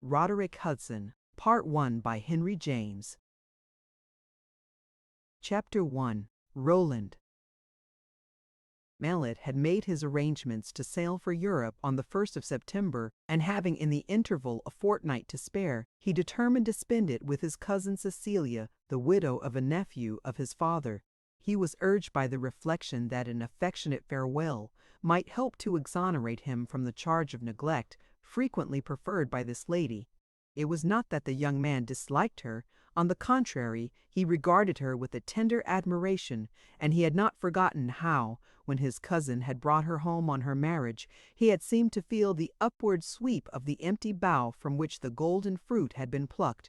Roderick Hudson, Part 1 by Henry James. Chapter 1. Roland. Mallet had made his arrangements to sail for Europe on the 1st of September, and having in the interval a fortnight to spare, he determined to spend it with his cousin Cecilia, the widow of a nephew of his father. He was urged by the reflection that an affectionate farewell might help to exonerate him from the charge of neglect frequently preferred by this lady. It was not that the young man disliked her. On the contrary, he regarded her with a tender admiration, and he had not forgotten how, when his cousin had brought her home on her marriage, he had seemed to feel the upward sweep of the empty bough from which the golden fruit had been plucked,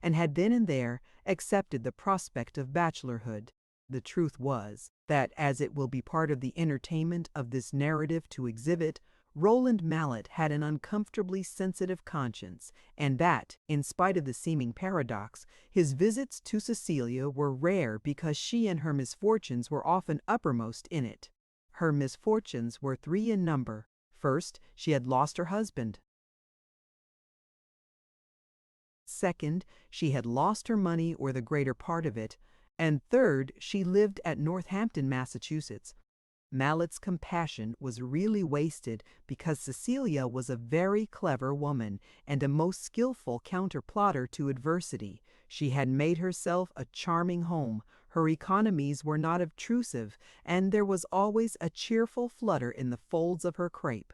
and had then and there accepted the prospect of bachelorhood. The truth was, that as it will be part of the entertainment of this narrative to exhibit, Roland Mallet had an uncomfortably sensitive conscience, and that, in spite of the seeming paradox, his visits to Cecilia were rare because she and her misfortunes were often uppermost in it. Her misfortunes were 3 in number. First, she had lost her husband. Second, she had lost her money or the greater part of it. And third, she lived at Northampton, Massachusetts. Mallet's compassion was really wasted because Cecilia was a very clever woman and a most skillful counterplotter to adversity. She had made herself a charming home, her economies were not obtrusive, and there was always a cheerful flutter in the folds of her crape.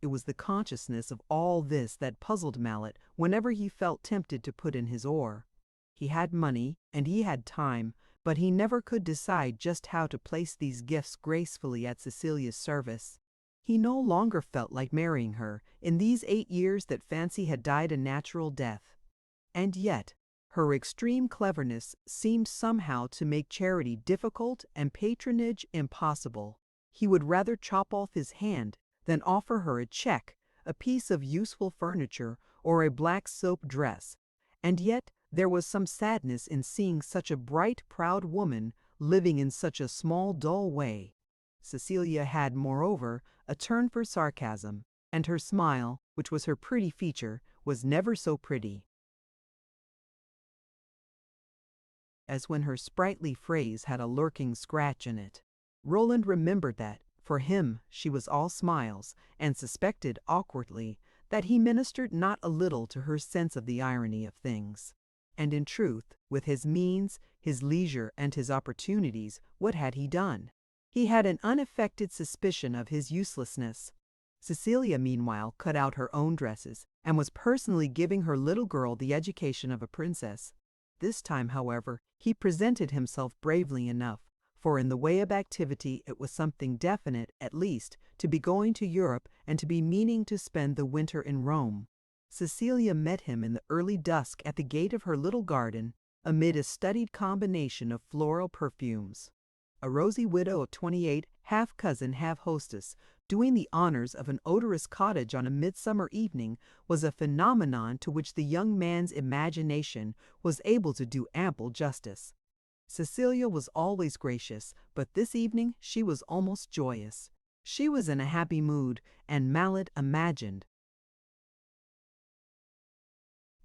It was the consciousness of all this that puzzled Mallet whenever he felt tempted to put in his oar. He had money and he had time, but he never could decide just how to place these gifts gracefully at Cecilia's service. He no longer felt like marrying her in these 8 years that fancy had died a natural death. And yet, her extreme cleverness seemed somehow to make charity difficult and patronage impossible. He would rather chop off his hand than offer her a check, a piece of useful furniture, or a black silk dress. And yet, there was some sadness in seeing such a bright, proud woman living in such a small, dull way. Cecilia had, moreover, a turn for sarcasm, and her smile, which was her pretty feature, was never so pretty as when her sprightly phrase had a lurking scratch in it. Roland remembered that, for him, she was all smiles, and suspected, awkwardly, that he ministered not a little to her sense of the irony of things. And in truth, with his means, his leisure, and his opportunities, what had he done? He had an unaffected suspicion of his uselessness. Cecilia, meanwhile, cut out her own dresses, and was personally giving her little girl the education of a princess. This time, however, he presented himself bravely enough, for in the way of activity it was something definite, at least, to be going to Europe and to be meaning to spend the winter in Rome. Cecilia met him in the early dusk at the gate of her little garden, amid a studied combination of floral perfumes. A rosy widow of 28, half cousin, half hostess, doing the honors of an odorous cottage on a midsummer evening was a phenomenon to which the young man's imagination was able to do ample justice. Cecilia was always gracious, but this evening she was almost joyous. She was in a happy mood, and Mallet imagined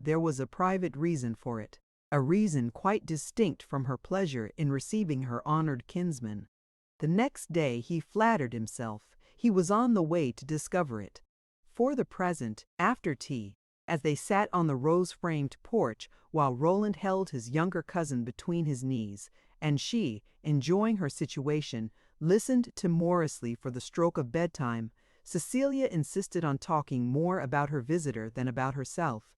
there was a private reason for it, a reason quite distinct from her pleasure in receiving her honored kinsman. The next day he flattered himself he was on the way to discover it. For the present, after tea, as they sat on the rose-framed porch while Roland held his younger cousin between his knees, and she, enjoying her situation, listened timorously for the stroke of bedtime, Cecilia insisted on talking more about her visitor than about herself.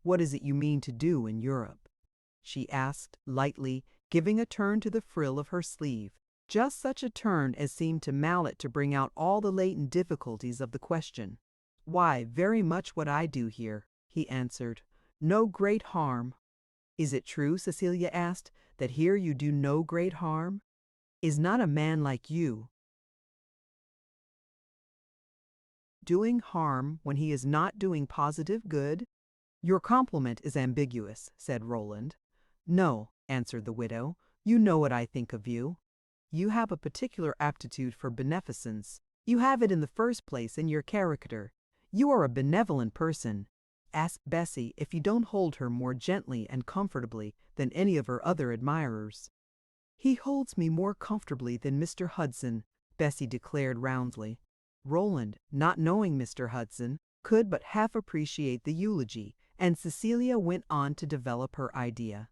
"What is it you mean to do in Europe?" she asked, lightly, giving a turn to the frill of her sleeve, just such a turn as seemed to Mallet to bring out all the latent difficulties of the question. "Why, very much what I do here," he answered. "No great harm." "Is it true," Cecilia asked, "that here you do no great harm? Is not a man like you doing harm when he is not doing positive good?" "Your compliment is ambiguous," said Roland. "No," answered the widow, "you know what I think of you. You have a particular aptitude for beneficence. You have it in the first place in your character. You are a benevolent person. Ask Bessie if you don't hold her more gently and comfortably than any of her other admirers." "He holds me more comfortably than Mr. Hudson," Bessie declared roundly. Roland, not knowing Mr. Hudson, could but half appreciate the eulogy, and Cecilia went on to develop her idea.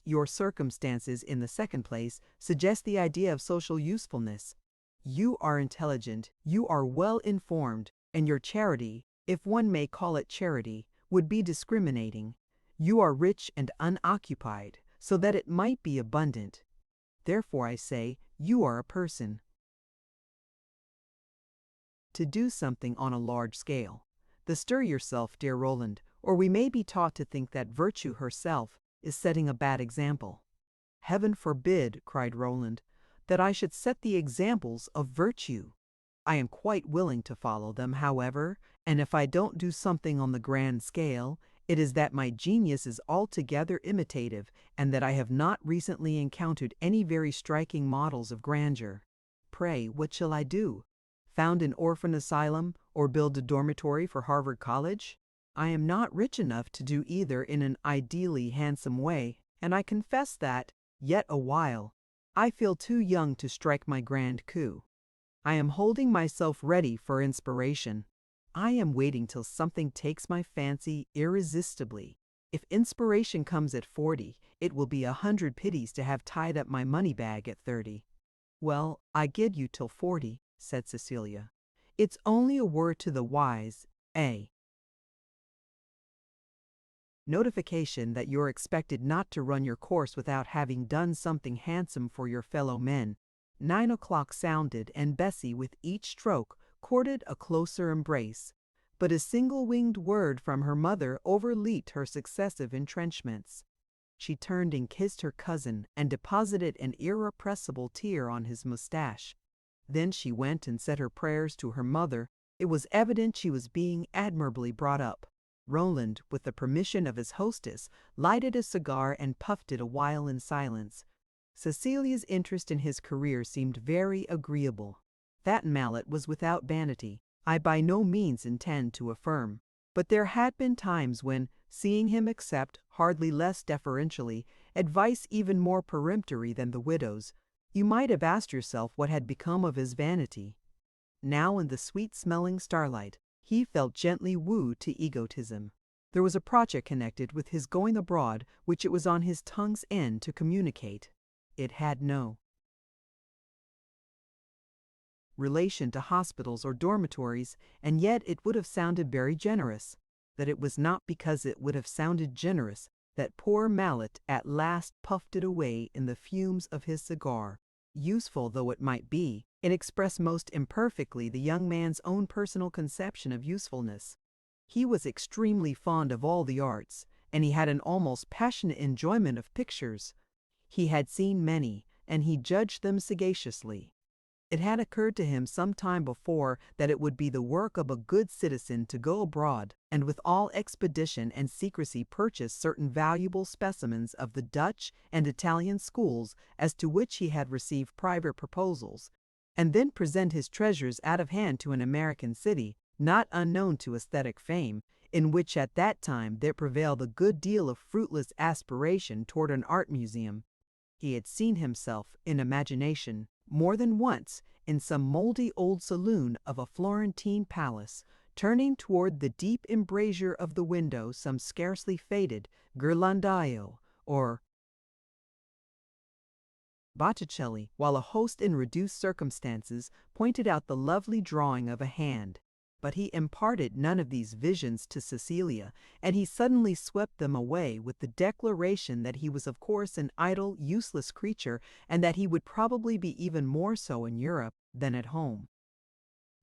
"Your circumstances, in the second place, suggest the idea of social usefulness. You are intelligent, you are well informed, and your charity, if one may call it charity, would be discriminating. You are rich and unoccupied, so that it might be abundant. Therefore, I say, you are a person to do something on a large scale. Bestir yourself, dear Roland, or we may be taught to think that virtue herself is setting a bad example." "Heaven forbid," cried Roland, "that I should set the examples of virtue. I am quite willing to follow them, however, and if I don't do something on the grand scale, it is that my genius is altogether imitative, and that I have not recently encountered any very striking models of grandeur. Pray, what shall I do? Found an orphan asylum, or build a dormitory for Harvard College? I am not rich enough to do either in an ideally handsome way, and I confess that, yet a while, I feel too young to strike my grand coup. I am holding myself ready for inspiration. I am waiting till something takes my fancy irresistibly. If inspiration comes at 40, it will be 100 pities to have tied up my money bag at 30. "Well, I give you till 40, said Cecilia. "It's only a word to the wise, A. Notification that you're expected not to run your course without having done something handsome for your fellow men." 9 o'clock sounded, and Bessie, with each stroke, courted a closer embrace. But a single-winged word from her mother overleaped her successive entrenchments. She turned and kissed her cousin, and deposited an irrepressible tear on his mustache. Then she went and said her prayers to her mother. It was evident she was being admirably brought up. Roland, with the permission of his hostess, lighted a cigar and puffed it a while in silence. Cecilia's interest in his career seemed very agreeable. That mallet was without vanity, I by no means intend to affirm. But there had been times when, seeing him accept, hardly less deferentially, advice even more peremptory than the widow's, you might have asked yourself what had become of his vanity. Now, in the sweet-smelling starlight, he felt gently wooed to egotism. There was a project connected with his going abroad which it was on his tongue's end to communicate. It had no relation to hospitals or dormitories, and yet it would have sounded very generous. That it was not because it would have sounded generous that poor Mallet at last puffed it away in the fumes of his cigar. Useful though it might be, it expressed most imperfectly the young man's own personal conception of usefulness. He was extremely fond of all the arts, and he had an almost passionate enjoyment of pictures. He had seen many, and he judged them sagaciously. It had occurred to him some time before that it would be the work of a good citizen to go abroad and with all expedition and secrecy purchase certain valuable specimens of the Dutch and Italian schools as to which he had received private proposals, and then present his treasures out of hand to an American city, not unknown to aesthetic fame, in which at that time there prevailed a good deal of fruitless aspiration toward an art museum. He had seen himself, in imagination, more than once, in some mouldy old saloon of a Florentine palace, turning toward the deep embrasure of the window some scarcely faded Ghirlandaio or Botticelli, while a host in reduced circumstances pointed out the lovely drawing of a hand. But he imparted none of these visions to Cecilia, and he suddenly swept them away with the declaration that he was of course an idle, useless creature, and that he would probably be even more so in Europe than at home.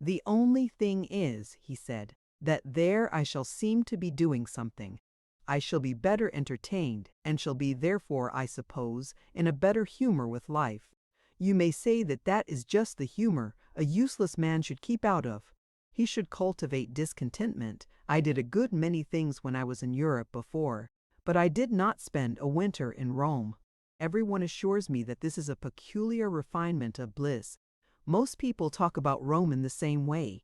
"The only thing is," he said, "that there I shall seem to be doing something. I shall be better entertained, and shall be therefore, I suppose, in a better humor with life. You may say that that is just the humor a useless man should keep out of. He should cultivate discontentment. I did a good many things when I was in Europe before, but I did not spend a winter in Rome. Everyone assures me that this is a peculiar refinement of bliss. Most people talk about Rome in the same way.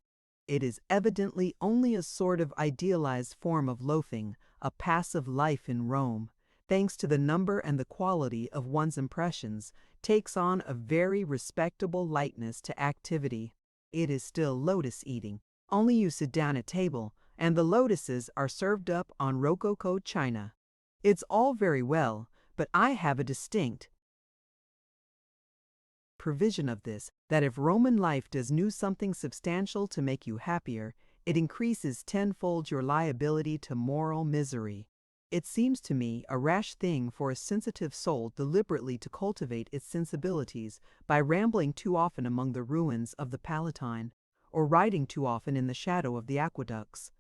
It is evidently only a sort of idealized form of loafing, a passive life in Rome, thanks to the number and the quality of one's impressions, takes on a very respectable lightness to activity. It is still lotus eating, only you sit down at table, and the lotuses are served up on rococo china. It's all very well, but I have a distinct provision of this, that if Roman life does do something substantial to make you happier, it increases tenfold your liability to moral misery. It seems to me a rash thing for a sensitive soul deliberately to cultivate its sensibilities by rambling too often among the ruins of the Palatine, or riding too often in the shadow of the aqueducts.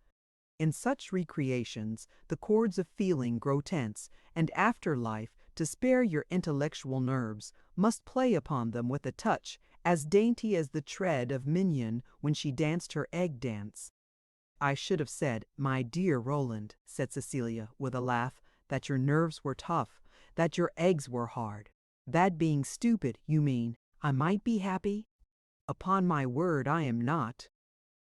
In such recreations, the chords of feeling grow tense, and after life, to spare your intellectual nerves, must play upon them with a touch as dainty as the tread of Mignon when she danced her egg dance. I should have said, my dear Roland, said Cecilia with a laugh, that your nerves were tough, that your eggs were hard. That being stupid, you mean, I might be happy? Upon my word, I am not.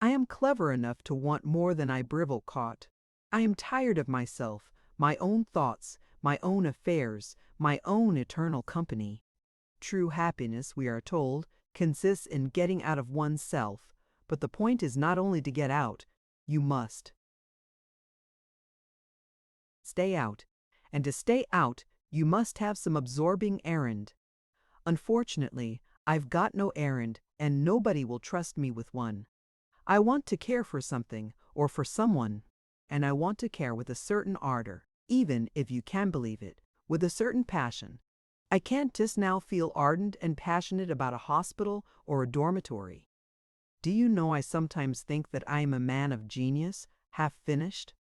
I am clever enough to want more than I bridle caught. I am tired of myself, my own thoughts, my own affairs, my own eternal company. True happiness, we are told, consists in getting out of one's self, but the point is not only to get out, you must stay out, and to stay out, you must have some absorbing errand. Unfortunately, I've got no errand, and nobody will trust me with one. I want to care for something, or for someone, and I want to care with a certain ardor, even, if you can believe it, with a certain passion. I can't just now feel ardent and passionate about a hospital or a dormitory. Do you know I sometimes think that I am a man of genius, half finished?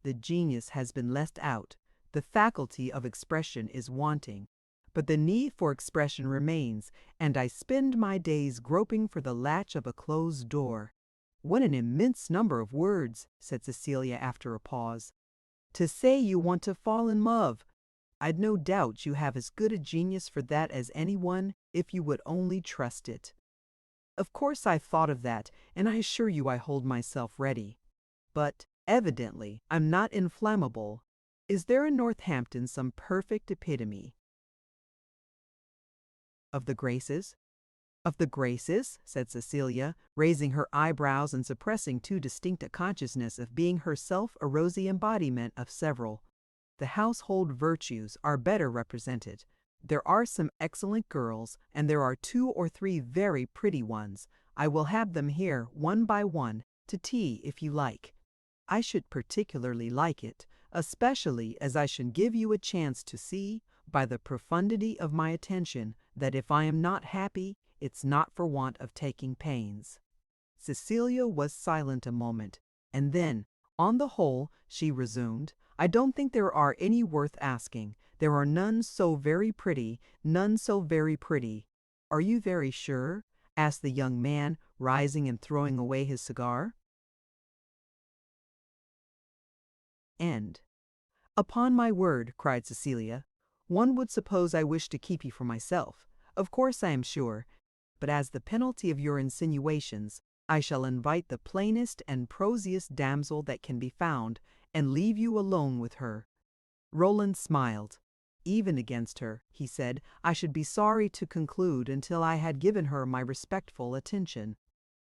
The genius has been left out, the faculty of expression is wanting, but the need for expression remains, and I spend my days groping for the latch of a closed door. What an immense number of words, said Cecilia after a pause. To say you want to fall in love. I'd no doubt you have as good a genius for that as anyone, if you would only trust it. Of course I've thought of that, and I assure you I hold myself ready. But, evidently, I'm not inflammable. Is there in Northampton some perfect epitome of the graces? Of the graces, said Cecilia, raising her eyebrows and suppressing too distinct a consciousness of being herself a rosy embodiment of several. The household virtues are better represented. There are some excellent girls, and there are 2 or 3 very pretty ones. I will have them here, one by one, to tea if you like. I should particularly like it, especially as I should give you a chance to see, by the profundity of my attention, that if I am not happy, it's not for want of taking pains. Cecilia was silent a moment, and then, on the whole, she resumed, I don't think there are any worth asking. There are none so very pretty, none so very pretty. Are you very sure? Asked the young man, rising and throwing away his cigar. End. Upon my word, cried Cecilia, one would suppose I wished to keep you for myself. Of course I am sure, but as the penalty of your insinuations, I shall invite the plainest and prosiest damsel that can be found, and leave you alone with her. Roland smiled. Even against her, he said, I should be sorry to conclude until I had given her my respectful attention.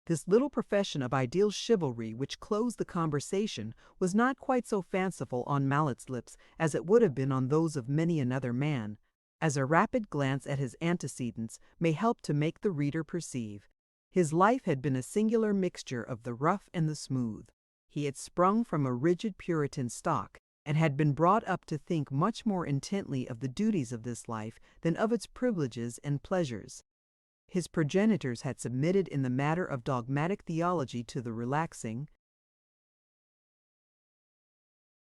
This little profession of ideal chivalry which closed the conversation was not quite so fanciful on Mallet's lips as it would have been on those of many another man, as a rapid glance at his antecedents may help to make the reader perceive. His life had been a singular mixture of the rough and the smooth. He had sprung from a rigid Puritan stock, and had been brought up to think much more intently of the duties of this life than of its privileges and pleasures. His progenitors had submitted in the matter of dogmatic theology to the relaxing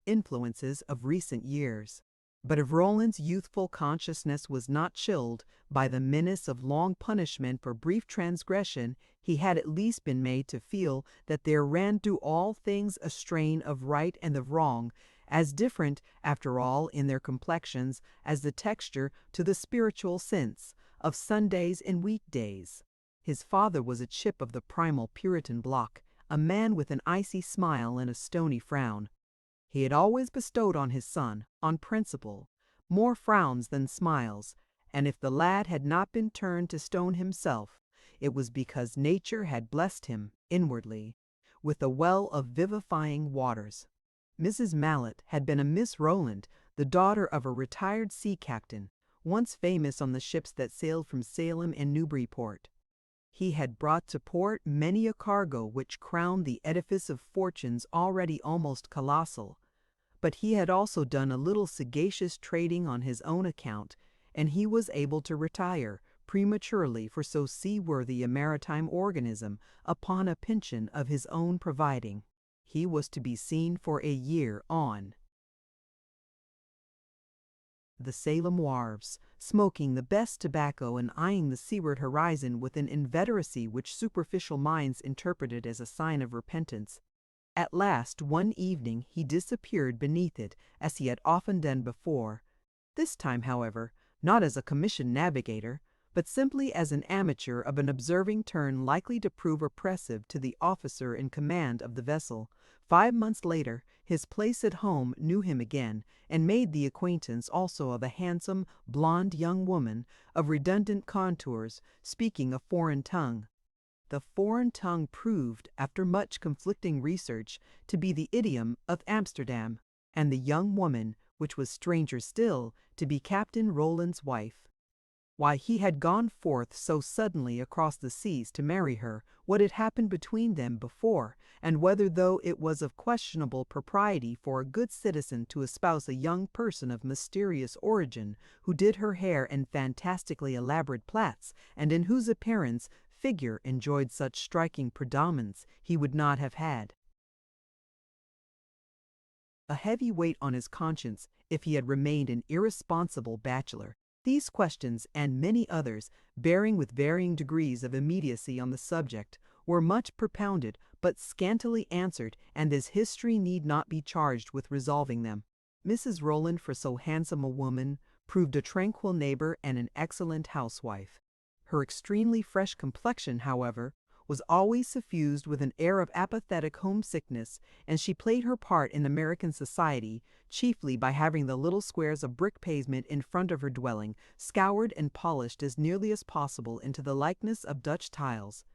influences of recent years. But if Roland's youthful consciousness was not chilled by the menace of long punishment for brief transgression, he had at least been made to feel that there ran through all things a strain of right and of wrong, as different, after all, in their complexions as the texture to the spiritual sense of Sundays and weekdays. His father was a chip of the primal Puritan block, a man with an icy smile and a stony frown. He had always bestowed on his son, on principle, more frowns than smiles, and if the lad had not been turned to stone himself, it was because nature had blessed him, inwardly, with a well of vivifying waters. Mrs. Mallet had been a Miss Rowland, the daughter of a retired sea captain, once famous on the ships that sailed from Salem and Newburyport. He had brought to port many a cargo which crowned the edifice of fortunes already almost colossal, but he had also done a little sagacious trading on his own account, and he was able to retire prematurely for so seaworthy a maritime organism upon a pension of his own providing. He was to be seen for a year on the Salem wharves, smoking the best tobacco and eyeing the seaward horizon with an inveteracy which superficial minds interpreted as a sign of repentance. At last, one evening, he disappeared beneath it, as he had often done before. This time, however, not as a commissioned navigator, but simply as an amateur of an observing turn likely to prove oppressive to the officer in command of the vessel. 5 months later, his place at home knew him again, and made the acquaintance also of a handsome, blonde young woman of redundant contours, speaking a foreign tongue. The foreign tongue proved, after much conflicting research, to be the idiom of Amsterdam, and the young woman, which was stranger still, to be Captain Rowland's wife. Why he had gone forth so suddenly across the seas to marry her, what had happened between them before, and whether, though it was of questionable propriety for a good citizen to espouse a young person of mysterious origin, who did her hair in fantastically elaborate plaits, and in whose appearance figure enjoyed such striking predominance, he would not have had a heavy weight on his conscience if he had remained an irresponsible bachelor. These questions, and many others, bearing with varying degrees of immediacy on the subject, were much propounded, but scantily answered, and this history need not be charged with resolving them. Mrs. Rowland, for so handsome a woman, proved a tranquil neighbor and an excellent housewife. Her extremely fresh complexion, however, was always suffused with an air of apathetic homesickness, and she played her part in American society chiefly by having the little squares of brick pavement in front of her dwelling scoured and polished as nearly as possible into the likeness of Dutch tiles.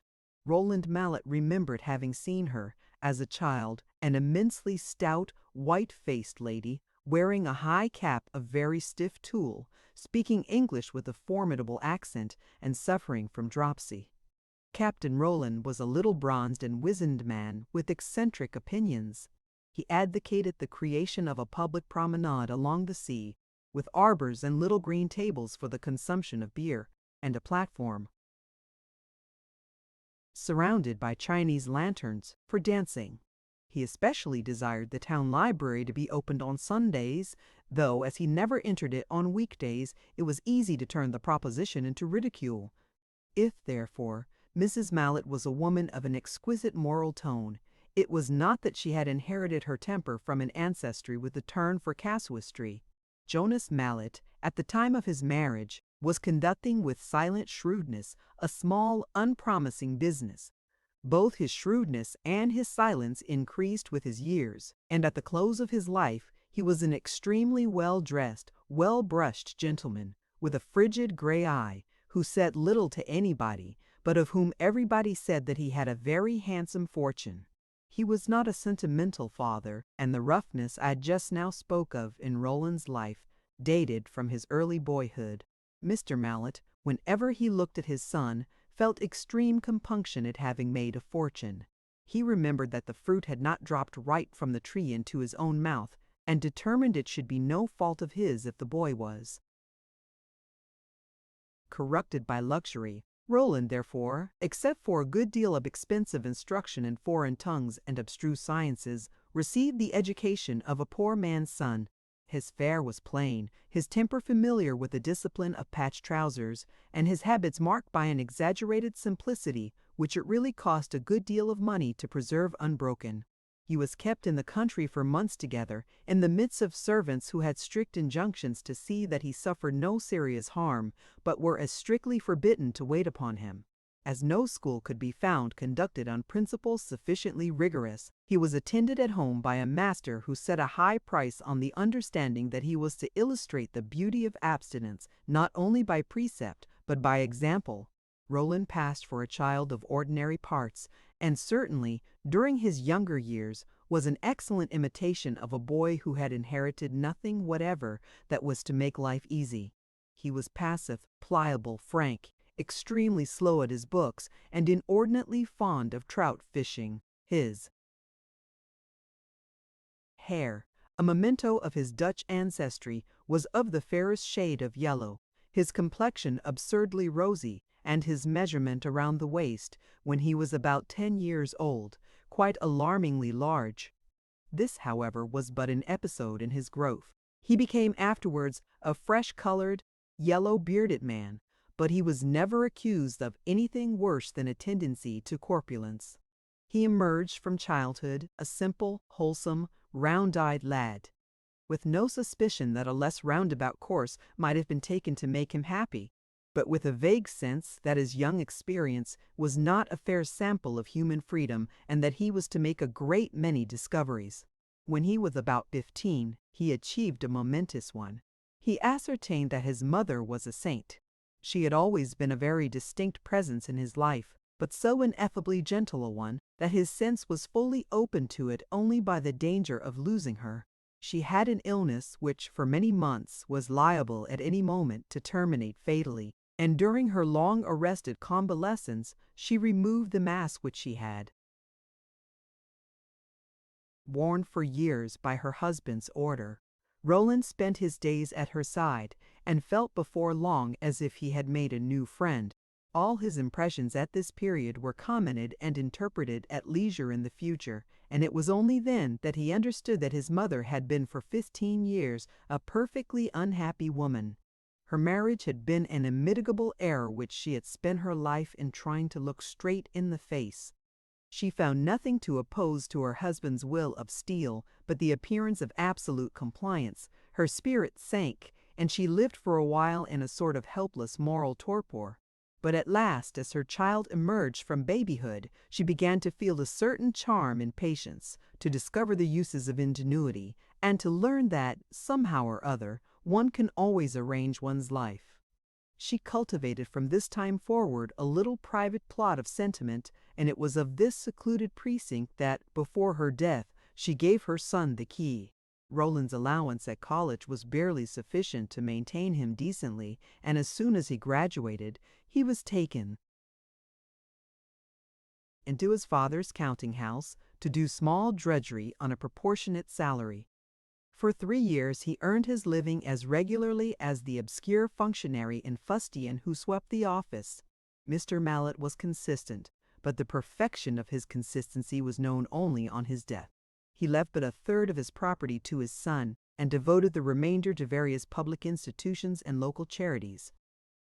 Rowland Mallet remembered having seen her, as a child, an immensely stout, white-faced lady, wearing a high cap of very stiff tulle, speaking English with a formidable accent, and suffering from dropsy. Captain Rowland was a little bronzed and wizened man with eccentric opinions. He advocated the creation of a public promenade along the sea, with arbors and little green tables for the consumption of beer, and a platform surrounded by Chinese lanterns for dancing. He especially desired the town library to be opened on Sundays, though as he never entered it on weekdays, it was easy to turn the proposition into ridicule. If, therefore, Mrs. Mallet was a woman of an exquisite moral tone, it was not that she had inherited her temper from an ancestry with a turn for casuistry. Jonas Mallet, at the time of his marriage, was conducting with silent shrewdness a small, unpromising business. Both his shrewdness and his silence increased with his years, and at the close of his life he was an extremely well-dressed, well-brushed gentleman, with a frigid gray eye, who said little to anybody, but of whom everybody said that he had a very handsome fortune. He was not a sentimental father, and the roughness I just now spoke of in Rowland's life dated from his early boyhood. Mr. Mallet, whenever he looked at his son, felt extreme compunction at having made a fortune. He remembered that the fruit had not dropped ripe from the tree into his own mouth, and determined it should be no fault of his if the boy was corrupted by luxury. Rowland, therefore, except for a good deal of expensive instruction in foreign tongues and abstruse sciences, received the education of a poor man's son. His fare was plain, his temper familiar with the discipline of patched trousers, and his habits marked by an exaggerated simplicity which it really cost a good deal of money to preserve unbroken. He was kept in the country for months together, in the midst of servants who had strict injunctions to see that he suffered no serious harm, but were as strictly forbidden to wait upon him. As no school could be found conducted on principles sufficiently rigorous, he was attended at home by a master who set a high price on the understanding that he was to illustrate the beauty of abstinence not only by precept but by example. Roland passed for a child of ordinary parts, and certainly, during his younger years, was an excellent imitation of a boy who had inherited nothing whatever that was to make life easy. He was passive, pliable, frank, extremely slow at his books, and inordinately fond of trout fishing. His hair, a memento of his Dutch ancestry, was of the fairest shade of yellow, his complexion absurdly rosy, and his measurement around the waist, when he was about 10 years old, quite alarmingly large. This, however, was but an episode in his growth. He became afterwards a fresh-colored, yellow-bearded man, but he was never accused of anything worse than a tendency to corpulence. He emerged from childhood a simple, wholesome, round-eyed lad, with no suspicion that a less roundabout course might have been taken to make him happy, but with a vague sense that his young experience was not a fair sample of human freedom and that he was to make a great many discoveries. When he was about 15, he achieved a momentous one. He ascertained that his mother was a saint. She had always been a very distinct presence in his life, but so ineffably gentle a one that his sense was fully open to it only by the danger of losing her. She had an illness which for many months was liable at any moment to terminate fatally, and during her long arrested convalescence she removed the mask which she had worn for years by her husband's order. Roland spent his days at her side, and felt before long as if he had made a new friend. All his impressions at this period were commented and interpreted at leisure in the future, and it was only then that he understood that his mother had been for 15 years a perfectly unhappy woman. Her marriage had been an immitigable error which she had spent her life in trying to look straight in the face. She found nothing to oppose to her husband's will of steel but the appearance of absolute compliance. Her spirit sank, and she lived for a while in a sort of helpless moral torpor. But at last, as her child emerged from babyhood, she began to feel a certain charm in patience, to discover the uses of ingenuity, and to learn that, somehow or other, one can always arrange one's life. She cultivated from this time forward a little private plot of sentiment, and it was of this secluded precinct that, before her death, she gave her son the key. Roland's allowance at college was barely sufficient to maintain him decently, and as soon as he graduated, he was taken into his father's counting house to do small drudgery on a proportionate salary. For 3 years he earned his living as regularly as the obscure functionary in fustian who swept the office. Mr. Mallet was consistent, but the perfection of his consistency was known only on his death. He left but a third of his property to his son, and devoted the remainder to various public institutions and local charities.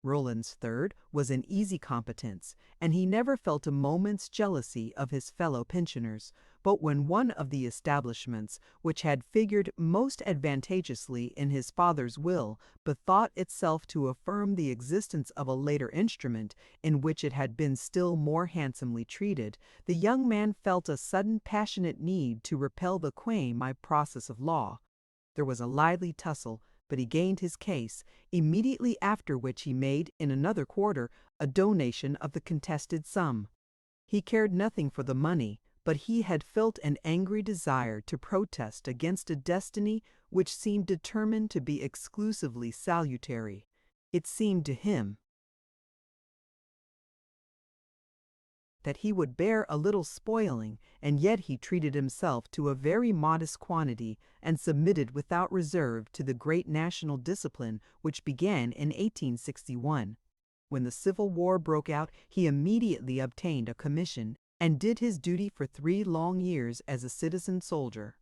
Roland's third was an easy competence, and he never felt a moment's jealousy of his fellow pensioners. But when one of the establishments, which had figured most advantageously in his father's will, bethought itself to affirm the existence of a later instrument in which it had been still more handsomely treated, the young man felt a sudden passionate need to repel the claim by process of law. There was a lively tussle, but he gained his case, immediately after which he made, in another quarter, a donation of the contested sum. He cared nothing for the money, but he had felt an angry desire to protest against a destiny which seemed determined to be exclusively salutary. It seemed to him that he would bear a little spoiling, and yet he treated himself to a very modest quantity, and submitted without reserve to the great national discipline which began in 1861. When the Civil War broke out, he immediately obtained a commission, and did his duty for 3 long years as a citizen soldier.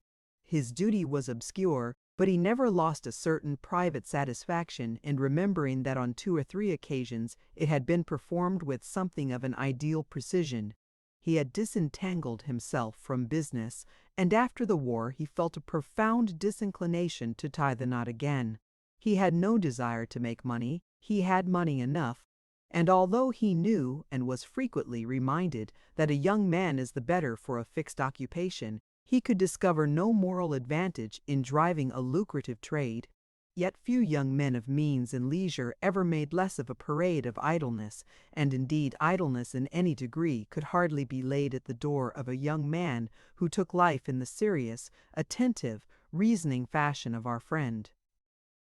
His duty was obscure, but he never lost a certain private satisfaction in remembering that on 2 or 3 occasions it had been performed with something of an ideal precision. He had disentangled himself from business, and after the war he felt a profound disinclination to tie the knot again. He had no desire to make money, he had money enough, And although he knew and was frequently reminded that a young man is the better for a fixed occupation, he could discover no moral advantage in driving a lucrative trade. Yet few young men of means and leisure ever made less of a parade of idleness, and indeed idleness in any degree could hardly be laid at the door of a young man who took life in the serious, attentive, reasoning fashion of our friend.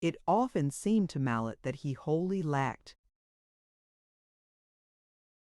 It often seemed to Mallet that he wholly lacked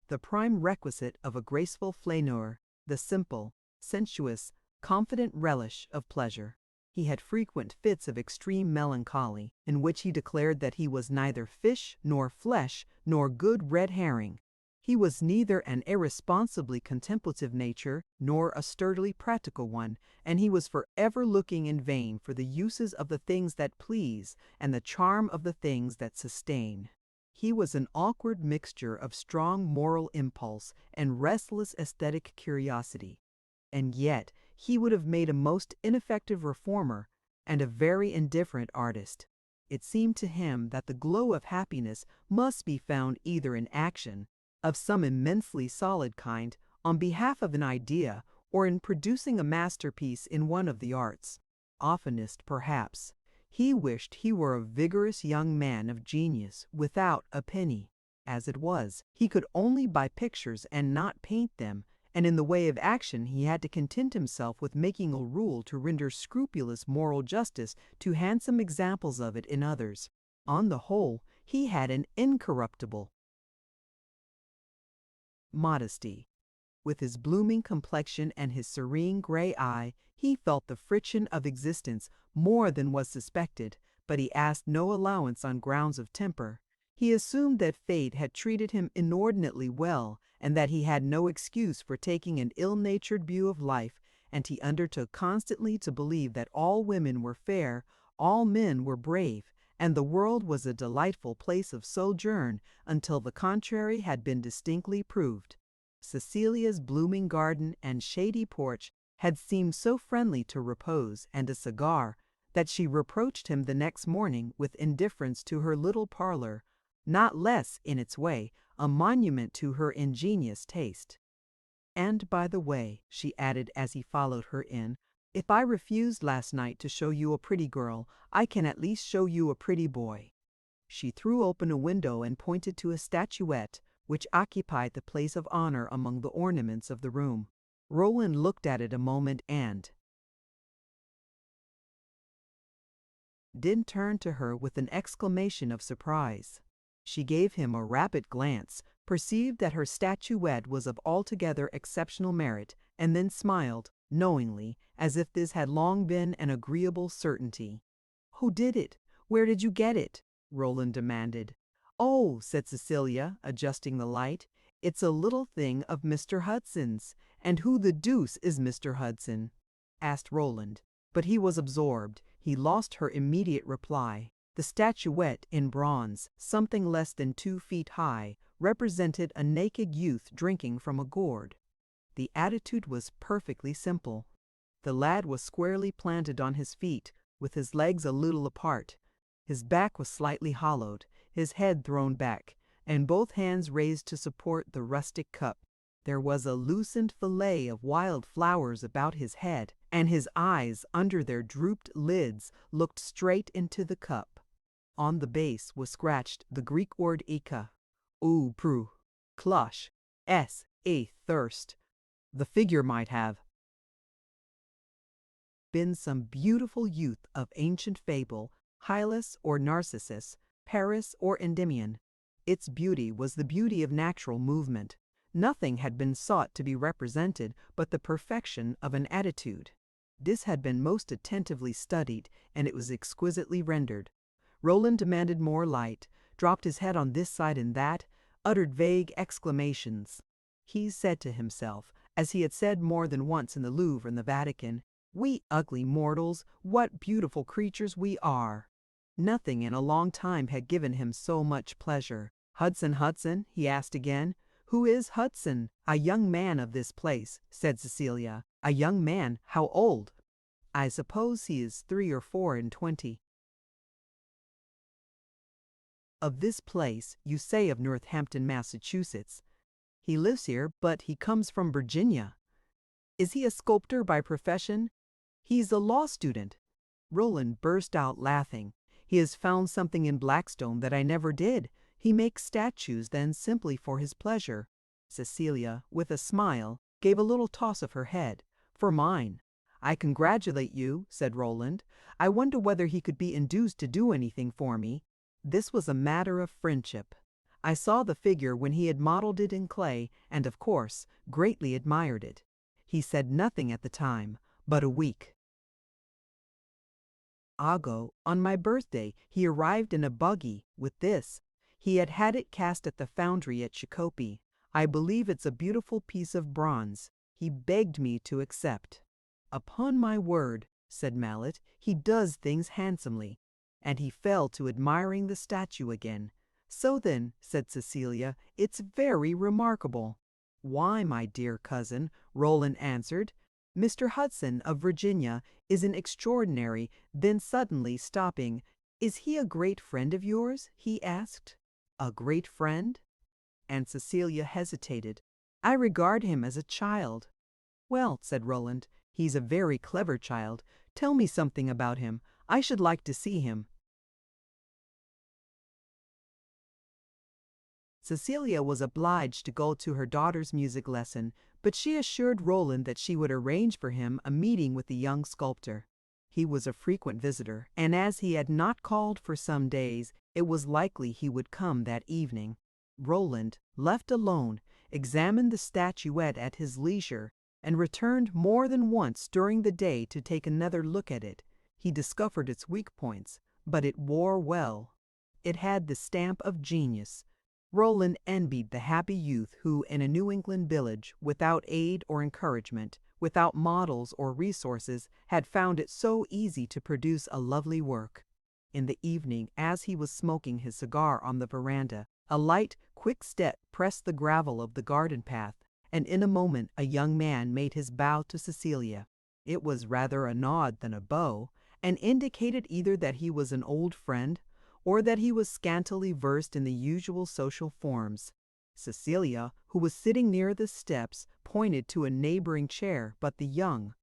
the prime requisite of a graceful flaneur, the simple, sensuous, confident relish of pleasure. He had frequent fits of extreme melancholy, in which he declared that he was neither fish nor flesh nor good red herring. He was neither an irresponsibly contemplative nature nor a sturdily practical one, and he was forever looking in vain for the uses of the things that please and the charm of the things that sustain. He was an awkward mixture of strong moral impulse and restless aesthetic curiosity. And yet he would have made a most ineffective reformer and a very indifferent artist. It seemed to him that the glow of happiness must be found either in action, of some immensely solid kind, on behalf of an idea, or in producing a masterpiece in one of the arts. Oftenest, perhaps, he wished he were a vigorous young man of genius without a penny. As it was, he could only buy pictures and not paint them, and in the way of action he had to content himself with making a rule to render scrupulous moral justice to handsome examples of it in others. On the whole, he had an incorruptible modesty. With his blooming complexion and his serene gray eye, he felt the friction of existence more than was suspected, but he asked no allowance on grounds of temper. He assumed that fate had treated him inordinately well, and that he had no excuse for taking an ill-natured view of life, and he undertook constantly to believe that all women were fair, all men were brave, and the world was a delightful place of sojourn until the contrary had been distinctly proved. Cecilia's blooming garden and shady porch had seemed so friendly to repose and a cigar that she reproached him the next morning with indifference to her little parlor, not less, in its way, a monument to her ingenious taste. "And by the way," she added as he followed her in, "if I refused last night to show you a pretty girl, I can at least show you a pretty boy." She threw open a window and pointed to a statuette which occupied the place of honor among the ornaments of the room. Roland looked at it a moment and then turned to her with an exclamation of surprise. She gave him a rapid glance, perceived that her statuette was of altogether exceptional merit, and then smiled, knowingly, as if this had long been an agreeable certainty. "Who did it? Where did you get it?" Roland demanded. "Oh," said Cecilia, adjusting the light, "it's a little thing of Mr. Hudson's." "And who the deuce is Mr. Hudson?" asked Roland. But he was absorbed. He lost her immediate reply. The statuette in bronze, something less than 2 feet high, represented a naked youth drinking from a gourd. The attitude was perfectly simple. The lad was squarely planted on his feet, with his legs a little apart. His back was slightly hollowed, his head thrown back, and both hands raised to support the rustic cup. There was a loosened fillet of wild flowers about his head, and his eyes, under their drooped lids, looked straight into the cup. On the base was scratched the Greek word ika, ou prou, cloche, a thirst. The figure might have been some beautiful youth of ancient fable, Hylas or Narcissus, Paris or Endymion. Its beauty was the beauty of natural movement. Nothing had been sought to be represented but the perfection of an attitude. This had been most attentively studied, and it was exquisitely rendered. Roland demanded more light, dropped his head on this side and that, uttered vague exclamations. He said to himself, as he had said more than once in the Louvre and the Vatican, "We ugly mortals, what beautiful creatures we are!" Nothing in a long time had given him so much pleasure. "Hudson," he asked again. "Who is Hudson?" "A young man of this place," said Cecilia. "A young man? How old?" "I suppose he is 3 or 4 and 20." Of this place, you say of Northampton, Massachusetts. He lives here, but he comes from Virginia. Is he a sculptor by profession? He's a law student. Roland burst out laughing. He has found something in Blackstone that I never did. He makes statues then simply for his pleasure. Cecilia, with a smile, gave a little toss of her head. For mine. I congratulate you, said Roland. I wonder whether he could be induced to do anything for me. This was a matter of friendship. I saw the figure when he had modeled it in clay, and of course, greatly admired it. He said nothing at the time, but a week ago, on my birthday, he arrived in a buggy with this. He had had it cast at the foundry at Shakopee. I believe it's a beautiful piece of bronze. He begged me to accept. Upon my word, said Mallet, he does things handsomely. And he fell to admiring the statue again. So then, said Cecilia, it's very remarkable. Why, my dear cousin, Roland answered, Mr. Hudson of Virginia is an extraordinary, then suddenly stopping. Is he a great friend of yours? He asked. A great friend? And Cecilia hesitated. I regard him as a child. Well, said Roland, he's a very clever child. Tell me something about him. I should like to see him. Cecilia was obliged to go to her daughter's music lesson, but she assured Roland that she would arrange for him a meeting with the young sculptor. He was a frequent visitor, and as he had not called for some days, it was likely he would come that evening. Roland, left alone, examined the statuette at his leisure, and returned more than once during the day to take another look at it. He discovered its weak points, but it wore well. It had the stamp of genius. Roland envied the happy youth who, in a New England village, without aid or encouragement, without models or resources, had found it so easy to produce a lovely work. In the evening, as he was smoking his cigar on the veranda, a light, quick step pressed the gravel of the garden path, and in a moment a young man made his bow to Cecilia. It was rather a nod than a bow, and indicated either that he was an old friend, or that he was scantily versed in the usual social forms. Cecilia, who was sitting near the steps, pointed to a neighboring chair, but the young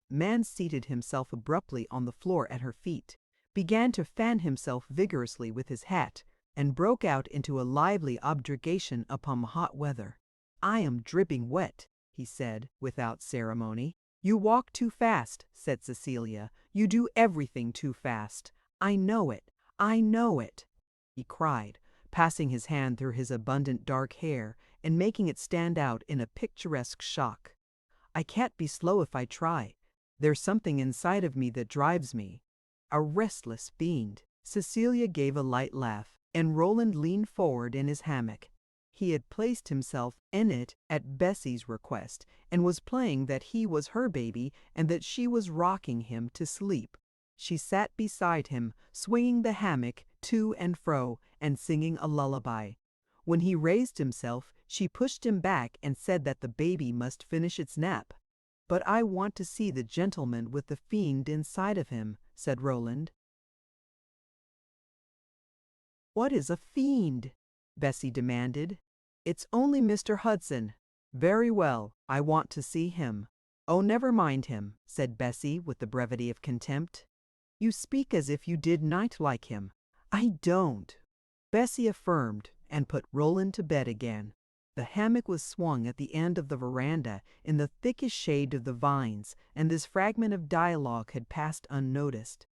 man seated himself abruptly on the floor at her feet, began to fan himself vigorously with his hat, and broke out into a lively objurgation upon hot weather. I am dripping wet, he said, without ceremony. You walk too fast, said Cecilia. You do everything too fast. I know it. I know it, he cried, passing his hand through his abundant dark hair and making it stand out in a picturesque shock. I can't be slow if I try. There's something inside of me that drives me. A restless fiend. Cecilia gave a light laugh, and Roland leaned forward in his hammock. He had placed himself in it at Bessie's request, and was playing that he was her baby and that she was rocking him to sleep. She sat beside him, swinging the hammock to and fro and singing a lullaby. When he raised himself, she pushed him back and said that the baby must finish its nap. But I want to see the gentleman with the fiend inside of him, said Roland. What is a fiend? Bessie demanded. It's only Mr. Hudson. Very well, I want to see him. Oh, never mind him, said Bessie with the brevity of contempt. You speak as if you did not like him. I don't, Bessie affirmed, and put Roland to bed again. The hammock was swung at the end of the veranda in the thickest shade of the vines, and this fragment of dialogue had passed unnoticed.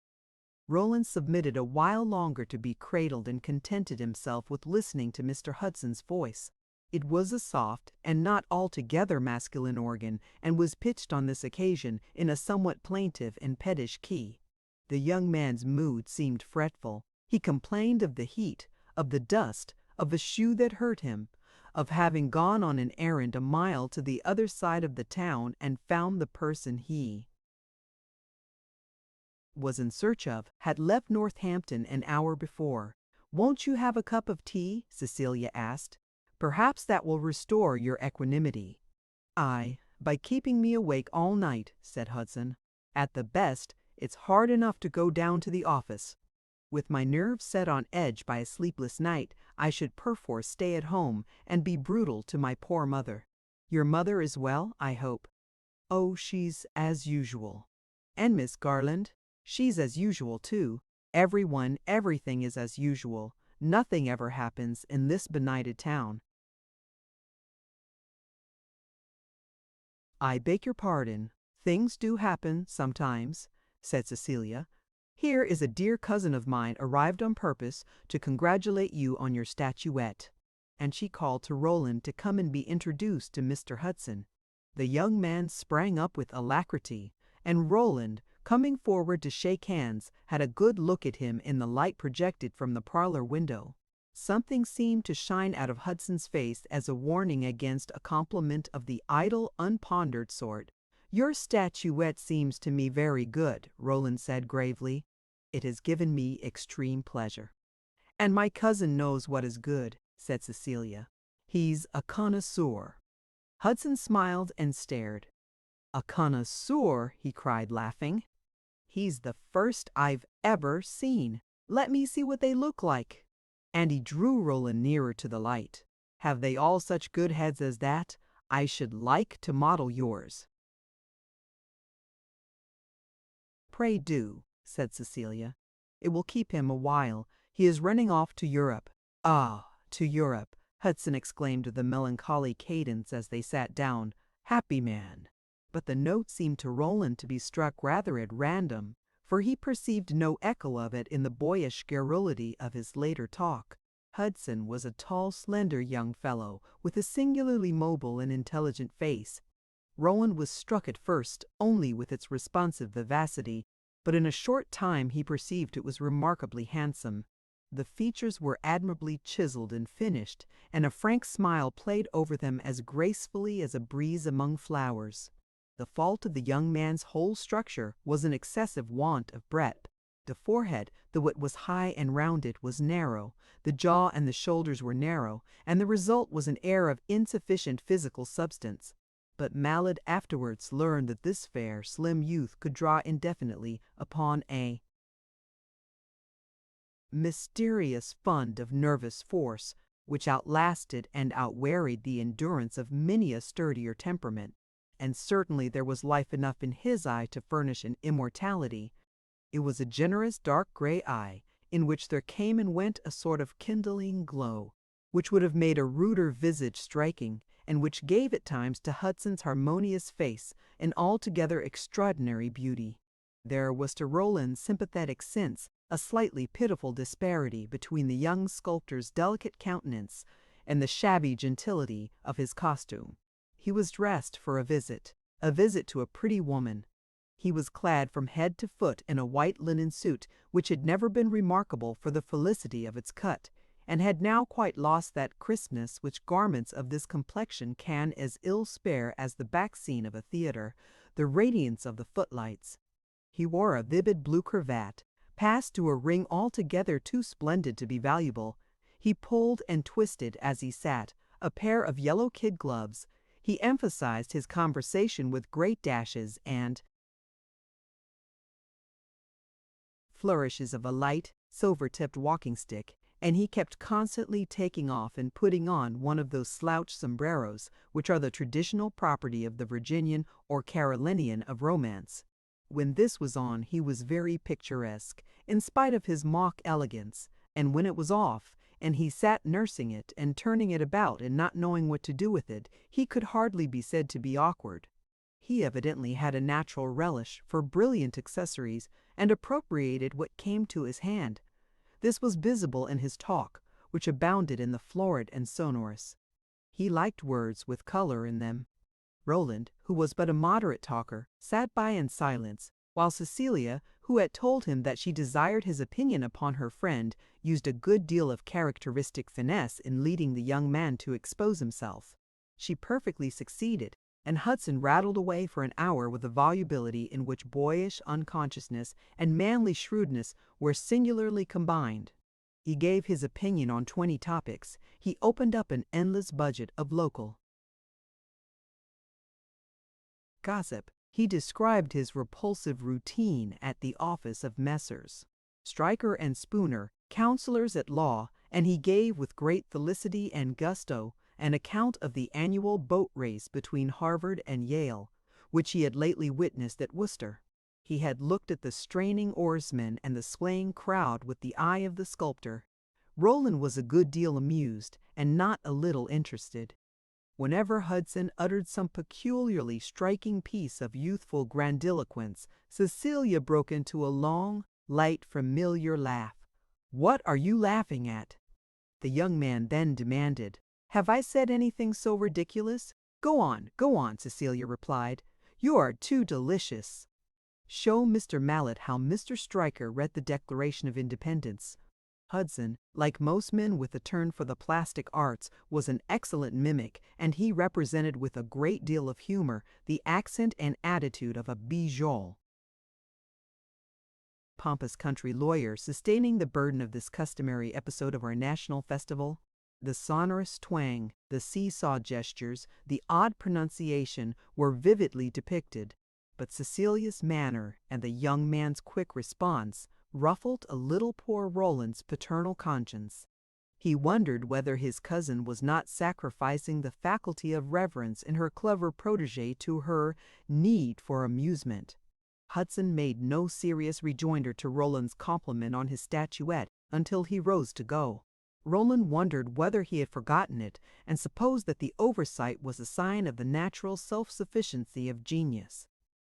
Roland submitted a while longer to be cradled and contented himself with listening to Mr. Hudson's voice. It was a soft and not altogether masculine organ, and was pitched on this occasion in a somewhat plaintive and pettish key. The young man's mood seemed fretful. He complained of the heat, of the dust, of a shoe that hurt him, of having gone on an errand a mile to the other side of the town and found the person he was in search of had left Northampton an hour before. Won't you have a cup of tea? Cecilia asked. Perhaps that will restore your equanimity. Aye, by keeping me awake all night, said Hudson. At the best, it's hard enough to go down to the office. With my nerves set on edge by a sleepless night, I should perforce stay at home and be brutal to my poor mother. Your mother is well, I hope? Oh, she's as usual. And Miss Garland? She's as usual, too. Everything is as usual. Nothing ever happens in this benighted town. I beg your pardon. Things do happen sometimes, said Cecilia. Here is a dear cousin of mine arrived on purpose to congratulate you on your statuette. And she called to Roland to come and be introduced to Mr. Hudson. The young man sprang up with alacrity, and Roland, coming forward to shake hands, had a good look at him in the light projected from the parlor window. Something seemed to shine out of Hudson's face as a warning against a compliment of the idle, unpondered sort. Your statuette seems to me very good, Roland said gravely. It has given me extreme pleasure. And my cousin knows what is good, said Cecilia. He's a connoisseur. Hudson smiled and stared. A connoisseur, he cried, laughing. He's the first I've ever seen. Let me see what they look like. And he drew Roland nearer to the light. Have they all such good heads as that? I should like to model yours. Pray do, said Cecilia. It will keep him a while. He is running off to Europe. Ah, to Europe, Hudson exclaimed with a melancholy cadence as they sat down. Happy man! But the note seemed to Roland to be struck rather at random, for he perceived no echo of it in the boyish garrulity of his later talk. Hudson was a tall, slender young fellow, with a singularly mobile and intelligent face. Roland was struck at first only with its responsive vivacity, but in a short time he perceived it was remarkably handsome. The features were admirably chiseled and finished, and a frank smile played over them as gracefully as a breeze among flowers. The fault of the young man's whole structure was an excessive want of breadth. The forehead, though it was high and rounded, was narrow, the jaw and the shoulders were narrow, and the result was an air of insufficient physical substance. But Mallard afterwards learned that this fair, slim youth could draw indefinitely upon a mysterious fund of nervous force, which outlasted and outwearied the endurance of many a sturdier temperament, and certainly there was life enough in his eye to furnish an immortality. It was a generous dark gray eye, in which there came and went a sort of kindling glow, which would have made a ruder visage striking, and which gave at times to Hudson's harmonious face an altogether extraordinary beauty. There was to Roland's sympathetic sense a slightly pitiful disparity between the young sculptor's delicate countenance and the shabby gentility of his costume. He was dressed for a visit to a pretty woman. He was clad from head to foot in a white linen suit which had never been remarkable for the felicity of its cut, and had now quite lost that crispness which garments of this complexion can as ill spare as the back scene of a theatre, the radiance of the footlights. He wore a vivid blue cravat, passed to a ring altogether too splendid to be valuable. He pulled and twisted as he sat a pair of yellow kid gloves. He emphasized his conversation with great dashes and flourishes of a light, silver-tipped walking-stick, and he kept constantly taking off and putting on one of those slouch sombreros which are the traditional property of the Virginian or Carolinian of romance. When this was on, he was very picturesque, in spite of his mock elegance, and when it was off, and he sat nursing it and turning it about and not knowing what to do with it, he could hardly be said to be awkward. He evidently had a natural relish for brilliant accessories and appropriated what came to his hand. This was visible in his talk, which abounded in the florid and sonorous. He liked words with color in them. Roland, who was but a moderate talker, sat by in silence, while Cecilia, who had told him that she desired his opinion upon her friend, used a good deal of characteristic finesse in leading the young man to expose himself. She perfectly succeeded, and Hudson rattled away for an hour with a volubility in which boyish unconsciousness and manly shrewdness were singularly combined. He gave his opinion on 20 topics. He opened up an endless budget of local gossip. He described his repulsive routine at the office of Messrs. Stryker and Spooner, counselors at law, and he gave with great felicity and gusto an account of the annual boat race between Harvard and Yale, which he had lately witnessed at Worcester. He had looked at the straining oarsmen and the swaying crowd with the eye of the sculptor. Roland was a good deal amused and not a little interested. Whenever Hudson uttered some peculiarly striking piece of youthful grandiloquence, Cecilia broke into a long, light, familiar laugh. "What are you laughing at?" the young man then demanded. "Have I said anything so ridiculous?" Go on," Cecilia replied. "You are too delicious." Show Mr. Mallet how Mr. Stryker read the Declaration of Independence. Hudson, like most men with a turn for the plastic arts, was an excellent mimic, and he represented with a great deal of humor the accent and attitude of a bijou. Pompous country lawyer, sustaining the burden of this customary episode of our national festival. The sonorous twang, the seesaw gestures, the odd pronunciation were vividly depicted, but Cecilia's manner and the young man's quick response ruffled a little poor Roland's paternal conscience. He wondered whether his cousin was not sacrificing the faculty of reverence in her clever protégé to her need for amusement. Hudson made no serious rejoinder to Roland's compliment on his statuette until he rose to go. Roland wondered whether he had forgotten it, and supposed that the oversight was a sign of the natural self-sufficiency of genius.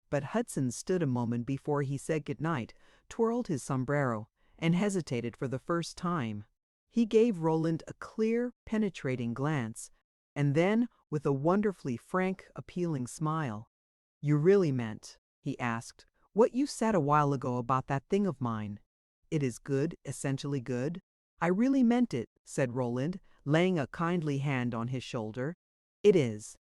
But Hudson stood a moment before he said good night, twirled his sombrero, and hesitated for the first time. He gave Roland a clear, penetrating glance, and then, with a wonderfully frank, appealing smile, "You really meant," he asked, "what you said a while ago about that thing of mine? It is good, essentially good?" "I really meant it," said Roland, laying a kindly hand on his shoulder. "It is."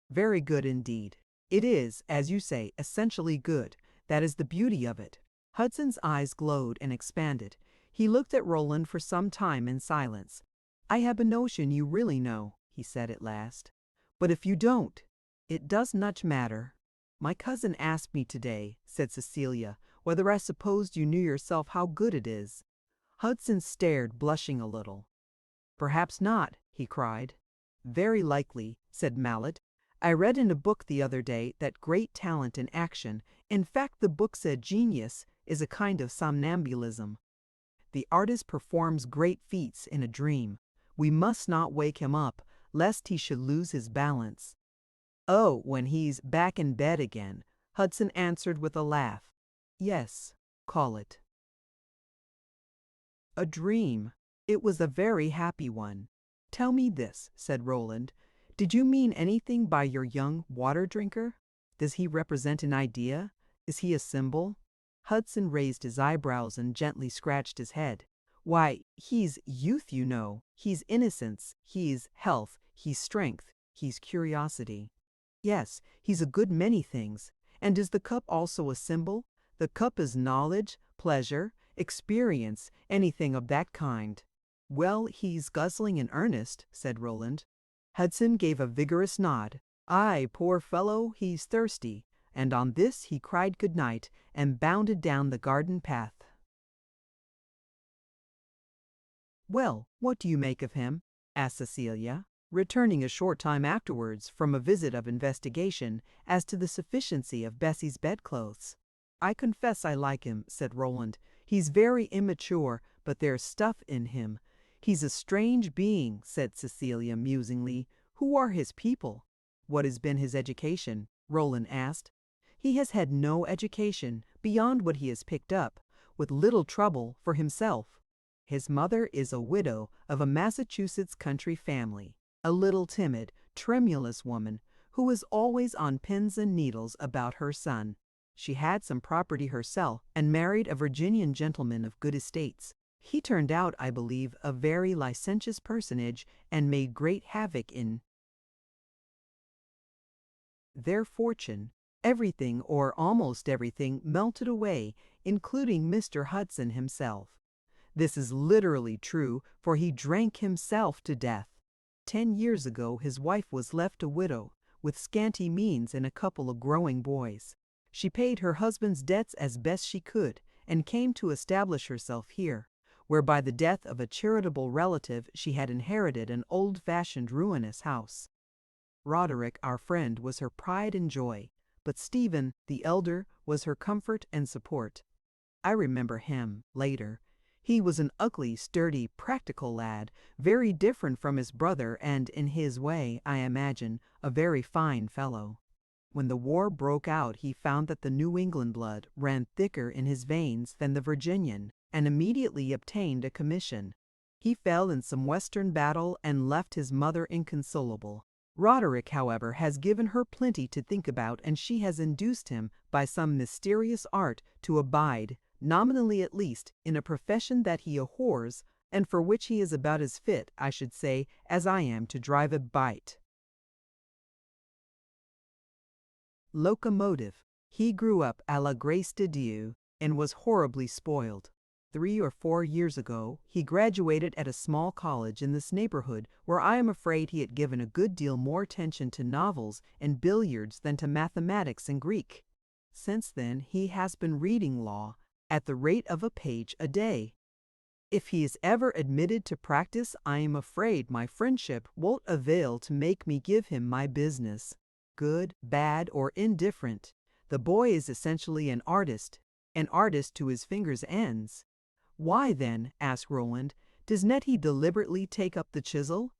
"Very good indeed. It is, as you say, essentially good. That is the beauty of it." Hudson's eyes glowed and expanded. He looked at Roland for some time in silence. "I have a notion you really know," he said at last. "But if you don't, it does not matter." "My cousin asked me today," said Cecilia, "whether I supposed you knew yourself how good it is." Hudson stared, blushing a little. "Perhaps not," he cried. "Very likely," said Mallet. "I read in a book the other day that great talent in action, in fact the book said genius, is a kind of somnambulism. The artist performs great feats in a dream. We must not wake him up, lest he should lose his balance." "Oh, when he's back in bed again," Hudson answered with a laugh. "Yes, call it a dream. It was a very happy one." "Tell me this," said Roland. "Did you mean anything by your young water drinker? Does he represent an idea? Is he a symbol?" Hudson raised his eyebrows and gently scratched his head. "Why, he's youth, you know. He's innocence. He's health. He's strength. He's curiosity." "Yes, he's a good many things. And is the cup also a symbol? The cup is knowledge, pleasure, experience, anything of that kind." "Well, he's guzzling in earnest," said Roland. Hudson gave a vigorous nod. "Aye, poor fellow, he's thirsty." And on this he cried good night and bounded down the garden path. "Well, what do you make of him?" asked Cecilia, returning a short time afterwards from a visit of investigation as to the sufficiency of Bessie's bedclothes. "I confess I like him," said Roland. "He's very immature, but there's stuff in him." "He's a strange being," said Cecilia musingly. "Who are his people?" "What has been his education?" Roland asked. "He has had no education beyond what he has picked up, with little trouble, for himself. His mother is a widow of a Massachusetts country family, a little timid, tremulous woman who is always on pins and needles about her son. She had some property herself and married a Virginian gentleman of good estates. He turned out, I believe, a very licentious personage and made great havoc in their fortune. Everything, or almost everything, melted away, including Mr. Hudson himself. This is literally true, for he drank himself to death. 10 years ago his wife was left a widow, with scanty means and a couple of growing boys. She paid her husband's debts as best she could and came to establish herself here, where by the death of a charitable relative she had inherited an old-fashioned ruinous house. Roderick, our friend, was her pride and joy, but Stephen, the elder, was her comfort and support. I remember him, later. He was an ugly, sturdy, practical lad, very different from his brother and, in his way, I imagine, a very fine fellow. When the war broke out, he found that the New England blood ran thicker in his veins than the Virginian, and immediately obtained a commission. He fell in some Western battle and left his mother inconsolable. Roderick, however, has given her plenty to think about, and she has induced him, by some mysterious art, to abide, nominally at least, in a profession that he abhors, and for which he is about as fit, I should say, as I am to drive a bite. Locomotive. He grew up à la grâce de Dieu and was horribly spoiled. 3 or 4 years ago, he graduated at a small college in this neighborhood where I am afraid he had given a good deal more attention to novels and billiards than to mathematics and Greek. Since then, he has been reading law at the rate of a page a day. If he is ever admitted to practice, I am afraid my friendship won't avail to make me give him my business. Good, bad, or indifferent, the boy is essentially an artist to his fingers' ends. Why, then, asked Roland, does not he deliberately take up the chisel?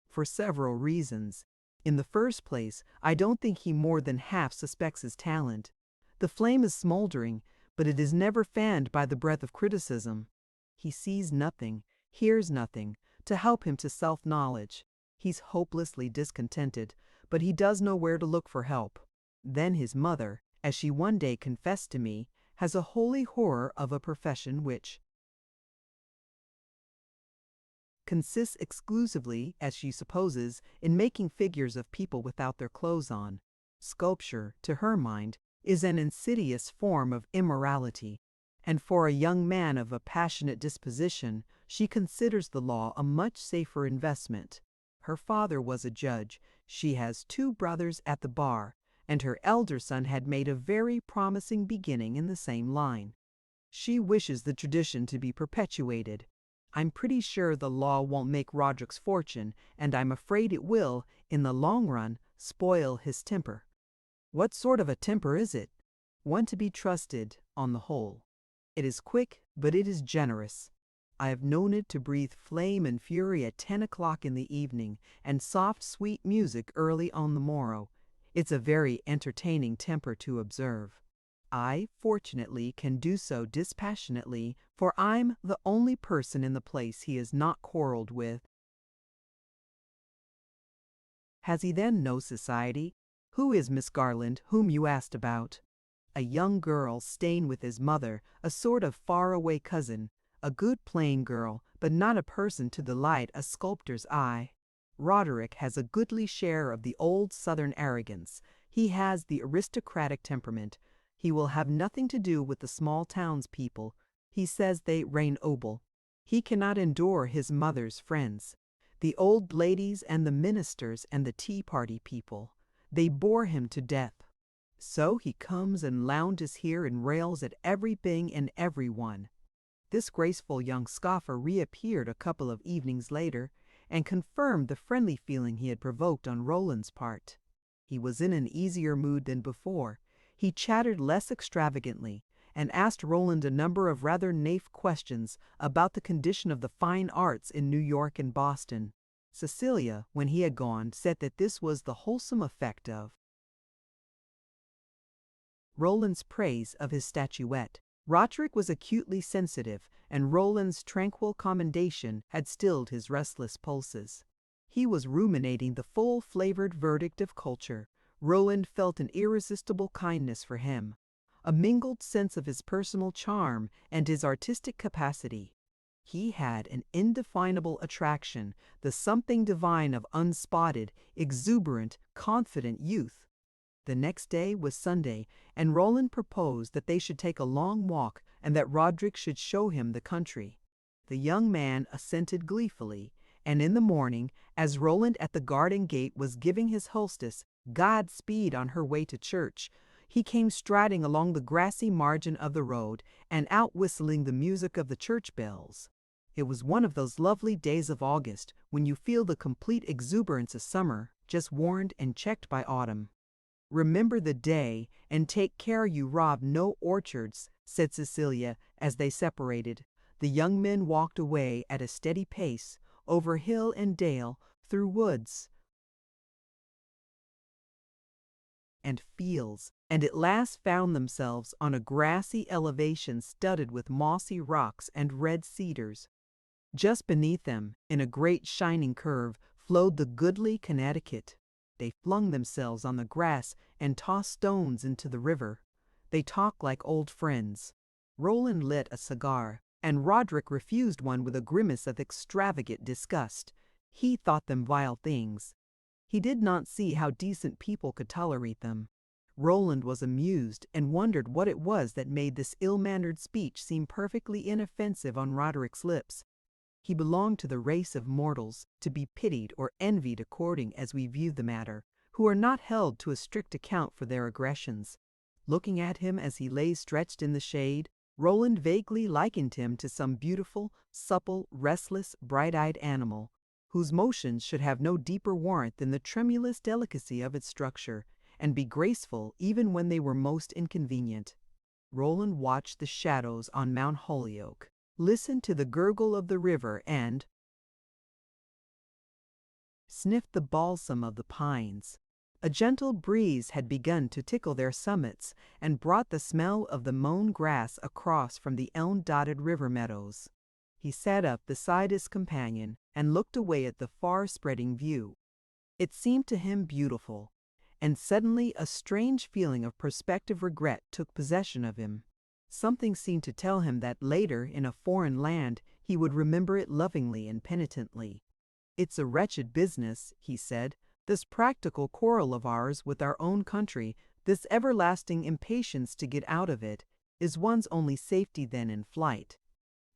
For several reasons. In the first place, I don't think he more than half suspects his talent. The flame is smoldering, but it is never fanned by the breath of criticism. He sees nothing, hears nothing, to help him to self-knowledge. He's hopelessly discontented, but he does know where to look for help. Then his mother, as she one day confessed to me, has a holy horror of a profession which consists exclusively, as she supposes, in making figures of people without their clothes on. Sculpture, to her mind, is an insidious form of immorality, and for a young man of a passionate disposition, she considers the law a much safer investment. Her father was a judge, she has 2 brothers at the bar, and her elder son had made a very promising beginning in the same line. She wishes the tradition to be perpetuated. I'm pretty sure the law won't make Roderick's fortune, and I'm afraid it will, in the long run, spoil his temper. What sort of a temper is it? One to be trusted, on the whole. It is quick, but it is generous. I have known it to breathe flame and fury at 10 o'clock in the evening, and soft, sweet music early on the morrow. It's a very entertaining temper to observe. I, fortunately, can do so dispassionately, for I'm the only person in the place he has not quarreled with. Has he then no society? Who is Miss Garland, whom you asked about? A young girl staying with his mother, a sort of far-away cousin, a good plain girl, but not a person to delight a sculptor's eye. Roderick has a goodly share of the old Southern arrogance. He has the aristocratic temperament. He will have nothing to do with the small townspeople. He says they reign oble. He cannot endure his mother's friends, the old ladies and the ministers and the Tea Party people. They bore him to death. So he comes and lounges here and rails at everything and everyone. This graceful young scoffer reappeared a couple of evenings later and confirmed the friendly feeling he had provoked on Roland's part. He was in an easier mood than before. He chattered less extravagantly and asked Roland a number of rather naif questions about the condition of the fine arts in New York and Boston. Cecilia, when he had gone, said that this was the wholesome effect of Roland's praise of his statuette. Roderick was acutely sensitive, and Roland's tranquil commendation had stilled his restless pulses. He was ruminating the full-flavored verdict of culture. Roland felt an irresistible kindness for him, a mingled sense of his personal charm and his artistic capacity. He had an indefinable attraction, the something divine of unspotted, exuberant, confident youth. The next day was Sunday, and Roland proposed that they should take a long walk and that Roderick should show him the country. The young man assented gleefully, and in the morning, as Roland at the garden gate was giving his hostess Godspeed on her way to church, He came striding along the grassy margin of the road and out whistling the music of the church bells. It was one of those lovely days of August when you feel the complete exuberance of summer, just warned and checked by autumn. "Remember the day, and take care you rob no orchards," said Cecilia as they separated. The young men walked away at a steady pace, over hill and dale, through woods and fields, and at last found themselves on a grassy elevation studded with mossy rocks and red cedars. Just beneath them, in a great shining curve, flowed the goodly Connecticut. They flung themselves on the grass and tossed stones into the river. They talked like old friends. Roland lit a cigar, and Roderick refused one with a grimace of extravagant disgust. He thought them vile things. He did not see how decent people could tolerate them. Roland was amused and wondered what it was that made this ill-mannered speech seem perfectly inoffensive on Roderick's lips. He belonged to the race of mortals, to be pitied or envied according as we view the matter, who are not held to a strict account for their aggressions. Looking at him as he lay stretched in the shade, Roland vaguely likened him to some beautiful, supple, restless, bright-eyed animal, whose motions should have no deeper warrant than the tremulous delicacy of its structure, and be graceful even when they were most inconvenient. Roland watched the shadows on Mount Holyoke, listened to the gurgle of the river, and sniffed the balsam of the pines. A gentle breeze had begun to tickle their summits and brought the smell of the mown grass across from the elm-dotted river meadows. He sat up beside his companion and looked away at the far-spreading view. It seemed to him beautiful, and suddenly a strange feeling of prospective regret took possession of him. Something seemed to tell him that later, in a foreign land, he would remember it lovingly and penitently. "It's a wretched business," he said, "this practical quarrel of ours with our own country, this everlasting impatience to get out of it. Is one's only safety then in flight?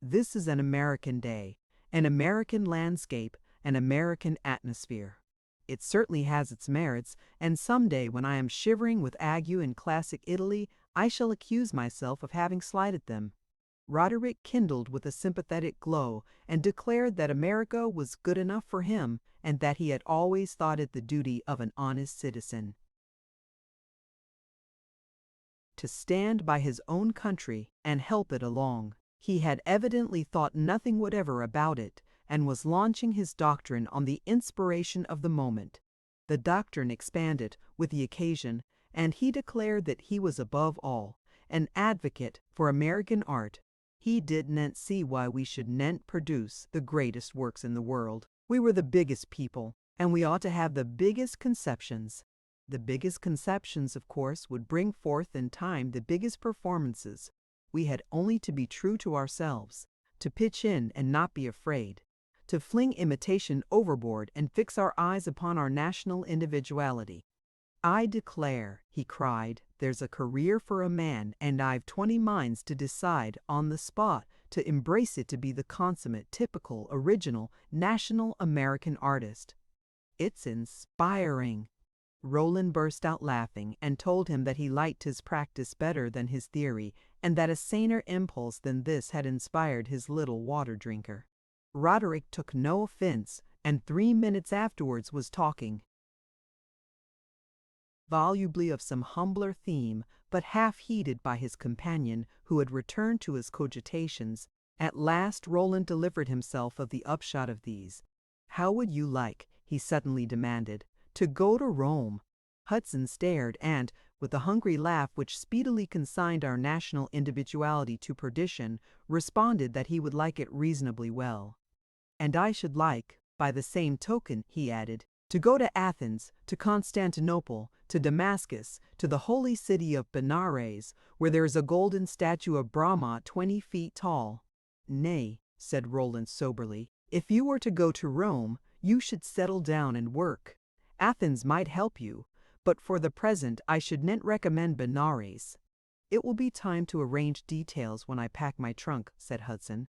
This is an American day, an American landscape, an American atmosphere. It certainly has its merits, and some day when I am shivering with ague in classic Italy, I shall accuse myself of having slighted them." Roderick kindled with a sympathetic glow and declared that America was good enough for him and that he had always thought it the duty of an honest citizen to stand by his own country and help it along. He had evidently thought nothing whatever about it and was launching his doctrine on the inspiration of the moment. The doctrine expanded with the occasion, and he declared that he was above all an advocate for American art. He didn't see why we shouldn't produce the greatest works in the world. We were the biggest people, and we ought to have the biggest conceptions. The biggest conceptions, of course, would bring forth in time the biggest performances. We had only to be true to ourselves, to pitch in and not be afraid, to fling imitation overboard and fix our eyes upon our national individuality. "I declare," he cried, "there's a career for a man, and I've 20 minds to decide on the spot to embrace it to be the consummate, typical, original, national American artist. It's inspiring." Roland burst out laughing and told him that he liked his practice better than his theory, and that a saner impulse than this had inspired his little water drinker. Roderick took no offense, and 3 minutes afterwards was talking volubly of some humbler theme, but half heeded by his companion, who had returned to his cogitations. At last Roland delivered himself of the upshot of these. "How would you like," he suddenly demanded, "to go to Rome?" Hudson stared and, with a hungry laugh which speedily consigned our national individuality to perdition, responded that he would like it reasonably well. "And I should like, by the same token," he added, "to go to Athens, to Constantinople, to Damascus, to the holy city of Benares, where there is a golden statue of Brahma 20 feet tall." "Nay," said Roland soberly, "if you were to go to Rome, you should settle down and work. Athens might help you, but for the present I shouldn't recommend Benares." "It will be time to arrange details when I pack my trunk," said Hudson.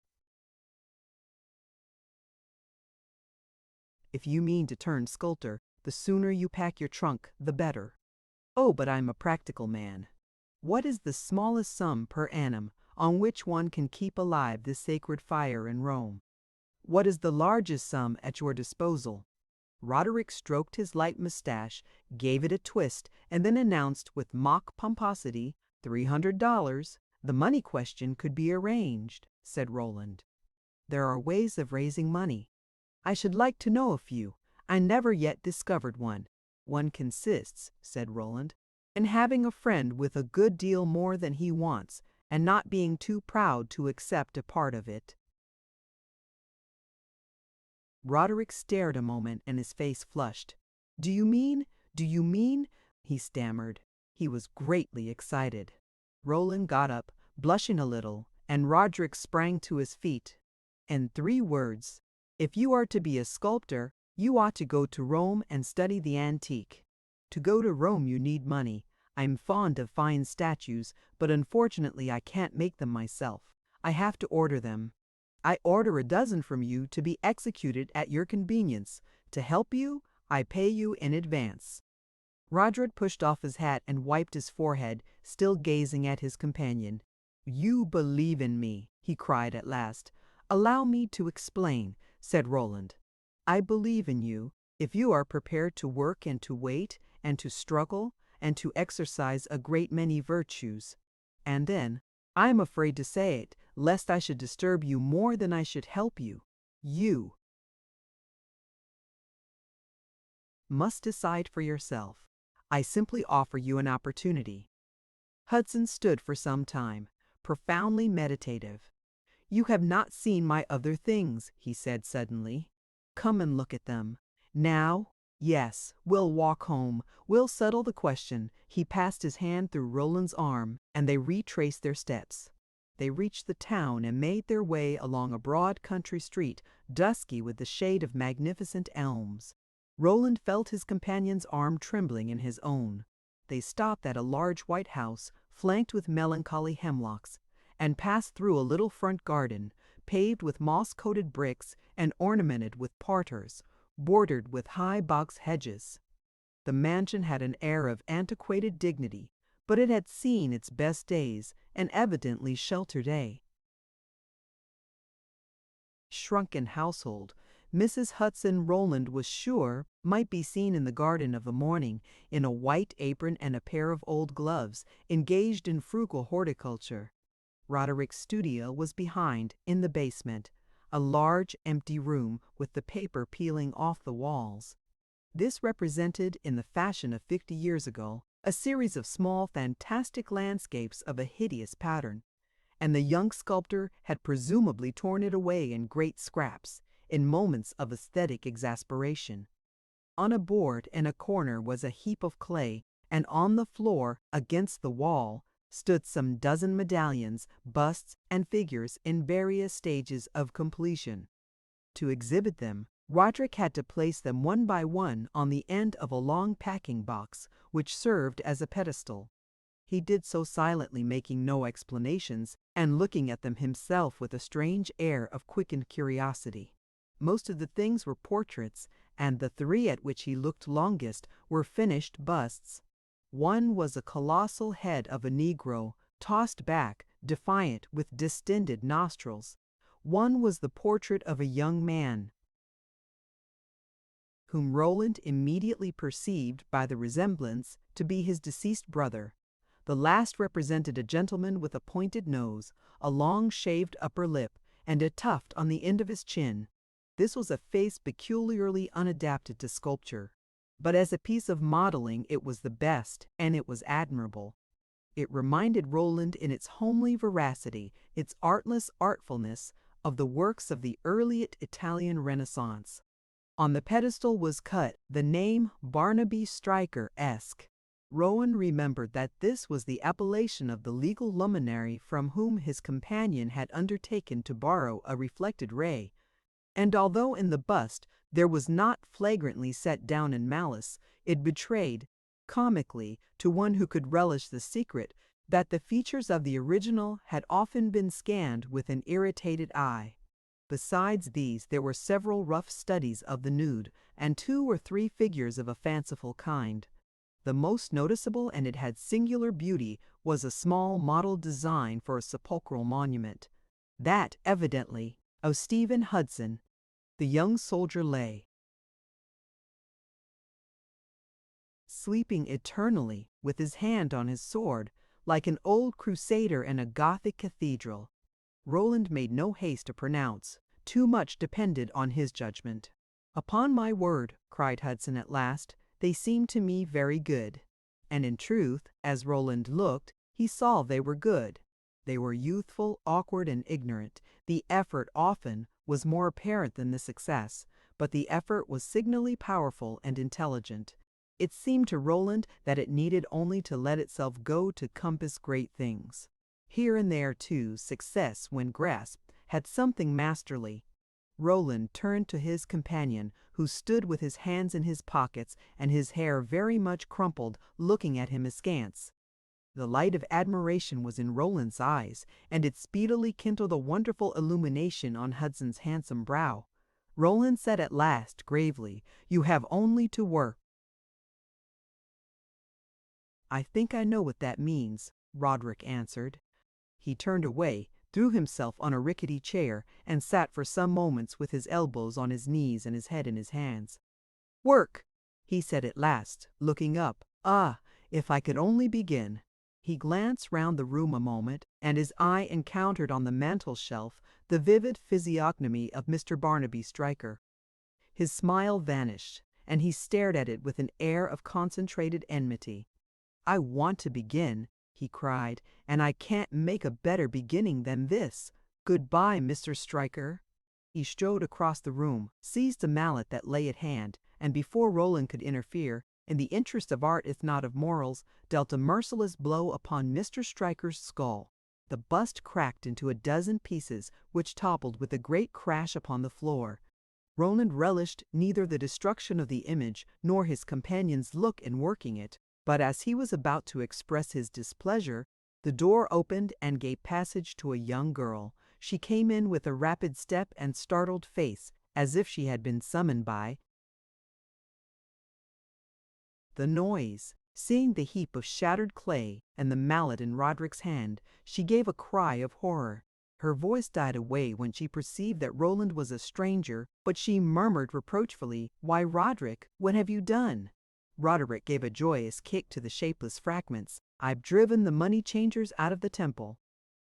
"If you mean to turn sculptor, the sooner you pack your trunk, the better." "Oh, but I'm a practical man." What is the smallest sum per annum on which one can keep alive this sacred fire in Rome? What is the largest sum at your disposal? Roderick stroked his light mustache, gave it a twist, and then announced with mock pomposity, $300. The money question could be arranged, said Roland. There are ways of raising money. I should like to know a few. I never yet discovered one. One consists, said Roland, in having a friend with a good deal more than he wants, and not being too proud to accept a part of it. Roderick stared a moment and his face flushed. Do you mean? He stammered. He was greatly excited. Roland got up, blushing a little, and Roderick sprang to his feet. In 3 words, if you are to be a sculptor, you ought to go to Rome and study the antique. To go to Rome you need money. I'm fond of fine statues, but unfortunately I can't make them myself. I have to order them. I order a dozen from you to be executed at your convenience. To help you, I pay you in advance. Roderick pushed off his hat and wiped his forehead, still gazing at his companion. You believe in me, he cried at last. Allow me to explain, said Roland. I believe in you if you are prepared to work and to wait and to struggle and to exercise a great many virtues. And then, I am afraid to say it, lest I should disturb you more than I should help you. You must decide for yourself. I simply offer you an opportunity. Hudson stood for some time, profoundly meditative. You have not seen my other things, he said suddenly. Come and look at them. Now, yes, we'll walk home. We'll settle the question. He passed his hand through Roland's arm, and they retraced their steps. They reached the town and made their way along a broad country street, dusky with the shade of magnificent elms. Roland felt his companion's arm trembling in his own. They stopped at a large white house, flanked with melancholy hemlocks, and passed through a little front garden, paved with moss-coated bricks and ornamented with parterres, bordered with high box hedges. The mansion had an air of antiquated dignity, but it had seen its best days and evidently sheltered a shrunken household. Mrs. Hudson, Roland was sure, might be seen in the garden of a morning, in a white apron and a pair of old gloves, engaged in frugal horticulture. Roderick's studio was behind, in the basement, a large empty room with the paper peeling off the walls. This represented, in the fashion of 50 years ago, a series of small fantastic landscapes of a hideous pattern, and the young sculptor had presumably torn it away in great scraps, in moments of aesthetic exasperation. On a board in a corner was a heap of clay, and on the floor, against the wall, stood some dozen medallions, busts, and figures in various stages of completion. To exhibit them, Roderick had to place them one by one on the end of a long packing box, which served as a pedestal. He did so silently, making no explanations, and looking at them himself with a strange air of quickened curiosity. Most of the things were portraits, and the 3 at which he looked longest were finished busts. One was a colossal head of a Negro, tossed back, defiant, with distended nostrils. One was the portrait of a young man, whom Roland immediately perceived by the resemblance to be his deceased brother. The last represented a gentleman with a pointed nose, a long shaved upper lip, and a tuft on the end of his chin. This was a face peculiarly unadapted to sculpture, but as a piece of modeling it was the best, and it was admirable. It reminded Roland in its homely veracity, its artless artfulness, of the works of the early Italian Renaissance. On the pedestal was cut the name Barnaby Stryker-esque. Rowan remembered that this was the appellation of the legal luminary from whom his companion had undertaken to borrow a reflected ray, and although in the bust there was not flagrantly set down in malice, it betrayed, comically, to one who could relish the secret, that the features of the original had often been scanned with an irritated eye. Besides these, there were several rough studies of the nude, and 2 or 3 figures of a fanciful kind. The most noticeable, and it had singular beauty, was a small model design for a sepulchral monument. That, evidently, of Stephen Hudson. The young soldier lay, sleeping eternally, with his hand on his sword, like an old crusader in a Gothic cathedral. Roland made no haste to pronounce. Too much depended on his judgment. "Upon my word," cried Hudson at last, "they seem to me very good." And in truth, as Roland looked, he saw they were good. They were youthful, awkward, and ignorant. The effort often was more apparent than the success, but the effort was signally powerful and intelligent. It seemed to Roland that it needed only to let itself go to compass great things. Here and there, too, success, when grasped, had something masterly. Roland turned to his companion, who stood with his hands in his pockets and his hair very much crumpled, looking at him askance. The light of admiration was in Roland's eyes, and it speedily kindled a wonderful illumination on Hudson's handsome brow. Roland said at last, gravely, "You have only to work." "I think I know what that means," Roderick answered. He turned away, threw himself on a rickety chair, and sat for some moments with his elbows on his knees and his head in his hands. "Work," he said at last, looking up. "Ah, if I could only begin." He glanced round the room a moment, and his eye encountered on the mantel-shelf the vivid physiognomy of Mr. Barnaby Stryker. His smile vanished, and he stared at it with an air of concentrated enmity. "I want to begin," he cried, "and I can't make a better beginning than this. Goodbye, Mr. Stryker." He strode across the room, seized a mallet that lay at hand, and before Roland could interfere, in the interest of art if not of morals, dealt a merciless blow upon Mr. Stryker's skull. The bust cracked into a dozen pieces, which toppled with a great crash upon the floor. Roland relished neither the destruction of the image nor his companion's look in working it, but as he was about to express his displeasure, the door opened and gave passage to a young girl. She came in with a rapid step and startled face, as if she had been summoned by the noise. Seeing the heap of shattered clay and the mallet in Roderick's hand, she gave a cry of horror. Her voice died away when she perceived that Roland was a stranger, but she murmured reproachfully, "Why, Roderick, what have you done?" Roderick gave a joyous kick to the shapeless fragments. "I've driven the money changers out of the temple,"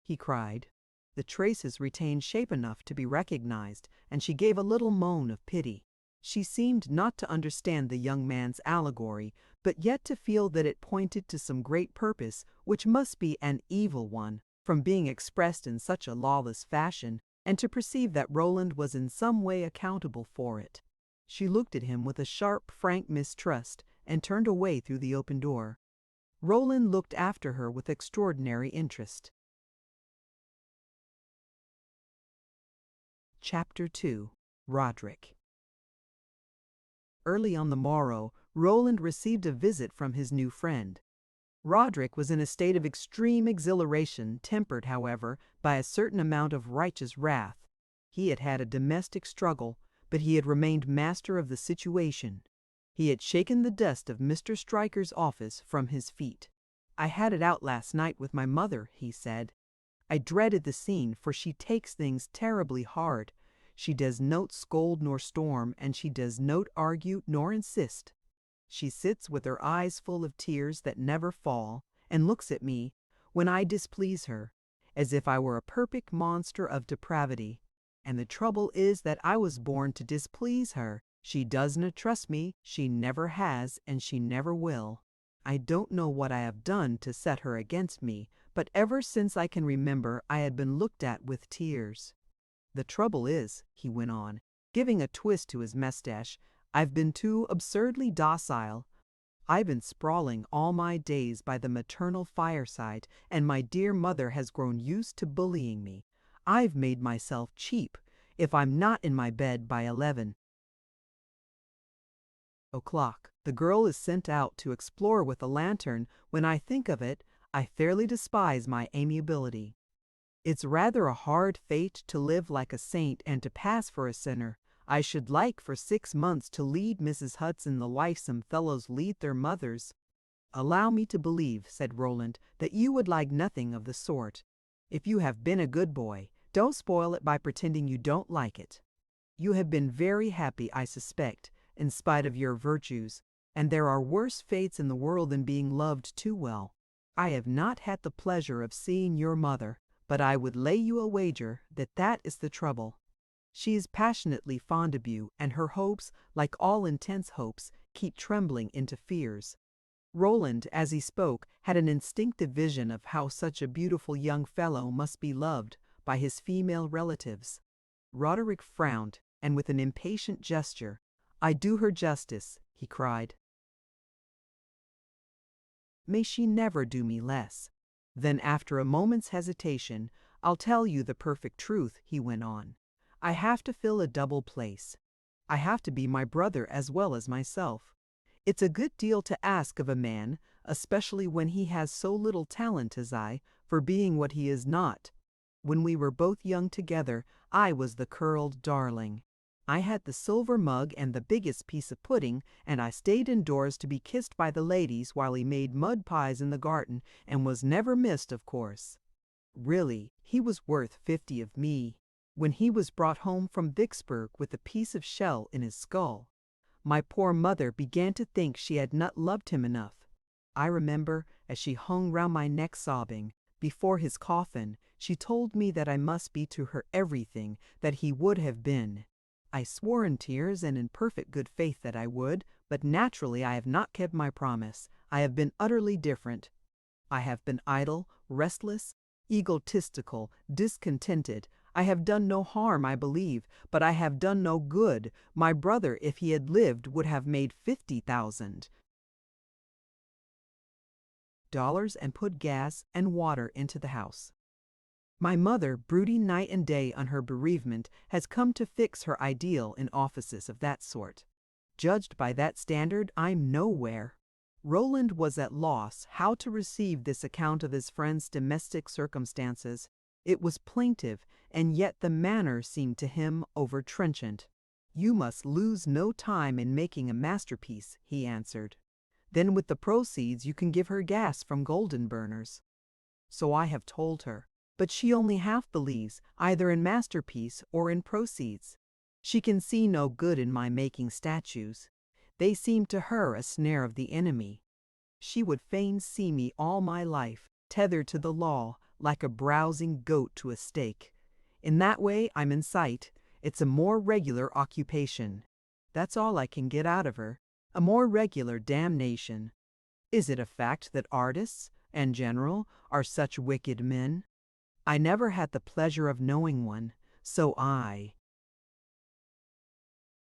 he cried. The traces retained shape enough to be recognized, and she gave a little moan of pity. She seemed not to understand the young man's allegory, but yet to feel that it pointed to some great purpose, which must be an evil one, from being expressed in such a lawless fashion, and to perceive that Roland was in some way accountable for it. She looked at him with a sharp, frank mistrust, and turned away through the open door. Roland looked after her with extraordinary interest. Chapter 2. Roderick. Early on the morrow, Roland received a visit from his new friend. Roderick was in a state of extreme exhilaration, tempered, however, by a certain amount of righteous wrath. He had had a domestic struggle, but he had remained master of the situation. He had shaken the dust of Mr. Stryker's office from his feet. "I had it out last night with my mother," he said. "I dreaded the scene, for she takes things terribly hard. She does not scold nor storm, and she does not argue nor insist. She sits with her eyes full of tears that never fall, and looks at me, when I displease her, as if I were a perfect monster of depravity. And the trouble is that I was born to displease her. She doesn't trust me, she never has, and she never will. I don't know what I have done to set her against me, but ever since I can remember I had been looked at with tears. The trouble is," he went on, giving a twist to his mustache, "I've been too absurdly docile. I've been sprawling all my days by the maternal fireside, and my dear mother has grown used to bullying me. I've made myself cheap, if I'm not in my bed by 11 o'clock. The girl is sent out to explore with a lantern. When I think of it, I fairly despise my amiability. It's rather a hard fate to live like a saint and to pass for a sinner. I should like for 6 months to lead Mrs. Hudson the life some fellows lead their mothers. Allow me to believe, said Roland, that you would like nothing of the sort. If you have been a good boy, don't spoil it by pretending you don't like it. You have been very happy, I suspect, in spite of your virtues, and there are worse fates in the world than being loved too well. I have not had the pleasure of seeing your mother, but I would lay you a wager that that is the trouble. She is passionately fond of you, and her hopes, like all intense hopes, keep trembling into fears. Roland, as he spoke, had an instinctive vision of how such a beautiful young fellow must be loved by his female relatives. Roderick frowned, and with an impatient gesture, "I do her justice," he cried. "May she never do me less." Then, after a moment's hesitation, "I'll tell you the perfect truth," he went on. "I have to fill a double place. I have to be my brother as well as myself. It's a good deal to ask of a man, especially when he has so little talent as I, for being what he is not. When we were both young together, I was the curled darling. I had the silver mug and the biggest piece of pudding, and I stayed indoors to be kissed by the ladies while he made mud pies in the garden, and was never missed, of course. Really, he was worth 50 of me. When he was brought home from Vicksburg with a piece of shell in his skull, my poor mother began to think she had not loved him enough. I remember, as she hung round my neck sobbing, before his coffin, she told me that I must be to her everything that he would have been. I swore in tears and in perfect good faith that I would, but naturally I have not kept my promise. I have been utterly different. I have been idle, restless, egotistical, discontented. I have done no harm, I believe, but I have done no good. My brother, if he had lived, would have made $50,000 and put gas and water into the house. My mother, brooding night and day on her bereavement, has come to fix her ideal in offices of that sort. Judged by that standard, I'm nowhere." Roland was at loss how to receive this account of his friend's domestic circumstances. It was plaintive, and yet the manner seemed to him over trenchant. "You must lose no time in making a masterpiece," he answered. "Then with the proceeds you can give her gas from golden burners." "So I have told her. But she only half believes, either in masterpiece or in proceeds. She can see no good in my making statues. They seem to her a snare of the enemy. She would fain see me all my life, tethered to the law, like a browsing goat to a stake. In that way I'm in sight. It's a more regular occupation. That's all I can get out of her. A more regular damnation. Is it a fact that artists, in general, are such wicked men? I never had the pleasure of knowing one, so I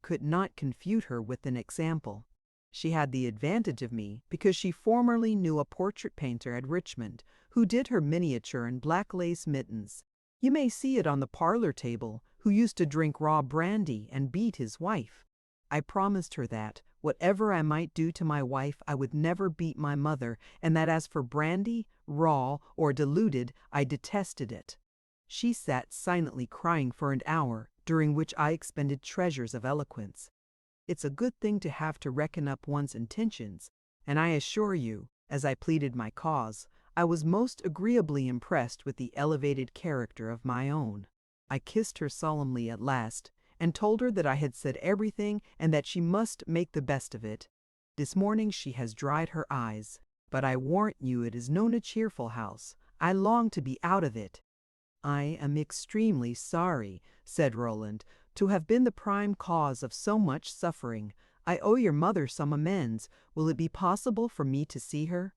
could not confute her with an example. She had the advantage of me because she formerly knew a portrait painter at Richmond who did her miniature in black lace mittens. You may see it on the parlor table, who used to drink raw brandy and beat his wife. I promised her that, whatever I might do to my wife, I would never beat my mother, and that as for brandy, raw or diluted, I detested it. She sat silently crying for an hour, during which I expended treasures of eloquence. It's a good thing to have to reckon up one's intentions, and I assure you, as I pleaded my cause, I was most agreeably impressed with the elevated character of my own. I kissed her solemnly at last, and told her that I had said everything and that she must make the best of it. This morning she has dried her eyes, but I warrant you it is no cheerful house. I long to be out of it." "I am extremely sorry," said Roland, "to have been the prime cause of so much suffering. I owe your mother some amends. Will it be possible for me to see her?"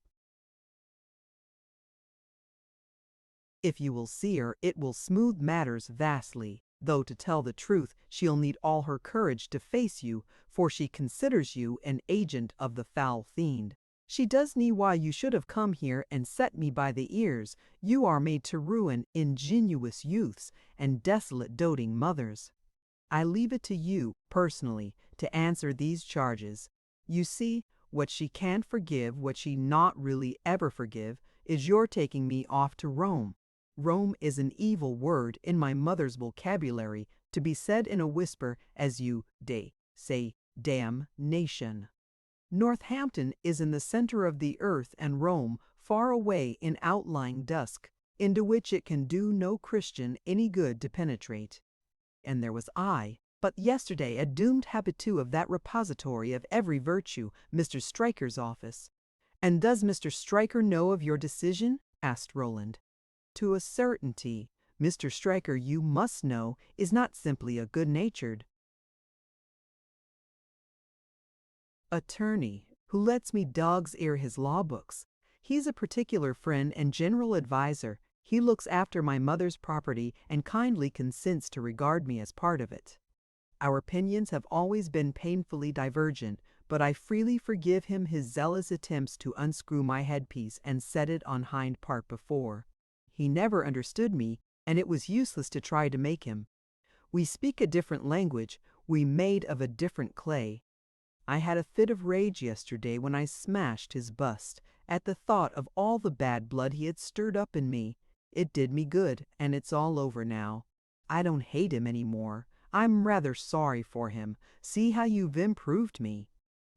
"If you will see her, it will smooth matters vastly. Though, to tell the truth, she'll need all her courage to face you, for she considers you an agent of the foul fiend. She does me why you should have come here and set me by the ears. You are made to ruin ingenuous youths and desolate doting mothers. I leave it to you, personally, to answer these charges. You see, what she can't forgive, what she not really ever forgive, is your taking me off to Rome. Rome is an evil word in my mother's vocabulary, to be said in a whisper as you say damnation. Northampton is in the center of the earth and Rome far away in outlying dusk, into which it can do no Christian any good to penetrate. And there was I, but yesterday a doomed habitue of that repository of every virtue, Mr. Stryker's office. And does Mr. Stryker know of your decision? Asked Roland. To a certainty. Mr. Stryker, you must know, is not simply a good-natured attorney who lets me dog's ear his law books. He's a particular friend and general adviser. He looks after my mother's property and kindly consents to regard me as part of it. Our opinions have always been painfully divergent, but I freely forgive him his zealous attempts to unscrew my headpiece and set it on hind part before. He never understood me, and it was useless to try to make him. We speak a different language, we made of a different clay. I had a fit of rage yesterday when I smashed his bust, at the thought of all the bad blood he had stirred up in me. It did me good, and it's all over now. I don't hate him any more. I'm rather sorry for him. See how you've improved me.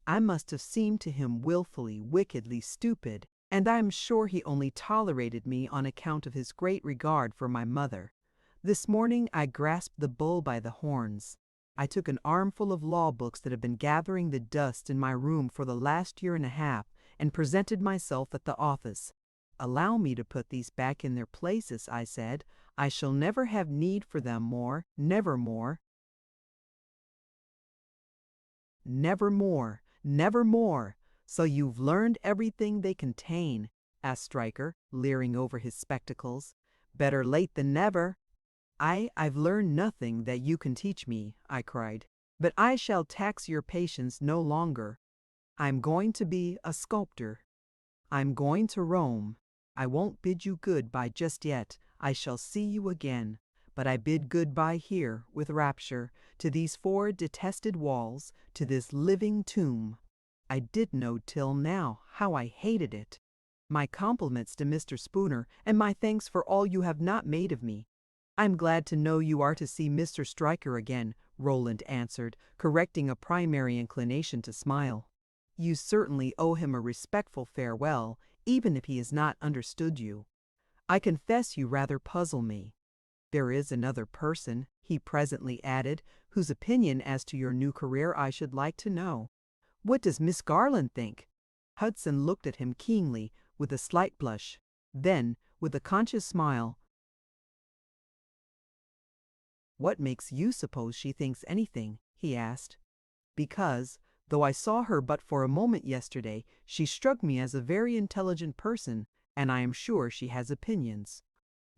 I must have seemed to him willfully, wickedly stupid, and I'm sure he only tolerated me on account of his great regard for my mother. This morning I grasped the bull by the horns. I took an armful of law books that have been gathering the dust in my room for the last year and a half and presented myself at the office. Allow me to put these back in their places, I said. I shall never have need for them more, never more. Never more, never more. So you've learned everything they contain? Asked Stryker, leering over his spectacles. Better late than never. I've learned nothing that you can teach me, I cried. But I shall tax your patience no longer. I'm going to be a sculptor. I'm going to Rome. I won't bid you good-bye just yet. I shall see you again. But I bid good-bye here, with rapture, to these 4 detested walls, to this living tomb. I didn't know till now how I hated it. My compliments to Mr. Spooner, and my thanks for all you have not made of me. I'm glad to know you are to see Mr. Stryker again, Roland answered, correcting a primary inclination to smile. You certainly owe him a respectful farewell, even if he has not understood you. I confess you rather puzzle me. There is another person, he presently added, whose opinion as to your new career I should like to know. What does Miss Garland think? Hudson looked at him keenly, with a slight blush. Then, with a conscious smile, What makes you suppose she thinks anything? He asked. Because, though I saw her but for a moment yesterday, she struck me as a very intelligent person, and I am sure she has opinions.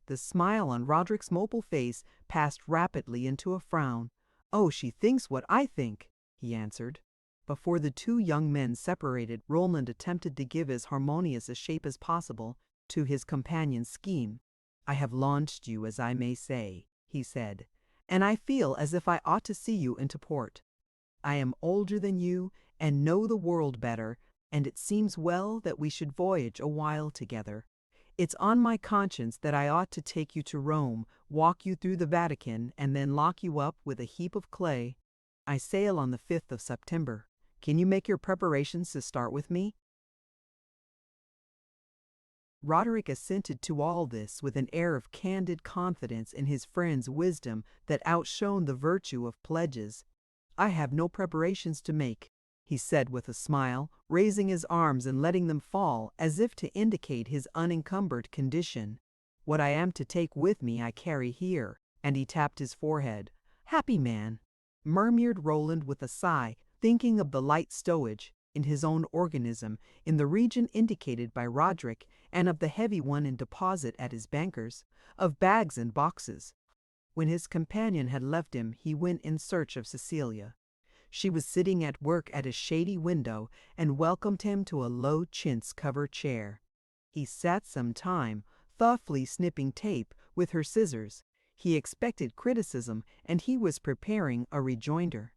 The smile on Roderick's mobile face passed rapidly into a frown. Oh, she thinks what I think, he answered. Before the 2 young men separated, Roland attempted to give as harmonious a shape as possible to his companion's scheme. I have launched you, as I may say, he said, and I feel as if I ought to see you into port. I am older than you and know the world better, and it seems well that we should voyage a while together. It's on my conscience that I ought to take you to Rome, walk you through the Vatican, and then lock you up with a heap of clay. I sail on the 5th of September. Can you make your preparations to start with me? Roderick assented to all this with an air of candid confidence in his friend's wisdom that outshone the virtue of pledges. I have no preparations to make, he said with a smile, raising his arms and letting them fall as if to indicate his unencumbered condition. What I am to take with me I carry here, and he tapped his forehead. Happy man, murmured Roland with a sigh, thinking of the light stowage in his own organism in the region indicated by Roderick, and of the heavy one in deposit at his banker's, of bags and boxes. When his companion had left him, he went in search of Cecilia. She was sitting at work at a shady window and welcomed him to a low chintz-covered chair. He sat some time, thoughtfully snipping tape with her scissors. He expected criticism, and he was preparing a rejoinder.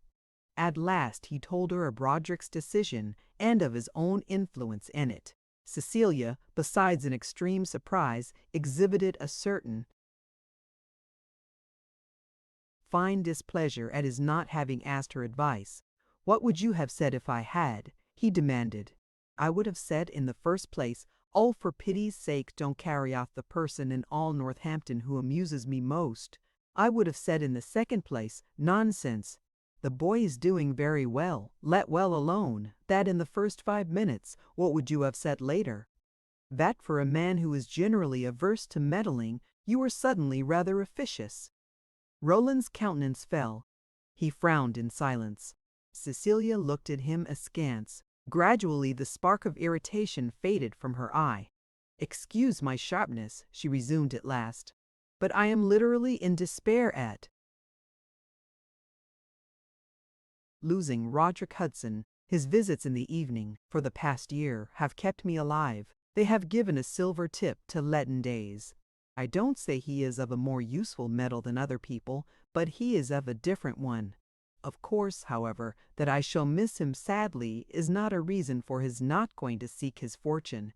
At last he told her of Roderick's decision and of his own influence in it. Cecilia, besides an extreme surprise, exhibited a certain fine displeasure at his not having asked her advice. What would you have said if I had? he demanded. I would have said in the first place, "Oh, for pity's sake, don't carry off the person in all Northampton who amuses me most." I would have said in the second place, "Nonsense. The boy is doing very well. Let well alone." That in the first 5 minutes. What would you have said later? That for a man who is generally averse to meddling, you were suddenly rather officious. Roland's countenance fell. He frowned in silence. Cecilia looked at him askance. Gradually the spark of irritation faded from her eye. "Excuse my sharpness," she resumed at last, "but I am literally in despair at losing Roderick Hudson. His visits in the evening, for the past year, have kept me alive. They have given a silver tip to leaden days. I don't say he is of a more useful metal than other people, but he is of a different one. Of course, however, that I shall miss him sadly is not a reason for his not going to seek his fortune.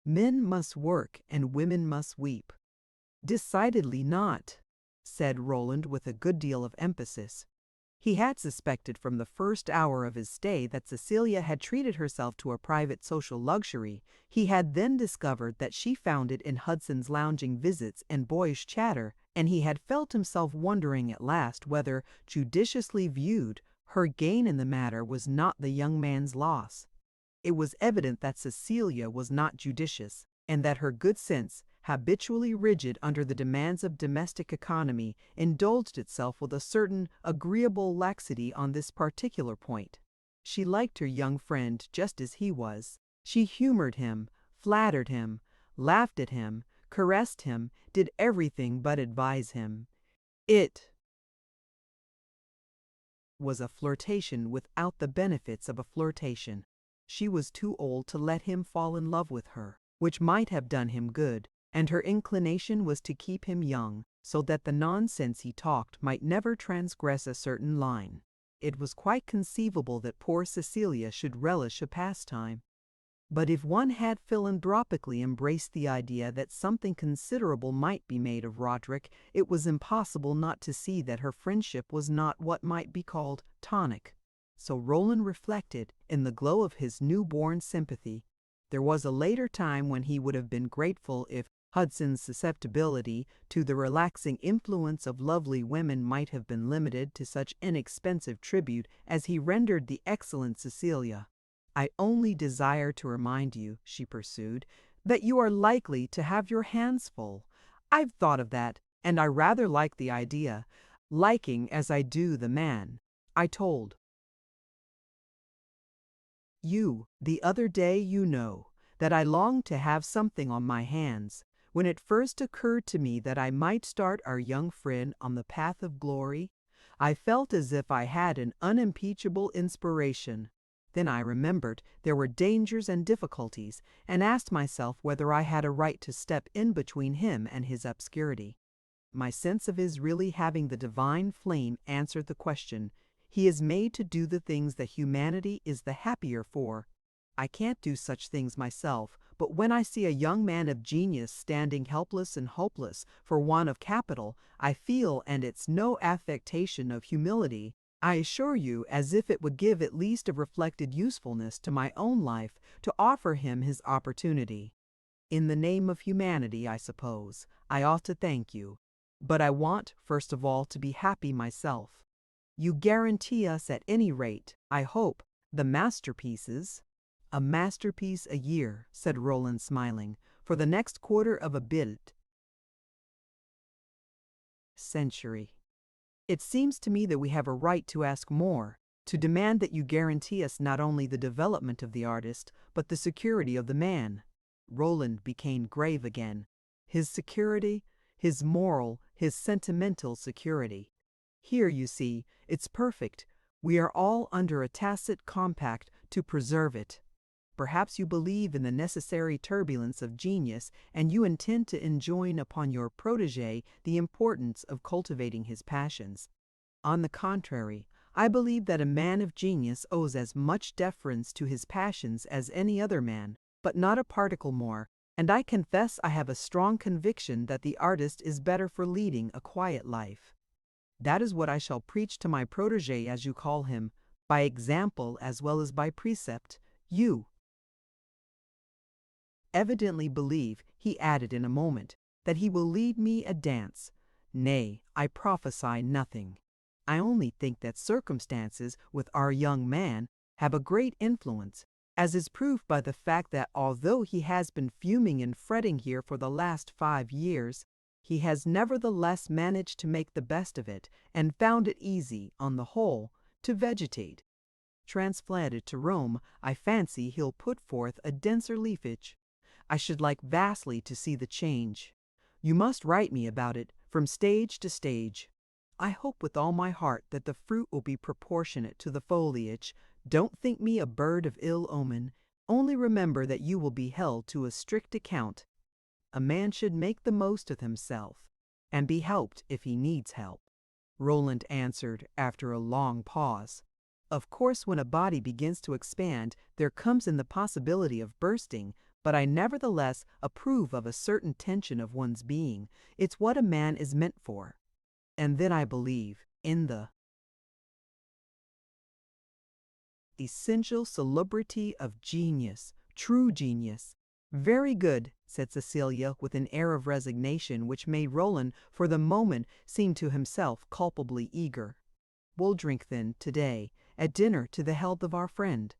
Men must work and women must weep." "Decidedly not," said Roland with a good deal of emphasis. He had suspected from the first hour of his stay that Cecilia had treated herself to a private social luxury. He had then discovered that she found it in Hudson's lounging visits and boyish chatter, and he had felt himself wondering at last whether, judiciously viewed, her gain in the matter was not the young man's loss. It was evident that Cecilia was not judicious, and that her good sense, habitually rigid under the demands of domestic economy, indulged itself with a certain agreeable laxity on this particular point. She liked her young friend just as he was. She humored him, flattered him, laughed at him, caressed him, did everything but advise him. It was a flirtation without the benefits of a flirtation. She was too old to let him fall in love with her, which might have done him good, and her inclination was to keep him young, so that the nonsense he talked might never transgress a certain line. It was quite conceivable that poor Cecilia should relish a pastime. But if one had philanthropically embraced the idea that something considerable might be made of Roderick, it was impossible not to see that her friendship was not what might be called tonic. So Roland reflected, in the glow of his new-born sympathy. There was a later time when he would have been grateful if Hudson's susceptibility to the relaxing influence of lovely women might have been limited to such inexpensive tribute as he rendered the excellent Cecilia. "I only desire to remind you," she pursued, "that you are likely to have your hands full. I've thought of that, and I rather like the idea, liking as I do the man. I told you the other day, you know, that I longed to have something on my hands. When it first occurred to me that I might start our young friend on the path of glory, I felt as if I had an unimpeachable inspiration. Then I remembered there were dangers and difficulties, and asked myself whether I had a right to step in between him and his obscurity. My sense of his really having the divine flame answered the question. He is made to do the things that humanity is the happier for. I can't do such things myself, but when I see a young man of genius standing helpless and hopeless for want of capital, I feel, and it's no affectation of humility, I assure you, as if it would give at least a reflected usefulness to my own life, to offer him his opportunity. In the name of humanity, I suppose, I ought to thank you. But I want, first of all, to be happy myself. You guarantee us at any rate, I hope, the masterpieces." "A masterpiece a year," said Roland, smiling, "for the next quarter of a bild century. It seems to me that we have a right to ask more, to demand that you guarantee us not only the development of the artist, but the security of the man." Roland became grave again. His security, his moral, his sentimental security. "Here, you see, it's perfect. We are all under a tacit compact to preserve it. Perhaps you believe in the necessary turbulence of genius, and you intend to enjoin upon your protégé the importance of cultivating his passions. On the contrary, I believe that a man of genius owes as much deference to his passions as any other man, but not a particle more, and I confess I have a strong conviction that the artist is better for leading a quiet life. That is what I shall preach to my protégé, as you call him, by example as well as by precept. You evidently believe, he added in a moment, that he will lead me a dance. Nay, I prophesy nothing. I only think that circumstances with our young man have a great influence, as is proved by the fact that although he has been fuming and fretting here for the last 5 years, he has nevertheless managed to make the best of it, and found it easy, on the whole, to vegetate. Transplanted to Rome, I fancy he'll put forth a denser leafage. I should like vastly to see the change. You must write me about it, from stage to stage. I hope with all my heart that the fruit will be proportionate to the foliage. Don't think me a bird of ill omen. Only remember that you will be held to a strict account. A man should make the most of himself, and be helped if he needs help. Roland answered after a long pause. Of course, when a body begins to expand, there comes in the possibility of bursting, but I nevertheless approve of a certain tension of one's being. It's what a man is meant for. And then I believe in the essential salubrity of genius, true genius. Very good, said Cecilia with an air of resignation which made Roland for the moment seem to himself culpably eager. We'll drink then, today, at dinner to the health of our friend.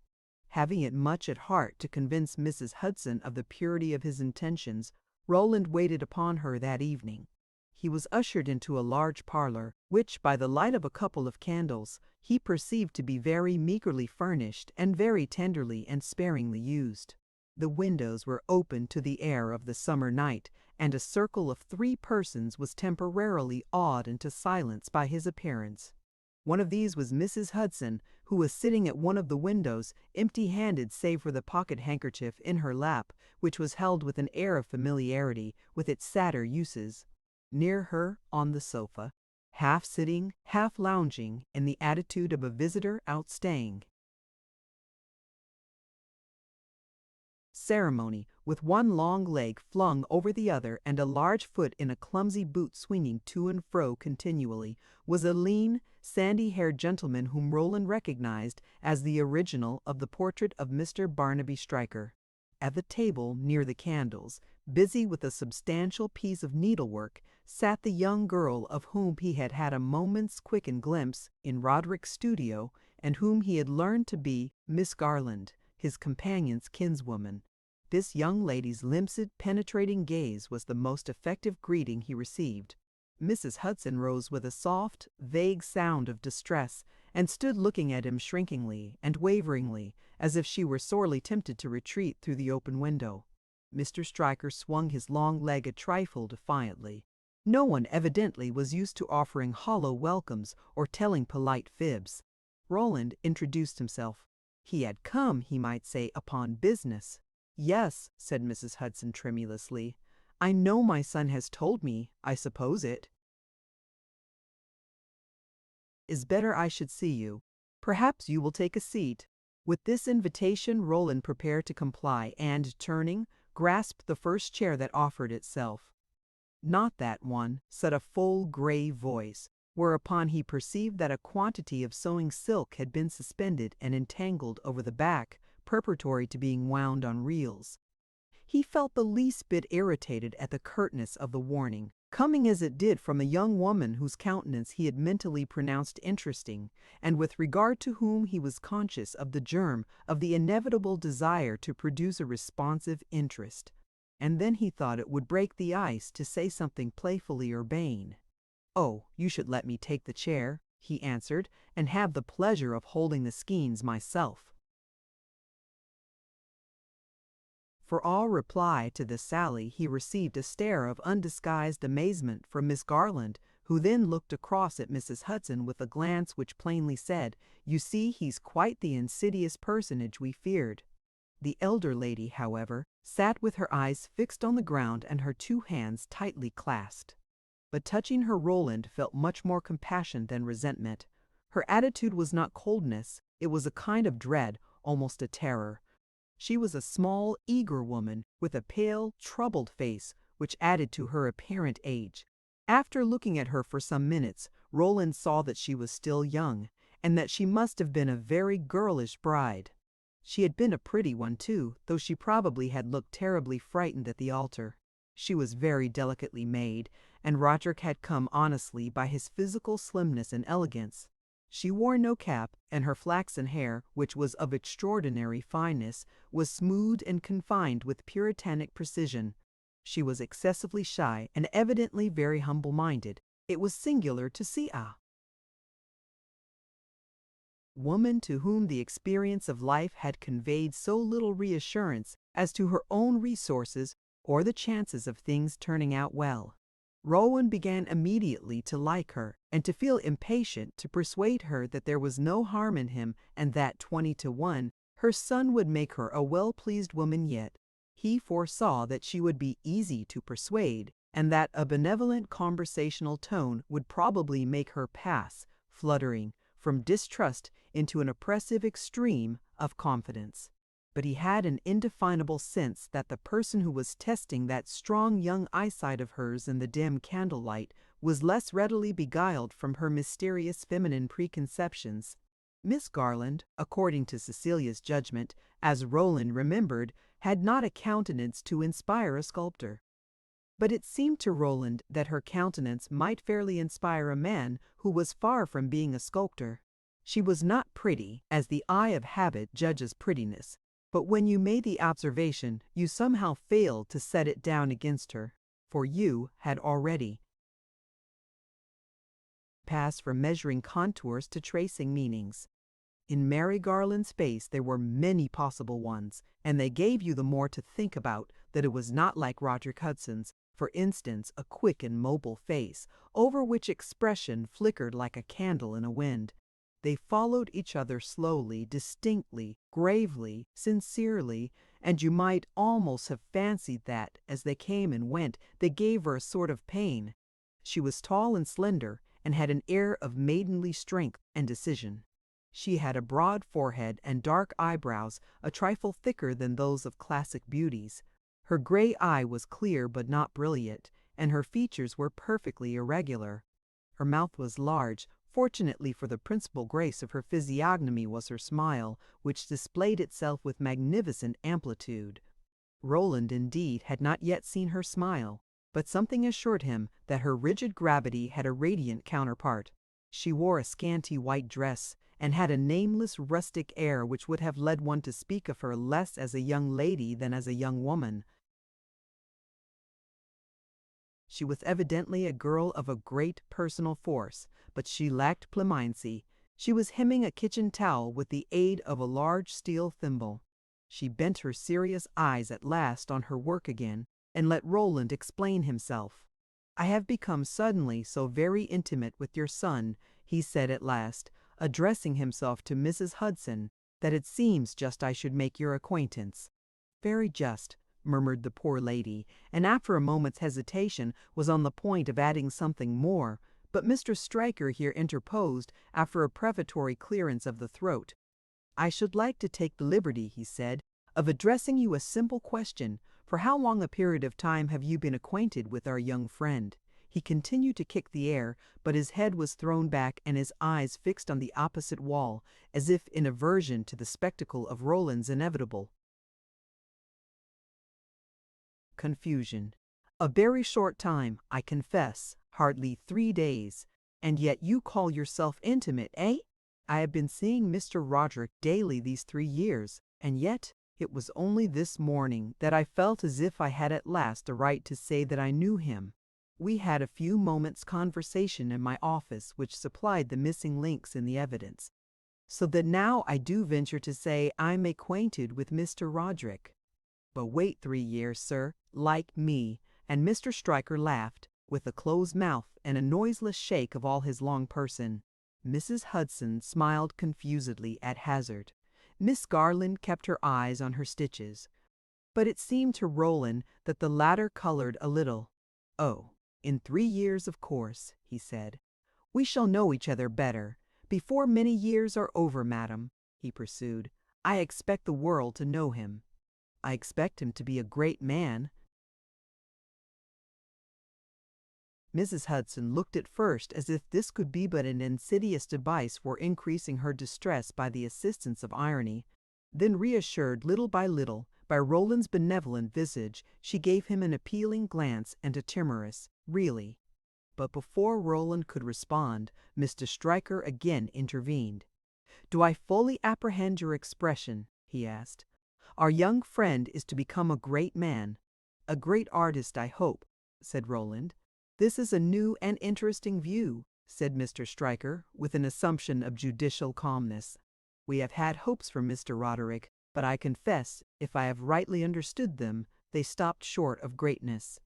Having it much at heart to convince Mrs. Hudson of the purity of his intentions, Roland waited upon her that evening. He was ushered into a large parlor, which, by the light of a couple of candles, he perceived to be very meagerly furnished and very tenderly and sparingly used. The windows were open to the air of the summer night, and a circle of 3 persons was temporarily awed into silence by his appearance. One of these was Mrs. Hudson, who was sitting at one of the windows, empty-handed save for the pocket-handkerchief in her lap, which was held with an air of familiarity with its sadder uses. Near her, on the sofa, half sitting, half lounging, in the attitude of a visitor outstaying ceremony, with one long leg flung over the other and a large foot in a clumsy boot swinging to and fro continually, was a lean, sandy-haired gentleman whom Roland recognized as the original of the portrait of Mr. Barnaby Stryker. At the table near the candles, busy with a substantial piece of needlework, sat the young girl of whom he had had a moment's quickened glimpse in Roderick's studio, and whom he had learned to be Miss Garland, his companion's kinswoman. This young lady's limpid, penetrating gaze was the most effective greeting he received. Mrs. Hudson rose with a soft, vague sound of distress, and stood looking at him shrinkingly and waveringly, as if she were sorely tempted to retreat through the open window. Mr. Stryker swung his long leg a trifle defiantly. No one evidently was used to offering hollow welcomes or telling polite fibs. Roland introduced himself. He had come, he might say, upon business. "Yes," said Mrs. Hudson tremulously. "I know my son has told me. I suppose it is better I should see you. Perhaps you will take a seat." With this invitation Roland prepared to comply and, turning, grasped the first chair that offered itself. "Not that one," said a full, grave voice, whereupon he perceived that a quantity of sewing silk had been suspended and entangled over the back, preparatory to being wound on reels. He felt the least bit irritated at the curtness of the warning, coming as it did from a young woman whose countenance he had mentally pronounced interesting, and with regard to whom he was conscious of the germ of the inevitable desire to produce a responsive interest. And then he thought it would break the ice to say something playfully urbane. "Oh, you should let me take the chair," he answered, "and have the pleasure of holding the skeins myself." For all reply to this sally he received a stare of undisguised amazement from Miss Garland, who then looked across at Mrs. Hudson with a glance which plainly said, "You see, he's quite the insidious personage we feared." The elder lady, however, sat with her eyes fixed on the ground and her 2 hands tightly clasped. But touching her Roland felt much more compassion than resentment. Her attitude was not coldness, it was a kind of dread, almost a terror. She was a small, eager woman, with a pale, troubled face, which added to her apparent age. After looking at her for some minutes, Roland saw that she was still young, and that she must have been a very girlish bride. She had been a pretty one too, though she probably had looked terribly frightened at the altar. She was very delicately made, and Roderick had come honestly by his physical slimness and elegance. She wore no cap, and her flaxen hair, which was of extraordinary fineness, was smoothed and confined with puritanic precision. She was excessively shy and evidently very humble-minded. It was singular to see a woman to whom the experience of life had conveyed so little reassurance as to her own resources or the chances of things turning out well. Roland began immediately to like her and to feel impatient to persuade her that there was no harm in him and that 20 to 1 her son would make her a well-pleased woman yet. He foresaw that she would be easy to persuade and that a benevolent conversational tone would probably make her pass, fluttering, from distrust into an oppressive extreme of confidence. But he had an indefinable sense that the person who was testing that strong young eyesight of hers in the dim candlelight was less readily beguiled from her mysterious feminine preconceptions. Miss Garland, according to Cecilia's judgment, as Roland remembered, had not a countenance to inspire a sculptor. But it seemed to Roland that her countenance might fairly inspire a man who was far from being a sculptor. She was not pretty, as the eye of habit judges prettiness, but when you made the observation, you somehow failed to set it down against her, for you had already passed from measuring contours to tracing meanings. In Mary Garland's face there were many possible ones, and they gave you the more to think about that it was not like Roderick Hudson's, for instance, a quick and mobile face, over which expression flickered like a candle in a wind. They followed each other slowly, distinctly, gravely, sincerely, and you might almost have fancied that, as they came and went, they gave her a sort of pain. She was tall and slender, and had an air of maidenly strength and decision. She had a broad forehead and dark eyebrows, a trifle thicker than those of classic beauties. Her gray eye was clear but not brilliant, and her features were perfectly irregular. Her mouth was large. Fortunately for the principal grace of her physiognomy was her smile, which displayed itself with magnificent amplitude. Roland, indeed, had not yet seen her smile, but something assured him that her rigid gravity had a radiant counterpart. She wore a scanty white dress, and had a nameless rustic air which would have led one to speak of her less as a young lady than as a young woman. She was evidently a girl of a great personal force, but she lacked pliancy. She was hemming a kitchen towel with the aid of a large steel thimble. She bent her serious eyes at last on her work again, and let Roland explain himself. "I have become suddenly so very intimate with your son," he said at last, addressing himself to Mrs. Hudson, "that it seems just I should make your acquaintance." "Very just," murmured the poor lady, and after a moment's hesitation was on the point of adding something more, but Mr. Stryker here interposed after a prefatory clearance of the throat. "I should like to take the liberty," he said, "of addressing you a simple question. For how long a period of time have you been acquainted with our young friend?" He continued to kick the air, but his head was thrown back and his eyes fixed on the opposite wall, as if in aversion to the spectacle of Roland's inevitable confusion. "A very short time, I confess, hardly 3 days. And yet you call yourself intimate, eh? I have been seeing Mr. Roderick daily these 3 years, and yet it was only this morning that I felt as if I had at last a right to say that I knew him. We had a few moments' conversation in my office which supplied the missing links in the evidence, so that now I do venture to say I'm acquainted with Mr. Roderick. But wait 3 years, sir, like me," and Mr. Stryker laughed, with a closed mouth and a noiseless shake of all his long person. Mrs. Hudson smiled confusedly at hazard. Miss Garland kept her eyes on her stitches, but it seemed to Roland that the latter colored a little. "Oh, in 3 years, of course," he said. "We shall know each other better. Before many years are over, madam," he pursued, "I expect the world to know him. I expect him to be a great man." Mrs. Hudson looked at first as if this could be but an insidious device for increasing her distress by the assistance of irony. Then, reassured little by little by Roland's benevolent visage, she gave him an appealing glance and a timorous, "Really?" But before Roland could respond, Mr. Stryker again intervened. "Do I fully apprehend your expression?" he asked. "Our young friend is to become a great man." "A great artist, I hope," said Roland. "This is a new and interesting view," said Mr. Stryker, with an assumption of judicial calmness. "We have had hopes for Mr. Roderick, but I confess, if I have rightly understood them, they stopped short of greatness.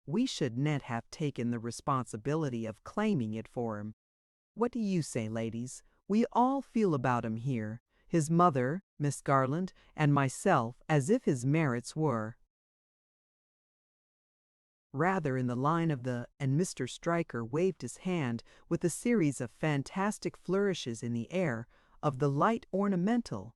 We shouldn't have taken the responsibility of claiming it for him. What do you say, ladies? We all feel about him here, his mother, Miss Garland, and myself, as if his merits were rather in the line of the," and Mr. Stryker waved his hand with a series of fantastic flourishes in the air, "of the light ornamental."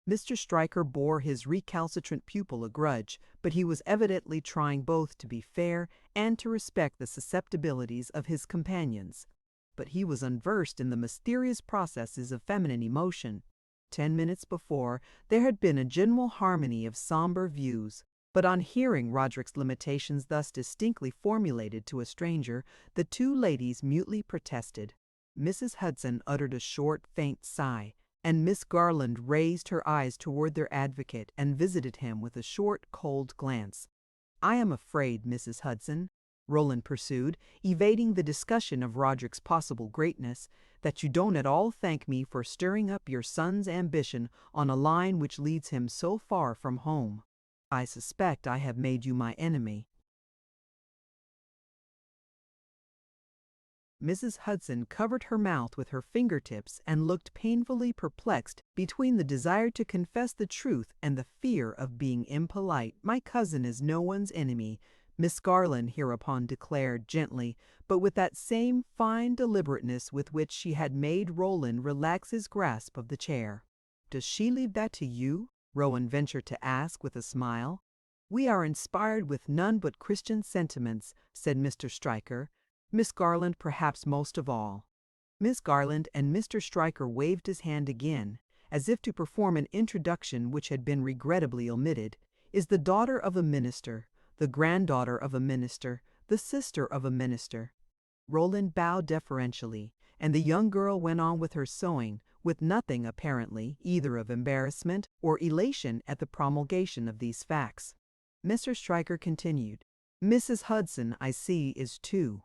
Mr. Stryker bore his recalcitrant pupil a grudge, but he was evidently trying both to be fair and to respect the susceptibilities of his companions. But he was unversed in the mysterious processes of feminine emotion. 10 minutes before, there had been a general harmony of somber views, but on hearing Roderick's limitations thus distinctly formulated to a stranger, the two ladies mutely protested. Mrs. Hudson uttered a short, faint sigh, and Miss Garland raised her eyes toward their advocate and visited him with a short, cold glance. "I am afraid, Mrs. Hudson," Roland pursued, evading the discussion of Roderick's possible greatness, "that you don't at all thank me for stirring up your son's ambition on a line which leads him so far from home. I suspect I have made you my enemy." Mrs. Hudson covered her mouth with her fingertips and looked painfully perplexed between the desire to confess the truth and the fear of being impolite. "My cousin is no one's enemy," Miss Garland hereupon declared gently, but with that same fine deliberateness with which she had made Roland relax his grasp of the chair. "Does she leave that to you?" Rowan ventured to ask with a smile. "We are inspired with none but Christian sentiments," said Mr. Stryker. "Miss Garland perhaps most of all." Miss Garland and Mr. Stryker waved his hand again, as if to perform an introduction which had been regrettably omitted, "is the daughter of a minister, the granddaughter of a minister, the sister of a minister." Roland bowed deferentially, and the young girl went on with her sewing, with nothing, apparently, either of embarrassment or elation at the promulgation of these facts. Mr. Stryker continued, "Mrs. Hudson, I see, is too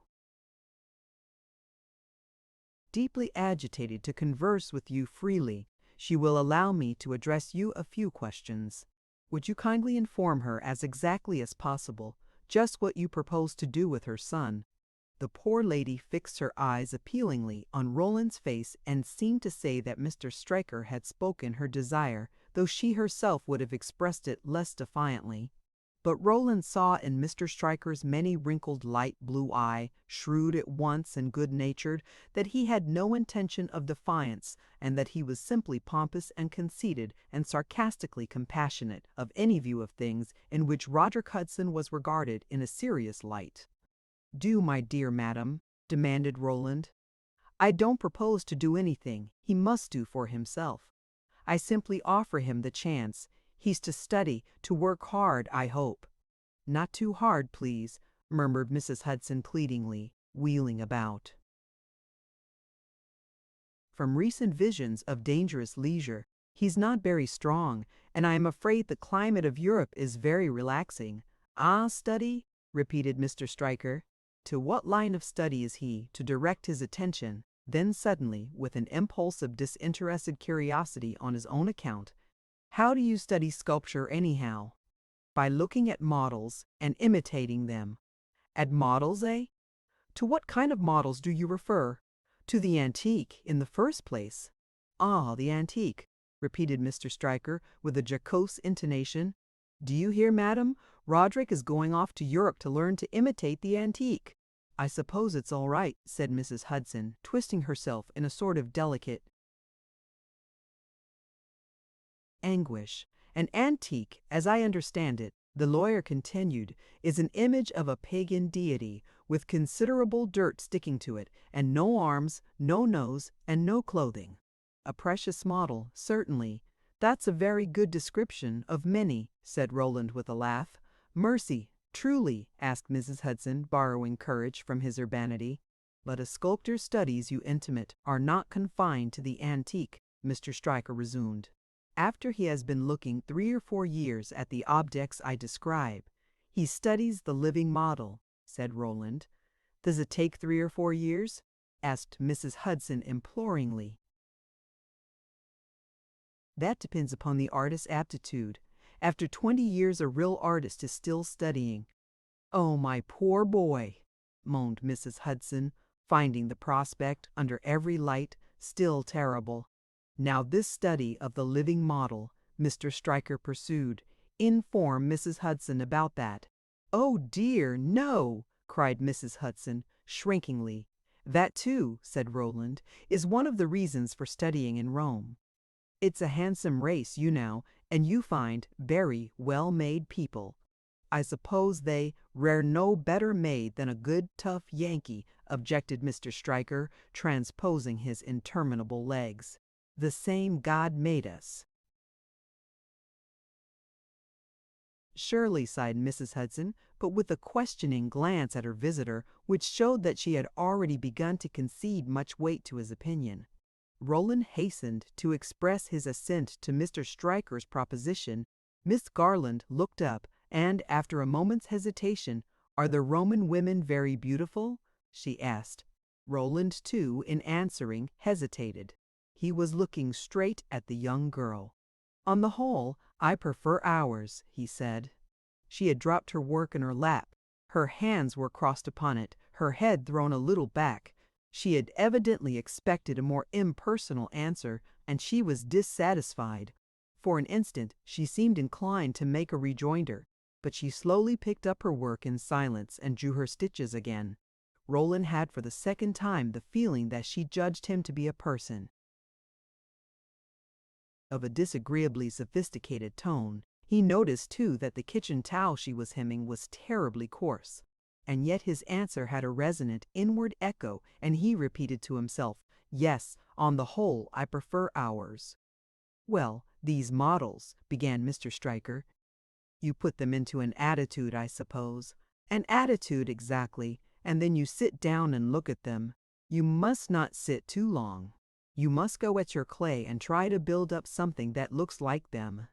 deeply agitated to converse with you freely. She will allow me to address you a few questions. Would you kindly inform her as exactly as possible just what you propose to do with her son?" The poor lady fixed her eyes appealingly on Roland's face and seemed to say that Mr. Stryker had spoken her desire, though she herself would have expressed it less defiantly. But Roland saw in Mr. Stryker's many wrinkled light blue eye, shrewd at once and good-natured, that he had no intention of defiance, and that he was simply pompous and conceited and sarcastically compassionate of any view of things in which Roderick Hudson was regarded in a serious light. "Do, my dear madam," demanded Roland. "I don't propose to do anything he must do for himself. I simply offer him the chance. He's to study, to work hard, I hope." "Not too hard, please," murmured Mrs. Hudson pleadingly, wheeling about. "From recent visions of dangerous leisure, he's not very strong, and I am afraid the climate of Europe is very relaxing." "Ah, study?" repeated Mr. Stryker. "To what line of study is he to direct his attention?" Then suddenly, with an impulse of disinterested curiosity on his own account, "How do you study sculpture anyhow?" "By looking at models and imitating them." "At models, eh? To what kind of models do you refer?" "To the antique, in the first place." "Ah, the antique," repeated Mr. Stryker with a jocose intonation. "Do you hear, madam? Roderick is going off to Europe to learn to imitate the antique." "I suppose it's all right," said Mrs. Hudson, twisting herself in a sort of delicate anguish. "An antique, as I understand it," the lawyer continued, "is an image of a pagan deity, with considerable dirt sticking to it, and no arms, no nose, and no clothing." "A precious model, certainly," "That's a very good description of many," said Roland with a laugh. "Mercy, truly," asked Mrs. Hudson, borrowing courage from his urbanity. "But a sculptor's studies, you intimate, are not confined to the antique," Mr. Stryker resumed. "After he has been looking 3 or 4 years at the objects I describe, he studies the living model," said Roland. "Does it take 3 or 4 years?" asked Mrs. Hudson imploringly. "That depends upon the artist's aptitude. After 20 years a real artist is still studying." "Oh, my poor boy," moaned Mrs. Hudson, finding the prospect, under every light, still terrible. "Now this study of the living model," Mr. Stryker pursued. "Inform Mrs. Hudson about that." "Oh dear, no!" cried Mrs. Hudson, shrinkingly. "That too," said Roland, "is one of the reasons for studying in Rome. It's a handsome race, you know, and you find very well-made people. I suppose they "'Rare no better made than a good tough Yankee,'" objected Mr. Stryker, transposing his interminable legs. "The same God made us." "Surely," sighed Mrs. Hudson, but with a questioning glance at her visitor, which showed that she had already begun to concede much weight to his opinion. Roland hastened to express his assent to Mr. Stryker's proposition. Miss Garland looked up, and, after a moment's hesitation, "Are the Roman women very beautiful?" she asked. Roland, too, in answering, hesitated. He was looking straight at the young girl. "On the whole, I prefer ours," he said. She had dropped her work in her lap. Her hands were crossed upon it, her head thrown a little back. She had evidently expected a more impersonal answer, and she was dissatisfied. For an instant she seemed inclined to make a rejoinder, but she slowly picked up her work in silence and drew her stitches again. Roland had for the second time the feeling that she judged him to be a person of a disagreeably sophisticated tone. He noticed, too, that the kitchen towel she was hemming was terribly coarse. And yet his answer had a resonant inward echo, and he repeated to himself, "Yes, on the whole, I prefer ours." "Well, these models," began Mr. Stryker. "You put them into an attitude, I suppose." "An attitude, exactly, and then you sit down and look at them. You must not sit too long. You must go at your clay and try to build up something that looks like them.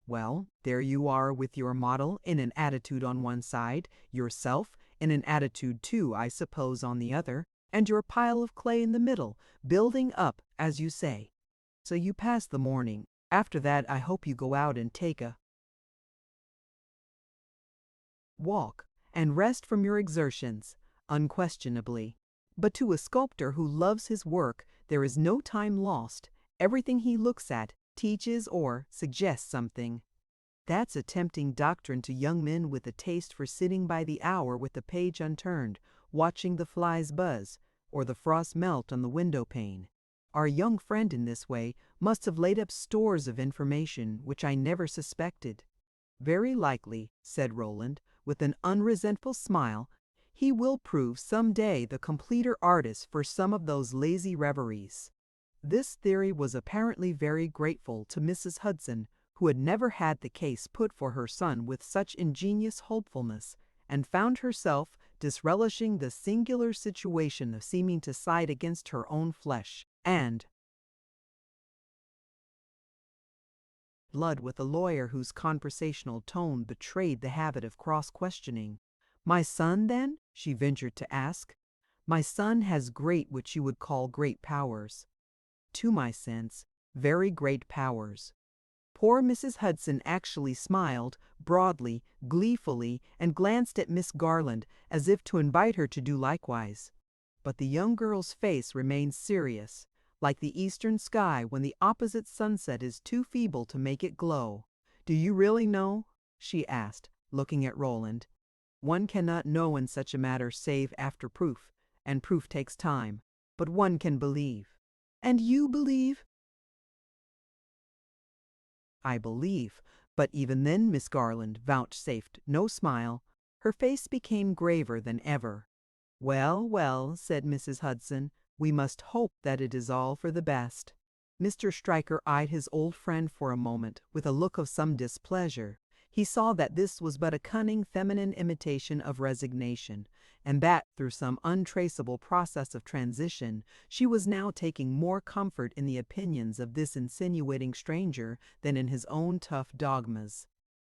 Well, there you are with your model in an attitude on one side, yourself in an attitude too, I suppose, on the other, and your pile of clay in the middle, building up, as you say. So you pass the morning. After that I hope you go out and take a walk, and rest from your exertions, unquestionably. But to a sculptor who loves his work there is no time lost. Everything he looks at teaches or suggests something. That's a tempting doctrine to young men with a taste for sitting by the hour with the page unturned, watching the flies buzz, or the frost melt on the window pane. Our young friend in this way must have laid up stores of information which I never suspected." "Very likely," said Roland, with an unresentful smile, "he will prove some day the completer artist for some of those lazy reveries." This theory was apparently very grateful to Mrs. Hudson, who had never had the case put for her son with such ingenious hopefulness, and found herself disrelishing the singular situation of seeming to side against her own flesh, and blood with a lawyer whose conversational tone betrayed the habit of cross-questioning. "My son, then?" she ventured to ask. "My son has what you would call great powers. To my sense, very great powers." Poor Mrs. Hudson actually smiled, broadly, gleefully, and glanced at Miss Garland as if to invite her to do likewise. But the young girl's face remained serious, like the eastern sky when the opposite sunset is too feeble to make it glow. "Do you really know?" she asked, looking at Roland. "One cannot know in such a matter save after proof, and proof takes time. But one can believe." "And you believe?" "I believe," but even then Miss Garland vouchsafed no smile. Her face became graver than ever. "Well, well," said Mrs. Hudson, "we must hope that it is all for the best." Mr. Stryker eyed his old friend for a moment with a look of some displeasure. He saw that this was but a cunning feminine imitation of resignation, and that, through some untraceable process of transition, she was now taking more comfort in the opinions of this insinuating stranger than in his own tough dogmas.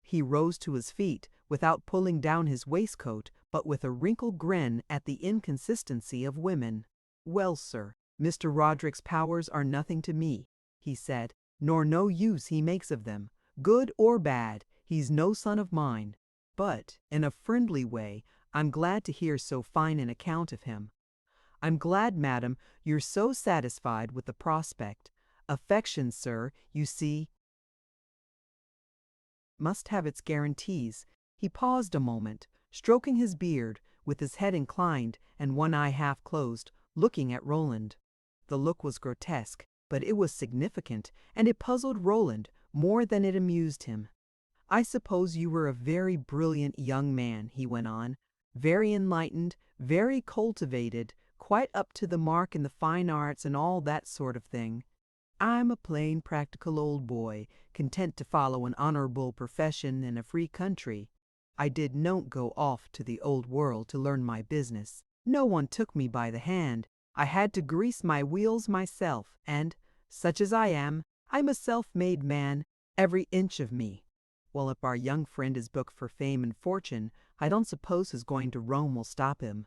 He rose to his feet, without pulling down his waistcoat, but with a wrinkled grin at the inconsistency of women. "Well, sir, Mr. Roderick's powers are nothing to me," he said, "nor no use he makes of them. Good or bad, he's no son of mine. But, in a friendly way, I'm glad to hear so fine an account of him. I'm glad, madam, you're so satisfied with the prospect. Affection, sir, you see, must have its guarantees." He paused a moment, stroking his beard, with his head inclined and one eye half closed, looking at Roland. The look was grotesque, but it was significant, and it puzzled Roland more than it amused him. "I suppose you were a very brilliant young man," he went on, "very enlightened, very cultivated, quite up to the mark in the fine arts and all that sort of thing. I'm a plain, practical old boy, content to follow an honorable profession in a free country. I did not go off to the old world to learn my business. No one took me by the hand. I had to grease my wheels myself, and, such as I am, I'm a self-made man, every inch of me. Well, if our young friend is booked for fame and fortune, I don't suppose his going to Rome will stop him.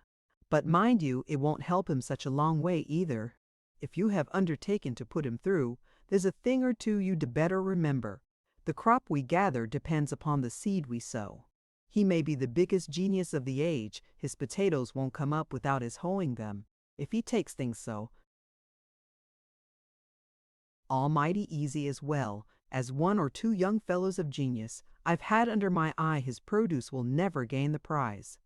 But mind you, it won't help him such a long way either. If you have undertaken to put him through, there's a thing or two you'd better remember. The crop we gather depends upon the seed we sow. He may be the biggest genius of the age, his potatoes won't come up without his hoeing them. If he takes things so, almighty easy as well as one or two young fellows of genius I've had under my eye, his produce will never gain the prize.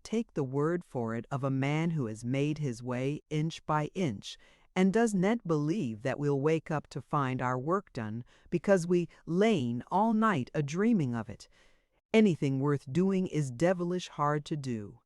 Take the word for it of a man who has made his way inch by inch, and does not believe that we'll wake up to find our work done because we lain all night a-dreaming of it. Anything worth doing is devilish hard to do.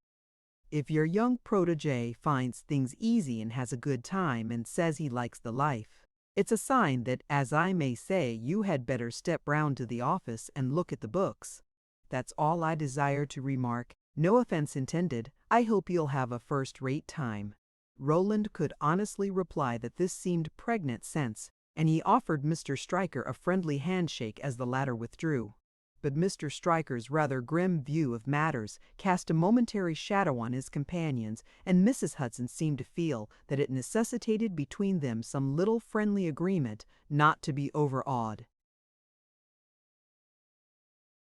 If your young protege finds things easy and has a good time and says he likes the life, it's a sign that, as I may say, you had better step round to the office and look at the books. That's all I desire to remark. No offense intended. I hope you'll have a first-rate time." Roland could honestly reply that this seemed pregnant sense, and he offered Mr. Stryker a friendly handshake as the latter withdrew. But Mr. Stryker's rather grim view of matters cast a momentary shadow on his companions, and Mrs. Hudson seemed to feel that it necessitated between them some little friendly agreement not to be overawed.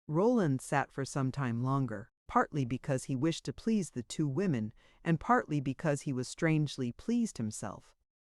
Roland sat for some time longer, partly because he wished to please the two women, and partly because he was strangely pleased himself.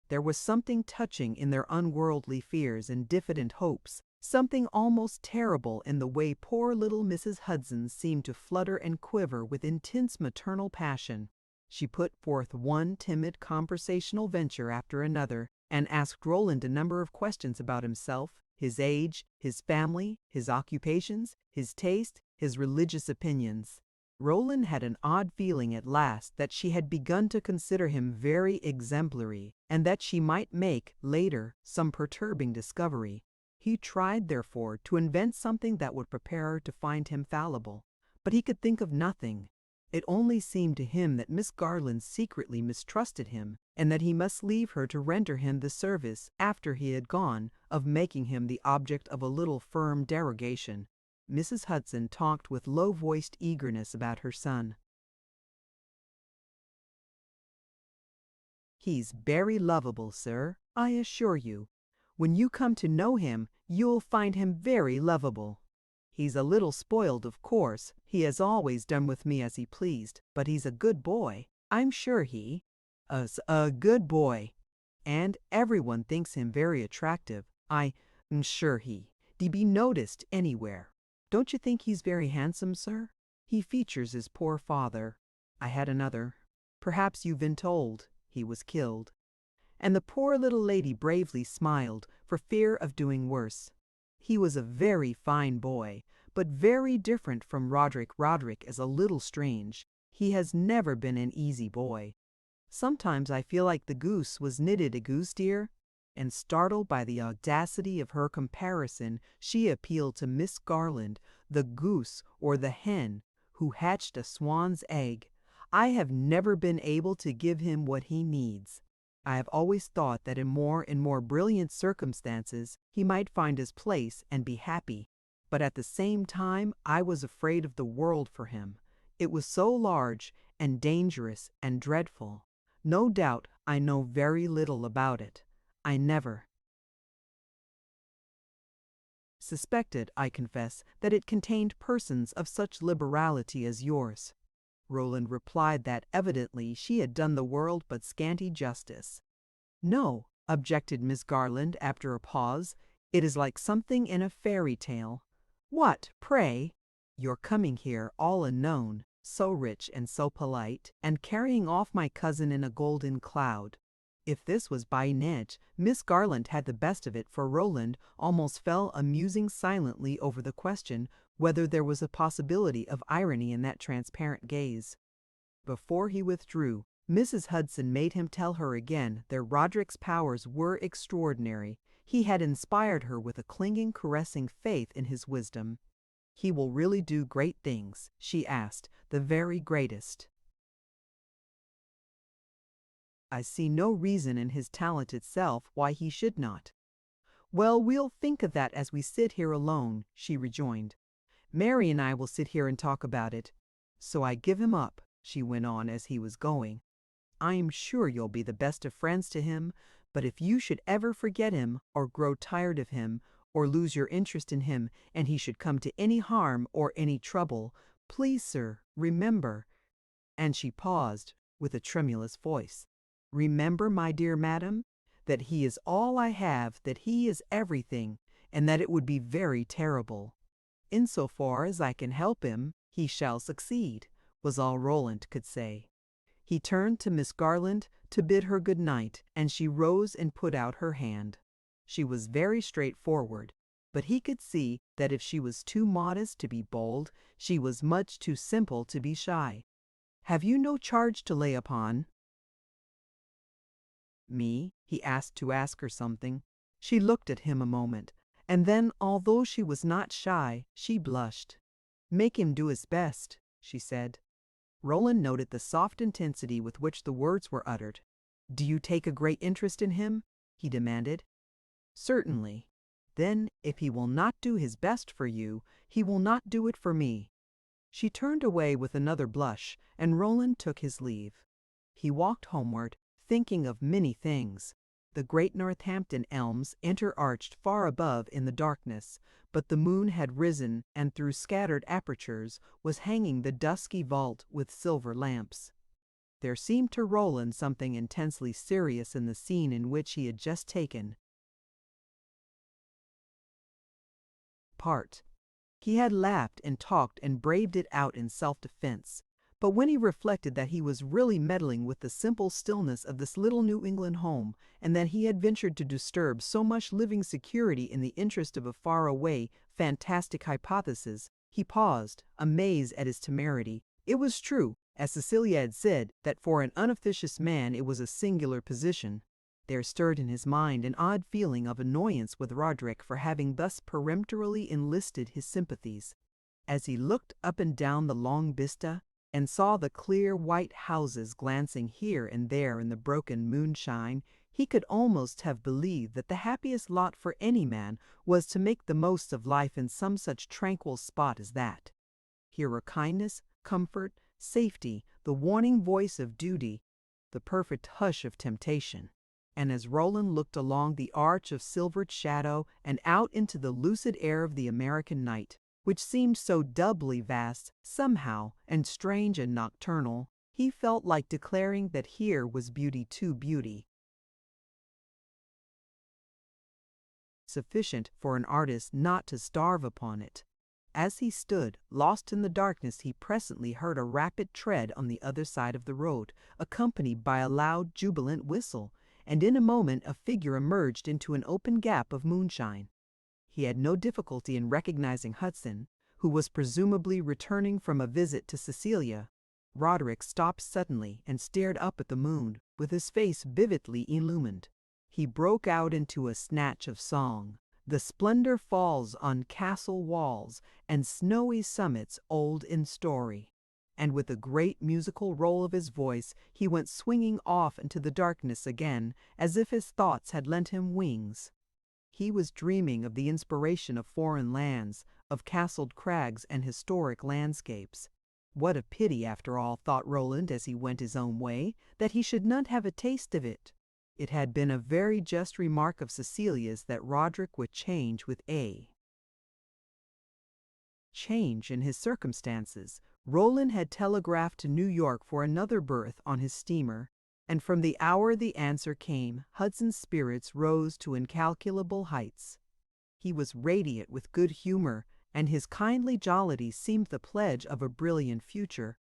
There was something touching in their unworldly fears and diffident hopes, something almost terrible in the way poor little Mrs. Hudson seemed to flutter and quiver with intense maternal passion. She put forth one timid conversational venture after another, and asked Roland a number of questions about himself, his age, his family, his occupations, his taste, his religious opinions. Roland had an odd feeling at last that she had begun to consider him very exemplary, and that she might make, later, some perturbing discovery. He tried, therefore, to invent something that would prepare her to find him fallible, but he could think of nothing. It only seemed to him that Miss Garland secretly mistrusted him, and that he must leave her to render him the service, after he had gone, of making him the object of a little firm derogation. Mrs. Hudson talked with low-voiced eagerness about her son. "He's very lovable, sir, I assure you. When you come to know him, you'll find him very lovable. He's a little spoiled, of course. He has always done with me as he pleased, but he's a good boy. I'm sure he's a good boy, and everyone thinks him very attractive. I'm sure he'd be noticed anywhere. Don't you think he's very handsome, sir? He features his poor father. I had another. Perhaps you've been told. He was killed." And the poor little lady bravely smiled, for fear of doing worse. "He was a very fine boy, but very different from Roderick. Roderick is a little strange. He has never been an easy boy. Sometimes I feel like the goose was knitted a goose, dear. and startled by the audacity of her comparison, she appealed to Miss Garland, the goose or the hen who hatched a swan's egg. I have never been able to give him what he needs. I have always thought that in more and more brilliant circumstances he might find his place and be happy. But at the same time I was afraid of the world for him. It was so large and dangerous and dreadful. No doubt I know very little about it. I never suspected, I confess, that it contained persons of such liberality as yours. Roland replied that evidently she had done the world but scanty justice. No, objected Miss Garland after a pause, it is like something in a fairy tale. What, pray? Your coming here all unknown, so rich and so polite, and carrying off my cousin in a golden cloud. If this was badinage, Miss Garland had the best of it, for Roland almost fell a musing silently over the question whether there was a possibility of irony in that transparent gaze. Before he withdrew, Mrs. Hudson made him tell her again that Roderick's powers were extraordinary. He had inspired her with a clinging, caressing faith in his wisdom. He will really do great things, she asked, the very greatest. I see no reason in his talent itself why he should not. Well, we'll think of that as we sit here alone, she rejoined. Mary and I will sit here and talk about it. So I give him up, she went on as he was going. I am sure you'll be the best of friends to him, but if you should ever forget him, or grow tired of him, or lose your interest in him, and he should come to any harm or any trouble, please, sir, remember, and she paused with a tremulous voice, remember, my dear madam, that he is all I have, that he is everything, and that it would be very terrible. Insofar as I can help him, he shall succeed, was all Roland could say. He turned to Miss Garland to bid her good night, and she rose and put out her hand. She was very straightforward, but he could see that if she was too modest to be bold, she was much too simple to be shy. Have you no charge to lay upon me? He asked to ask her something. She looked at him a moment, and then, although she was not shy, she blushed. Make him do his best, she said. Roland noted the soft intensity with which the words were uttered. Do you take a great interest in him? He demanded. Certainly. Then, if he will not do his best for you, he will not do it for me. She turned away with another blush, and Roland took his leave. He walked homeward, thinking of many things. The great Northampton elms interarched far above in the darkness, but the moon had risen and through scattered apertures was hanging the dusky vault with silver lamps. There seemed to Roland something intensely serious in the scene in which he had just taken part. He had laughed and talked and braved it out in self-defense. But when he reflected that he was really meddling with the simple stillness of this little New England home, and that he had ventured to disturb so much living security in the interest of a far-away, fantastic hypothesis, he paused, amazed at his temerity. It was true, as Cecilia had said, that for an unofficious man it was a singular position. There stirred in his mind an odd feeling of annoyance with Roderick for having thus peremptorily enlisted his sympathies. As he looked up and down the long vista, and saw the clear white houses glancing here and there in the broken moonshine, he could almost have believed that the happiest lot for any man was to make the most of life in some such tranquil spot as that. Here were kindness, comfort, safety, the warning voice of duty, the perfect hush of temptation. And as Roland looked along the arch of silvered shadow and out into the lucid air of the American night, which seemed so doubly vast, somehow, and strange and nocturnal, he felt like declaring that here was beauty too beauty, sufficient for an artist not to starve upon it. As he stood, lost in the darkness, he presently heard a rapid tread on the other side of the road, accompanied by a loud, jubilant whistle, and in a moment a figure emerged into an open gap of moonshine. He had no difficulty in recognizing Hudson, who was presumably returning from a visit to Cecilia. Roderick stopped suddenly and stared up at the moon, with his face vividly illumined. he broke out into a snatch of song. The splendor falls on castle walls and snowy summits old in story. And with a great musical roll of his voice, he went swinging off into the darkness again, as if his thoughts had lent him wings. He was dreaming of the inspiration of foreign lands, of castled crags and historic landscapes. What a pity, after all, thought Roland as he went his own way, that he should not have a taste of it. It had been a very just remark of Cecilia's that Roderick would change with a change in his circumstances. Roland had telegraphed to New York for another berth on his steamer, and from the hour the answer came, Hudson's spirits rose to incalculable heights. He was radiant with good humor, and his kindly jollity seemed the pledge of a brilliant future.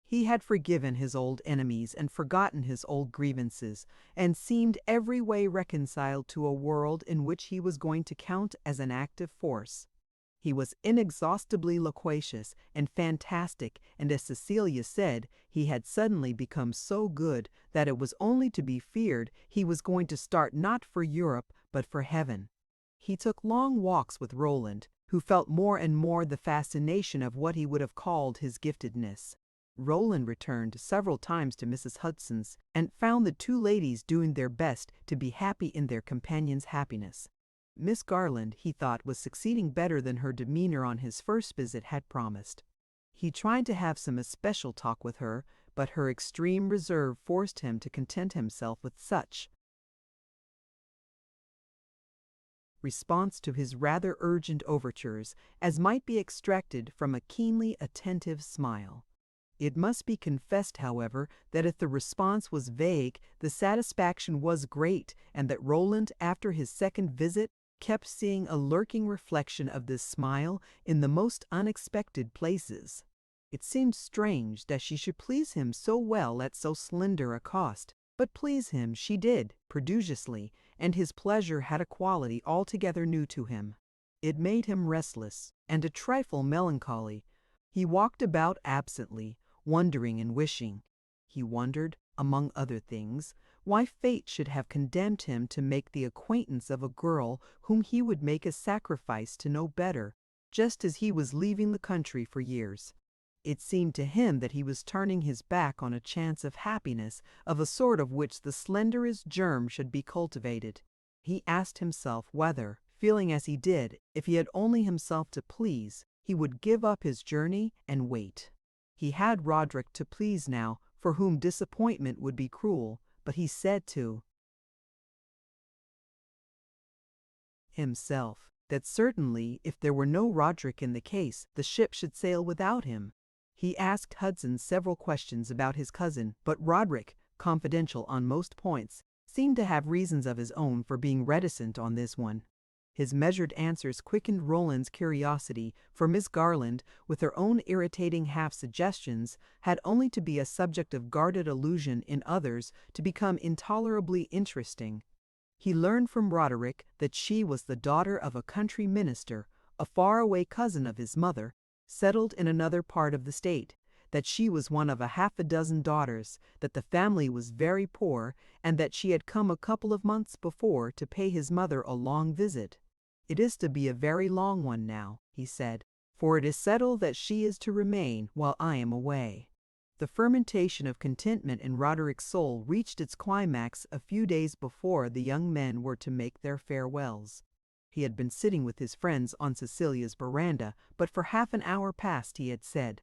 He had forgiven his old enemies and forgotten his old grievances, and seemed every way reconciled to a world in which he was going to count as an active force. He was inexhaustibly loquacious and fantastic, and as Cecilia said, he had suddenly become so good that it was only to be feared he was going to start not for Europe but for heaven. He took long walks with Roland, who felt more and more the fascination of what he would have called his giftedness. Roland returned several times to Mrs. Hudson's, and found the two ladies doing their best to be happy in their companion's happiness. Miss Garland, he thought, was succeeding better than her demeanor on his first visit had promised. He tried to have some especial talk with her, but her extreme reserve forced him to content himself with such response to his rather urgent overtures as might be extracted from a keenly attentive smile. It must be confessed, however, that if the response was vague, the satisfaction was great, and that Roland, after his second visit, kept seeing a lurking reflection of this smile in the most unexpected places. It seemed strange that she should please him so well at so slender a cost, but please him she did, prodigiously, and his pleasure had a quality altogether new to him. It made him restless, and a trifle melancholy. He walked about absently, wondering and wishing. He wondered, among other things, why fate should have condemned him to make the acquaintance of a girl whom he would make a sacrifice to know better, just as he was leaving the country for years. It seemed to him that he was turning his back on a chance of happiness of a sort of which the slenderest germ should be cultivated. He asked himself whether, feeling as he did, if he had only himself to please, he would give up his journey and wait. He had Roderick to please now, for whom disappointment would be cruel, but he said to himself that certainly, if there were no Roderick in the case, the ship should sail without him. He asked Hudson several questions about his cousin, but Roderick, confidential on most points, seemed to have reasons of his own for being reticent on this one. His measured answers quickened Roland's curiosity, for Miss Garland, with her own irritating half-suggestions, had only to be a subject of guarded allusion in others to become intolerably interesting. He learned from Roderick that she was the daughter of a country minister, a far-away cousin of his mother, settled in another part of the state, that she was one of a half-a-dozen daughters, that the family was very poor, and that she had come a couple of months before to pay his mother a long visit. "It is to be a very long one now," he said, "for it is settled that she is to remain while I am away." The fermentation of contentment in Roderick's soul reached its climax a few days before the young men were to make their farewells. He had been sitting with his friends on Cecilia's veranda, but for half an hour past he had said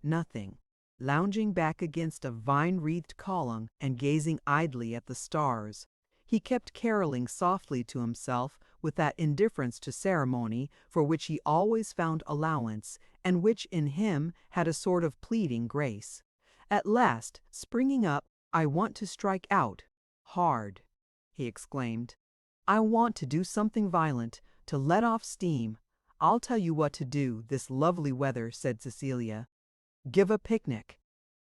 nothing, lounging back against a vine-wreathed column and gazing idly at the stars. He kept caroling softly to himself with that indifference to ceremony for which he always found allowance, and which in him had a sort of pleading grace. At last, springing up, "I want to strike out hard," he exclaimed. "I want to do something violent, to let off steam. I'll tell you what to do this lovely weather," said Cecilia. "Give a picnic.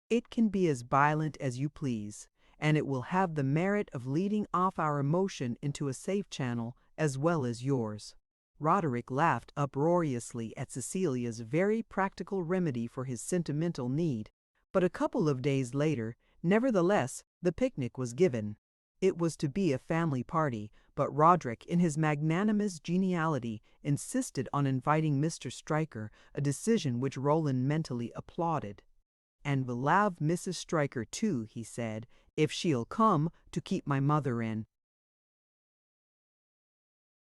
It can be as violent as you please, and it will have the merit of leading off our emotion into a safe channel as well as yours." Roderick laughed uproariously at Cecilia's very practical remedy for his sentimental need, but a couple of days later, nevertheless, The picnic was given. It was to be a family party, but Roderick, in his magnanimous geniality, insisted on inviting Mr. Stryker, a decision which Roland mentally applauded. "And we'll have Mrs. Stryker too," he said, "if she'll come to keep my mother in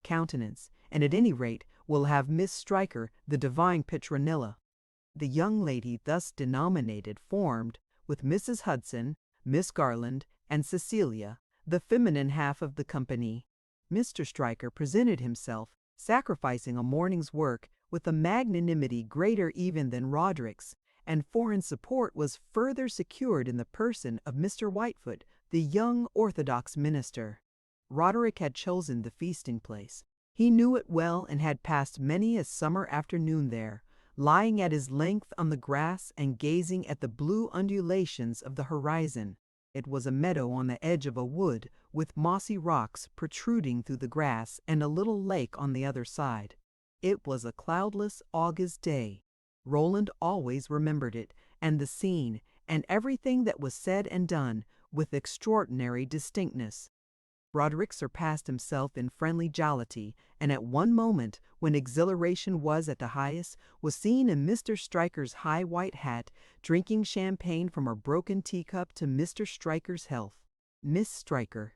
countenance, and at any rate we'll have Miss Stryker, the divine Petronilla." The young lady thus denominated formed, with Mrs. Hudson, Miss Garland, and Cecilia, the feminine half of the company. Mr. Stryker presented himself, sacrificing a morning's work with a magnanimity greater even than Roderick's, and foreign support was further secured in the person of Mr. Whitefoot, the young Orthodox minister. Roderick had chosen the feasting place. He knew it well and had passed many a summer afternoon there, lying at his length on the grass and gazing at the blue undulations of the horizon. It was a meadow on the edge of a wood, with mossy rocks protruding through the grass and a little lake on the other side. It was a cloudless August day. Roland always remembered it, and the scene, and everything that was said and done, with extraordinary distinctness. Roderick surpassed himself in friendly jollity, and at one moment, when exhilaration was at the highest, was seen in Mr. Stryker's high white hat, drinking champagne from a broken teacup to Mr. Stryker's health. Miss Stryker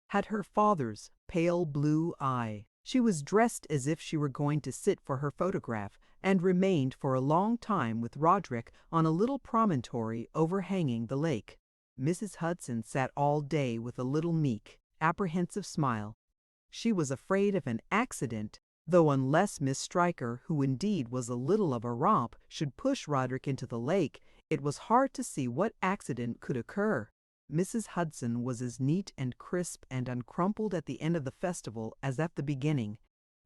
had her father's pale blue eye. She was dressed as if she were going to sit for her photograph, and remained for a long time with Roderick on a little promontory overhanging the lake. Mrs. Hudson sat all day with a little meek, apprehensive smile. She was afraid of an accident, though unless Miss Stryker, who indeed was a little of a romp, should push Roderick into the lake, it was hard to see what accident could occur. Mrs. Hudson was as neat and crisp and uncrumpled at the end of the festival as at the beginning.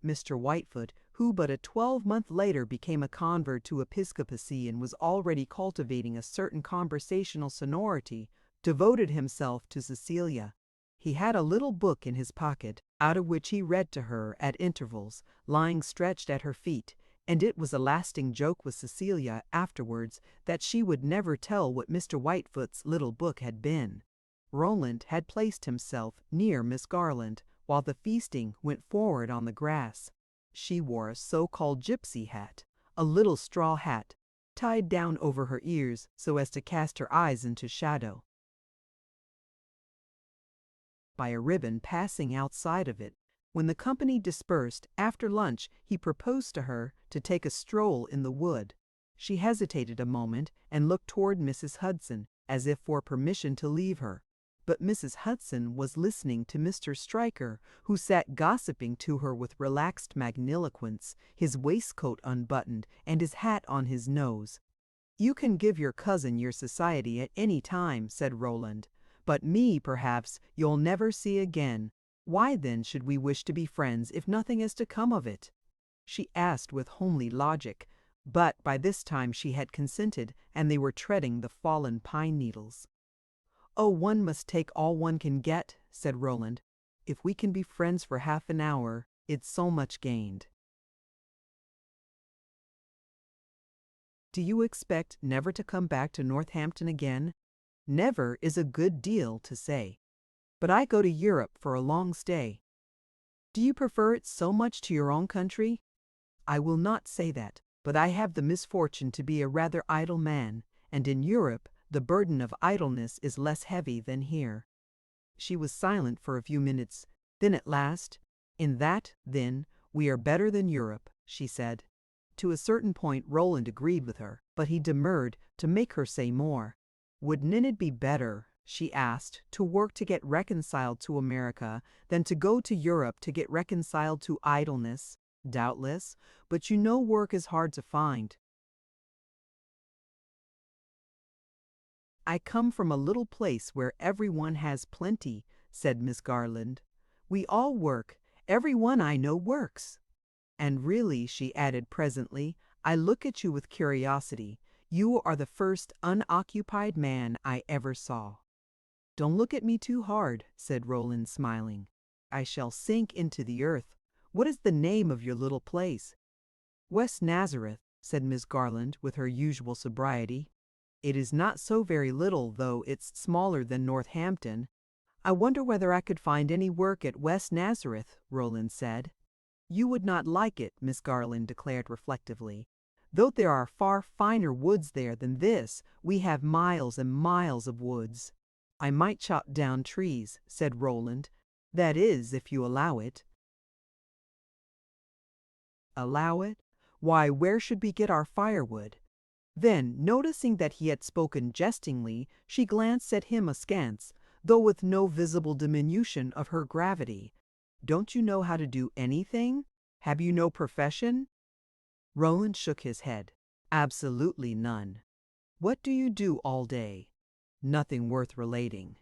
Mr. Whitefoot, who but a 12-month later became a convert to episcopacy and was already cultivating a certain conversational sonority, devoted himself to Cecilia. He had a little book in his pocket, out of which he read to her at intervals, lying stretched at her feet, and it was a lasting joke with Cecilia afterwards that she would never tell what Mr. Whitefoot's little book had been. Roland had placed himself near Miss Garland, while the feasting went forward on the grass. She wore a so-called gypsy hat, a little straw hat, tied down over her ears so as to cast her eyes into shadow by a ribbon passing outside of it. When the company dispersed, after lunch, he proposed to her to take a stroll in the wood. She hesitated a moment and looked toward Mrs. Hudson, as if for permission to leave her. But Mrs. Hudson was listening to Mr. Stryker, who sat gossiping to her with relaxed magniloquence, his waistcoat unbuttoned and his hat on his nose. "You can give your cousin your society at any time," said Roland, "but me, perhaps, you'll never see again. Why then should we wish to be friends if nothing is to come of it?" She asked with homely logic, but by this time she had consented, and they were treading the fallen pine needles. "Oh, one must take all one can get," said Roland. "If we can be friends for half an hour, it's so much gained." Do you expect never to come back to Northampton again? Never is a good deal to say. But I go to Europe for a long stay. Do you prefer it so much to your own country? I will not say that, but I have the misfortune to be a rather idle man, and in Europe the burden of idleness is less heavy than here. She was silent for a few minutes. Then at last, "In that, then, we are better than Europe," she said. To a certain point Roland agreed with her, but he demurred to make her say more. "Wouldn't it be better," she asked, "to work to get reconciled to America than to go to Europe to get reconciled to idleness?" "Doubtless, but you know work is hard to find." "I come from a little place where everyone has plenty," said Miss Garland. "We all work. Everyone I know works. And really," she added presently, "I look at you with curiosity. You are the first unoccupied man I ever saw." "Don't look at me too hard," said Roland, smiling. "I shall sink into the earth. What is the name of your little place?" "West Nazareth," said Miss Garland with her usual sobriety. It is not so very little, though it's smaller than Northampton. I wonder whether I could find any work at West Nazareth, Roland said. You would not like it, Miss Garland declared reflectively. Though there are far finer woods there than this, we have miles and miles of woods. I might chop down trees, said Roland. That is, if you allow it. Allow it? Why, where should we get our firewood? Then, noticing that he had spoken jestingly, she glanced at him askance, though with no visible diminution of her gravity. Don't you know how to do anything? Have you no profession? Roland shook his head. Absolutely none. What do you do all day? Nothing worth relating.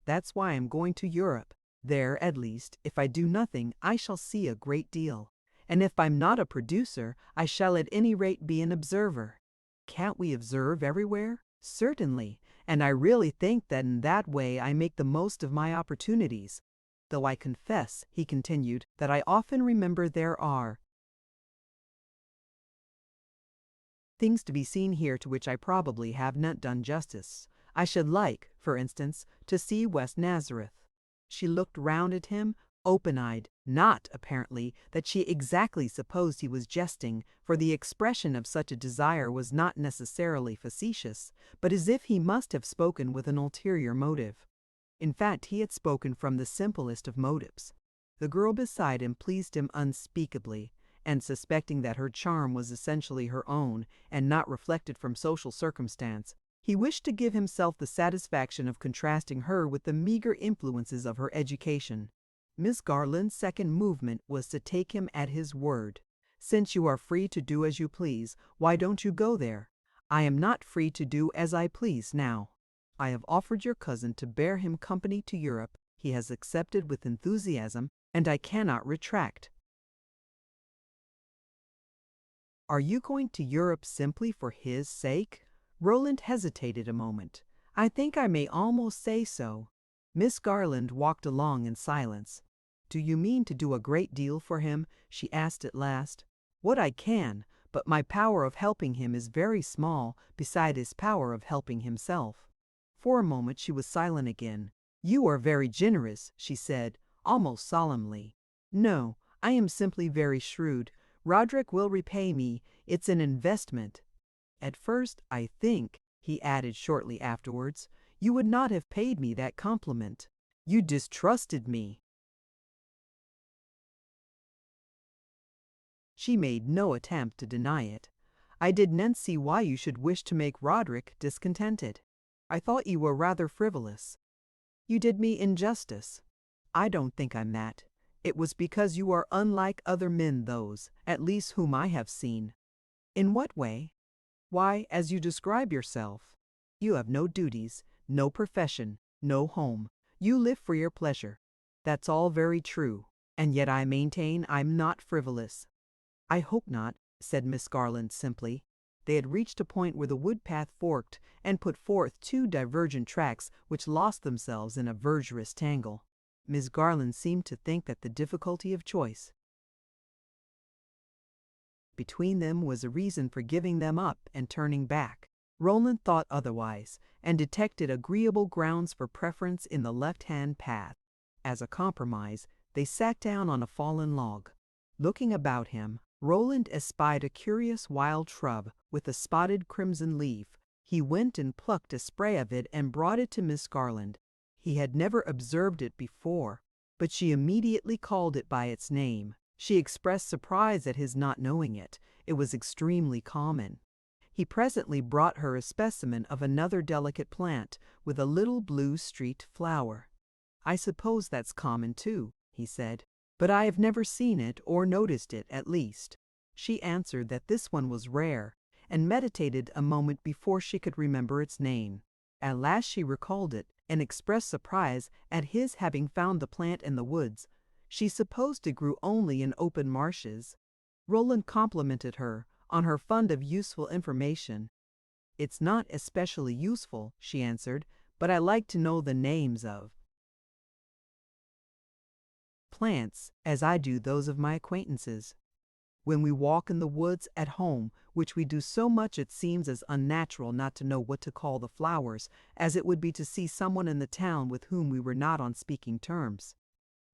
That's why I'm going to Europe. There, at least, if I do nothing, I shall see a great deal. And if I'm not a producer, I shall at any rate be an observer. Can't we observe everywhere? Certainly, and I really think that in that way I make the most of my opportunities. Though I confess, he continued, that I often remember there are things to be seen here to which I probably have not done justice. I should like, for instance, to see West Nazareth. She looked round at him, open-eyed, not, apparently, that she exactly supposed he was jesting, for the expression of such a desire was not necessarily facetious, but as if he must have spoken with an ulterior motive. In fact, he had spoken from the simplest of motives. The girl beside him pleased him unspeakably, and suspecting that her charm was essentially her own, and not reflected from social circumstance, he wished to give himself the satisfaction of contrasting her with the meager influences of her education. Miss Garland's second movement was to take him at his word. Since you are free to do as you please, why don't you go there? I am not free to do as I please now. I have offered your cousin to bear him company to Europe. He has accepted with enthusiasm, and I cannot retract. Are you going to Europe simply for his sake? Roland hesitated a moment. I think I may almost say so. Miss Garland walked along in silence. Do you mean to do a great deal for him? She asked at last. What I can, but my power of helping him is very small beside his power of helping himself. For a moment she was silent again. You are very generous, she said, almost solemnly. No, I am simply very shrewd. Roderick will repay me. It's an investment. At first, I think, he added shortly afterwards, you would not have paid me that compliment. You distrusted me. She made no attempt to deny it. I didn't see why you should wish to make Roderick discontented. I thought you were rather frivolous. You did me injustice. I don't think I'm that. It was because you are unlike other men, those, at least, whom I have seen. In what way? Why, as you describe yourself. You have no duties, no profession, no home. You live for your pleasure. That's all very true, and yet I maintain I'm not frivolous. I hope not, said Miss Garland simply. They had reached a point where the wood path forked and put forth two divergent tracks which lost themselves in a verdurous tangle. Miss Garland seemed to think that the difficulty of choice between them was a reason for giving them up and turning back. Roland thought otherwise, and detected agreeable grounds for preference in the left-hand path. As a compromise, they sat down on a fallen log. Looking about him, Roland espied a curious wild shrub with a spotted crimson leaf. He went and plucked a spray of it and brought it to Miss Garland. He had never observed it before, but she immediately called it by its name. She expressed surprise at his not knowing it. It was extremely common. He presently brought her a specimen of another delicate plant with a little blue streaked flower. I suppose that's common too, he said, but I have never seen it or noticed it, at least. She answered that this one was rare, and meditated a moment before she could remember its name. At last she recalled it, and expressed surprise at his having found the plant in the woods. She supposed it grew only in open marshes. Roland complimented her on her fund of useful information. It's not especially useful, she answered, but I like to know the names of plants, as I do those of my acquaintances. When we walk in the woods at home, which we do so much it seems as unnatural not to know what to call the flowers, as it would be to see someone in the town with whom we were not on speaking terms.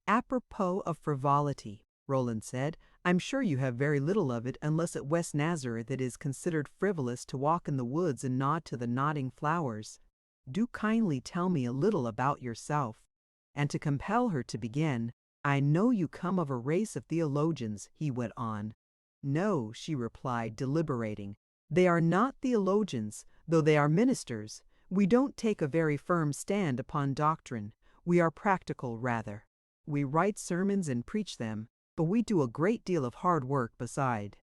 Apropos of frivolity, Roland said, I'm sure you have very little of it unless at West Nazareth it is considered frivolous to walk in the woods and nod to the nodding flowers. Do kindly tell me a little about yourself. And to compel her to begin, I know you come of a race of theologians, he went on. No, she replied, deliberating. They are not theologians, though they are ministers. We don't take a very firm stand upon doctrine. We are practical, rather. We write sermons and preach them, but we do a great deal of hard work beside.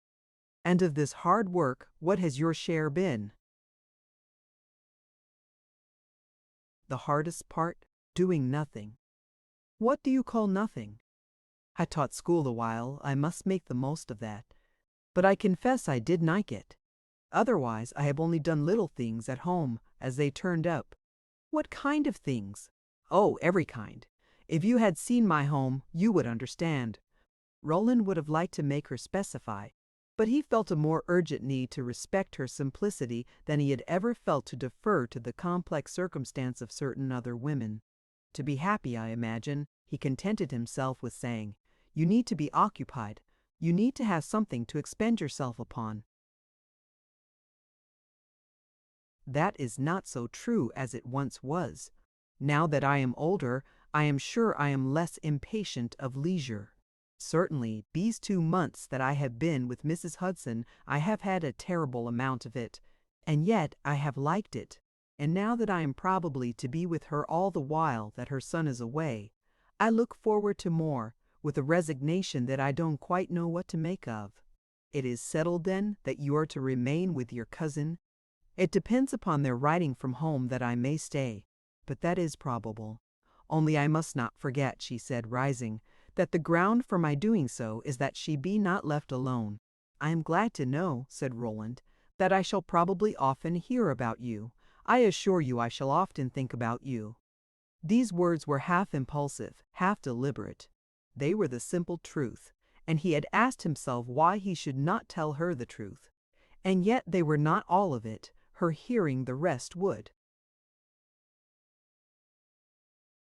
And of this hard work, what has your share been? The hardest part? Doing nothing. What do you call nothing? I taught school a while. I must make the most of that. But I confess I did like it. Otherwise, I have only done little things at home, as they turned up. What kind of things? Oh, every kind. If you had seen my home, you would understand. Roland would have liked to make her specify, but he felt a more urgent need to respect her simplicity than he had ever felt to defer to the complex circumstance of certain other women. To be happy, I imagine, he contented himself with saying, You need to be occupied. You need to have something to expend yourself upon. That is not so true as it once was. Now that I am older, I am sure I am less impatient of leisure. Certainly, these 2 months that I have been with Mrs. Hudson, I have had a terrible amount of it, and yet I have liked it. And now that I am probably to be with her all the while that her son is away, I look forward to more, with a resignation that I don't quite know what to make of. It is settled, then, that you are to remain with your cousin? It depends upon their writing from home that I may stay, but that is probable. Only I must not forget, she said, rising, that the ground for my doing so is that she be not left alone. I am glad to know, said Roland, that I shall probably often hear about you. I assure you I shall often think about you. These words were half impulsive, half deliberate. They were the simple truth, and he had asked himself why he should not tell her the truth. And yet they were not all of it. Her hearing the rest would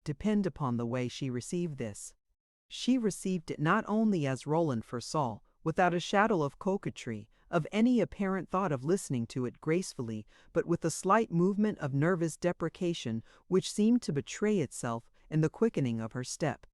depend upon the way she received this. She received it not only as Roland foresaw, without a shadow of coquetry, of any apparent thought of listening to it gracefully, but with a slight movement of nervous deprecation which seemed to betray itself in the quickening of her step.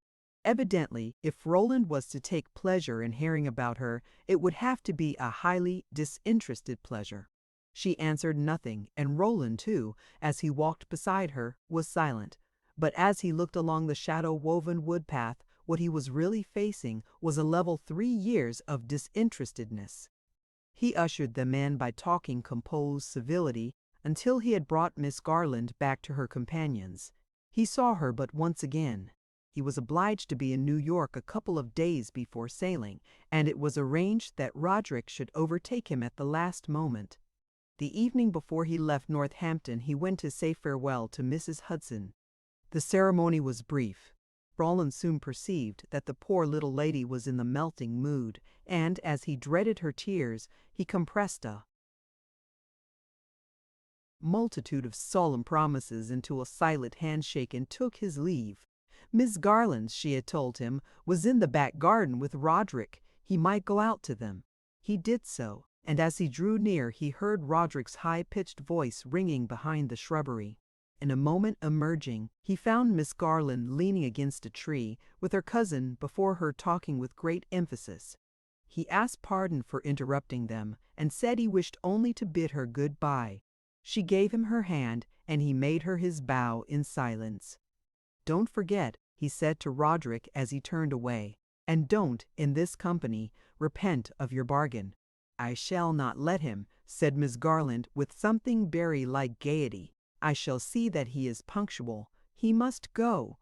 Evidently, if Roland was to take pleasure in hearing about her, it would have to be a highly disinterested pleasure. She answered nothing, and Roland, too, as he walked beside her, was silent. But as he looked along the shadow-woven wood-path, what he was really facing was a level 3 years of disinterestedness. He ushered them in by talking composed civility until he had brought Miss Garland back to her companions. He saw her but once again. He was obliged to be in New York a couple of days before sailing, and it was arranged that Roderick should overtake him at the last moment. The evening before he left Northampton he went to say farewell to Mrs. Hudson. The ceremony was brief. Roland soon perceived that the poor little lady was in the melting mood, and as he dreaded her tears, he compressed a multitude of solemn promises into a silent handshake and took his leave. Miss Garland, she had told him, was in the back garden with Roderick. He might go out to them. He did so, and as he drew near he heard Roderick's high-pitched voice ringing behind the shrubbery. In a moment emerging, he found Miss Garland leaning against a tree, with her cousin before her talking with great emphasis. He asked pardon for interrupting them, and said he wished only to bid her good-bye. She gave him her hand, and he made her his bow in silence. "Don't forget," he said to Roderick as he turned away, "and don't, in this company, repent of your bargain." "I shall not let him," said Miss Garland with something very like gaiety. "I shall see that he is punctual. He must go.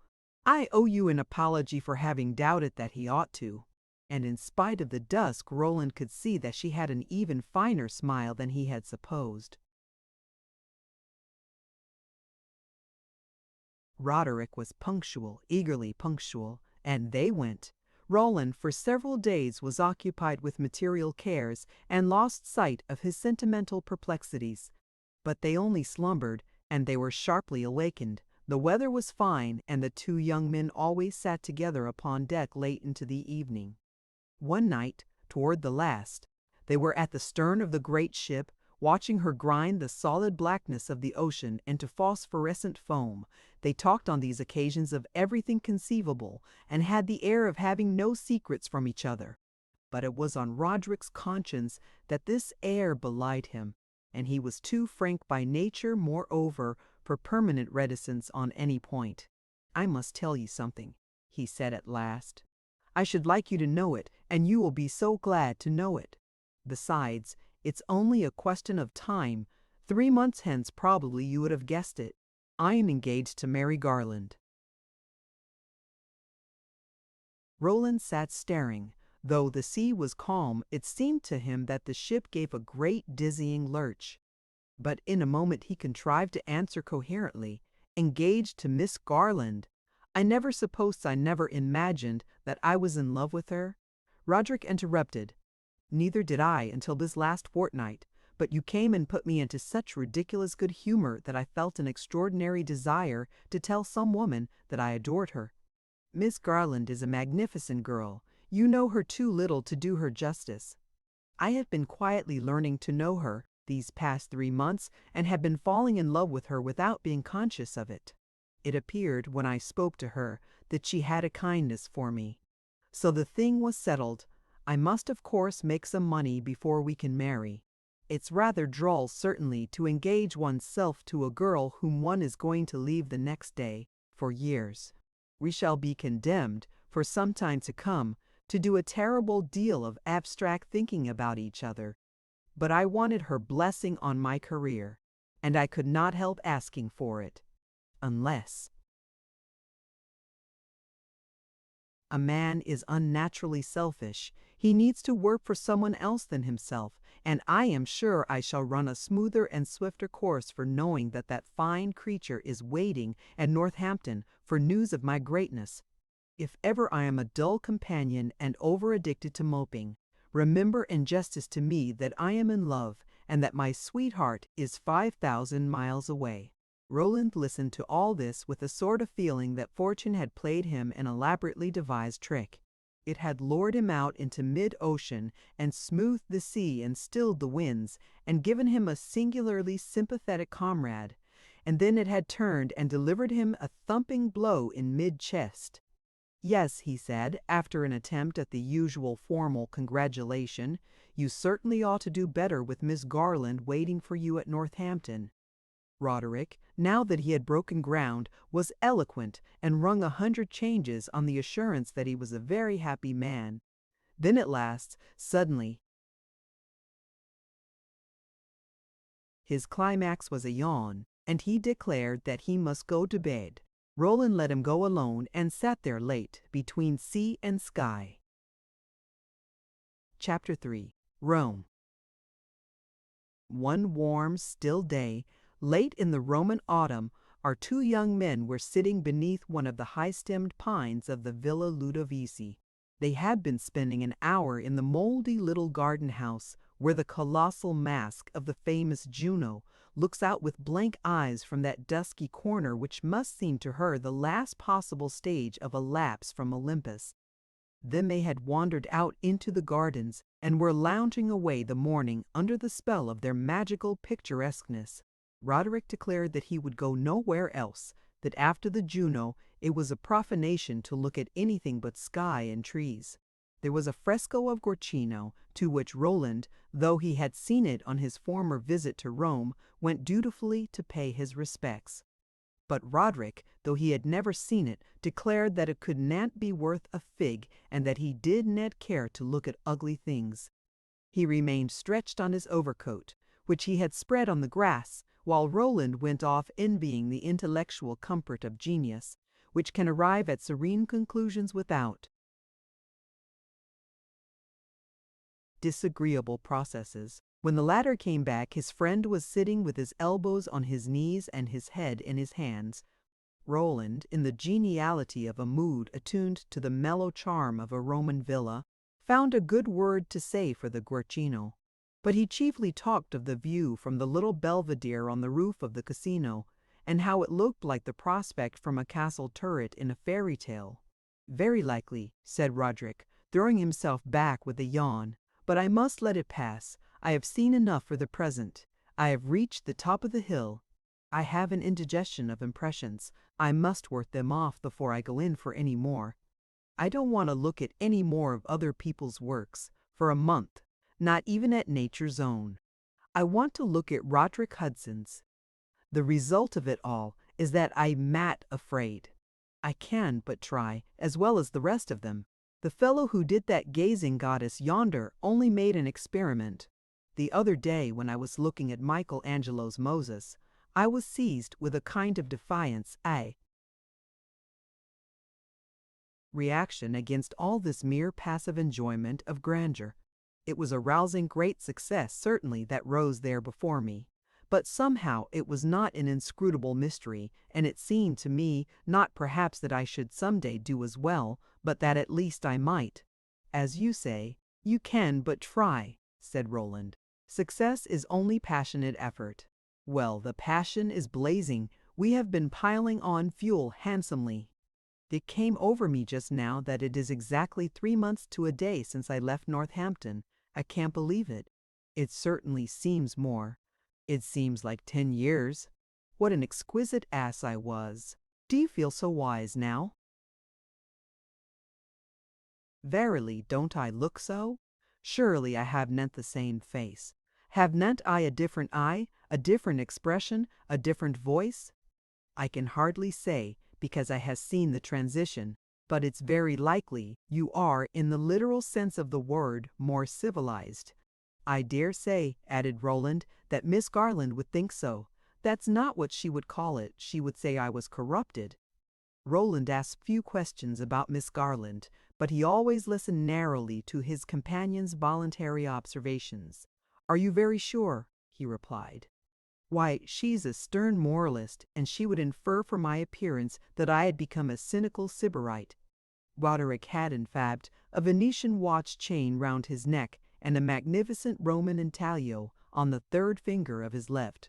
I owe you an apology for having doubted that he ought to." And in spite of the dusk, Roland could see that she had an even finer smile than he had supposed. Roderick was punctual, eagerly punctual, and they went. Roland for several days was occupied with material cares and lost sight of his sentimental perplexities. But they only slumbered, and they were sharply awakened. The weather was fine, and the two young men always sat together upon deck late into the evening. One night, toward the last, they were at the stern of the great ship, watching her grind the solid blackness of the ocean into phosphorescent foam. They talked on these occasions of everything conceivable, and had the air of having no secrets from each other. But it was on Roderick's conscience that this air belied him, and he was too frank by nature, moreover, for permanent reticence on any point. "I must tell you something," he said at last. "I should like you to know it, and you will be so glad to know it. Besides, it's only a question of time. 3 months hence probably you would have guessed it. I am engaged to Mary Garland." Roland sat staring. Though the sea was calm, it seemed to him that the ship gave a great dizzying lurch. But in a moment he contrived to answer coherently, "Engaged to Miss Garland! I never imagined that I was in love with her." Roderick interrupted. "Neither did I until this last fortnight, but you came and put me into such ridiculous good humor that I felt an extraordinary desire to tell some woman that I adored her. Miss Garland is a magnificent girl. You know her too little to do her justice. I have been quietly learning to know her these past 3 months, and have been falling in love with her without being conscious of it. It appeared, when I spoke to her, that she had a kindness for me. So the thing was settled. I must of course make some money before we can marry. It's rather droll, certainly, to engage oneself to a girl whom one is going to leave the next day, for years. We shall be condemned, for some time to come, to do a terrible deal of abstract thinking about each other. But I wanted her blessing on my career, and I could not help asking for it. Unless a man is unnaturally selfish, he needs to work for someone else than himself, and I am sure I shall run a smoother and swifter course for knowing that that fine creature is waiting at Northampton for news of my greatness. If ever I am a dull companion and over-addicted to moping, remember in justice to me that I am in love, and that my sweetheart is 5,000 miles away." Roland listened to all this with a sort of feeling that fortune had played him an elaborately devised trick. It had lured him out into mid-ocean and smoothed the sea and stilled the winds, and given him a singularly sympathetic comrade, and then it had turned and delivered him a thumping blow in mid-chest. "Yes," he said, after an attempt at the usual formal congratulation, "you certainly ought to do better with Miss Garland waiting for you at Northampton." Roderick, now that he had broken ground, was eloquent and rung 100 changes on the assurance that he was a very happy man. Then at last, suddenly, his climax was a yawn, and he declared that he must go to bed. Roland let him go alone and sat there late, between sea and sky. Chapter 3. Rome. One warm, still day, late in the Roman autumn, our two young men were sitting beneath one of the high-stemmed pines of the Villa Ludovisi. They had been spending an hour in the moldy little garden house, where the colossal mask of the famous Juno looks out with blank eyes from that dusky corner which must seem to her the last possible stage of a lapse from Olympus. Then they had wandered out into the gardens, and were lounging away the morning under the spell of their magical picturesqueness. Roderick declared that he would go nowhere else, that after the Juno it was a profanation to look at anything but sky and trees. There was a fresco of Guercino, to which Roland, though he had seen it on his former visit to Rome, went dutifully to pay his respects. But Roderick, though he had never seen it, declared that it could not be worth a fig, and that he did not care to look at ugly things. He remained stretched on his overcoat, which he had spread on the grass, while Roland went off envying the intellectual comfort of genius, which can arrive at serene conclusions without disagreeable processes. When the latter came back, his friend was sitting with his elbows on his knees and his head in his hands. Roland, in the geniality of a mood attuned to the mellow charm of a Roman villa, found a good word to say for the Guercino. But he chiefly talked of the view from the little belvedere on the roof of the casino, and how it looked like the prospect from a castle turret in a fairy tale. "Very likely," said Roderick, throwing himself back with a yawn, "but I must let it pass. I have seen enough for the present. I have reached the top of the hill. I have an indigestion of impressions. I must work them off before I go in for any more. I don't want to look at any more of other people's works for a month, not even at nature's own. I want to look at Roderick Hudson's. The result of it all is that I'm afraid. I can but try, as well as the rest of them. The fellow who did that gazing goddess yonder only made an experiment. The other day, when I was looking at Michelangelo's Moses, I was seized with a kind of defiance, reaction against all this mere passive enjoyment of grandeur. It was a rousing great success, certainly, that rose there before me. But somehow it was not an inscrutable mystery, and it seemed to me not perhaps that I should some day do as well, but that at least I might. As you say, you can but try, said Roland. Success is only passionate effort. Well, the passion is blazing. We have been piling on fuel handsomely. It came over me just now that it is exactly 3 months to a day since I left Northampton. I can't believe it. It certainly seems more. It seems like 10 years. What an exquisite ass I was. Do you feel so wise now? Verily, don't I look so? Surely I have not the same face. Have not I a different eye, a different expression, a different voice? I can hardly say, because I has seen the transition, but it's very likely you are, in the literal sense of the word, more civilized. I dare say, added Roland, that Miss Garland would think so. That's not what she would call it. She would say I was corrupted. Roland asked few questions about Miss Garland, but he always listened narrowly to his companion's voluntary observations. Are you very sure? He replied. Why, she's a stern moralist, and she would infer from my appearance that I had become a cynical sybarite. Roderick had, in fact, a Venetian watch chain round his neck and a magnificent Roman intaglio on the 3rd finger of his left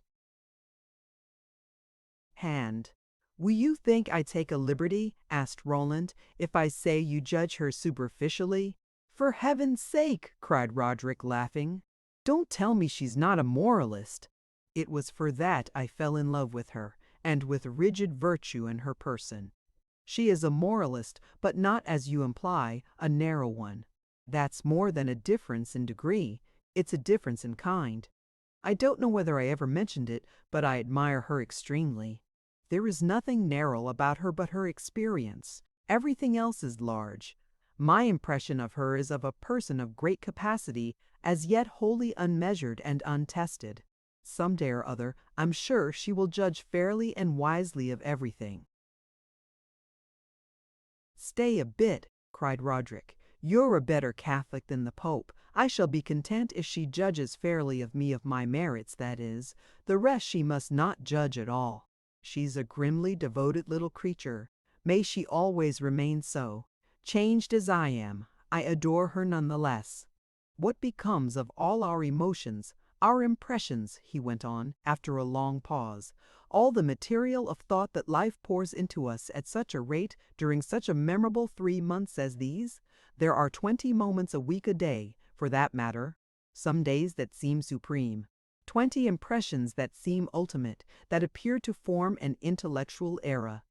hand. Will you think I take a liberty, asked Roland, if I say you judge her superficially? For heaven's sake, cried Roderick, laughing. Don't tell me she's not a moralist. It was for that I fell in love with her, and with rigid virtue in her person. She is a moralist, but not, as you imply, a narrow one. That's more than a difference in degree, it's a difference in kind. I don't know whether I ever mentioned it, but I admire her extremely. There is nothing narrow about her but her experience. Everything else is large. My impression of her is of a person of great capacity, as yet wholly unmeasured and untested. Some day or other, I'm sure she will judge fairly and wisely of everything. Stay a bit, cried Roderick. You're a better Catholic than the Pope. I shall be content if she judges fairly of me, of my merits, that is. The rest she must not judge at all. She's a grimly devoted little creature. May she always remain so. Changed as I am, I adore her none the less. What becomes of all our emotions, our impressions, he went on, after a long pause, all the material of thought that life pours into us at such a rate during such a memorable 3 months as these? There are 20 moments a week a day, for that matter, some days that seem supreme. 20 impressions that seem ultimate, that appear to form an intellectual era.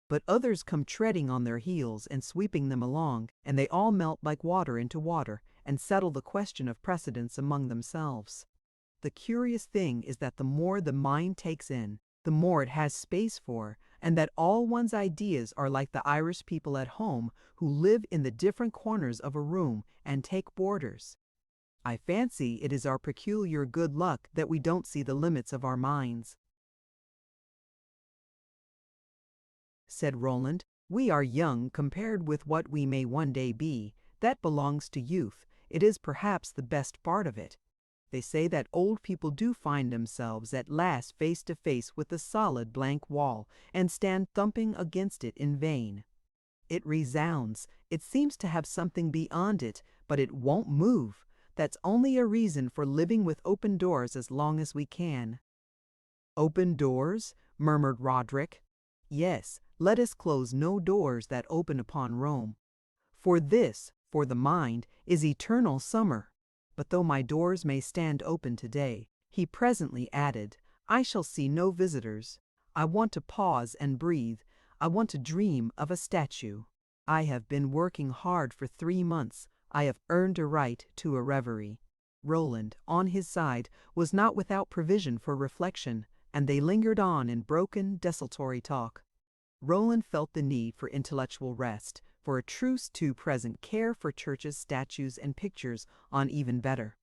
But others come treading on their heels and sweeping them along, and they all melt like water into water, and settle the question of precedence among themselves. The curious thing is that the more the mind takes in, the more it has space for, and that all one's ideas are like the Irish people at home who live in the different corners of a room and take boarders. I fancy it is our peculiar good luck that we don't see the limits of our minds. Said Roland, we are young compared with what we may one day be. That belongs to youth. It is perhaps the best part of it. They say that old people do find themselves at last face to face with a solid blank wall and stand thumping against it in vain. It resounds. It seems to have something beyond it, but it won't move. That's only a reason for living with open doors as long as we can. Open doors? Murmured Roderick. Yes, let us close no doors that open upon Rome. For this, for the mind, is eternal summer. But though my doors may stand open today, he presently added, I shall see no visitors. I want to pause and breathe. I want to dream of a statue. I have been working hard for 3 months. I have earned a right to a reverie. Roland, on his side, was not without provision for reflection, and they lingered on in broken, desultory talk. Roland felt the need for intellectual rest, for a truce to present care for churches, statues, and pictures on even better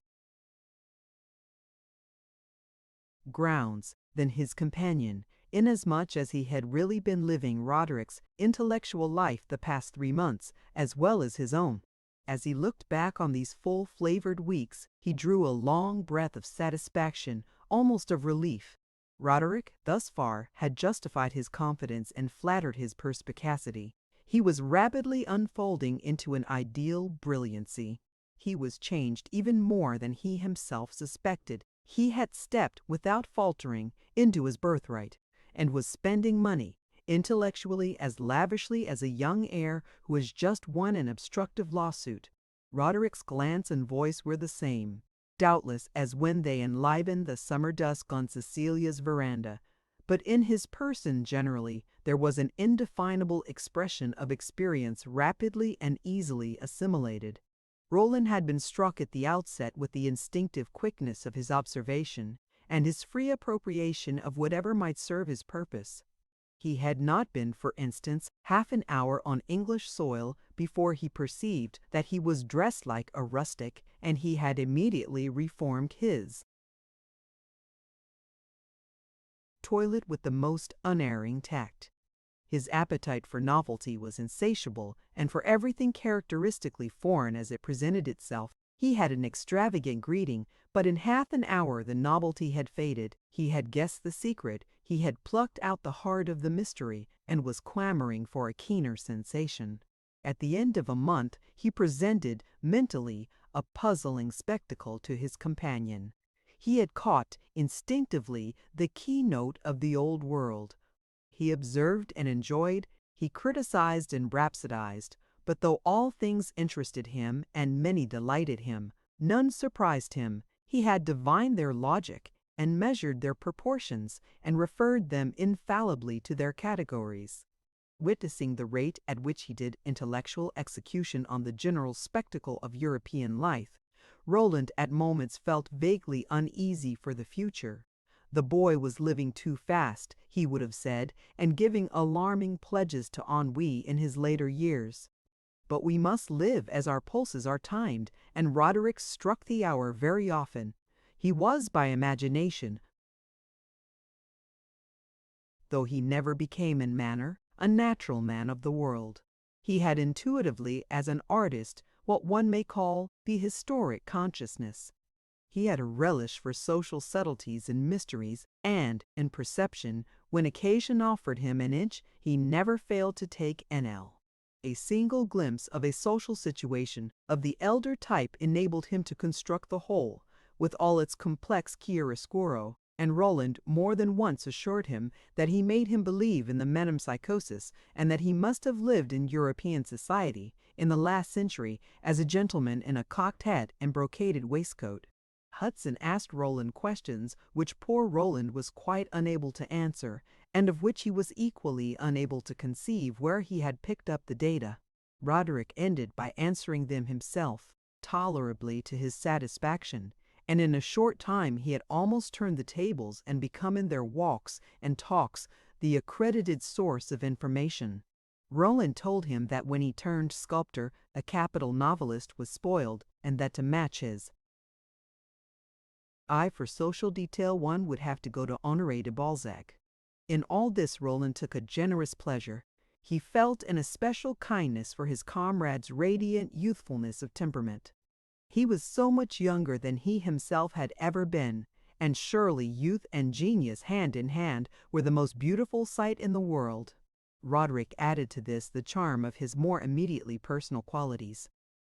grounds than his companion, inasmuch as he had really been living Roderick's intellectual life the past 3 months, as well as his own. As he looked back on these full-flavored weeks, he drew a long breath of satisfaction, almost of relief. Roderick, thus far, had justified his confidence and flattered his perspicacity. He was rapidly unfolding into an ideal brilliancy. He was changed even more than he himself suspected. He had stepped, without faltering, into his birthright, and was spending money, intellectually as lavishly as a young heir who has just won an obstructive lawsuit. Roderick's glance and voice were the same, doubtless, as when they enlivened the summer dusk on Cecilia's veranda, but in his person generally there was an indefinable expression of experience rapidly and easily assimilated. Roland had been struck at the outset with the instinctive quickness of his observation and his free appropriation of whatever might serve his purpose. He had not been, for instance, half an hour on English soil before he perceived that he was dressed like a rustic, and he had immediately reformed his toilet with the most unerring tact. His appetite for novelty was insatiable, and for everything characteristically foreign as it presented itself, he had an extravagant greeting, but in half an hour the novelty had faded, he had guessed the secret, he had plucked out the heart of the mystery, and was clamoring for a keener sensation. At the end of a month he presented, mentally, a puzzling spectacle to his companion. He had caught, instinctively, the keynote of the old world. He observed and enjoyed, he criticized and rhapsodized, but though all things interested him and many delighted him, none surprised him. He had divined their logic and measured their proportions and referred them infallibly to their categories. Witnessing the rate at which he did intellectual execution on the general spectacle of European life, Roland at moments felt vaguely uneasy for the future. The boy was living too fast, he would have said, and giving alarming pledges to ennui in his later years. But we must live as our pulses are timed, and Roderick struck the hour very often. He was by imagination, though he never became in manner, a natural man of the world. He had intuitively, as an artist, what one may call the historic consciousness. He had a relish for social subtleties and mysteries, and, in perception, when occasion offered him an inch, he never failed to take an ell. A single glimpse of a social situation of the elder type enabled him to construct the whole, with all its complex chiaroscuro, and Roland more than once assured him that he made him believe in the metempsychosis, and that he must have lived in European society, in the last century, as a gentleman in a cocked hat and brocaded waistcoat. Hudson asked Roland questions which poor Roland was quite unable to answer, and of which he was equally unable to conceive where he had picked up the data. Roderick ended by answering them himself, tolerably to his satisfaction, and in a short time he had almost turned the tables and become in their walks and talks the accredited source of information. Roland told him that when he turned sculptor, a capital novelist was spoiled, and that to match his eye for social detail one would have to go to Honoré de Balzac. In all this Roland took a generous pleasure. He felt an especial kindness for his comrade's radiant youthfulness of temperament. He was so much younger than he himself had ever been, and surely youth and genius hand in hand were the most beautiful sight in the world. Roderick added to this the charm of his more immediately personal qualities.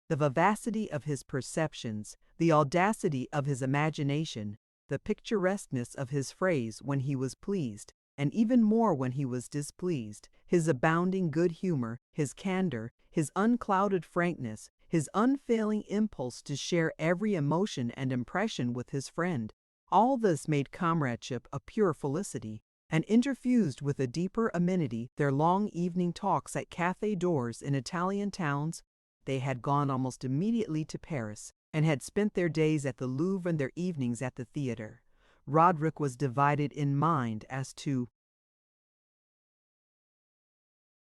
The vivacity of his perceptions, the audacity of his imagination, the picturesqueness of his phrase when he was pleased, and even more when he was displeased, his abounding good humor, his candor, his unclouded frankness, his unfailing impulse to share every emotion and impression with his friend, all this made comradeship a pure felicity, and interfused with a deeper amenity their long evening talks at café doors in Italian towns. They had gone almost immediately to Paris, and had spent their days at the Louvre and their evenings at the theater. Roderick was divided in mind as to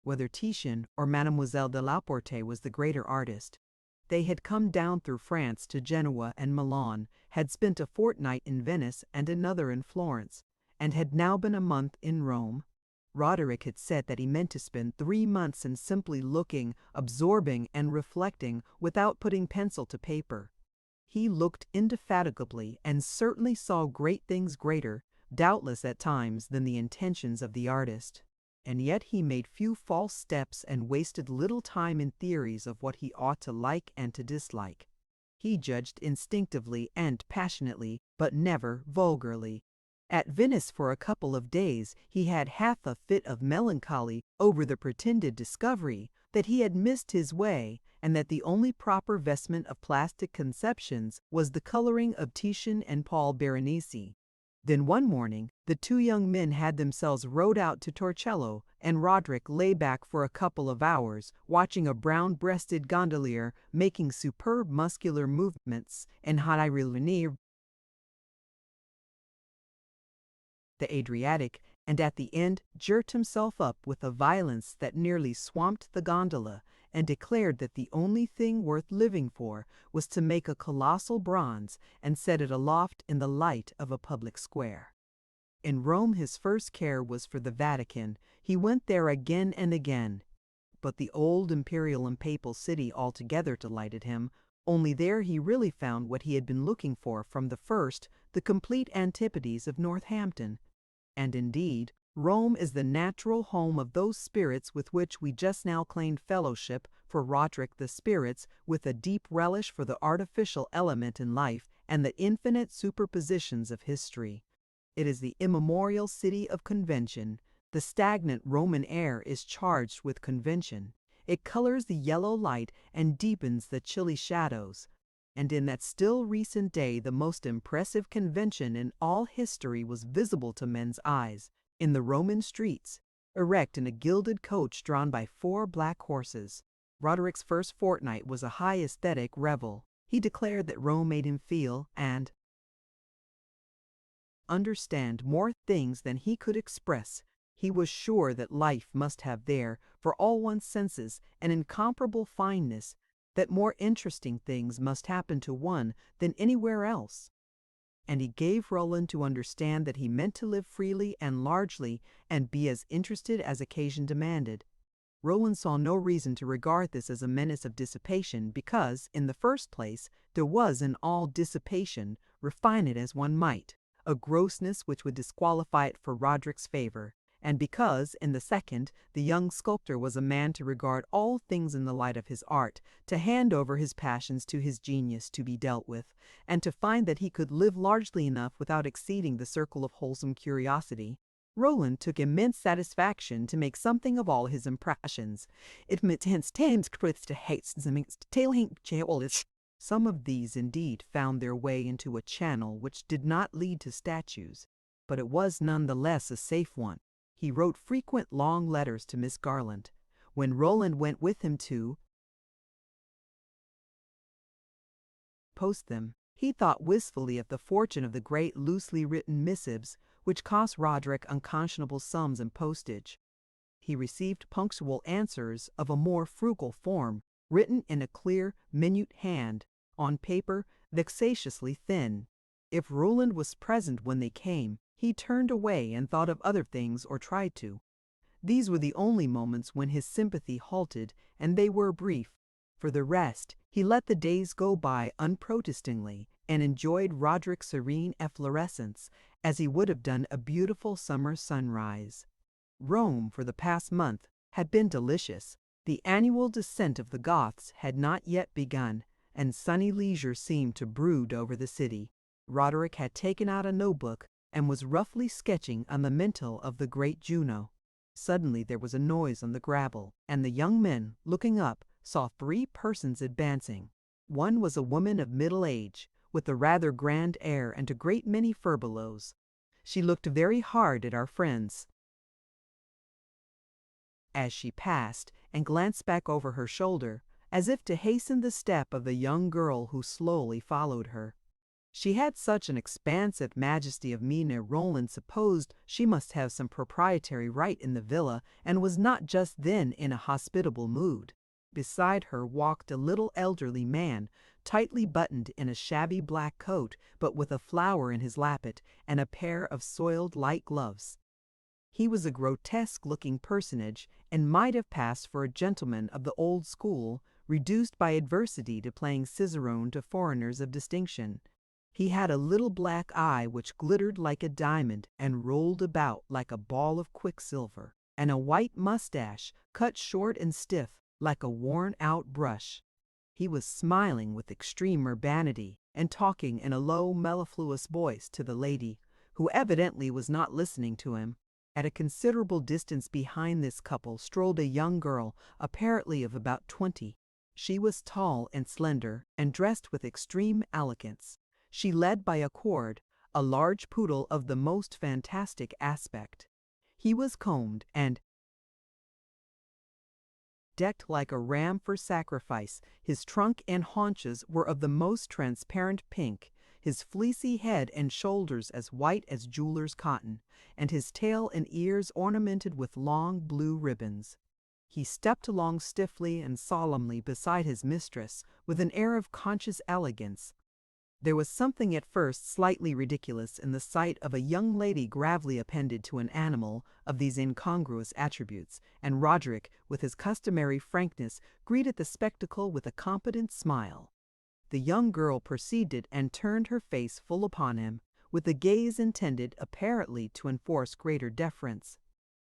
whether Titian or Mademoiselle de Laporte was the greater artist. They had come down through France to Genoa and Milan, had spent a fortnight in Venice and another in Florence, and had now been a month in Rome. Roderick had said that he meant to spend 3 months in simply looking, absorbing, and reflecting without putting pencil to paper. He looked indefatigably and certainly saw great things greater, doubtless at times, than the intentions of the artist. And yet he made few false steps and wasted little time in theories of what he ought to like and to dislike. He judged instinctively and passionately, but never vulgarly. At Venice for a couple of days he had half a fit of melancholy over the pretended discovery that he had missed his way, and that the only proper vestment of plastic conceptions was the coloring of Titian and Paul Veronese. Then one morning the two young men had themselves rowed out to Torcello, and Roderick lay back for a couple of hours, watching a brown-breasted gondolier making superb muscular movements in high relief the Adriatic, and at the end jerked himself up with a violence that nearly swamped the gondola, and declared that the only thing worth living for was to make a colossal bronze and set it aloft in the light of a public square. In Rome his first care was for the Vatican. He went there again and again, but the old imperial and papal city altogether delighted him. Only there he really found what he had been looking for from the first, the complete antipodes of Northampton. And indeed, Rome is the natural home of those spirits with which we just now claimed fellowship. For Roderick, the spirits with a deep relish for the artificial element in life and the infinite superpositions of history. It is the immemorial city of convention. The stagnant Roman air is charged with convention. It colors the yellow light and deepens the chilly shadows. And in that still recent day the most impressive convention in all history was visible to men's eyes, in the Roman streets, erect in a gilded coach drawn by 4 black horses. Roderick's first fortnight was a high aesthetic revel. He declared that Rome made him feel and understand more things than he could express. He was sure that life must have there, for all one's senses, an incomparable fineness, that more interesting things must happen to one than anywhere else. And he gave Roland to understand that he meant to live freely and largely and be as interested as occasion demanded. Roland saw no reason to regard this as a menace of dissipation because, in the first place, there was in all dissipation, refine it as one might, a grossness which would disqualify it for Roderick's favor, and because, in the second, the young sculptor was a man to regard all things in the light of his art, to hand over his passions to his genius to be dealt with, and to find that he could live largely enough without exceeding the circle of wholesome curiosity. Roland took immense satisfaction to make something of all his impressions. Some of these indeed found their way into a channel which did not lead to statues, but it was none the less a safe one. He wrote frequent long letters to Miss Garland. When Roland went with him to post them, he thought wistfully of the fortune of the great loosely written missives, which cost Roderick unconscionable sums in postage. He received punctual answers of a more frugal form, written in a clear, minute hand, on paper vexatiously thin. If Roland was present when they came, he turned away and thought of other things or tried to. These were the only moments when his sympathy halted, and they were brief, For the rest, he let the days go by unprotestingly and enjoyed Roderick's serene efflorescence as he would have done a beautiful summer sunrise. Rome, for the past month, had been delicious. The annual descent of the Goths had not yet begun, and sunny leisure seemed to brood over the city. Roderick had taken out a notebook and was roughly sketching on the mantel of the great Juno. Suddenly there was a noise on the gravel, and the young men, looking up, saw 3 persons advancing. One was a woman of middle age, with a rather grand air and a great many furbelows. She looked very hard at our friends as she passed, and glanced back over her shoulder, as if to hasten the step of the young girl who slowly followed her. She had such an expansive majesty of mien Roland supposed she must have some proprietary right in the villa, and was not just then in a hospitable mood. Beside her walked a little elderly man, tightly buttoned in a shabby black coat, but with a flower in his lappet and a pair of soiled light gloves. He was a grotesque-looking personage, and might have passed for a gentleman of the old school, reduced by adversity to playing cicerone to foreigners of distinction. He had a little black eye which glittered like a diamond and rolled about like a ball of quicksilver, and a white mustache, cut short and stiff, like a worn-out brush. He was smiling with extreme urbanity, and talking in a low, mellifluous voice to the lady, who evidently was not listening to him. At a considerable distance behind this couple strolled a young girl, apparently of about 20. She was tall and slender, and dressed with extreme elegance. She led by a cord a large poodle of the most fantastic aspect. He was combed and decked like a ram for sacrifice. His trunk and haunches were of the most transparent pink, his fleecy head and shoulders as white as jeweler's cotton, and his tail and ears ornamented with long blue ribbons. He stepped along stiffly and solemnly beside his mistress with an air of conscious elegance. There was something at first slightly ridiculous in the sight of a young lady gravely appended to an animal of these incongruous attributes, and Roderick, with his customary frankness, greeted the spectacle with a competent smile. The young girl proceeded and turned her face full upon him, with a gaze intended apparently to enforce greater deference.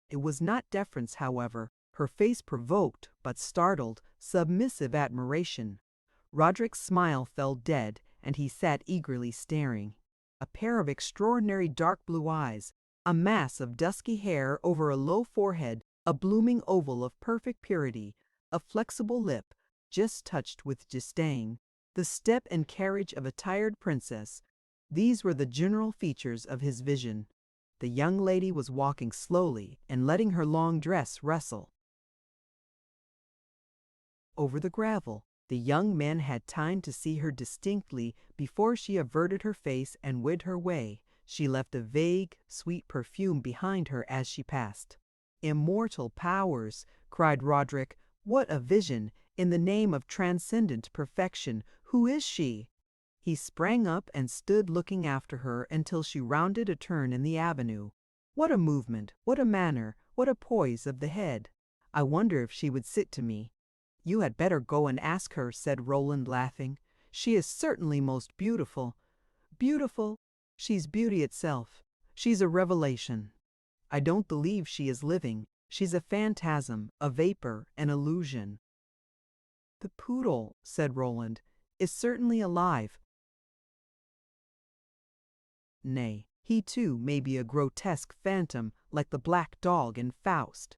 It was not deference, however. Her face provoked, but startled, submissive admiration. Roderick's smile fell dead, and he sat eagerly staring. A pair of extraordinary dark blue eyes, a mass of dusky hair over a low forehead, a blooming oval of perfect purity, a flexible lip, just touched with disdain, the step and carriage of a tired princess. These were the general features of his vision. The young lady was walking slowly and letting her long dress rustle over the gravel. The young man had time to see her distinctly before she averted her face and went her way. She left a vague, sweet perfume behind her as she passed. "Immortal powers!" cried Roderick. "What a vision! In the name of transcendent perfection, who is she?" He sprang up and stood looking after her until she rounded a turn in the avenue. What a movement, what a manner, what a poise of the head! I wonder if she would sit to me. "You had better go and ask her," said Roland, laughing. "She is certainly most beautiful." "Beautiful? She's beauty itself. She's a revelation. I don't believe she is living. She's a phantasm, a vapor, an illusion." "The poodle," said Roland, "is certainly alive. Nay, he too may be a grotesque phantom like the black dog in Faust.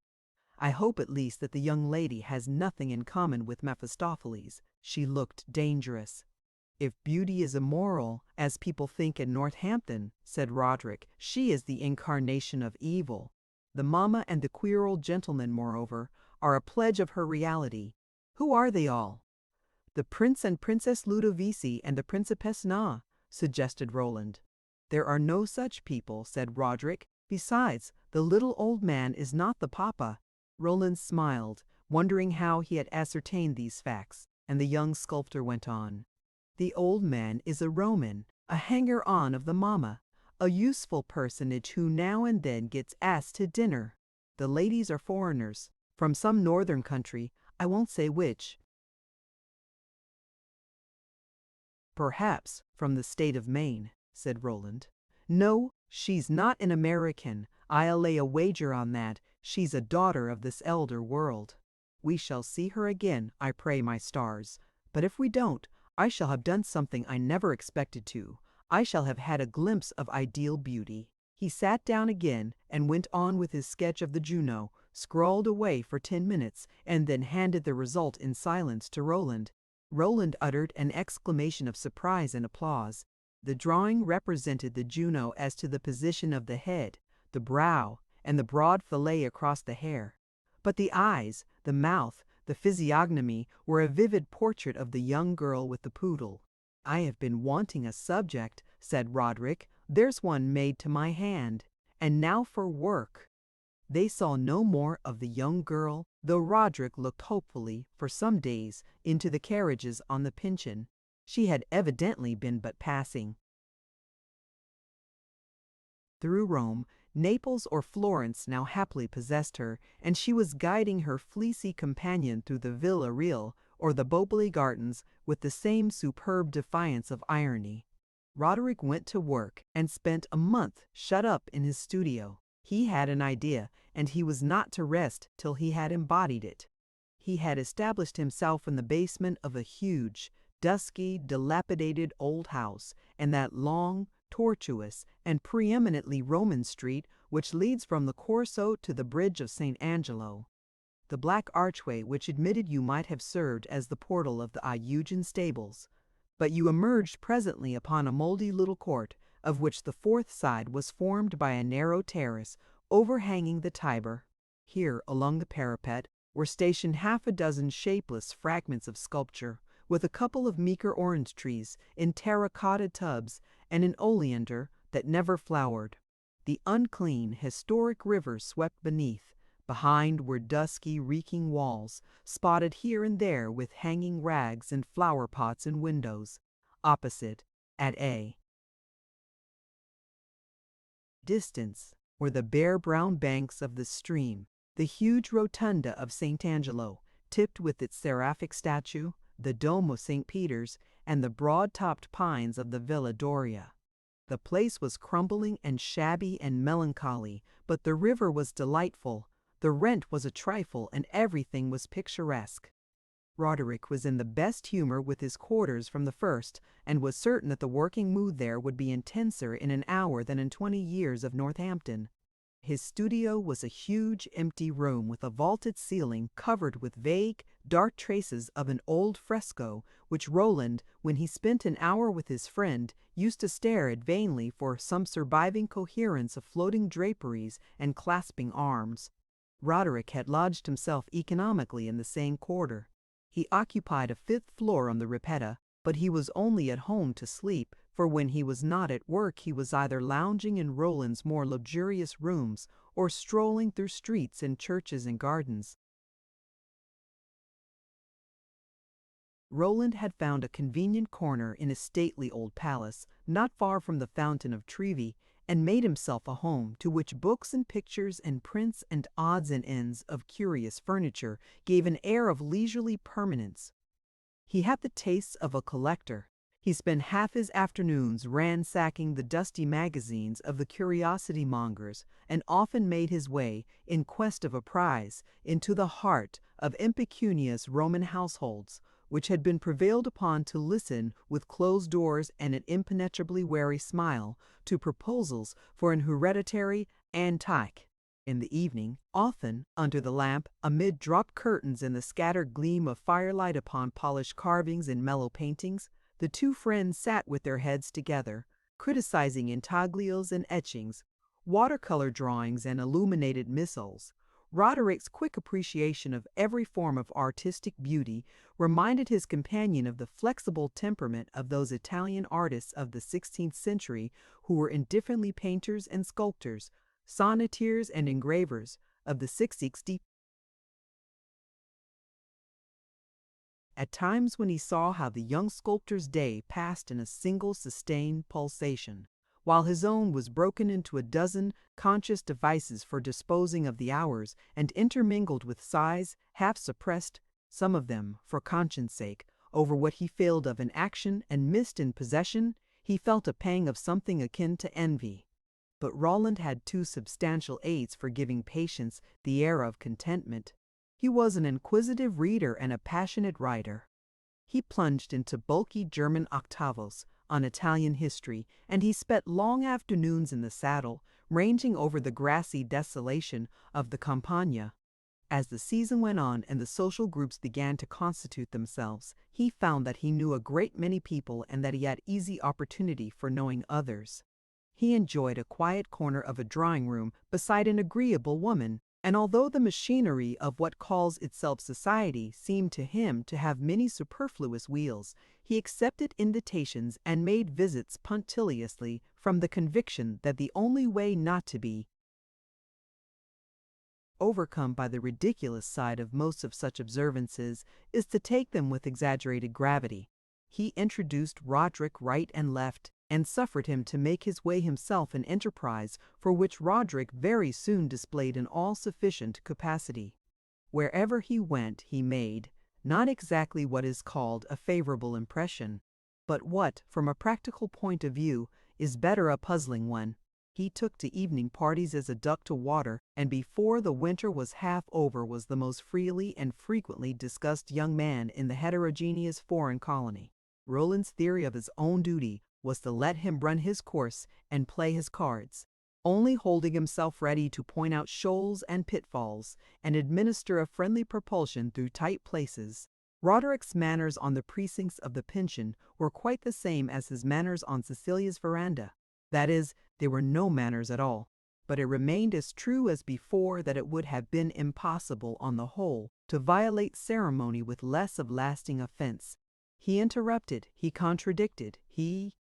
I hope at least that the young lady has nothing in common with Mephistopheles." She looked dangerous. "If beauty is immoral, as people think in Northampton," said Roderick, "she is the incarnation of evil. The mamma and the queer old gentleman, moreover, are a pledge of her reality. Who are they all?" "The Prince and Princess Ludovici and the Principess Na," suggested Roland. "There are no such people," said Roderick. "Besides, the little old man is not the papa." Roland smiled, wondering how he had ascertained these facts, and the young sculptor went on. "The old man is a Roman, a hanger-on of the mamma, a useful personage who now and then gets asked to dinner. The ladies are foreigners, from some northern country, I won't say which. "Perhaps from the state of Maine," said Roland. "No, she's not an American. I'll lay a wager on that. She's a daughter of this elder world. We shall see her again, I pray my stars. But if we don't, I shall have done something I never expected to. I shall have had a glimpse of ideal beauty." He sat down again and went on with his sketch of the Juno, scrawled away for 10 minutes, and then handed the result in silence to Roland. Roland uttered an exclamation of surprise and applause. The drawing represented the Juno as to the position of the head, the brow, and the broad fillet across the hair. But the eyes, the mouth, the physiognomy were a vivid portrait of the young girl with the poodle. "I have been wanting a subject," said Roderick. "There's one made to my hand. And now for work." They saw no more of the young girl, though Roderick looked hopefully, for some days, into the carriages on the Pincian. She had evidently been but passing through Rome. Naples or Florence now happily possessed her, and she was guiding her fleecy companion through the Villa Real or the Boboli Gardens with the same superb defiance of irony. Roderick went to work and spent a month shut up in his studio. He had an idea, and he was not to rest till he had embodied it. He had established himself in the basement of a huge, dusky, dilapidated old house, in that long, tortuous, and preeminently Roman street which leads from the Corso to the bridge of St. Angelo. The black archway which admitted you might have served as the portal of the Iugean stables, but you emerged presently upon a mouldy little court, of which the fourth side was formed by a narrow terrace overhanging the Tiber. Here, along the parapet, were stationed half a dozen shapeless fragments of sculpture, with a couple of meeker orange trees in terracotta tubs and an oleander that never flowered. The unclean, historic river swept beneath. Behind were dusky, reeking walls, spotted here and there with hanging rags and flower pots in windows. Opposite, at a distance, were the bare brown banks of the stream, the huge rotunda of St. Angelo, tipped with its seraphic statue, the dome of St. Peter's, and the broad-topped pines of the Villa Doria. The place was crumbling and shabby and melancholy, but the river was delightful. The rent was a trifle, and everything was picturesque. Roderick was in the best humor with his quarters from the first, and was certain that the working mood there would be intenser in an hour than in 20 years of Northampton. His studio was a huge, empty room with a vaulted ceiling covered with vague, dark traces of an old fresco, which Roland, when he spent an hour with his friend, used to stare at vainly for some surviving coherence of floating draperies and clasping arms. Roderick had lodged himself economically in the same quarter. He occupied a 5th floor on the Ripetta, but he was only at home to sleep, for when he was not at work he was either lounging in Roland's more luxurious rooms or strolling through streets and churches and gardens. Roland had found a convenient corner in a stately old palace, not far from the Fountain of Trevi, and made himself a home to which books and pictures and prints and odds and ends of curious furniture gave an air of leisurely permanence. He had the tastes of a collector. He spent half his afternoons ransacking the dusty magazines of the curiosity mongers, and often made his way, in quest of a prize, into the heart of impecunious Roman households, which had been prevailed upon to listen with closed doors and an impenetrably wary smile to proposals for an hereditary antique. In the evening, often under the lamp, amid dropped curtains and the scattered gleam of firelight upon polished carvings and mellow paintings, the two friends sat with their heads together, criticizing intaglios and etchings, watercolor drawings and illuminated missals. Roderick's quick appreciation of every form of artistic beauty reminded his companion of the flexible temperament of those Italian artists of the 16th century who were indifferently painters and sculptors, sonneteers and engravers of the 16th. At times when he saw how the young sculptor's day passed in a single sustained pulsation, while his own was broken into a dozen conscious devices for disposing of the hours, and intermingled with sighs, half suppressed, some of them, for conscience sake, over what he failed of in action and missed in possession, he felt a pang of something akin to envy. But Roland had two substantial aids for giving patience the air of contentment. He was an inquisitive reader and a passionate writer. He plunged into bulky German octavos on Italian history, and he spent long afternoons in the saddle, ranging over the grassy desolation of the Campagna. As the season went on and the social groups began to constitute themselves, he found that he knew a great many people and that he had easy opportunity for knowing others. He enjoyed a quiet corner of a drawing room beside an agreeable woman, and although the machinery of what calls itself society seemed to him to have many superfluous wheels, he accepted invitations and made visits punctiliously from the conviction that the only way not to be overcome by the ridiculous side of most of such observances is to take them with exaggerated gravity. He introduced Roderick right and left, and suffered him to make his way himself an enterprise for which Roderick very soon displayed an all-sufficient capacity. Wherever he went he made, not exactly what is called a favorable impression, but what, from a practical point of view, is better a puzzling one. He took to evening parties as a duck to water, and before the winter was half over was the most freely and frequently discussed young man in the heterogeneous foreign colony. Roland's theory of his own duty was to let him run his course and play his cards, only holding himself ready to point out shoals and pitfalls and administer a friendly propulsion through tight places. Roderick's manners on the precincts of the pension were quite the same as his manners on Cecilia's veranda. That is, they were no manners at all, but it remained as true as before that it would have been impossible on the whole to violate ceremony with less of lasting offense. He interrupted, he contradicted, he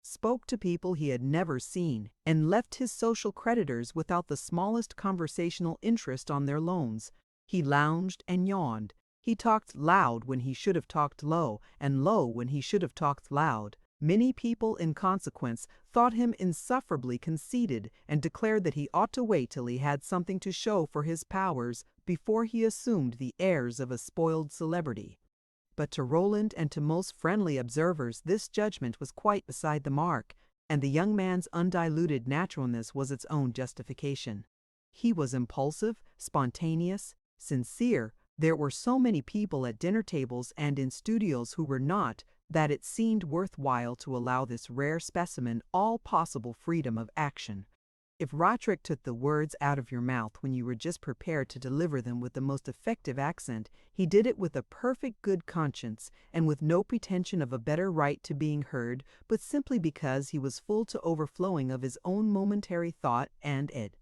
spoke to people he had never seen, and left his social creditors without the smallest conversational interest on their loans. He lounged and yawned. He talked loud when he should have talked low, and low when he should have talked loud. Many people, in consequence, thought him insufferably conceited, and declared that he ought to wait till he had something to show for his powers before he assumed the airs of a spoiled celebrity. But to Roland and to most friendly observers this judgment was quite beside the mark, and the young man's undiluted naturalness was its own justification. He was impulsive, spontaneous, sincere. There were so many people at dinner tables and in studios who were not, that it seemed worthwhile to allow this rare specimen all possible freedom of action. If Roderick took the words out of your mouth when you were just prepared to deliver them with the most effective accent, he did it with a perfect good conscience, and with no pretension of a better right to being heard, but simply because he was full to overflowing of his own momentary thought, and it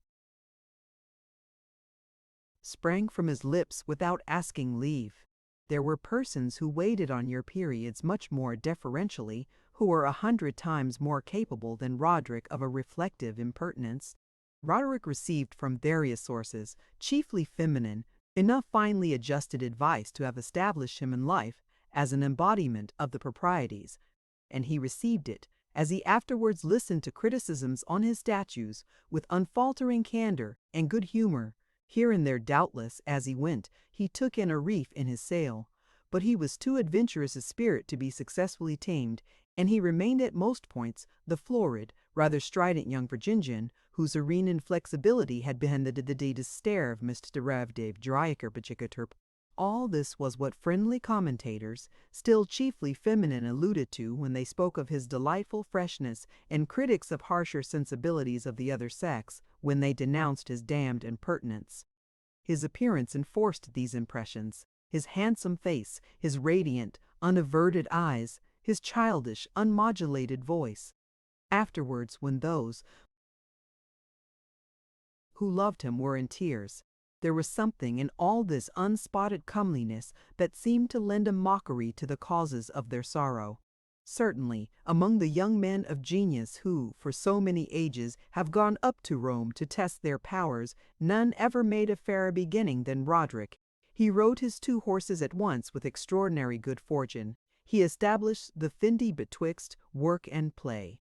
sprang from his lips without asking leave. There were persons who waited on your periods much more deferentially, who were 100 times more capable than Roderick of a reflective impertinence. Roderick received from various sources, chiefly feminine, enough finely adjusted advice to have established him in life as an embodiment of the proprieties, and he received it, as he afterwards listened to criticisms on his statues, with unfaltering candor and good humor. Here and there, doubtless, as he went, he took in a reef in his sail, but he was too adventurous a spirit to be successfully tamed, and he remained at most points the florid, rather strident young Virginian, whose serene inflexibility had been the despair of Mr. Ravdave Dryker. All this was what friendly commentators, still chiefly feminine, alluded to when they spoke of his delightful freshness, and critics of harsher sensibilities of the other sex when they denounced his damned impertinence. His appearance enforced these impressions. His handsome face, his radiant, unaverted eyes, his childish, unmodulated voice. Afterwards, when those who loved him were in tears, there was something in all this unspotted comeliness that seemed to lend a mockery to the causes of their sorrow. Certainly, among the young men of genius who, for so many ages, have gone up to Rome to test their powers, none ever made a fairer beginning than Roderick. He rode his 2 horses at once with extraordinary good fortune. He established the Findy betwixt work and play.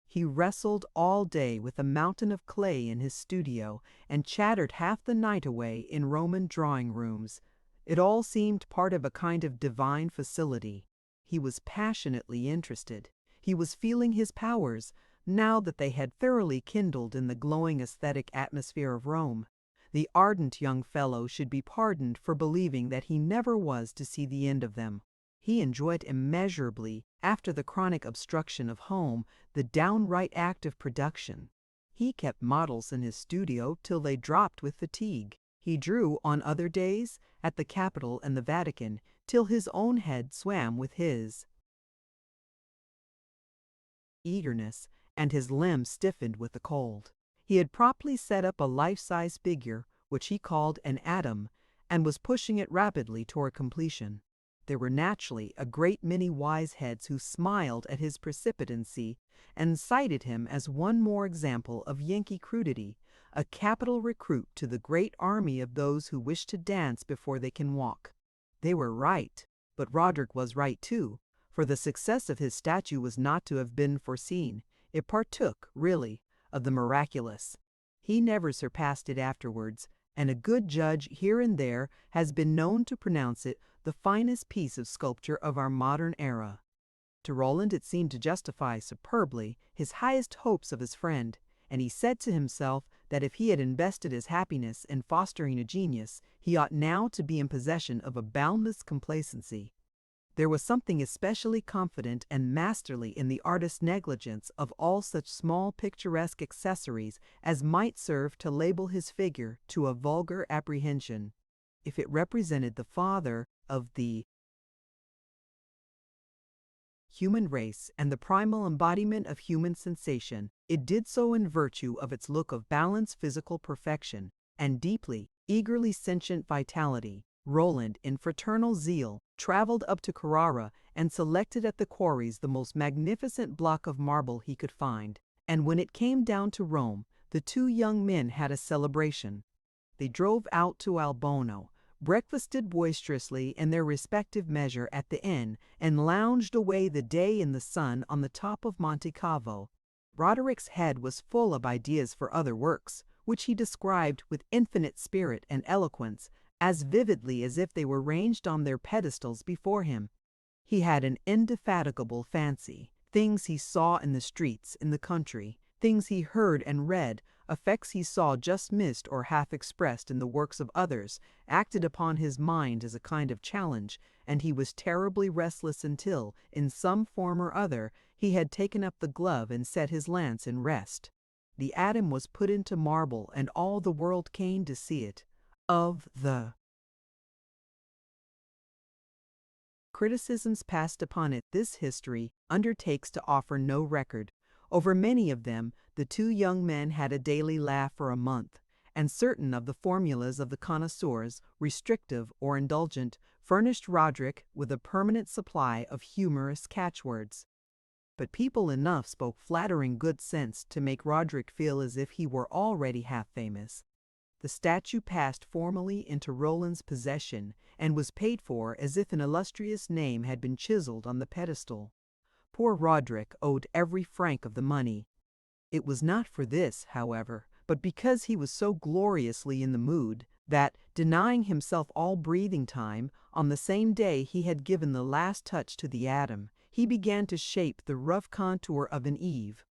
He wrestled all day with a mountain of clay in his studio, and chattered half the night away in Roman drawing rooms. It all seemed part of a kind of divine facility. He was passionately interested. He was feeling his powers, now that they had thoroughly kindled in the glowing aesthetic atmosphere of Rome. The ardent young fellow should be pardoned for believing that he never was to see the end of them. He enjoyed immeasurably, after the chronic obstruction of home, the downright act of production. He kept models in his studio till they dropped with fatigue. He drew on other days, at the Capitol and the Vatican, till his own head swam with his eagerness, and his limbs stiffened with the cold. He had promptly set up a life-size figure, which he called an atom, and was pushing it rapidly toward completion. There were naturally a great many wise heads who smiled at his precipitancy and cited him as one more example of Yankee crudity, a capital recruit to the great army of those who wish to dance before they can walk. They were right, but Roderick was right too, for the success of his statue was not to have been foreseen. It partook, really, of the miraculous. He never surpassed it afterwards, and a good judge here and there has been known to pronounce it the finest piece of sculpture of our modern era. To Roland it seemed to justify superbly his highest hopes of his friend, and he said to himself that if he had invested his happiness in fostering a genius, he ought now to be in possession of a boundless complacency. There was something especially confident and masterly in the artist's negligence of all such small picturesque accessories as might serve to label his figure to a vulgar apprehension. If it represented the father of the human race and the primal embodiment of human sensation, it did so in virtue of its look of balanced physical perfection and deeply, eagerly sentient vitality. Roland, in fraternal zeal, traveled up to Carrara and selected at the quarries the most magnificent block of marble he could find. And when it came down to Rome, the two young men had a celebration. They drove out to Albono, breakfasted boisterously in their respective measure at the inn, and lounged away the day in the sun on the top of Monte Cavo. Roderick's head was full of ideas for other works, which he described with infinite spirit and eloquence, as vividly as if they were ranged on their pedestals before him. He had an indefatigable fancy. Things he saw in the streets, in the country, things he heard and read, effects he saw just missed or half expressed in the works of others, acted upon his mind as a kind of challenge, and he was terribly restless until, in some form or other, he had taken up the glove and set his lance in rest. The atom was put into marble, and all the world came to see it. Of the criticisms passed upon it, this history undertakes to offer no record. Over many of them, the two young men had a daily laugh for a month, and certain of the formulas of the connoisseurs, restrictive or indulgent, furnished Roderick with a permanent supply of humorous catchwords. But people enough spoke flattering good sense to make Roderick feel as if he were already half famous. The statue passed formally into Roland's possession, and was paid for as if an illustrious name had been chiseled on the pedestal. Poor Roderick owed every franc of the money. It was not for this, however, but because he was so gloriously in the mood, that, denying himself all breathing time, on the same day he had given the last touch to the atom, he began to shape the rough contour of an Eve.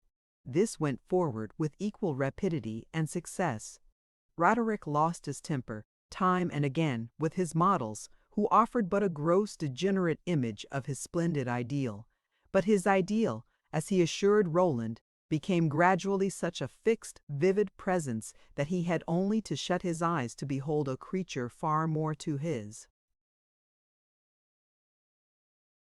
This went forward with equal rapidity and success. Roderick lost his temper, time and again, with his models, who offered but a gross, degenerate image of his splendid ideal. But his ideal, as he assured Roland, became gradually such a fixed, vivid presence that he had only to shut his eyes to behold a creature far more to his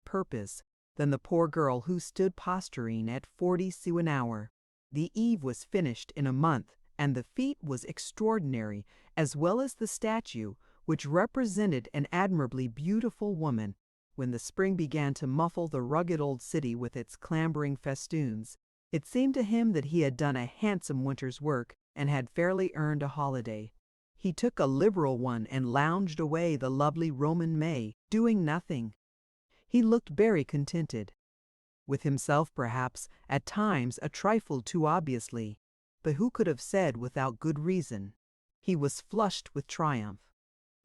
purpose than the poor girl who stood posturing at 40 sous an hour. The Eve was finished in a month, and the feat was extraordinary, as well as the statue, which represented an admirably beautiful woman. When the spring began to muffle the rugged old city with its clambering festoons, it seemed to him that he had done a handsome winter's work and had fairly earned a holiday. He took a liberal one and lounged away the lovely Roman May, doing nothing. He looked very contented. With himself, perhaps, at times a trifle too obviously, but who could have said without good reason? He was flushed with triumph.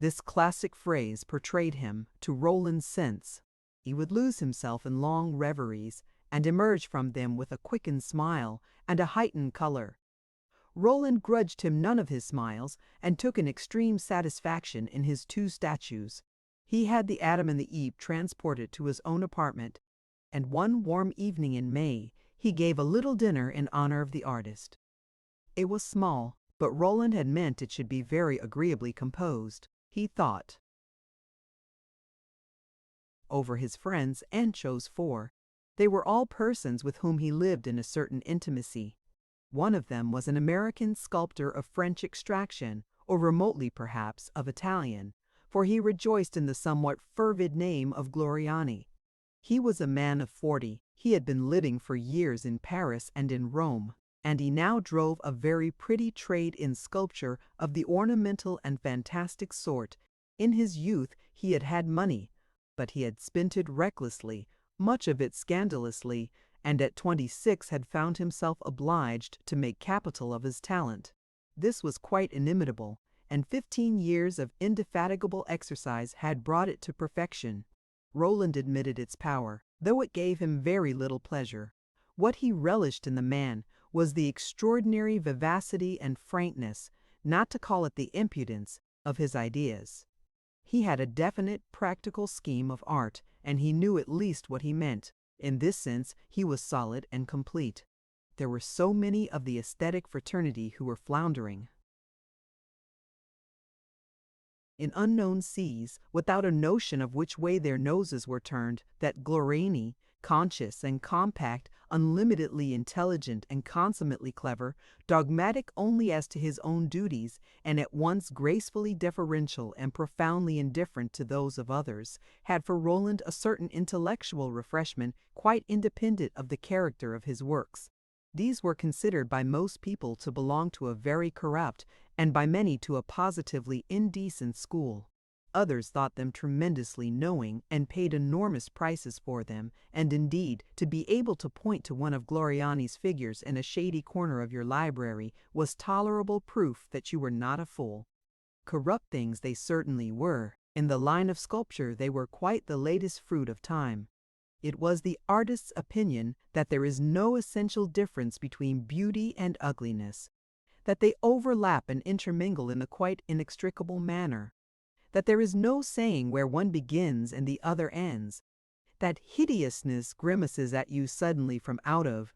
This classic phrase portrayed him, to Roland's sense. He would lose himself in long reveries and emerge from them with a quickened smile and a heightened color. Roland grudged him none of his smiles and took an extreme satisfaction in his two statues. He had the Adam and the Eve transported to his own apartment, and one warm evening in May he gave a little dinner in honor of the artist. It was small, but Roland had meant it should be very agreeably composed, he thought, over his friends, and chose four. They were all persons with whom he lived in a certain intimacy. One of them was an American sculptor of French extraction, or remotely perhaps of Italian, for he rejoiced in the somewhat fervid name of Gloriani. He was a man of 40. He had been living for years in Paris and in Rome, and he now drove a very pretty trade in sculpture of the ornamental and fantastic sort. In his youth he had had money, but he had spent it recklessly, much of it scandalously, and at 26 had found himself obliged to make capital of his talent. This was quite inimitable, and 15 years of indefatigable exercise had brought it to perfection. Roland admitted its power, though it gave him very little pleasure. What he relished in the man was the extraordinary vivacity and frankness, not to call it the impudence, of his ideas. He had a definite, practical scheme of art, and he knew at least what he meant. In this sense, he was solid and complete. There were so many of the aesthetic fraternity who were floundering in unknown seas, without a notion of which way their noses were turned, that Gloriani, conscious and compact, unlimitedly intelligent and consummately clever, dogmatic only as to his own duties, and at once gracefully deferential and profoundly indifferent to those of others, had for Roland a certain intellectual refreshment quite independent of the character of his works. These were considered by most people to belong to a very corrupt, and by many to a positively indecent school. Others thought them tremendously knowing and paid enormous prices for them, and indeed, to be able to point to one of Gloriani's figures in a shady corner of your library was tolerable proof that you were not a fool. Corrupt things they certainly were. In the line of sculpture they were quite the latest fruit of time. It was the artist's opinion that there is no essential difference between beauty and ugliness, that they overlap and intermingle in a quite inextricable manner, that there is no saying where one begins and the other ends, that hideousness grimaces at you suddenly from out of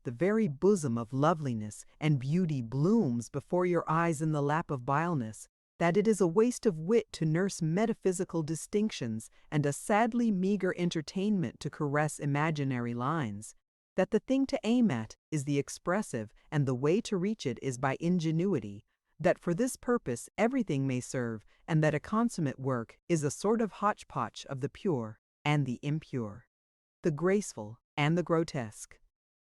the very bosom of loveliness, and beauty blooms before your eyes in the lap of vileness, that it is a waste of wit to nurse metaphysical distinctions and a sadly meager entertainment to caress imaginary lines, that the thing to aim at is the expressive and the way to reach it is by ingenuity, that for this purpose everything may serve, and that a consummate work is a sort of hotchpotch of the pure and the impure, the graceful and the grotesque.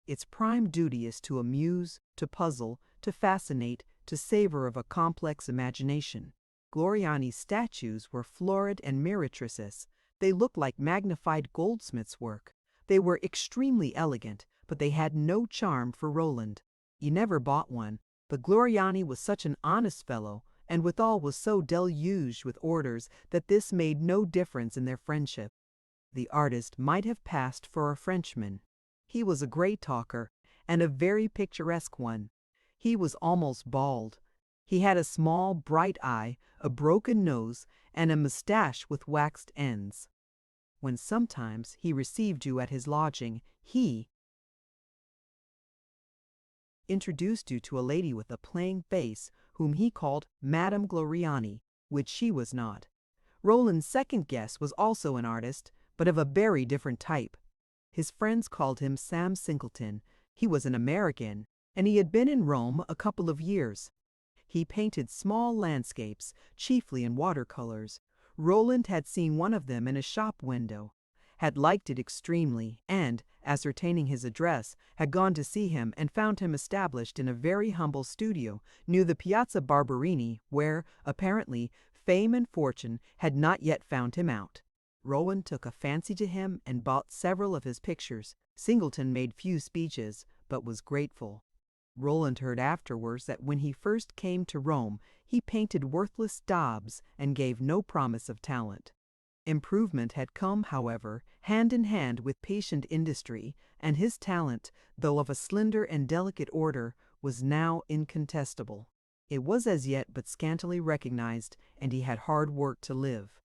Its prime duty is to amuse, to puzzle, to fascinate, to savor of a complex imagination. Gloriani's statues were florid and meretrices. They looked like magnified goldsmith's work. They were extremely elegant, but they had no charm for Roland. He never bought one, but Gloriani was such an honest fellow, and withal was so deluged with orders, that this made no difference in their friendship. The artist might have passed for a Frenchman. He was a great talker, and a very picturesque one. He was almost bald. He had a small, bright eye, a broken nose, and a mustache with waxed ends. When sometimes he received you at his lodging, he introduced you to a lady with a plain face, whom he called Madame Gloriani, which she was not. Roland's second guest was also an artist, but of a very different type. His friends called him Sam Singleton. He was an American, and he had been in Rome a couple of years. He painted small landscapes, chiefly in watercolors. Roland had seen one of them in a shop window, had liked it extremely, and, ascertaining his address, had gone to see him and found him established in a very humble studio near the Piazza Barberini, where, apparently, fame and fortune had not yet found him out. Roland took a fancy to him and bought several of his pictures. Singleton made few speeches, but was grateful. Roland heard afterwards that when he first came to Rome, He painted worthless daubs and gave no promise of talent. Improvement had come, however, hand in hand with patient industry, and his talent, though of a slender and delicate order, was now incontestable. It was as yet but scantily recognized, and he had hard work to live.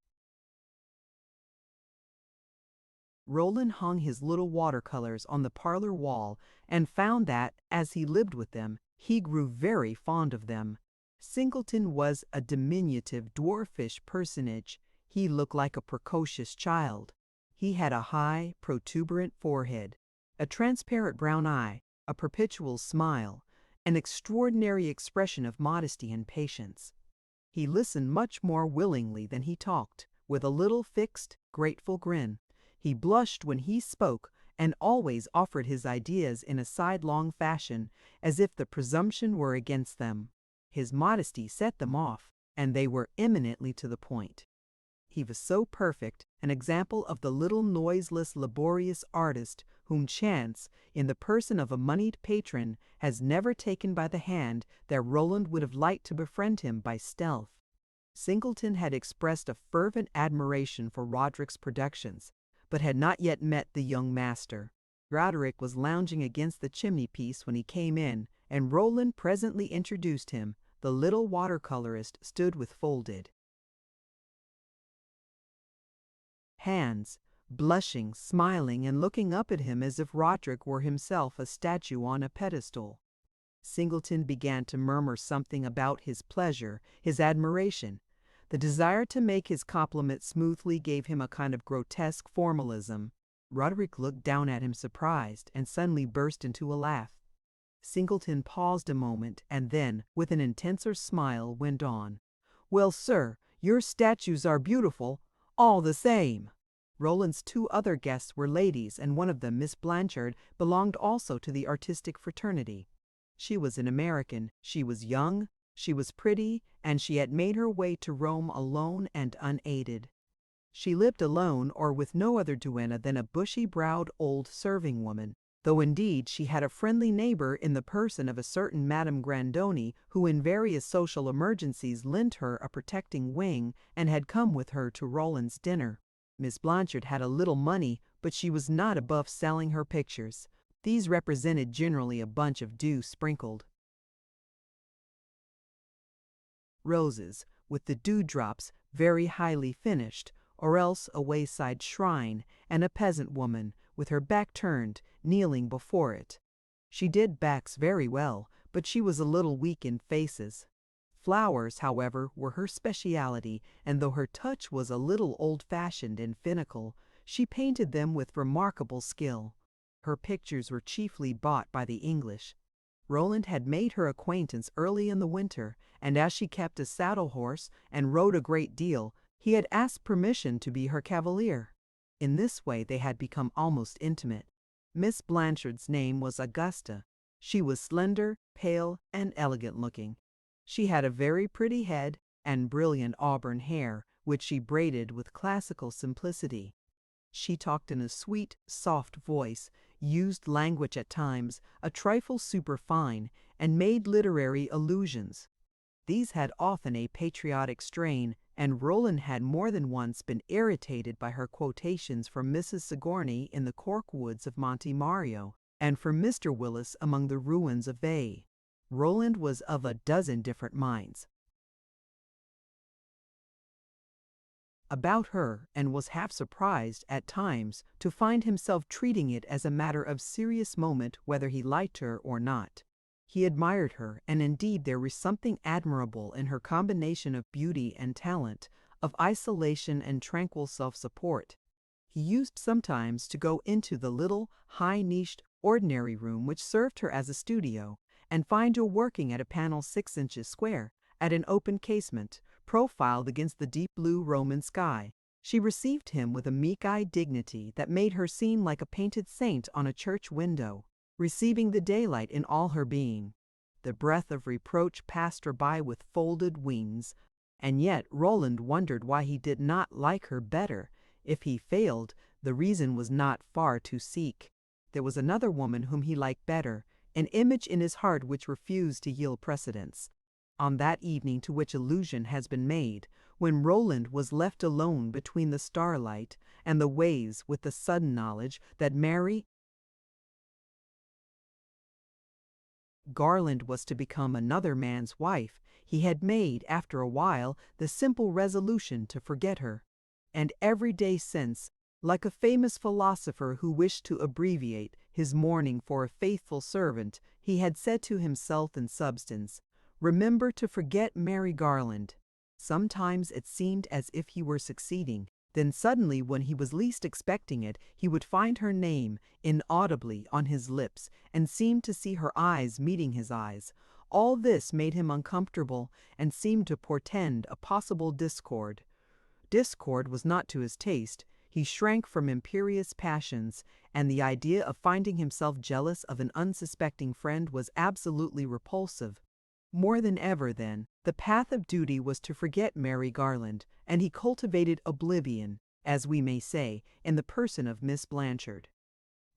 Roland hung his little watercolors on the parlor wall and found that, as he lived with them, he grew very fond of them. Singleton was a diminutive, dwarfish personage. He looked like a precocious child. He had a high, protuberant forehead, a transparent brown eye, a perpetual smile, an extraordinary expression of modesty and patience. He listened much more willingly than he talked, with a little fixed, grateful grin. He blushed when he spoke, and always offered his ideas in a sidelong fashion, as if the presumption were against them. His modesty set them off, and they were eminently to the point. He was so perfect, an example of the little noiseless, laborious artist whom chance, in the person of a moneyed patron, has never taken by the hand, that Roland would have liked to befriend him by stealth. Singleton had expressed a fervent admiration for Roderick's productions, but had not yet met the young master. Roderick was lounging against the chimney-piece when he came in, and Roland presently introduced him. The little watercolorist stood with folded hands, blushing, smiling, and looking up at him as if Roderick were himself a statue on a pedestal. Singleton began to murmur something about his pleasure, his admiration. The desire to make his compliment smoothly gave him a kind of grotesque formalism. Roderick looked down at him surprised, and suddenly burst into a laugh. Singleton paused a moment, and then, with an intenser smile, went on. "Well, sir, your statues are beautiful, all the same." Roland's two other guests were ladies, and one of them, Miss Blanchard, belonged also to the artistic fraternity. She was an American, she was young, she was pretty, and she had made her way to Rome alone and unaided. She lived alone, or with no other duenna than a bushy-browed old serving-woman, though indeed she had a friendly neighbor in the person of a certain Madame Grandoni, who in various social emergencies lent her a protecting wing, and had come with her to Roland's dinner. Miss Blanchard had a little money, but she was not above selling her pictures. These represented generally a bunch of dew sprinkled roses, with the dewdrops very highly finished, or else a wayside shrine, and a peasant woman, with her back turned, kneeling before it. She did backs very well, but she was a little weak in faces. Flowers, however, were her speciality, and though her touch was a little old-fashioned and finical, she painted them with remarkable skill. Her pictures were chiefly bought by the English. Roland had made her acquaintance early in the winter, and as she kept a saddle horse and rode a great deal, he had asked permission to be her cavalier. In this way they had become almost intimate. Miss Blanchard's name was Augusta. She was slender, pale, and elegant-looking. She had a very pretty head and brilliant auburn hair, which she braided with classical simplicity. She talked in a sweet, soft voice, used language at times a trifle superfine, and made literary allusions. These had often a patriotic strain, and Roland had more than once been irritated by her quotations from Mrs. Sigourney in the cork woods of Monte Mario, and from Mr. Willis among the ruins of Veii. Roland was of a dozen different minds about her, and was half surprised, at times, to find himself treating it as a matter of serious moment whether he liked her or not. He admired her, and indeed there was something admirable in her combination of beauty and talent, of isolation and tranquil self-support. He used sometimes to go into the little, high-niched, ordinary room which served her as a studio, and find her working at a panel 6 inches square, at an open casement, profiled against the deep blue Roman sky. She received him with a meek-eyed dignity that made her seem like a painted saint on a church window, receiving the daylight in all her being. The breath of reproach passed her by with folded wings, and yet Roland wondered why he did not like her better. If he failed, the reason was not far to seek. There was another woman whom he liked better, an image in his heart which refused to yield precedence. On that evening to which allusion has been made, when Roland was left alone between the starlight and the waves with the sudden knowledge that Mary Garland was to become another man's wife, he had made, after a while, the simple resolution to forget her. And every day since, like a famous philosopher who wished to abbreviate his mourning for a faithful servant, he had said to himself in substance, "Remember to forget Mary Garland." Sometimes it seemed as if he were succeeding. Then suddenly, when he was least expecting it, he would find her name inaudibly on his lips and seem to see her eyes meeting his eyes. All this made him uncomfortable and seemed to portend a possible discord. Discord was not to his taste. He shrank from imperious passions, and the idea of finding himself jealous of an unsuspecting friend was absolutely repulsive. More than ever, then, the path of duty was to forget Mary Garland, and he cultivated oblivion, as we may say, in the person of Miss Blanchard.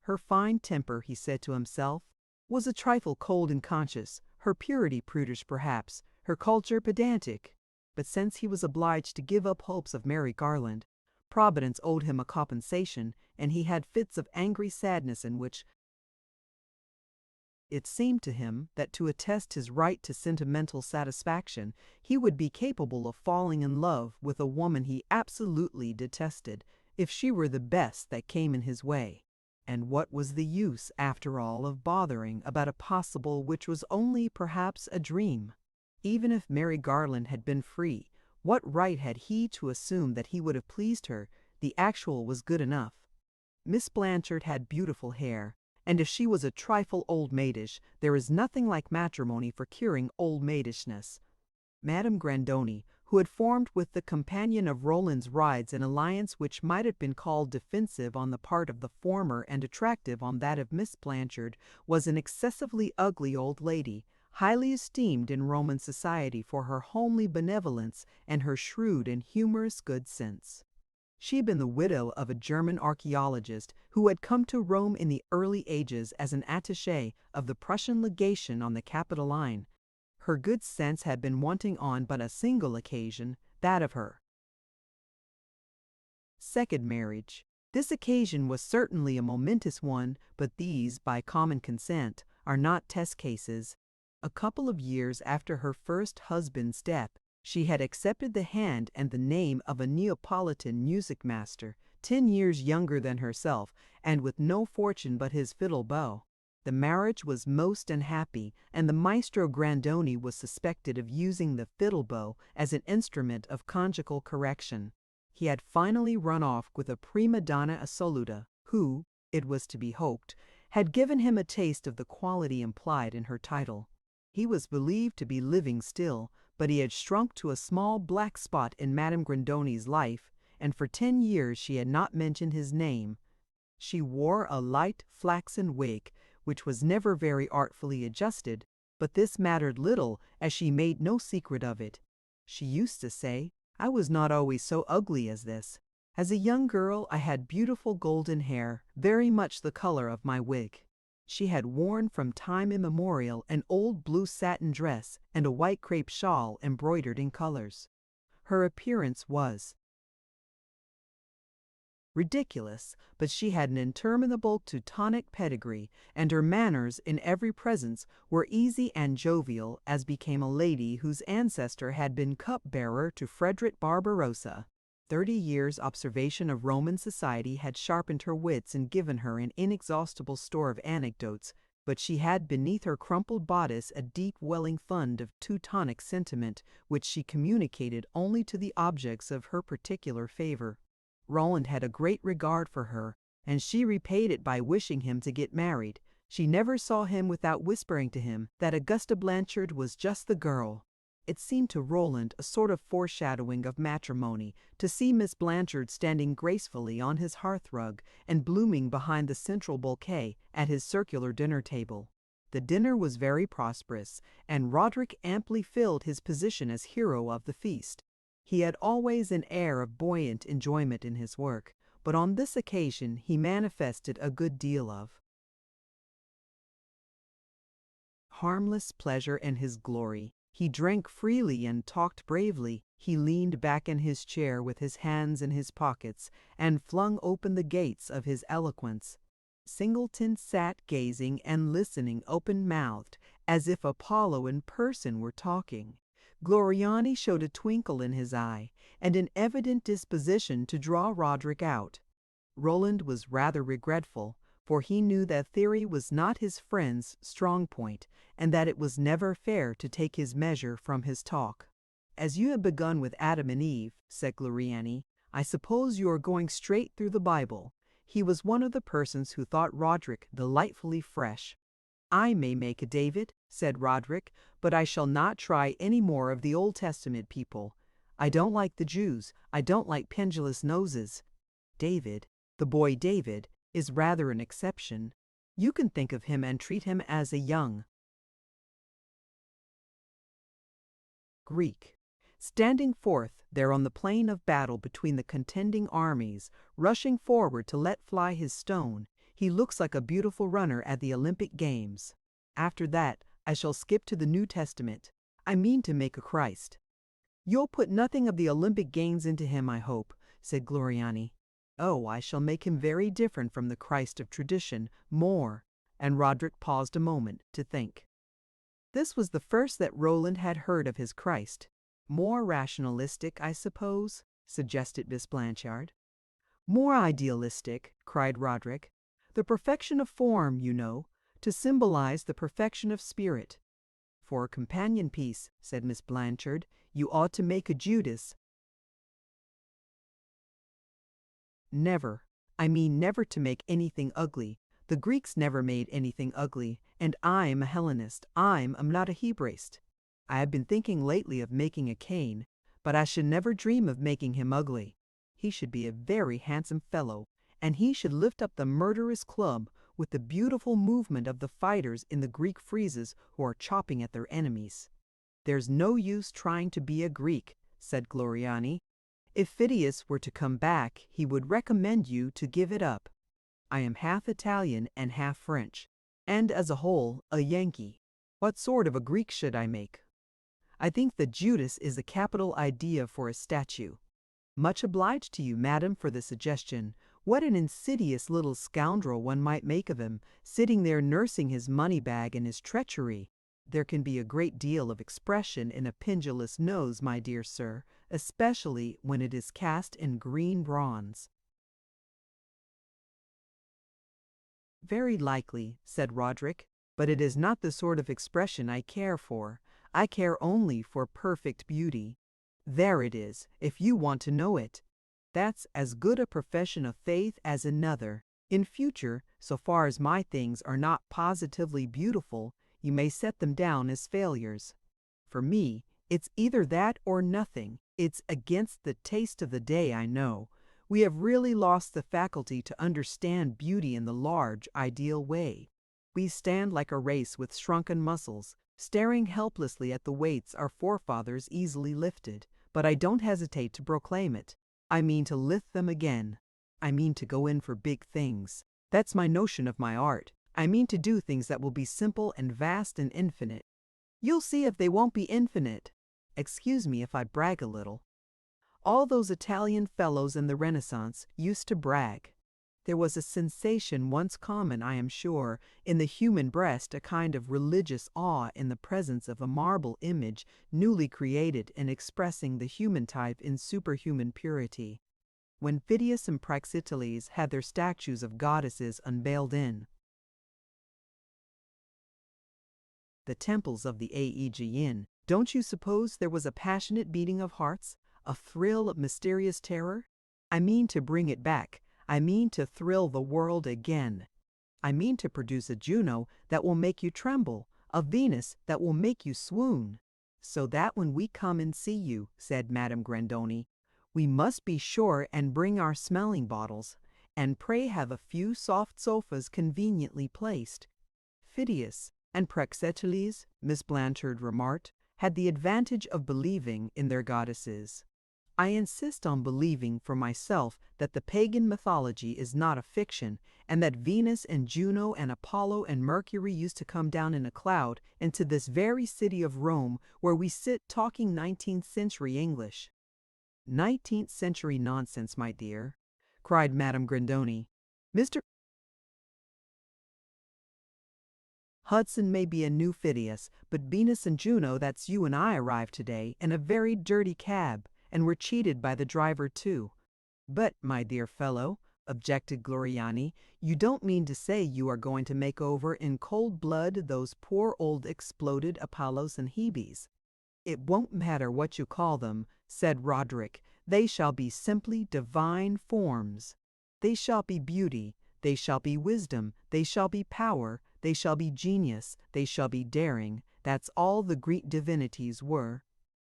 Her fine temper, he said to himself, was a trifle cold and conscious, her purity prudish perhaps, her culture pedantic. But since he was obliged to give up hopes of Mary Garland, Providence owed him a compensation, and he had fits of angry sadness in which it seemed to him that to attest his right to sentimental satisfaction, he would be capable of falling in love with a woman he absolutely detested, if she were the best that came in his way. And what was the use, after all, of bothering about a possible which was only perhaps a dream? Even if Mary Garland had been free, what right had he to assume that he would have pleased her? The actual was good enough. Miss Blanchard had beautiful hair, and if she was a trifle old-maidish, there is nothing like matrimony for curing old-maidishness. Madame Grandoni, who had formed with the companion of Roland's rides an alliance which might have been called defensive on the part of the former and attractive on that of Miss Blanchard, was an excessively ugly old lady, highly esteemed in Roman society for her homely benevolence and her shrewd and humorous good sense. She had been the widow of a German archaeologist who had come to Rome in the early ages as an attaché of the Prussian legation on the Capitoline. Her good sense had been wanting on but a single occasion, that of her second marriage. This occasion was certainly a momentous one, but these, by common consent, are not test cases. A couple of years after her first husband's death, she had accepted the hand and the name of a Neapolitan music master, 10 years younger than herself, and with no fortune but his fiddle bow. The marriage was most unhappy, and the Maestro Grandoni was suspected of using the fiddle bow as an instrument of conjugal correction. He had finally run off with a prima donna assoluta, who, it was to be hoped, had given him a taste of the quality implied in her title. He was believed to be living still, but he had shrunk to a small black spot in Madame Grandoni's life, and for 10 years she had not mentioned his name. She wore a light flaxen wig, which was never very artfully adjusted, but this mattered little, as she made no secret of it. She used to say, "I was not always so ugly as this. As a young girl I had beautiful golden hair, very much the color of my wig." She had worn from time immemorial an old blue satin dress and a white crepe shawl embroidered in colors. Her appearance was ridiculous, but she had an interminable Teutonic pedigree, and her manners in every presence were easy and jovial as became a lady whose ancestor had been cup-bearer to Frederick Barbarossa. 30 years' observation of Roman society had sharpened her wits and given her an inexhaustible store of anecdotes, but she had beneath her crumpled bodice a deep-welling fund of Teutonic sentiment, which she communicated only to the objects of her particular favor. Roland had a great regard for her, and she repaid it by wishing him to get married. She never saw him without whispering to him that Augusta Blanchard was just the girl. It seemed to Roland a sort of foreshadowing of matrimony to see Miss Blanchard standing gracefully on his hearthrug and blooming behind the central bouquet at his circular dinner table. The dinner was very prosperous, and Roderick amply filled his position as hero of the feast. He had always an air of buoyant enjoyment in his work, but on this occasion he manifested a good deal of harmless pleasure in his glory. He drank freely and talked bravely. He leaned back in his chair with his hands in his pockets and flung open the gates of his eloquence. Singleton sat gazing and listening open-mouthed, as if Apollo in person were talking. Gloriani showed a twinkle in his eye and an evident disposition to draw Roderick out. Roland was rather regretful, for he knew that theory was not his friend's strong point, and that it was never fair to take his measure from his talk. "As you have begun with Adam and Eve," said Gloriani, "I suppose you are going straight through the Bible." He was one of the persons who thought Roderick delightfully fresh. "I may make a David," said Roderick, "but I shall not try any more of the Old Testament people. I don't like the Jews. I don't like pendulous noses. David, the boy David, is rather an exception. You can think of him and treat him as a young." Greek. Standing forth there on the plain of battle between the contending armies, rushing forward to let fly his stone, he looks like a beautiful runner at the Olympic Games. After that, I shall skip to the New Testament. I mean to make a Christ. "You'll put nothing of the Olympic Games into him, I hope," said Gloriani. "Oh, I shall make him very different from the Christ of tradition, more," and Roderick paused a moment to think. This was the first that Roland had heard of his Christ. "More rationalistic, I suppose," suggested Miss Blanchard. "More idealistic," cried Roderick. "The perfection of form, you know, to symbolize the perfection of spirit." "For a companion piece," said Miss Blanchard, "you ought to make a Judas." "Never. I mean never to make anything ugly. The Greeks never made anything ugly, and I'm a Hellenist. I'm not a Hebraist. I have been thinking lately of making a Cain, but I should never dream of making him ugly. He should be a very handsome fellow, and he should lift up the murderous club with the beautiful movement of the fighters in the Greek friezes who are chopping at their enemies." "There's no use trying to be a Greek," said Gloriani. "If Phidias were to come back, he would recommend you to give it up. I am half Italian and half French, and as a whole a Yankee. What sort of a Greek should I make?" "I think the Judas is a capital idea for a statue." "Much obliged to you, madam, for the suggestion. What an insidious little scoundrel one might make of him, sitting there nursing his money bag and his treachery. There can be a great deal of expression in a pendulous nose, my dear sir, especially when it is cast in green bronze." "Very likely," said Roderick, "but it is not the sort of expression I care for. I care only for perfect beauty. There it is, if you want to know it. That's as good a profession of faith as another. In future, so far as my things are not positively beautiful, you may set them down as failures. For me, it's either that or nothing. It's against the taste of the day, I know. We have really lost the faculty to understand beauty in the large, ideal way. We stand like a race with shrunken muscles, staring helplessly at the weights our forefathers easily lifted. But I don't hesitate to proclaim it. I mean to lift them again. I mean to go in for big things. That's my notion of my art. I mean to do things that will be simple and vast and infinite. You'll see if they won't be infinite. Excuse me if I brag a little. All those Italian fellows in the Renaissance used to brag. There was a sensation once common, I am sure, in the human breast, a kind of religious awe in the presence of a marble image newly created and expressing the human type in superhuman purity. When Phidias and Praxiteles had their statues of goddesses unveiled in the temples of the Aegean, don't you suppose there was a passionate beating of hearts, a thrill of mysterious terror? I mean to bring it back. I mean to thrill the world again. I mean to produce a Juno that will make you tremble, a Venus that will make you swoon. So that when we come and see you," said Madame Grandoni, "we must be sure and bring our smelling bottles, and pray have a few soft sofas conveniently placed." Phidias and Praxiteles, Miss Blanchard remarked, had the advantage of believing in their goddesses. I insist on believing for myself that the pagan mythology is not a fiction, and that Venus and Juno and Apollo and Mercury used to come down in a cloud into this very city of Rome where we sit talking 19th century English." "19th century nonsense, my dear," cried Madame Grandoni. "Mr. Hudson may be a new Phidias, but Venus and Juno, that's you and I, arrived today in a very dirty cab, and were cheated by the driver too." "But, my dear fellow," objected Gloriani, "you don't mean to say you are going to make over in cold blood those poor old exploded Apollos and Hebes?" "It won't matter what you call them," said Roderick. "They shall be simply divine forms. They shall be beauty, they shall be wisdom, they shall be power, they shall be genius, they shall be daring. That's all the Greek divinities were."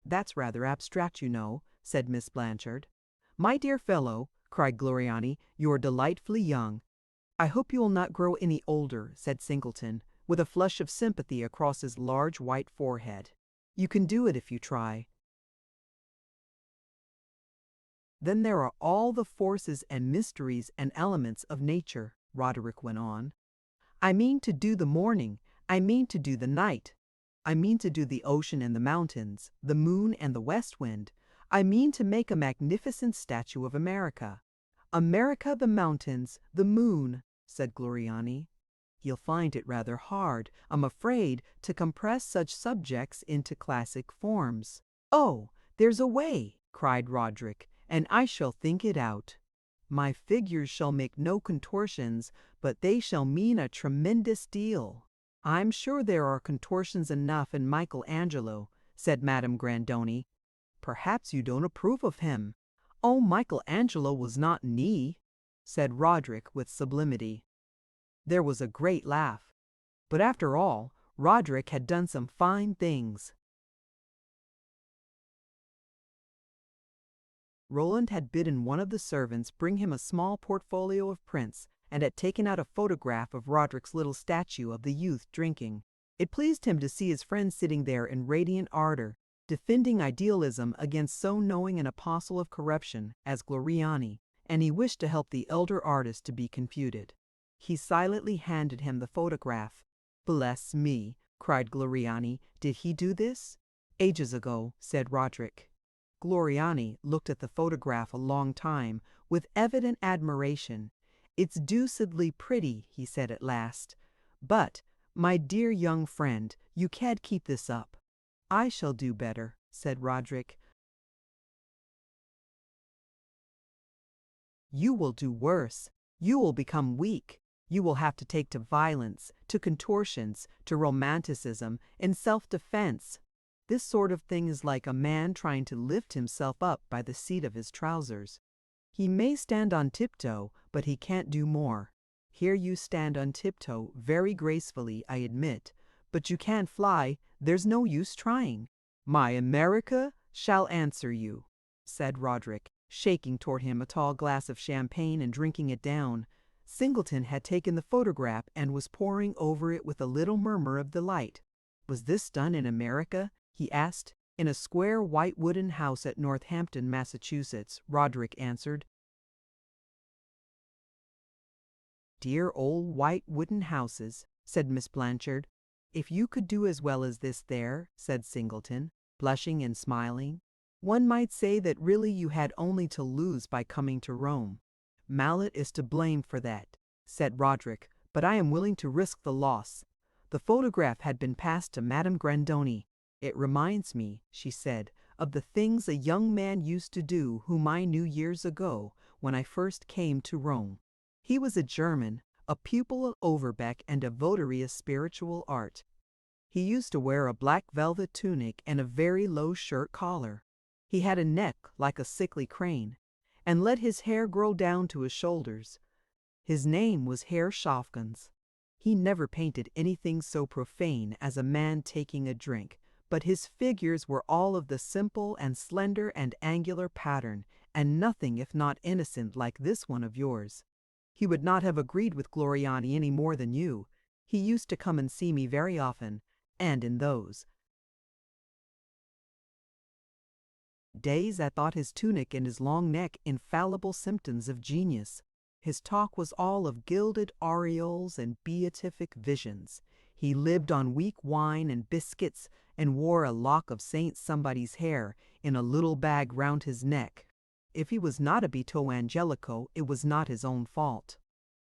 "That's rather abstract, you know," said Miss Blanchard. "My dear fellow," cried Gloriani, "you're delightfully young." "I hope you will not grow any older," said Singleton, with a flush of sympathy across his large white forehead. "You can do it if you try." "Then there are all the forces and mysteries and elements of nature," Roderick went on. "I mean to do the morning, I mean to do the night. I mean to do the ocean and the mountains, the moon and the west wind. I mean to make a magnificent statue of America." "America, the mountains, the moon," said Gloriani. "You'll find it rather hard, I'm afraid, to compress such subjects into classic forms." "Oh, there's a way," cried Roderick, "and I shall think it out. My figures shall make no contortions, but they shall mean a tremendous deal." "I'm sure there are contortions enough in Michelangelo," said Madame Grandoni. "Perhaps you don't approve of him." "Oh, Michelangelo was not knee," said Roderick with sublimity. There was a great laugh. But after all, Roderick had done some fine things. Roland had bidden one of the servants bring him a small portfolio of prints, and had taken out a photograph of Roderick's little statue of the youth drinking. It pleased him to see his friend sitting there in radiant ardor, defending idealism against so knowing an apostle of corruption as Gloriani, and he wished to help the elder artist to be confuted. He silently handed him the photograph. "Bless me," cried Gloriani, "did he do this?" "Ages ago," said Roderick. Gloriani looked at the photograph a long time, with evident admiration. "It's deucedly pretty," he said at last. "But, my dear young friend, you can't keep this up." "I shall do better," said Roderick. "You will do worse. You will become weak. You will have to take to violence, to contortions, to romanticism, in self-defense. This sort of thing is like a man trying to lift himself up by the seat of his trousers. He may stand on tiptoe, but he can't do more. Here you stand on tiptoe very gracefully, I admit, but you can't fly. There's no use trying." "My America shall answer you," said Roderick, shaking toward him a tall glass of champagne and drinking it down. Singleton had taken the photograph and was poring over it with a little murmur of delight. "Was this done in America?" he asked. "In a square white wooden house at Northampton, Massachusetts," Roderick answered. "Dear old white wooden houses," said Miss Blanchard. "If you could do as well as this there," said Singleton, blushing and smiling, "one might say that really you had only to lose by coming to Rome." "Mallet is to blame for that," said Roderick, "but I am willing to risk the loss." The photograph had been passed to Madame Grandoni. "It reminds me," she said, "of the things a young man used to do whom I knew years ago when I first came to Rome. He was a German, a pupil of Overbeck and a votary of spiritual art. He used to wear a black velvet tunic and a very low shirt collar. He had a neck like a sickly crane, and let his hair grow down to his shoulders. His name was Herr Schafkens. He never painted anything so profane as a man taking a drink, but his figures were all of the simple and slender and angular pattern, and nothing if not innocent like this one of yours. He would not have agreed with Gloriani any more than you. He used to come and see me very often, and in those days I thought his tunic and his long neck infallible symptoms of genius. His talk was all of gilded aureoles and beatific visions. He lived on weak wine and biscuits and wore a lock of Saint Somebody's hair in a little bag round his neck. If he was not a Beato Angelico, it was not his own fault.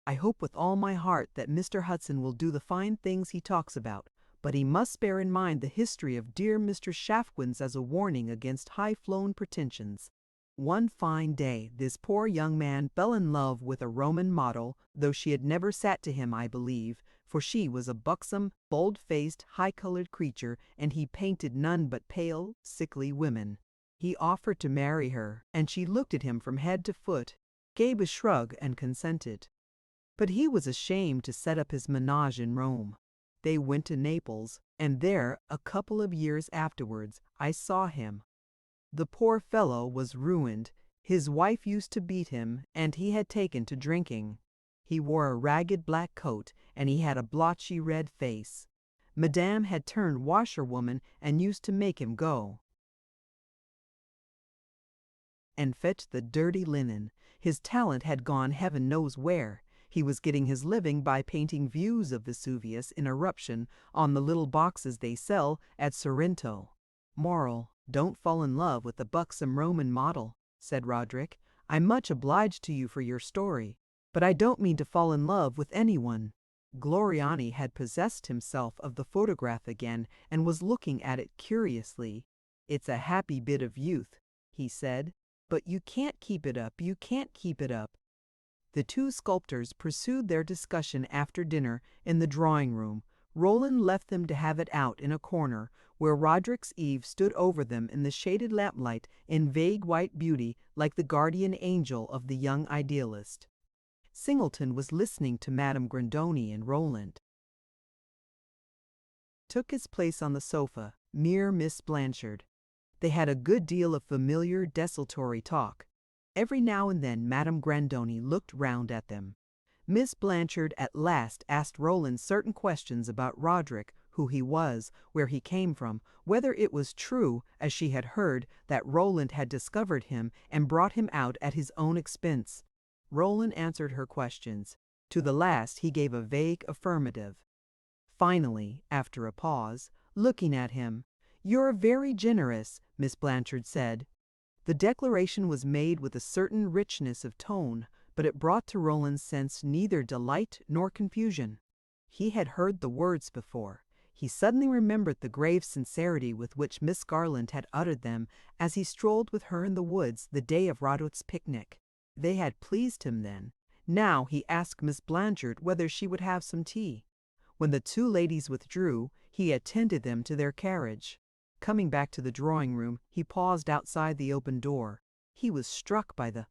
I hope with all my heart that Mr. Hudson will do the fine things he talks about, but he must bear in mind the history of dear Mr. Shaftwin's as a warning against high-flown pretensions. One fine day this poor young man fell in love with a Roman model, though she had never sat to him, I believe, for she was a buxom, bold-faced, high-colored creature, and he painted none but pale, sickly women. He offered to marry her, and she looked at him from head to foot, gave a shrug, and consented. But he was ashamed to set up his menage in Rome. They went to Naples, and there, a couple of years afterwards, I saw him. The poor fellow was ruined. His wife used to beat him, and he had taken to drinking. He wore a ragged black coat, and he had a blotchy red face. Madame had turned washerwoman and used to make him go and fetch the dirty linen. His talent had gone heaven knows where. He was getting his living by painting views of Vesuvius in eruption on the little boxes they sell at Sorrento. Moral: don't fall in love with the buxom Roman model, said Roderick. I'm much obliged to you for your story, but I don't mean to fall in love with anyone. Gloriani had possessed himself of the photograph again and was looking at it curiously. It's a happy bit of youth, he said, but you can't keep it up, you can't keep it up. The two sculptors pursued their discussion after dinner in the drawing-room. Roland left them to have it out in a corner, where Roderick's Eve stood over them in the shaded lamplight in vague white beauty like the guardian angel of the young idealist. Singleton was listening to Madame Grandoni, and Roland took his place on the sofa, near Miss Blanchard. They had a good deal of familiar, desultory talk. Every now and then Madame Grandoni looked round at them. Miss Blanchard at last asked Roland certain questions about Roderick, who he was, where he came from, whether it was true, as she had heard, that Roland had discovered him and brought him out at his own expense. Roland answered her questions. To the last he gave a vague affirmative. Finally, after a pause, looking at him, "You're very generous," Miss Blanchard said. The declaration was made with a certain richness of tone, but it brought to Roland's sense neither delight nor confusion. He had heard the words before. He suddenly remembered the grave sincerity with which Miss Garland had uttered them as he strolled with her in the woods the day of Roderick's picnic. They had pleased him then. Now he asked Miss Blanchard whether she would have some tea. When the two ladies withdrew, he attended them to their carriage. Coming back to the drawing-room, he paused outside the open door. He was struck by the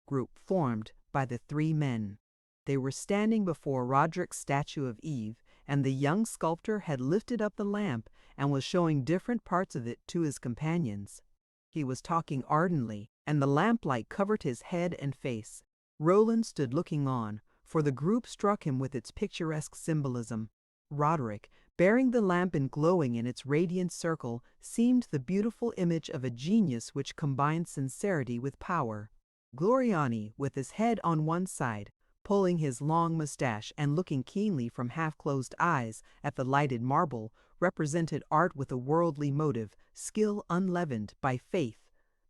group formed by the three men. They were standing before Roderick's statue of Eve, and the young sculptor had lifted up the lamp and was showing different parts of it to his companions. He was talking ardently, and the lamplight covered his head and face. Roland stood looking on, for the group struck him with its picturesque symbolism. Roderick, bearing the lamp and glowing in its radiant circle, seemed the beautiful image of a genius which combined sincerity with power. Gloriani, with his head on one side, pulling his long mustache and looking keenly from half-closed eyes at the lighted marble, represented art with a worldly motive, skill unleavened by faith,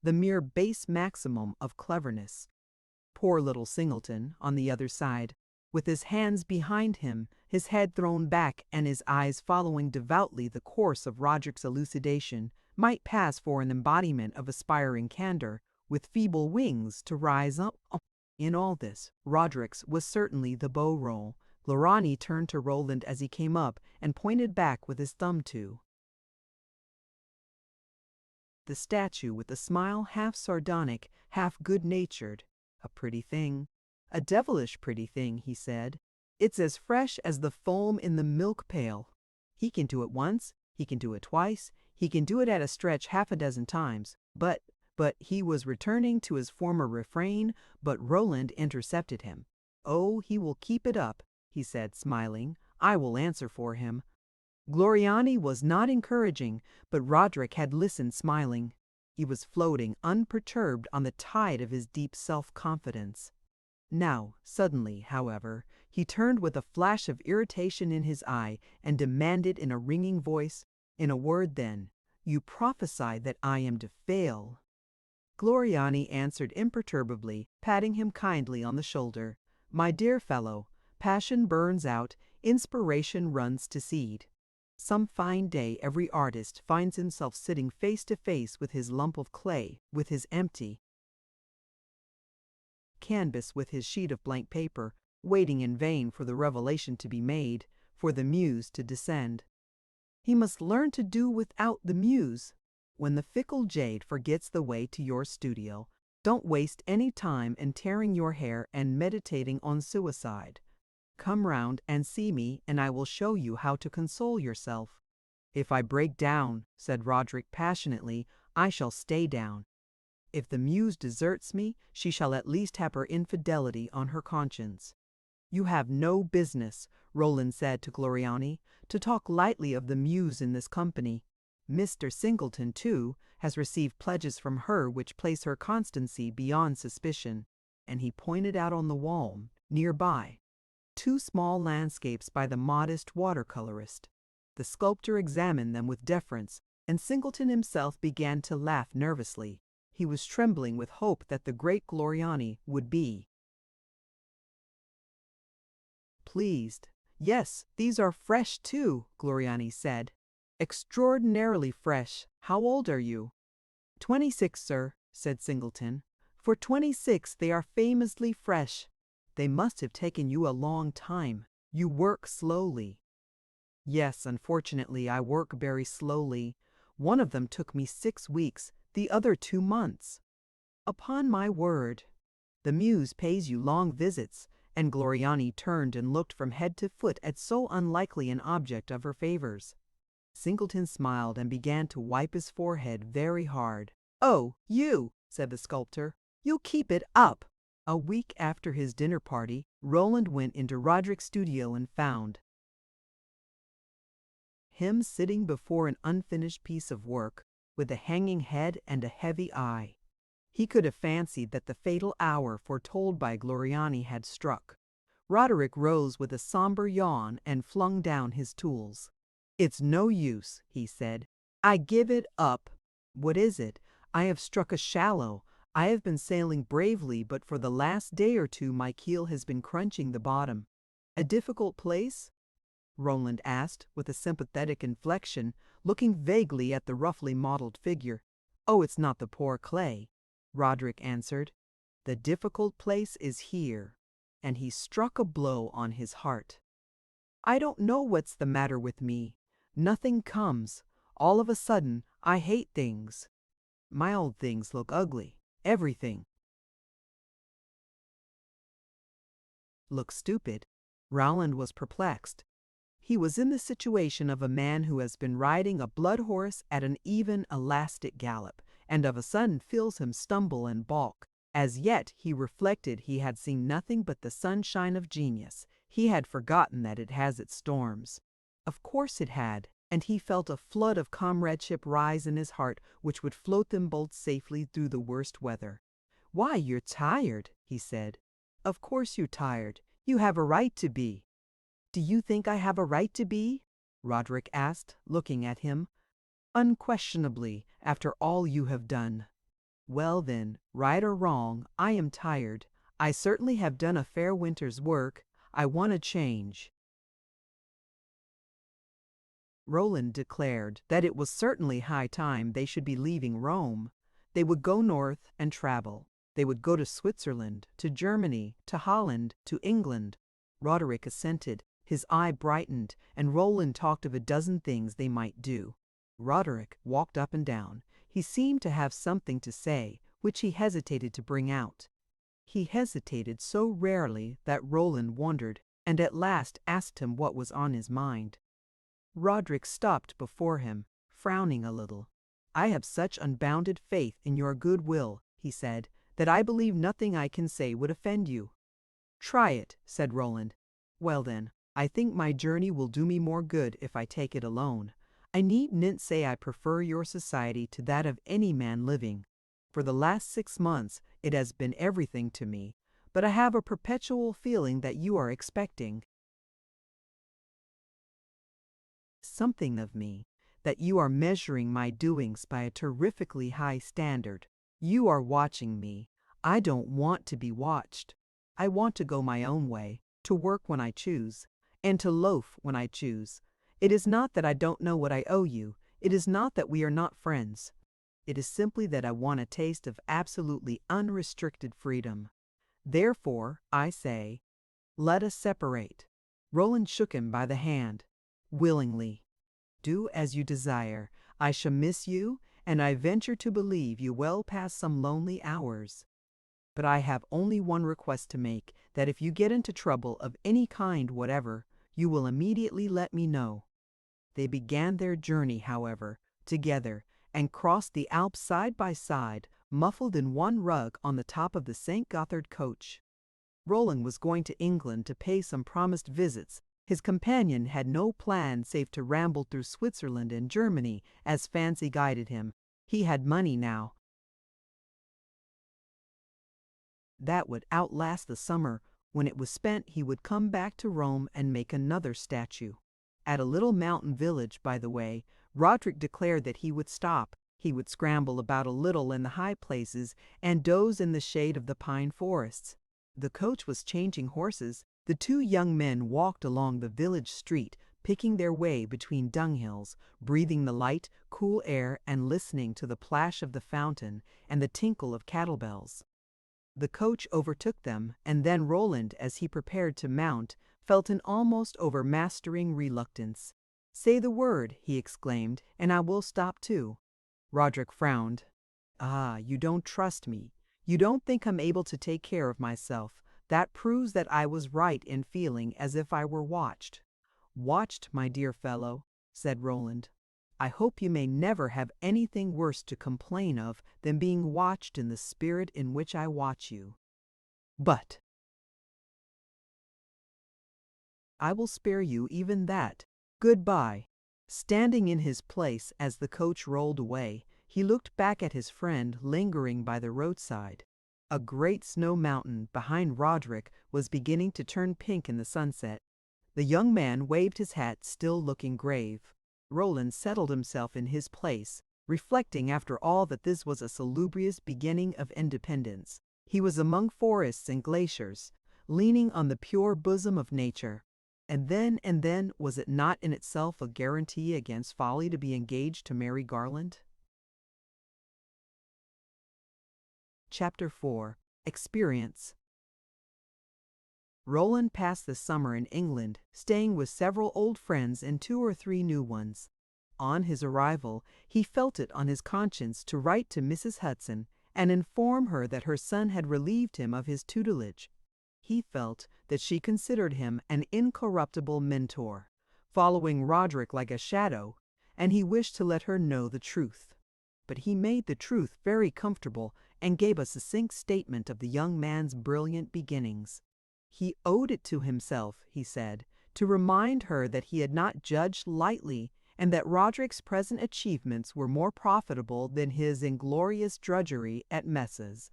the mere base maximum of cleverness. Poor little Singleton, on the other side, with his hands behind him, his head thrown back and his eyes following devoutly the course of Roderick's elucidation, might pass for an embodiment of aspiring candor, with feeble wings to rise up. In all this, Roderick's was certainly the beau role. Gloriani turned to Roland as he came up and pointed back with his thumb to the statue with a smile half sardonic, half good-natured. "A pretty thing. A devilish pretty thing," he said. "It's as fresh as the foam in the milk pail. He can do it once, he can do it twice, he can do it at a stretch half a dozen times, but he was returning to his former refrain, but Roland intercepted him. "Oh, he will keep it up," he said, smiling. "I will answer for him." Gloriani was not encouraging, but Roderick had listened smiling. He was floating unperturbed on the tide of his deep self-confidence. Now, suddenly, however, he turned with a flash of irritation in his eye and demanded in a ringing voice, "In a word, then, you prophesy that I am to fail." Gloriani answered imperturbably, patting him kindly on the shoulder, "My dear fellow, passion burns out, inspiration runs to seed. Some fine day every artist finds himself sitting face to face with his lump of clay, with his empty canvas, with his sheet of blank paper, waiting in vain for the revelation to be made, for the muse to descend. He must learn to do without the muse. When the fickle jade forgets the way to your studio, don't waste any time in tearing your hair and meditating on suicide. Come round and see me, and I will show you how to console yourself." "If I break down," said Roderick passionately, "I shall stay down. If the muse deserts me, she shall at least have her infidelity on her conscience." "You have no business," Roland said to Gloriani, "to talk lightly of the muse in this company. Mr. Singleton, too, has received pledges from her which place her constancy beyond suspicion." And he pointed out on the wall, near by, two small landscapes by the modest watercolorist. The sculptor examined them with deference, and Singleton himself began to laugh nervously. He was trembling with hope that the great Gloriani would be pleased. "Yes, these are fresh too," Gloriani said. "Extraordinarily fresh. How old are you?" "26, sir," said Singleton. "For 26 they are famously fresh. They must have taken you a long time. You work slowly." "Yes, unfortunately, I work very slowly. One of them took me 6 weeks, the other 2 months." "Upon my word." "The muse pays you long visits," and Gloriani turned and looked from head to foot at so unlikely an object of her favors. Singleton smiled and began to wipe his forehead very hard. "Oh, you," said the sculptor, "you'll keep it up." A week after his dinner party, Roland went into Roderick's studio and found him sitting before an unfinished piece of work, with a hanging head and a heavy eye. He could have fancied that the fatal hour foretold by Gloriani had struck. Roderick rose with a somber yawn and flung down his tools. "It's no use," he said. "I give it up." "What is it?" "I have struck a shallow. I have been sailing bravely, but for the last day or two my keel has been crunching the bottom." "A difficult place?" Roland asked, with a sympathetic inflection, looking vaguely at the roughly modeled figure. "Oh, it's not the poor clay," Roderick answered. "The difficult place is here." And he struck a blow on his heart. "I don't know what's the matter with me. Nothing comes. All of a sudden, I hate things. My old things look ugly. Everything looks stupid." Roland was perplexed. He was in the situation of a man who has been riding a blood horse at an even, elastic gallop, and of a sudden feels him stumble and balk. As yet, he reflected, he had seen nothing but the sunshine of genius. He had forgotten that it has its storms. Of course it had, and he felt a flood of comradeship rise in his heart which would float them both safely through the worst weather. "Why, you're tired," he said. "Of course you're tired. You have a right to be." "Do you think I have a right to be?" Roderick asked, looking at him. "Unquestionably, after all you have done." "Well then, right or wrong, I am tired. I certainly have done a fair winter's work. I want a change." Roland declared that it was certainly high time they should be leaving Rome. They would go north and travel. They would go to Switzerland, to Germany, to Holland, to England. Roderick assented. His eye brightened, and Roland talked of a dozen things they might do. Roderick walked up and down. He seemed to have something to say, which he hesitated to bring out. He hesitated so rarely that Roland wondered, and at last asked him what was on his mind. Roderick stopped before him, frowning a little. "I have such unbounded faith in your good will," he said, "that I believe nothing I can say would offend you." "Try it," said Roland. "Well then, I think my journey will do me more good if I take it alone. I needn't say I prefer your society to that of any man living. For the last 6 months it has been everything to me, but I have a perpetual feeling that you are expecting something of me, that you are measuring my doings by a terrifically high standard. You are watching me. I don't want to be watched. I want to go my own way, to work when I choose, and to loaf when I choose. It is not that I don't know what I owe you. It is not that we are not friends. It is simply that I want a taste of absolutely unrestricted freedom. Therefore, I say, let us separate. Roland shook him by the hand. Willingly. Do as you desire. I shall miss you, and I venture to believe you well past some lonely hours. But I have only one request to make, that if you get into trouble of any kind whatever, you will immediately let me know. They began their journey, however, together, and crossed the Alps side by side, muffled in one rug on the top of the St. Gothard coach. Roland was going to England to pay some promised visits. His companion had no plan save to ramble through Switzerland and Germany as fancy guided him. He had money now that would outlast the summer. When it was spent, he would come back to Rome and make another statue. At a little mountain village, by the way, Roderick declared that he would stop. He would scramble about a little in the high places and doze in the shade of the pine forests. The coach was changing horses. The two young men walked along the village street, picking their way between dunghills, breathing the light, cool air and listening to the plash of the fountain and the tinkle of cattle bells. The coach overtook them, and then Roland, as he prepared to mount, felt an almost overmastering reluctance. "Say the word," he exclaimed, "and I will stop too." Roderick frowned. "Ah, you don't trust me. You don't think I'm able to take care of myself. That proves that I was right in feeling as if I were watched." "Watched, my dear fellow," said Roland. "I hope you may never have anything worse to complain of than being watched in the spirit in which I watch you. But I will spare you even that. Goodbye." Standing in his place as the coach rolled away, he looked back at his friend lingering by the roadside. A great snow mountain behind Roderick was beginning to turn pink in the sunset. The young man waved his hat, still looking grave. Roland settled himself in his place, reflecting after all that this was a salubrious beginning of independence. He was among forests and glaciers, leaning on the pure bosom of nature. And then, was it not in itself a guarantee against folly to be engaged to Mary Garland? Chapter 4. Experience. Roland passed the summer in England, staying with several old friends and 2 or 3 new ones. On his arrival, he felt it on his conscience to write to Mrs. Hudson and inform her that her son had relieved him of his tutelage. He felt that she considered him an incorruptible mentor, following Roderick like a shadow, and he wished to let her know the truth. But he made the truth very comfortable and gave a succinct statement of the young man's brilliant beginnings. He owed it to himself, he said, to remind her that he had not judged lightly, and that Roderick's present achievements were more profitable than his inglorious drudgery at messes,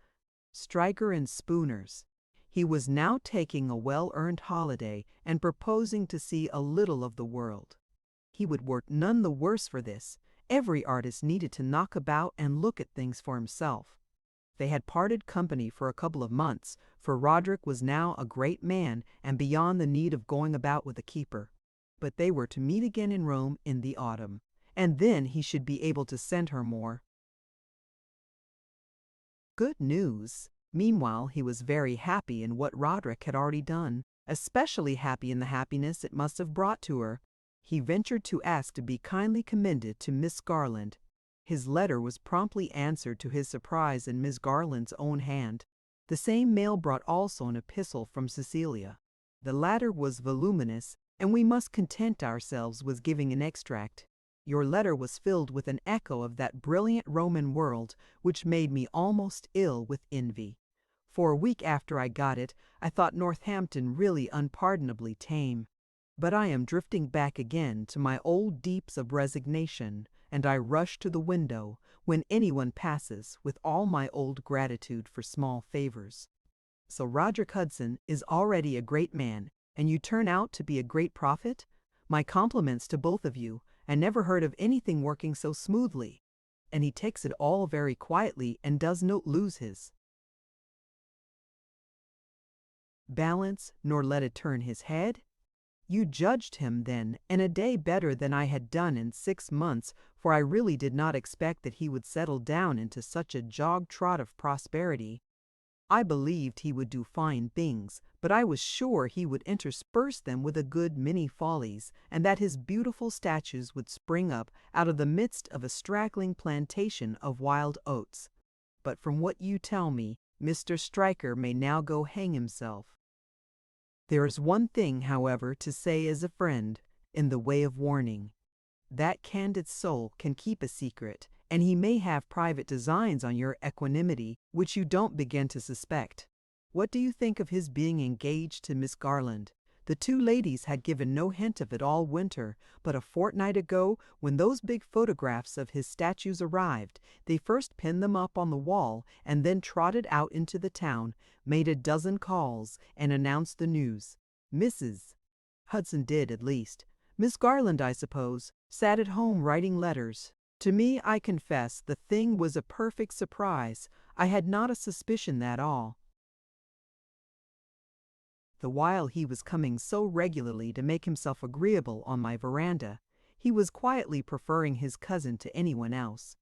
Stryker and Spooner's. He was now taking a well-earned holiday and proposing to see a little of the world. He would work none the worse for this. Every artist needed to knock about and look at things for himself. They had parted company for a couple of months, for Roderick was now a great man and beyond the need of going about with a keeper. But they were to meet again in Rome in the autumn, and then he should be able to send her more good news. Meanwhile, he was very happy in what Roderick had already done, especially happy in the happiness it must have brought to her. He ventured to ask to be kindly commended to Miss Garland. His letter was promptly answered to his surprise in Miss Garland's own hand. The same mail brought also an epistle from Cecilia. The latter was voluminous, and we must content ourselves with giving an extract. Your letter was filled with an echo of that brilliant Roman world which made me almost ill with envy. For a week after I got it, I thought Northampton really unpardonably tame. But I am drifting back again to my old deeps of resignation, and I rush to the window when anyone passes with all my old gratitude for small favors. So Roderick Hudson is already a great man, and you turn out to be a great prophet? My compliments to both of you. I never heard of anything working so smoothly. And he takes it all very quietly and does not lose his balance, nor let it turn his head? You judged him, then, in a day better than I had done in 6 months, for I really did not expect that he would settle down into such a jog-trot of prosperity. I believed he would do fine things, but I was sure he would intersperse them with a good many follies, and that his beautiful statues would spring up out of the midst of a straggling plantation of wild oats. But from what you tell me, Mr. Stryker may now go hang himself. There is one thing, however, to say as a friend, in the way of warning. That candid soul can keep a secret, and he may have private designs on your equanimity which you don't begin to suspect. What do you think of his being engaged to Miss Garland? The two ladies had given no hint of it all winter, but a fortnight ago, when those big photographs of his statues arrived, they first pinned them up on the wall and then trotted out into the town, made a dozen calls, and announced the news. Mrs. Hudson did, at least. Miss Garland, I suppose, sat at home writing letters. To me, I confess, the thing was a perfect surprise. I had not a suspicion that all the while he was coming so regularly to make himself agreeable on my veranda, he was quietly preferring his cousin to anyone else.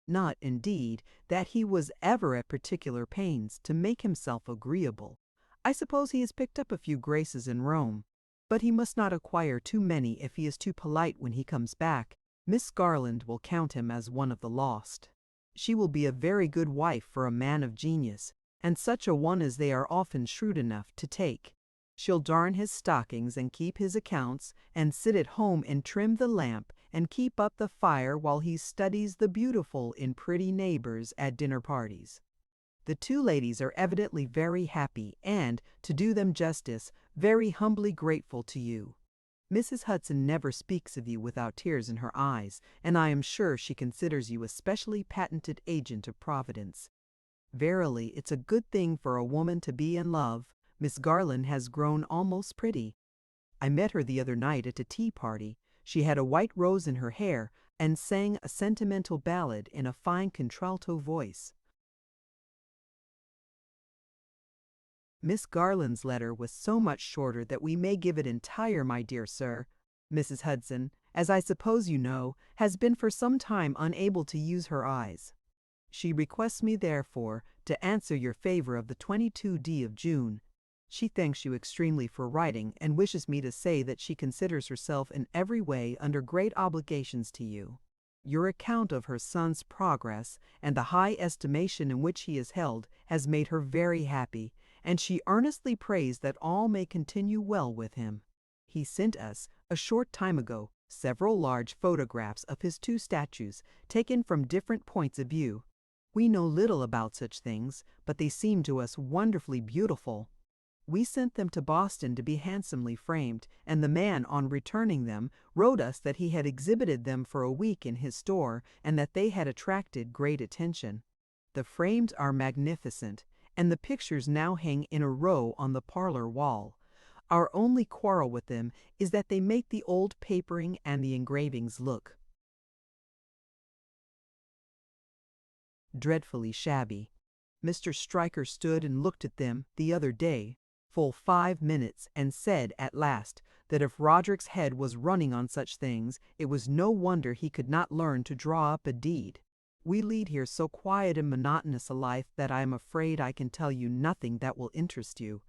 Not, indeed, that he was ever at particular pains to make himself agreeable. I suppose he has picked up a few graces in Rome, but he must not acquire too many if he is too polite when he comes back. Miss Garland will count him as one of the lost. She will be a very good wife for a man of genius, and such a one as they are often shrewd enough to take. She'll darn his stockings and keep his accounts, and sit at home and trim the lamp and keep up the fire while he studies the beautiful in pretty neighbors at dinner parties. The two ladies are evidently very happy and, to do them justice, very humbly grateful to you. Mrs. Hudson never speaks of you without tears in her eyes, and I am sure she considers you a specially patented agent of Providence. Verily, it's a good thing for a woman to be in love. Miss Garland has grown almost pretty. I met her the other night at a tea party. She had a white rose in her hair and sang a sentimental ballad in a fine contralto voice. Miss Garland's letter was so much shorter that we may give it entire, my dear sir. Mrs. Hudson, as I suppose you know, has been for some time unable to use her eyes. She requests me, therefore, to answer your favor of the 22d of June. She thanks you extremely for writing, and wishes me to say that she considers herself in every way under great obligations to you. Your account of her son's progress, and the high estimation in which he is held, has made her very happy, and she earnestly prays that all may continue well with him. He sent us, a short time ago, several large photographs of his two statues, taken from different points of view. We know little about such things, but they seem to us wonderfully beautiful. We sent them to Boston to be handsomely framed, and the man, on returning them, wrote us that he had exhibited them for a week in his store, and that they had attracted great attention. The frames are magnificent, and the pictures now hang in a row on the parlor wall. Our only quarrel with them is that they make the old papering and the engravings look dreadfully shabby. Mr. Stryker stood and looked at them the other day, full 5 minutes, and said at last that if Roderick's head was running on such things, it was no wonder he could not learn to draw up a deed. We lead here so quiet and monotonous a life that I am afraid I can tell you nothing that will interest you.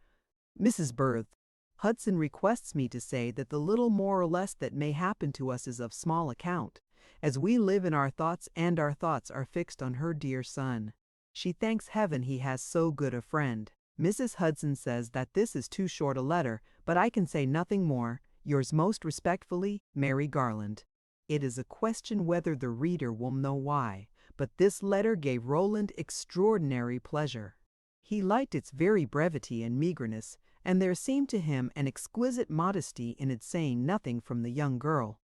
Mrs. Berth, Hudson requests me to say that the little more or less that may happen to us is of small account, as we live in our thoughts, and our thoughts are fixed on her dear son. She thanks heaven he has so good a friend. Mrs. Hudson says that this is too short a letter, but I can say nothing more. Yours most respectfully, Mary Garland. It is a question whether the reader will know why, but this letter gave Roland extraordinary pleasure. He liked its very brevity and meagreness, and there seemed to him an exquisite modesty in its saying nothing from the young girl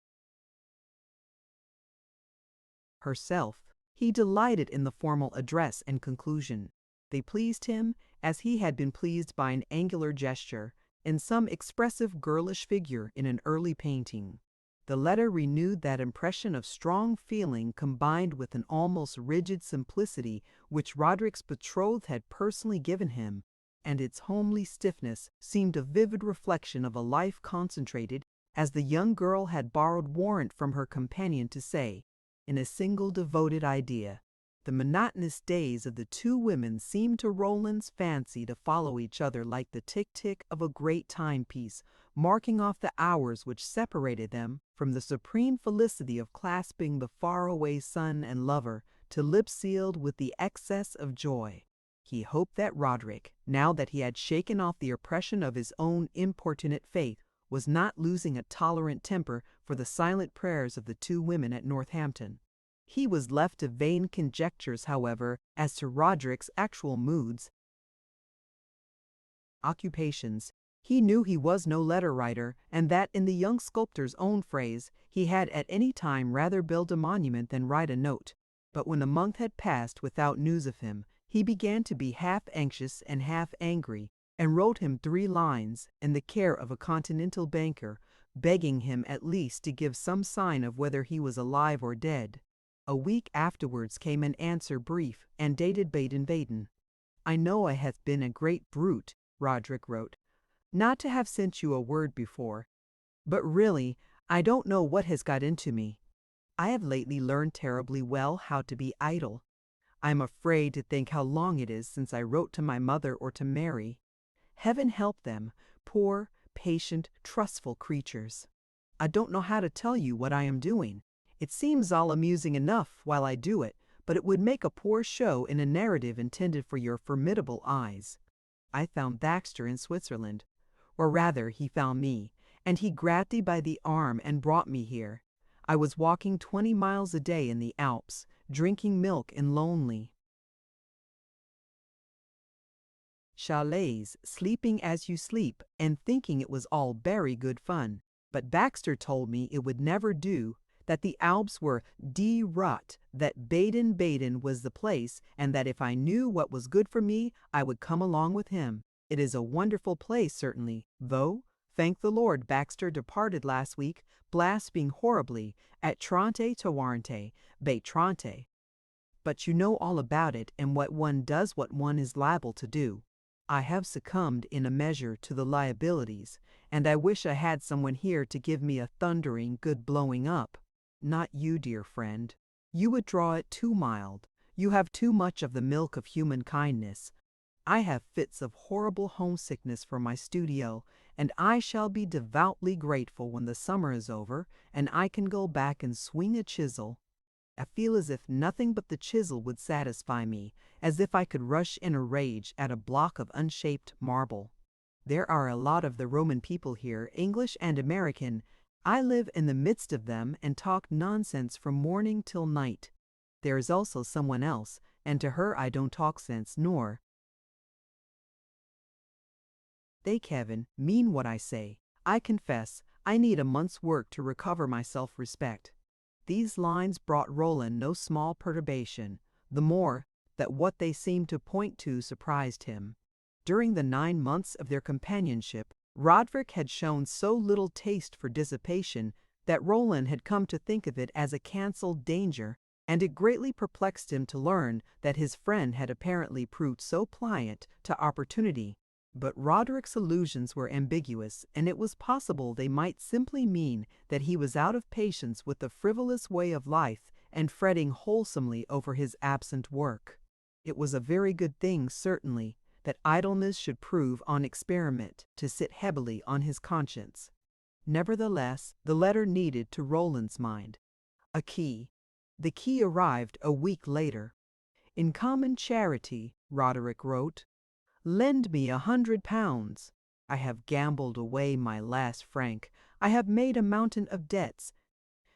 herself. He delighted in the formal address and conclusion. They pleased him as he had been pleased by an angular gesture, in some expressive girlish figure in an early painting. The letter renewed that impression of strong feeling combined with an almost rigid simplicity which Roderick's betrothed had personally given him, and its homely stiffness seemed a vivid reflection of a life concentrated, as the young girl had borrowed warrant from her companion to say, in a single devoted idea. The monotonous days of the two women seemed to Roland's fancy to follow each other like the tick-tick of a great timepiece, marking off the hours which separated them from the supreme felicity of clasping the faraway son and lover to lips sealed with the excess of joy. He hoped that Roderick, now that he had shaken off the oppression of his own importunate faith, was not losing a tolerant temper for the silent prayers of the two women at Northampton. He was left to vain conjectures, however, as to Roderick's actual moods, occupations. He knew he was no letter writer, and that, in the young sculptor's own phrase, he had at any time rather build a monument than write a note. But when a month had passed without news of him, he began to be half anxious and half angry, and wrote him 3 lines, in the care of a continental banker, begging him at least to give some sign of whether he was alive or dead. A week afterwards came an answer brief and dated Baden-Baden. "I know I have been a great brute," Roderick wrote, "not to have sent you a word before, but really I don't know what has got into me. I have lately learned terribly well how to be idle. I am afraid to think how long it is since I wrote to my mother or to Mary. Heaven help them, poor, patient, trustful creatures. I don't know how to tell you what I am doing. It seems all amusing enough while I do it, but it would make a poor show in a narrative intended for your formidable eyes. I found Baxter in Switzerland, or rather he found me, and he grabbed me by the arm and brought me here. I was walking 20 miles a day in the Alps, drinking milk in lonely chalets, sleeping as you sleep, and thinking it was all very good fun. But Baxter told me it would never do, that the Alps were die Rot, that Baden-Baden was the place, and that if I knew what was good for me, I would come along with him. It is a wonderful place, certainly, though, thank the Lord, Baxter departed last week, blaspheming horribly, at Trente Tawarante, Bay Trante. But you know all about it, and what one does what one is liable to do. I have succumbed in a measure to the liabilities, and I wish I had someone here to give me a thundering good blowing up. Not you, dear friend. You would draw it too mild. You have too much of the milk of human kindness. I have fits of horrible homesickness for my studio, and I shall be devoutly grateful when the summer is over and I can go back and swing a chisel. I feel as if nothing but the chisel would satisfy me, as if I could rush in a rage at a block of unshaped marble. There are a lot of the Roman people here, English and American. I live in the midst of them and talk nonsense from morning till night. There is also someone else, and to her I don't talk sense, nor they, Kevin, mean what I say. I confess, I need a month's work to recover my self-respect. These lines brought Roland no small perturbation, the more that what they seemed to point to surprised him. During the 9 months of their companionship, Roderick had shown so little taste for dissipation that Roland had come to think of it as a cancelled danger, and it greatly perplexed him to learn that his friend had apparently proved so pliant to opportunity. But Roderick's allusions were ambiguous, and it was possible they might simply mean that he was out of patience with the frivolous way of life and fretting wholesomely over his absent work. It was a very good thing, certainly, that idleness should prove on experiment to sit heavily on his conscience. Nevertheless, the letter needed, to Roland's mind, a key. The key arrived a week later. "In common charity," Roderick wrote, "lend me £100. I have gambled away my last franc. I have made a mountain of debts.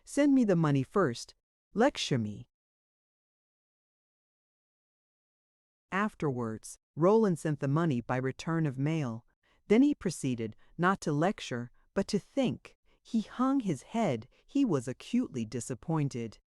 Send me the money first. Lecture me." Afterwards, Roland sent the money by return of mail. Then he proceeded, not to lecture, but to think. He hung his head. He was acutely disappointed.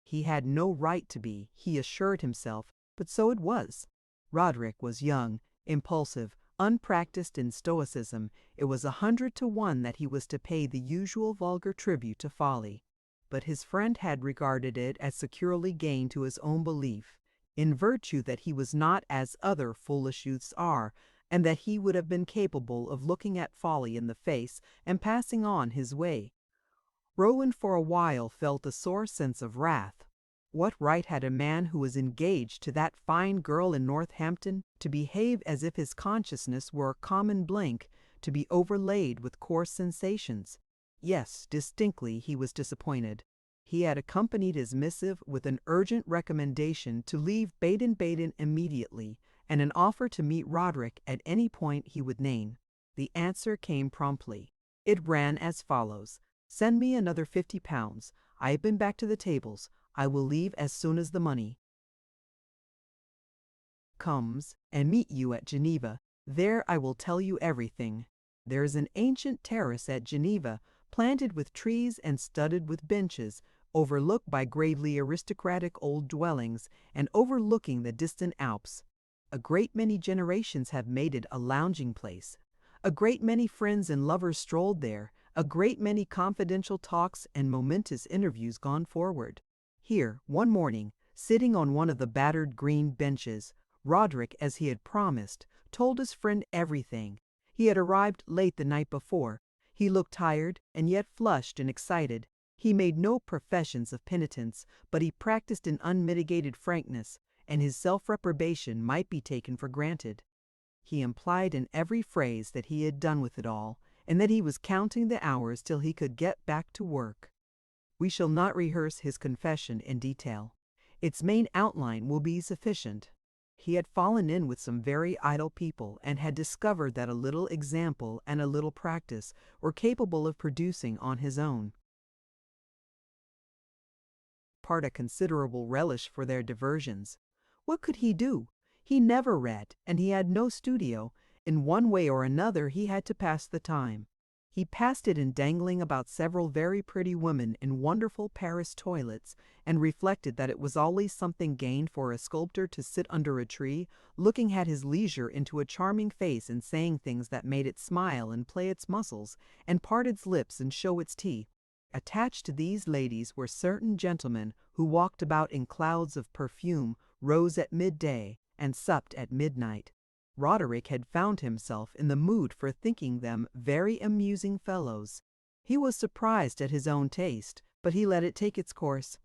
He had no right to be, he assured himself, but so it was. Roderick was young, impulsive, unpracticed in stoicism. It was 100 to 1 that he was to pay the usual vulgar tribute to folly. But his friend had regarded it as securely gained to his own belief, in virtue that he was not as other foolish youths are, and that he would have been capable of looking at folly in the face and passing on his way. Roland for a while felt a sore sense of wrath. What right had a man who was engaged to that fine girl in Northampton to behave as if his consciousness were a common blank, to be overlaid with coarse sensations? Yes, distinctly he was disappointed. He had accompanied his missive with an urgent recommendation to leave Baden-Baden immediately, and an offer to meet Roderick at any point he would name. The answer came promptly. It ran as follows: "Send me another £50. I have been back to the tables. I will leave as soon as the money comes, and meet you at Geneva. There I will tell you everything. There is an ancient terrace at Geneva, planted with trees and studded with benches, overlooked by gravely aristocratic old dwellings, and overlooking the distant Alps. A great many generations have made it a lounging place. A great many friends and lovers strolled there, a great many confidential talks and momentous interviews gone forward. Here, one morning, sitting on one of the battered green benches, Roderick, as he had promised, told his friend everything. He had arrived late the night before. He looked tired, and yet flushed and excited. He made no professions of penitence, but he practiced an unmitigated frankness, and his self-reprobation might be taken for granted. He implied in every phrase that he had done with it all, and that he was counting the hours till he could get back to work. We shall not rehearse his confession in detail. Its main outline will be sufficient. He had fallen in with some very idle people, and had discovered that a little example and a little practice were capable of producing on his own part a considerable relish for their diversions. What could he do? He never read, and he had no studio. In one way or another he had to pass the time. He passed it in dangling about several very pretty women in wonderful Paris toilets, and reflected that it was always something gained for a sculptor to sit under a tree, looking at his leisure into a charming face and saying things that made it smile and play its muscles, and part its lips and show its teeth. Attached to these ladies were certain gentlemen who walked about in clouds of perfume, rose at midday, and supped at midnight. Roderick had found himself in the mood for thinking them very amusing fellows. He was surprised at his own taste, but he let it take its course.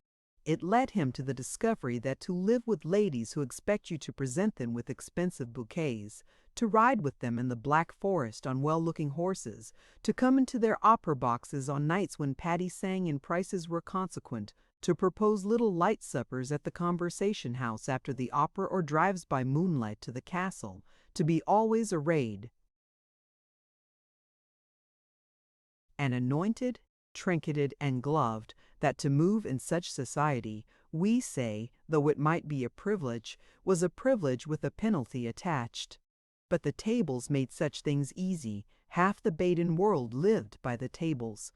It led him to the discovery that to live with ladies who expect you to present them with expensive bouquets, to ride with them in the Black Forest on well-looking horses, to come into their opera boxes on nights when Patti sang and prices were consequent, to propose little light suppers at the Conversation House after the opera or drives by moonlight to the castle, to be always arrayed and anointed, trinketed, and gloved, that to move in such society, we say, though it might be a privilege, was a privilege with a penalty attached. But the tables made such things easy. Half the Baden world lived by the tables.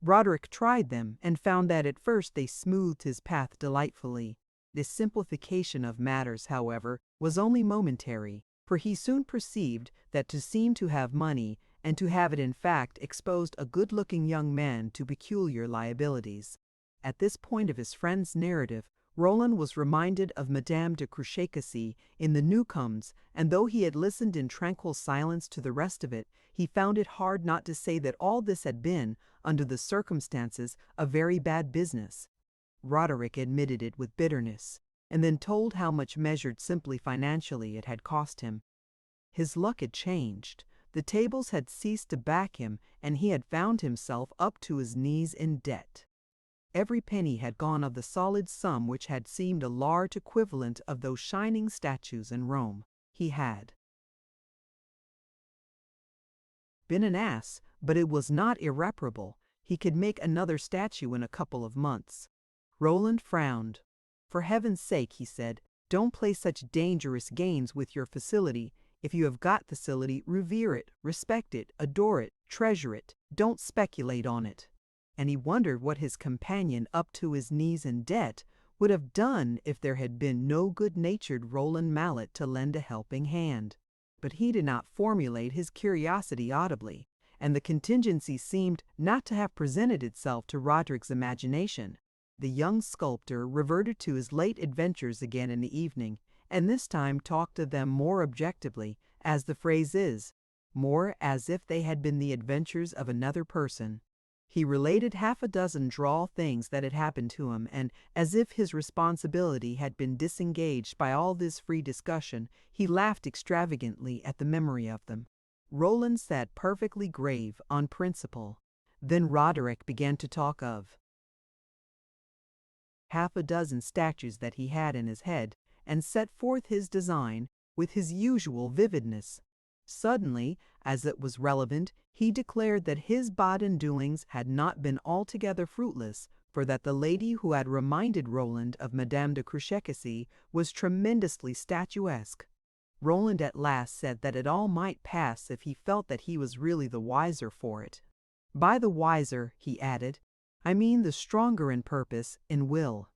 Roderick tried them, and found that at first they smoothed his path delightfully. This simplification of matters, however, was only momentary, for he soon perceived that to seem to have money, and to have it in fact, exposed a good-looking young man to peculiar liabilities. At this point of his friend's narrative, Roland was reminded of Madame de Cruchecassy in the Newcomes, and though he had listened in tranquil silence to the rest of it, he found it hard not to say that all this had been, under the circumstances, a very bad business. Roderick admitted it with bitterness, and then told how much measured simply financially it had cost him. His luck had changed. The tables had ceased to back him, and he had found himself up to his knees in debt. Every penny had gone of the solid sum which had seemed a large equivalent of those shining statues in Rome. He had been an ass, but it was not irreparable. He could make another statue in a couple of months. Roland frowned. "For heaven's sake," he said, "don't play such dangerous games with your facility. If you have got facility, revere it, respect it, adore it, treasure it. Don't speculate on it. And he wondered what his companion, up to his knees in debt, would have done if there had been no good-natured Roland Mallet to lend a helping hand. But he did not formulate his curiosity audibly, and the contingency seemed not to have presented itself to Roderick's imagination. The young sculptor reverted to his late adventures again in the evening, and this time talked of them more objectively, as the phrase is, more as if they had been the adventures of another person. He related half a dozen droll things that had happened to him, and as if his responsibility had been disengaged by all this free discussion, he laughed extravagantly at the memory of them. Roland sat perfectly grave, on principle. Then Roderick began to talk of half a dozen statues that he had in his head, and set forth his design with his usual vividness. Suddenly, as it was relevant, he declared that his Baden doings had not been altogether fruitless, for that the lady who had reminded Roland of Madame de Cruchecassy was tremendously statuesque. Roland at last said that it all might pass if he felt that he was really the wiser for it. By the wiser, he added, I mean the stronger in purpose, in will.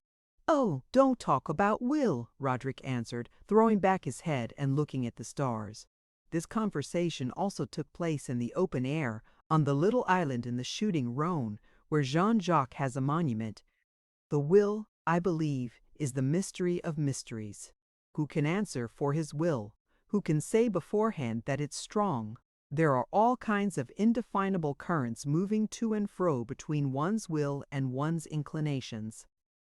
Oh, don't talk about will, Roderick answered, throwing back his head and looking at the stars. This conversation also took place in the open air, on the little island in the shooting Rhone, where Jean-Jacques has a monument. The will, I believe, is the mystery of mysteries. Who can answer for his will? Who can say beforehand that it's strong? There are all kinds of indefinable currents moving to and fro between one's will and one's inclinations.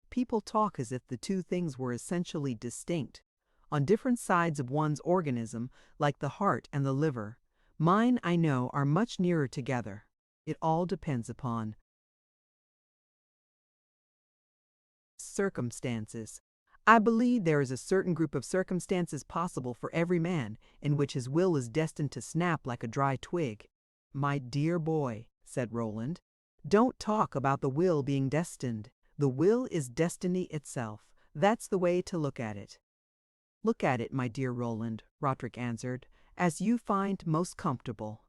People talk as if the two things were essentially distinct, on different sides of one's organism, like the heart and the liver. Mine, I know, are much nearer together. It all depends upon circumstances. I believe there is a certain group of circumstances possible for every man, in which his will is destined to snap like a dry twig. My dear boy, said Roland, don't talk about the will being destined. The will is destiny itself. That's the way to look at it. Look at it, my dear Roland, Roderick answered, as you find most comfortable.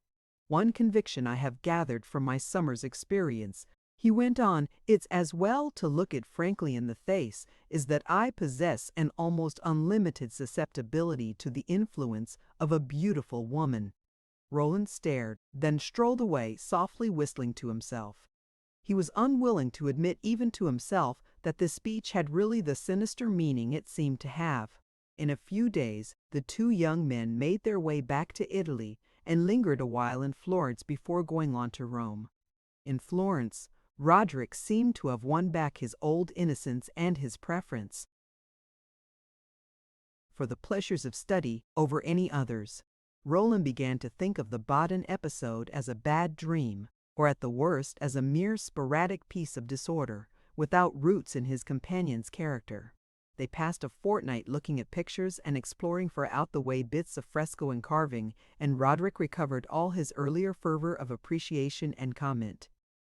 One conviction I have gathered from my summer's experience, he went on, it's as well to look it frankly in the face, is that I possess an almost unlimited susceptibility to the influence of a beautiful woman. Roland stared, then strolled away, softly whistling to himself. He was unwilling to admit even to himself that this speech had really the sinister meaning it seemed to have. In a few days, the two young men made their way back to Italy and lingered a while in Florence before going on to Rome. In Florence, Roderick seemed to have won back his old innocence and his preference for the pleasures of study over any others. Roland began to think of the Baden episode as a bad dream, or at the worst as a mere sporadic piece of disorder, without roots in his companion's character. They passed a fortnight looking at pictures and exploring for out-the-way bits of fresco and carving, and Roderick recovered all his earlier fervor of appreciation and comment.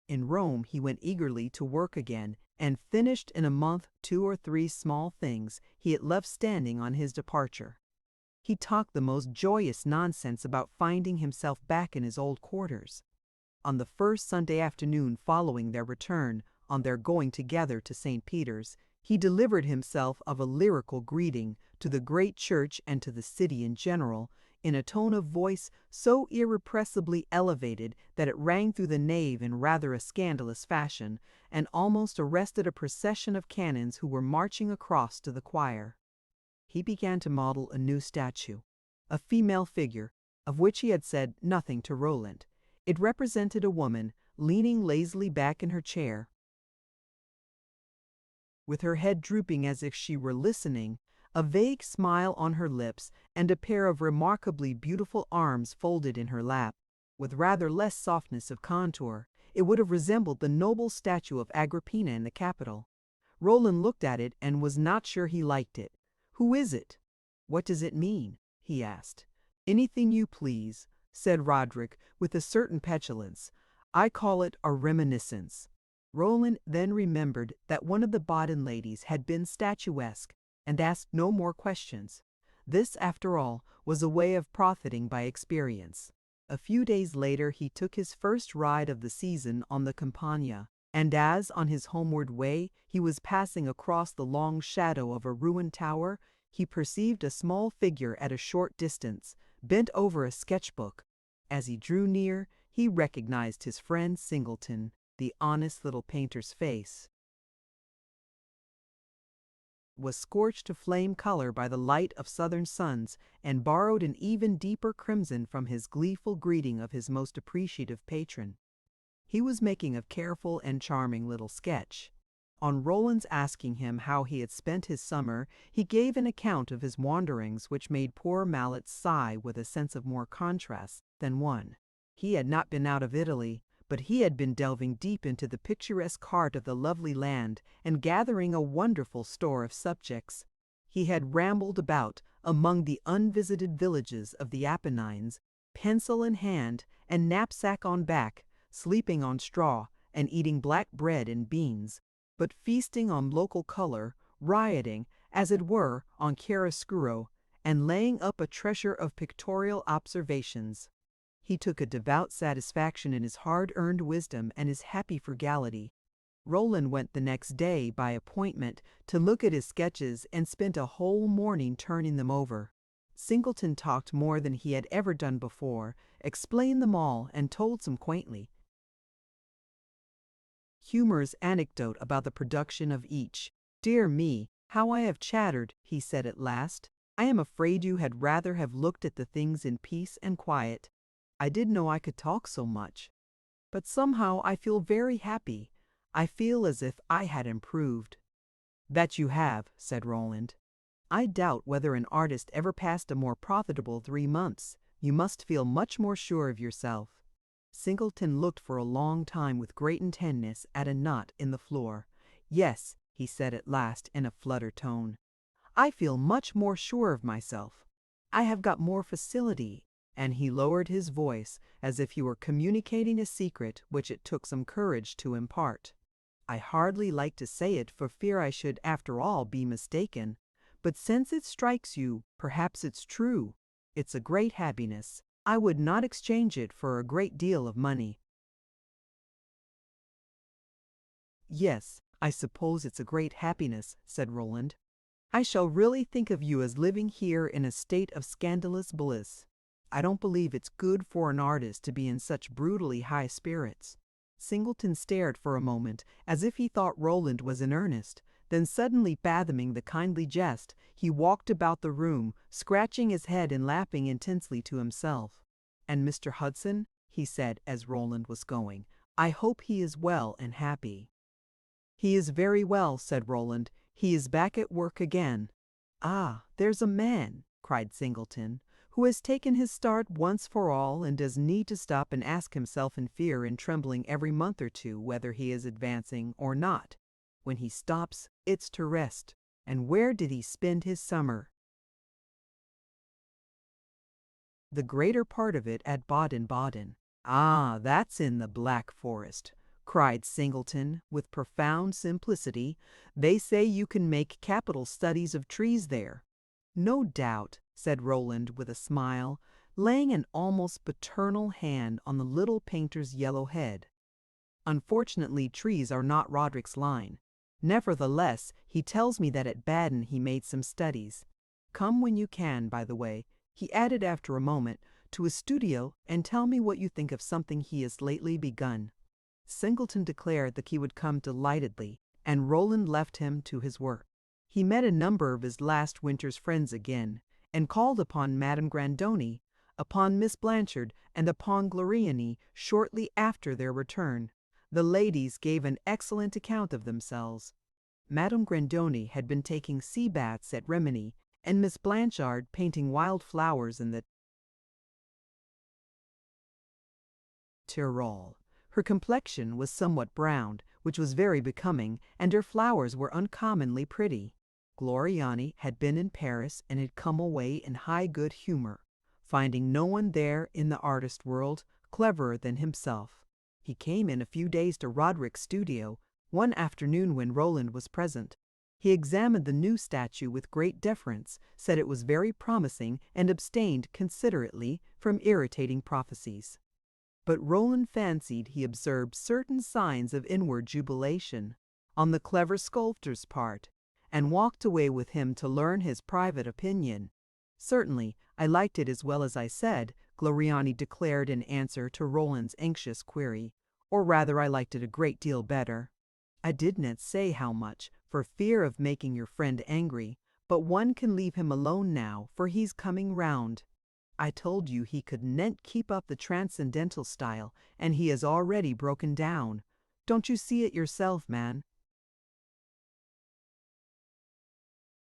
In Rome he went eagerly to work again, and finished in a month 2 or 3 small things he had left standing on his departure. He talked the most joyous nonsense about finding himself back in his old quarters. On the first Sunday afternoon following their return, on their going together to St. Peter's, he delivered himself of a lyrical greeting to the great church and to the city in general, in a tone of voice so irrepressibly elevated that it rang through the nave in rather a scandalous fashion, and almost arrested a procession of canons who were marching across to the choir. He began to model a new statue, a female figure, of which he had said nothing to Roland. It represented a woman leaning lazily back in her chair, with her head drooping as if she were listening, a vague smile on her lips, and a pair of remarkably beautiful arms folded in her lap. With rather less softness of contour, it would have resembled the noble statue of Agrippina in the Capitol. Roland looked at it and was not sure he liked it. "Who is it? What does it mean?" he asked. "Anything you please," said Roderick with a certain petulance. "I call it a reminiscence." Roland then remembered that one of the Baden ladies had been statuesque, and asked no more questions. This, after all, was a way of profiting by experience. A few days later he took his first ride of the season on the Campagna, and as, on his homeward way, he was passing across the long shadow of a ruined tower, he perceived a small figure at a short distance, bent over a sketchbook. As he drew near, he recognized his friend Singleton. The honest little painter's face was scorched to flame color by the light of southern suns, and borrowed an even deeper crimson from his gleeful greeting of his most appreciative patron. He was making a careful and charming little sketch. On Roland's asking him how he had spent his summer, he gave an account of his wanderings which made poor Mallet sigh with a sense of more contrast than one. He had not been out of Italy, but he had been delving deep into the picturesque heart of the lovely land and gathering a wonderful store of subjects. He had rambled about among the unvisited villages of the Apennines, pencil in hand and knapsack on back, sleeping on straw and eating black bread and beans, but feasting on local color, rioting, as it were, on chiaroscuro, and laying up a treasure of pictorial observations. He took a devout satisfaction in his hard-earned wisdom and his happy frugality. Roland went the next day by appointment to look at his sketches and spent a whole morning turning them over. Singleton talked more than he had ever done before, explained them all, and told some quaintly humorous anecdote about the production of each. "Dear me, how I have chattered," he said at last. "I am afraid you had rather have looked at the things in peace and quiet. I didn't know I could talk so much. But somehow I feel very happy. I feel as if I had improved." "That you have," said Roland. "I doubt whether an artist ever passed a more profitable 3 months. You must feel much more sure of yourself." Singleton looked for a long time with great intentness at a knot in the floor. "Yes," he said at last in a fluttered tone. "I feel much more sure of myself. I have got more facility," and he lowered his voice as if he were communicating a secret which it took some courage to impart. "I hardly like to say it for fear I should after all be mistaken, but since it strikes you, perhaps it's true. It's a great happiness. I would not exchange it for a great deal of money." "Yes, I suppose it's a great happiness," said Roland. "I shall really think of you as living here in a state of scandalous bliss. I don't believe it's good for an artist to be in such brutally high spirits." Singleton stared for a moment, as if he thought Roland was in earnest. Then suddenly fathoming the kindly jest, he walked about the room, scratching his head and laughing intensely to himself. "And Mr. Hudson," he said as Roland was going, "I hope he is well and happy." "He is very well," said Roland. "He is back at work again." "Ah, there's a man," cried Singleton, "who has taken his start once for all and does need to stop and ask himself in fear and trembling every month or two whether he is advancing or not. When he stops, it's to rest. And where did he spend his summer?" "The greater part of it at Baden-Baden." "Ah, that's in the Black Forest," cried Singleton with profound simplicity. "They say you can make capital studies of trees there." "No doubt," said Roland with a smile, laying an almost paternal hand on the little painter's yellow head. "Unfortunately, trees are not Roderick's line. Nevertheless, he tells me that at Baden he made some studies. Come when you can, by the way," he added after a moment, "to his studio and tell me what you think of something he has lately begun." Singleton declared that he would come delightedly, and Roland left him to his work. He met a number of his last winter's friends again, and called upon Madame Grandoni, upon Miss Blanchard, and upon Gloriani shortly after their return. The ladies gave an excellent account of themselves. Madame Grandoni had been taking sea baths at Rimini, and Miss Blanchard painting wild flowers in the Tyrol. Her complexion was somewhat browned, which was very becoming, and her flowers were uncommonly pretty. Gloriani had been in Paris and had come away in high good humor, finding no one there in the artist world cleverer than himself. He came in a few days to Roderick's studio, one afternoon when Roland was present. He examined the new statue with great deference, said it was very promising, and abstained considerately from irritating prophecies. But Roland fancied he observed certain signs of inward jubilation on the clever sculptor's part, and walked away with him to learn his private opinion. "Certainly, I liked it as well as I said," Gloriani declared in answer to Roland's anxious query. "Or rather, I liked it a great deal better. I didn't say how much, for fear of making your friend angry, but one can leave him alone now, for he's coming round. I told you he could not keep up the transcendental style, and he has already broken down. Don't you see it yourself, man?"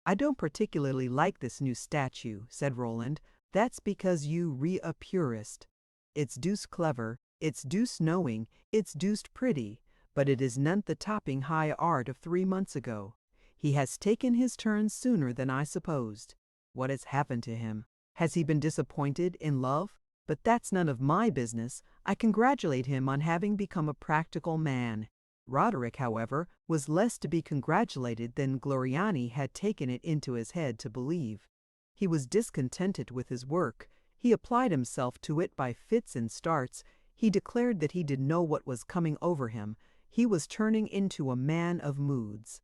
"I don't particularly like this new statue," said Roland. "That's because you a purist. It's deuced clever, it's deuced knowing, it's deuced pretty, but it is none the topping high art of 3 months ago. He has taken his turn sooner than I supposed. What has happened to him? Has he been disappointed in love? But that's none of my business. I congratulate him on having become a practical man." Roderick, however, was less to be congratulated than Gloriani had taken it into his head to believe. He was discontented with his work. He applied himself to it by fits and starts. He declared that he didn't know what was coming over him. He was turning into a man of moods.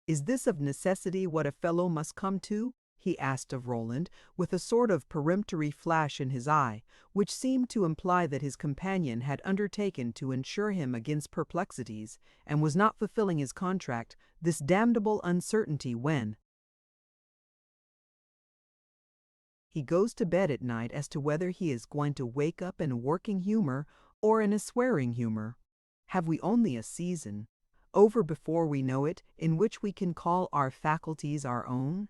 "Is this of necessity what a fellow must come to?" he asked of Roland, with a sort of peremptory flash in his eye, which seemed to imply that his companion had undertaken to insure him against perplexities, and was not fulfilling his contract, this damnable uncertainty when he goes to bed at night as to whether he is going to wake up in a working humor or in a swearing humor. Have we only a season, over before we know it, in which we can call our faculties our own?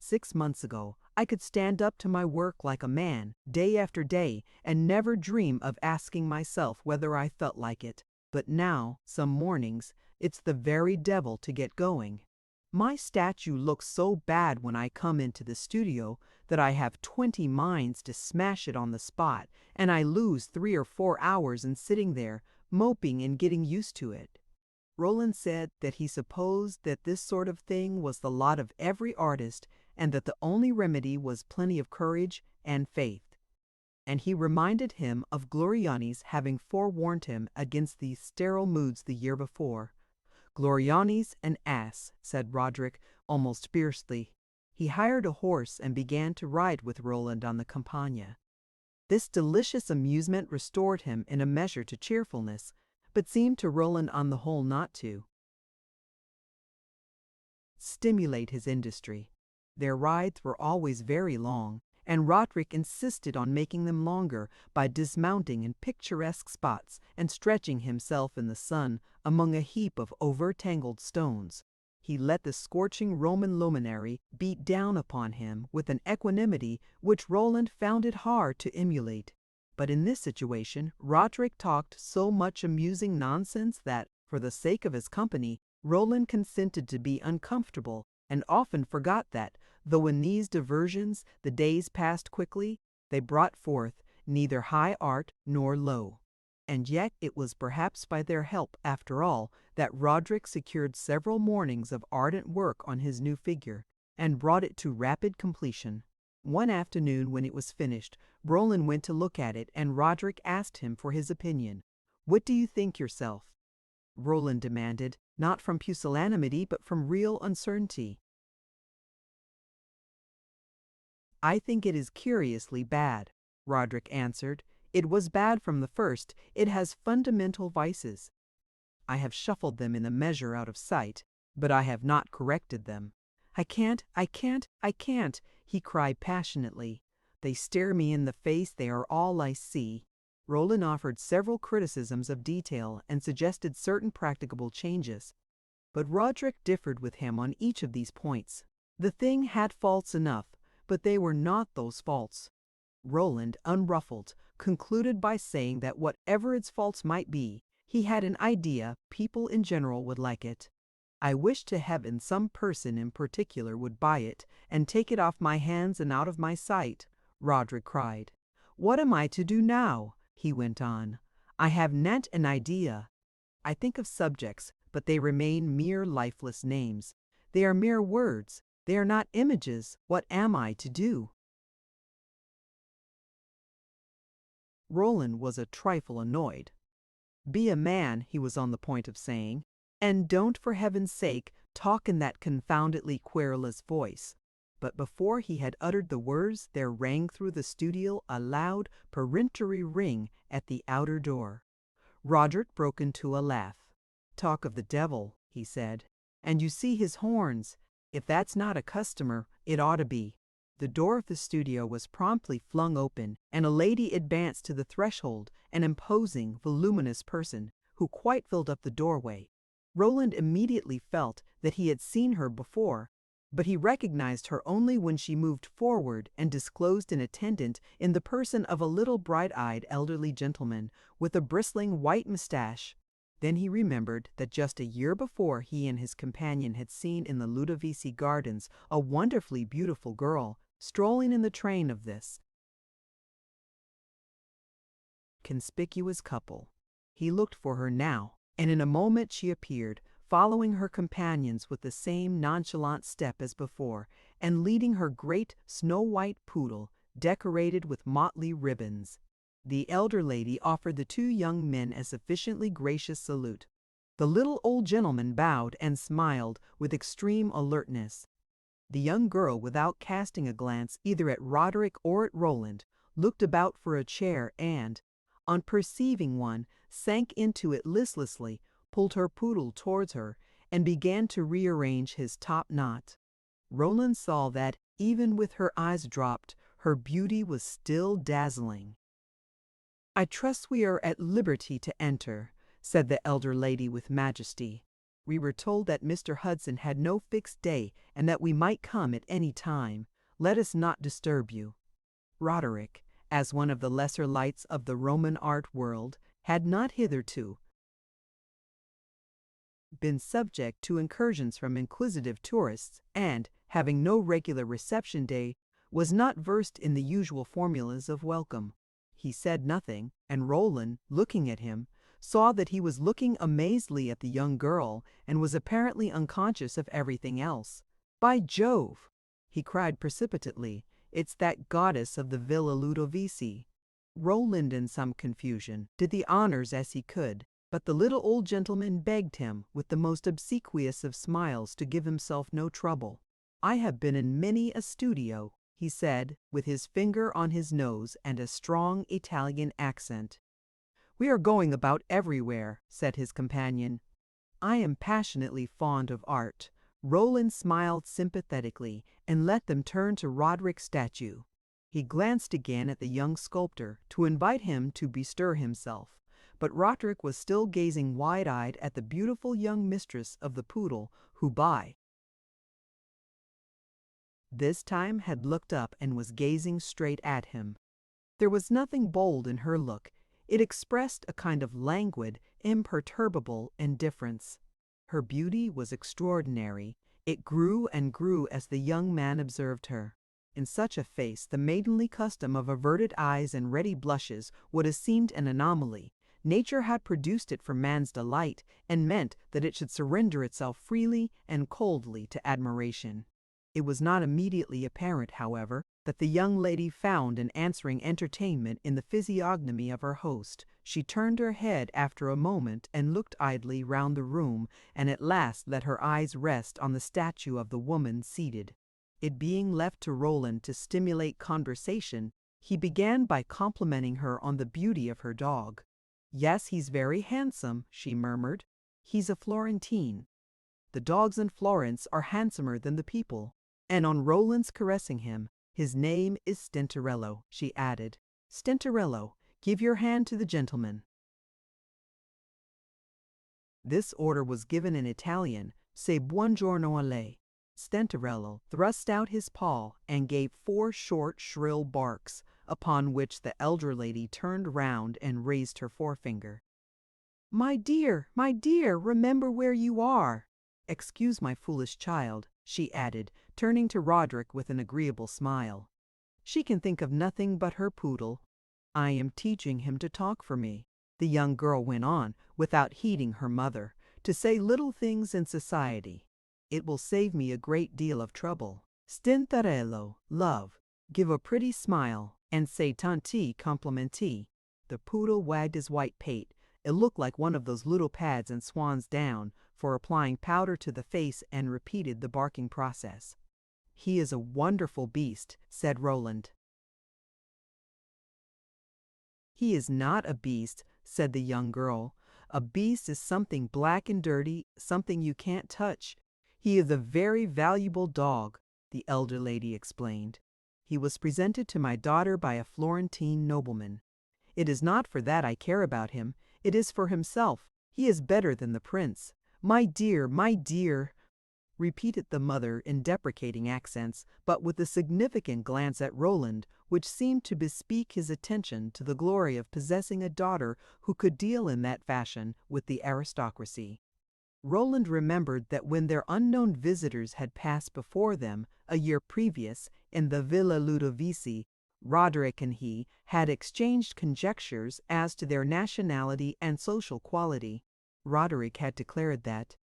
6 months ago, I could stand up to my work like a man, day after day, and never dream of asking myself whether I felt like it. But now, some mornings, it's the very devil to get going. My statue looks so bad when I come into the studio that I have 20 minds to smash it on the spot, and I lose 3 or 4 hours in sitting there, moping and getting used to it." Roland said that he supposed that this sort of thing was the lot of every artist, and that the only remedy was plenty of courage and faith. And he reminded him of Gloriani's having forewarned him against these sterile moods the year before. "Gloriani's an ass," said Roderick, almost fiercely. He hired a horse and began to ride with Roland on the Campagna. This delicious amusement restored him in a measure to cheerfulness, but seemed to Roland on the whole not to stimulate his industry. Their rides were always very long, and Roderick insisted on making them longer by dismounting in picturesque spots and stretching himself in the sun among a heap of overtangled stones. He let the scorching Roman luminary beat down upon him with an equanimity which Roland found it hard to emulate. But in this situation Roderick talked so much amusing nonsense that, for the sake of his company, Roland consented to be uncomfortable, and often forgot that, though in these diversions the days passed quickly, they brought forth neither high art nor low. And yet it was perhaps by their help, after all, that Roderick secured several mornings of ardent work on his new figure, and brought it to rapid completion. One afternoon, when it was finished, Roland went to look at it, and Roderick asked him for his opinion. "What do you think yourself?" Roland demanded, not from pusillanimity, but from real uncertainty. "I think it is curiously bad," Roderick answered. "It was bad from the first. It has fundamental vices. I have shuffled them in a measure out of sight, but I have not corrected them. I can't, he cried passionately. "They stare me in the face, they are all I see." Roland offered several criticisms of detail and suggested certain practicable changes, but Roderick differed with him on each of these points. The thing had faults enough, but they were not those faults. Roland, unruffled, concluded by saying that whatever its faults might be, he had an idea people in general would like it. "I wish to heaven some person in particular would buy it, and take it off my hands and out of my sight," Roderick cried. "What am I to do now?" he went on. "I have not an idea. I think of subjects, but they remain mere lifeless names. They are mere words. They are not images. What am I to do?" Roland was a trifle annoyed. "Be a man," he was on the point of saying, "and don't, for heaven's sake, talk in that confoundedly querulous voice." But before he had uttered the words, there rang through the studio a loud, peremptory ring at the outer door. Roderick broke into a laugh. "Talk of the devil," he said, "and you see his horns. If that's not a customer, it ought to be." The door of the studio was promptly flung open, and a lady advanced to the threshold, an imposing, voluminous person, who quite filled up the doorway. Roland immediately felt that he had seen her before, but he recognized her only when she moved forward and disclosed an attendant in the person of a little bright-eyed elderly gentleman with a bristling white mustache. Then he remembered that just a year before he and his companion had seen in the Ludovisi Gardens a wonderfully beautiful girl strolling in the train of this conspicuous couple. He looked for her now, and in a moment she appeared, following her companions with the same nonchalant step as before, and leading her great snow-white poodle, decorated with motley ribbons. The elder lady offered the two young men a sufficiently gracious salute. The little old gentleman bowed and smiled with extreme alertness. The young girl, without casting a glance either at Roderick or at Roland, looked about for a chair and, on perceiving one, sank into it listlessly, pulled her poodle towards her, and began to rearrange his top knot. Roland saw that, even with her eyes dropped, her beauty was still dazzling. "I trust we are at liberty to enter," said the elder lady with majesty. "We were told that Mr. Hudson had no fixed day and that we might come at any time. Let us not disturb you." Roderick, as one of the lesser lights of the Roman art world, had not hitherto been subject to incursions from inquisitive tourists, and, having no regular reception day, was not versed in the usual formulas of welcome. He said nothing, and Roland, looking at him, saw that he was looking amazedly at the young girl and was apparently unconscious of everything else. "By Jove!" he cried precipitately, "it's that goddess of the Villa Ludovisi." Roland, in some confusion, did the honors as he could, but the little old gentleman begged him, with the most obsequious of smiles, to give himself no trouble. "I have been in many a studio," he said, with his finger on his nose and a strong Italian accent. "We are going about everywhere," said his companion. "I am passionately fond of art." Roland smiled sympathetically and let them turn to Roderick's statue. He glanced again at the young sculptor to invite him to bestir himself, but Roderick was still gazing wide-eyed at the beautiful young mistress of the poodle, who by this time had looked up and was gazing straight at him. There was nothing bold in her look. It expressed a kind of languid, imperturbable indifference. Her beauty was extraordinary. It grew and grew as the young man observed her. In such a face the maidenly custom of averted eyes and ready blushes would have seemed an anomaly. Nature had produced it for man's delight, and meant that it should surrender itself freely and coldly to admiration. It was not immediately apparent, however, that the young lady found an answering entertainment in the physiognomy of her host. She turned her head after a moment and looked idly round the room, and at last let her eyes rest on the statue of the woman seated. It being left to Roland to stimulate conversation, he began by complimenting her on the beauty of her dog. "Yes, he's very handsome," she murmured. "He's a Florentine. The dogs in Florence are handsomer than the people." And on Roland's caressing him, "His name is Stentorello," she added. "Stentorello, give your hand to the gentleman." This order was given in Italian, "Se buongiorno a lei." Stentorello thrust out his paw and gave 4 short, shrill barks, upon which the elder lady turned round and raised her forefinger. My dear, remember where you are. Excuse my foolish child," she added, turning to Roderick with an agreeable smile. "She can think of nothing but her poodle." "I am teaching him to talk for me," the young girl went on, without heeding her mother, "to say little things in society. It will save me a great deal of trouble. Stentarello, love, give a pretty smile, and say tanti complimenti. The poodle wagged his white pate. It looked like one of those little pads in Swan's down for applying powder to the face, and repeated the barking process. He is a wonderful beast, said Roland. He is not a beast, said the young girl. A beast is something black and dirty, something you can't touch. He is a very valuable dog, the elder lady explained. He was presented to my daughter by a Florentine nobleman. It is not for that I care about him, it is for himself. He is better than the prince. My dear, repeated the mother in deprecating accents, but with a significant glance at Roland, which seemed to bespeak his attention to the glory of possessing a daughter who could deal in that fashion with the aristocracy. Roland remembered that when their unknown visitors had passed before them a year previous in the Villa Ludovici, Roderick and he had exchanged conjectures as to their nationality and social quality. Roderick had declared that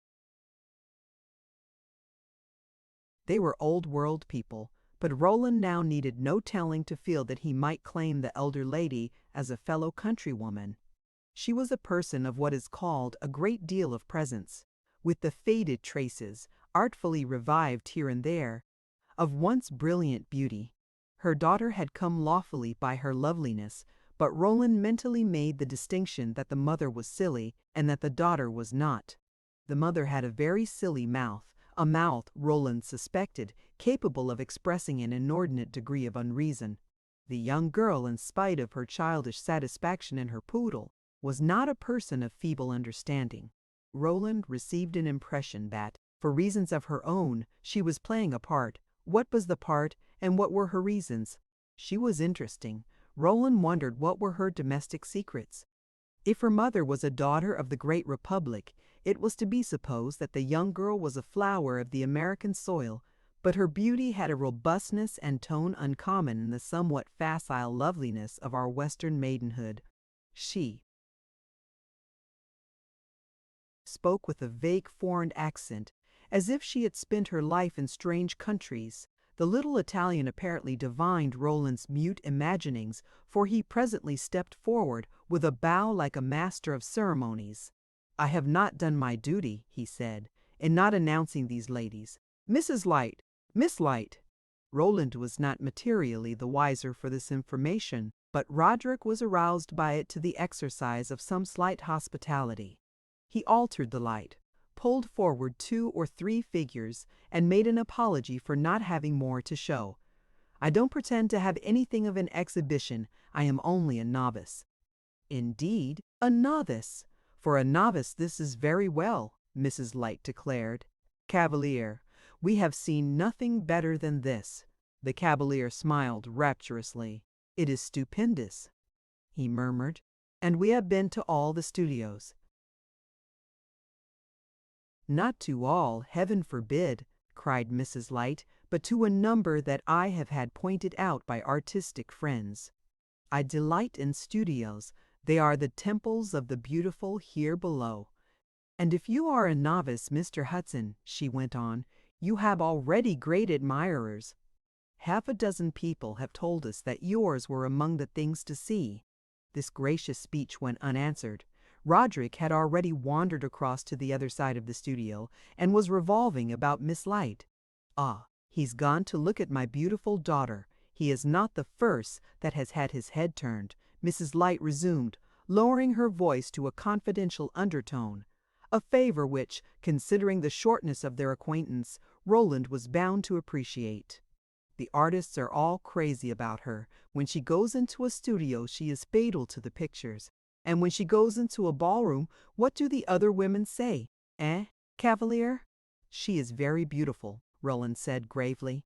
they were old-world people, but Roland now needed no telling to feel that he might claim the elder lady as a fellow countrywoman. She was a person of what is called a great deal of presence, with the faded traces, artfully revived here and there, of once brilliant beauty. Her daughter had come lawfully by her loveliness, but Roland mentally made the distinction that the mother was silly and that the daughter was not. The mother had a very silly mouth, a mouth, Roland suspected, capable of expressing an inordinate degree of unreason. The young girl, in spite of her childish satisfaction in her poodle, was not a person of feeble understanding. Roland received an impression that, for reasons of her own, she was playing a part. What was the part, and what were her reasons? She was interesting. Roland wondered what were her domestic secrets. If her mother was a daughter of the great republic, it was to be supposed that the young girl was a flower of the American soil, but her beauty had a robustness and tone uncommon in the somewhat facile loveliness of our Western maidenhood. She spoke with a vague foreign accent, as if she had spent her life in strange countries. The little Italian apparently divined Roland's mute imaginings, for he presently stepped forward with a bow like a master of ceremonies. "I have not done my duty," he said, "in not announcing these ladies. Mrs. Light, Miss Light." Roland was not materially the wiser for this information, but Roderick was aroused by it to the exercise of some slight hospitality. He altered the light, pulled forward 2 or 3 figures, and made an apology for not having more to show. "I don't pretend to have anything of an exhibition. I am only a novice." "Indeed, a novice! For a novice this is very well," Mrs. Light declared. "Cavalier, we have seen nothing better than this." The Cavalier smiled rapturously. "It is stupendous," he murmured, "and we have been to all the studios." "Not to all, heaven forbid," cried Mrs. Light, "but to a number that I have had pointed out by artistic friends. I delight in studios. They are the temples of the beautiful here below. And if you are a novice, Mr. Hudson," she went on, "you have already great admirers. Half a dozen people have told us that yours were among the things to see." This gracious speech went unanswered. Roderick had already wandered across to the other side of the studio and was revolving about Miss Light. "Ah, he's gone to look at my beautiful daughter. He is not the first that has had his head turned," Mrs. Light resumed, lowering her voice to a confidential undertone, a favor which, considering the shortness of their acquaintance, Roland was bound to appreciate. "The artists are all crazy about her. When she goes into a studio she is fatal to the pictures. And when she goes into a ballroom, what do the other women say? Eh, Cavalier?" "She is very beautiful," Roland said gravely.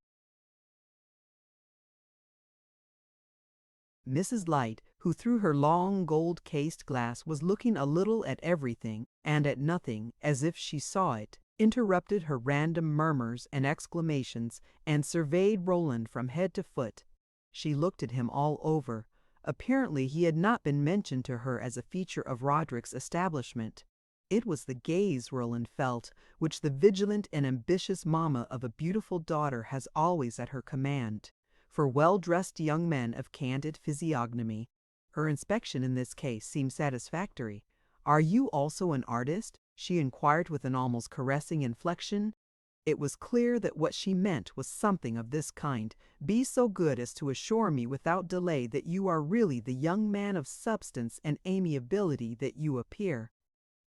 Mrs. Light, who through her long gold-cased glass was looking a little at everything and at nothing as if she saw it, interrupted her random murmurs and exclamations and surveyed Roland from head to foot. She looked at him all over. Apparently he had not been mentioned to her as a feature of Roderick's establishment. It was the gaze, Roland felt, which the vigilant and ambitious mamma of a beautiful daughter has always at her command, for well-dressed young men of candid physiognomy. Her inspection in this case seemed satisfactory. "Are you also an artist?" she inquired with an almost caressing inflection. It was clear that what she meant was something of this kind. "Be so good as to assure me without delay that you are really the young man of substance and amiability that you appear."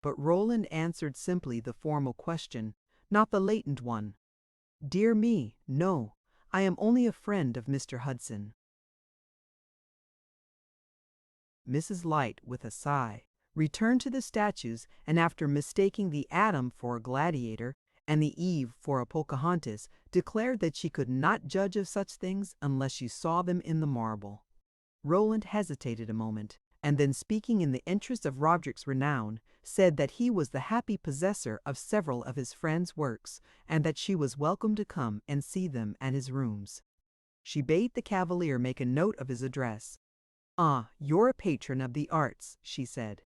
But Roland answered simply the formal question, not the latent one. "Dear me, no. I am only a friend of Mr. Hudson." Mrs. Light, with a sigh, returned to the statues, and after mistaking the Adam for a gladiator and the Eve for a Pocahontas, declared that she could not judge of such things unless she saw them in the marble. Roland hesitated a moment, and then, speaking in the interest of Roderick's renown, said that he was the happy possessor of several of his friend's works, and that she was welcome to come and see them at his rooms. She bade the cavalier make a note of his address. "Ah, you're a patron of the arts," she said.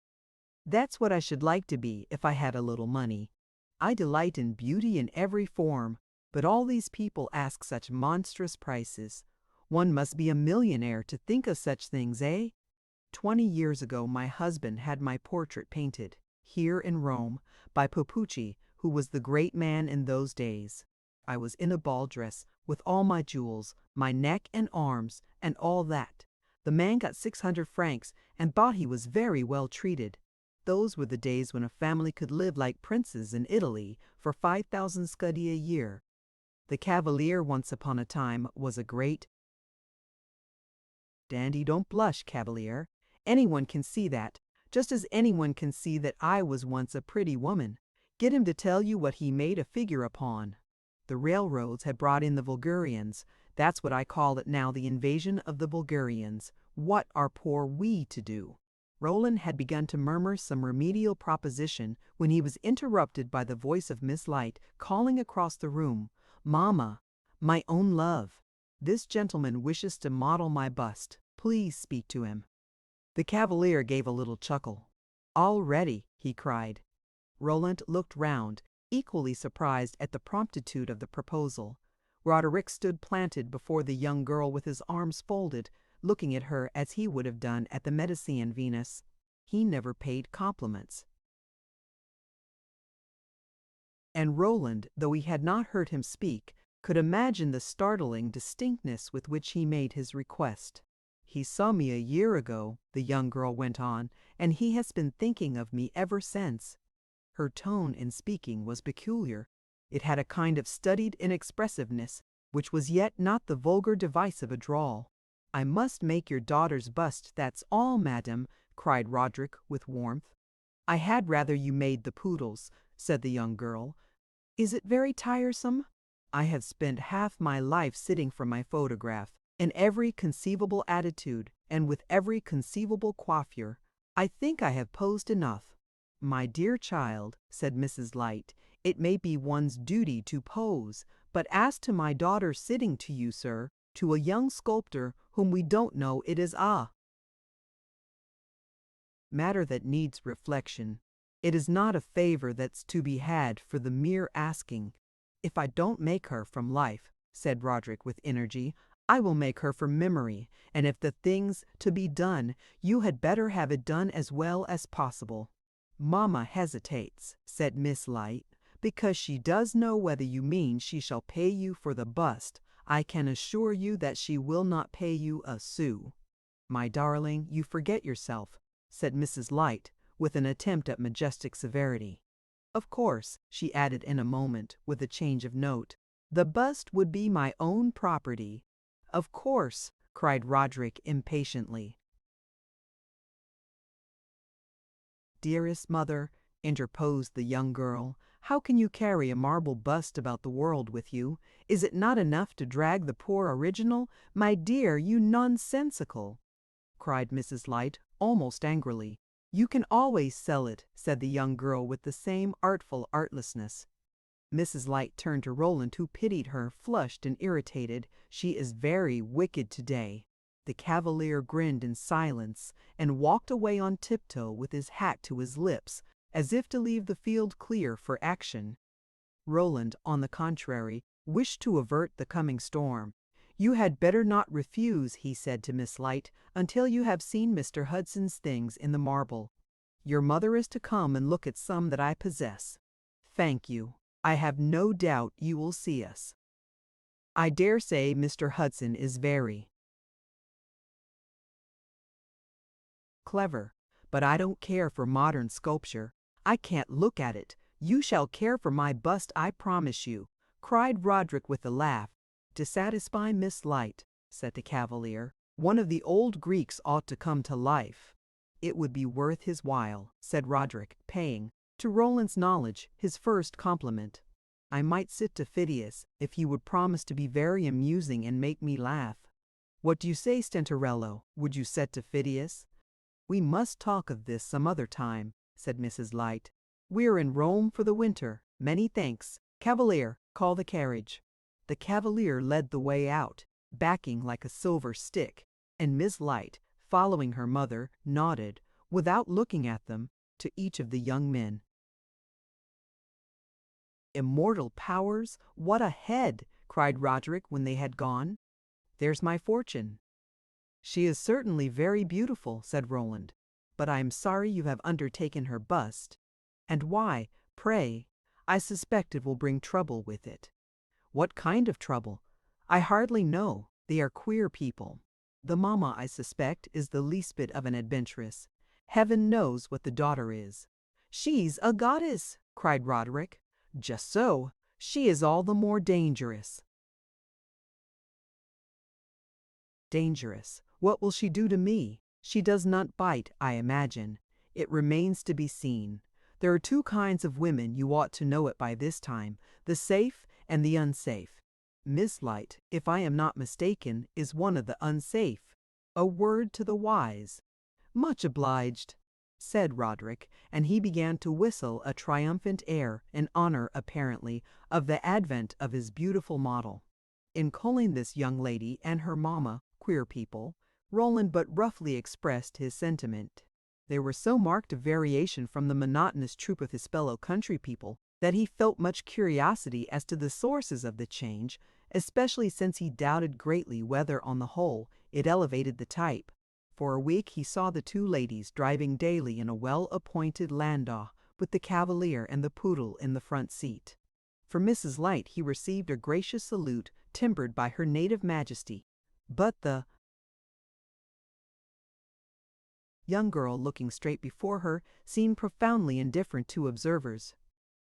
"That's what I should like to be if I had a little money. I delight in beauty in every form, but all these people ask such monstrous prices. One must be a millionaire to think of such things, eh? 20 years ago my husband had my portrait painted, here in Rome, by Popucci, who was the great man in those days. I was in a ball dress, with all my jewels, my neck and arms, and all that. The man got 600 francs and thought he was very well treated. Those were the days when a family could live like princes in Italy for 5,000 scudi a year. The cavalier once upon a time was a great dandy. Don't blush, cavalier. Anyone can see that, just as anyone can see that I was once a pretty woman. Get him to tell you what he made a figure upon. The railroads had brought in the Bulgarians. That's what I call it now, the invasion of the Bulgarians. What are poor we to do?" Roland had begun to murmur some remedial proposition when he was interrupted by the voice of Miss Light calling across the room, "Mamma, my own love, this gentleman wishes to model my bust. Please speak to him." The cavalier gave a little chuckle. "All ready," he cried. Roland looked round, equally surprised at the promptitude of the proposal. Roderick stood planted before the young girl with his arms folded, looking at her as he would have done at the Medicean Venus. He never paid compliments. And Roland, though he had not heard him speak, could imagine the startling distinctness with which he made his request. "He saw me a year ago," the young girl went on, "and he has been thinking of me ever since." Her tone in speaking was peculiar. It had a kind of studied inexpressiveness, which was yet not the vulgar device of a drawl. "I must make your daughter's bust, that's all, madam," cried Roderick with warmth. "I had rather you made the poodle's," said the young girl. "Is it very tiresome? I have spent half my life sitting for my photograph, in every conceivable attitude, and with every conceivable coiffure. I think I have posed enough." "My dear child," said Mrs. Light, "it may be one's duty to pose, but as to my daughter sitting to you, sir, to a young sculptor whom we don't know, it is a matter that needs reflection. It is not a favor that's to be had for the mere asking. If I don't make her from life," said Roderick with energy, "I will make her from memory, and if the thing's to be done, you had better have it done as well as possible." "Mamma hesitates," said Miss Light, "because she does know whether you mean she shall pay you for the bust. I can assure you that she will not pay you a sou." "My darling, you forget yourself," said Mrs. Light, with an attempt at majestic severity. "Of course," she added in a moment, with a change of note, "the bust would be my own property." "Of course," cried Roderick impatiently. "Dearest mother," interposed the young girl, "how can you carry a marble bust about the world with you? Is it not enough to drag the poor original? My dear, you nonsensical!" cried Mrs. Light, almost angrily. "You can always sell it," said the young girl with the same artful artlessness. Mrs. Light turned to Roland, who pitied her, flushed and irritated. "She is very wicked today." The cavalier grinned in silence and walked away on tiptoe with his hat to his lips, as if to leave the field clear for action. Roland, on the contrary, wished to avert the coming storm. "You had better not refuse," he said to Miss Light, "until you have seen Mr. Hudson's things in the marble. Your mother is to come and look at some that I possess. Thank you. I have no doubt you will see us. I dare say Mr. Hudson is very clever, but I don't care for modern sculpture. I can't look at it. You shall care for my bust, I promise you," cried Roderick with a laugh. "To satisfy Miss Light," said the Cavalier, "one of the old Greeks ought to come to life." "It would be worth his while," said Roderick, paying, to Roland's knowledge, his first compliment. "I might sit to Phidias, if he would promise to be very amusing and make me laugh." "What do you say, Stentorello? Would you set to Phidias?" "We must talk of this some other time," said Mrs. Light. "We're in Rome for the winter. Many thanks. Cavalier, call the carriage." The Cavalier led the way out, backing like a silver stick, and Miss Light, following her mother, nodded, without looking at them, to each of the young men. "Immortal powers, what a head!" cried Roderick when they had gone. "There's my fortune." "She is certainly very beautiful," said Roland, "but I am sorry you have undertaken her bust." "And why, pray? I suspect it will bring trouble with it." "What kind of trouble?" "I hardly know. They are queer people. The mamma, I suspect, is the least bit of an adventuress. Heaven knows what the daughter is." "She's a goddess!" cried Roderick. "Just so. She is all the more dangerous." "Dangerous? What will she do to me? She does not bite, I imagine. It remains to be seen. There are two kinds of women, you ought to know it by this time, the safe and the unsafe. Miss Light, if I am not mistaken, is one of the unsafe. A word to the wise." "Much obliged," said Roderick, and he began to whistle a triumphant air in honor, apparently, of the advent of his beautiful model. In calling this young lady and her mamma queer people, Roland but roughly expressed his sentiment. There was so marked a variation from the monotonous troop of his fellow country people that he felt much curiosity as to the sources of the change, especially since he doubted greatly whether, on the whole, it elevated the type. For a week he saw the two ladies driving daily in a well-appointed landau, with the Cavalier and the poodle in the front seat. From Mrs. Light he received a gracious salute timbered by her native majesty, but the young girl, looking straight before her, seemed profoundly indifferent to observers.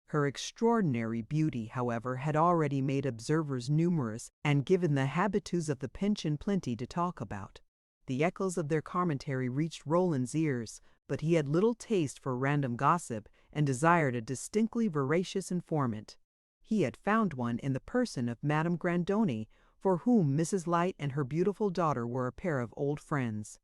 Her extraordinary beauty, however, had already made observers numerous and given the habitués of the pension plenty to talk about. The echoes of their commentary reached Roland's ears, but he had little taste for random gossip and desired a distinctly veracious informant. He had found one in the person of Madame Grandoni, for whom Mrs. Light and her beautiful daughter were a pair of old friends.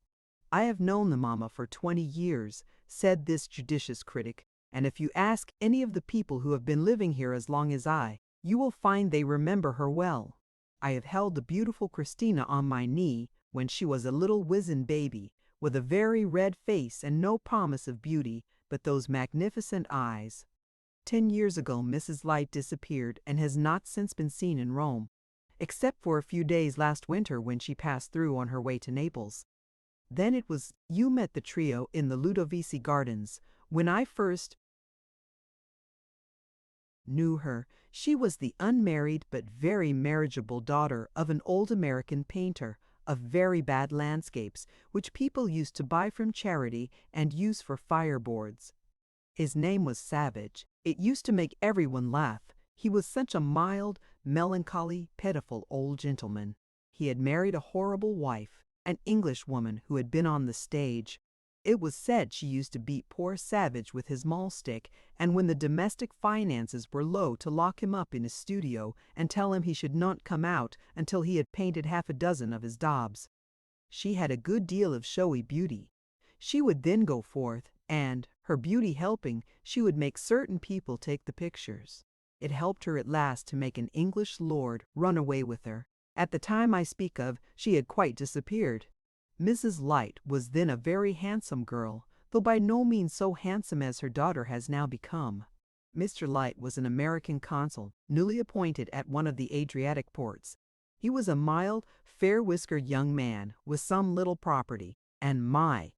"I have known the mamma for 20 years," said this judicious critic, "and if you ask any of the people who have been living here as long as I, you will find they remember her well. I have held the beautiful Christina on my knee when she was a little wizen baby, with a very red face and no promise of beauty but those magnificent eyes. 10 years ago Mrs. Light disappeared and has not since been seen in Rome, except for a few days last winter when she passed through on her way to Naples. Then it was you met the trio in the Ludovisi Gardens. When I first knew her, she was the unmarried but very marriageable daughter of an old American painter of very bad landscapes, which people used to buy from charity and use for fireboards. His name was Savage. It used to make everyone laugh. He was such a mild, melancholy, pitiful old gentleman. He had married a horrible wife, an Englishwoman who had been on the stage. It was said she used to beat poor Savage with his maul-stick, and when the domestic finances were low, to lock him up in his studio and tell him he should not come out until he had painted half a dozen of his daubs. She had a good deal of showy beauty. She would then go forth, and, her beauty helping, she would make certain people take the pictures. It helped her at last to make an English lord run away with her. At the time I speak of, she had quite disappeared. Mrs. Light was then a very handsome girl, though by no means so handsome as her daughter has now become. Mr. Light was an American consul, newly appointed at one of the Adriatic ports. He was a mild, fair-whiskered young man with some little property, and my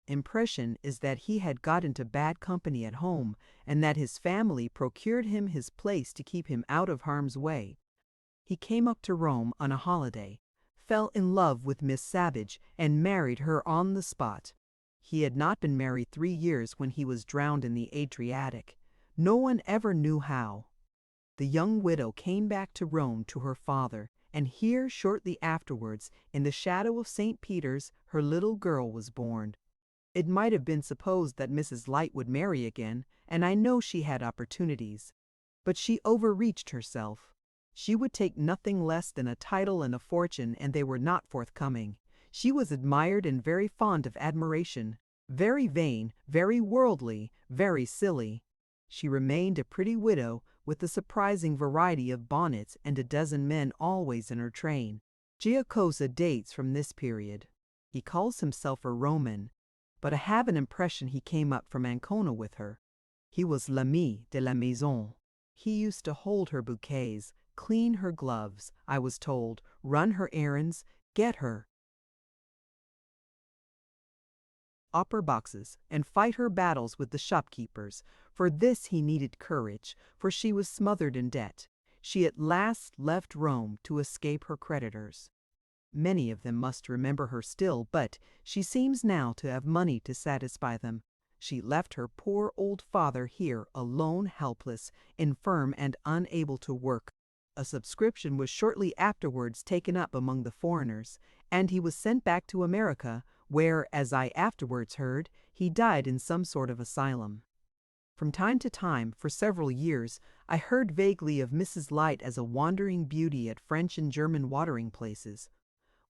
impression is that he had got into bad company at home, and that his family procured him his place to keep him out of harm's way. He came up to Rome on a holiday, fell in love with Miss Savage, and married her on the spot. He had not been married 3 years when he was drowned in the Adriatic. No one ever knew how. The young widow came back to Rome to her father, and here shortly afterwards, in the shadow of St. Peter's, her little girl was born. It might have been supposed that Mrs. Light would marry again, and I know she had opportunities. But she overreached herself. She would take nothing less than a title and a fortune, and they were not forthcoming. She was admired and very fond of admiration, very vain, very worldly, very silly. She remained a pretty widow, with a surprising variety of bonnets and a dozen men always in her train. Giacosa dates from this period. He calls himself a Roman, but I have an impression he came up from Ancona with her. He was l'ami de la maison. He used to hold her bouquets, clean her gloves, I was told, run her errands, get her opera boxes, and fight her battles with the shopkeepers. For this he needed courage, for she was smothered in debt. She at last left Rome to escape her creditors. Many of them must remember her still, but she seems now to have money to satisfy them. She left her poor old father here alone, helpless, infirm, and unable to work. A subscription was shortly afterwards taken up among the foreigners, and he was sent back to America, where, as I afterwards heard, he died in some sort of asylum. From time to time, for several years, I heard vaguely of Mrs. Light as a wandering beauty at French and German watering places.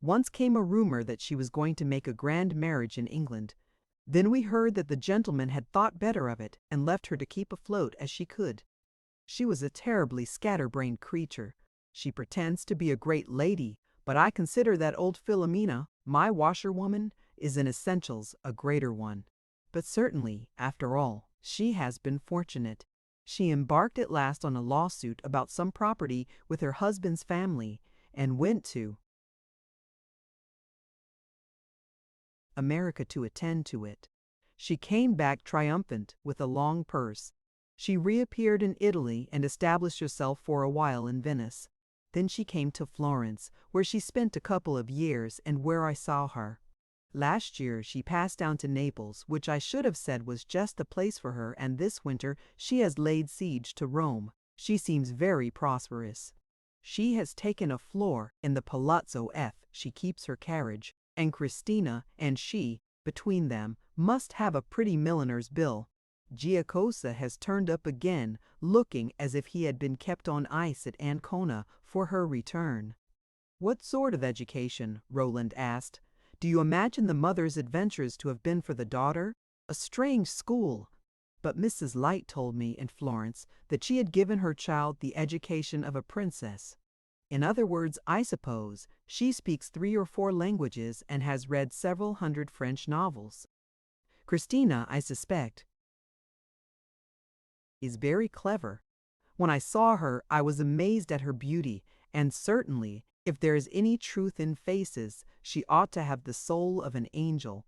Once came a rumor that she was going to make a grand marriage in England. Then we heard that the gentleman had thought better of it and left her to keep afloat as she could. She was a terribly scatterbrained creature. She pretends to be a great lady, but I consider that old Philomena, my washerwoman, is in essentials a greater one. But certainly, after all, she has been fortunate. She embarked at last on a lawsuit about some property with her husband's family, and went to America to attend to it. She came back triumphant with a long purse. She reappeared in Italy and established herself for a while in Venice. Then she came to Florence, where she spent a couple of years and where I saw her. Last year she passed down to Naples, which I should have said was just the place for her, and this winter she has laid siege to Rome. She seems very prosperous. She has taken a floor in the Palazzo F. She keeps her carriage, and Christina and she, between them, must have a pretty milliner's bill. Giacosa has turned up again, looking as if he had been kept on ice at Ancona for her return. "What sort of education?" Roland asked. "Do you imagine the mother's adventures to have been for the daughter? A strange school." But Mrs. Light told me in Florence that she had given her child the education of a princess. In other words, I suppose, she speaks 3 or 4 languages and has read several hundred French novels. Christina, I suspect, is very clever. When I saw her, I was amazed at her beauty, and certainly, if there is any truth in faces, she ought to have the soul of an angel.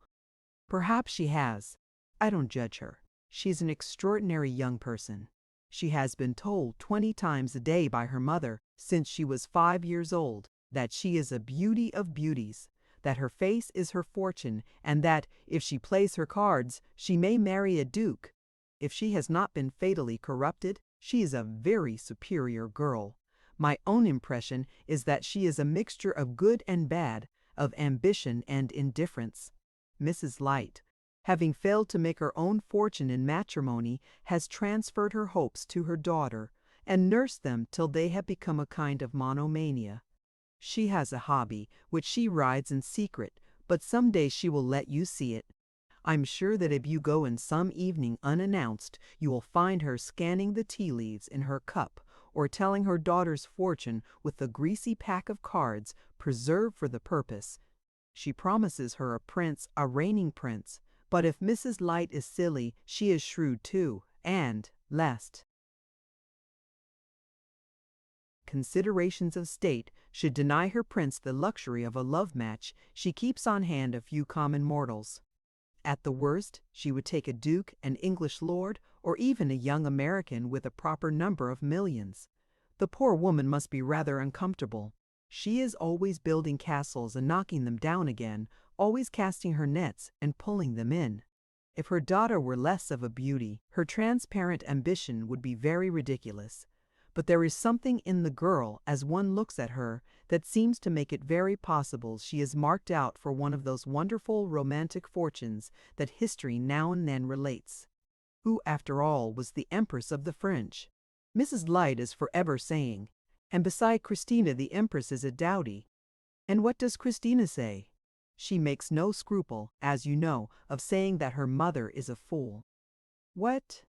Perhaps she has. I don't judge her. She is an extraordinary young person. She has been told 20 times a day by her mother, since she was 5 years old, that she is a beauty of beauties, that her face is her fortune, and that, if she plays her cards, she may marry a duke. If she has not been fatally corrupted, she is a very superior girl. My own impression is that she is a mixture of good and bad, of ambition and indifference. Mrs. Light, having failed to make her own fortune in matrimony, has transferred her hopes to her daughter, and nursed them till they have become a kind of monomania. She has a hobby, which she rides in secret, but some day she will let you see it. I'm sure that if you go in some evening unannounced, you will find her scanning the tea leaves in her cup, or telling her daughter's fortune with the greasy pack of cards preserved for the purpose. She promises her a prince, a reigning prince. But if Mrs. Light is silly, she is shrewd too, and, lest considerations of state should deny her prince the luxury of a love match, she keeps on hand a few common mortals. At the worst, she would take a duke, an English lord, or even a young American with a proper number of millions. The poor woman must be rather uncomfortable. She is always building castles and knocking them down again, always casting her nets and pulling them in. If her daughter were less of a beauty, her transparent ambition would be very ridiculous. But there is something in the girl, as one looks at her, that seems to make it very possible she is marked out for one of those wonderful romantic fortunes that history now and then relates. Who, after all, was the Empress of the French? Mrs. Light is forever saying, and beside Christina the Empress is a dowdy. And what does Christina say? She makes no scruple, as you know, of saying that her mother is a fool. What?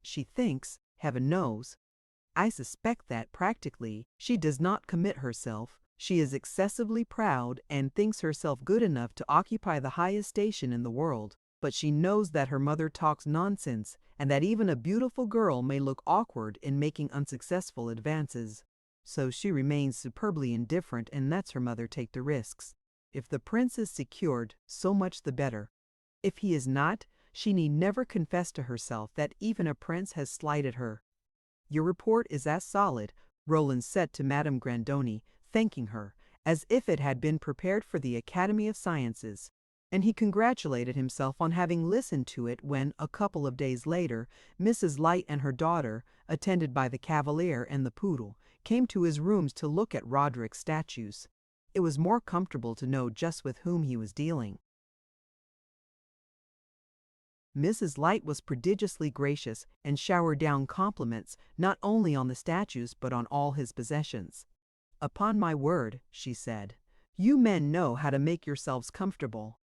She thinks, heaven knows. I suspect that, practically, she does not commit herself. She is excessively proud and thinks herself good enough to occupy the highest station in the world. But she knows that her mother talks nonsense and that even a beautiful girl may look awkward in making unsuccessful advances. So she remains superbly indifferent and lets her mother take the risks. If the prince is secured, so much the better. If he is not, she need never confess to herself that even a prince has slighted her. Your report is as solid, Roland said to Madame Grandoni, thanking her, as if it had been prepared for the Academy of Sciences. And he congratulated himself on having listened to it when, a couple of days later, Mrs. Light and her daughter, attended by the Cavalier and the poodle, came to his rooms to look at Roderick's statues. It was more comfortable to know just with whom he was dealing. Mrs. Light was prodigiously gracious and showered down compliments not only on the statues but on all his possessions. "Upon my word," she said, "you men know how to make yourselves comfortable.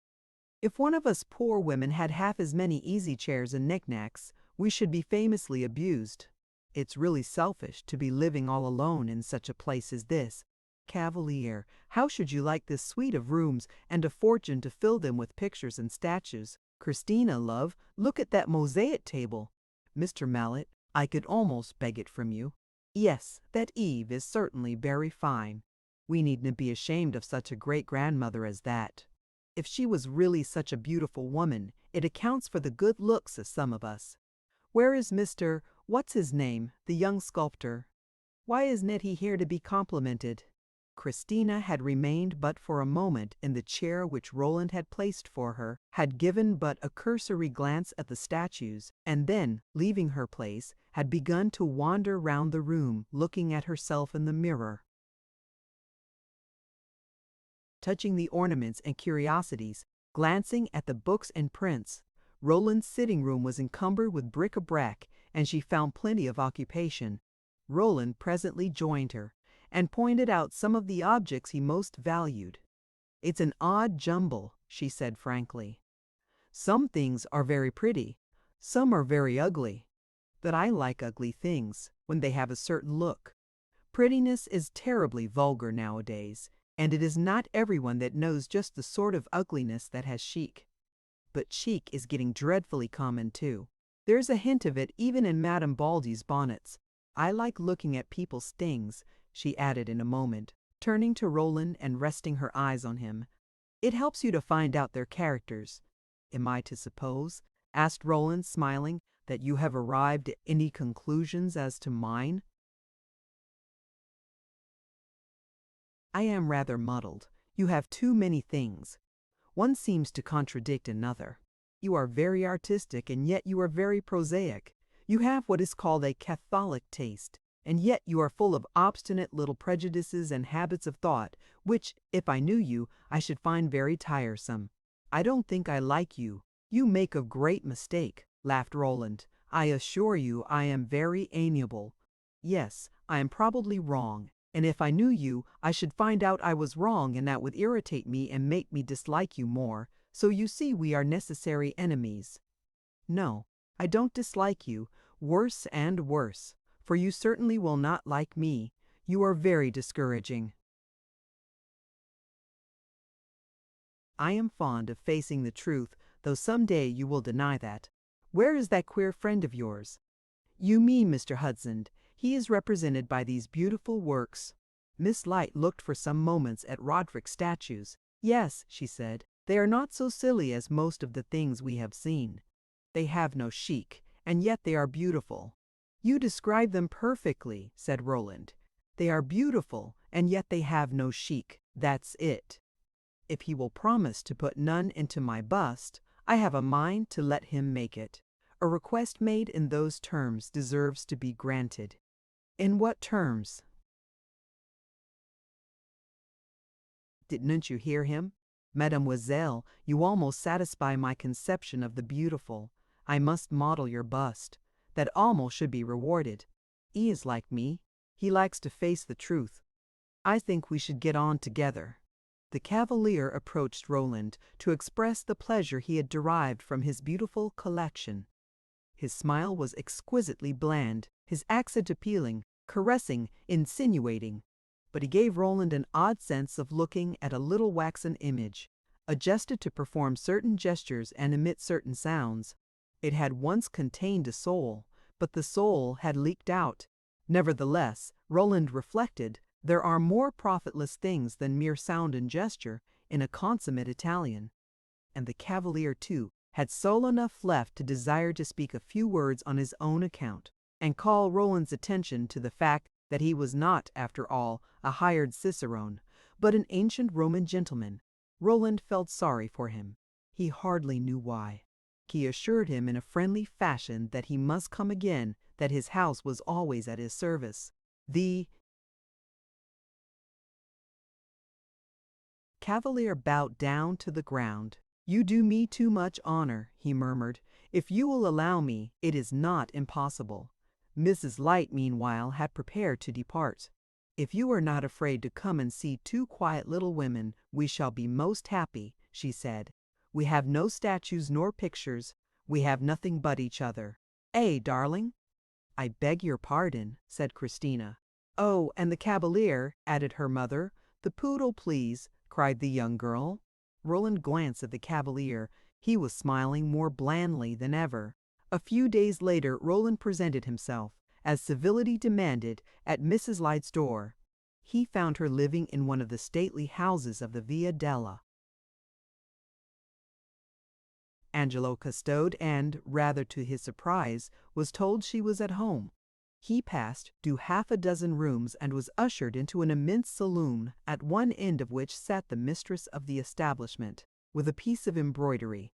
If one of us poor women had half as many easy chairs and knickknacks, we should be famously abused. It's really selfish to be living all alone in such a place as this. Cavalier, how should you like this suite of rooms and a fortune to fill them with pictures and statues? Christina, love, look at that mosaic table. Mr. Mallet, I could almost beg it from you. Yes, that Eve is certainly very fine. We needn't be ashamed of such a great-grandmother as that. If she was really such a beautiful woman, it accounts for the good looks of some of us. Where is Mr. What's his name, the young sculptor? Why isn't he here to be complimented?" Christina had remained but for a moment in the chair which Roland had placed for her, had given but a cursory glance at the statues, and then, leaving her place, had begun to wander round the room, looking at herself in the mirror. Touching the ornaments and curiosities, glancing at the books and prints, Roland's sitting room was encumbered with bric-a-brac, and she found plenty of occupation. Roland presently joined her, and pointed out some of the objects he most valued. "It's an odd jumble," she said frankly. "Some things are very pretty, some are very ugly. But I like ugly things, when they have a certain look. Prettiness is terribly vulgar nowadays, and it is not everyone that knows just the sort of ugliness that has chic. But chic is getting dreadfully common too. There's a hint of it even in Madame Baldy's bonnets. I like looking at people's things," she added in a moment, turning to Roland and resting her eyes on him. "It helps you to find out their characters. Am I to suppose," asked Roland, smiling, "that you have arrived at any conclusions as to mine?" "I am rather muddled. You have too many things. One seems to contradict another. You are very artistic, and yet you are very prosaic. You have what is called a Catholic taste, and yet you are full of obstinate little prejudices and habits of thought, which, if I knew you, I should find very tiresome. I don't think I like you. You make a great mistake," laughed Roland. "I assure you I am very amiable. Yes, I am probably wrong, and if I knew you, I should find out I was wrong, and that would irritate me and make me dislike you more. So you see we are necessary enemies." "No, I don't dislike you. Worse and worse. For you certainly will not like me. You are very discouraging." I am fond of facing the truth, though some day you will deny that. Where is that queer friend of yours? You mean Mr. Hudson. He is represented by these beautiful works. Miss Light looked for some moments at Roderick's statues. Yes, she said, they are not so silly as most of the things we have seen. They have no chic, and yet they are beautiful. You describe them perfectly, said Roland. They are beautiful, and yet they have no chic. That's it. If he will promise to put none into my bust, I have a mind to let him make it. A request made in those terms deserves to be granted. In what terms? Didn't you hear him? Mademoiselle, you almost satisfy my conception of the beautiful. I must model your bust. That almost should be rewarded. He is like me. He likes to face the truth. I think we should get on together. The cavalier approached Roland to express the pleasure he had derived from his beautiful collection. His smile was exquisitely bland, his accent appealing, caressing, insinuating. But he gave Roland an odd sense of looking at a little waxen image, adjusted to perform certain gestures and emit certain sounds. It had once contained a soul, but the soul had leaked out. Nevertheless, Roland reflected, there are more profitless things than mere sound and gesture in a consummate Italian. And the cavalier, too, had soul enough left to desire to speak a few words on his own account, and call Roland's attention to the fact that he was not, after all, a hired cicerone, but an ancient Roman gentleman. Roland felt sorry for him. He hardly knew why. He assured him in a friendly fashion that he must come again, that his house was always at his service. The cavalier bowed down to the ground. You do me too much honor, he murmured. If you will allow me, it is not impossible. Mrs. Light, meanwhile, had prepared to depart. If you are not afraid to come and see two quiet little women, we shall be most happy, she said. We have no statues nor pictures. We have nothing but each other. Eh, darling? I beg your pardon, said Christina. Oh, and the cavalier, added her mother. The poodle, please, cried the young girl. Roland glanced at the cavalier. He was smiling more blandly than ever. A few days later Roland presented himself, as civility demanded, at Mrs. Light's door. He found her living in one of the stately houses of the Via della Angelo custode and, rather to his surprise, was told she was at home. He passed through half a dozen rooms and was ushered into an immense saloon, at one end of which sat the mistress of the establishment, with a piece of embroidery.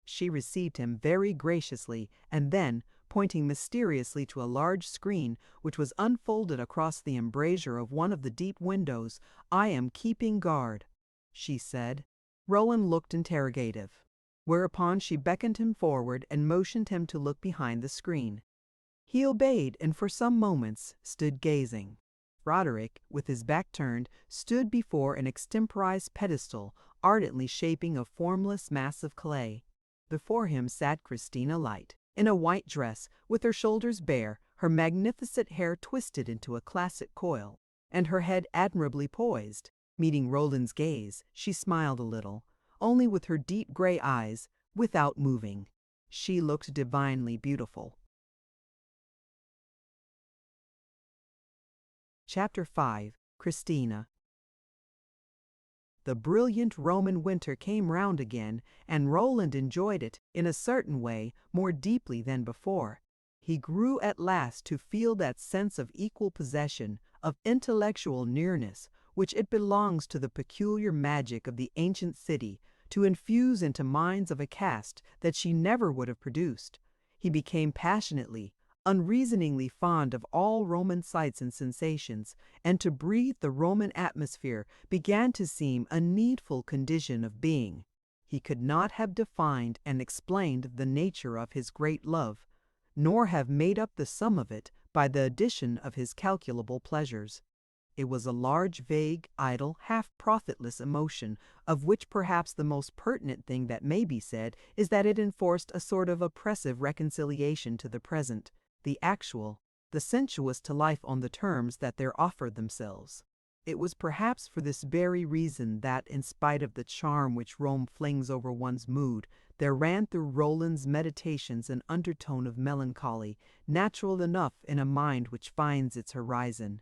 She received him very graciously, and then, pointing mysteriously to a large screen which was unfolded across the embrasure of one of the deep windows, "I am keeping guard," she said. Roland looked interrogative, whereupon she beckoned him forward and motioned him to look behind the screen. He obeyed and for some moments stood gazing. Roderick, with his back turned, stood before an extemporized pedestal, ardently shaping a formless mass of clay. Before him sat Christina Light, in a white dress, with her shoulders bare, her magnificent hair twisted into a classic coil, and her head admirably poised. Meeting Roland's gaze, she smiled a little, only with her deep gray eyes, without moving. She looked divinely beautiful. Chapter 5. Christina. The brilliant Roman winter came round again, and Roland enjoyed it, in a certain way, more deeply than before. He grew at last to feel that sense of equal possession, of intellectual nearness, which it belongs to the peculiar magic of the ancient city to infuse into minds of a caste that she never would have produced. He became passionately, unreasoningly fond of all Roman sights and sensations, and to breathe the Roman atmosphere began to seem a needful condition of being. He could not have defined and explained the nature of his great love, nor have made up the sum of it by the addition of his calculable pleasures. It was a large, vague, idle, half-profitless emotion, of which perhaps the most pertinent thing that may be said is that it enforced a sort of oppressive reconciliation to the present, the actual, the sensuous to life on the terms that there offered themselves. It was perhaps for this very reason that, in spite of the charm which Rome flings over one's mood, there ran through Roland's meditations an undertone of melancholy, natural enough in a mind which finds its horizon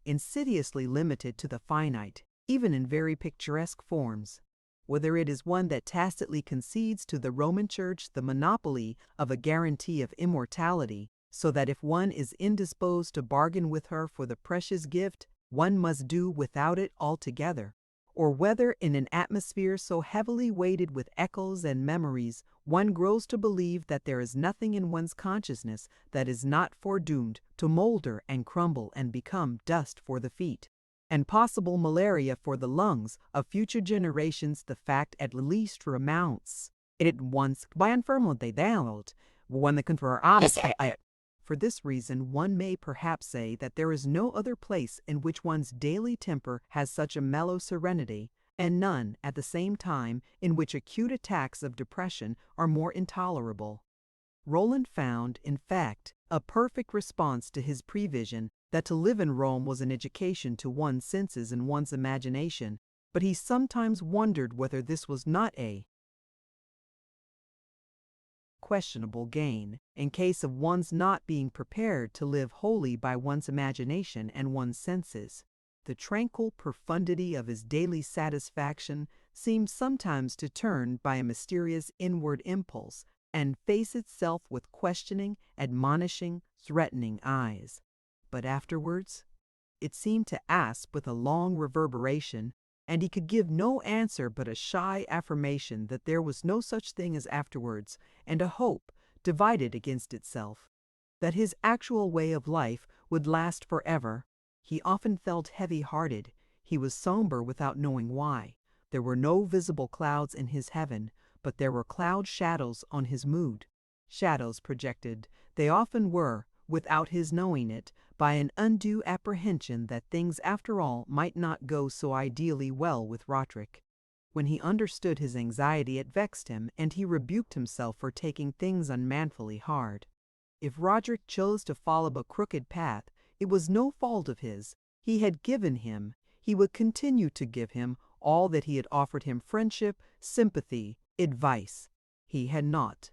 insidiously limited to the finite, even in very picturesque forms. Whether it is one that tacitly concedes to the Roman Church the monopoly of a guarantee of immortality, so that if one is indisposed to bargain with her for the precious gift, one must do without it altogether, or whether in an atmosphere so heavily weighted with echoes and memories, one grows to believe that there is nothing in one's consciousness that is not foredoomed to molder and crumble and become dust for the feet, and possible malaria for the lungs of future generations. The fact at least remounts. It once by infirmity downed when the confer. For this reason, one may perhaps say that there is no other place in which one's daily temper has such a mellow serenity, and none, at the same time, in which acute attacks of depression are more intolerable. Roland found, in fact, a perfect response to his prevision that to live in Rome was an education to one's senses and one's imagination, but he sometimes wondered whether this was not a questionable gain, in case of one's not being prepared to live wholly by one's imagination and one's senses. The tranquil profundity of his daily satisfaction seemed sometimes to turn by a mysterious inward impulse and face itself with questioning, admonishing, threatening eyes. But afterwards, it seemed to ask with a long reverberation, and he could give no answer but a shy affirmation that there was no such thing as afterwards, and a hope, divided against itself, that his actual way of life would last forever. He often felt heavy-hearted. He was somber without knowing why. There were no visible clouds in his heaven, but there were cloud shadows on his mood. Shadows projected, they often were, without his knowing it, by an undue apprehension that things after all might not go so ideally well with Roderick. When he understood his anxiety, it vexed him, and he rebuked himself for taking things unmanfully hard. If Roderick chose to follow a crooked path, it was no fault of his. He had given him, he would continue to give him, all that he had offered him: friendship, sympathy, advice. He had not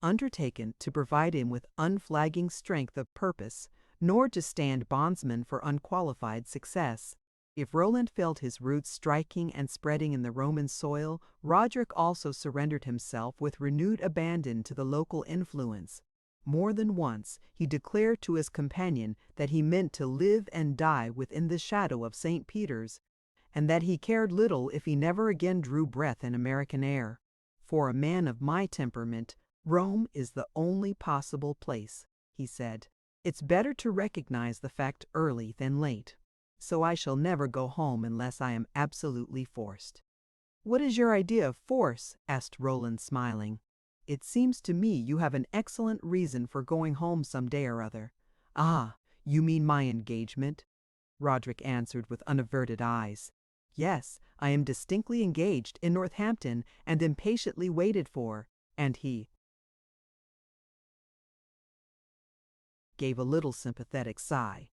undertaken to provide him with unflagging strength of purpose, nor to stand bondsman for unqualified success. If Roland felt his roots striking and spreading in the Roman soil, Roderick also surrendered himself with renewed abandon to the local influence. More than once he declared to his companion that he meant to live and die within the shadow of St. Peter's, and that he cared little if he never again drew breath in American air. For a man of my temperament, Rome is the only possible place, he said. It's better to recognize the fact early than late. So I shall never go home unless I am absolutely forced. What is your idea of force? Asked Roland, smiling. It seems to me you have an excellent reason for going home some day or other. Ah, you mean my engagement? Roderick answered with unaverted eyes. Yes, I am distinctly engaged in Northampton and impatiently waited for. And he gave a little sympathetic sigh.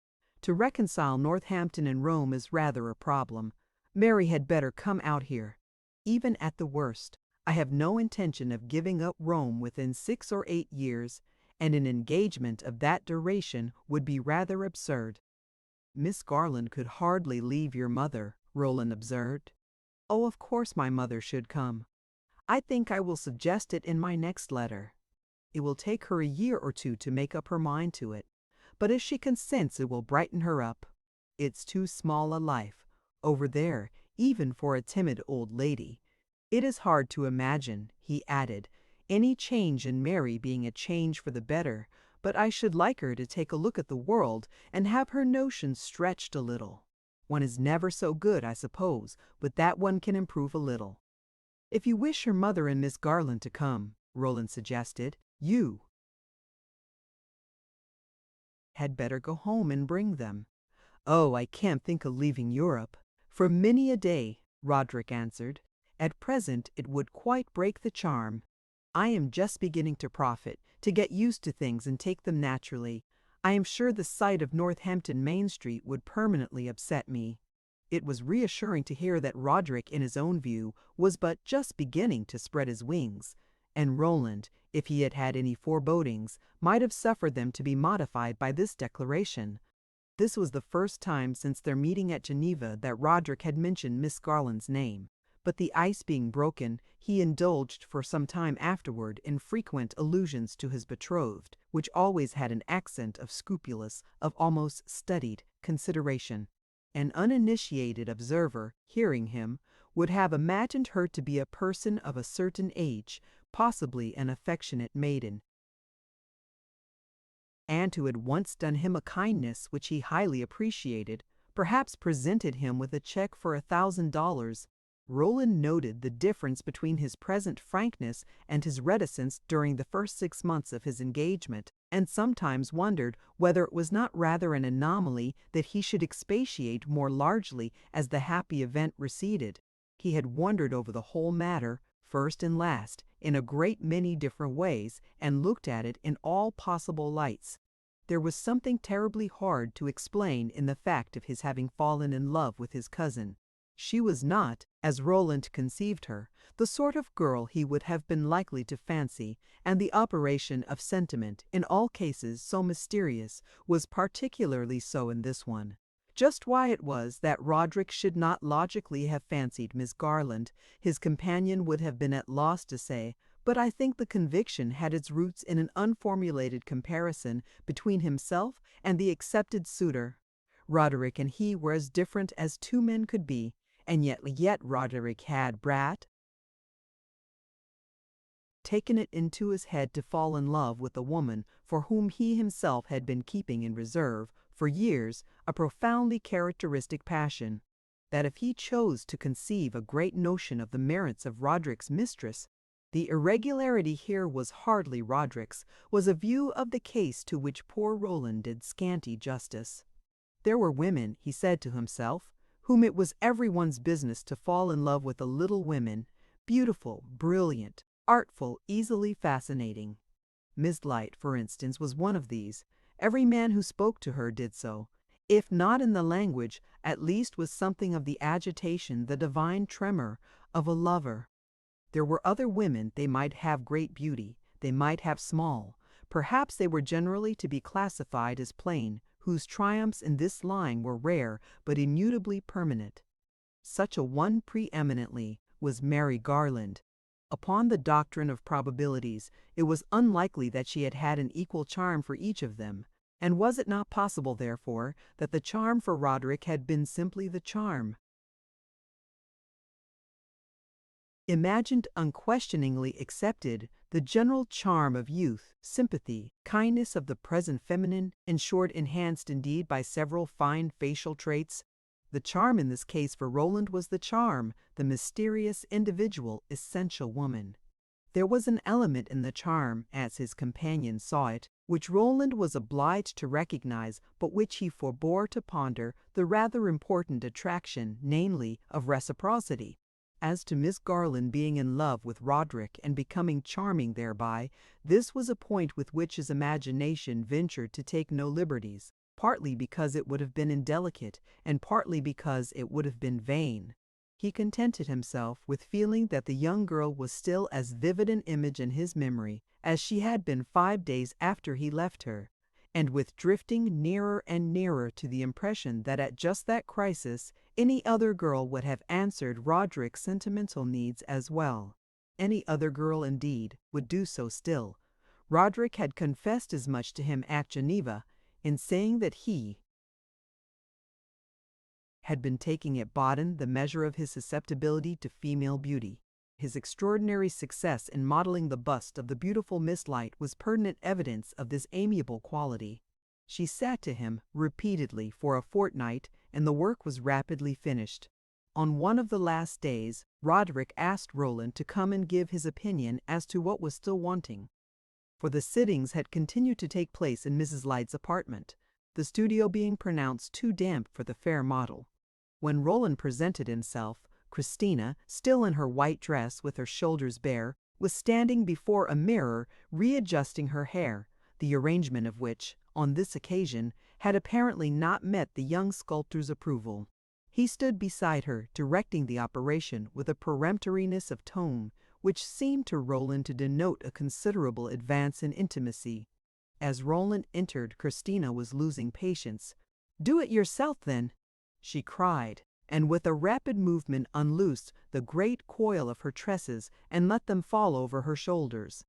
To reconcile Northampton and Rome is rather a problem. Mary had better come out here. Even at the worst, I have no intention of giving up Rome within 6 or 8 years, and an engagement of that duration would be rather absurd. Miss Garland could hardly leave your mother, Roland observed. Oh, of course my mother should come. I think I will suggest it in my next letter. It will take her a year or two to make up her mind to it, but if she consents it will brighten her up. It's too small a life, over there, even for a timid old lady. It is hard to imagine, he added, any change in Mary being a change for the better, but I should like her to take a look at the world and have her notions stretched a little. One is never so good, I suppose, but that one can improve a little. If you wish her mother and Miss Garland to come, Roland suggested, you had better go home and bring them. Oh, I can't think of leaving Europe for many a day, Roderick answered. At present it would quite break the charm. I am just beginning to profit, to get used to things and take them naturally. I am sure the sight of Northampton Main Street would permanently upset me." It was reassuring to hear that Roderick, in his own view, was but just beginning to spread his wings, and Roland, if he had had any forebodings, might have suffered them to be modified by this declaration. This was the first time since their meeting at Geneva that Roderick had mentioned Miss Garland's name. But the ice being broken, he indulged for some time afterward in frequent allusions to his betrothed, which always had an accent of scrupulous, of almost studied, consideration. An uninitiated observer, hearing him, would have imagined her to be a person of a certain age, possibly an affectionate maiden, and who had once done him a kindness which he highly appreciated, perhaps presented him with a check for $1,000. Roland noted the difference between his present frankness and his reticence during the first 6 months of his engagement, and sometimes wondered whether it was not rather an anomaly that he should expatiate more largely as the happy event receded. He had wondered over the whole matter, first and last, in a great many different ways, and looked at it in all possible lights. There was something terribly hard to explain in the fact of his having fallen in love with his cousin. She was not, as Roland conceived her, the sort of girl he would have been likely to fancy, and the operation of sentiment, in all cases so mysterious, was particularly so in this one. Just why it was that Roderick should not logically have fancied Miss Garland, his companion would have been at loss to say, but I think the conviction had its roots in an unformulated comparison between himself and the accepted suitor. Roderick and he were as different as two men could be, and yet Roderick had taken it into his head to fall in love with a woman for whom he himself had been keeping in reserve, for years, a profoundly characteristic passion. That if he chose to conceive a great notion of the merits of Roderick's mistress, the irregularity here was hardly Roderick's, was a view of the case to which poor Roland did scanty justice. There were women, he said to himself, whom it was everyone's business to fall in love with, a little women, beautiful, brilliant, artful, easily fascinating. Miss Light, for instance, was one of these. Every man who spoke to her did so, if not in the language, at least with something of the agitation, the divine tremor, of a lover. There were other women, they might have great beauty, they might have small, perhaps they were generally to be classified as plain, whose triumphs in this line were rare but immutably permanent. Such a one preeminently was Mary Garland. Upon the doctrine of probabilities, it was unlikely that she had had an equal charm for each of them, and was it not possible, therefore, that the charm for Roderick had been simply the charm, imagined, unquestioningly accepted, the general charm of youth, sympathy, kindness of the present feminine, in short, enhanced indeed by several fine facial traits? The charm in this case for Roland was the charm, the mysterious, individual, essential woman. There was an element in the charm, as his companion saw it, which Roland was obliged to recognize, but which he forbore to ponder, the rather important attraction, namely, of reciprocity. As to Miss Garland being in love with Roderick and becoming charming thereby, this was a point with which his imagination ventured to take no liberties, partly because it would have been indelicate, and partly because it would have been vain. He contented himself with feeling that the young girl was still as vivid an image in his memory as she had been 5 days after he left her, and with drifting nearer and nearer to the impression that at just that crisis any other girl would have answered Roderick's sentimental needs as well. Any other girl, indeed, would do so still. Roderick had confessed as much to him at Geneva, in saying that he had been taking at Baden the measure of his susceptibility to female beauty. His extraordinary success in modeling the bust of the beautiful Miss Light was pertinent evidence of this amiable quality. She sat to him repeatedly for a fortnight, and the work was rapidly finished. On one of the last days, Roderick asked Roland to come and give his opinion as to what was still wanting. For the sittings had continued to take place in Mrs. Light's apartment, the studio being pronounced too damp for the fair model. When Roland presented himself, Christina, still in her white dress with her shoulders bare, was standing before a mirror readjusting her hair, the arrangement of which, on this occasion, had apparently not met the young sculptor's approval. He stood beside her, directing the operation with a peremptoriness of tone which seemed to Roland to denote a considerable advance in intimacy. As Roland entered, Christina was losing patience. "Do it yourself, then," she cried, and with a rapid movement unloosed the great coil of her tresses and let them fall over her shoulders.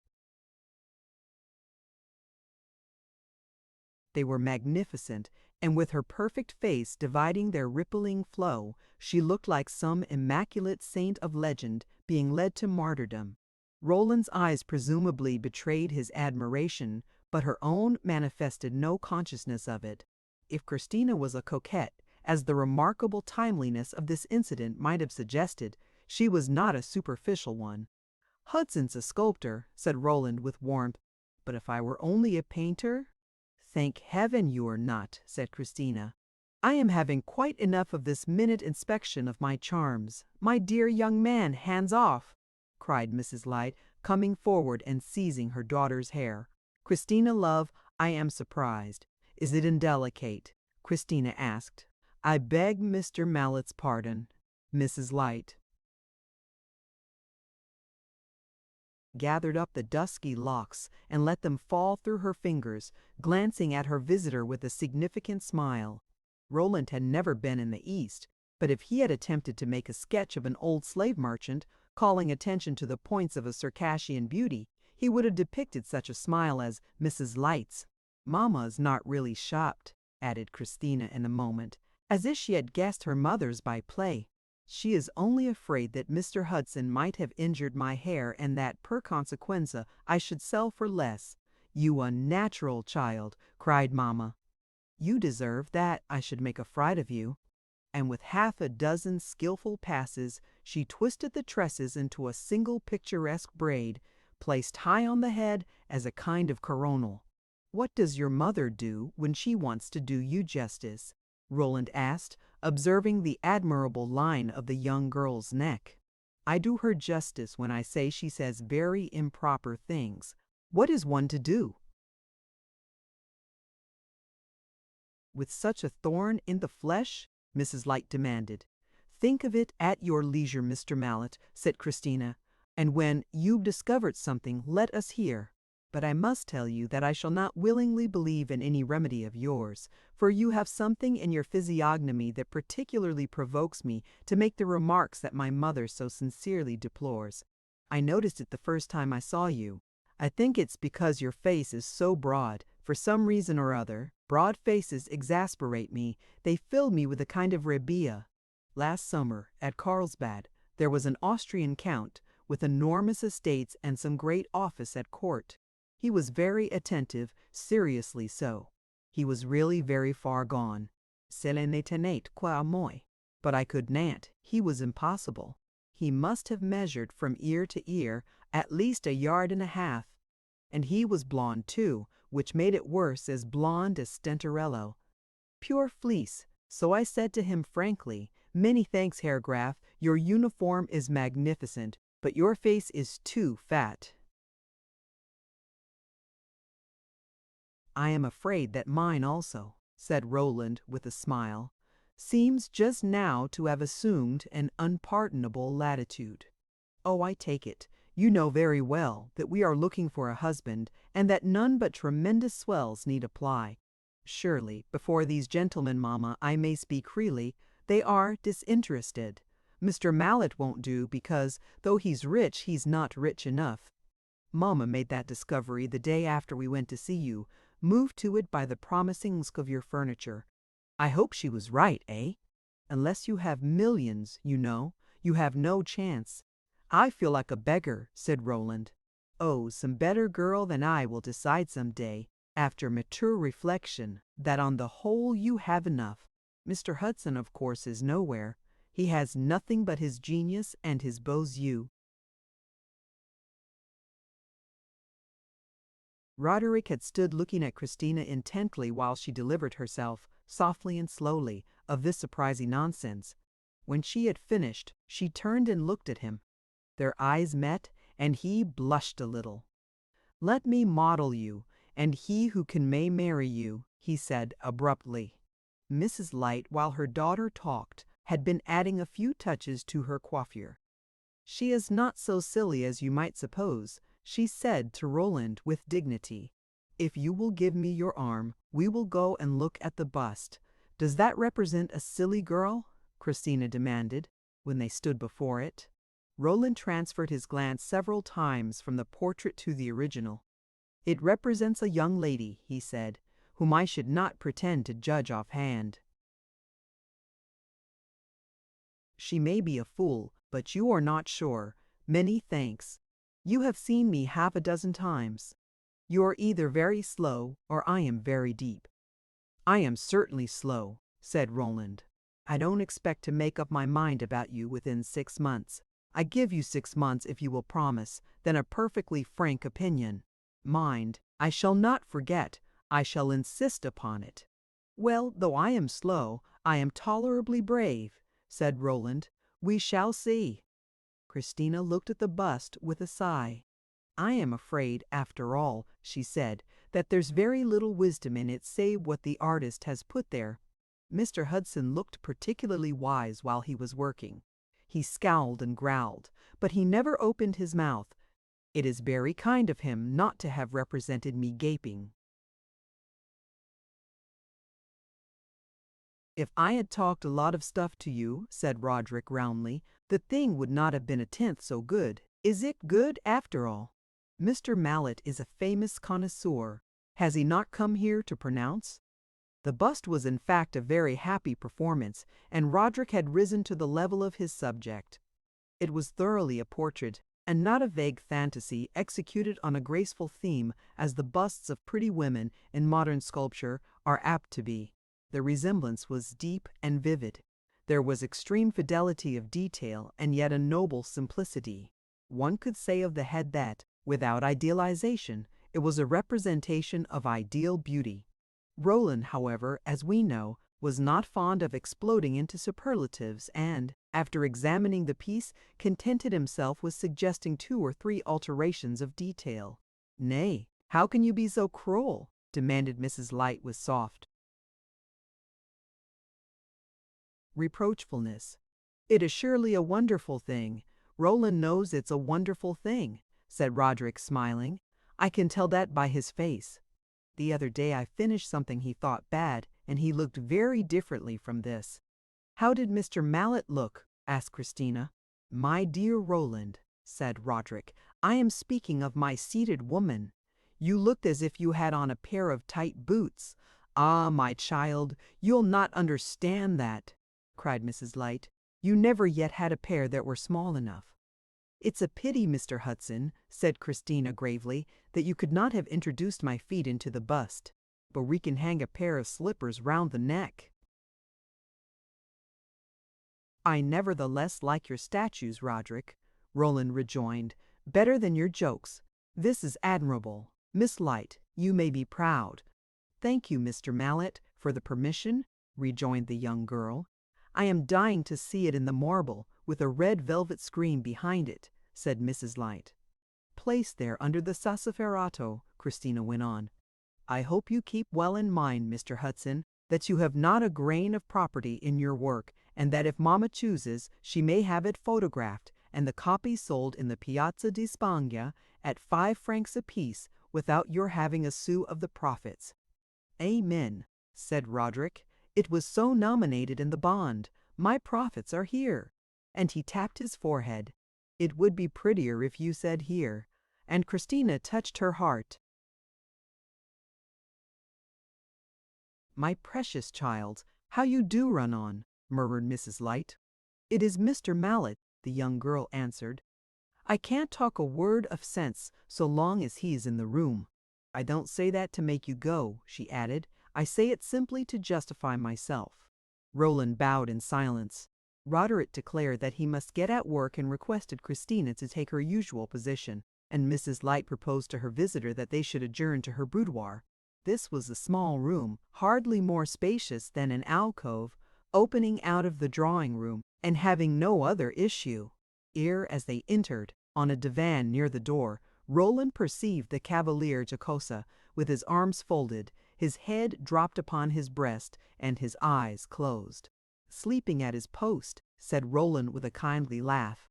They were magnificent, and with her perfect face dividing their rippling flow, she looked like some immaculate saint of legend being led to martyrdom. Roland's eyes presumably betrayed his admiration, but her own manifested no consciousness of it. If Christina was a coquette, as the remarkable timeliness of this incident might have suggested, she was not a superficial one. "Hudson's a sculptor," said Roland with warmth, "but if I were only a painter—" "Thank heaven you are not," said Christina. "I am having quite enough of this minute inspection of my charms. My dear young man, hands off!" cried Mrs. Light, coming forward and seizing her daughter's hair. "Christina, love, I am surprised. Is it indelicate?" Christina asked. "I beg Mr. Mallet's pardon." Mrs. Light gathered up the dusky locks and let them fall through her fingers, glancing at her visitor with a significant smile. Roland had never been in the East, but if he had attempted to make a sketch of an old slave merchant, calling attention to the points of a Circassian beauty, he would have depicted such a smile as Mrs. Light's. "Mamma's not really shocked," added Christina in a moment, as if she had guessed her mother's by play. "She is only afraid that Mr. Hudson might have injured my hair and that, per consequenza, I should sell for less." "You unnatural child!" cried Mamma. "You deserve that I should make a fright of you." And with half a dozen skillful passes, she twisted the tresses into a single picturesque braid, placed high on the head as a kind of coronal. "What does your mother do when she wants to do you justice?" Roland asked, observing the admirable line of the young girl's neck. "I do her justice when I say she says very improper things. What is one to do with such a thorn in the flesh?" Mrs. Light demanded. "Think of it at your leisure, Mr. Mallet," said Christina, "and when you've discovered something, let us hear. But I must tell you that I shall not willingly believe in any remedy of yours, for you have something in your physiognomy that particularly provokes me to make the remarks that my mother so sincerely deplores. I noticed it the first time I saw you. I think it's because your face is so broad. For some reason or other, broad faces exasperate me. They fill me with a kind of rebellia. Last summer, at Carlsbad, there was an Austrian count with enormous estates and some great office at court. He was very attentive, seriously so. He was really very far gone. Cela ne tenait qu'à moi. But I could not. He was impossible. He must have measured from ear to ear at least 1.5 yards. And he was blond too, which made it worse, as blond as Stentorello. Pure fleece. So I said to him frankly, 'Many thanks, Herr Graf, your uniform is magnificent, but your face is too fat.' 'I am afraid that mine also,' said Roland with a smile, 'seems just now to have assumed an unpardonable latitude.' 'Oh, I take it. You know very well that we are looking for a husband, and that none but tremendous swells need apply. Surely, before these gentlemen, Mamma, I may speak freely, they are disinterested. Mr. Mallet won't do because, though he's rich, he's not rich enough. Mamma made that discovery the day after we went to see you, moved to it by the promising look of your furniture. I hope she was right, eh? Unless you have millions, you know, you have no chance." "I feel like a beggar," said Roland. "Oh, some better girl than I will decide some day, after mature reflection, that on the whole you have enough. Mr. Hudson, of course, is nowhere. He has nothing but his genius and his beaux yeux." Roderick had stood looking at Christina intently while she delivered herself, softly and slowly, of this surprising nonsense. When she had finished, she turned and looked at him. Their eyes met, and he blushed a little. "Let me model you, and he who can may marry you," he said abruptly. Mrs. Light, while her daughter talked, had been adding a few touches to her coiffure. "She is not so silly as you might suppose," she said to Roland with dignity. "If you will give me your arm, we will go and look at the bust. Does that represent a silly girl?" Christina demanded, when they stood before it. Roland transferred his glance several times from the portrait to the original. "It represents a young lady," he said, "whom I should not pretend to judge offhand. She may be a fool, but you are not sure. Many thanks. You have seen me half a dozen times. You are either very slow, or I am very deep." "I am certainly slow," said Roland. "I don't expect to make up my mind about you within 6 months. I give you 6 months if you will promise, then a perfectly frank opinion. Mind, I shall not forget, I shall insist upon it." "Well, though I am slow, I am tolerably brave," said Roland. "We shall see." Christina looked at the bust with a sigh. "I am afraid, after all," she said, "that there's very little wisdom in it save what the artist has put there." Mr. Hudson looked particularly wise while he was working. He scowled and growled, but he never opened his mouth. "It is very kind of him not to have represented me gaping." "If I had talked a lot of stuff to you," said Roderick roundly, "the thing would not have been a tenth so good. Is it good, after all? Mr. Mallet is a famous connoisseur. Has he not come here to pronounce?" The bust was in fact a very happy performance, and Roderick had risen to the level of his subject. It was thoroughly a portrait, and not a vague fantasy executed on a graceful theme, as the busts of pretty women in modern sculpture are apt to be. The resemblance was deep and vivid. There was extreme fidelity of detail and yet a noble simplicity. One could say of the head that, without idealization, it was a representation of ideal beauty. Roland, however, as we know, was not fond of exploding into superlatives and, after examining the piece, contented himself with suggesting 2 or 3 alterations of detail. "Nay, how can you be so cruel?" demanded Mrs. Light with soft reproachfulness. "It is surely a wonderful thing. Roland knows it's a wonderful thing," said Roderick, smiling. "I can tell that by his face. The other day I finished something he thought bad, and he looked very differently from this." "How did Mr. Mallet look?" asked Christina. "My dear Roland," said Roderick, "I am speaking of my seated woman. You looked as if you had on a pair of tight boots." "Ah, my child, you'll not understand that," cried Mrs. Light. "You never yet had a pair that were small enough." "It's a pity, Mr. Hudson," said Christina gravely, "that you could not have introduced my feet into the bust. But we can hang a pair of slippers round the neck." "I nevertheless like your statues, Roderick," Roland rejoined, "better than your jokes. This is admirable. Miss Light, you may be proud." "Thank you, Mr. Mallet, for the permission," rejoined the young girl. "I am dying to see it in the marble, with a red velvet screen behind it," said Mrs. Light. "Placed there under the Sassoferrato," Christina went on. "I hope you keep well in mind, Mr. Hudson, that you have not a grain of property in your work, and that if Mamma chooses, she may have it photographed, and the copies sold in the Piazza di Spagna at 5 francs apiece, without your having a sou of the profits." "Amen," said Roderick. "It was so nominated in the bond. My profits are here." And he tapped his forehead. "It would be prettier if you said here." And Christina touched her heart. "My precious child, how you do run on," murmured Mrs. Light. "It is Mr. Mallet," the young girl answered. "I can't talk a word of sense so long as he's in the room. I don't say that to make you go," she added. "I say it simply to justify myself." Roland bowed in silence. Roderick declared that he must get at work and requested Christina to take her usual position, and Mrs. Light proposed to her visitor that they should adjourn to her boudoir. This was a small room, hardly more spacious than an alcove, opening out of the drawing-room, and having no other issue. Ere, as they entered, on a divan near the door, Roland perceived the Cavalier Jocosa, with his arms folded, his head dropped upon his breast, and his eyes closed. "Sleeping at his post," said Roland with a kindly laugh.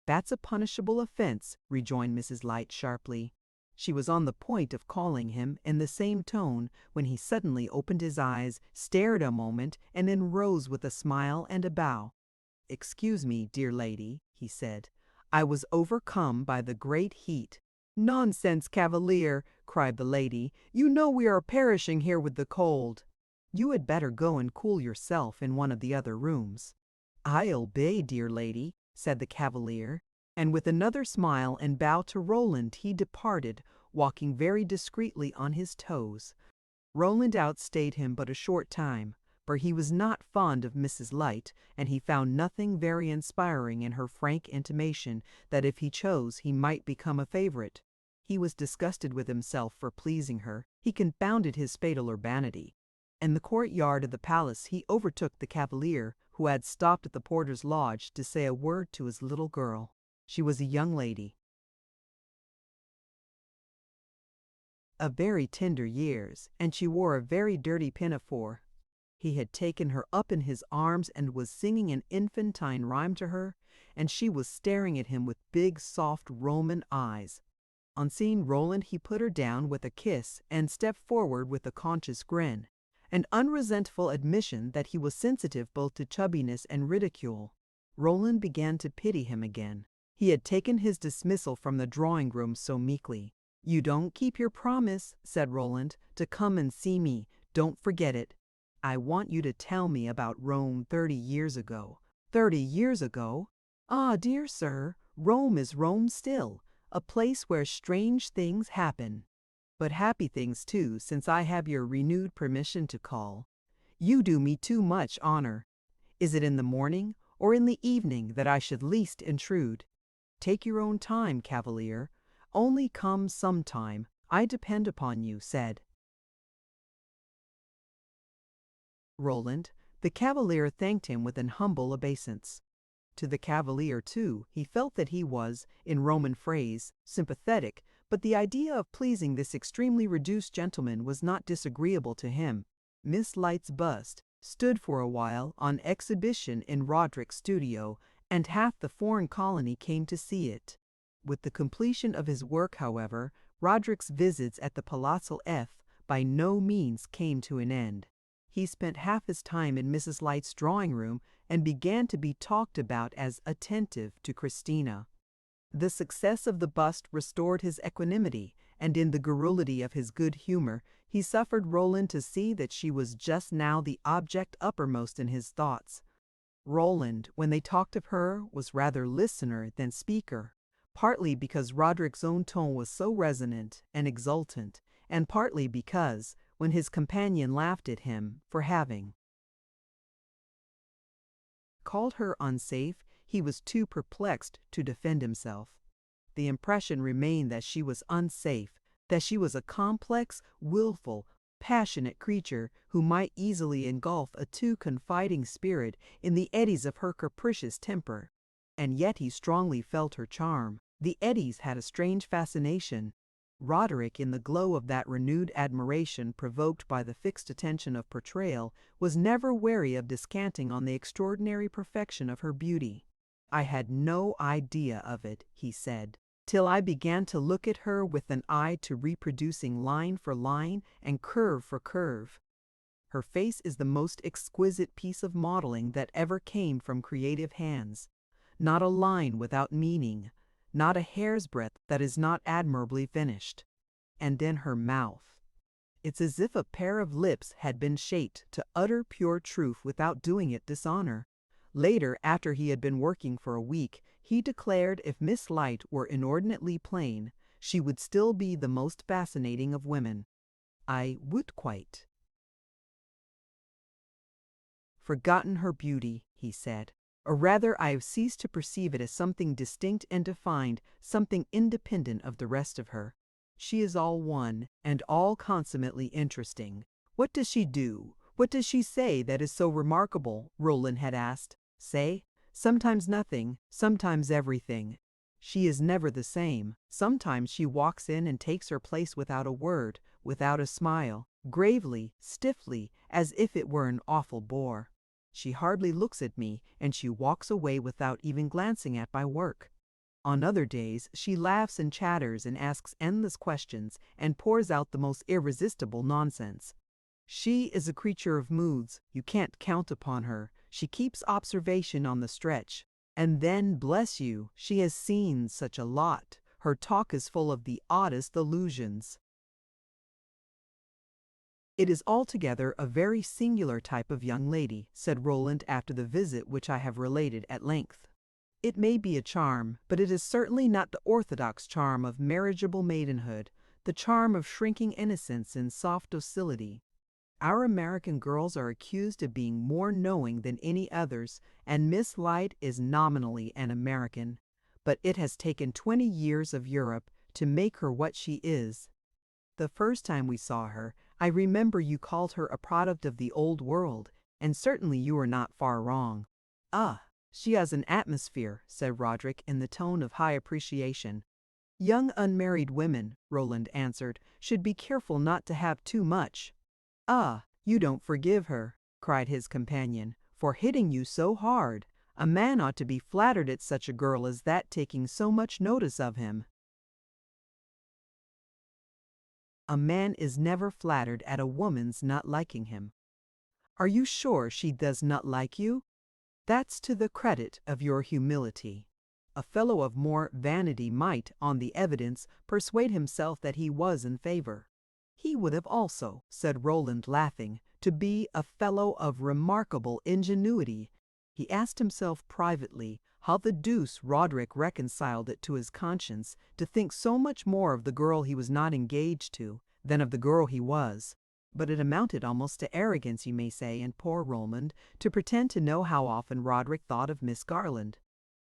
"That's a punishable offense," rejoined Mrs. Light sharply. She was on the point of calling him in the same tone when he suddenly opened his eyes, stared a moment, and then rose with a smile and a bow. "Excuse me, dear lady," he said. "I was overcome by the great heat." "Nonsense, Cavalier!" cried the lady. "You know we are perishing here with the cold." "You had better go and cool yourself in one of the other rooms." "I obey, dear lady," said the Cavalier, and with another smile and bow to Roland he departed, walking very discreetly on his toes. Roland outstayed him but a short time, for he was not fond of Mrs. Light, and he found nothing very inspiring in her frank intimation that if he chose he might become a favorite. He was disgusted with himself for pleasing her. He confounded his fatal urbanity. In the courtyard of the palace he overtook the Cavalier, who had stopped at the porter's lodge to say a word to his little girl. She was a young lady of very tender years, and she wore a very dirty pinafore. He had taken her up in his arms and was singing an infantine rhyme to her, and she was staring at him with big, soft Roman eyes. On seeing Roland he put her down with a kiss and stepped forward with a conscious grin, an unresentful admission that he was sensitive both to chubbiness and ridicule. Roland began to pity him again. He had taken his dismissal from the drawing-room so meekly. "You don't keep your promise," said Roland, "to come and see me. Don't forget it. I want you to tell me about Rome 30 years ago." 30 years ago? Ah, dear sir, Rome is Rome still, a place where strange things happen. But happy things too, since I have your renewed permission to call. You do me too much honor. Is it in the morning or in the evening that I should least intrude? Take your own time, Cavalier. Only come sometime. I depend upon you, said Roland. The Cavalier thanked him with an humble obeisance. To the Cavalier, too, he felt that he was, in Roman phrase, sympathetic, but the idea of pleasing this extremely reduced gentleman was not disagreeable to him. Miss Light's bust stood for a while on exhibition in Roderick's studio, and half the foreign colony came to see it. With the completion of his work, however, Roderick's visits at the Palazzo F by no means came to an end. He spent half his time in Mrs. Light's drawing-room and began to be talked about as attentive to Christina. The success of the bust restored his equanimity, and in the garrulity of his good humor he suffered Roland to see that she was just now the object uppermost in his thoughts. Roland, when they talked of her, was rather listener than speaker, partly because Roderick's own tone was so resonant and exultant, and partly because, when his companion laughed at him for having called her unsafe, he was too perplexed to defend himself. The impression remained that she was unsafe, that she was a complex, willful, passionate creature who might easily engulf a too confiding spirit in the eddies of her capricious temper. And yet he strongly felt her charm. The eddies had a strange fascination. Roderick, in the glow of that renewed admiration provoked by the fixed attention of portrayal, was never weary of descanting on the extraordinary perfection of her beauty. "I had no idea of it," he said, "till I began to look at her with an eye to reproducing line for line and curve for curve. Her face is the most exquisite piece of modeling that ever came from creative hands. Not a line without meaning, not a hair's breadth that is not admirably finished. And then her mouth. It's as if a pair of lips had been shaped to utter pure truth without doing it dishonor." Later, after he had been working for a week, he declared if Miss Light were inordinately plain, she would still be the most fascinating of women. "I would quite forgotten her beauty," he said. "Or rather, I have ceased to perceive it as something distinct and defined, something independent of the rest of her. She is all one, and all consummately interesting." "What does she do? What does she say that is so remarkable?" Roland had asked. "Say? sometimes nothing, sometimes everything. She is never the same. Sometimes she walks in and takes her place without a word, without a smile, gravely, stiffly, as if it were an awful bore. She hardly looks at me, and she walks away without even glancing at my work. On other days, she laughs and chatters and asks endless questions and pours out the most irresistible nonsense. She is a creature of moods. You can't count upon her. She keeps observation on the stretch. And then, bless you, she has seen such a lot. Her talk is full of the oddest allusions. It is altogether a very singular type of young lady, said Roland after the visit which I have related at length. It may be a charm, but it is certainly not the orthodox charm of marriageable maidenhood, the charm of shrinking innocence and soft docility. Our American girls are accused of being more knowing than any others, and Miss Light is nominally an American. But it has taken 20 years of Europe to make her what she is. The first time we saw her, I remember you called her a product of the old world, and certainly you are not far wrong. Ah, she has an atmosphere, said Roderick in the tone of high appreciation. Young unmarried women, Roland answered, should be careful not to have too much. Ah, you don't forgive her, cried his companion, for hitting you so hard. A man ought to be flattered at such a girl as that taking so much notice of him. A man is never flattered at a woman's not liking him. Are you sure she does not like you? That's to the credit of your humility. A fellow of more vanity might, on the evidence, persuade himself that he was in favor. He would have also, said Roland, laughing, to be a fellow of remarkable ingenuity. He asked himself privately how the deuce Roderick reconciled it to his conscience to think so much more of the girl he was not engaged to than of the girl he was. But it amounted almost to arrogance, you may say, in poor Roland, to pretend to know how often Roderick thought of Miss Garland.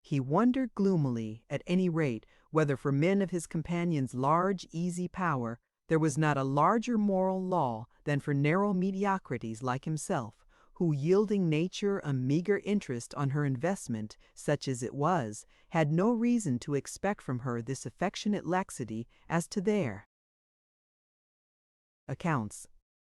He wondered gloomily, at any rate, whether for men of his companion's large, easy power, there was not a larger moral law than for narrow mediocrities like himself, who, yielding nature a meager interest on her investment, such as it was, had no reason to expect from her this affectionate laxity as to their accounts.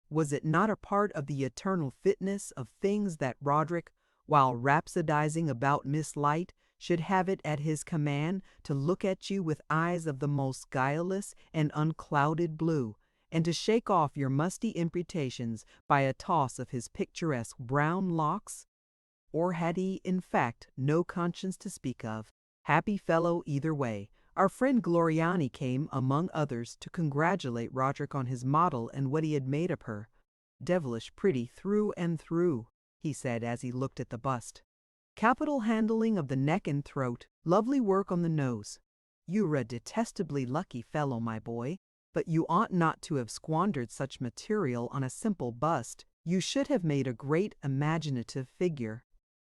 Was it not a part of the eternal fitness of things that Roderick, while rhapsodizing about Miss Light, should have it at his command to look at you with eyes of the most guileless and unclouded blue, and to shake off your musty imputations by a toss of his picturesque brown locks? Or had he, in fact, no conscience to speak of? Happy fellow either way. Our friend Gloriani came, among others, to congratulate Roderick on his model and what he had made of her. Devilish pretty through and through, he said as he looked at the bust. Capital handling of the neck and throat, lovely work on the nose. You're a detestably lucky fellow, my boy, but you ought not to have squandered such material on a simple bust. You should have made a great imaginative figure.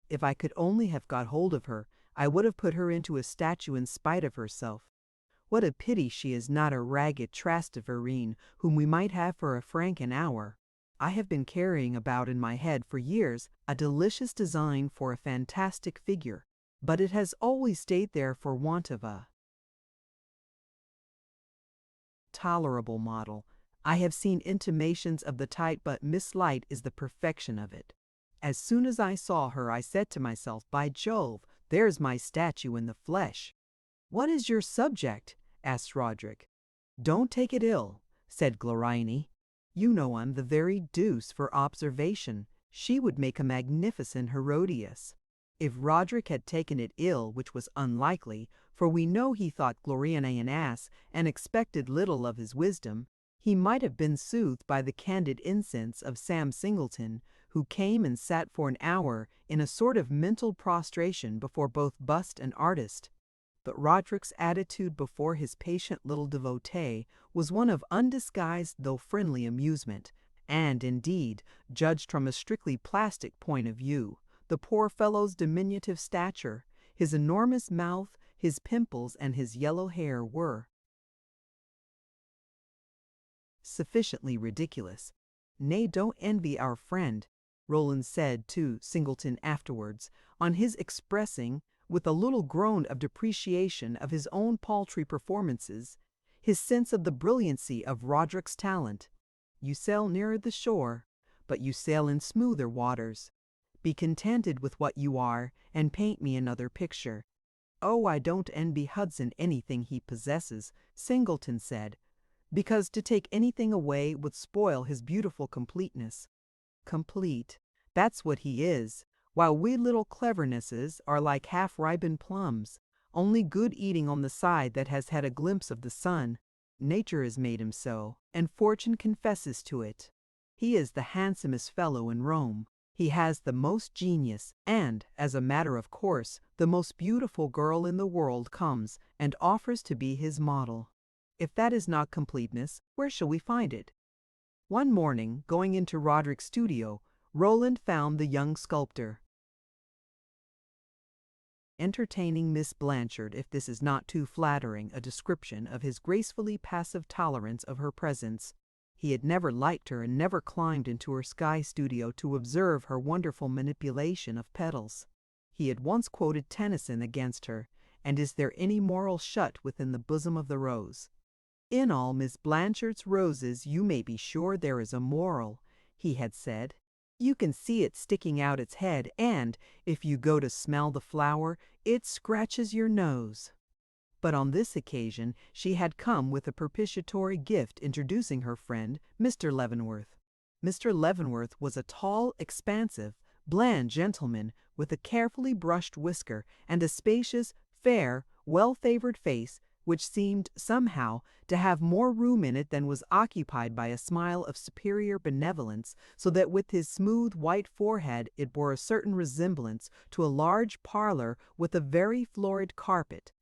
If I could only have got hold of her, I would have put her into a statue in spite of herself. What a pity she is not a ragged Trasteverine whom we might have for £1 an hour. I have been carrying about in my head for years a delicious design for a fantastic figure, but it has always stayed there for want of a tolerable model. I have seen intimations of the type, but Miss Light is the perfection of it. As soon as I saw her, I said to myself, by Jove, there's my statue in the flesh. What is your subject? Asked Roderick. Don't take it ill, said Gloriani. You know I'm the very deuce for observation. She would make a magnificent Herodias. If Roderick had taken it ill, which was unlikely, for we know he thought Gloriani an ass and expected little of his wisdom, he might have been soothed by the candid incense of Sam Singleton, who came and sat for an hour in a sort of mental prostration before both bust and artist. But Roderick's attitude before his patient little devotee was one of undisguised though friendly amusement, and, indeed, judged from a strictly plastic point of view, the poor fellow's diminutive stature, his enormous mouth, his pimples, and his yellow hair were sufficiently ridiculous. Nay, don't envy our friend. Roland said to Singleton afterwards, on his expressing, with a little groan of depreciation of his own paltry performances, his sense of the brilliancy of Roderick's talent. "You sail nearer the shore, but you sail in smoother waters. Be contented with what you are, and paint me another picture." "Oh, I don't envy Hudson anything he possesses," Singleton said, "because to take anything away would spoil his beautiful completeness." Complete, that's what he is, while we little clevernesses are like half-ripened plums, only good eating on the side that has had a glimpse of the sun. Nature has made him so, and fortune confesses to it. He is the handsomest fellow in Rome. He has the most genius, and, as a matter of course, the most beautiful girl in the world comes and offers to be his model. If that is not completeness, where shall we find it? One morning, going into Roderick's studio, Roland found the young sculptor entertaining Miss Blanchard, if this is not too flattering a description of his gracefully passive tolerance of her presence. He had never liked her and never climbed into her sky studio to observe her wonderful manipulation of petals. He had once quoted Tennyson against her, and is there any moral shut within the bosom of the rose? "In all Miss Blanchard's roses you may be sure there is a moral," he had said. "You can see it sticking out its head, and, if you go to smell the flower, it scratches your nose." But on this occasion she had come with a propitiatory gift introducing her friend, Mr. Leavenworth. Mr. Leavenworth was a tall, expansive, bland gentleman with a carefully brushed whisker and a spacious, fair, well-favored face which seemed, somehow, to have more room in it than was occupied by a smile of superior benevolence, so that with his smooth white forehead it bore a certain resemblance to a large parlor with a very florid carpet,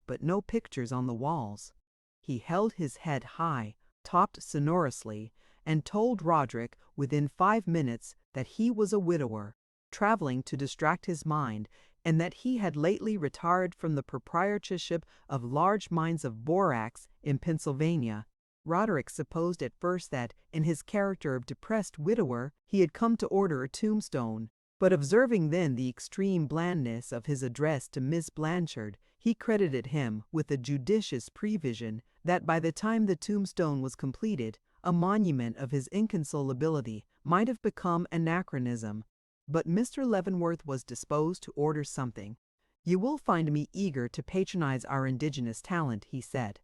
but no pictures on the walls. He held his head high, topped sonorously, and told Roderick within 5 minutes that he was a widower, traveling to distract his mind, and that he had lately retired from the proprietorship of large mines of borax in Pennsylvania. Roderick supposed at first that, in his character of depressed widower, he had come to order a tombstone, but observing then the extreme blandness of his address to Miss Blanchard, he credited him with a judicious prevision that by the time the tombstone was completed, a monument of his inconsolability might have become anachronism. But Mr. Leavenworth was disposed to order something. "You will find me eager to patronize our indigenous talent," he said.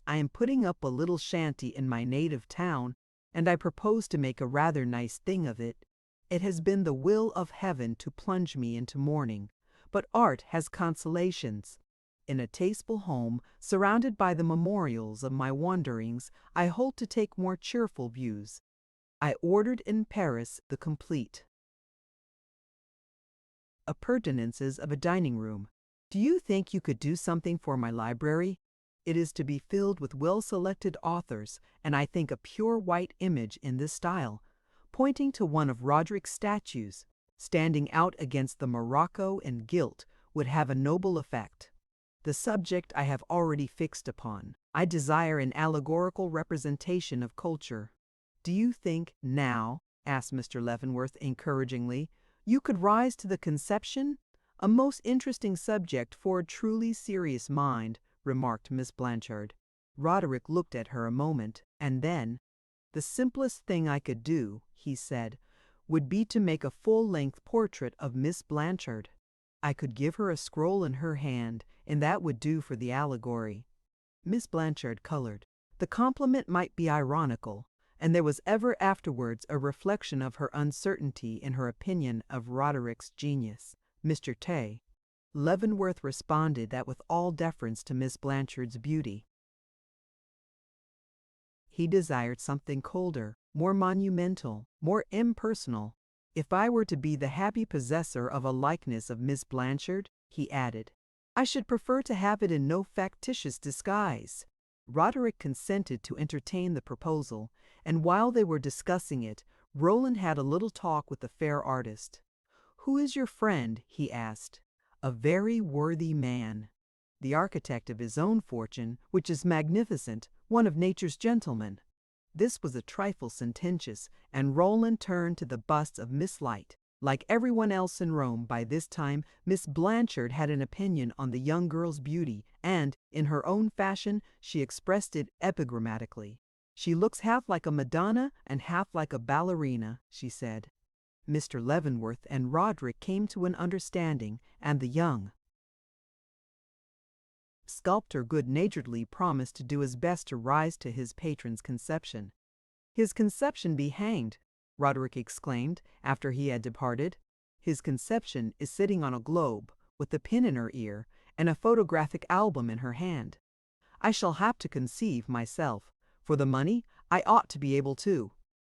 "I am putting up a little shanty in my native town, and I propose to make a rather nice thing of it. It has been the will of heaven to plunge me into mourning, but art has consolations. In a tasteful home, surrounded by the memorials of my wanderings, I hope to take more cheerful views. I ordered in Paris the complete appurtenances of a dining room. Do you think you could do something for my library? It is to be filled with well-selected authors, and I think a pure white image in this style, pointing to one of Roderick's statues, standing out against the morocco and gilt, would have a noble effect. The subject I have already fixed upon. I desire an allegorical representation of culture." "Do you think, now," asked Mr. Leavenworth encouragingly, "you could rise to the conception?" "A most interesting subject for a truly serious mind," remarked Miss Blanchard. Roderick looked at her a moment, and then, "The simplest thing I could do," he said, "would be to make a full-length portrait of Miss Blanchard. I could give her a scroll in her hand, and that would do for the allegory." Miss Blanchard colored. The compliment might be ironical, and there was ever afterwards a reflection of her uncertainty in her opinion of Roderick's genius. Mr. Tay. Leavenworth responded that with all deference to Miss Blanchard's beauty, he desired something colder, more monumental, more impersonal. "If I were to be the happy possessor of a likeness of Miss Blanchard," he added, "I should prefer to have it in no factitious disguise." Roderick consented to entertain the proposal, and while they were discussing it, Roland had a little talk with the fair artist. "Who is your friend?" he asked. "A very worthy man. The architect of his own fortune, which is magnificent, one of nature's gentlemen." This was a trifle sententious, and Roland turned to the busts of Miss Light. Like everyone else in Rome by this time, Miss Blanchard had an opinion on the young girl's beauty, and, in her own fashion, she expressed it epigrammatically. "She looks half like a Madonna and half like a ballerina," she said. Mr. Leavenworth and Roderick came to an understanding, and the young sculptor good-naturedly promised to do his best to rise to his patron's conception. "His conception be hanged!" Roderick exclaimed after he had departed. "His conception is sitting on a globe, with a pin in her ear, and a photographic album in her hand. I shall have to conceive myself. For the money, I ought to be able to."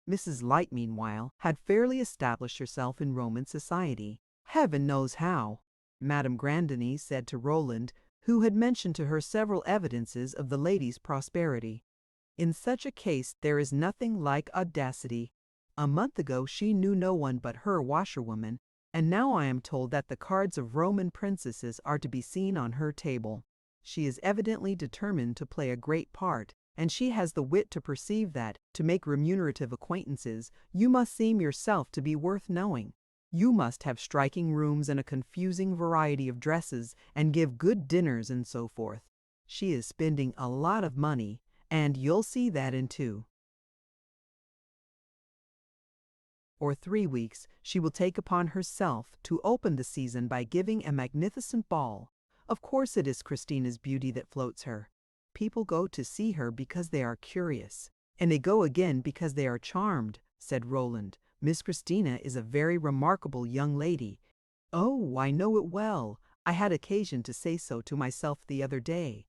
Mrs. Light, meanwhile, had fairly established herself in Roman society. "Heaven knows how," Madame Grandoni said to Roland, who had mentioned to her several evidences of the lady's prosperity. "In such a case there is nothing like audacity. A month ago she knew no one but her washerwoman, and now I am told that the cards of Roman princesses are to be seen on her table. She is evidently determined to play a great part, and she has the wit to perceive that, to make remunerative acquaintances, you must seem yourself to be worth knowing. You must have striking rooms and a confusing variety of dresses, and give good dinners and so forth. She is spending a lot of money, and you'll see that in 2 or 3 weeks she will take upon herself to open the season by giving a magnificent ball. Of course it is Christina's beauty that floats her. People go to see her because they are curious, and they go again because they are charmed," said Roland. "Miss Christina is a very remarkable young lady." "Oh, I know it well. I had occasion to say so to myself the other day.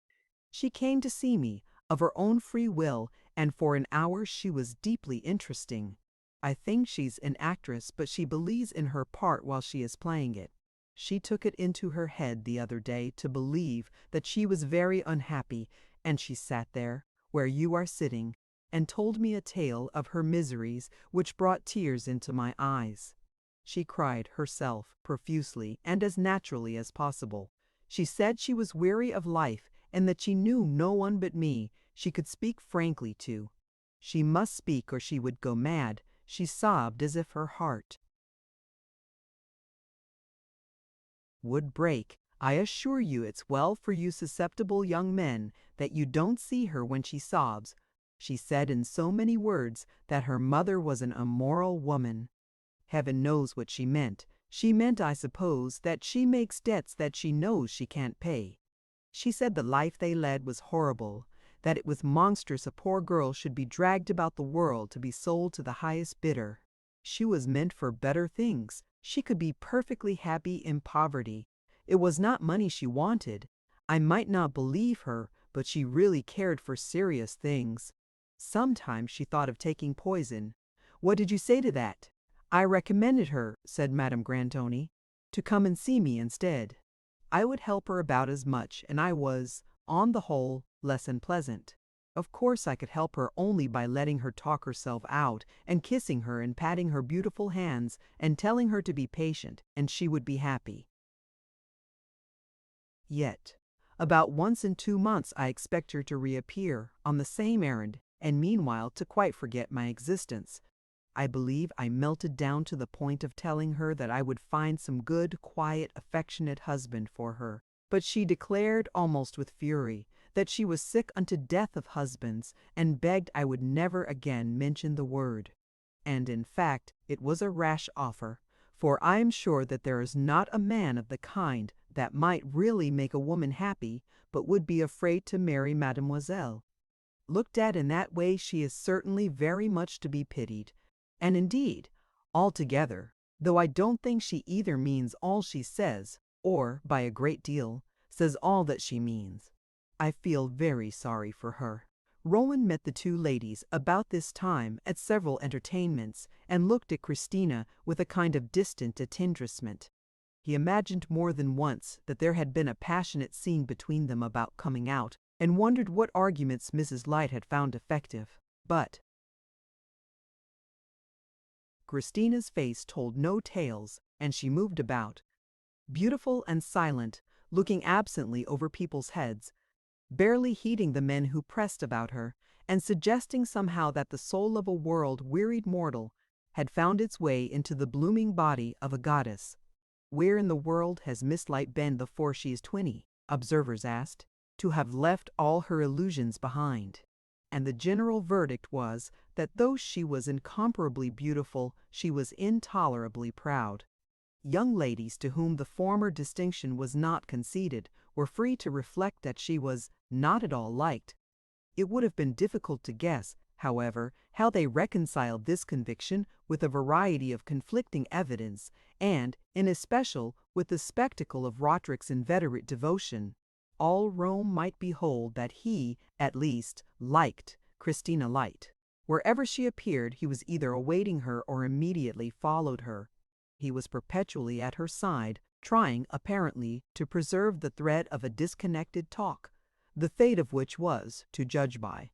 She came to see me, of her own free will, and for an hour she was deeply interesting. I think she's an actress, but she believes in her part while she is playing it. She took it into her head the other day to believe that she was very unhappy, and she sat there, where you are sitting, and told me a tale of her miseries which brought tears into my eyes. She cried herself profusely and as naturally as possible. She said she was weary of life, and that she knew no one but me she could speak frankly to. She must speak or she would go mad. She sobbed as if her heart would break. I assure you it's well for you susceptible young men that you don't see her when she sobs. She said in so many words that her mother was an immoral woman. Heaven knows what she meant. She meant, I suppose, that she makes debts that she knows she can't pay. She said the life they led was horrible, that it was monstrous a poor girl should be dragged about the world to be sold to the highest bidder. She was meant for better things. She could be perfectly happy in poverty. It was not money she wanted. I might not believe her, but she really cared for serious things. Sometimes she thought of taking poison. What did you say to that? I recommended her, said Madame Grandoni, to come and see me instead. I would help her about as much, and I was, on the whole, less unpleasant. Of course I could help her only by letting her talk herself out, and kissing her and patting her beautiful hands, and telling her to be patient, and she would be happy. Yet, about once in 2 months I expect her to reappear, on the same errand, and meanwhile to quite forget my existence. I believe I melted down to the point of telling her that I would find some good, quiet, affectionate husband for her. But she declared, almost with fury, that she was sick unto death of husbands, and begged I would never again mention the word. And in fact, it was a rash offer, for I am sure that there is not a man of the kind that might really make a woman happy, but would be afraid to marry mademoiselle. Looked at in that way, she is certainly very much to be pitied. And indeed, altogether, though I don't think she either means all she says, or, by a great deal, says all that she means, I feel very sorry for her. Roland met the 2 ladies about this time at several entertainments, and looked at Christina with a kind of distant attendrissement. He imagined more than once that there had been a passionate scene between them about coming out, and wondered what arguments Mrs. Light had found effective. But Christina's face told no tales, and she moved about, beautiful and silent, looking absently over people's heads, barely heeding the men who pressed about her, and suggesting somehow that the soul of a world-wearied mortal had found its way into the blooming body of a goddess. Where in the world has Miss Light been before she is 20? Observers asked. To have left all her illusions behind. And the general verdict was that though she was incomparably beautiful, she was intolerably proud. Young ladies to whom the former distinction was not conceded were free to reflect that she was not at all liked. It would have been difficult to guess, however, how they reconciled this conviction with a variety of conflicting evidence, and, in especial, with the spectacle of Roderick's inveterate devotion. All Rome might behold that he, at least, liked Christina Light. Wherever she appeared, he was either awaiting her or immediately followed her. He was perpetually at her side, trying, apparently, to preserve the thread of a disconnected talk, the fate of which was, to judge by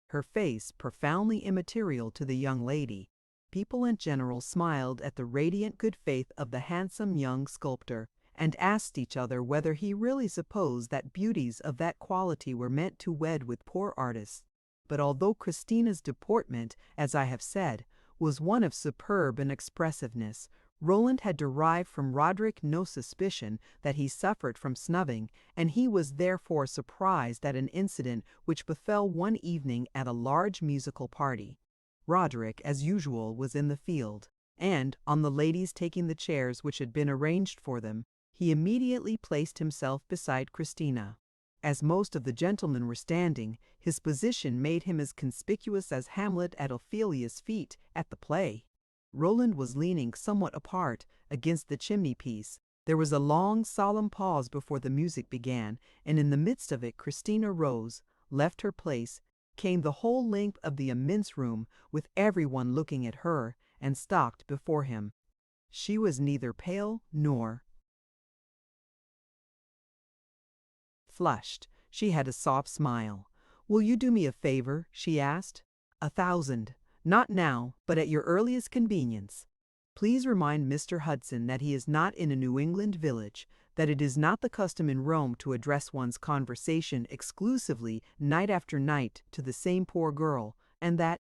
her face, profoundly immaterial to the young lady. People in general smiled at the radiant good faith of the handsome young sculptor, and asked each other whether he really supposed that beauties of that quality were meant to wed with poor artists. But although Christina's deportment, as I have said, was one of superb inexpressiveness, Roland had derived from Roderick no suspicion that he suffered from snubbing, and he was therefore surprised at an incident which befell one evening at a large musical party. Roderick, as usual, was in the field, and, on the ladies taking the chairs which had been arranged for them, he immediately placed himself beside Christina. As most of the gentlemen were standing, his position made him as conspicuous as Hamlet at Ophelia's feet at the play. Roland was leaning somewhat apart against the chimney-piece. There was a long, solemn pause before the music began, and in the midst of it Christina rose, left her place, came the whole length of the immense room, with everyone looking at her, and stopped before him. She was neither pale nor flushed. She had a soft smile. "Will you do me a favor?" she asked. "1,000. Not now, but at your earliest convenience. Please remind Mr. Hudson that he is not in a New England village, that it is not the custom in Rome to address one's conversation exclusively night after night to the same poor girl, and that—"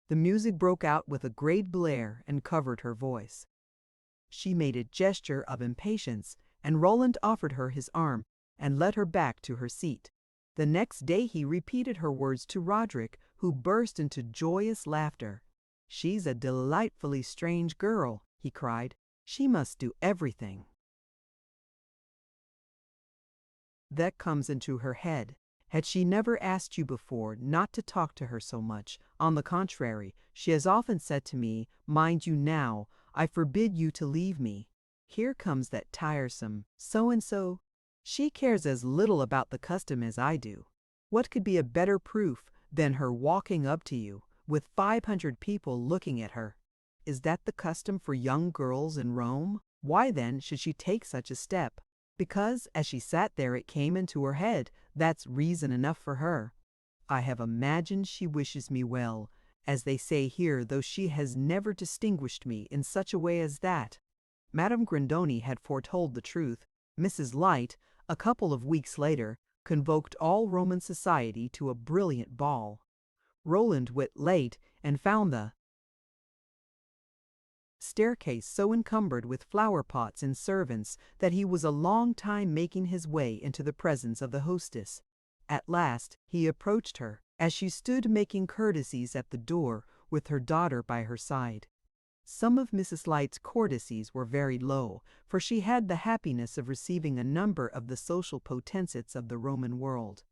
The music broke out with a great blare and covered her voice. She made a gesture of impatience, and Roland offered her his arm and led her back to her seat. The next day he repeated her words to Roderick, who burst into joyous laughter. "She's a delightfully strange girl," he cried. "She must do everything that comes into her head. Had she never asked you before not to talk to her so much? On the contrary, she has often said to me, 'Mind you now, I forbid you to leave me. Here comes that tiresome so-and-so. She cares as little about the custom as I do.' What could be a better proof than her walking up to you, with 500 people looking at her? Is that the custom for young girls in Rome? Why then should she take such a step? Because, as she sat there, it came into her head. That's reason enough for her. I have imagined she wishes me well, as they say here, though she has never distinguished me in such a way as that." Madame Grandoni had foretold the truth. Mrs. Light, a couple of weeks later, convoked all Roman society to a brilliant ball. Roland went late and found the staircase so encumbered with flower-pots and servants that he was a long time making his way into the presence of the hostess. At last he approached her, as she stood making courtesies at the door with her daughter by her side. Some of Mrs. Light's courtesies were very low, for she had the happiness of receiving a number of the social potentates of the Roman world.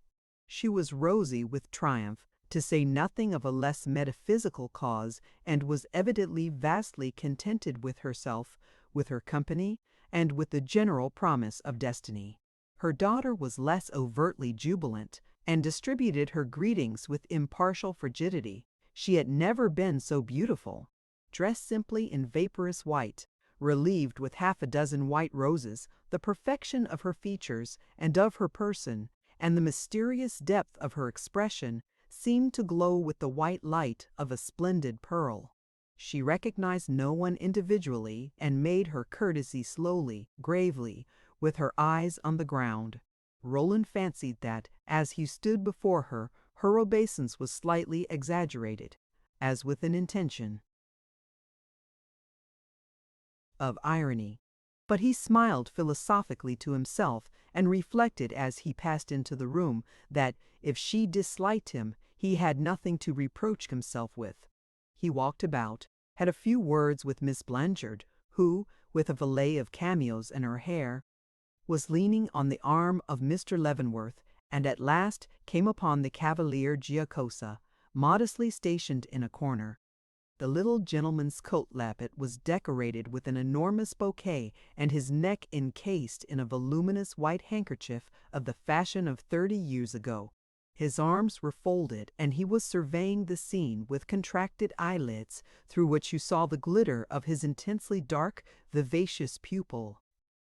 She was rosy with triumph, to say nothing of a less metaphysical cause, and was evidently vastly contented with herself, with her company, and with the general promise of destiny. Her daughter was less overtly jubilant, and distributed her greetings with impartial frigidity. She had never been so beautiful. Dressed simply in vaporous white, relieved with half a dozen white roses, the perfection of her features and of her person, and the mysterious depth of her expression, seemed to glow with the white light of a splendid pearl. She recognized no one individually, and made her courtesy slowly, gravely, with her eyes on the ground. Roland fancied that, as he stood before her, her obeisance was slightly exaggerated, as with an intention of irony. But he smiled philosophically to himself and reflected as he passed into the room that, if she disliked him, he had nothing to reproach himself with. He walked about, had a few words with Miss Blanchard, who, with a fillet of cameos in her hair, was leaning on the arm of Mr. Leavenworth, and at last came upon the Cavalier Giacosa, modestly stationed in a corner. The little gentleman's coat lappet was decorated with an enormous bouquet, and his neck encased in a voluminous white handkerchief of the fashion of 30 years ago. His arms were folded, and he was surveying the scene with contracted eyelids, through which you saw the glitter of his intensely dark, vivacious pupil.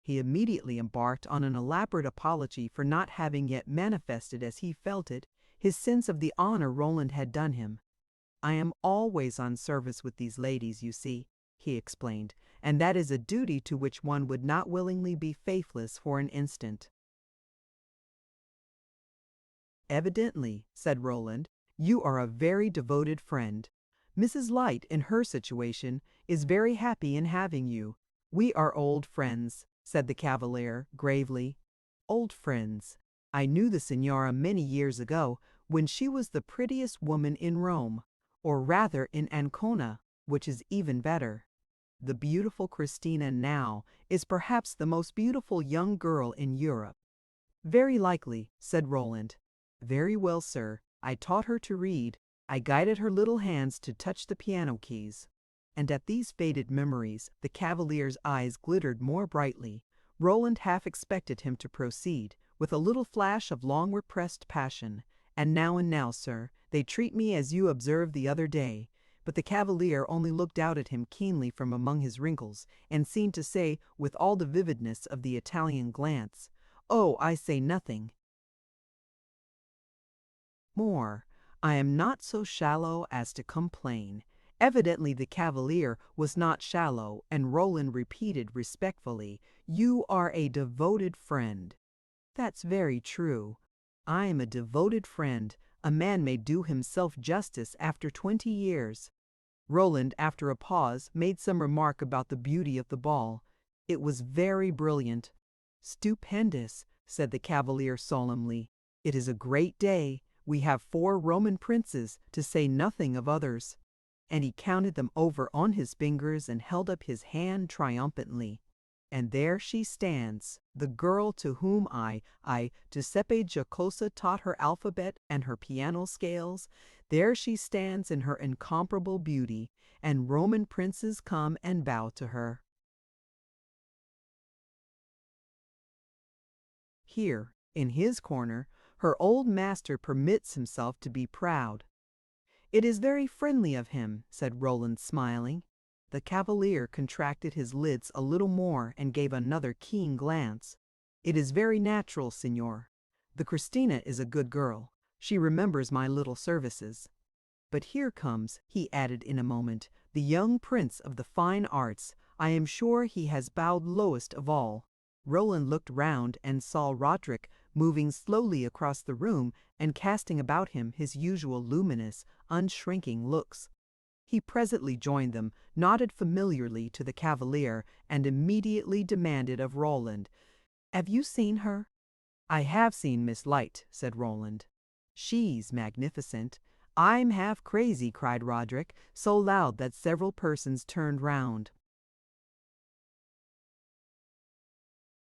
He immediately embarked on an elaborate apology for not having yet manifested, as he felt it, his sense of the honor Roland had done him. "I am always on service with these ladies, you see," he explained, "and that is a duty to which one would not willingly be faithless for an instant." "Evidently," said Roland, "you are a very devoted friend. Mrs. Light, in her situation, is very happy in having you. We are old friends," said the Cavalier, gravely. "Old friends. I knew the Signora many years ago, when she was the prettiest woman in Rome, or rather in Ancona, which is even better. The beautiful Christina now is perhaps the most beautiful young girl in Europe." "Very likely," said Roland. "Very well, sir. I taught her to read. I guided her little hands to touch the piano keys." And at these faded memories, the Cavalier's eyes glittered more brightly. Roland half expected him to proceed, with a little flash of long-repressed passion. And now, sir, they treat me as you observed the other day." But the Cavalier only looked out at him keenly from among his wrinkles, and seemed to say, with all the vividness of the Italian glance, "Oh, I say nothing more. I am not so shallow as to complain." Evidently the Cavalier was not shallow, and Roland repeated respectfully, "You are a devoted friend." "That's very true. I am a devoted friend. A man may do himself justice after 20 years. Roland, after a pause, made some remark about the beauty of the ball. "It was very brilliant." "Stupendous," said the Cavalier solemnly. "It is a great day. We have 4 Roman princes, to say nothing of others." And he counted them over on his fingers and held up his hand triumphantly. "And there she stands, the girl to whom Giuseppe Giacosa taught her alphabet and her piano scales. There she stands in her incomparable beauty, and Roman princes come and bow to her." Here, in his corner, her old master permits himself to be proud. "It is very friendly of him," said Roland, smiling. The Cavalier contracted his lids a little more and gave another keen glance. "It is very natural, signor. The Christina is a good girl. She remembers my little services. But here comes," he added in a moment, "the young prince of the fine arts. I am sure he has bowed lowest of all." Roland looked round and saw Roderick moving slowly across the room and casting about him his usual luminous, unshrinking looks. He presently joined them, nodded familiarly to the Cavalier, and immediately demanded of Roland, "Have you seen her?" "I have seen Miss Light," said Roland. "She's magnificent." "I'm half crazy," cried Roderick, so loud that several persons turned round.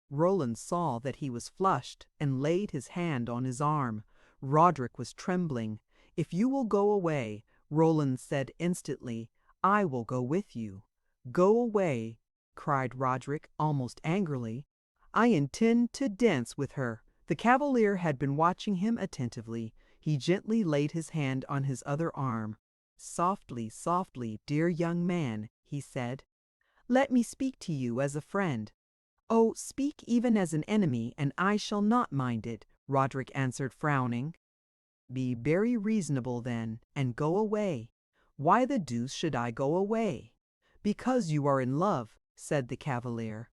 Roland saw that he was flushed and laid his hand on his arm. Roderick was trembling. "If you will go away," Roland said instantly, "I will go with you." "Go away," cried Roderick almost angrily. "I intend to dance with her." The Cavalier had been watching him attentively. He gently laid his hand on his other arm. "Softly, softly, dear young man," he said. "Let me speak to you as a friend." "Oh, speak even as an enemy, and I shall not mind it," Roderick answered, frowning. "Be very reasonable, then, and go away." "Why the deuce should I go away?" "Because you are in love," said the Cavalier.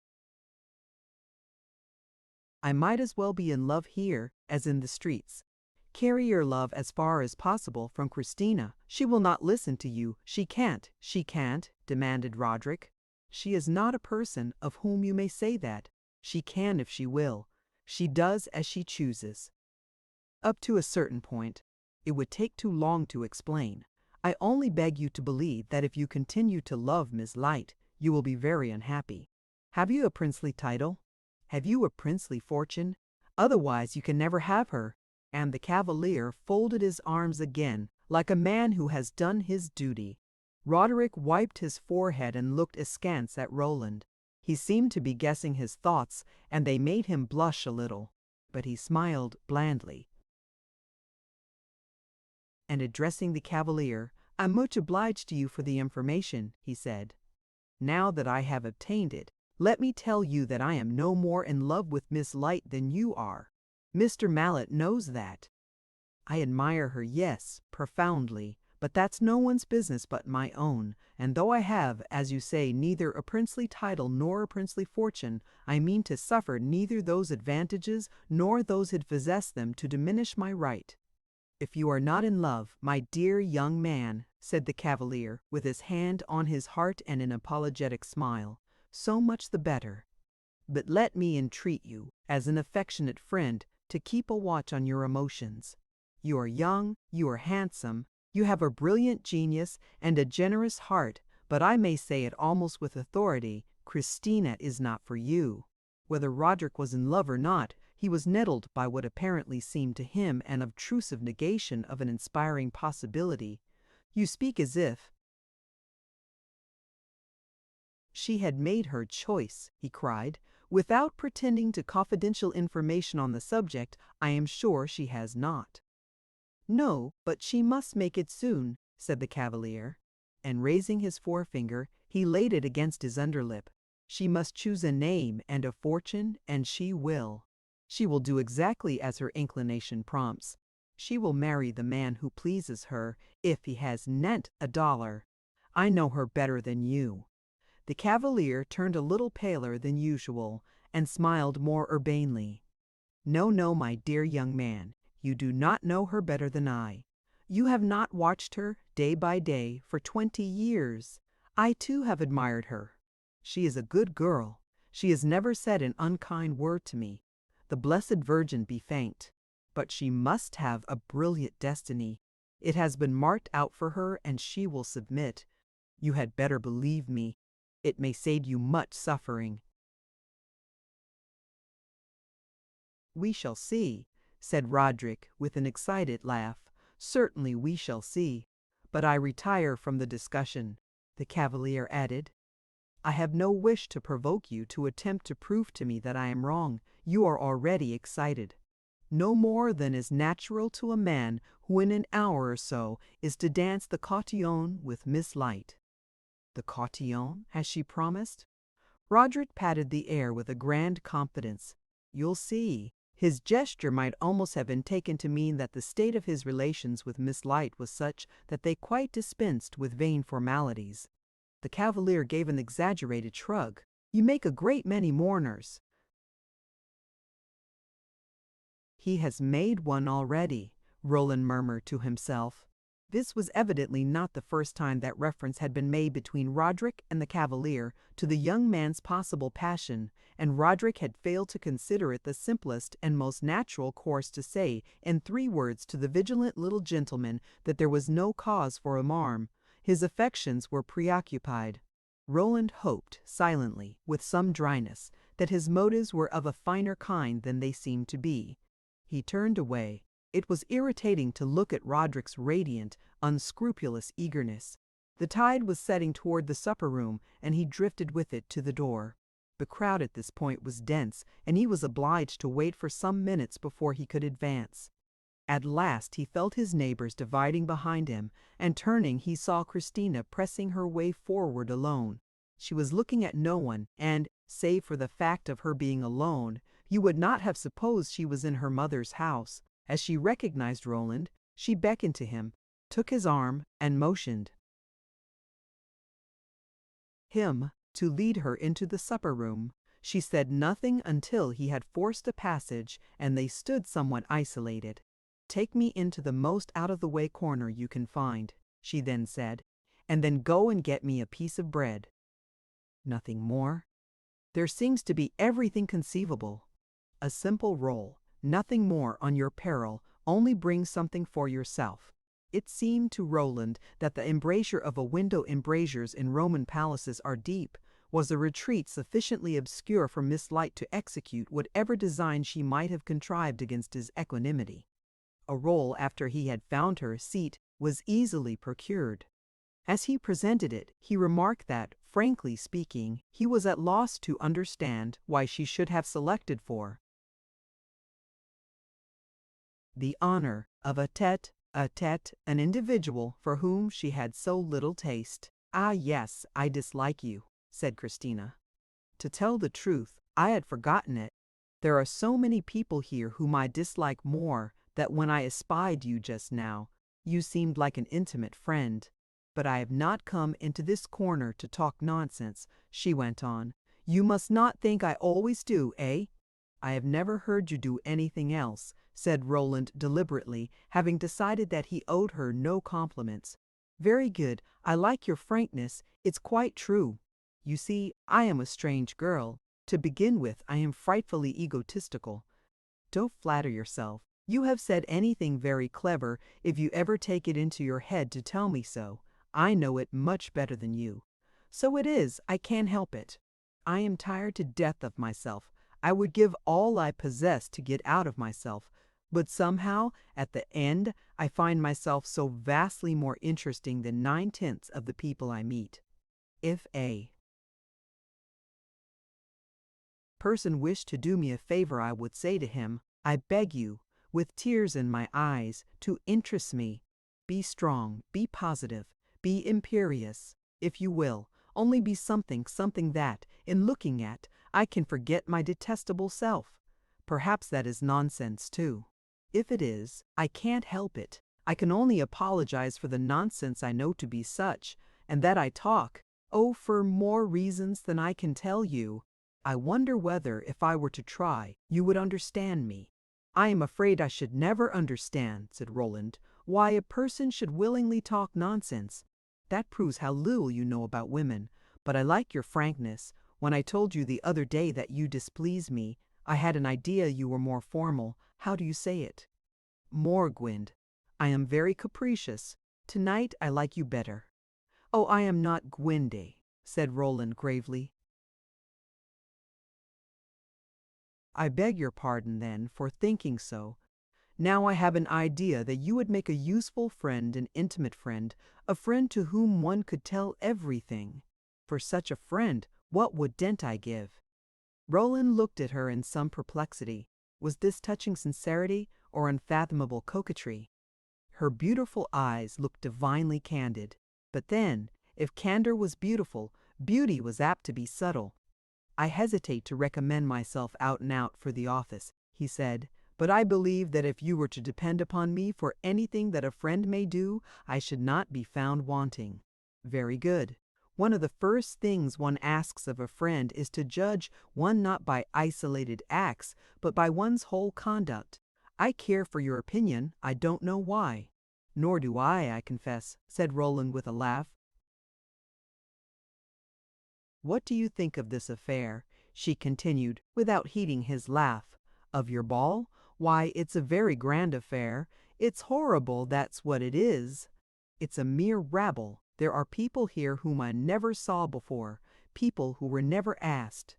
I might as well be in love here as in the streets. Carry your love as far as possible from Christina. She will not listen to you. She can't, demanded Roderick. She is not a person of whom you may say that. She can if she will. She does as she chooses. Up to a certain point. It would take too long to explain. I only beg you to believe that if you continue to love Miss Light, you will be very unhappy. Have you a princely title? Have you a princely fortune? Otherwise you can never have her. And the cavalier folded his arms again, like a man who has done his duty. Roderick wiped his forehead and looked askance at Roland. He seemed to be guessing his thoughts, and they made him blush a little. But he smiled blandly. And addressing the cavalier, "I'm much obliged to you for the information," he said. "Now that I have obtained it, let me tell you that I am no more in love with Miss Light than you are. Mr. Mallet knows that. I admire her, yes, profoundly, but that's no one's business but my own, and though I have, as you say, neither a princely title nor a princely fortune, I mean to suffer neither those advantages nor those that possess them to diminish my right." "If you are not in love, my dear young man," said the cavalier, with his hand on his heart and an apologetic smile, "so much the better. But let me entreat you, as an affectionate friend, to keep a watch on your emotions. You are young, you are handsome, you have a brilliant genius and a generous heart, but I may say it almost with authority, Christina is not for you." Whether Roderick was in love or not, he was nettled by what apparently seemed to him an obtrusive negation of an inspiring possibility. "You speak as if she had made her choice," he cried. "Without pretending to confidential information on the subject, I am sure she has not." "No, but she must make it soon," said the cavalier, and raising his forefinger, he laid it against his underlip. "She must choose a name and a fortune, and she will. She will do exactly as her inclination prompts. She will marry the man who pleases her, if he has net $1. I know her better than you." The cavalier turned a little paler than usual, and smiled more urbanely. "No, no, my dear young man, you do not know her better than I. You have not watched her, day by day, for 20 years. I too have admired her. She is a good girl. She has never said an unkind word to me. The Blessed Virgin be thanked. But she must have a brilliant destiny. It has been marked out for her, and she will submit. You had better believe me. It may save you much suffering." "We shall see," said Roderick with an excited laugh. "Certainly we shall see. But I retire from the discussion," the cavalier added. "I have no wish to provoke you to attempt to prove to me that I am wrong. You are already excited. No more than is natural to a man who in an hour or so is to dance the cotillon with Miss Light." "The cotillon? Has she promised?" Roderick patted the air with a grand confidence. "You'll see." His gesture might almost have been taken to mean that the state of his relations with Miss Light was such that they quite dispensed with vain formalities. The cavalier gave an exaggerated shrug. "You make a great many mourners." "He has made one already," Roland murmured to himself. This was evidently not the first time that reference had been made between Roderick and the cavalier to the young man's possible passion, and Roderick had failed to consider it the simplest and most natural course to say in 3 words to the vigilant little gentleman that there was no cause for alarm. His affections were preoccupied. Roland hoped, silently, with some dryness, that his motives were of a finer kind than they seemed to be. He turned away. It was irritating to look at Roderick's radiant, unscrupulous eagerness. The tide was setting toward the supper-room, and he drifted with it to the door. The crowd at this point was dense, and he was obliged to wait for some minutes before he could advance. At last he felt his neighbors dividing behind him, and turning he saw Christina pressing her way forward alone. She was looking at no one, and, save for the fact of her being alone, you would not have supposed she was in her mother's house. As she recognized Roland, she beckoned to him, took his arm, and motioned him to lead her into the supper-room. She said nothing until he had forced a passage and they stood somewhat isolated. "Take me into the most out-of-the-way corner you can find," she then said, "and then go and get me a piece of bread." Nothing more. There seems to be everything conceivable. A simple roll, nothing more on your peril, only bring something for yourself. It seemed to Roland that the embrasure of a window embrasures in Roman palaces are deep, was a retreat sufficiently obscure for Miss Light to execute whatever design she might have contrived against his equanimity. A roll after he had found her seat was easily procured. As he presented it, he remarked that, frankly speaking, he was at loss to understand why she should have selected for the honor of a tête-à-tête an individual for whom she had so little taste. "Ah, yes, I dislike you," said Christina. "To tell the truth, I had forgotten it. There are so many people here whom I dislike more that when I espied you just now, you seemed like an intimate friend. But I have not come into this corner to talk nonsense," she went on. "You must not think I always do, eh?" "I have never heard you do anything else," said Roland deliberately, having decided that he owed her no compliments. "Very good. I like your frankness. It's quite true. You see, I am a strange girl. To begin with, I am frightfully egotistical. Don't flatter yourself. You have said anything very clever if you ever take it into your head to tell me so. I know it much better than you. So it is, I can't help it. I am tired to death of myself. I would give all I possess to get out of myself, but somehow, at the end, I find myself so vastly more interesting than 9/10 of the people I meet. If a person wished to do me a favor, I would say to him, I beg you, with tears in my eyes, to interest me. Be strong, be positive, be imperious, if you will, only be something that, in looking at, I can forget my detestable self. Perhaps that is nonsense, too. If it is, I can't help it. I can only apologize for the nonsense I know to be such, and that I talk, oh, for more reasons than I can tell you. I wonder whether, if I were to try, you would understand me. I am afraid I should never understand, said Roland, why a person should willingly talk nonsense. That proves how little you know about women. But I like your frankness. When I told you the other day that you displeased me, I had an idea you were more formal. How do you say it? More, Gwind. I am very capricious. Tonight I like you better. Oh, I am not Gwinde, said Roland gravely. I beg your pardon, then, for thinking so. Now I have an idea that you would make a useful friend, an intimate friend, a friend to whom one could tell everything. For such a friend, what would dent I give? Roland looked at her in some perplexity. Was this touching sincerity or unfathomable coquetry? Her beautiful eyes looked divinely candid. But then, if candor was beautiful, beauty was apt to be subtle. I hesitate to recommend myself out and out for the office, he said, but I believe that if you were to depend upon me for anything that a friend may do, I should not be found wanting. Very good. One of the first things one asks of a friend is to judge one not by isolated acts, but by one's whole conduct. I care for your opinion, I don't know why. Nor do I confess, said Roland with a laugh. What do you think of this affair? She continued, without heeding his laugh. Of your ball? Why, it's a very grand affair. It's horrible, that's what it is. It's a mere rabble. There are people here whom I never saw before, people who were never asked.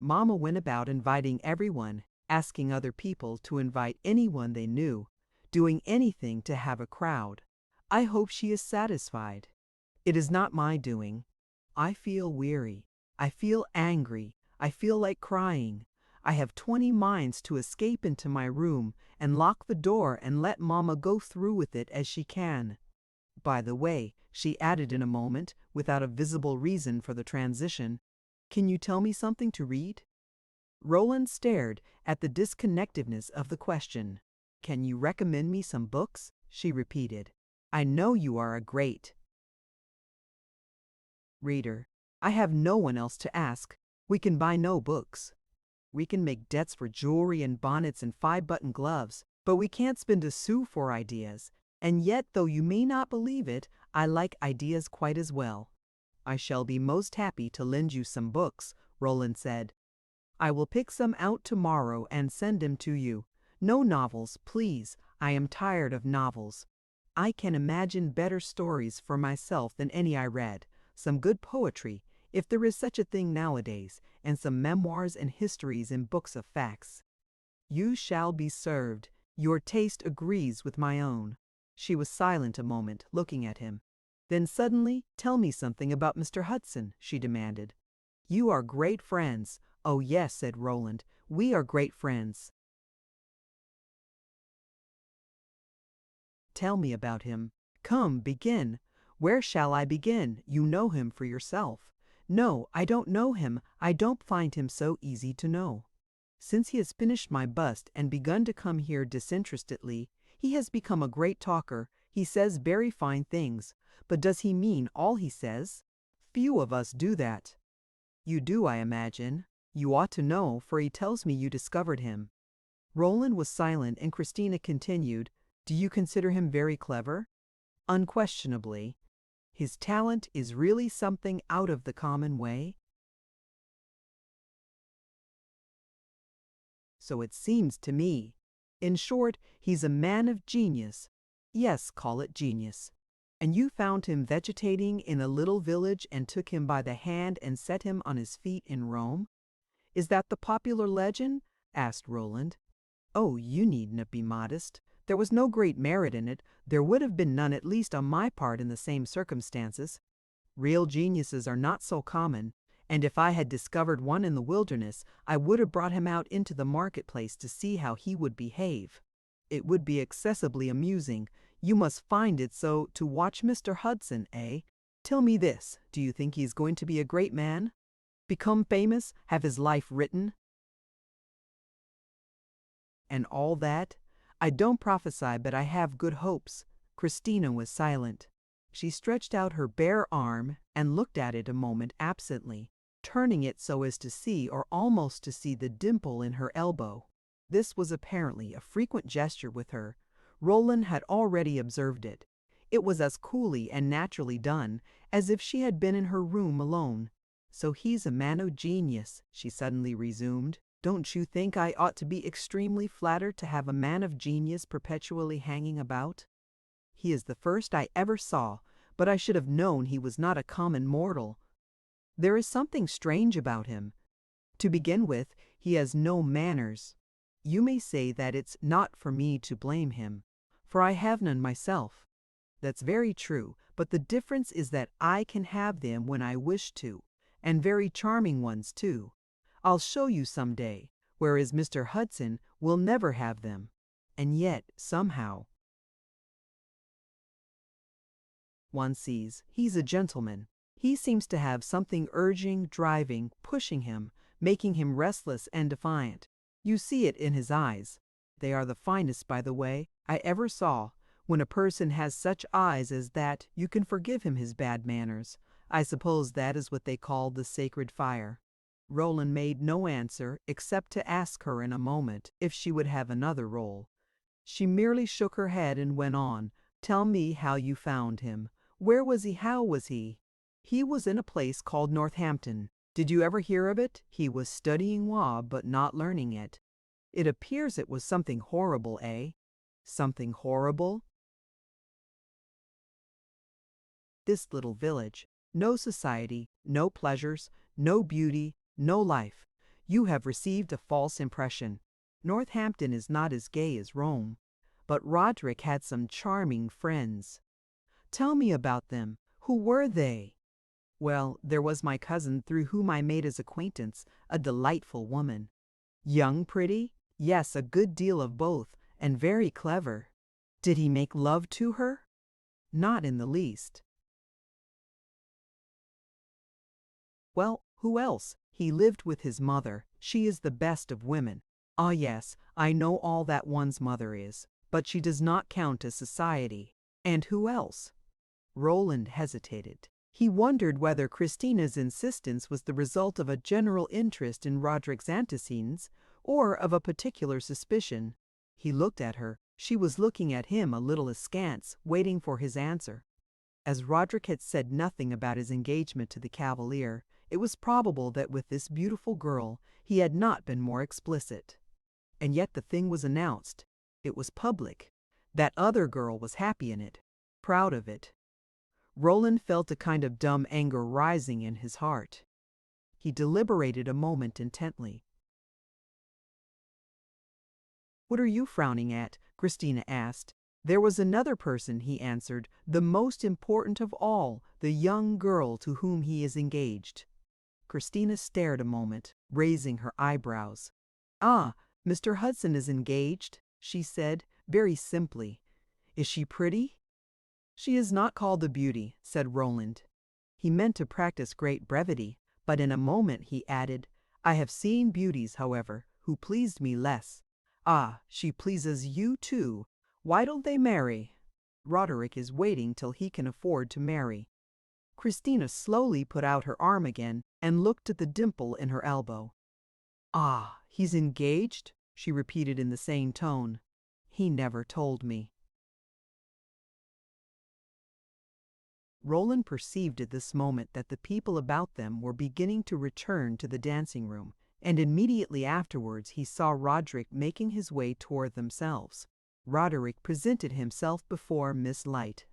Mamma went about inviting everyone, asking other people to invite anyone they knew, doing anything to have a crowd. I hope she is satisfied. It is not my doing. I feel weary. I feel angry. I feel like crying. I have 20 minds to escape into my room and lock the door and let Mamma go through with it as she can. By the way, she added in a moment, without a visible reason for the transition, can you tell me something to read? Roland stared at the disconnectedness of the question. Can you recommend me some books? She repeated. I know you are a great reader. I have no one else to ask. We can buy no books. We can make debts for jewelry and bonnets and 5-button gloves, but we can't spend a sou for ideas. And yet, though you may not believe it, I like ideas quite as well. I shall be most happy to lend you some books, Roland said. I will pick some out tomorrow and send them to you. No novels, please. I am tired of novels. I can imagine better stories for myself than any I read. Some good poetry, if there is such a thing nowadays, and some memoirs and histories and books of facts. You shall be served. Your taste agrees with my own. She was silent a moment, looking at him. Then suddenly, tell me something about Mr. Hudson, she demanded. You are great friends. Oh yes, said Roland, we are great friends. Tell me about him. Come, begin. Where shall I begin? You know him for yourself. No, I don't know him. I don't find him so easy to know. Since he has finished my bust and begun to come here disinterestedly, he has become a great talker. He says very fine things. But does he mean all he says? Few of us do that. You do, I imagine. You ought to know, for he tells me you discovered him. Roland was silent, and Christina continued, Do you consider him very clever? Unquestionably. His talent is really something out of the common way? So it seems to me. In short, he's a man of genius. Yes, call it genius. And you found him vegetating in a little village and took him by the hand and set him on his feet in Rome? Is that the popular legend? Asked Roland. Oh, you needn't be modest. There was no great merit in it. There would have been none, at least on my part, in the same circumstances. Real geniuses are not so common, and if I had discovered one in the wilderness, I would have brought him out into the marketplace to see how he would behave. It would be excessively amusing. You must find it so to watch Mr. Hudson, eh? Tell me this, do you think he's going to be a great man? Become famous? Have his life written? And all that? I don't prophesy, but I have good hopes. Christina was silent. She stretched out her bare arm and looked at it a moment absently, turning it so as to see or almost to see the dimple in her elbow. This was apparently a frequent gesture with her. Roland had already observed it. It was as coolly and naturally done as if she had been in her room alone. So he's a man of genius, she suddenly resumed. Don't you think I ought to be extremely flattered to have a man of genius perpetually hanging about? He is the first I ever saw, but I should have known he was not a common mortal. There is something strange about him. To begin with, he has no manners. You may say that it's not for me to blame him, for I have none myself. That's very true, but the difference is that I can have them when I wish to, and very charming ones too. I'll show you some day, whereas Mr. Hudson will never have them. And yet, somehow, one sees he's a gentleman. He seems to have something urging, driving, pushing him, making him restless and defiant. You see it in his eyes. They are the finest, by the way, I ever saw. When a person has such eyes as that, you can forgive him his bad manners. I suppose that is what they call the sacred fire. Roland made no answer except to ask her in a moment if she would have another roll. She merely shook her head and went on. Tell me how you found him. Where was he? How was he? He was in a place called Northampton. Did you ever hear of it? He was studying law, but not learning it. It appears it was something horrible, eh? Something horrible? This little village. No society, no pleasures, no beauty, no life. You have received a false impression. Northampton is not as gay as Rome. But Roderick had some charming friends. Tell me about them. Who were they? Well, there was my cousin through whom I made his acquaintance, a delightful woman. Young, pretty? Yes, a good deal of both, and very clever. Did he make love to her? Not in the least. Well, who else? He lived with his mother. She is the best of women. Ah yes, I know all that one's mother is, but she does not count as society. And who else? Roland hesitated. He wondered whether Christina's insistence was the result of a general interest in Roderick's antecedents or of a particular suspicion. He looked at her. She was looking at him a little askance, waiting for his answer. As Roderick had said nothing about his engagement to the Cavalier, it was probable that with this beautiful girl he had not been more explicit. And yet the thing was announced. It was public. That other girl was happy in it, proud of it. Roland felt a kind of dumb anger rising in his heart. He deliberated a moment intently. "What are you frowning at?" Christina asked. "There was another person," he answered, "the most important of all, the young girl to whom he is engaged." Christina stared a moment, raising her eyebrows. "Ah, Mr. Hudson is engaged," she said, very simply. "Is she pretty?" "She is not called a beauty," said Roland. He meant to practice great brevity, but in a moment he added, "I have seen beauties, however, who pleased me less." "Ah, she pleases you too. Why don't they marry?" "Roderick is waiting till he can afford to marry." Christina slowly put out her arm again and looked at the dimple in her elbow. "Ah, he's engaged?" she repeated in the same tone. "He never told me." Roland perceived at this moment that the people about them were beginning to return to the dancing room, and immediately afterwards he saw Roderick making his way toward themselves. Roderick presented himself before Miss Light.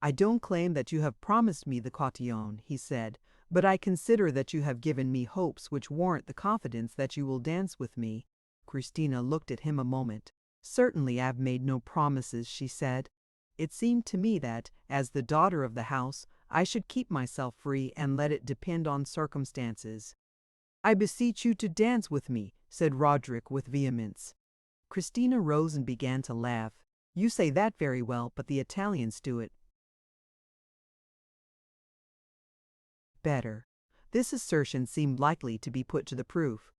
"I don't claim that you have promised me the cotillon," he said, "but I consider that you have given me hopes which warrant the confidence that you will dance with me." Christina looked at him a moment. "Certainly I have made no promises," she said. "It seemed to me that, as the daughter of the house, I should keep myself free and let it depend on circumstances." "I beseech you to dance with me," said Roderick with vehemence. Christina rose and began to laugh. "You say that very well, but the Italians do it better." This assertion seemed likely to be put to the proof.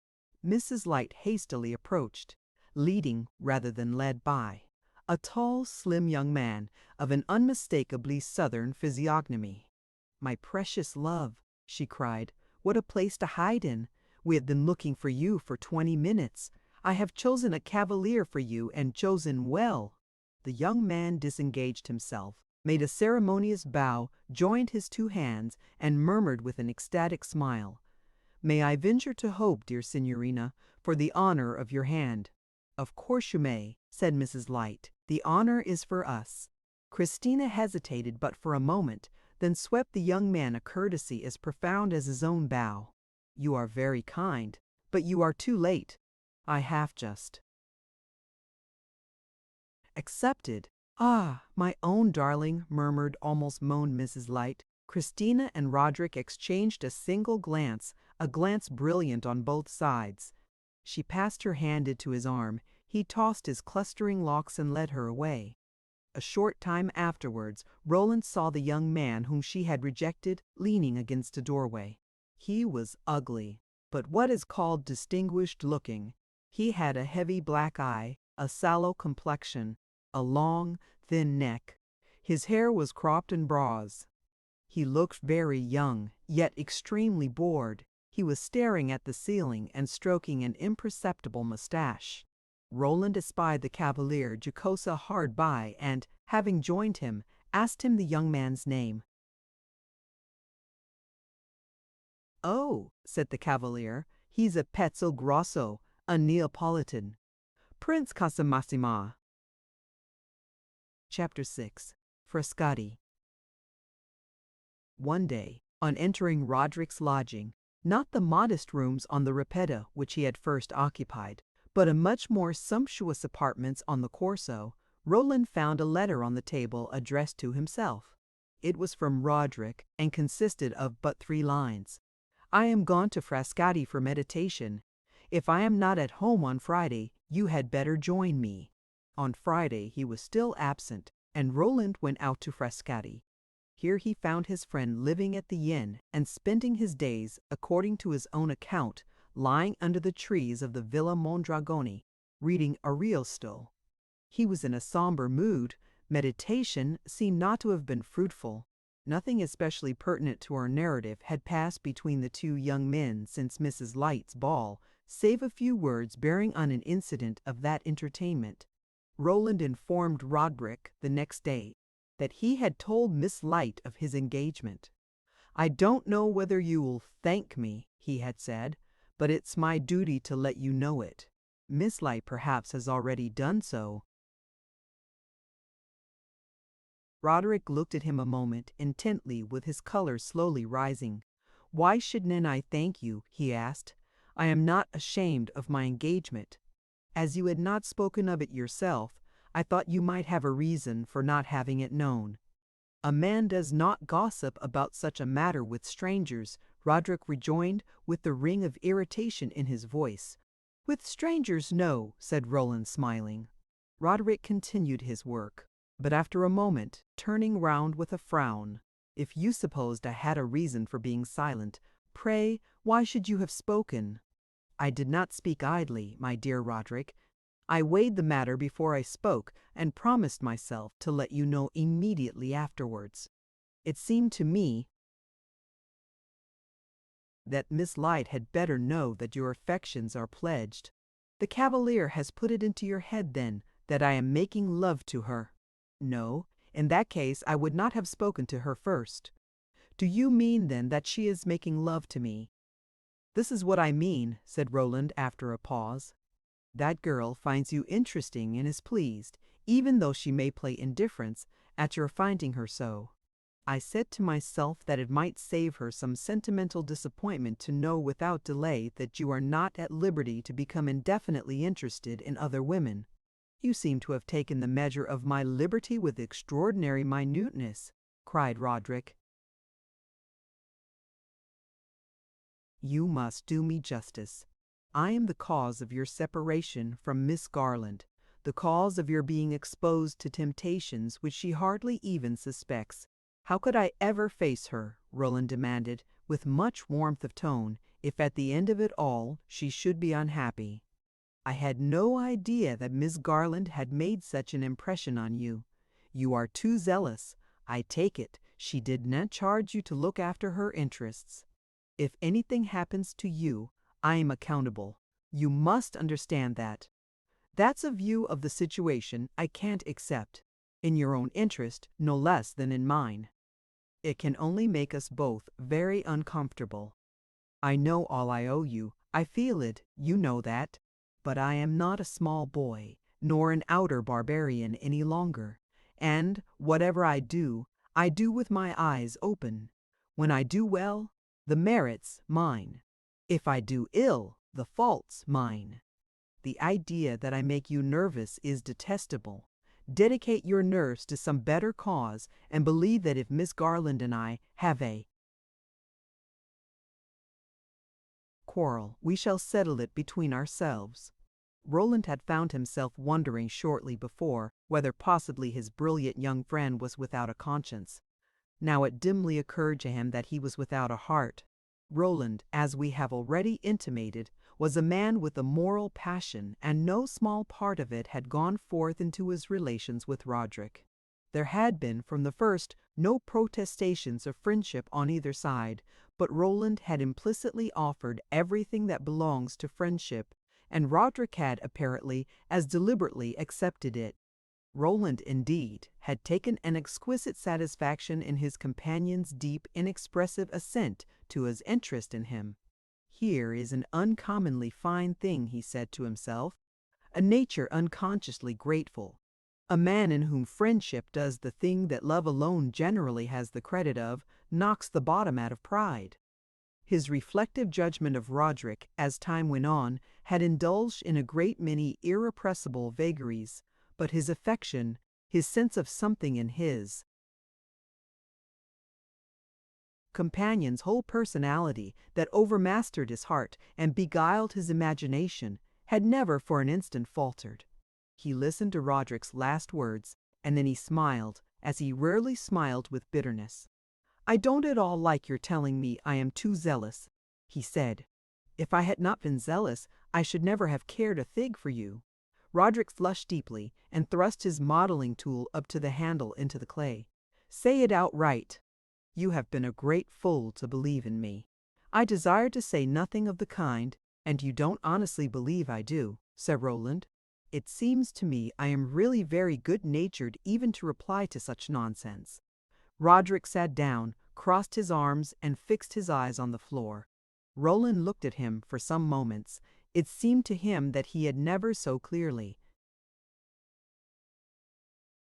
Mrs. Light hastily approached, leading rather than led by a tall, slim young man of an unmistakably Southern physiognomy. "My precious love," she cried, "what a place to hide in! We have been looking for you for 20 minutes. I have chosen a cavalier for you, and chosen well." The young man disengaged himself, made a ceremonious bow, joined his two hands, and murmured with an ecstatic smile, "May I venture to hope, dear Signorina, for the honor of your hand?" "Of course you may," said Mrs. Light. "The honor is for us." Christina hesitated but for a moment, then swept the young man a courtesy as profound as his own bow. "You are very kind, but you are too late. I have just accepted." "Ah, my own darling," almost moaned Mrs. Light. Christina and Roderick exchanged a single glance, a glance brilliant on both sides. She passed her hand into his arm. He tossed his clustering locks and led her away. A short time afterwards, Roland saw the young man whom she had rejected leaning against a doorway. He was ugly, but what is called distinguished looking. He had a heavy black eye, a sallow complexion, a long, thin neck. His hair was cropped in bras. He looked very young, yet extremely bored. He was staring at the ceiling and stroking an imperceptible mustache. Roland espied the cavalier Jocosa hard by and, having joined him, asked him the young man's name. "Oh," said the cavalier, "he's a pezzo grosso, a Neapolitan. Prince Casamassima." Chapter 6. Frascati. One day, on entering Roderick's lodging, not the modest rooms on the Ripetta which he had first occupied, but a much more sumptuous apartments on the Corso, Roland found a letter on the table addressed to himself. It was from Roderick, and consisted of but 3 lines. "I am gone to Frascati for meditation. If I am not at home on Friday, you had better join me." On Friday he was still absent, and Roland went out to Frascati. Here he found his friend living at the inn, and spending his days, according to his own account, lying under the trees of the Villa Mondragone, reading Ariosto. He was in a somber mood. Meditation seemed not to have been fruitful. Nothing especially pertinent to our narrative had passed between the two young men since Mrs. Light's ball, save a few words bearing on an incident of that entertainment. Roland informed Roderick the next day that he had told Miss Light of his engagement. "I don't know whether you will thank me," he had said, "but it's my duty to let you know it. Miss Light perhaps has already done so." Roderick looked at him a moment intently with his color slowly rising. "Why shouldn't I thank you?" he asked. "I am not ashamed of my engagement. As you had not spoken of it yourself, I thought you might have a reason for not having it known." "A man does not gossip about such a matter with strangers," Roderick rejoined with the ring of irritation in his voice. "With strangers, no," said Roland, smiling. Roderick continued his work, but after a moment, turning round with a frown, "If you supposed I had a reason for being silent, pray why should you have spoken?" "I did not speak idly, my dear Roderick. I weighed the matter before I spoke, and promised myself to let you know immediately afterwards. It seemed to me that Miss Light had better know that your affections are pledged." "The Cavalier has put it into your head, then, that I am making love to her?" "No, in that case I would not have spoken to her first." "Do you mean, then, that she is making love to me?" "This is what I mean," said Roland after a pause. "That girl finds you interesting and is pleased, even though she may play indifference, at your finding her so. I said to myself that it might save her some sentimental disappointment to know without delay that you are not at liberty to become indefinitely interested in other women." "You seem to have taken the measure of my liberty with extraordinary minuteness," cried Roderick. "You must do me justice. I am the cause of your separation from Miss Garland, the cause of your being exposed to temptations which she hardly even suspects. How could I ever face her," Roland demanded, with much warmth of tone, "if at the end of it all she should be unhappy? I had no idea that Miss Garland had made such an impression on you. You are too zealous. I take it she did not charge you to look after her interests. If anything happens to you, I am accountable. You must understand that. That's a view of the situation I can't accept, in your own interest no less than in mine. It can only make us both very uncomfortable. I know all I owe you. I feel it, you know that. But I am not a small boy, nor an outer barbarian any longer, and whatever I do with my eyes open. When I do well, the merit's mine. If I do ill, the fault's mine. The idea that I make you nervous is detestable. Dedicate your nerves to some better cause, and believe that if Miss Garland and I have a quarrel, we shall settle it between ourselves." Roland had found himself wondering shortly before whether possibly his brilliant young friend was without a conscience. Now it dimly occurred to him that he was without a heart. Roland, as we have already intimated, was a man with a moral passion, and no small part of it had gone forth into his relations with Roderick. There had been, from the first, no protestations of friendship on either side, but Roland had implicitly offered everything that belongs to friendship, and Roderick had, apparently, as deliberately accepted it. Roland, indeed, had taken an exquisite satisfaction in his companion's deep, inexpressive assent to his interest in him. "Here is an uncommonly fine thing," he said to himself, "a nature unconsciously grateful, a man in whom friendship does the thing that love alone generally has the credit of, knocks the bottom out of pride." His reflective judgment of Roderick, as time went on, had indulged in a great many irrepressible vagaries, but his affection, his sense of something in his companion's whole personality that overmastered his heart and beguiled his imagination, had never for an instant faltered. He listened to Roderick's last words, and then he smiled, as he rarely smiled with bitterness. "I don't at all like your telling me I am too zealous," he said. "If I had not been zealous, I should never have cared a fig for you." Roderick flushed deeply, and thrust his modeling tool up to the handle into the clay. "Say it outright." You have been a great fool to believe in me. I desire to say nothing of the kind, and you don't honestly believe I do, said Roland. It seems to me I am really very good-natured even to reply to such nonsense. Roderick sat down, crossed his arms, and fixed his eyes on the floor. Roland looked at him for some moments. It seemed to him that he had never so clearly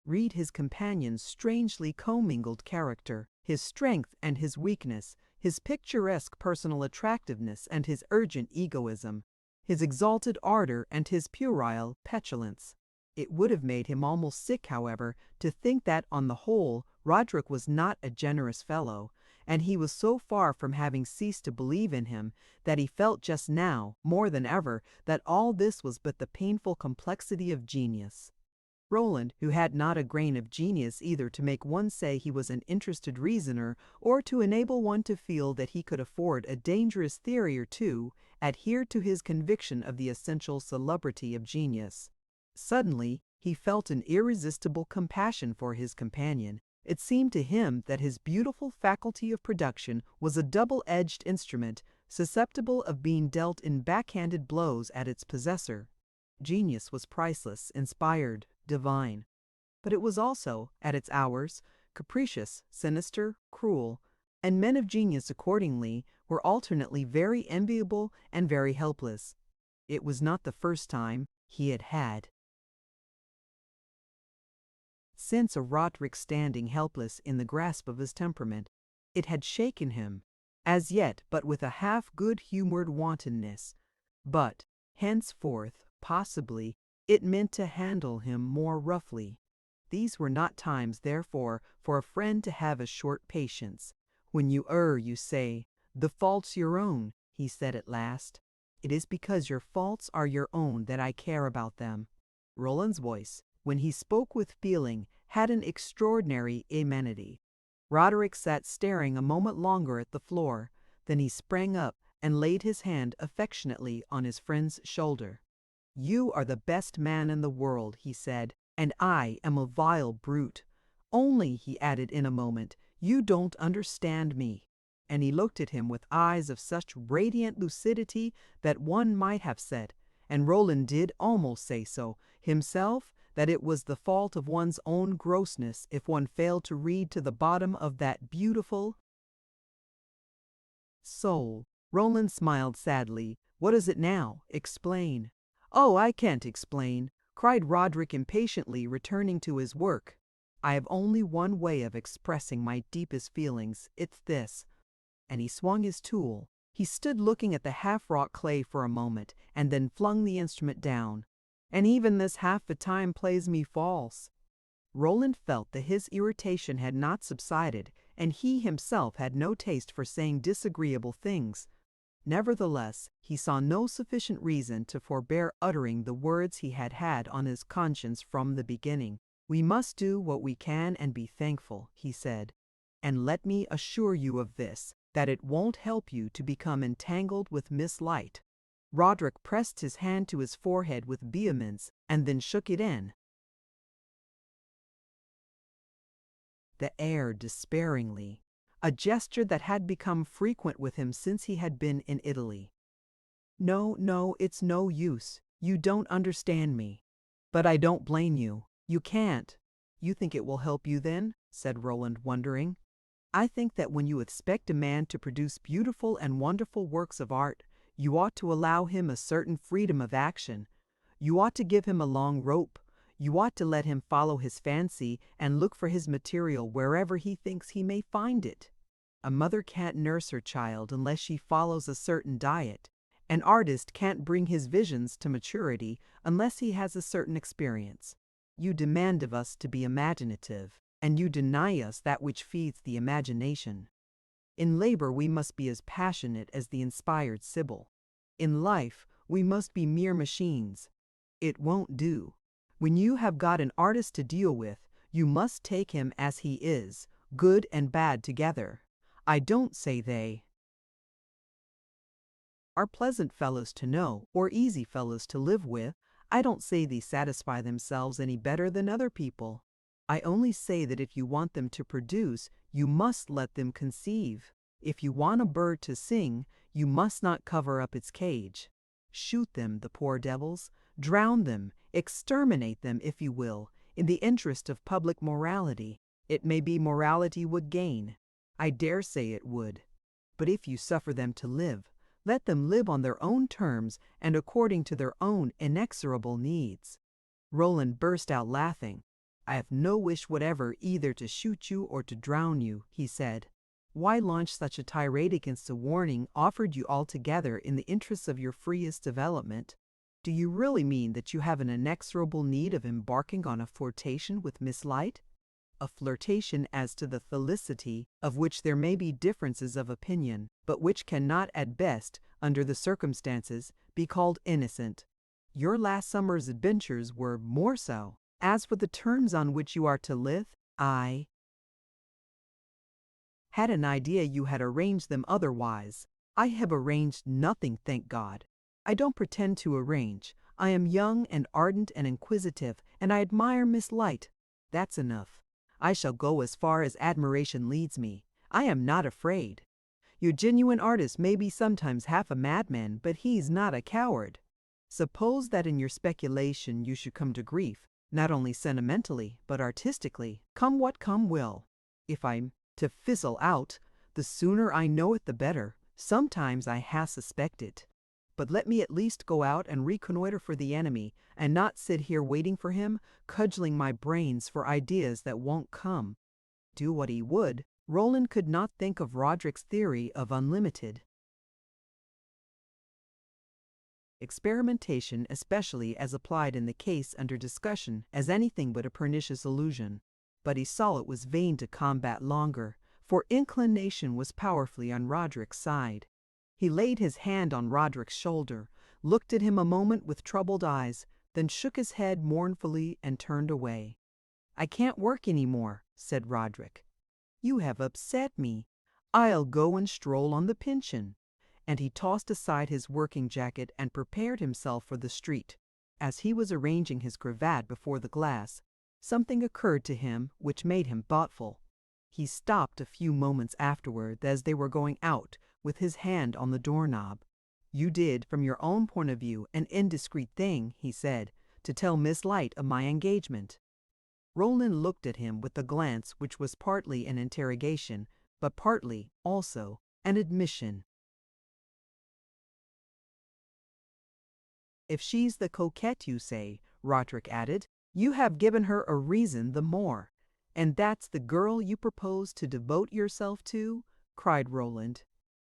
read his companion's strangely commingled character, his strength and his weakness, his picturesque personal attractiveness and his urgent egoism, his exalted ardor and his puerile petulance. It would have made him almost sick, however, to think that, on the whole, Roderick was not a generous fellow, and he was so far from having ceased to believe in him that he felt just now, more than ever, that all this was but the painful complexity of genius. Roland, who had not a grain of genius either to make one say he was an interested reasoner or to enable one to feel that he could afford a dangerous theory or two, adhered to his conviction of the essential celebrity of genius. Suddenly, he felt an irresistible compassion for his companion. It seemed to him that his beautiful faculty of production was a double-edged instrument, susceptible of being dealt in backhanded blows at its possessor. Genius was priceless, inspired, divine. But it was also, at its hours, capricious, sinister, cruel, and men of genius, accordingly, were alternately very enviable and very helpless. It was not the first time he had had sense of Roderick standing helpless in the grasp of his temperament. It had shaken him, as yet but with a half good-humored wantonness, but henceforth, possibly, it meant to handle him more roughly. These were not times, therefore, for a friend to have a short patience. When you err, you say, "The fault's your own," he said at last. "It is because your faults are your own that I care about them." Roland's voice, when he spoke with feeling, had an extraordinary amenity. Roderick sat staring a moment longer at the floor. Then he sprang up and laid his hand affectionately on his friend's shoulder. "You are the best man in the world," he said, "and I am a vile brute. Only," he added in a moment, "you don't understand me." And he looked at him with eyes of such radiant lucidity that one might have said, and Roland did almost say so, himself, that it was the fault of one's own grossness if one failed to read to the bottom of that beautiful soul. Roland smiled sadly. "What is it now? Explain." "Oh, I can't explain," cried Roderick impatiently, returning to his work. "I have only one way of expressing my deepest feelings. It's this." And he swung his tool. He stood looking at the half-wrought clay for a moment, and then flung the instrument down. "And even this half the time plays me false." Roland felt that his irritation had not subsided, and he himself had no taste for saying disagreeable things. Nevertheless, he saw no sufficient reason to forbear uttering the words he had had on his conscience from the beginning. "We must do what we can and be thankful," he said. "And let me assure you of this, that it won't help you to become entangled with Miss Light." Roderick pressed his hand to his forehead with vehemence and then shook it in the air despairingly, a gesture that had become frequent with him since he had been in Italy. "No, no, it's no use. You don't understand me. But I don't blame you. You can't." "You think it will help you then?" said Roland, wondering. "I think that when you expect a man to produce beautiful and wonderful works of art, you ought to allow him a certain freedom of action. You ought to give him a long rope. You ought to let him follow his fancy and look for his material wherever he thinks he may find it. A mother can't nurse her child unless she follows a certain diet. An artist can't bring his visions to maturity unless he has a certain experience. You demand of us to be imaginative, and you deny us that which feeds the imagination. In labor we must be as passionate as the inspired Sibyl. In life we must be mere machines. It won't do. When you have got an artist to deal with, you must take him as he is, good and bad together. I don't say they are pleasant fellows to know or easy fellows to live with. I don't say they satisfy themselves any better than other people. I only say that if you want them to produce, you must let them conceive. If you want a bird to sing, you must not cover up its cage. Shoot them, the poor devils. Drown them, exterminate them, if you will, in the interest of public morality. It may be morality would gain. I dare say it would. But if you suffer them to live, let them live on their own terms and according to their own inexorable needs. Roland burst out laughing. I have no wish whatever either to shoot you or to drown you, he said. Why launch such a tirade against a warning offered you altogether in the interests of your freest development? Do you really mean that you have an inexorable need of embarking on a flirtation with Miss Light? A flirtation as to the felicity of which there may be differences of opinion, but which cannot at best, under the circumstances, be called innocent. Your last summer's adventures were more so. As for the terms on which you are to live, I had an idea you had arranged them otherwise. I have arranged nothing, thank God. I don't pretend to arrange. I am young and ardent and inquisitive, and I admire Miss Light. That's enough. I shall go as far as admiration leads me. I am not afraid. Your genuine artist may be sometimes half a madman, but he's not a coward. Suppose that in your speculation you should come to grief, not only sentimentally, but artistically, come what come will. If I'm to fizzle out, the sooner I know it the better. Sometimes I half suspect it. But let me at least go out and reconnoiter for the enemy, and not sit here waiting for him, cudgeling my brains for ideas that won't come. Do what he would, Roland could not think of Roderick's theory of unlimited experimentation, especially as applied in the case under discussion, as anything but a pernicious illusion. But he saw it was vain to combat longer, for inclination was powerfully on Roderick's side. He laid his hand on Roderick's shoulder, looked at him a moment with troubled eyes, then shook his head mournfully and turned away. I can't work any more, said Roderick. You have upset me. I'll go and stroll on the Pincian. And he tossed aside his working jacket and prepared himself for the street. As he was arranging his cravat before the glass, something occurred to him which made him thoughtful. He stopped a few moments afterward as they were going out, with his hand on the doorknob. You did, from your own point of view, an indiscreet thing, he said, to tell Miss Light of my engagement. Roland looked at him with a glance which was partly an interrogation, but partly, also, an admission. If she's the coquette you say, Roderick added, you have given her a reason the more. And that's the girl you propose to devote yourself to? Cried Roland.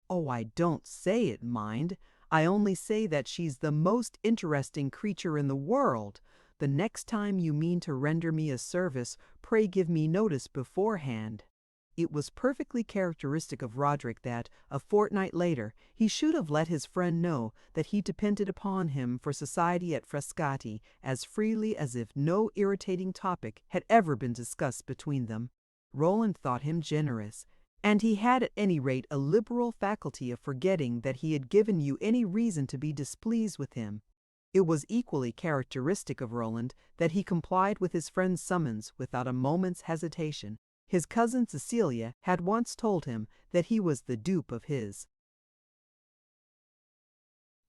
Oh, I don't say it, mind. I only say that she's the most interesting creature in the world. The next time you mean to render me a service, pray give me notice beforehand. It was perfectly characteristic of Roderick that, a fortnight later, he should have let his friend know that he depended upon him for society at Frascati as freely as if no irritating topic had ever been discussed between them. Roland thought him generous, and he had at any rate a liberal faculty of forgetting that he had given you any reason to be displeased with him. It was equally characteristic of Roland that he complied with his friend's summons without a moment's hesitation. His cousin Cecilia had once told him that he was the dupe of his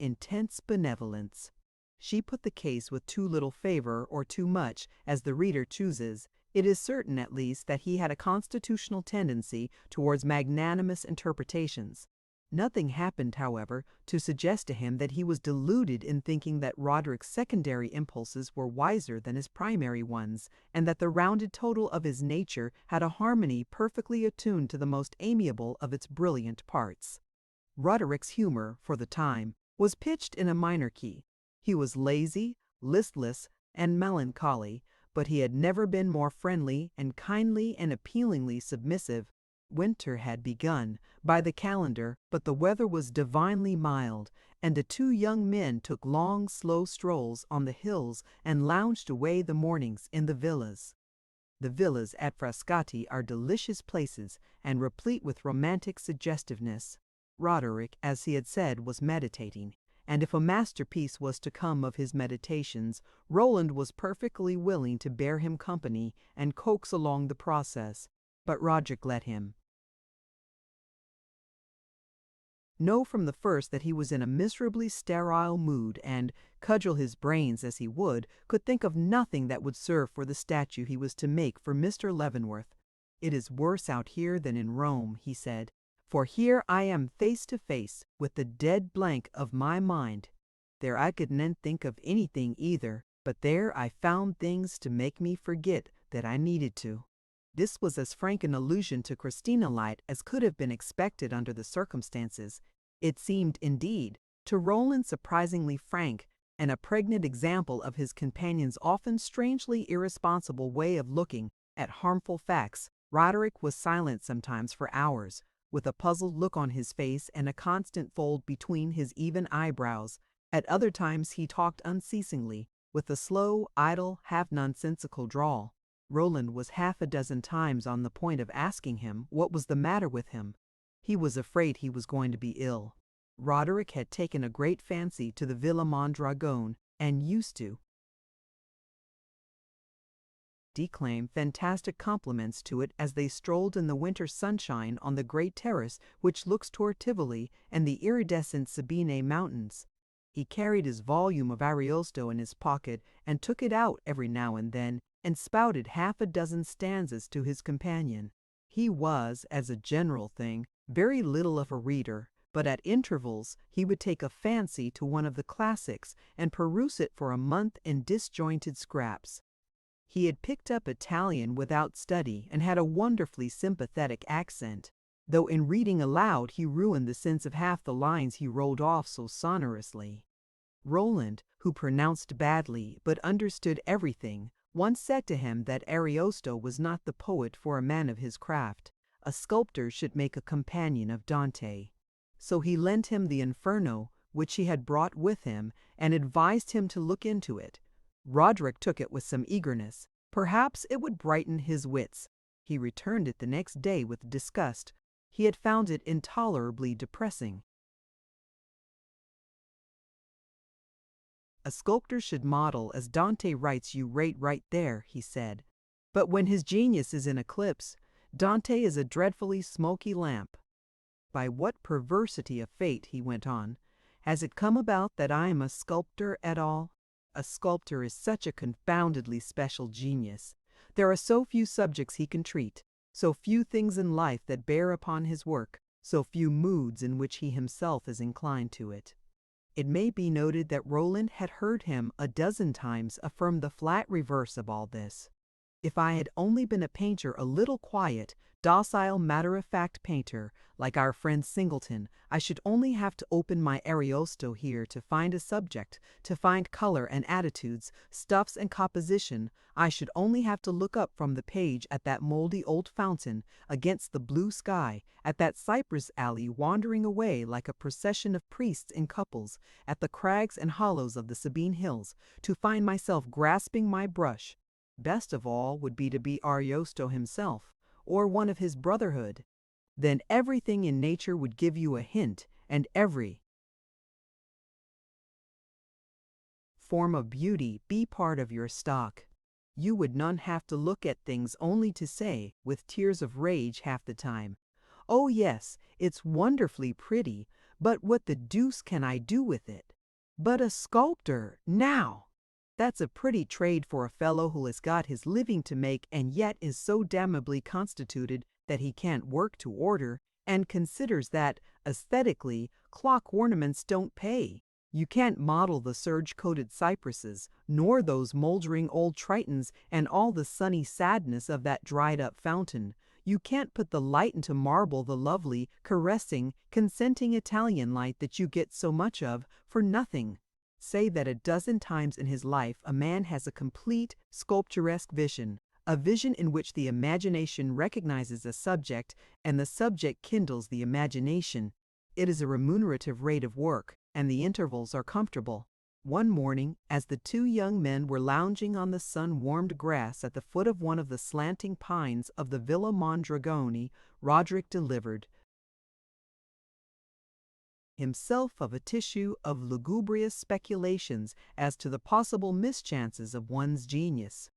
intense benevolence. She put the case with too little favor or too much, as the reader chooses. It is certain, at least, that he had a constitutional tendency towards magnanimous interpretations. Nothing happened, however, to suggest to him that he was deluded in thinking that Roderick's secondary impulses were wiser than his primary ones, and that the rounded total of his nature had a harmony perfectly attuned to the most amiable of its brilliant parts. Roderick's humor, for the time, was pitched in a minor key. He was lazy, listless, and melancholy, but he had never been more friendly and kindly and appealingly submissive. Winter had begun, by the calendar, but the weather was divinely mild, and the two young men took long, slow strolls on the hills and lounged away the mornings in the villas. The villas at Frascati are delicious places and replete with romantic suggestiveness. Roderick, as he had said, was meditating, and if a masterpiece was to come of his meditations, Roland was perfectly willing to bear him company and coax along the process. But Roderick let him know from the first that he was in a miserably sterile mood and, cudgel his brains as he would, could think of nothing that would serve for the statue he was to make for Mr. Leavenworth. "It is worse out here than in Rome," he said, "for here I am face to face with the dead blank of my mind. There I could n't think of anything either, but there I found things to make me forget that I needed to." This was as frank an allusion to Christina Light as could have been expected under the circumstances. It seemed, indeed, to Roland surprisingly frank, and a pregnant example of his companion's often strangely irresponsible way of looking at harmful facts. Roderick was silent sometimes for hours, with a puzzled look on his face and a constant fold between his even eyebrows. At other times he talked unceasingly, with a slow, idle, half-nonsensical drawl. Roland was half a dozen times on the point of asking him what was the matter with him. He was afraid he was going to be ill. Roderick had taken a great fancy to the Villa Mondragone and used to declaim fantastic compliments to it as they strolled in the winter sunshine on the great terrace which looks toward Tivoli and the iridescent Sabine Mountains. He carried his volume of Ariosto in his pocket and took it out every now and then and spouted half a dozen stanzas to his companion. He was, as a general thing, very little of a reader, but at intervals he would take a fancy to one of the classics and peruse it for a month in disjointed scraps. He had picked up Italian without study and had a wonderfully sympathetic accent, though in reading aloud he ruined the sense of half the lines he rolled off so sonorously. Roland, who pronounced badly but understood everything, once said to him that Ariosto was not the poet for a man of his craft. A sculptor should make a companion of Dante. So he lent him the Inferno, which he had brought with him, and advised him to look into it. Roderick took it with some eagerness. Perhaps it would brighten his wits. He returned it the next day with disgust. He had found it intolerably depressing. "A sculptor should model as Dante writes you right there," he said. "But when his genius is in eclipse, Dante is a dreadfully smoky lamp. By what perversity of fate," he went on, "has it come about that I am a sculptor at all? A sculptor is such a confoundedly special genius. There are so few subjects he can treat, so few things in life that bear upon his work, so few moods in which he himself is inclined to it." It may be noted that Roland had heard him a dozen times affirm the flat reverse of all this. "If I had only been a painter a little quiet, docile, matter-of-fact painter, like our friend Singleton, I should only have to open my Ariosto here to find a subject, to find color and attitudes, stuffs and composition. I should only have to look up from the page at that moldy old fountain against the blue sky, at that cypress alley wandering away like a procession of priests in couples, at the crags and hollows of the Sabine Hills, to find myself grasping my brush. Best of all would be to be Ariosto himself, or one of his brotherhood. Then everything in nature would give you a hint, and every form of beauty be part of your stock. You would none have to look at things only to say, with tears of rage half the time, 'Oh yes, it's wonderfully pretty, but what the deuce can I do with it?' But a sculptor, now! That's a pretty trade for a fellow who has got his living to make and yet is so damnably constituted that he can't work to order, and considers that, aesthetically, clock ornaments don't pay. You can't model the serge-coated cypresses, nor those mouldering old Tritons and all the sunny sadness of that dried-up fountain. You can't put the light into marble, the lovely, caressing, consenting Italian light that you get so much of, for nothing. Say that a dozen times in his life a man has a complete, sculpturesque vision, a vision in which the imagination recognizes a subject and the subject kindles the imagination. It is a remunerative rate of work, and the intervals are comfortable. One morning, as the two young men were lounging on the sun-warmed grass at the foot of one of the slanting pines of the Villa Mondragone, Roderick delivered, himself of a tissue of lugubrious speculations as to the possible mischances of one's genius.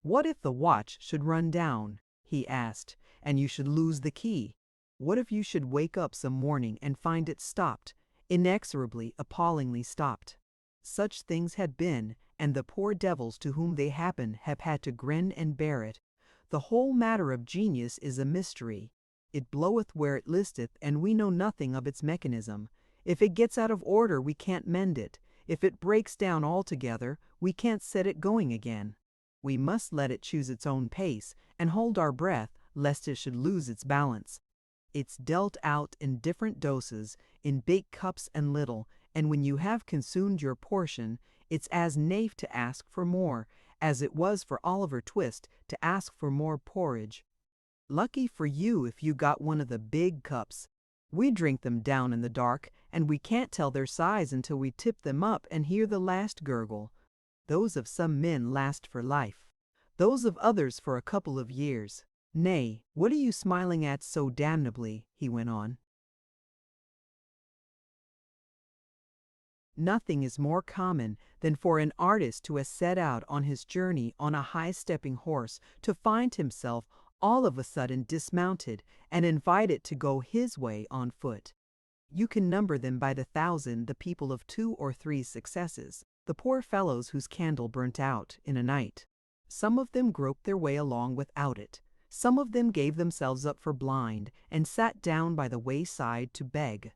What if the watch should run down, he asked, and you should lose the key? What if you should wake up some morning and find it stopped, inexorably, appallingly stopped? Such things had been, and the poor devils to whom they happen have had to grin and bear it. The whole matter of genius is a mystery. It bloweth where it listeth, and we know nothing of its mechanism. If it gets out of order, we can't mend it. If it breaks down altogether, we can't set it going again. We must let it choose its own pace, and hold our breath, lest it should lose its balance. It's dealt out in different doses, in big cups and little, and when you have consumed your portion, it's as naif to ask for more, as it was for Oliver Twist to ask for more porridge. Lucky for you if you got one of the big cups. We drink them down in the dark, and we can't tell their size until we tip them up and hear the last gurgle. Those of some men last for life, those of others for a couple of years. Nay, what are you smiling at so damnably? He went on. Nothing is more common than for an artist to have set out on his journey on a high-stepping horse to find himself all of a sudden dismounted and invited to go his way on foot. You can number them by the thousand, the people of 2 or 3 successes, the poor fellows whose candle burnt out in a night. Some of them groped their way along without it. Some of them gave themselves up for blind and sat down by the wayside to beg.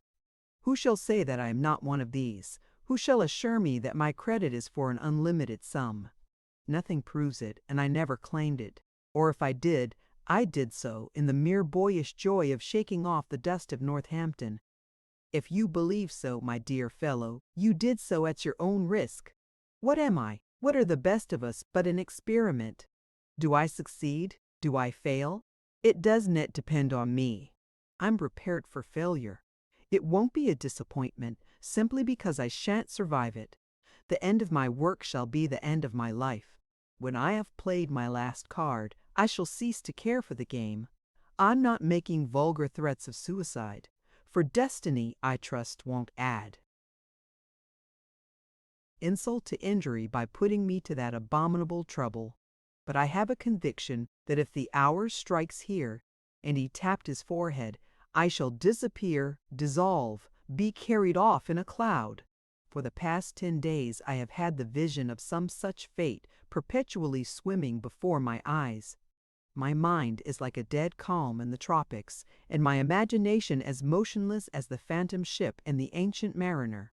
Who shall say that I am not one of these? Who shall assure me that my credit is for an unlimited sum? Nothing proves it, and I never claimed it. Or if I did so in the mere boyish joy of shaking off the dust of Northampton. If you believe so, my dear fellow, you did so at your own risk. What am I? What are the best of us but an experiment? Do I succeed? Do I fail? It doesn't depend on me. I'm prepared for failure. It won't be a disappointment, simply because I shan't survive it. The end of my work shall be the end of my life. When I have played my last card, I shall cease to care for the game. I'm not making vulgar threats of suicide, for destiny, I trust, won't add insult to injury by putting me to that abominable trouble. But I have a conviction that if the hour strikes here, and he tapped his forehead, I shall disappear, dissolve, be carried off in a cloud. For the past 10 days I have had the vision of some such fate perpetually swimming before my eyes. My mind is like a dead calm in the tropics, and my imagination as motionless as the phantom ship and the ancient mariner.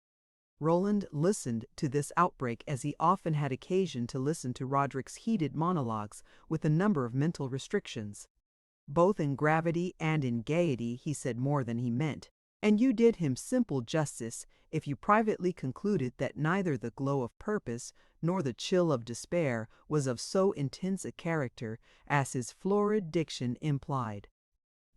Roland listened to this outbreak as he often had occasion to listen to Roderick's heated monologues with a number of mental restrictions. Both in gravity and in gaiety he said more than he meant, and you did him simple justice if you privately concluded that neither the glow of purpose nor the chill of despair was of so intense a character as his florid diction implied.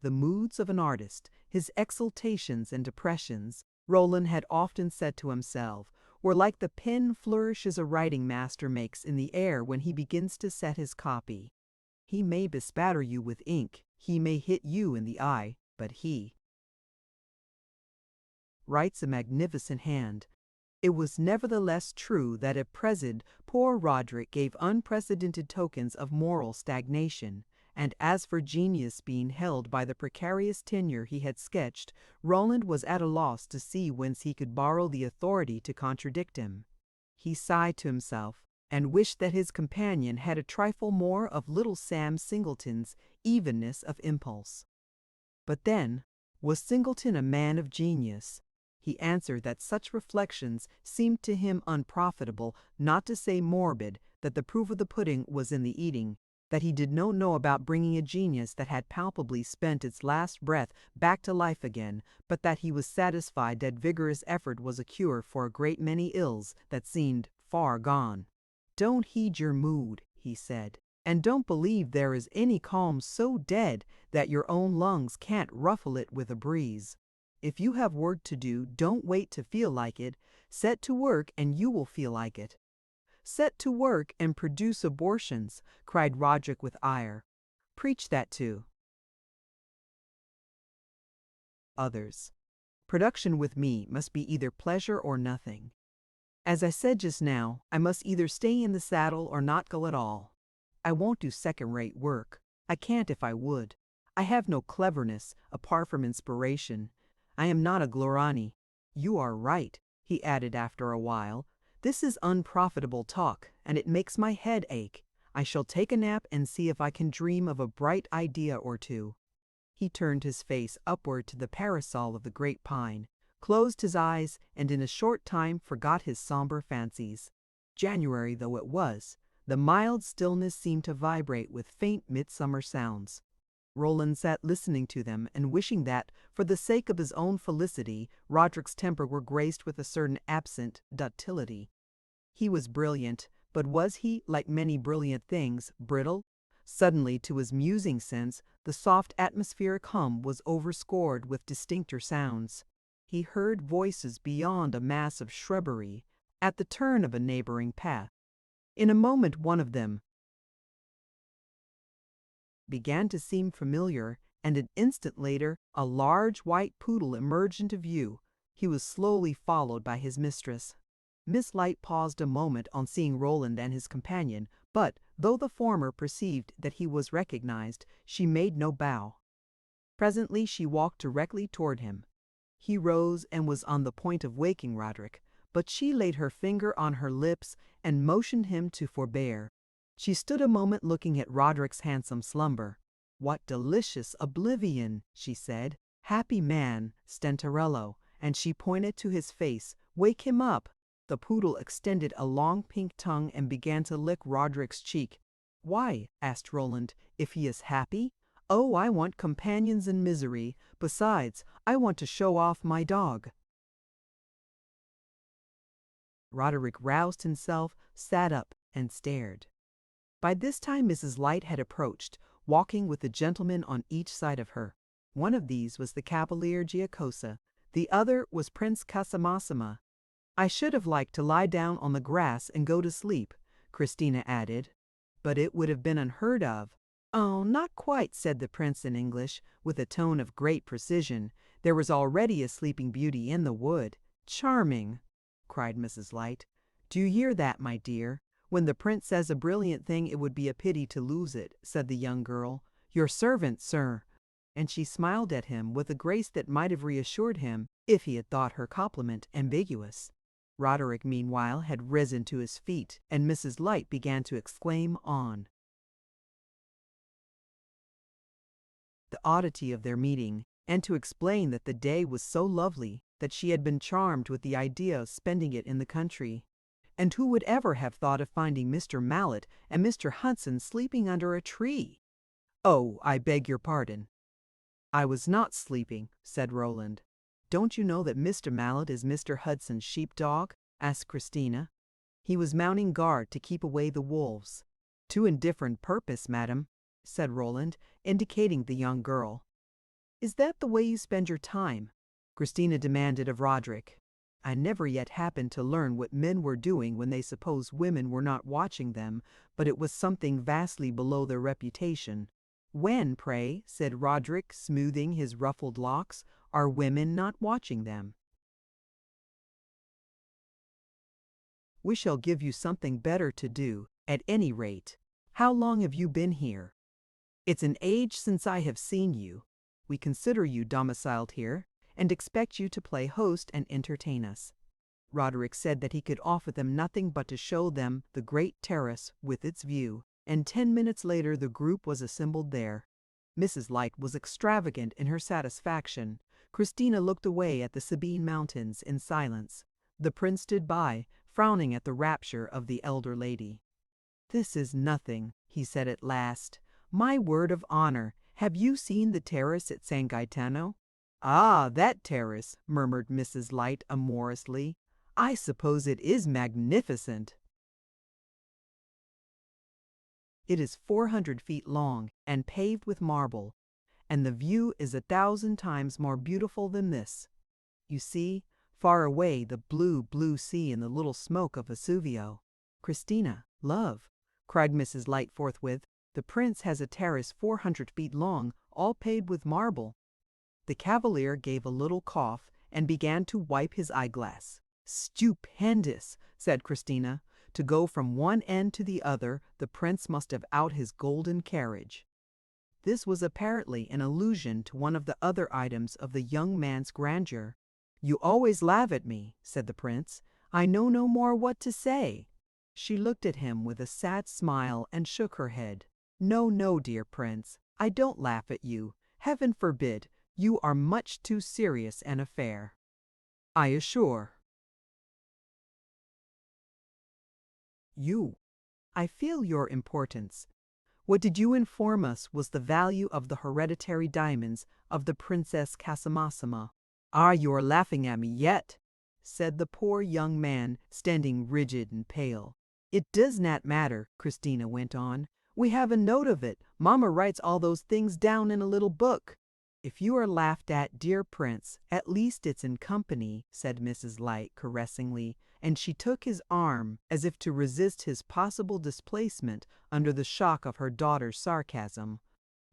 The moods of an artist, his exultations and depressions, Roland had often said to himself, were like the pen flourishes a writing master makes in the air when he begins to set his copy. He may bespatter you with ink, he may hit you in the eye, but he writes a magnificent hand. It was nevertheless true that at present poor Roderick gave unprecedented tokens of moral stagnation, and as for genius being held by the precarious tenure he had sketched, Roland was at a loss to see whence he could borrow the authority to contradict him. He sighed to himself, and wished that his companion had a trifle more of little Sam Singleton's evenness of impulse. But then, was Singleton a man of genius? He answered that such reflections seemed to him unprofitable, not to say morbid, that the proof of the pudding was in the eating, that he did not know about bringing a genius that had palpably spent its last breath back to life again, but that he was satisfied that vigorous effort was a cure for a great many ills that seemed far gone. Don't heed your mood, he said, and don't believe there is any calm so dead that your own lungs can't ruffle it with a breeze. If you have work to do, don't wait to feel like it. Set to work and you will feel like it. Set to work and produce abortions, cried Roderick with ire. Preach that to others. Production with me must be either pleasure or nothing. As I said just now, I must either stay in the saddle or not go at all. I won't do second-rate work. I can't if I would. I have no cleverness, apart from inspiration. I am not a Glorani. You are right, he added after a while. This is unprofitable talk, and it makes my head ache. I shall take a nap and see if I can dream of a bright idea or two. He turned his face upward to the parasol of the great pine, closed his eyes, and in a short time forgot his somber fancies. January though it was, the mild stillness seemed to vibrate with faint midsummer sounds. Roland sat listening to them and wishing that, for the sake of his own felicity, Roderick's temper were graced with a certain absent ductility. He was brilliant, but was he, like many brilliant things, brittle? Suddenly, to his musing sense, the soft atmospheric hum was overscored with distincter sounds. He heard voices beyond a mass of shrubbery, at the turn of a neighboring path. In a moment one of them began to seem familiar, and an instant later a large white poodle emerged into view. He was slowly followed by his mistress. Miss Light paused a moment on seeing Roland and his companion, but, though the former perceived that he was recognized, she made no bow. Presently she walked directly toward him. He rose and was on the point of waking Roderick, but she laid her finger on her lips and motioned him to forbear. She stood a moment looking at Roderick's handsome slumber. "What delicious oblivion," she said. "Happy man, Stentarello," and she pointed to his face. "Wake him up." The poodle extended a long pink tongue and began to lick Roderick's cheek. "Why?" asked Roland. "If he is happy? Oh, I want companions in misery. Besides, I want to show off my dog." Roderick roused himself, sat up, and stared. By this time Mrs. Light had approached, walking with a gentleman on each side of her. One of these was the Cavalier Giacosa, the other was Prince Casamassima. "I should have liked to lie down on the grass and go to sleep," Christina added, "but it would have been unheard of." "Oh, not quite," said the prince in English, with a tone of great precision. "There was already a sleeping beauty in the wood." "Charming!" cried Mrs. Light. "Do you hear that, my dear? When the prince says a brilliant thing it would be a pity to lose it," said the young girl. "Your servant, sir." And she smiled at him with a grace that might have reassured him if he had thought her compliment ambiguous. Roderick, meanwhile, had risen to his feet, and Mrs. Light began to exclaim on the oddity of their meeting, and to explain that the day was so lovely that she had been charmed with the idea of spending it in the country. And who would ever have thought of finding Mr. Mallet and Mr. Hudson sleeping under a tree? "Oh, I beg your pardon." "I was not sleeping," said Roland. "Don't you know that Mr. Mallet is Mr. Hudson's sheep-dog?" asked Christina. "He was mounting guard to keep away the wolves." "To indifferent purpose, madam," said Roland, indicating the young girl. "Is that the way you spend your time?" Christina demanded of Roderick. "I never yet happened to learn what men were doing when they supposed women were not watching them, but it was something vastly below their reputation." "When, pray," said Roderick, smoothing his ruffled locks, "are women not watching them?" "We shall give you something better to do, at any rate. How long have you been here?" "It's an age since I have seen you. We consider you domiciled here, and expect you to play host and entertain us." Roderick said that he could offer them nothing but to show them the great terrace with its view, and 10 minutes later the group was assembled there. Mrs. Light was extravagant in her satisfaction. Christina looked away at the Sabine Mountains in silence. The prince stood by, frowning at the rapture of the elder lady. "This is nothing," he said at last. "My word of honor, have you seen the terrace at San Gaetano?" "Ah, that terrace," murmured Mrs. Light amorously. "I suppose it is magnificent." "It is 400 feet long and paved with marble, and the view is 1,000 times more beautiful than this. You see, far away, the blue, blue sea and the little smoke of Vesuvio." "Christina, love," cried Mrs. Light forthwith, "the prince has a terrace 400 feet long, all paved with marble." The Cavalier gave a little cough, and began to wipe his eyeglass. "Stupendous," said Christina. To go from one end to the other, the prince must have out his golden carriage. This was apparently an allusion to one of the other items of the young man's grandeur. "You always laugh at me," said the prince. "I know no more what to say." She looked at him with a sad smile and shook her head. "No, no, dear prince, I don't laugh at you. Heaven forbid. You are much too serious an affair, I assure you. I feel your importance. What did you inform us was the value of the hereditary diamonds of the Princess Casamasama?" "Ah, you are laughing at me yet," said the poor young man, standing rigid and pale. "It does not matter," Christina went on. "We have a note of it. Mamma writes all those things down in a little book." "If you are laughed at, dear prince, at least it's in company," said Mrs. Light caressingly, and she took his arm as if to resist his possible displacement under the shock of her daughter's sarcasm.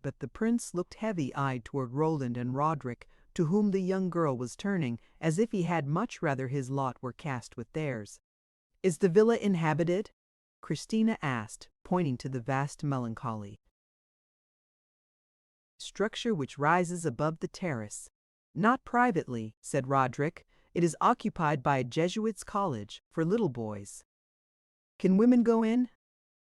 But the prince looked heavy-eyed toward Roland and Roderick, to whom the young girl was turning, as if he had much rather his lot were cast with theirs. "Is the villa inhabited?" Christina asked, pointing to the vast melancholy structure which rises above the terrace. "Not privately," said Roderick. "It is occupied by a Jesuits' college for little boys." "Can women go in?"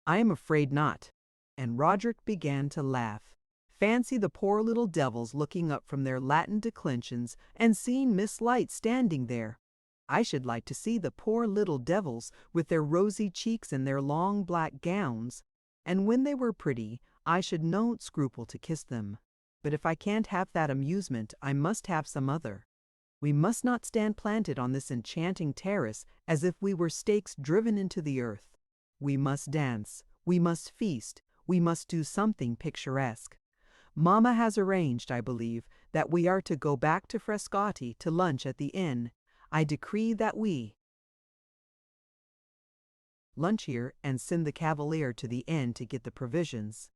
"I am afraid not." And Roderick began to laugh. Fancy the poor little devils looking up from their Latin declensions and seeing Miss Light standing there. I should like to see the poor little devils with their rosy cheeks and their long black gowns. And when they were pretty, I should not scruple to kiss them. But if I can't have that amusement, I must have some other. We must not stand planted on this enchanting terrace as if we were stakes driven into the earth. We must dance, we must feast, we must do something picturesque. Mamma has arranged, I believe, that we are to go back to Frascati to lunch at the inn. I decree that we lunch here and send the cavalier to the inn to get the provisions.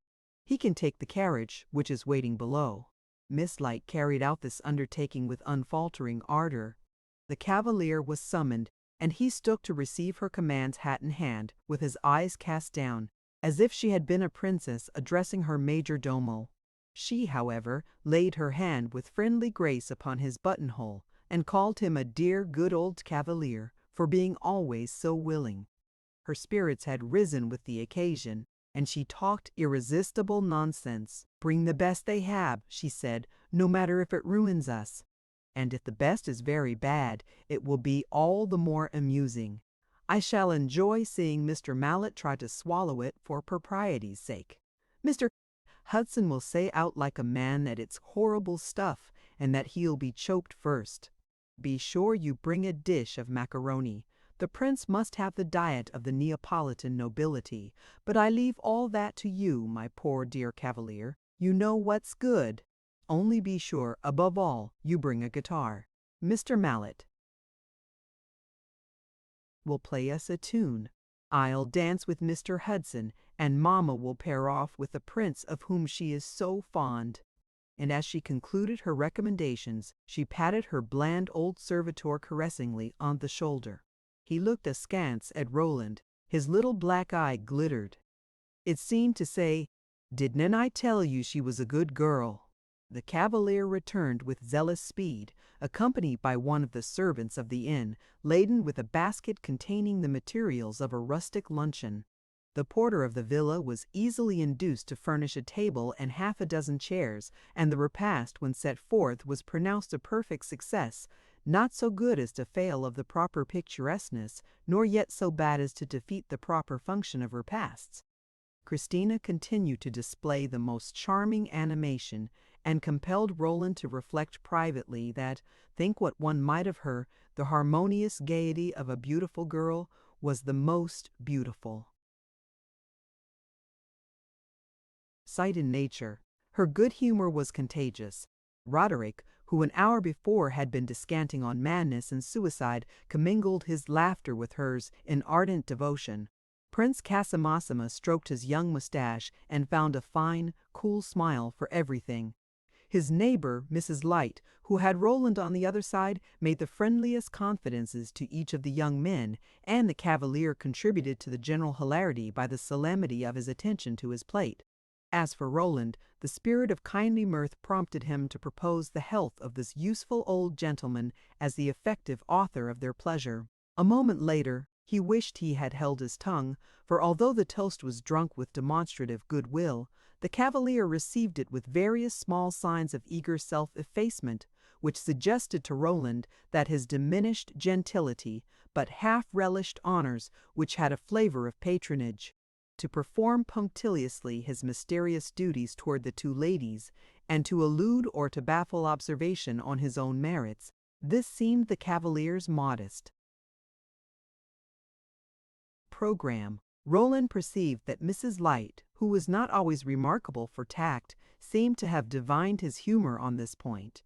He can take the carriage, which is waiting below." Miss Light carried out this undertaking with unfaltering ardor. The cavalier was summoned, and he stood to receive her commands hat in hand, with his eyes cast down, as if she had been a princess addressing her major domo. She, however, laid her hand with friendly grace upon his buttonhole, and called him a dear good old cavalier for being always so willing. Her spirits had risen with the occasion, and she talked irresistible nonsense. "Bring the best they have," she said, "no matter if it ruins us. And if the best is very bad, it will be all the more amusing. I shall enjoy seeing Mr. Mallet try to swallow it for propriety's sake. Mr. Hudson will say out like a man that it's horrible stuff, and that he'll be choked first. Be sure you bring a dish of macaroni. The prince must have the diet of the Neapolitan nobility, but I leave all that to you, my poor dear cavalier. You know what's good. Only be sure, above all, you bring a guitar. Mr. Mallet will play us a tune. I'll dance with Mr. Hudson, and Mamma will pair off with the prince of whom she is so fond." And as she concluded her recommendations, she patted her bland old servitor caressingly on the shoulder. He looked askance at Roland. His little black eye glittered. It seemed to say, "Didn't I tell you she was a good girl?" The cavalier returned with zealous speed, accompanied by one of the servants of the inn, laden with a basket containing the materials of a rustic luncheon. The porter of the villa was easily induced to furnish a table and half a dozen chairs, and the repast, when set forth, was pronounced a perfect success, not so good as to fail of the proper picturesqueness, nor yet so bad as to defeat the proper function of repasts. Christina continued to display the most charming animation, and compelled Roland to reflect privately that, think what one might of her, the harmonious gaiety of a beautiful girl was the most beautiful sight in nature. Her good humor was contagious. Roderick, who an hour before had been descanting on madness and suicide, commingled his laughter with hers in ardent devotion. Prince Casamasama stroked his young mustache and found a fine, cool smile for everything. His neighbor, Mrs. Light, who had Roland on the other side, made the friendliest confidences to each of the young men, and the cavalier contributed to the general hilarity by the solemnity of his attention to his plate. As for Roland, the spirit of kindly mirth prompted him to propose the health of this useful old gentleman as the effective author of their pleasure. A moment later, he wished he had held his tongue, for although the toast was drunk with demonstrative good-will, the cavalier received it with various small signs of eager self-effacement, which suggested to Roland that his diminished gentility but half-relished honors which had a flavor of patronage. To perform punctiliously his mysterious duties toward the two ladies, and to elude or to baffle observation on his own merits, this seemed the cavalier's modest program. Roland perceived that Mrs. Light, who was not always remarkable for tact, seemed to have divined his humor on this point.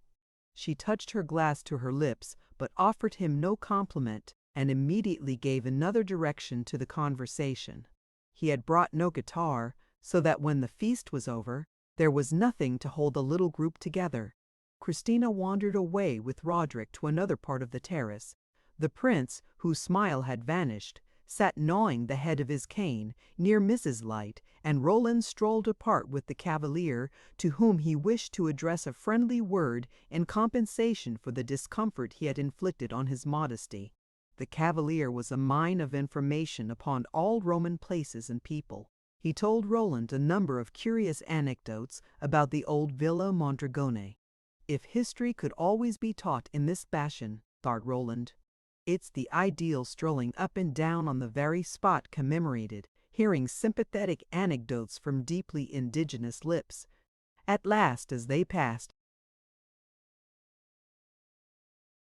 She touched her glass to her lips, but offered him no compliment, and immediately gave another direction to the conversation. He had brought no guitar, so that when the feast was over, there was nothing to hold the little group together. Christina wandered away with Roderick to another part of the terrace. The prince, whose smile had vanished, sat gnawing the head of his cane near Mrs. Light, and Roland strolled apart with the cavalier, to whom he wished to address a friendly word in compensation for the discomfort he had inflicted on his modesty. The cavalier was a mine of information upon all Roman places and people. He told Roland a number of curious anecdotes about the old Villa Mondragone. If history could always be taught in this fashion, thought Roland, it's the ideal strolling up and down on the very spot commemorated, hearing sympathetic anecdotes from deeply indigenous lips. At last, as they passed,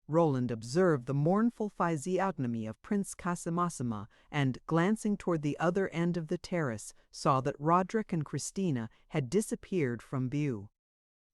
Roland observed the mournful physiognomy of Prince Casamassima, and, glancing toward the other end of the terrace, saw that Roderick and Christina had disappeared from view.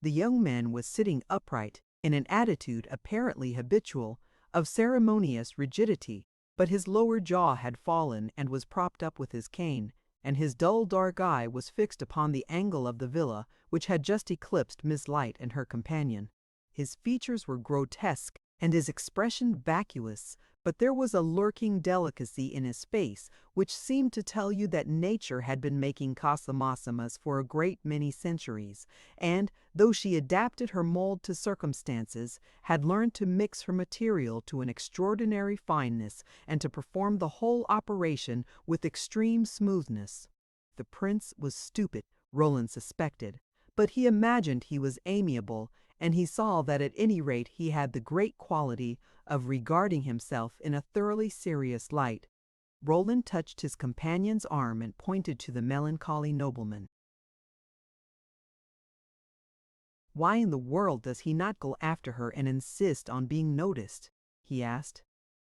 The young man was sitting upright, in an attitude apparently habitual, of ceremonious rigidity, but his lower jaw had fallen and was propped up with his cane, and his dull dark eye was fixed upon the angle of the villa which had just eclipsed Miss Light and her companion. His features were grotesque, and his expression vacuous, but there was a lurking delicacy in his face which seemed to tell you that nature had been making Casamassimas for a great many centuries, and, though she adapted her mold to circumstances, had learned to mix her material to an extraordinary fineness, and to perform the whole operation with extreme smoothness. The prince was stupid, Roland suspected, but he imagined he was amiable, and he saw that at any rate he had the great quality of regarding himself in a thoroughly serious light. Roland touched his companion's arm and pointed to the melancholy nobleman. "Why in the world does he not go after her and insist on being noticed?" he asked.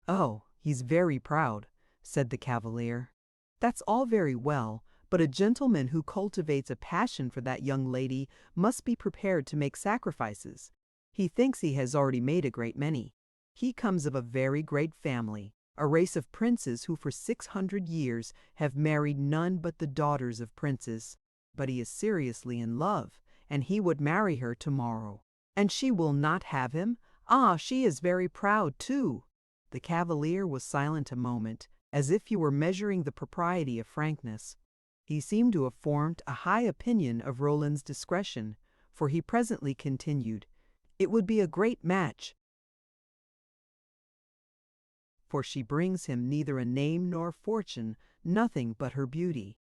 "Oh, he's very proud," said the cavalier. "That's all very well, but a gentleman who cultivates a passion for that young lady must be prepared to make sacrifices. He thinks he has already made a great many. He comes of a very great family, a race of princes who for 600 years have married none but the daughters of princes. But he is seriously in love, and he would marry her tomorrow. And she will not have him? Ah, she is very proud too." The cavalier was silent a moment, as if he were measuring the propriety of frankness. He seemed to have formed a high opinion of Roland's discretion, for he presently continued, "It would be a great match, for she brings him neither a name nor fortune, nothing but her beauty.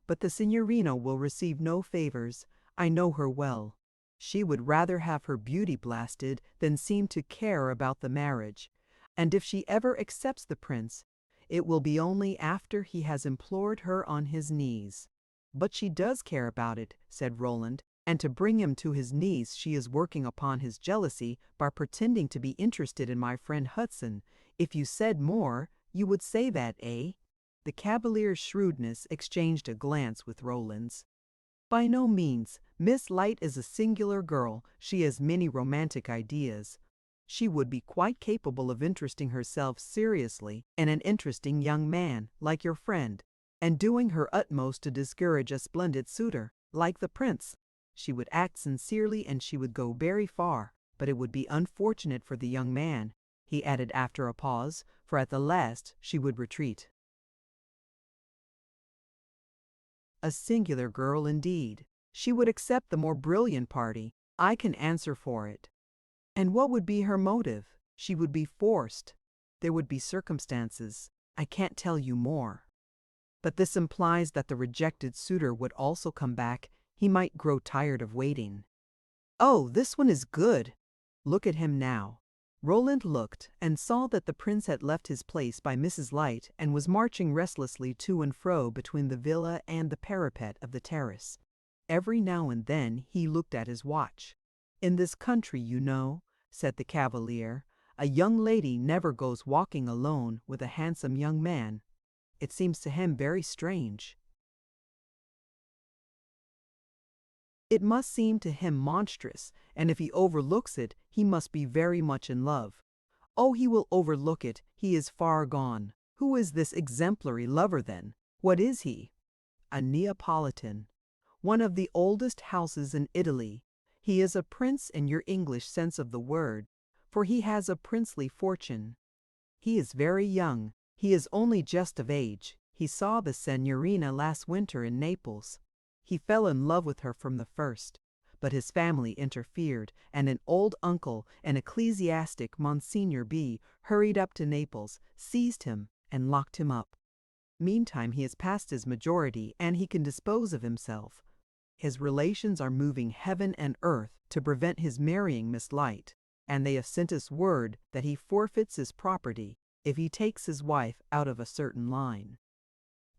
But the signorina will receive no favors. I know her well. She would rather have her beauty blasted than seem to care about the marriage. And if she ever accepts the prince, it will be only after he has implored her on his knees." "But she does care about it," said Roland, "and to bring him to his knees she is working upon his jealousy by pretending to be interested in my friend Hudson. If you said more, you would say that, eh?" The cavalier's shrewdness exchanged a glance with Roland's. "By no means. Miss Light is a singular girl. She has many romantic ideas. She would be quite capable of interesting herself seriously in an interesting young man, like your friend, and doing her utmost to discourage a splendid suitor, like the prince. She would act sincerely and she would go very far, but it would be unfortunate for the young man, he added after a pause, for at the last she would retreat. A singular girl indeed. She would accept the more brilliant party, I can answer for it. And what would be her motive? She would be forced. There would be circumstances. I can't tell you more. But this implies that the rejected suitor would also come back. He might grow tired of waiting. Oh, this one is good. Look at him now. Roland looked and saw that the prince had left his place by Mrs. Light and was marching restlessly to and fro between the villa and the parapet of the terrace. Every now and then he looked at his watch. In this country, you know, said the cavalier, a young lady never goes walking alone with a handsome young man. It seems to him very strange. It must seem to him monstrous, and if he overlooks it, he must be very much in love. Oh, he will overlook it, he is far gone. Who is this exemplary lover then? What is he? A Neapolitan. One of the oldest houses in Italy. He is a prince in your English sense of the word, for he has a princely fortune. He is very young. He is only just of age. He saw the Signorina last winter in Naples. He fell in love with her from the first, but his family interfered, and an old uncle, an ecclesiastic, Monsignor B., hurried up to Naples, seized him, and locked him up. Meantime he has passed his majority, and he can dispose of himself. His relations are moving heaven and earth to prevent his marrying Miss Light, and they have sent us word that he forfeits his property if he takes his wife out of a certain line.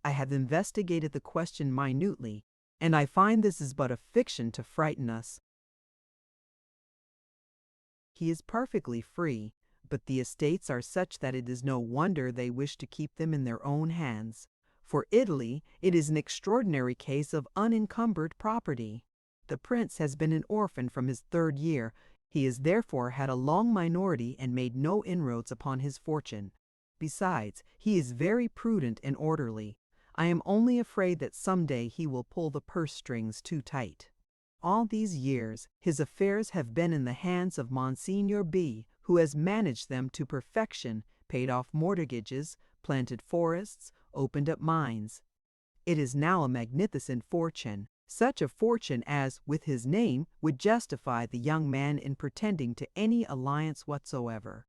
I have investigated the question minutely, and I find this is but a fiction to frighten us. He is perfectly free, but the estates are such that it is no wonder they wish to keep them in their own hands. For Italy, it is an extraordinary case of unencumbered property. The prince has been an orphan from his 3rd year. He has therefore had a long minority and made no inroads upon his fortune. Besides, he is very prudent and orderly. I am only afraid that some day he will pull the purse strings too tight. All these years, his affairs have been in the hands of Monsignor B., who has managed them to perfection, paid off mortgages, planted forests, opened up mines. It is now a magnificent fortune, such a fortune as, with his name, would justify the young man in pretending to any alliance whatsoever.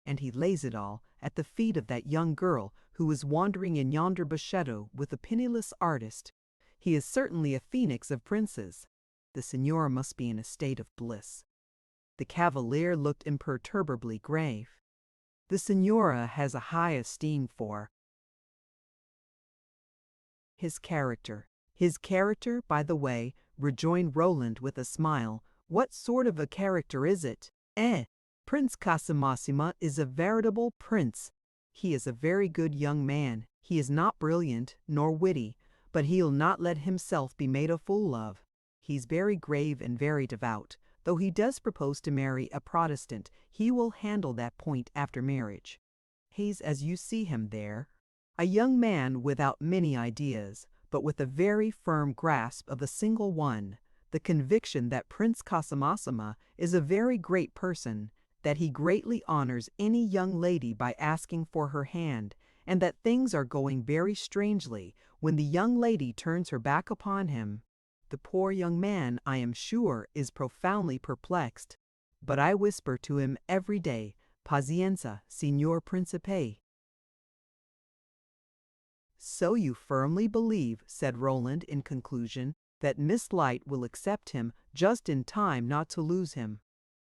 And he lays it all at the feet of that young girl who is wandering in yonder bushetto with a penniless artist. He is certainly a phoenix of princes. The signora must be in a state of bliss. The cavalier looked imperturbably grave. The signora has a high esteem for his character. His character, by the way, rejoined Roland with a smile. What sort of a character is it? Prince Casamassima is a veritable prince. He is a very good young man. He is not brilliant, nor witty, but he'll not let himself be made a fool of. He's very grave and very devout. Though he does propose to marry a Protestant, he will handle that point after marriage. He's as you see him there, a young man without many ideas, but with a very firm grasp of a single one, the conviction that Prince Casamassima is a very great person, that he greatly honors any young lady by asking for her hand, and that things are going very strangely when the young lady turns her back upon him. The poor young man, I am sure, is profoundly perplexed, but I whisper to him every day, "Pazienza, Signor Principe." So you firmly believe, said Roland in conclusion, that Miss Light will accept him just in time not to lose him.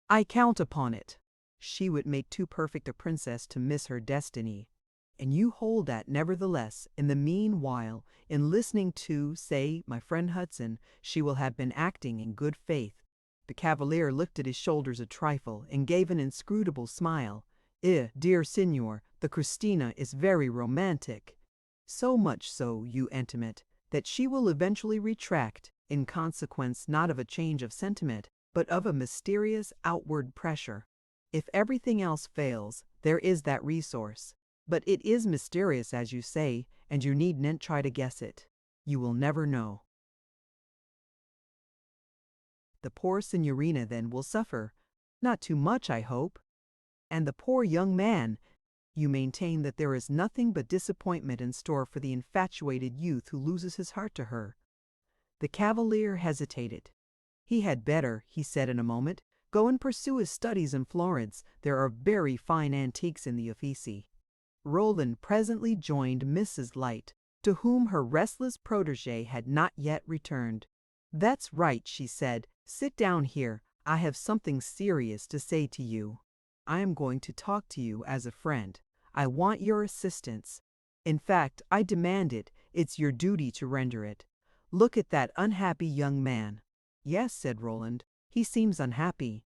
I count upon it. She would make too perfect a princess to miss her destiny. And you hold that, nevertheless, in the meanwhile, in listening to, say, my friend Hudson, she will have been acting in good faith. The cavalier lifted his shoulders a trifle and gave an inscrutable smile. Dear signor, the Christina is very romantic. So much so, you intimate, that she will eventually retract, in consequence not of a change of sentiment, but of a mysterious outward pressure. If everything else fails, there is that resource. But it is mysterious, as you say, and you needn't try to guess it. You will never know. The poor signorina then will suffer. Not too much, I hope. And the poor young man. You maintain that there is nothing but disappointment in store for the infatuated youth who loses his heart to her. The cavalier hesitated. He had better, he said in a moment, go and pursue his studies in Florence. There are very fine antiques in the Uffizi. Roland presently joined Mrs. Light, to whom her restless protégé had not yet returned. "That's right," she said. "Sit down here. I have something serious to say to you. I am going to talk to you as a friend. I want your assistance. In fact, I demand it. It's your duty to render it. Look at that unhappy young man." "Yes," said Roland, "he seems unhappy.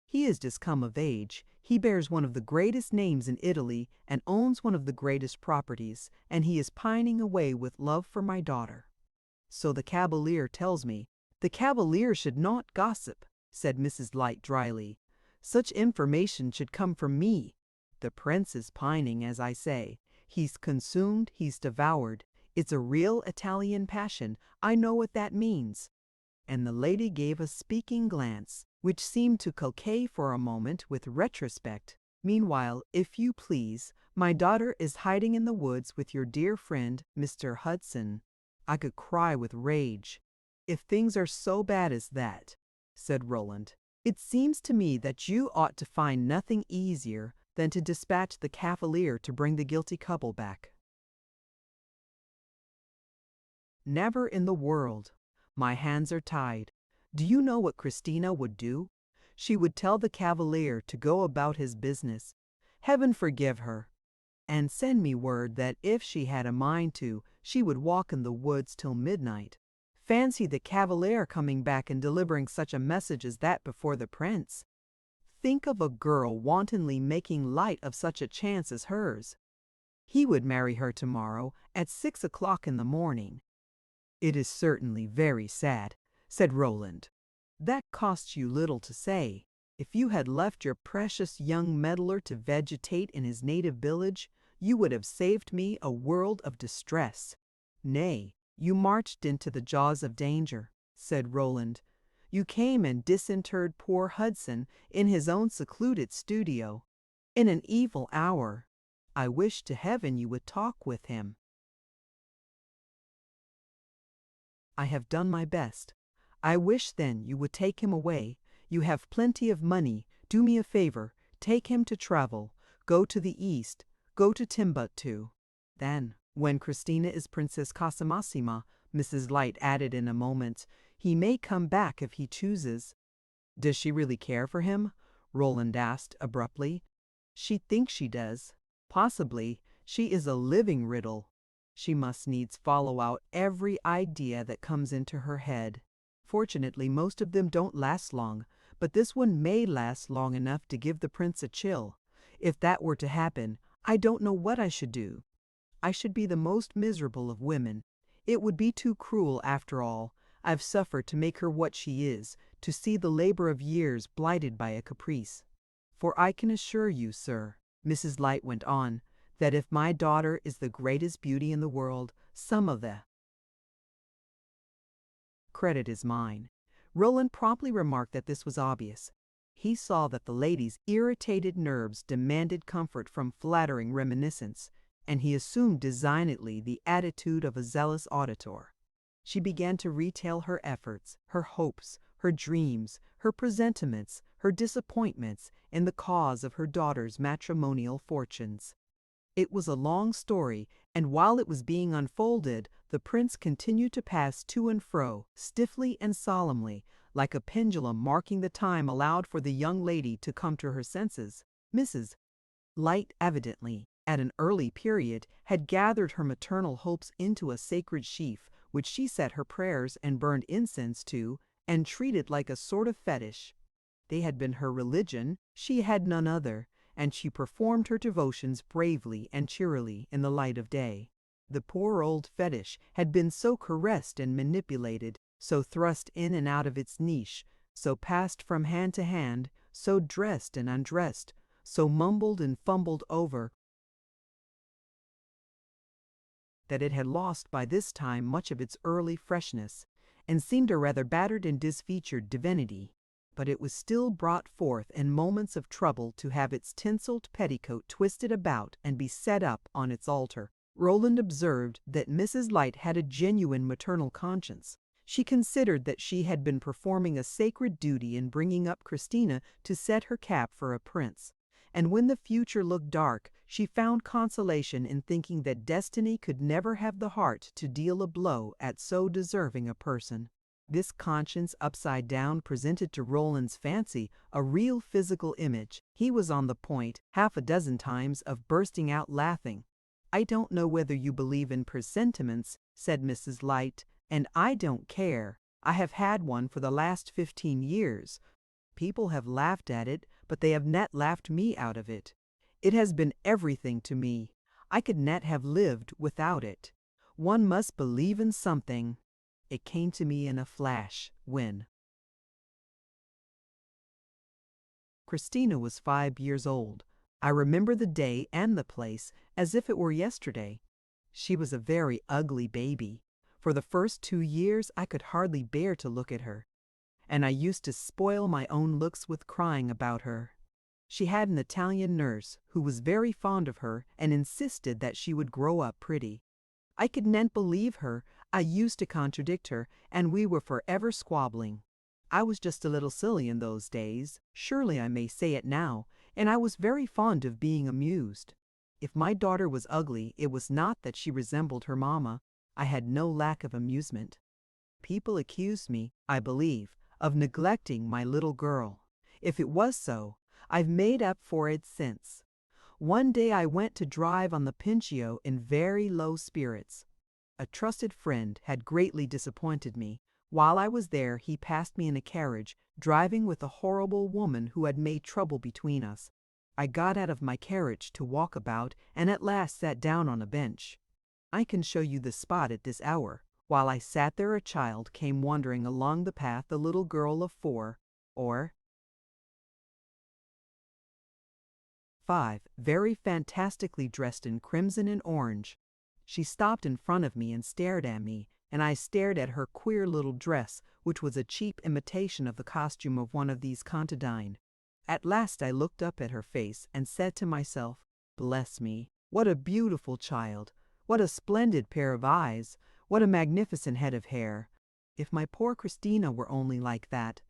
He is just come of age. He bears one of the greatest names in Italy and owns one of the greatest properties, and he is pining away with love for my daughter. So the cavalier tells me." "The cavalier should not gossip," said Mrs. Light dryly. "Such information should come from me. The prince is pining, as I say. He's consumed, he's devoured. It's a real Italian passion. I know what that means." And the lady gave a speaking glance, which seemed to coquet for a moment with retrospect. "Meanwhile, if you please, my daughter is hiding in the woods with your dear friend, Mr. Hudson." I could cry with rage. "If things are so bad as that," said Roland, "it seems to me that you ought to find nothing easier than to dispatch the cavalier to bring the guilty couple back." "Never in the world. My hands are tied. Do you know what Christina would do? She would tell the cavalier to go about his business. Heaven forgive her! And send me word that if she had a mind to, she would walk in the woods till midnight. Fancy the cavalier coming back and delivering such a message as that before the prince. Think of a girl wantonly making light of such a chance as hers. He would marry her tomorrow at 6 o'clock in the morning." "It is certainly very sad," said Roland. "That costs you little to say. If you had left your precious young meddler to vegetate in his native village, you would have saved me a world of distress. Nay, you marched into the jaws of danger," said Roland. "You came and disinterred poor Hudson in his own secluded studio. In an evil hour. I wish to heaven you would talk with him." "I have done my best. I wish then you would take him away. You have plenty of money. Do me a favor. Take him to travel. Go to the East. Go to Timbuktu." "Then, when Christina is Princess Casamassima," Mrs. Light added in a moment, "he may come back if he chooses." "Does she really care for him?" Roland asked abruptly. "She thinks she does. Possibly. She is a living riddle. She must needs follow out every idea that comes into her head. Fortunately, most of them don't last long, but this one may last long enough to give the prince a chill. If that were to happen, I don't know what I should do. I should be the most miserable of women. It would be too cruel, after all. I've suffered to make her what she is, to see the labor of years blighted by a caprice. For I can assure you, sir," Mrs. Light went on, "that if my daughter is the greatest beauty in the world, some of the credit is mine." Roland promptly remarked that this was obvious. He saw that the lady's irritated nerves demanded comfort from flattering reminiscence, and he assumed designedly the attitude of a zealous auditor. She began to retail her efforts, her hopes, her dreams, her presentiments, her disappointments in the cause of her daughter's matrimonial fortunes. It was a long story, and while it was being unfolded, the prince continued to pass to and fro, stiffly and solemnly, like a pendulum marking the time allowed for the young lady to come to her senses. Mrs. Light evidently, at an early period, had gathered her maternal hopes into a sacred sheaf, which she said her prayers and burned incense to, and treated like a sort of fetish. They had been her religion, she had none other, and she performed her devotions bravely and cheerily in the light of day. The poor old fetish had been so caressed and manipulated, so thrust in and out of its niche, so passed from hand to hand, so dressed and undressed, so mumbled and fumbled over, that it had lost by this time much of its early freshness, and seemed a rather battered and disfeatured divinity. But it was still brought forth in moments of trouble to have its tinseled petticoat twisted about and be set up on its altar. Roland observed that Mrs. Light had a genuine maternal conscience. She considered that she had been performing a sacred duty in bringing up Christina to set her cap for a prince. And when the future looked dark, she found consolation in thinking that destiny could never have the heart to deal a blow at so deserving a person. This conscience upside down presented to Roland's fancy a real physical image. He was on the point, half a dozen times, of bursting out laughing. "I don't know whether you believe in presentiments," said Mrs. Light, "and I don't care. I have had one for the last 15 years. People have laughed at it, but they have not laughed me out of it. It has been everything to me. I could not have lived without it. One must believe in something." It came to me in a flash when Christina was 5 years old. I remember the day and the place as if it were yesterday. She was a very ugly baby. For the first 2 years I could hardly bear to look at her, and I used to spoil my own looks with crying about her. She had an Italian nurse who was very fond of her and insisted that she would grow up pretty. I could not believe her. I used to contradict her, and we were forever squabbling. I was just a little silly in those days, surely I may say it now, and I was very fond of being amused. If my daughter was ugly, it was not that she resembled her mamma. I had no lack of amusement. People accused me, I believe, of neglecting my little girl. If it was so, I've made up for it since. One day I went to drive on the Pincio in very low spirits. A trusted friend had greatly disappointed me. While I was there, he passed me in a carriage, driving with a horrible woman who had made trouble between us. I got out of my carriage to walk about, and at last sat down on a bench. I can show you the spot at this hour. While I sat there, a child came wandering along the path, a little girl of 4 or 5, very fantastically dressed in crimson and orange. She stopped in front of me and stared at me, and I stared at her queer little dress, which was a cheap imitation of the costume of one of these contadine. At last I looked up at her face and said to myself, "Bless me, what a beautiful child! What a splendid pair of eyes! What a magnificent head of hair! If my poor Christina were only like that!"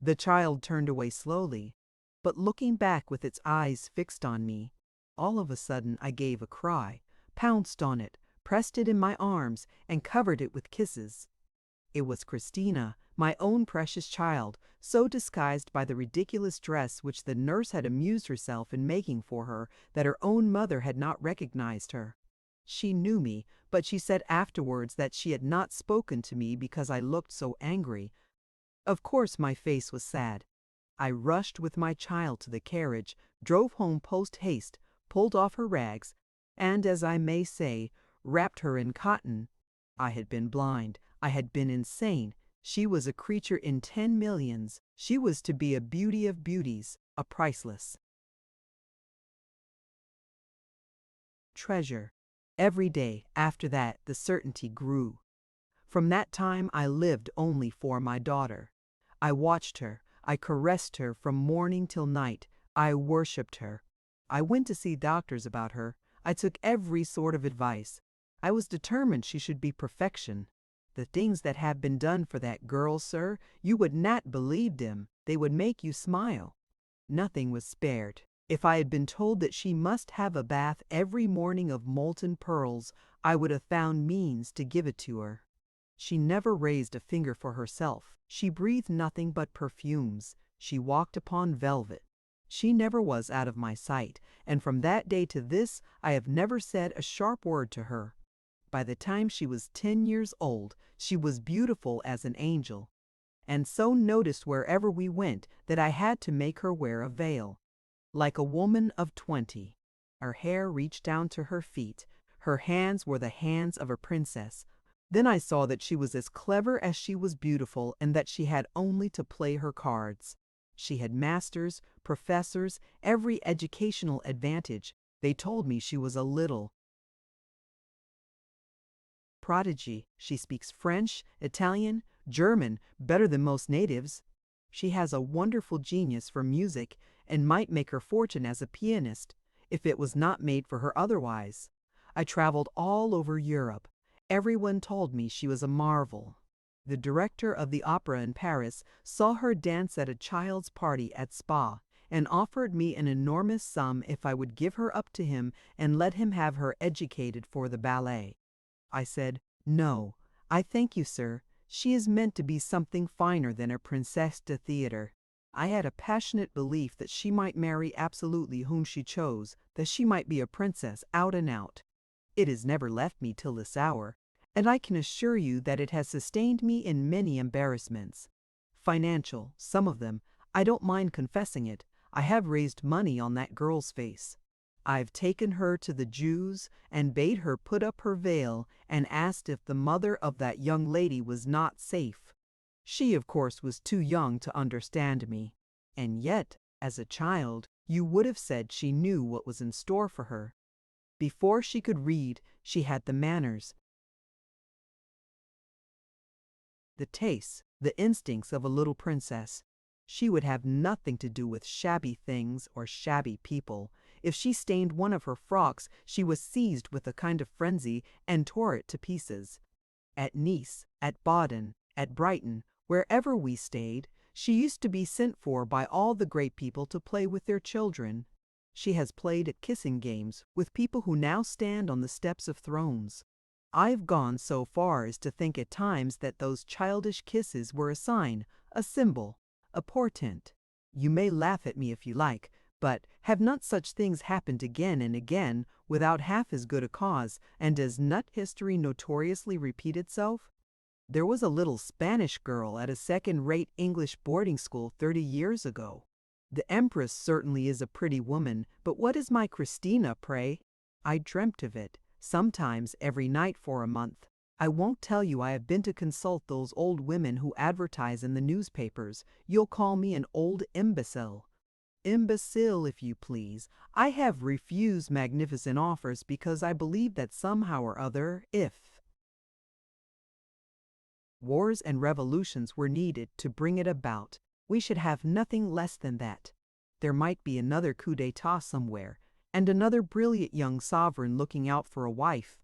The child turned away slowly, but looking back with its eyes fixed on me. All of a sudden I gave a cry, pounced on it, pressed it in my arms, and covered it with kisses. It was Christina, my own precious child, so disguised by the ridiculous dress which the nurse had amused herself in making for her that her own mother had not recognized her. She knew me, but she said afterwards that she had not spoken to me because I looked so angry. Of course my face was sad. I rushed with my child to the carriage, drove home post-haste, pulled off her rags, and, as I may say, wrapped her in cotton. I had been blind. I had been insane. She was a creature in 10 millions. She was to be a beauty of beauties, a priceless treasure. Every day after that the certainty grew. From that time I lived only for my daughter. I watched her. I caressed her from morning till night. I worshipped her. I went to see doctors about her. I took every sort of advice. I was determined she should be perfection. The things that have been done for that girl, sir, you would not believe them. They would make you smile. Nothing was spared. If I had been told that she must have a bath every morning of molten pearls, I would have found means to give it to her. She never raised a finger for herself. She breathed nothing but perfumes. She walked upon velvet. She never was out of my sight, and from that day to this I have never said a sharp word to her. By the time she was 10 years old, she was beautiful as an angel, and so noticed wherever we went that I had to make her wear a veil. Like a woman of 20, her hair reached down to her feet. Her hands were the hands of a princess. Then I saw that she was as clever as she was beautiful, and that she had only to play her cards. She had masters, professors, every educational advantage. They told me she was a little prodigy. She speaks French, Italian, German, better than most natives. She has a wonderful genius for music and might make her fortune as a pianist, if it was not made for her otherwise. I traveled all over Europe. Everyone told me she was a marvel. The director of the opera in Paris saw her dance at a child's party at Spa and offered me an enormous sum if I would give her up to him and let him have her educated for the ballet. I said, "No, I thank you, sir. She is meant to be something finer than a princess de theater." I had a passionate belief that she might marry absolutely whom she chose, that she might be a princess out and out. It has never left me till this hour, and I can assure you that it has sustained me in many embarrassments. Financial, some of them, I don't mind confessing it. I have raised money on that girl's face. I've taken her to the Jews and bade her put up her veil and asked if the mother of that young lady was not safe. She, of course, was too young to understand me. And yet, as a child, you would have said she knew what was in store for her. Before she could read, she had the manners, the tastes, the instincts of a little princess. She would have nothing to do with shabby things or shabby people. If she stained one of her frocks, she was seized with a kind of frenzy and tore it to pieces. At Nice, at Baden, at Brighton, wherever we stayed, she used to be sent for by all the great people to play with their children. She has played at kissing games with people who now stand on the steps of thrones. I've gone so far as to think at times that those childish kisses were a sign, a symbol, a portent. You may laugh at me if you like, but have not such things happened again and again without half as good a cause, and does not history notoriously repeat itself? There was a little Spanish girl at a second-rate English boarding school 30 years ago. The Empress certainly is a pretty woman, but what is my Christina, pray? I dreamt of it, sometimes every night for a month. I won't tell you I have been to consult those old women who advertise in the newspapers. You'll call me an old imbecile. Imbecile, if you please. I have refused magnificent offers because I believe that somehow or other, if wars and revolutions were needed to bring it about, we should have nothing less than that. There might be another coup d'etat somewhere, and another brilliant young sovereign looking out for a wife.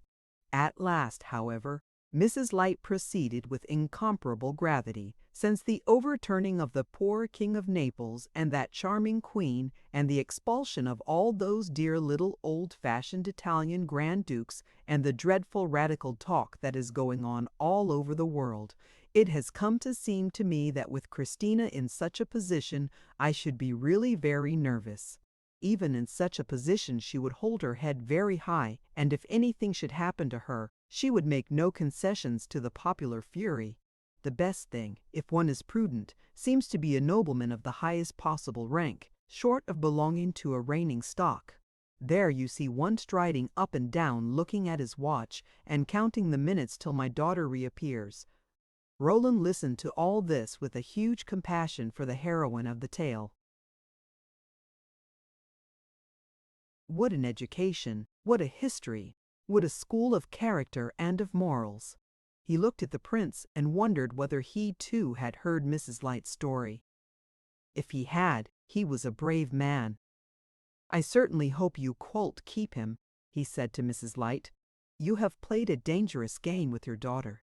At last, however, Mrs. Light proceeded with incomparable gravity, since the overturning of the poor King of Naples and that charming Queen, and the expulsion of all those dear little old-fashioned Italian Grand Dukes, and the dreadful radical talk that is going on all over the world, it has come to seem to me that with Christina in such a position, I should be really very nervous. Even in such a position she would hold her head very high, and if anything should happen to her, she would make no concessions to the popular fury. The best thing, if one is prudent, seems to be a nobleman of the highest possible rank, short of belonging to a reigning stock. There you see one striding up and down, looking at his watch, and counting the minutes till my daughter reappears. Roland listened to all this with a huge compassion for the heroine of the tale. What an education, what a history, what a school of character and of morals! He looked at the prince and wondered whether he too had heard Mrs. Light's story. If he had, he was a brave man. "I certainly hope you won't keep him," he said to Mrs. Light. "You have played a dangerous game with your daughter.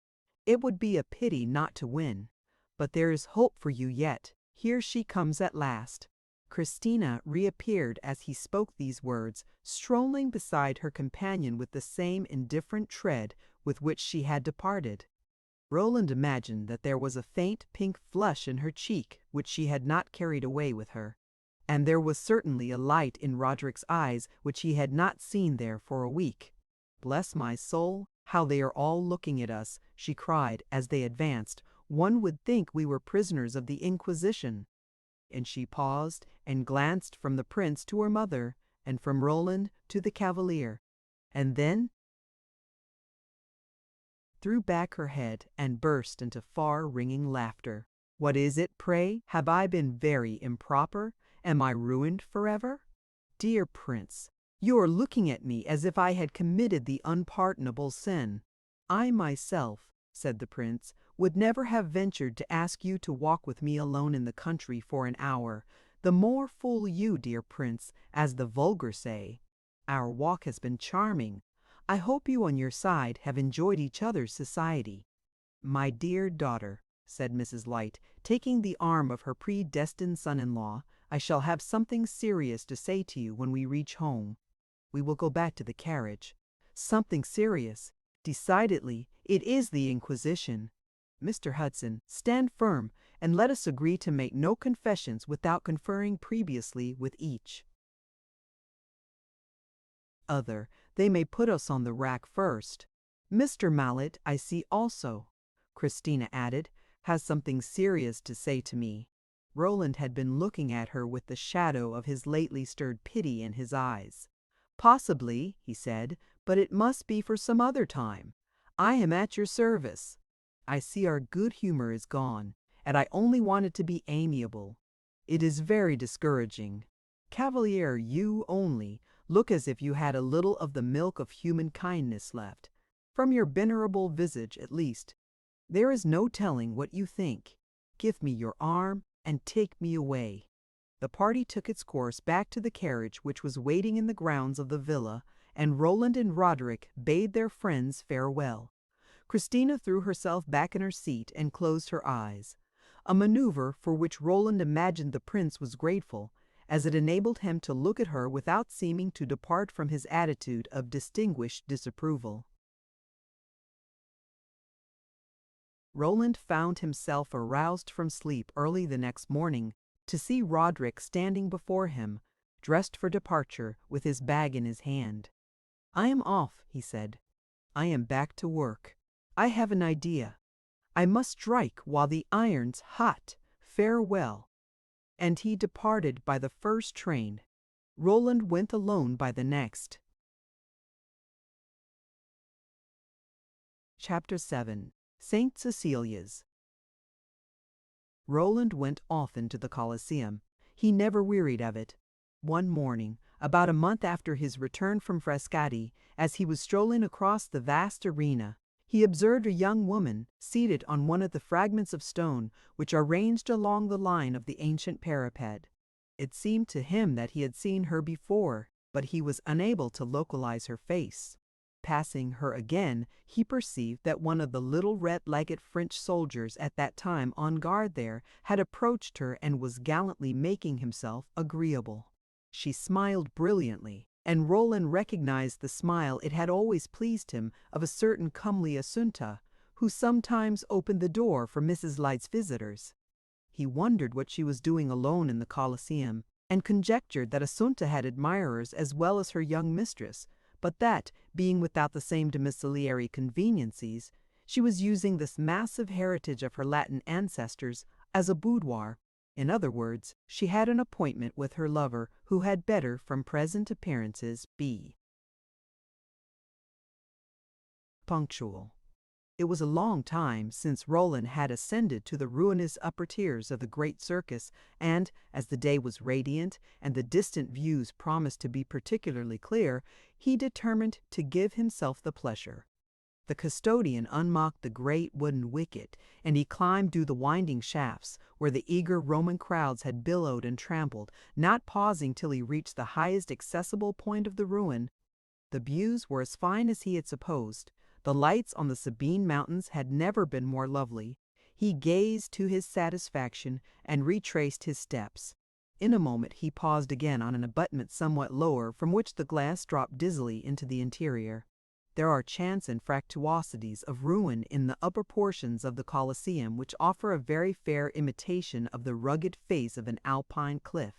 It would be a pity not to win. But there is hope for you yet. Here she comes at last." Christina reappeared as he spoke these words, strolling beside her companion with the same indifferent tread with which she had departed. Roland imagined that there was a faint pink flush in her cheek which she had not carried away with her, and there was certainly a light in Roderick's eyes which he had not seen there for a week. "Bless my soul, how they are all looking at us!" she cried as they advanced. "One would think we were prisoners of the Inquisition." And she paused and glanced from the prince to her mother, and from Roland to the cavalier, and then threw back her head and burst into far-ringing laughter. "What is it, pray? Have I been very improper? Am I ruined forever? Dear prince, you are looking at me as if I had committed the unpardonable sin. I myself, said the prince, "would never have ventured to ask you to walk with me alone in the country for an hour. The more fool you, dear prince, as the vulgar say. Our walk has been charming. I hope you on your side have enjoyed each other's society." "My dear daughter," said Mrs. Light, taking the arm of her predestined son-in-law, "I shall have something serious to say to you when we reach home. We will go back to the carriage." "Something serious? Decidedly, it is the Inquisition. Mr. Hudson, stand firm, and let us agree to make no confessions without conferring previously with each other. They may put us on the rack first. Mr. Mallet, I see also," Christina added, "has something serious to say to me." Roland had been looking at her with the shadow of his lately stirred pity in his eyes. "Possibly," he said, "but it must be for some other time. I am at your service. I see our good humor is gone, and I only wanted to be amiable. It is very discouraging. Cavalier, you only look as if you had a little of the milk of human kindness left, from your venerable visage at least. There is no telling what you think. Give me your arm and take me away." The party took its course back to the carriage which was waiting in the grounds of the villa, and Roland and Roderick bade their friends farewell. Christina threw herself back in her seat and closed her eyes, a maneuver for which Roland imagined the prince was grateful, as it enabled him to look at her without seeming to depart from his attitude of distinguished disapproval. Roland found himself aroused from sleep early the next morning to see Roderick standing before him, dressed for departure, with his bag in his hand. "I am off," he said. "I am back to work. I have an idea. I must strike while the iron's hot. Farewell." And he departed by the first train. Roland went alone by the next. Chapter 7. St. Cecilia's. Roland went often to the Colosseum. He never wearied of it. One morning, about a month after his return from Frascati, as he was strolling across the vast arena, he observed a young woman seated on one of the fragments of stone which are ranged along the line of the ancient parapet. It seemed to him that he had seen her before, but he was unable to localize her face. Passing her again, he perceived that one of the little red-legged French soldiers at that time on guard there had approached her and was gallantly making himself agreeable. She smiled brilliantly, and Roland recognized the smile it had always pleased him of a certain comely Assunta, who sometimes opened the door for Mrs. Light's visitors. He wondered what she was doing alone in the Colosseum, and conjectured that Assunta had admirers as well as her young mistress, but that, being without the same domiciliary conveniencies, she was using this massive heritage of her Latin ancestors as a boudoir. In other words, she had an appointment with her lover who had better, from present appearances, be punctual. It was a long time since Roland had ascended to the ruinous upper tiers of the great circus, and, as the day was radiant and the distant views promised to be particularly clear, he determined to give himself the pleasure. The custodian unlocked the great wooden wicket, and he climbed through the winding shafts, where the eager Roman crowds had billowed and trampled, not pausing till he reached the highest accessible point of the ruin. The views were as fine as he had supposed. The lights on the Sabine mountains had never been more lovely. He gazed to his satisfaction and retraced his steps. In a moment he paused again on an abutment somewhat lower, from which the glass dropped dizzily into the interior. There are chants and fractuosities of ruin in the upper portions of the Colosseum which offer a very fair imitation of the rugged face of an alpine cliff.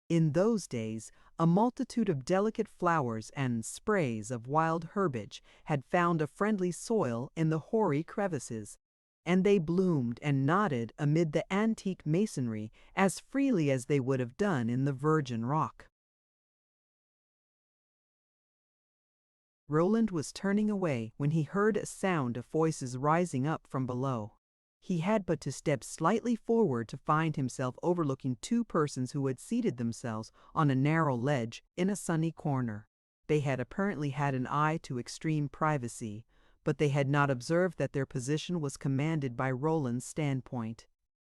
In those days, a multitude of delicate flowers and sprays of wild herbage had found a friendly soil in the hoary crevices, and they bloomed and nodded amid the antique masonry as freely as they would have done in the virgin rock. Roland was turning away when he heard a sound of voices rising up from below. He had but to step slightly forward to find himself overlooking two persons who had seated themselves on a narrow ledge in a sunny corner. They had apparently had an eye to extreme privacy, but they had not observed that their position was commanded by Roland's standpoint.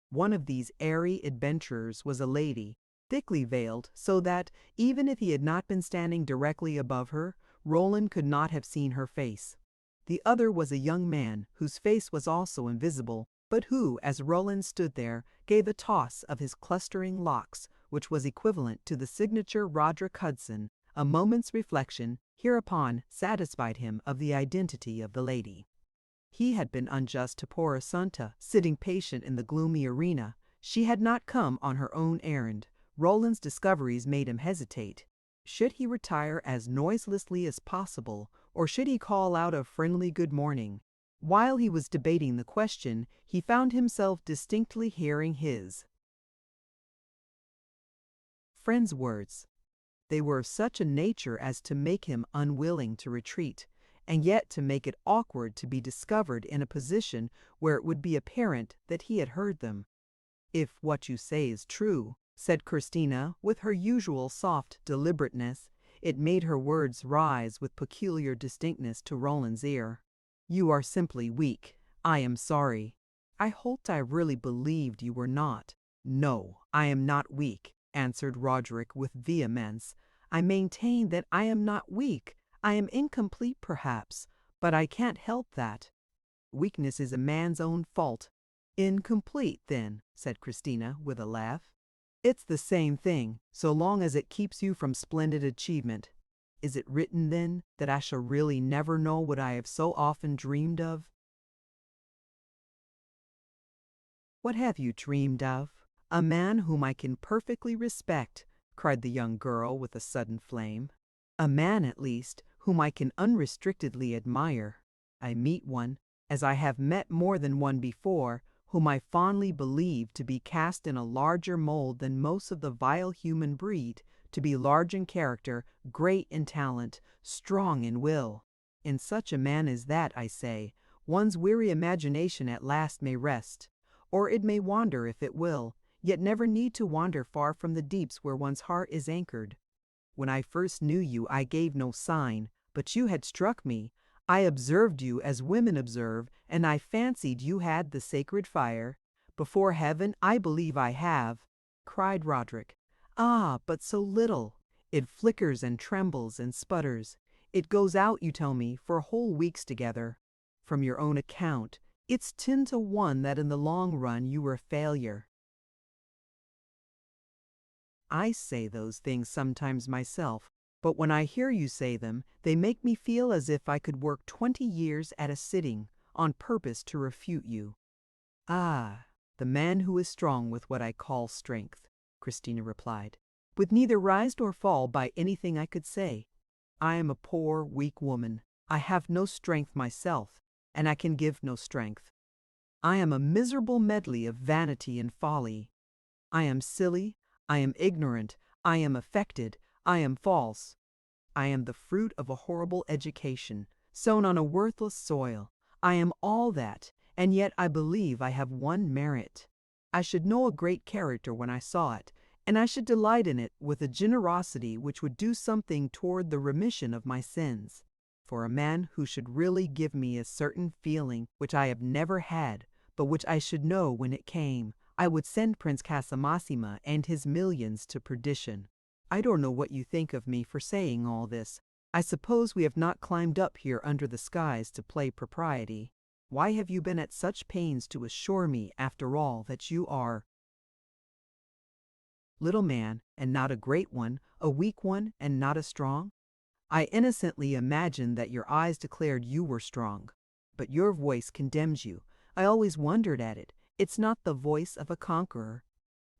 One of these airy adventurers was a lady, thickly veiled, so that, even if he had not been standing directly above her, Roland could not have seen her face. The other was a young man, whose face was also invisible, but who, as Roland stood there, gave a toss of his clustering locks, which was equivalent to the signature Roderick Hudson. A moment's reflection hereupon satisfied him of the identity of the lady. He had been unjust to poor Assunta, sitting patient in the gloomy arena. She had not come on her own errand. Roland's discoveries made him hesitate. Should he retire as noiselessly as possible, or should he call out a friendly good morning? While he was debating the question, he found himself distinctly hearing his friend's words. They were of such a nature as to make him unwilling to retreat, and yet to make it awkward to be discovered in a position where it would be apparent that he had heard them. "If what you say is true," said Christina, with her usual soft deliberateness, it made her words rise with peculiar distinctness to Roland's ear. "You are simply weak. I am sorry. I hoped I really believed you were not." "No, I am not weak," answered Roderick with vehemence. "I maintain that I am not weak. I am incomplete, perhaps, but I can't help that. Weakness is a man's own fault." "Incomplete, then," said Christina, with a laugh. "It's the same thing, so long as it keeps you from splendid achievement. Is it written, then, that I shall really never know what I have so often dreamed of?" "What have you dreamed of?" "A man whom I can perfectly respect," cried the young girl with a sudden flame. "A man, at least, whom I can unrestrictedly admire. I meet one, as I have met more than one before, whom I fondly believe to be cast in a larger mold than most of the vile human breed, to be large in character, great in talent, strong in will. In such a man as that, I say, one's weary imagination at last may rest, or it may wander if it will, yet never need to wander far from the deeps where one's heart is anchored. When I first knew you I gave no sign, but you had struck me. I observed you as women observe, and I fancied you had the sacred fire. Before heaven, I believe I have," cried Roderick. "Ah, but so little! It flickers and trembles and sputters. It goes out, you tell me, for whole weeks together. From your own account, it's 10 to 1 that in the long run you were a failure." "I say those things sometimes myself, but when I hear you say them, they make me feel as if I could work 20 years at a sitting, on purpose to refute you." "Ah, the man who is strong with what I call strength," Christina replied, "with neither rise nor fall by anything I could say. I am a poor, weak woman. I have no strength myself, and I can give no strength. I am a miserable medley of vanity and folly. I am silly, I am ignorant, I am affected, I am false. I am the fruit of a horrible education, sown on a worthless soil. I am all that, and yet I believe I have one merit. I should know a great character when I saw it, and I should delight in it with a generosity which would do something toward the remission of my sins. For a man who should really give me a certain feeling which I have never had, but which I should know when it came, I would send Prince Casamassima and his millions to perdition. I don't know what you think of me for saying all this. I suppose we have not climbed up here under the skies to play propriety. Why have you been at such pains to assure me, after all, that you are little man, and not a great one, a weak one, and not a strong? I innocently imagined that your eyes declared you were strong, but your voice condemns you. I always wondered at it. It's not the voice of a conqueror."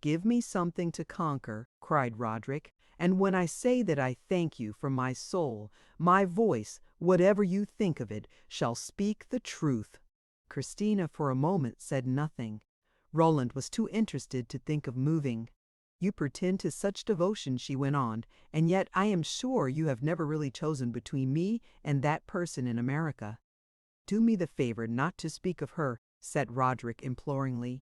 "Give me something to conquer," cried Roderick, "and when I say that I thank you from my soul, my voice, whatever you think of it, shall speak the truth." Christina for a moment said nothing. Roland was too interested to think of moving. "You pretend to such devotion," she went on, "and yet I am sure you have never really chosen between me and that person in America." "Do me the favor not to speak of her," said Roderick imploringly.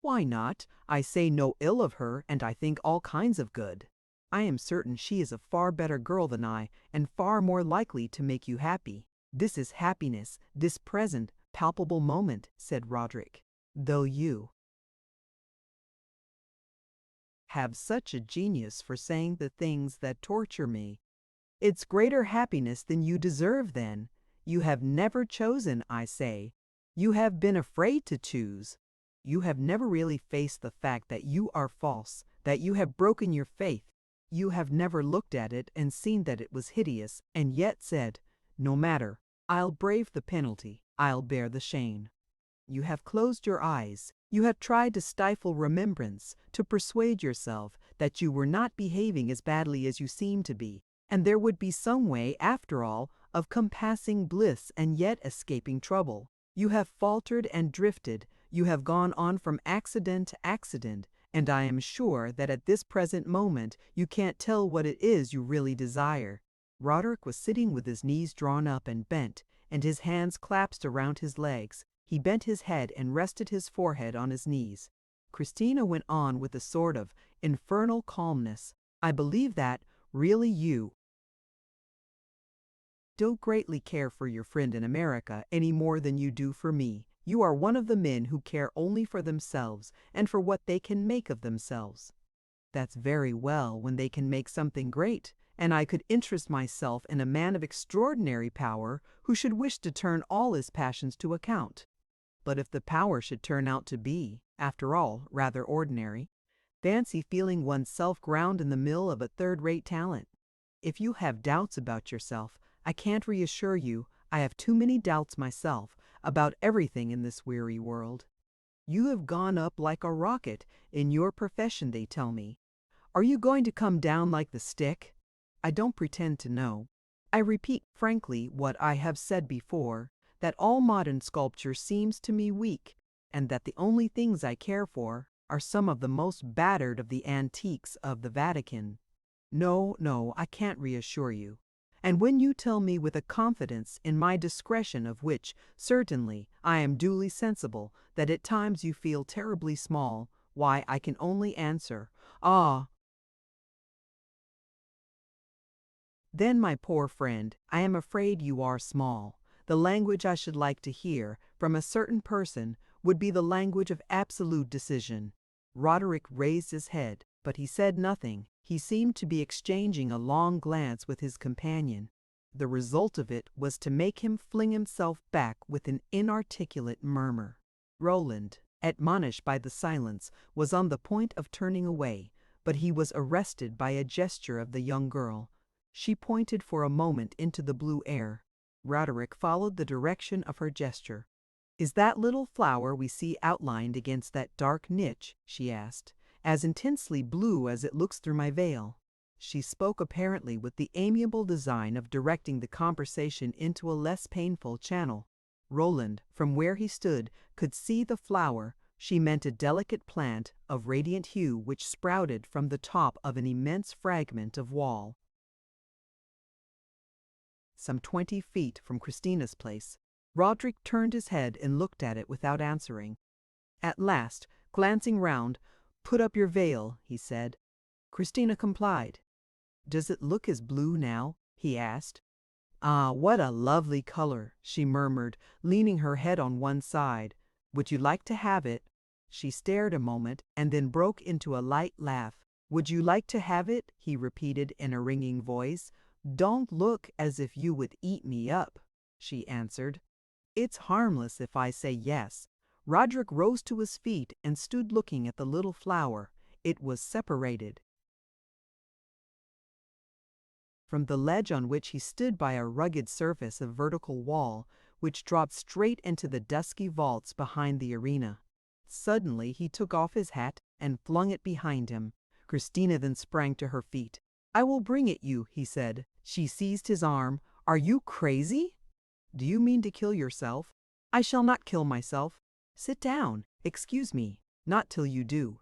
"Why not? I say no ill of her, and I think all kinds of good. I am certain she is a far better girl than I, and far more likely to make you happy." This is happiness, this present, palpable moment, said Roderick. Though you have such a genius for saying the things that torture me. It's greater happiness than you deserve then. You have never chosen, I say. You have been afraid to choose. You have never really faced the fact that you are false, that you have broken your faith. You have never looked at it and seen that it was hideous, and yet said, no matter, I'll brave the penalty, I'll bear the shame. You have closed your eyes. You have tried to stifle remembrance, to persuade yourself that you were not behaving as badly as you seemed to be, and there would be some way, after all, of compassing bliss and yet escaping trouble. You have faltered and drifted. You have gone on from accident to accident, and I am sure that at this present moment you can't tell what it is you really desire. Roderick was sitting with his knees drawn up and bent, and his hands clasped around his legs. He bent his head and rested his forehead on his knees. Christina went on with a sort of infernal calmness. I believe that, really, you don't greatly care for your friend in America any more than you do for me. You are one of the men who care only for themselves and for what they can make of themselves. That's very well when they can make something great, and I could interest myself in a man of extraordinary power who should wish to turn all his passions to account. But if the power should turn out to be, after all, rather ordinary, fancy feeling oneself ground in the mill of a third-rate talent. If you have doubts about yourself, I can't reassure you. I have too many doubts myself about everything in this weary world. You have gone up like a rocket in your profession, they tell me. Are you going to come down like the stick? I don't pretend to know. I repeat frankly what I have said before, that all modern sculpture seems to me weak, and that the only things I care for are some of the most battered of the antiques of the Vatican. No, I can't reassure you. And when you tell me with a confidence in my discretion of which, certainly, I am duly sensible, that at times you feel terribly small, why, I can only answer, ah, then, my poor friend, I am afraid you are small. The language I should like to hear from a certain person would be the language of absolute decision. Roderick raised his head, but he said nothing. He seemed to be exchanging a long glance with his companion. The result of it was to make him fling himself back with an inarticulate murmur. Roland, admonished by the silence, was on the point of turning away, but he was arrested by a gesture of the young girl. She pointed for a moment into the blue air. Roderick followed the direction of her gesture. "Is that little flower we see outlined against that dark niche," she asked, "as intensely blue as it looks through my veil?" She spoke apparently with the amiable design of directing the conversation into a less painful channel. Roland, from where he stood, could see the flower. She meant a delicate plant of radiant hue which sprouted from the top of an immense fragment of wall, some 20 feet from Christina's place. Roderick turned his head and looked at it without answering. At last, glancing round, "Put up your veil," he said. Christina complied. "Does it look as blue now?" he asked. "Ah, what a lovely color," she murmured, leaning her head on one side. "Would you like to have it?" She stared a moment and then broke into a light laugh. "Would you like to have it?" he repeated in a ringing voice. "Don't look as if you would eat me up," she answered. "It's harmless if I say yes." Roderick rose to his feet and stood looking at the little flower. It was separated from the ledge on which he stood by a rugged surface of vertical wall, which dropped straight into the dusky vaults behind the arena. Suddenly he took off his hat and flung it behind him. Christina then sprang to her feet. "I will bring it you," he said. She seized his arm. "Are you crazy? Do you mean to kill yourself?" "I shall not kill myself." "Sit down. Excuse me. Not till you do."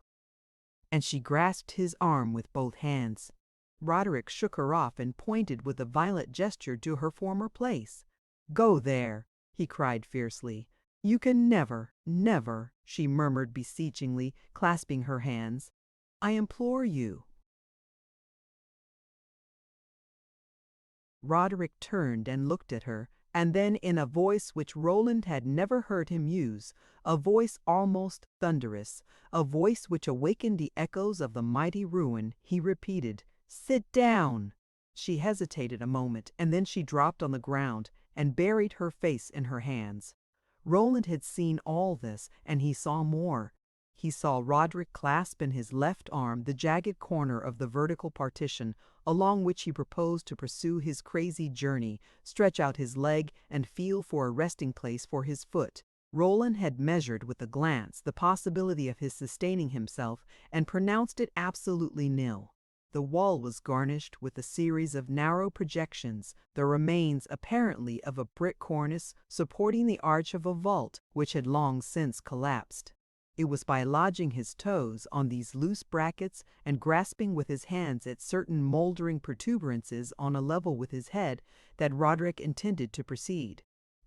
And she grasped his arm with both hands. Roderick shook her off and pointed with a violent gesture to her former place. "Go there," he cried fiercely. "You can never, never," she murmured beseechingly, clasping her hands. "I implore you." Roderick turned and looked at her, And then in a voice which Roland had never heard him use, a voice almost thunderous, a voice which awakened the echoes of the mighty ruin, he repeated, "Sit down!" She hesitated a moment, and then she dropped on the ground and buried her face in her hands. Roland had seen all this, and he saw more. He saw Roderick clasp in his left arm the jagged corner of the vertical partition along which he proposed to pursue his crazy journey, stretch out his leg, and feel for a resting place for his foot. Roland had measured with a glance the possibility of his sustaining himself and pronounced it absolutely nil. The wall was garnished with a series of narrow projections, the remains apparently of a brick cornice supporting the arch of a vault which had long since collapsed. It was by lodging his toes on these loose brackets and grasping with his hands at certain moldering protuberances on a level with his head that Roderick intended to proceed.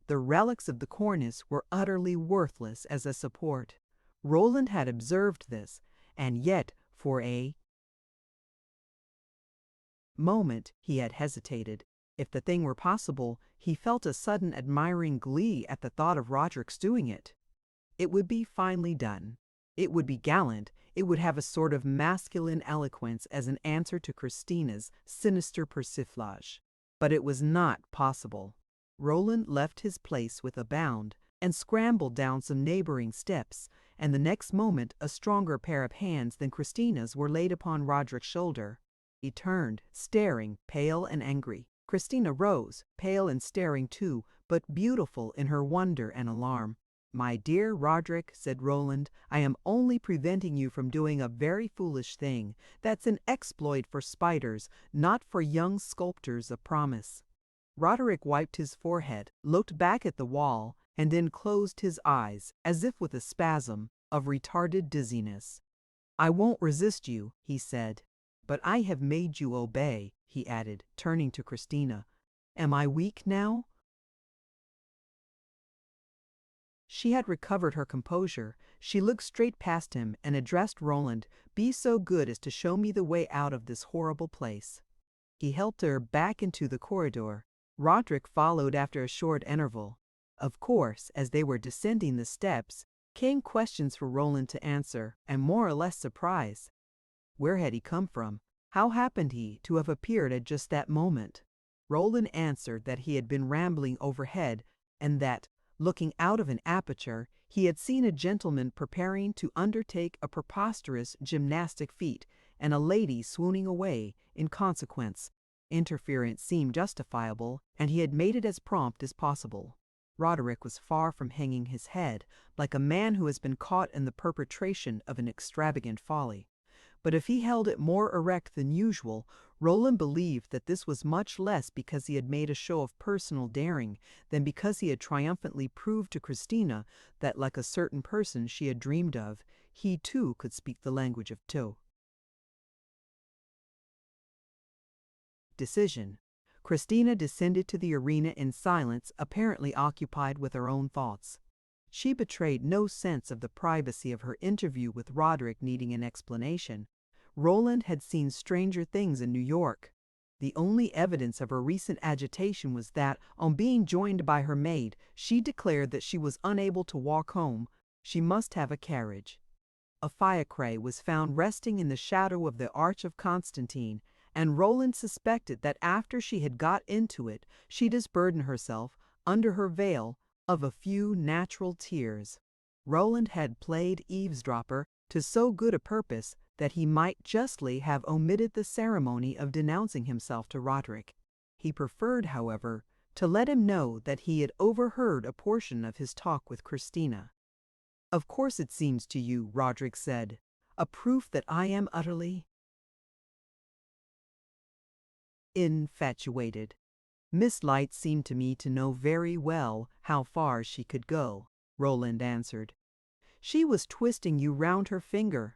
The relics of the cornice were utterly worthless as a support. Roland had observed this, and yet for a moment he had hesitated. If the thing were possible, he felt a sudden admiring glee at the thought of Roderick's doing it. It would be finely done. It would be gallant. It would have a sort of masculine eloquence as an answer to Christina's sinister persiflage. But it was not possible. Roland left his place with a bound and scrambled down some neighboring steps, and the next moment a stronger pair of hands than Christina's were laid upon Roderick's shoulder. He turned, staring, pale and angry. Christina rose, pale and staring too, but beautiful in her wonder and alarm. "My dear Roderick," said Roland, "I am only preventing you from doing a very foolish thing. That's an exploit for spiders, not for young sculptors of promise." Roderick wiped his forehead, looked back at the wall, and then closed his eyes, as if with a spasm of retarded dizziness. "I won't resist you," he said. "But I have made you obey," he added, turning to Christina. "Am I weak now?" She had recovered her composure. She looked straight past him and addressed Roland, "Be so good as to show me the way out of this horrible place." He helped her back into the corridor. Roderick followed after a short interval. Of course, as they were descending the steps, came questions for Roland to answer, and more or less surprise. Where had he come from? How happened he to have appeared at just that moment? Roland answered that he had been rambling overhead, and that, looking out of an aperture, he had seen a gentleman preparing to undertake a preposterous gymnastic feat, and a lady swooning away in consequence. Interference seemed justifiable, and he had made it as prompt as possible. Roderick was far from hanging his head, like a man who has been caught in the perpetration of an extravagant folly. But if he held it more erect than usual, Roland believed that this was much less because he had made a show of personal daring than because he had triumphantly proved to Christina that, like a certain person she had dreamed of, he too could speak the language of two. Decision. Christina descended to the arena in silence, apparently occupied with her own thoughts. She betrayed no sense of the privacy of her interview with Roderick needing an explanation. Roland had seen stranger things in New York. The only evidence of her recent agitation was that, on being joined by her maid, she declared that she was unable to walk home. She must have a carriage. A fiacre was found resting in the shadow of the Arch of Constantine, and Roland suspected that after she had got into it, she disburdened herself, under her veil, of a few natural tears. Roland had played eavesdropper to so good a purpose that he might justly have omitted the ceremony of denouncing himself to Roderick. He preferred, however, to let him know that he had overheard a portion of his talk with Christina. "Of course it seems to you," Roderick said, "a proof that I am utterly infatuated." "Miss Light seemed to me to know very well how far she could go," Roland answered. "She was twisting you round her finger.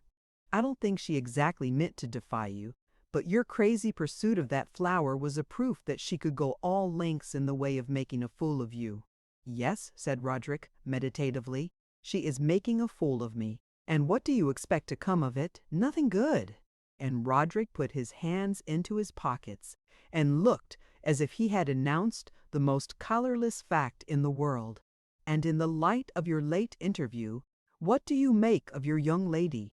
I don't think she exactly meant to defy you, but your crazy pursuit of that flower was a proof that she could go all lengths in the way of making a fool of you." "Yes," said Roderick, meditatively, "she is making a fool of me. And what do you expect to come of it? Nothing good." And Roderick put his hands into his pockets and looked as if he had announced the most colorless fact in the world. "And in the light of your late interview, what do you make of your young lady?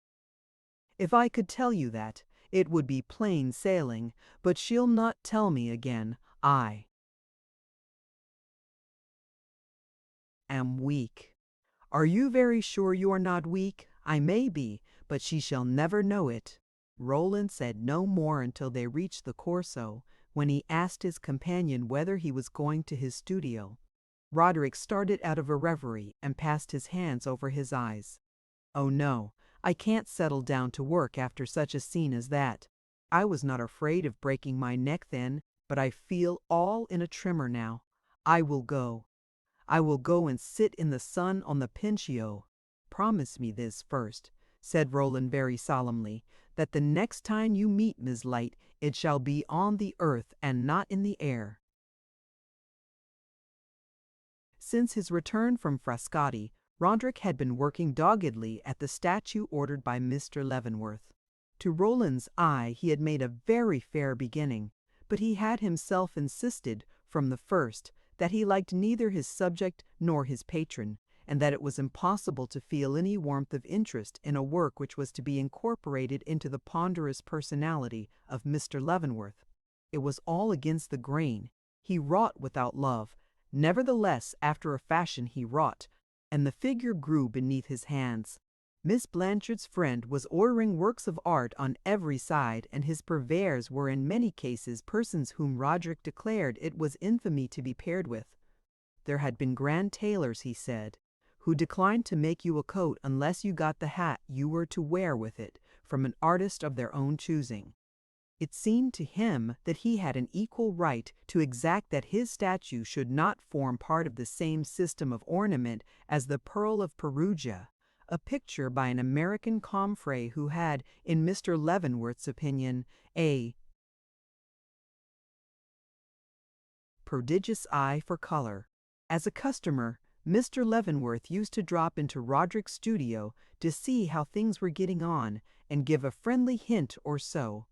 If I could tell you that, it would be plain sailing, but she'll not tell me again. I am weak." "Are you very sure you are not weak?" "I may be, but she shall never know it." Roland said no more until they reached the Corso, when he asked his companion whether he was going to his studio. Roderick started out of a reverie and passed his hands over his eyes. "Oh no, I can't settle down to work after such a scene as that. I was not afraid of breaking my neck then, but I feel all in a tremor now. I will go. I will go and sit in the sun on the Pincio." "Promise me this first," said Roland very solemnly, "that the next time you meet Miss Light, it shall be on the earth and not in the air." Since his return from Frascati, Roderick had been working doggedly at the statue ordered by Mr. Leavenworth. To Roland's eye he had made a very fair beginning, but he had himself insisted, from the first, that he liked neither his subject nor his patron, and that it was impossible to feel any warmth of interest in a work which was to be incorporated into the ponderous personality of Mr. Leavenworth. It was all against the grain. He wrought without love. Nevertheless, after a fashion he wrought, and the figure grew beneath his hands. Miss Blanchard's friend was ordering works of art on every side, and his purveyors were in many cases persons whom Roderick declared it was infamy to be paired with. There had been grand tailors, he said, who declined to make you a coat unless you got the hat you were to wear with it from an artist of their own choosing. It seemed to him that he had an equal right to exact that his statue should not form part of the same system of ornament as the Pearl of Perugia, a picture by an American confrere who had, in Mr. Leavenworth's opinion, a prodigious eye for color. As a customer, Mr. Leavenworth used to drop into Roderick's studio to see how things were getting on and give a friendly hint or so.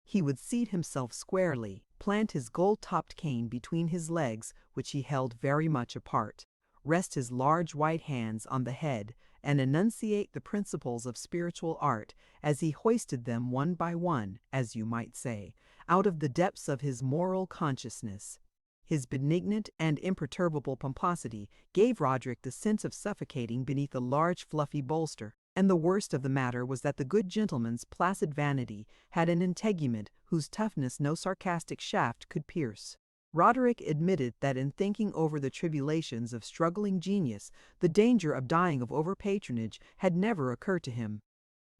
He would seat himself squarely, plant his gold-topped cane between his legs, which he held very much apart, rest his large white hands on the head, and enunciate the principles of spiritual art as he hoisted them one by one, as you might say, out of the depths of his moral consciousness. His benignant and imperturbable pomposity gave Roderick the sense of suffocating beneath a large fluffy bolster, and the worst of the matter was that the good gentleman's placid vanity had an integument whose toughness no sarcastic shaft could pierce. Roderick admitted that in thinking over the tribulations of struggling genius, the danger of dying of over-patronage had never occurred to him.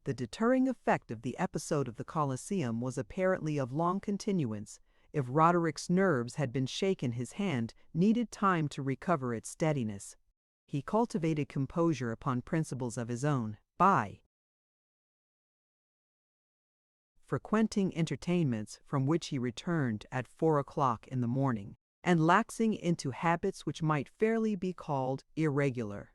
The deterring effect of the episode of the Colosseum was apparently of long continuance. If Roderick's nerves had been shaken, his hand needed time to recover its steadiness. He cultivated composure upon principles of his own, by frequenting entertainments from which he returned at 4 o'clock in the morning, and lapsing into habits which might fairly be called irregular.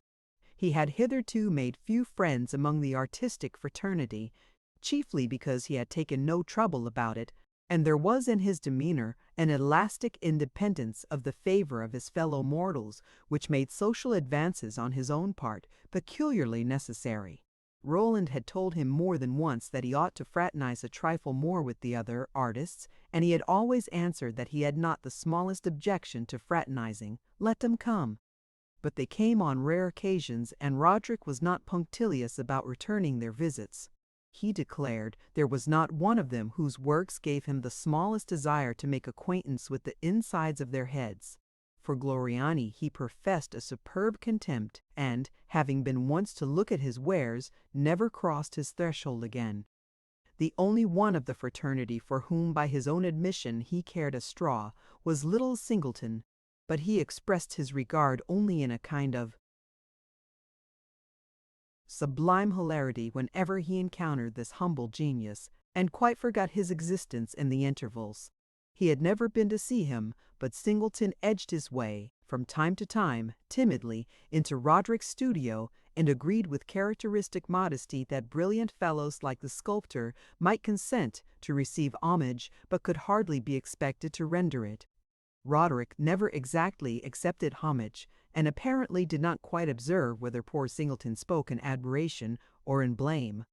He had hitherto made few friends among the artistic fraternity, chiefly because he had taken no trouble about it, and there was in his demeanor an elastic independence of the favor of his fellow mortals which made social advances on his own part peculiarly necessary. Roland had told him more than once that he ought to fraternize a trifle more with the other artists, and he had always answered that he had not the smallest objection to fraternizing. Let them come. But they came on rare occasions, and Roderick was not punctilious about returning their visits. He declared there was not one of them whose works gave him the smallest desire to make acquaintance with the insides of their heads. For Gloriani he professed a superb contempt, and, having been once to look at his wares, never crossed his threshold again. The only one of the fraternity for whom by his own admission he cared a straw was little Singleton, but he expressed his regard only in a kind of sublime hilarity whenever he encountered this humble genius, and quite forgot his existence in the intervals. He had never been to see him, but Singleton edged his way, from time to time, timidly, into Roderick's studio, and agreed with characteristic modesty that brilliant fellows like the sculptor might consent to receive homage, but could hardly be expected to render it. Roderick never exactly accepted homage, and apparently did not quite observe whether poor Singleton spoke in admiration or in blame.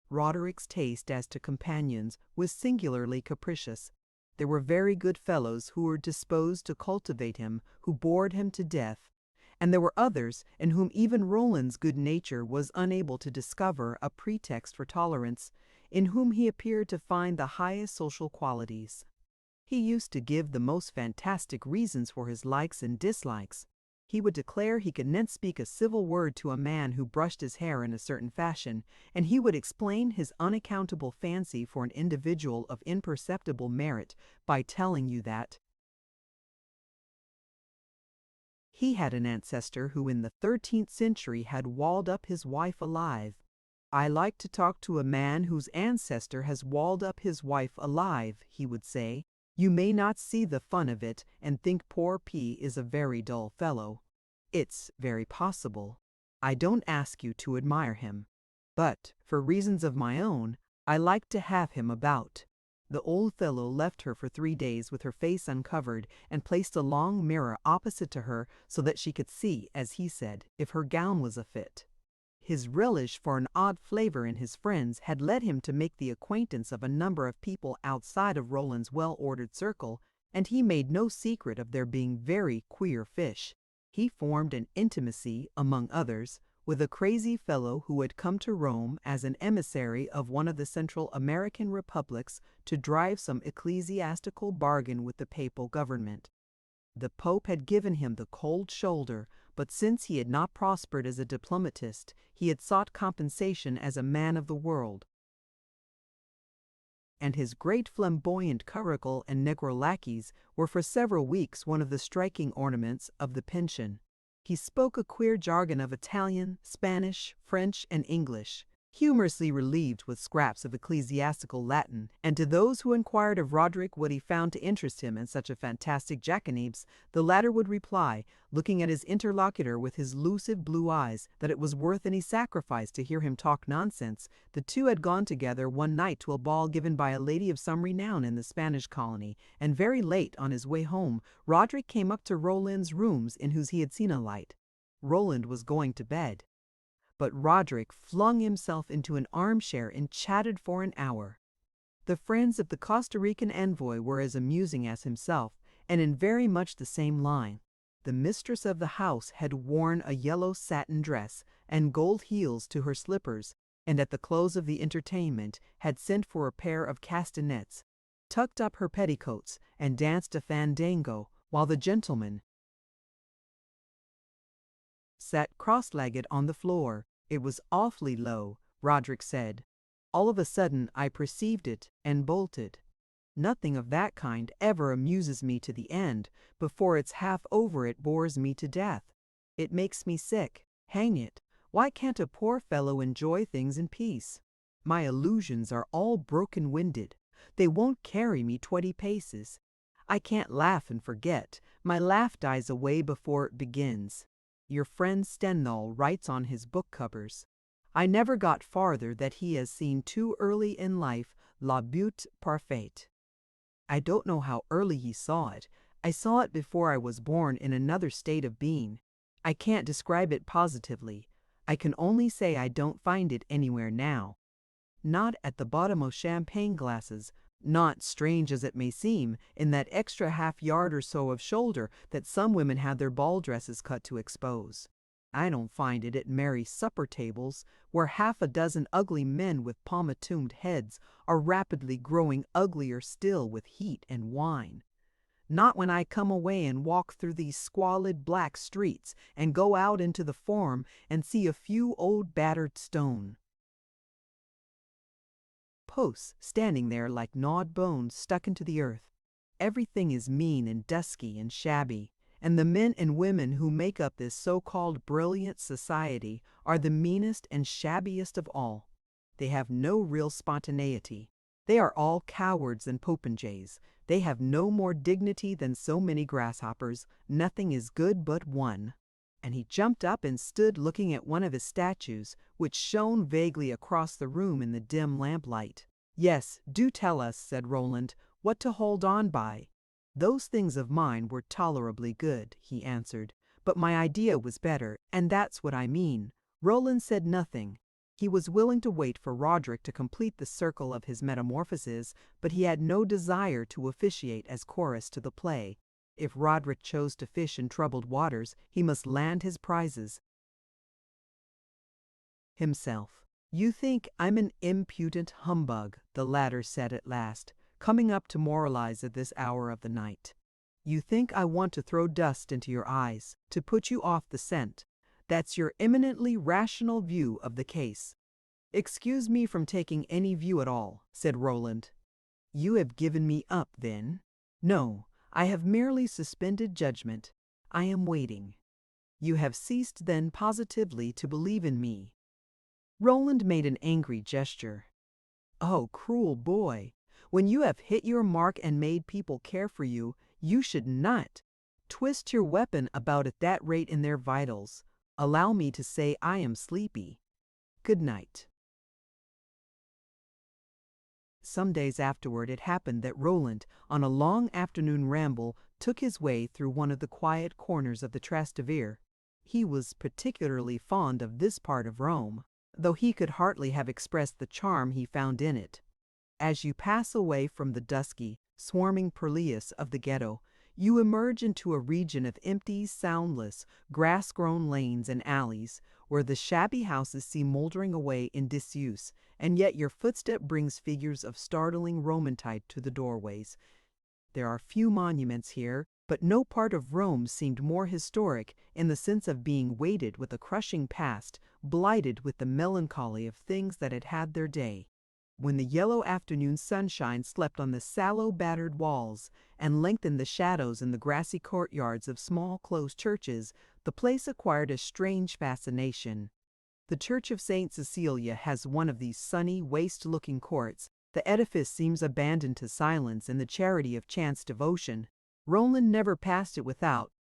Roderick's taste as to companions was singularly capricious. There were very good fellows who were disposed to cultivate him, who bored him to death, and there were others in whom even Roland's good nature was unable to discover a pretext for tolerance, in whom he appeared to find the highest social qualities. He used to give the most fantastic reasons for his likes and dislikes. He would declare he could not speak a civil word to a man who brushed his hair in a certain fashion, and he would explain his unaccountable fancy for an individual of imperceptible merit by telling you that he had an ancestor who in the 13th century had walled up his wife alive. "I like to talk to a man whose ancestor has walled up his wife alive," he would say. "You may not see the fun of it and think poor P is a very dull fellow. It's very possible. I don't ask you to admire him. But, for reasons of my own, I like to have him about." The old fellow left her for 3 days with her face uncovered, and placed a long mirror opposite to her so that she could see, as he said, if her gown was a fit. His relish for an odd flavor in his friends had led him to make the acquaintance of a number of people outside of Roland's well-ordered circle, and he made no secret of their being very queer fish. He formed an intimacy, among others, with a crazy fellow who had come to Rome as an emissary of one of the Central American republics to drive some ecclesiastical bargain with the papal government. The Pope had given him the cold shoulder, but since he had not prospered as a diplomatist, he had sought compensation as a man of the world. And his great flamboyant curricle and negro lackeys were for several weeks one of the striking ornaments of the pension. He spoke a queer jargon of Italian, Spanish, French, and English, humorously relieved with scraps of ecclesiastical Latin, and to those who inquired of Roderick what he found to interest him in such a fantastic jackanapes, the latter would reply, looking at his interlocutor with his lucid blue eyes, that it was worth any sacrifice to hear him talk nonsense. The two had gone together one night to a ball given by a lady of some renown in the Spanish colony, and very late on his way home, Roderick came up to Roland's rooms in whose he had seen a light. Roland was going to bed, but Roderick flung himself into an armchair and chatted for an hour. The friends of the Costa Rican envoy were as amusing as himself, and in very much the same line. The mistress of the house had worn a yellow satin dress and gold heels to her slippers, and at the close of the entertainment had sent for a pair of castanets, tucked up her petticoats, and danced a fandango, while the gentleman sat cross-legged on the floor. It was awfully low, Roderick said. All of a sudden I perceived it and bolted. Nothing of that kind ever amuses me to the end. Before it's half over it bores me to death. It makes me sick. Hang it, why can't a poor fellow enjoy things in peace? My illusions are all broken-winded. They won't carry me 20 paces. I can't laugh and forget. My laugh dies away before it begins. Your friend Stendhal writes on his book covers, "I never got farther that he has seen too early in life la beauté parfaite." I don't know how early he saw it. I saw it before I was born in another state of being. I can't describe it positively. I can only say I don't find it anywhere now. Not at the bottom of champagne glasses, not, strange as it may seem, in that extra half-yard or so of shoulder that some women have their ball dresses cut to expose. I don't find it at merry supper tables, where half a dozen ugly men with pomatumed heads are rapidly growing uglier still with heat and wine. Not when I come away and walk through these squalid black streets and go out into the Forum and see a few old battered stone posts standing there like gnawed bones stuck into the earth. Everything is mean and dusky and shabby, and the men and women who make up this so-called brilliant society are the meanest and shabbiest of all. They have no real spontaneity. They are all cowards and popinjays. They have no more dignity than so many grasshoppers. Nothing is good but one. And he jumped up and stood looking at one of his statues, which shone vaguely across the room in the dim lamplight. "Yes, do tell us," said Roland, "what to hold on by." "Those things of mine were tolerably good," he answered, "but my idea was better, and that's what I mean." Roland said nothing. He was willing to wait for Roderick to complete the circle of his metamorphoses, but he had no desire to officiate as chorus to the play. If Roderick chose to fish in troubled waters, he must land his prizes himself. "You think I'm an impudent humbug," the latter said at last, "coming up to moralize at this hour of the night. You think I want to throw dust into your eyes, to put you off the scent. That's your eminently rational view of the case." "Excuse me from taking any view at all," said Roland. "You have given me up, then?" "No, I have merely suspended judgment. I am waiting." "You have ceased then positively to believe in me?" Roland made an angry gesture. "Oh, cruel boy! When you have hit your mark and made people care for you, you should not twist your weapon about at that rate in their vitals. Allow me to say I am sleepy. Good night." Some days afterward it happened that Roland, on a long afternoon ramble, took his way through one of the quiet corners of the Trastevere. He was particularly fond of this part of Rome, though he could hardly have expressed the charm he found in it. As you pass away from the dusky, swarming purlieus of the ghetto, you emerge into a region of empty, soundless, grass-grown lanes and alleys, where the shabby houses seem moldering away in disuse, and yet your footstep brings figures of startling Roman type to the doorways. There are few monuments here, but no part of Rome seemed more historic in the sense of being weighted with a crushing past, blighted with the melancholy of things that had had their day. When the yellow afternoon sunshine slept on the sallow, battered walls and lengthened the shadows in the grassy courtyards of small, closed churches, the place acquired a strange fascination. The Church of St. Cecilia has one of these sunny, waste-looking courts. The edifice seems abandoned to silence and the charity of chance devotion. Roland never passed it without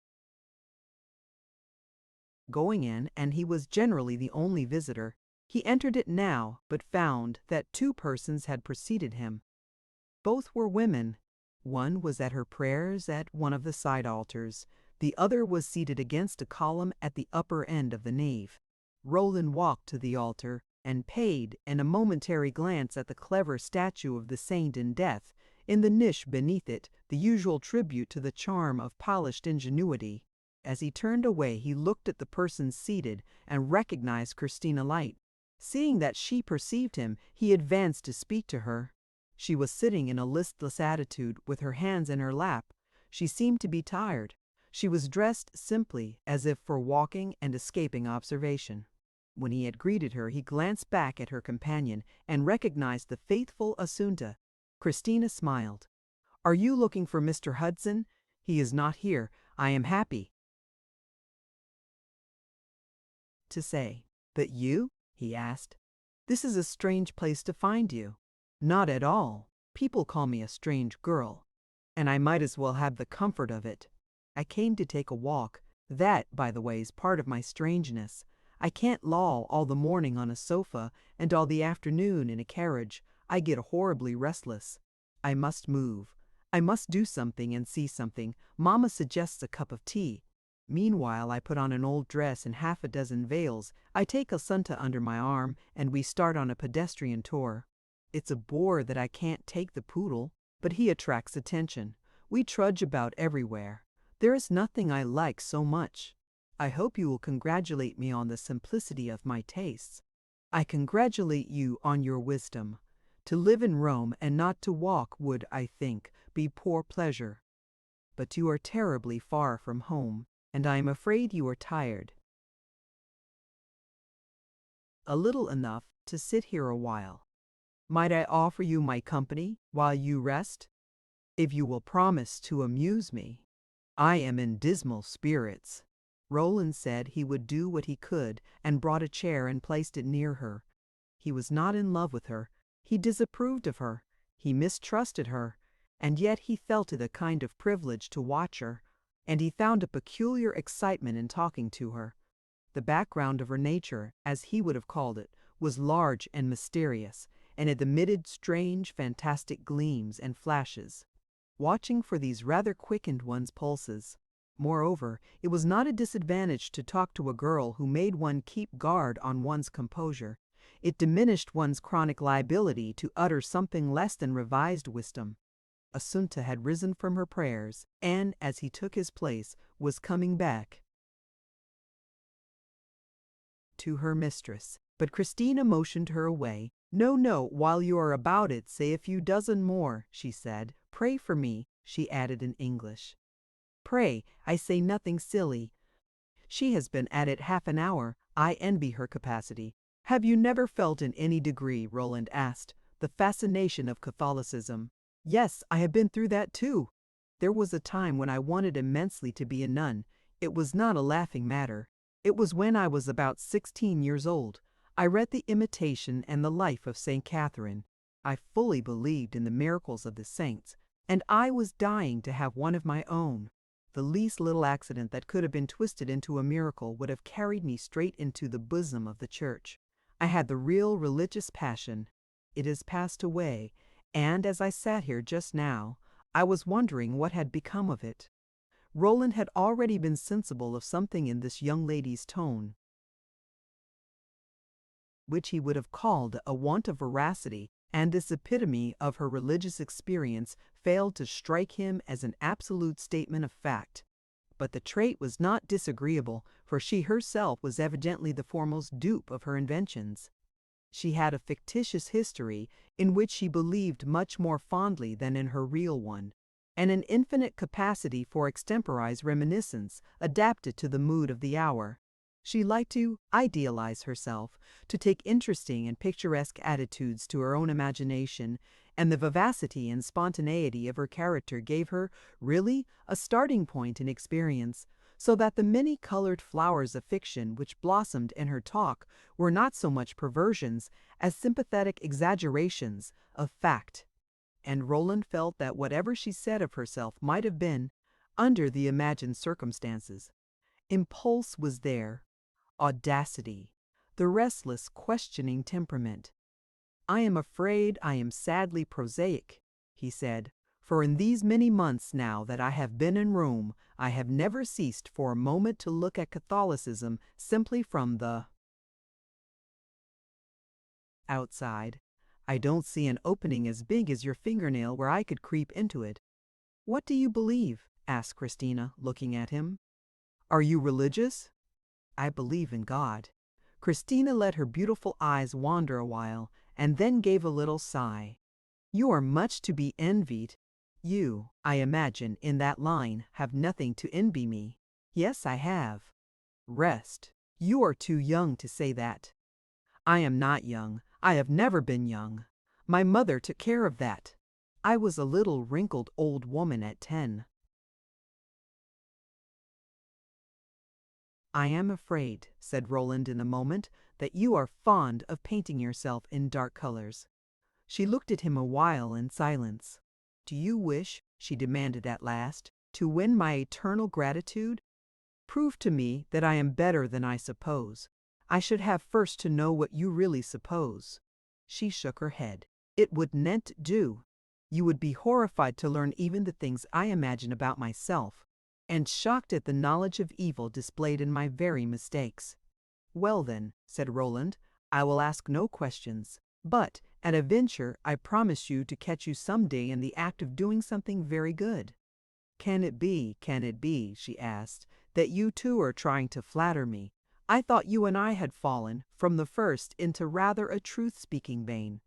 going in, and he was generally the only visitor. He entered it now, but found that two persons had preceded him. Both were women. One was at her prayers at one of the side altars. The other was seated against a column at the upper end of the nave. Roland walked to the altar and paid, in a momentary glance at the clever statue of the saint in death, in the niche beneath it, the usual tribute to the charm of polished ingenuity. As he turned away, he looked at the person seated and recognized Christina Light. Seeing that she perceived him, he advanced to speak to her. She was sitting in a listless attitude, with her hands in her lap. She seemed to be tired. She was dressed simply, as if for walking and escaping observation. When he had greeted her, he glanced back at her companion and recognized the faithful Assunta. Christina smiled. "Are you looking for Mr. Hudson? He is not here. I am happy to say." "But you?" he asked. "This is a strange place to find you." "Not at all. People call me a strange girl, and I might as well have the comfort of it. I came to take a walk. That, by the way, is part of my strangeness. I can't loll all the morning on a sofa and all the afternoon in a carriage. I get horribly restless. I must move. I must do something and see something. Mamma suggests a cup of tea. Meanwhile, I put on an old dress and half a dozen veils. I take Assunta under my arm, and we start on a pedestrian tour. It's a bore that I can't take the poodle, but he attracts attention. We trudge about everywhere. There is nothing I like so much. I hope you will congratulate me on the simplicity of my tastes. I congratulate you on your wisdom. To live in Rome and not to walk would, I think, be poor pleasure. But you are terribly far from home, and I am afraid you are tired. A little enough to sit here a while. Might I offer you my company while you rest? If you will promise to amuse me. I am in dismal spirits." Roland said he would do what he could, and brought a chair and placed it near her. He was not in love with her. He disapproved of her. He mistrusted her. And yet he felt it a kind of privilege to watch her, and he found a peculiar excitement in talking to her. The background of her nature, as he would have called it, was large and mysterious, and it emitted strange, fantastic gleams and flashes. watching for these rather quickened one's pulses. Moreover, it was not a disadvantage to talk to a girl who made one keep guard on one's composure. It diminished one's chronic liability to utter something less than revised wisdom. Assunta had risen from her prayers, and, as he took his place, was coming back to her mistress. But Christina motioned her away. "No, no, while you are about it, say a few dozen more," she said. "Pray for me," she added in English. "Pray, I say nothing silly. She has been at it half an hour. I envy her capacity." "Have you never felt in any degree," Roland asked, "the fascination of Catholicism?" "Yes, I have been through that too. There was a time when I wanted immensely to be a nun. It was not a laughing matter. It was when I was about 16 years old. I read the Imitation and the Life of St. Catherine. I fully believed in the miracles of the saints, and I was dying to have one of my own. The least little accident that could have been twisted into a miracle would have carried me straight into the bosom of the Church. I had the real religious passion. It has passed away, and as I sat here just now, I was wondering what had become of it." Roland had already been sensible of something in this young lady's tone which he would have called a want of veracity, and this epitome of her religious experience failed to strike him as an absolute statement of fact. But the trait was not disagreeable, for she herself was evidently the foremost dupe of her inventions. She had a fictitious history in which she believed much more fondly than in her real one, and an infinite capacity for extemporized reminiscence adapted to the mood of the hour. She liked to idealize herself, to take interesting and picturesque attitudes to her own imagination, and the vivacity and spontaneity of her character gave her, really, a starting point in experience, so that the many-colored flowers of fiction which blossomed in her talk were not so much perversions as sympathetic exaggerations of fact. And Roland felt that whatever she said of herself might have been, under the imagined circumstances. Impulse was there, audacity, the restless, questioning temperament. "I am afraid I am sadly prosaic," he said, "for in these many months now that I have been in Rome, I have never ceased for a moment to look at Catholicism simply from the outside. I don't see an opening as big as your fingernail where I could creep into it." "What do you believe?" asked Christina, looking at him. "Are you religious?" "I believe in God." Christina let her beautiful eyes wander a while, and then gave a little sigh. "You are much to be envied. You, I imagine, in that line, have nothing to envy me." "Yes, I have." "Rest. You are too young to say that." "I am not young. I have never been young. My mother took care of that. I was a little wrinkled old woman at 10. "I am afraid," said Roland in a moment, "that you are fond of painting yourself in dark colors." She looked at him a while in silence. "Do you wish," she demanded at last, "to win my eternal gratitude? Prove to me that I am better than I suppose. I should have first to know what you really suppose." She shook her head. "It wouldn't do. You would be horrified to learn even the things I imagine about myself, and shocked at the knowledge of evil displayed in my very mistakes." "Well then," said Roland, "I will ask no questions. But, at a venture, I promise you to catch you some day in the act of doing something very good." Can it be," she asked, "that you too are trying to flatter me? I thought you and I had fallen, from the first, into rather a truth-speaking vein."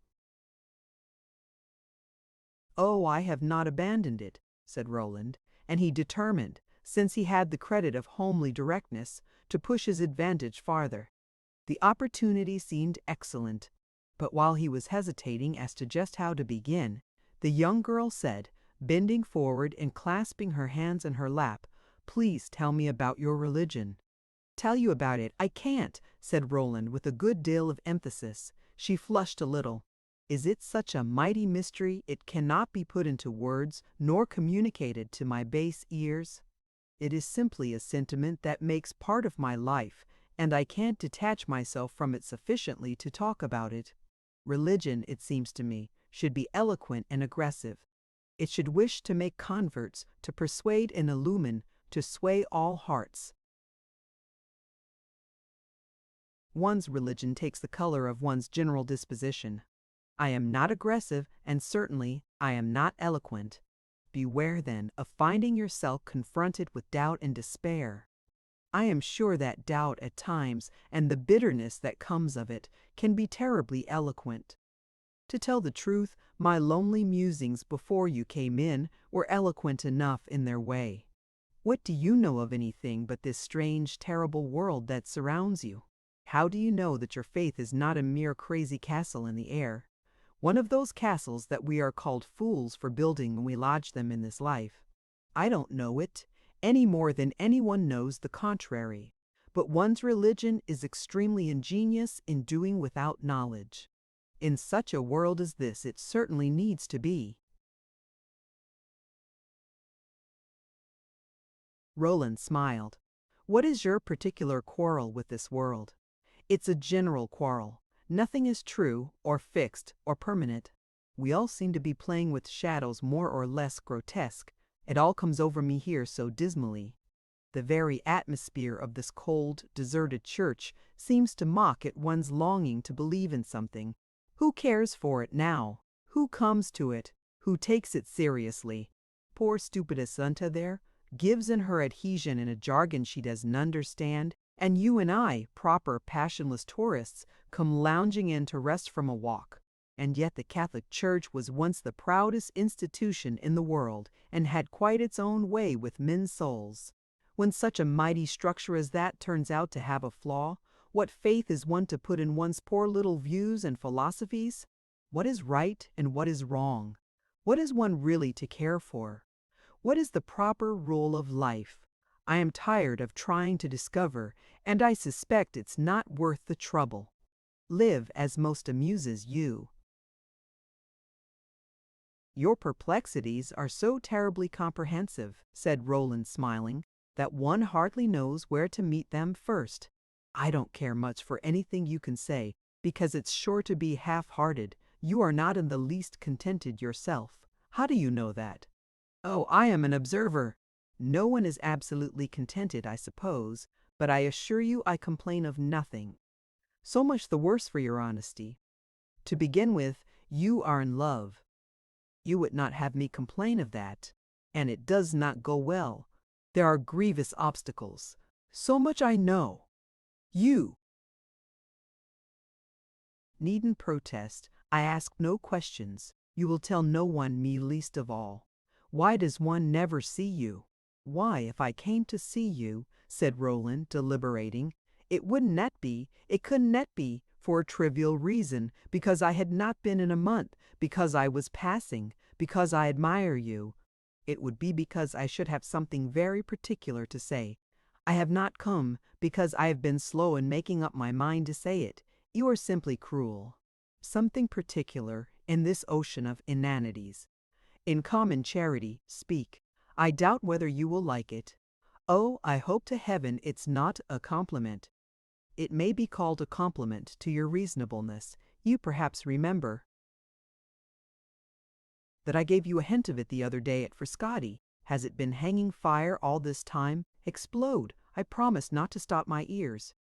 "Oh, I have not abandoned it," said Roland, and he determined, since he had the credit of homely directness, to push his advantage farther. The opportunity seemed excellent, but while he was hesitating as to just how to begin, the young girl said, bending forward and clasping her hands in her lap, "Please tell me about your religion." "Tell you about it? I can't," said Roland with a good deal of emphasis. She flushed a little. "Is it such a mighty mystery it cannot be put into words nor communicated to my base ears? It is simply a sentiment that makes part of my life, and I can't detach myself from it sufficiently to talk about it. Religion, it seems to me, should be eloquent and aggressive. It should wish to make converts, to persuade and illumine, to sway all hearts. One's religion takes the color of one's general disposition. I am not aggressive, and certainly I am not eloquent. Beware, then, of finding yourself confronted with doubt and despair. I am sure that doubt at times, and the bitterness that comes of it, can be terribly eloquent. To tell the truth, my lonely musings before you came in were eloquent enough in their way. What do you know of anything but this strange, terrible world that surrounds you? How do you know that your faith is not a mere crazy castle in the air? One of those castles that we are called fools for building when we lodge them in this life. I don't know it, any more than anyone knows the contrary. But one's religion is extremely ingenious in doing without knowledge. In such a world as this, it certainly needs to be. Roland smiled. What is your particular quarrel with this world? It's a general quarrel. Nothing is true, or fixed, or permanent. We all seem to be playing with shadows more or less grotesque. It all comes over me here so dismally. The very atmosphere of this cold, deserted church seems to mock at one's longing to believe in something. Who cares for it now? Who comes to it? Who takes it seriously? Poor stupid Assunta there gives in her adhesion in a jargon she doesn't understand, and you and I, proper passionless tourists, come lounging in to rest from a walk. And yet the Catholic Church was once the proudest institution in the world, and had quite its own way with men's souls. When such a mighty structure as that turns out to have a flaw, what faith is one to put in one's poor little views and philosophies? What is right and what is wrong? What is one really to care for? What is the proper rule of life? I am tired of trying to discover, and I suspect it's not worth the trouble. Live as most amuses you. Your perplexities are so terribly comprehensive, said Roland, smiling, that one hardly knows where to meet them first. I don't care much for anything you can say, because it's sure to be half-hearted. You are not in the least contented yourself. How do you know that? Oh, I am an observer. No one is absolutely contented, I suppose, but I assure you I complain of nothing. So much the worse for your honesty. To begin with, you are in love. You would not have me complain of that, and it does not go well. There are grievous obstacles. So much I know. You needn't protest. I ask no questions. You will tell no one, me least of all. Why does one never see you? Why, if I came to see you, said Roland, deliberating, it couldn't that be, for a trivial reason, because I had not been in a month, because I was passing, because I admire you. It would be because I should have something very particular to say. I have not come because I have been slow in making up my mind to say it. You are simply cruel. Something particular in this ocean of inanities. In common charity, speak. I doubt whether you will like it. Oh, I hope to heaven it's not a compliment. It may be called a compliment to your reasonableness. You perhaps remember that I gave you a hint of it the other day at Frascati. Has it been hanging fire all this time? Explode. I promise not to stop my ears.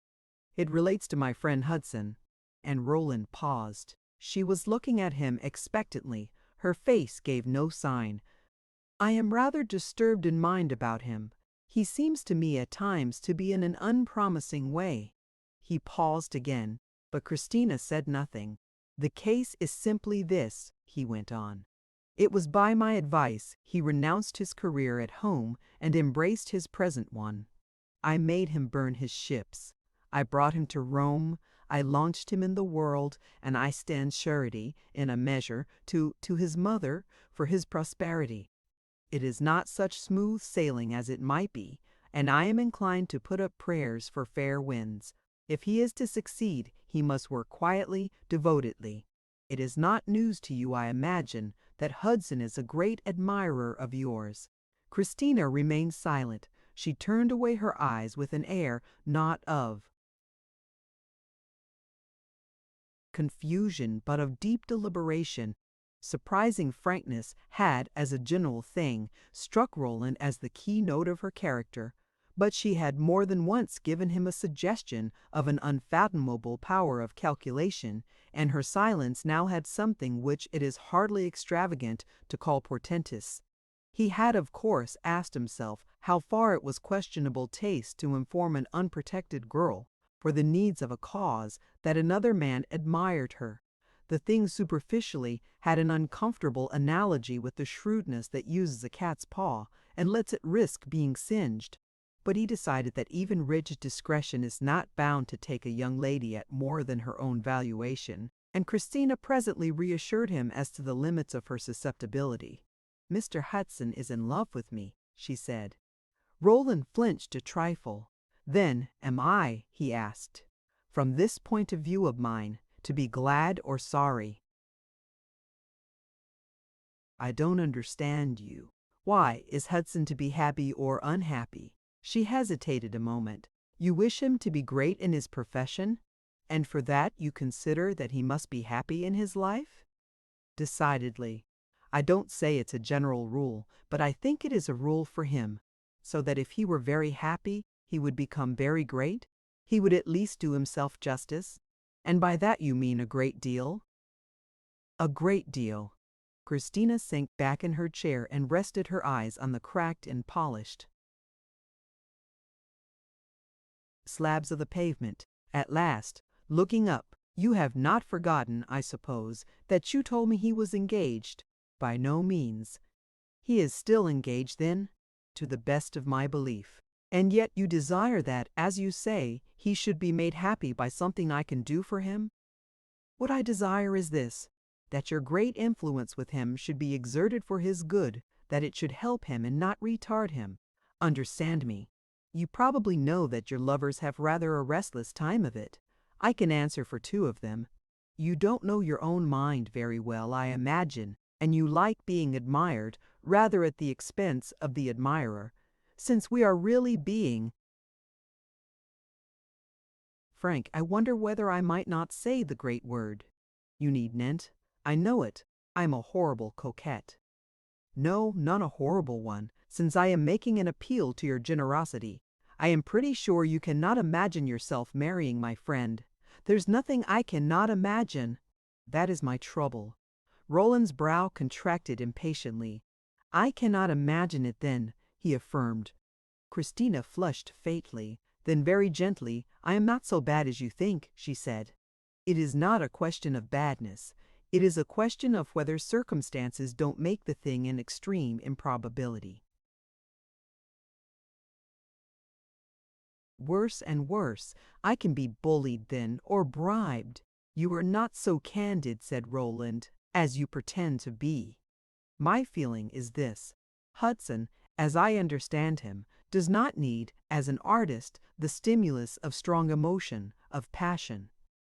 It relates to my friend Hudson. And Roland paused. She was looking at him expectantly. Her face gave no sign. I am rather disturbed in mind about him. He seems to me at times to be in an unpromising way. He paused again, but Christina said nothing. The case is simply this, he went on. It was by my advice he renounced his career at home and embraced his present one. I made him burn his ships. I brought him to Rome. I launched him in the world, and I stand surety, in a measure, to his mother for his prosperity. It is not such smooth sailing as it might be, and I am inclined to put up prayers for fair winds. If he is to succeed, he must work quietly, devotedly. It is not news to you, I imagine, that Hudson is a great admirer of yours. Christina remained silent. She turned away her eyes with an air not of confusion, but of deep deliberation. surprising frankness had, as a general thing, struck Roland as the keynote of her character, but she had more than once given him a suggestion of an unfathomable power of calculation, and her silence now had something which it is hardly extravagant to call portentous. He had, of course, asked himself how far it was questionable taste to inform an unprotected girl, for the needs of a cause, that another man admired her. The thing superficially had an uncomfortable analogy with the shrewdness that uses a cat's paw and lets it risk being singed. But he decided that even rigid discretion is not bound to take a young lady at more than her own valuation, and Christina presently reassured him as to the limits of her susceptibility. "Mr. Hudson is in love with me," she said. Roland flinched a trifle. "Then am I," he asked, "from this point of view of mine, to be glad or sorry?" "I don't understand you. Why, is Hudson to be happy or unhappy?" She hesitated a moment. "You wish him to be great in his profession, and for that you consider that he must be happy in his life?" "Decidedly. I don't say it's a general rule, but I think it is a rule for him, so that if he were very happy, he would become very great. He would at least do himself justice. And by that you mean a great deal?" "A great deal." Christina sank back in her chair and rested her eyes on the cracked and polished slabs of the pavement. At last, looking up, "You have not forgotten, I suppose, that you told me he was engaged?" "By no means." "He is still engaged, then?" "To the best of my belief." "And yet you desire that, as you say, he should be made happy by something I can do for him?" "What I desire is this, that your great influence with him should be exerted for his good, that it should help him and not retard him. Understand me. You probably know that your lovers have rather a restless time of it. I can answer for two of them. You don't know your own mind very well, I imagine, and you like being admired rather at the expense of the admirer. Since we are really being frank, I wonder whether I might not say the great word." "You needn't. I know it. I am a horrible coquette." "No, not a horrible one, since I am making an appeal to your generosity. I am pretty sure you cannot imagine yourself marrying my friend." "There's nothing I cannot imagine." "That is my trouble." Roland's brow contracted impatiently. "I cannot imagine it then," he affirmed. Christina flushed faintly. Then very gently, "I am not so bad as you think," she said. "It is not a question of badness. It is a question of whether circumstances don't make the thing an extreme improbability." "Worse and worse. I can be bullied then, or bribed." "You are not so candid," said Roland, "as you pretend to be. My feeling is this. Hudson, as I understand him, does not need, as an artist, the stimulus of strong emotion, of passion.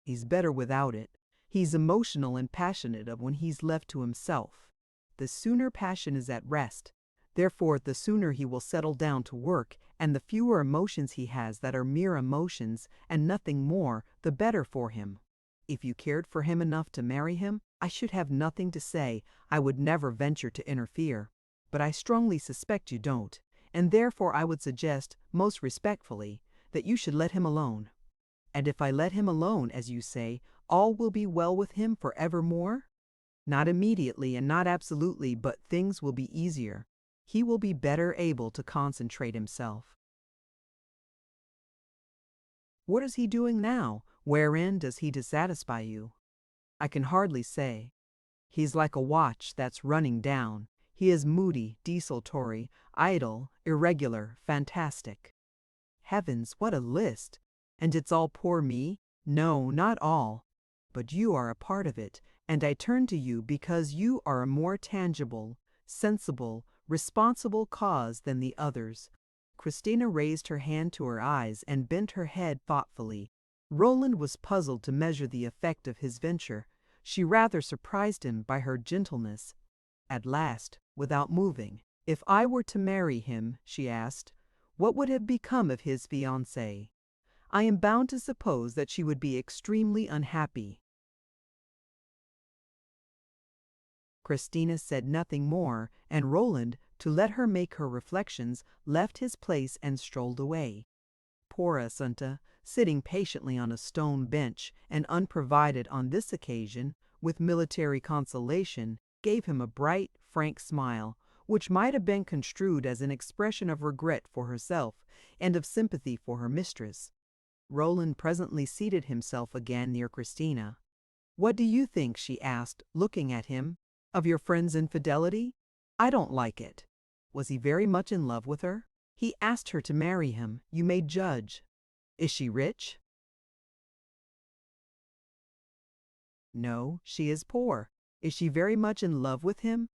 He's better without it. He's emotional and passionate when he's left to himself. The sooner passion is at rest, therefore the sooner he will settle down to work, and the fewer emotions he has that are mere emotions and nothing more, the better for him. If you cared for him enough to marry him, I should have nothing to say. I would never venture to interfere. But I strongly suspect you don't, and therefore I would suggest, most respectfully, that you should let him alone." "And if I let him alone, as you say, all will be well with him for evermore?" "Not immediately and not absolutely, but things will be easier. He will be better able to concentrate himself." "What is he doing now? Wherein does he dissatisfy you?" "I can hardly say. He's like a watch that's running down. He is moody, desultory, idle, irregular, fantastic." "Heavens, what a list! And it's all poor me?" "No, not all. But you are a part of it, and I turn to you because you are a more tangible, sensible, responsible cause than the others." Christina raised her hand to her eyes and bent her head thoughtfully. Roland was puzzled to measure the effect of his venture. She rather surprised him by her gentleness. At last, without moving, "If I were to marry him," she asked, "what would have become of his fiancée?" "I am bound to suppose that she would be extremely unhappy." Christina said nothing more, and Roland, to let her make her reflections, left his place and strolled away. Poor Assunta, sitting patiently on a stone bench and unprovided on this occasion with military consolation, gave him a bright, frank smile, which might have been construed as an expression of regret for herself and of sympathy for her mistress. Roland presently seated himself again near Christina. "What do you think," she asked, looking at him, "of your friend's infidelity? I don't like it. Was he very much in love with her? He asked her to marry him, you may judge. Is she rich?" "No, she is poor. Is she very much in love with him?"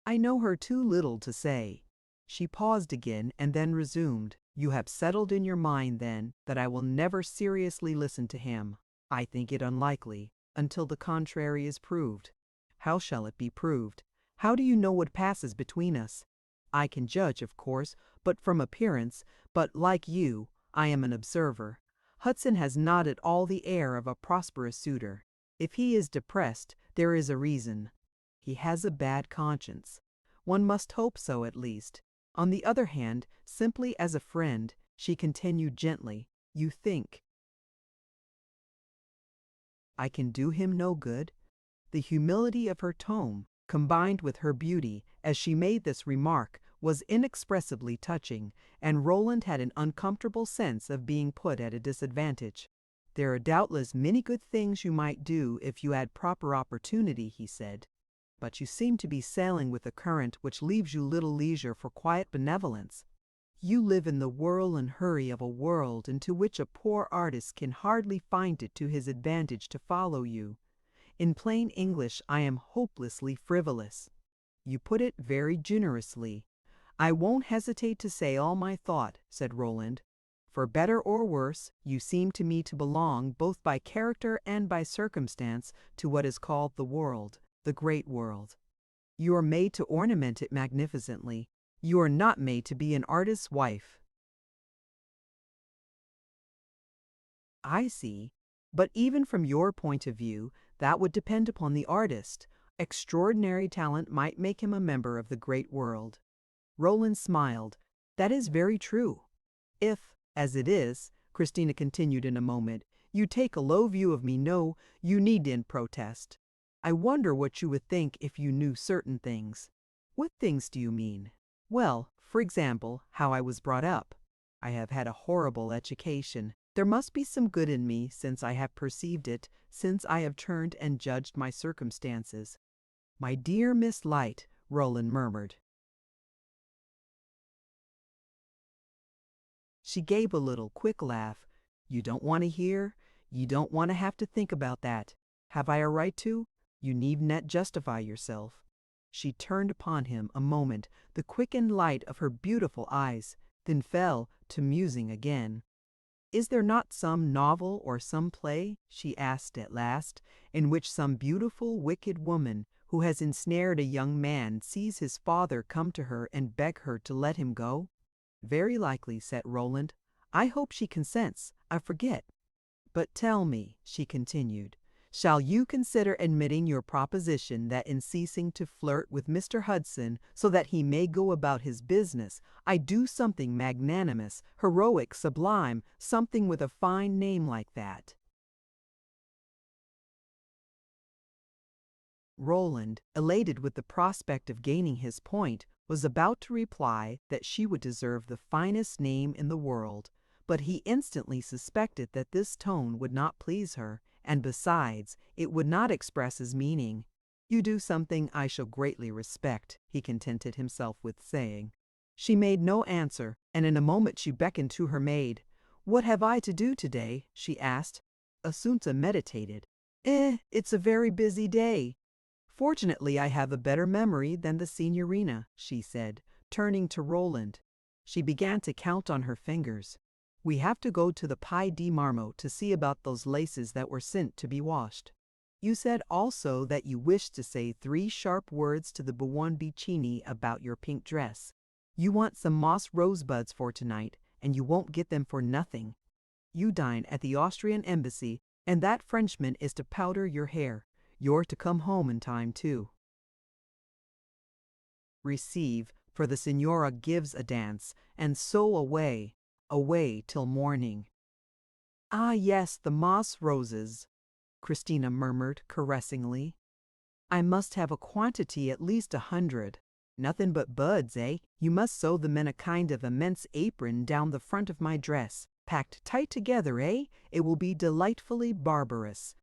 "I know her too little to say." She paused again and then resumed. "You have settled in your mind, then, that I will never seriously listen to him. I think it unlikely, until the contrary is proved." "How shall it be proved? How do you know what passes between us?" "I can judge, of course, but from appearance, but, like you, I am an observer. Hudson has not at all the air of a prosperous suitor. If he is depressed, there is a reason. He has a bad conscience. One must hope so, at least. On the other hand, simply as a friend," she continued gently, "you think I can do him no good?" The humility of her tone, combined with her beauty, as she made this remark, was inexpressibly touching, and Roland had an uncomfortable sense of being put at a disadvantage. "There are doubtless many good things you might do if you had proper opportunity," he said. "But you seem to be sailing with a current which leaves you little leisure for quiet benevolence. You live in the whirl and hurry of a world into which a poor artist can hardly find it to his advantage to follow you. In plain English, I am hopelessly frivolous." "You put it very generously. I won't hesitate to say all my thought," said Roland. "For better or worse, you seem to me to belong, both by character and by circumstance, to what is called the world, the great world. You are made to ornament it magnificently. You are not made to be an artist's wife." "I see. But even from your point of view, that would depend upon the artist. Extraordinary talent might make him a member of the great world." Roland smiled. "That is very true. If, as it is," Christina continued in a moment, "you take a low view of me, no, you needn't protest. I wonder what you would think if you knew certain things." "What things do you mean?" "Well, for example, how I was brought up. I have had a horrible education. There must be some good in me since I have perceived it, since I have turned and judged my circumstances." "My dear Miss Light," Roland murmured. She gave a little quick laugh. "You don't want to hear? You don't want to have to think about that? Have I a right to? You needn't justify yourself." She turned upon him a moment, the quickened light of her beautiful eyes, then fell to musing again. "Is there not some novel or some play," she asked at last, "in which some beautiful, wicked woman who has ensnared a young man sees his father come to her and beg her to let him go?" "Very likely," said Roland. "I hope she consents. I forget. But tell me," she continued, "shall you consider admitting your proposition that in ceasing to flirt with Mr. Hudson so that he may go about his business, I do something magnanimous, heroic, sublime, something with a fine name like that?" Roland, elated with the prospect of gaining his point, was about to reply that she would deserve the finest name in the world, but he instantly suspected that this tone would not please her, and besides, it would not express his meaning. "You do something I shall greatly respect," he contented himself with saying. She made no answer, and in a moment she beckoned to her maid. "What have I to do today?" she asked. Assunta meditated. It's a very busy day." "Fortunately, I have a better memory than the signorina," she said, turning to Roland. She began to count on her fingers. "We have to go to the Pi di Marmo to see about those laces that were sent to be washed. You said also that you wished to say 3 sharp words to the Buonvicini about your pink dress. You want some moss rosebuds for tonight, and you won't get them for nothing. You dine at the Austrian embassy, and that Frenchman is to powder your hair. You're to come home in time, too." Receive, for the Signora gives a dance, and so away, away till morning." "Ah, yes, the moss roses," Christina murmured caressingly. "I must have a quantity, at least 100. Nothing but buds, eh? You must sew them in a kind of immense apron down the front of my dress, packed tight together, eh? It will be delightfully barbarous.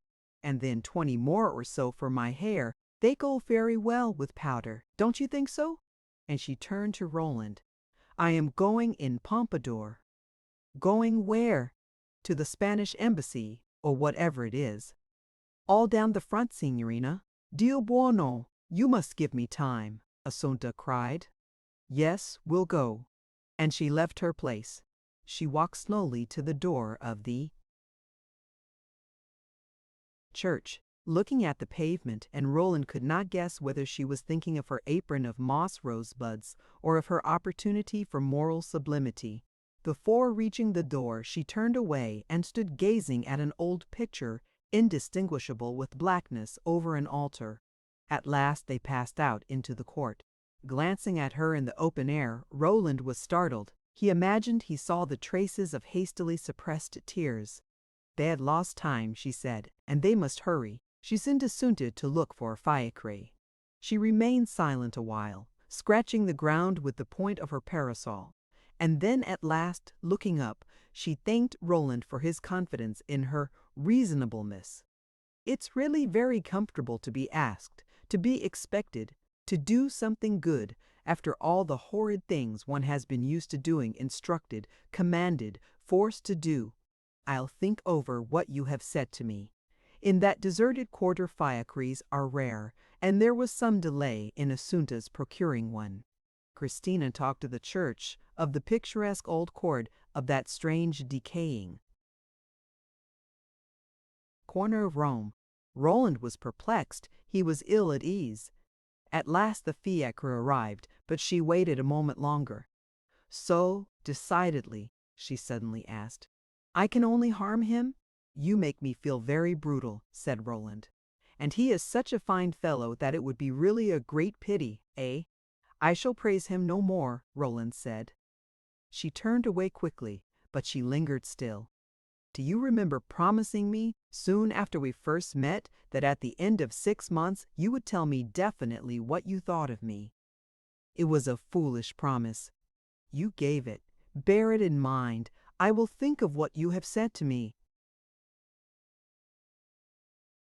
And then 20 more or so for my hair. They go very well with powder, don't you think so?" And she turned to Roland. "I am going in pompadour." "Going where?" "To the Spanish embassy, or whatever it is." "All down the front, signorina." "Dio buono! You must give me time," Assunta cried. "Yes, we'll go." And she left her place. She walked slowly to the door of the church, looking at the pavement, and Roland could not guess whether she was thinking of her apron of moss rosebuds or of her opportunity for moral sublimity. Before reaching the door, she turned away and stood gazing at an old picture, indistinguishable with blackness, over an altar. At last they passed out into the court. Glancing at her in the open air, Roland was startled. He imagined he saw the traces of hastily suppressed tears. They had lost time, she said, and they must hurry. She sent Assunta to look for a fiacre. She remained silent a while, scratching the ground with the point of her parasol, and then at last, looking up, she thanked Roland for his confidence in her reasonableness. "It's really very comfortable to be asked, to be expected, to do something good, after all the horrid things one has been used to doing, instructed, commanded, forced to do. I'll think over what you have said to me." In that deserted quarter fiacres are rare, and there was some delay in Assunta's procuring one. Christina talked of the church, of the picturesque old court, of that strange decaying corner of Rome. Roland was perplexed, he was ill at ease. At last the fiacre arrived, but she waited a moment longer. "So, decidedly," she suddenly asked, "I can only harm him?" "You make me feel very brutal," said Roland. "And he is such a fine fellow that it would be really a great pity, eh?" "I shall praise him no more," Roland said. She turned away quickly, but she lingered still. "Do you remember promising me, soon after we first met, that at the end of 6 months you would tell me definitely what you thought of me?" "It was a foolish promise." "You gave it. Bear it in mind. I will think of what you have said to me.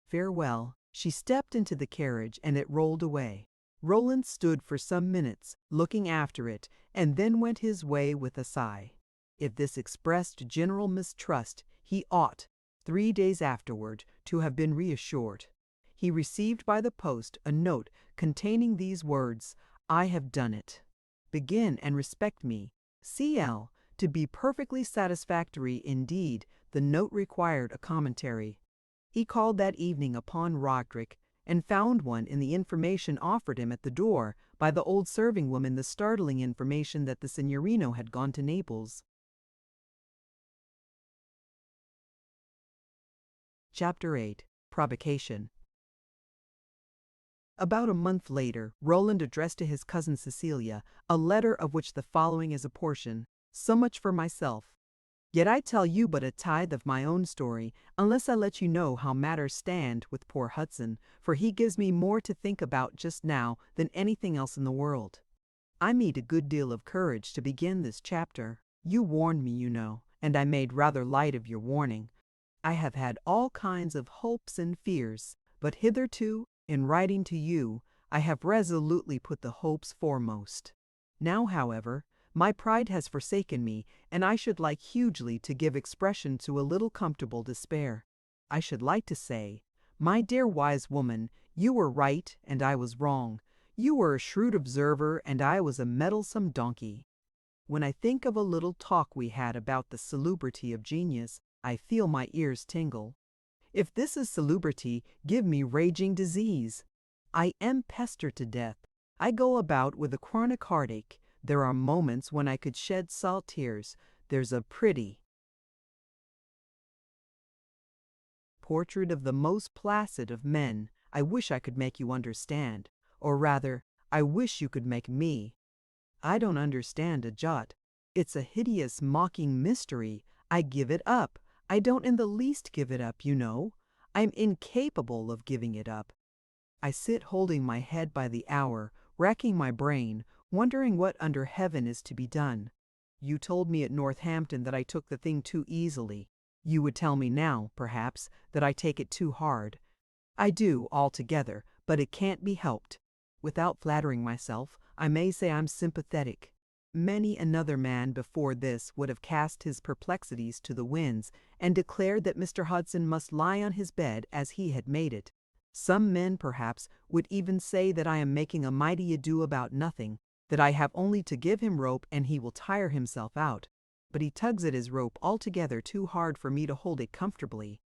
Farewell." She stepped into the carriage, and it rolled away. Roland stood for some minutes, looking after it, and then went his way with a sigh. If this expressed general mistrust, he ought, 3 days afterward, to have been reassured. He received by the post a note containing these words: "I have done it. Begin and respect me. C.L." To be perfectly satisfactory indeed, the note required a commentary. He called that evening upon Roderick, and found one in the information offered him at the door by the old serving woman, the startling information that the Signorino had gone to Naples. Chapter 8. Provocation. About a month later, Roland addressed to his cousin Cecilia a letter of which the following is a portion: "So much for myself. Yet I tell you but a tithe of my own story, unless I let you know how matters stand with poor Hudson, for he gives me more to think about just now than anything else in the world. I need a good deal of courage to begin this chapter. You warned me, you know, and I made rather light of your warning. I have had all kinds of hopes and fears, but hitherto, in writing to you, I have resolutely put the hopes foremost. Now, however, my pride has forsaken me, and I should like hugely to give expression to a little comfortable despair. I should like to say, my dear wise woman, you were right and I was wrong. You were a shrewd observer and I was a meddlesome donkey. When I think of a little talk we had about the salubrity of genius, I feel my ears tingle. If this is salubrity, give me raging disease. I am pestered to death. I go about with a chronic heartache. There are moments when I could shed salt tears. There's a pretty portrait of the most placid of men. I wish I could make you understand. Or rather, I wish you could make me. I don't understand a jot. It's a hideous, mocking mystery. I give it up. I don't in the least give it up, you know. I'm incapable of giving it up. I sit holding my head by the hour, racking my brain, wondering what under heaven is to be done. You told me at Northampton that I took the thing too easily. You would tell me now, perhaps, that I take it too hard. I do, altogether, but it can't be helped. Without flattering myself, I may say I'm sympathetic. Many another man before this would have cast his perplexities to the winds and declared that Mr. Hudson must lie on his bed as he had made it. Some men, perhaps, would even say that I am making a mighty ado about nothing, that I have only to give him rope and he will tire himself out. But he tugs at his rope altogether too hard for me to hold it comfortably.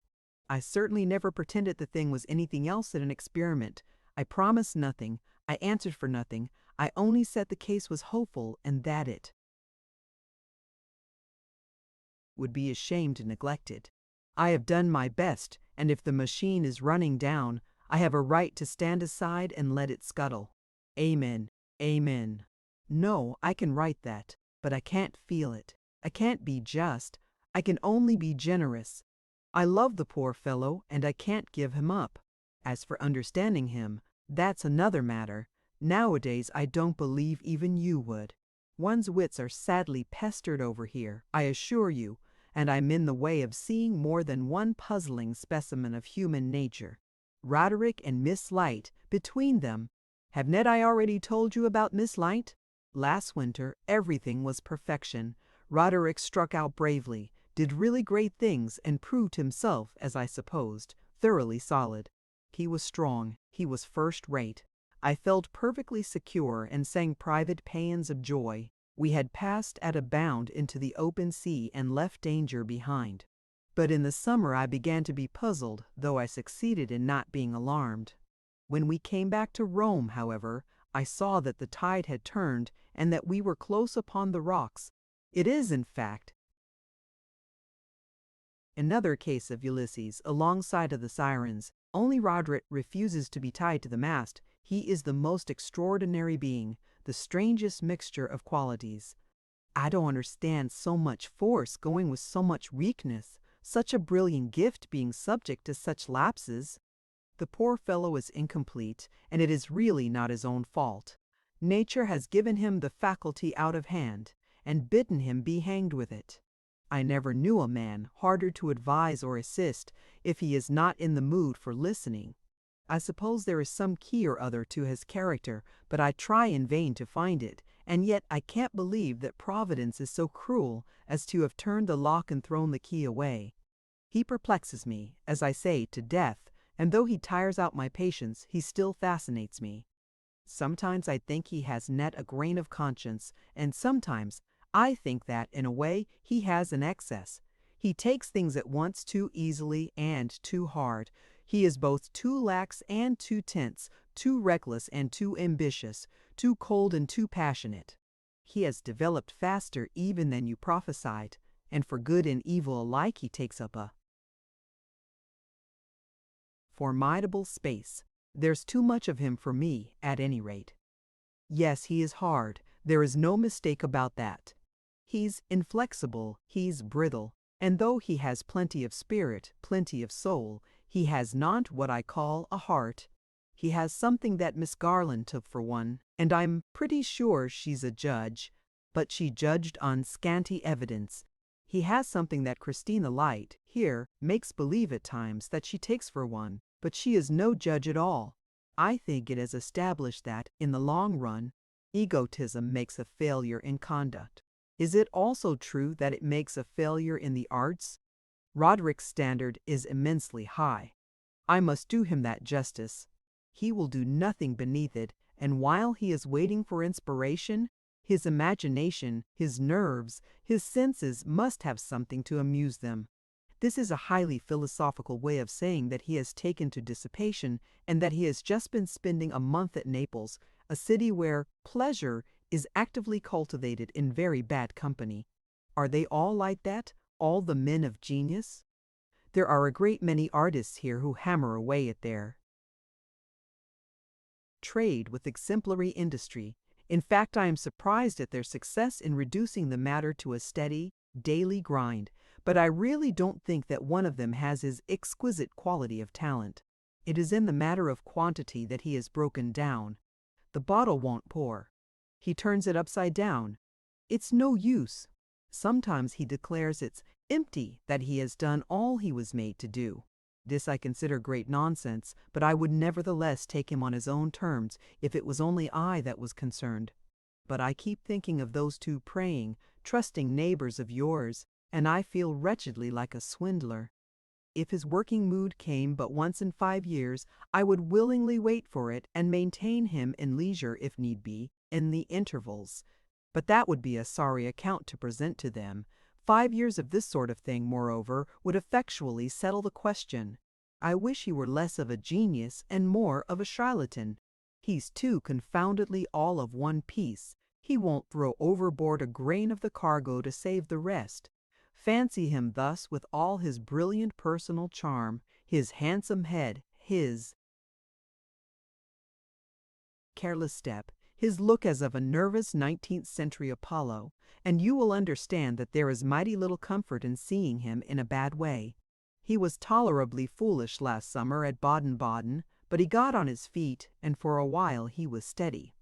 I certainly never pretended the thing was anything else than an experiment. I promised nothing. I answered for nothing. I only said the case was hopeful and that it would be a shame to neglect it. I have done my best, and if the machine is running down, I have a right to stand aside and let it scuttle. Amen. Amen. No, I can write that, but I can't feel it. I can't be just. I can only be generous. I love the poor fellow, and I can't give him up. As for understanding him, that's another matter. Nowadays, I don't believe even you would. One's wits are sadly pestered over here, I assure you, and I'm in the way of seeing more than one puzzling specimen of human nature. Roderick and Miss Light, between them. Haven't I already told you about Miss Light? Last winter, everything was perfection. Roderick struck out bravely, did really great things, and proved himself, as I supposed, thoroughly solid. He was strong, he was first-rate. I felt perfectly secure and sang private paeans of joy. We had passed at a bound into the open sea and left danger behind. But in the summer I began to be puzzled, though I succeeded in not being alarmed. When we came back to Rome, however, I saw that the tide had turned and that we were close upon the rocks. It is, in fact, another case of Ulysses alongside of the Sirens. Only Roderick refuses to be tied to the mast. He is the most extraordinary being, the strangest mixture of qualities. I don't understand so much force going with so much weakness, such a brilliant gift being subject to such lapses. The poor fellow is incomplete, and it is really not his own fault. Nature has given him the faculty out of hand, and bidden him be hanged with it. I never knew a man harder to advise or assist if he is not in the mood for listening. I suppose there is some key or other to his character, but I try in vain to find it, and yet I can't believe that Providence is so cruel as to have turned the lock and thrown the key away. He perplexes me, as I say, to death, and though he tires out my patience, he still fascinates me. Sometimes I think he has net a grain of conscience, and sometimes I think that, in a way, he has an excess. He takes things at once too easily and too hard. He is both too lax and too tense, too reckless and too ambitious, too cold and too passionate. He has developed faster even than you prophesied, and for good and evil alike he takes up a formidable space. There's too much of him for me, at any rate. Yes, he is hard. There is no mistake about that. He's inflexible, he's brittle, and though he has plenty of spirit, plenty of soul, he has not what I call a heart. He has something that Miss Garland took for one, and I'm pretty sure she's a judge, but she judged on scanty evidence. He has something that Christina Light, here, makes believe at times that she takes for one, but she is no judge at all. I think it has established that, in the long run, egotism makes a failure in conduct. Is it also true that it makes a failure in the arts? Roderick's standard is immensely high. I must do him that justice. He will do nothing beneath it, and while he is waiting for inspiration, his imagination, his nerves, his senses must have something to amuse them. This is a highly philosophical way of saying that he has taken to dissipation, and that he has just been spending a month at Naples, a city where pleasure is actively cultivated in very bad company. Are they all like that, all the men of genius? There are a great many artists here who hammer away at their trade with exemplary industry. In fact, I am surprised at their success in reducing the matter to a steady, daily grind, but I really don't think that one of them has his exquisite quality of talent. It is in the matter of quantity that he is broken down. The bottle won't pour. He turns it upside down. It's no use. Sometimes he declares it's empty, that he has done all he was made to do. This I consider great nonsense, but I would nevertheless take him on his own terms if it was only I that was concerned. But I keep thinking of those two praying, trusting neighbors of yours, and I feel wretchedly like a swindler. If his working mood came but once in 5 years, I would willingly wait for it and maintain him in leisure if need be, in the intervals. But that would be a sorry account to present to them. 5 years of this sort of thing, moreover, would effectually settle the question. I wish he were less of a genius and more of a charlatan. He's too confoundedly all of one piece. He won't throw overboard a grain of the cargo to save the rest. Fancy him thus with all his brilliant personal charm, his handsome head, his careless step, his look as of a nervous 19th-century Apollo, and you will understand that there is mighty little comfort in seeing him in a bad way. He was tolerably foolish last summer at Baden-Baden, but he got on his feet, and for a while he was steady.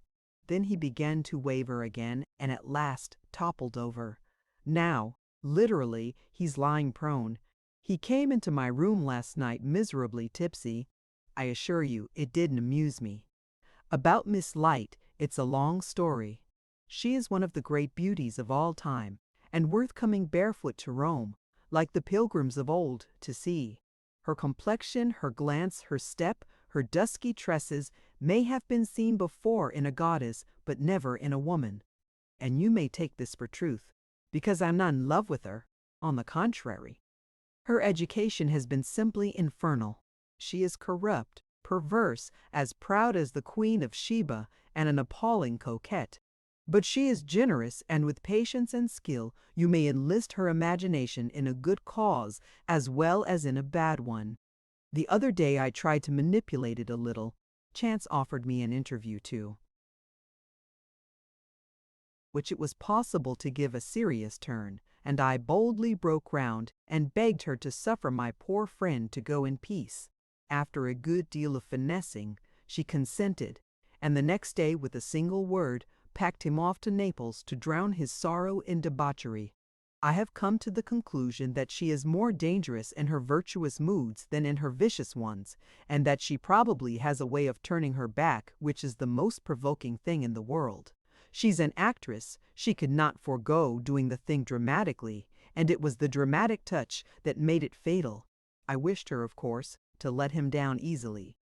Then he began to waver again, and at last toppled over. Now, literally, he's lying prone. He came into my room last night miserably tipsy. I assure you, it didn't amuse me. About Miss Light, it's a long story. She is one of the great beauties of all time, and worth coming barefoot to Rome, like the pilgrims of old, to see. Her complexion, her glance, her step, her dusky tresses may have been seen before in a goddess, but never in a woman. And you may take this for truth, because I'm not in love with her. On the contrary. Her education has been simply infernal. She is corrupt, perverse, as proud as the Queen of Sheba, and an appalling coquette. But she is generous, and with patience and skill you may enlist her imagination in a good cause as well as in a bad one. The other day I tried to manipulate it a little. Chance offered me an interview too, which it was possible to give a serious turn, and I boldly broke ground and begged her to suffer my poor friend to go in peace. After a good deal of finessing, she consented, and the next day, with a single word, packed him off to Naples to drown his sorrow in debauchery. I have come to the conclusion that she is more dangerous in her virtuous moods than in her vicious ones, and that she probably has a way of turning her back which is the most provoking thing in the world. She's an actress, she could not forego doing the thing dramatically, and it was the dramatic touch that made it fatal. I wished her, of course, to let him down easily.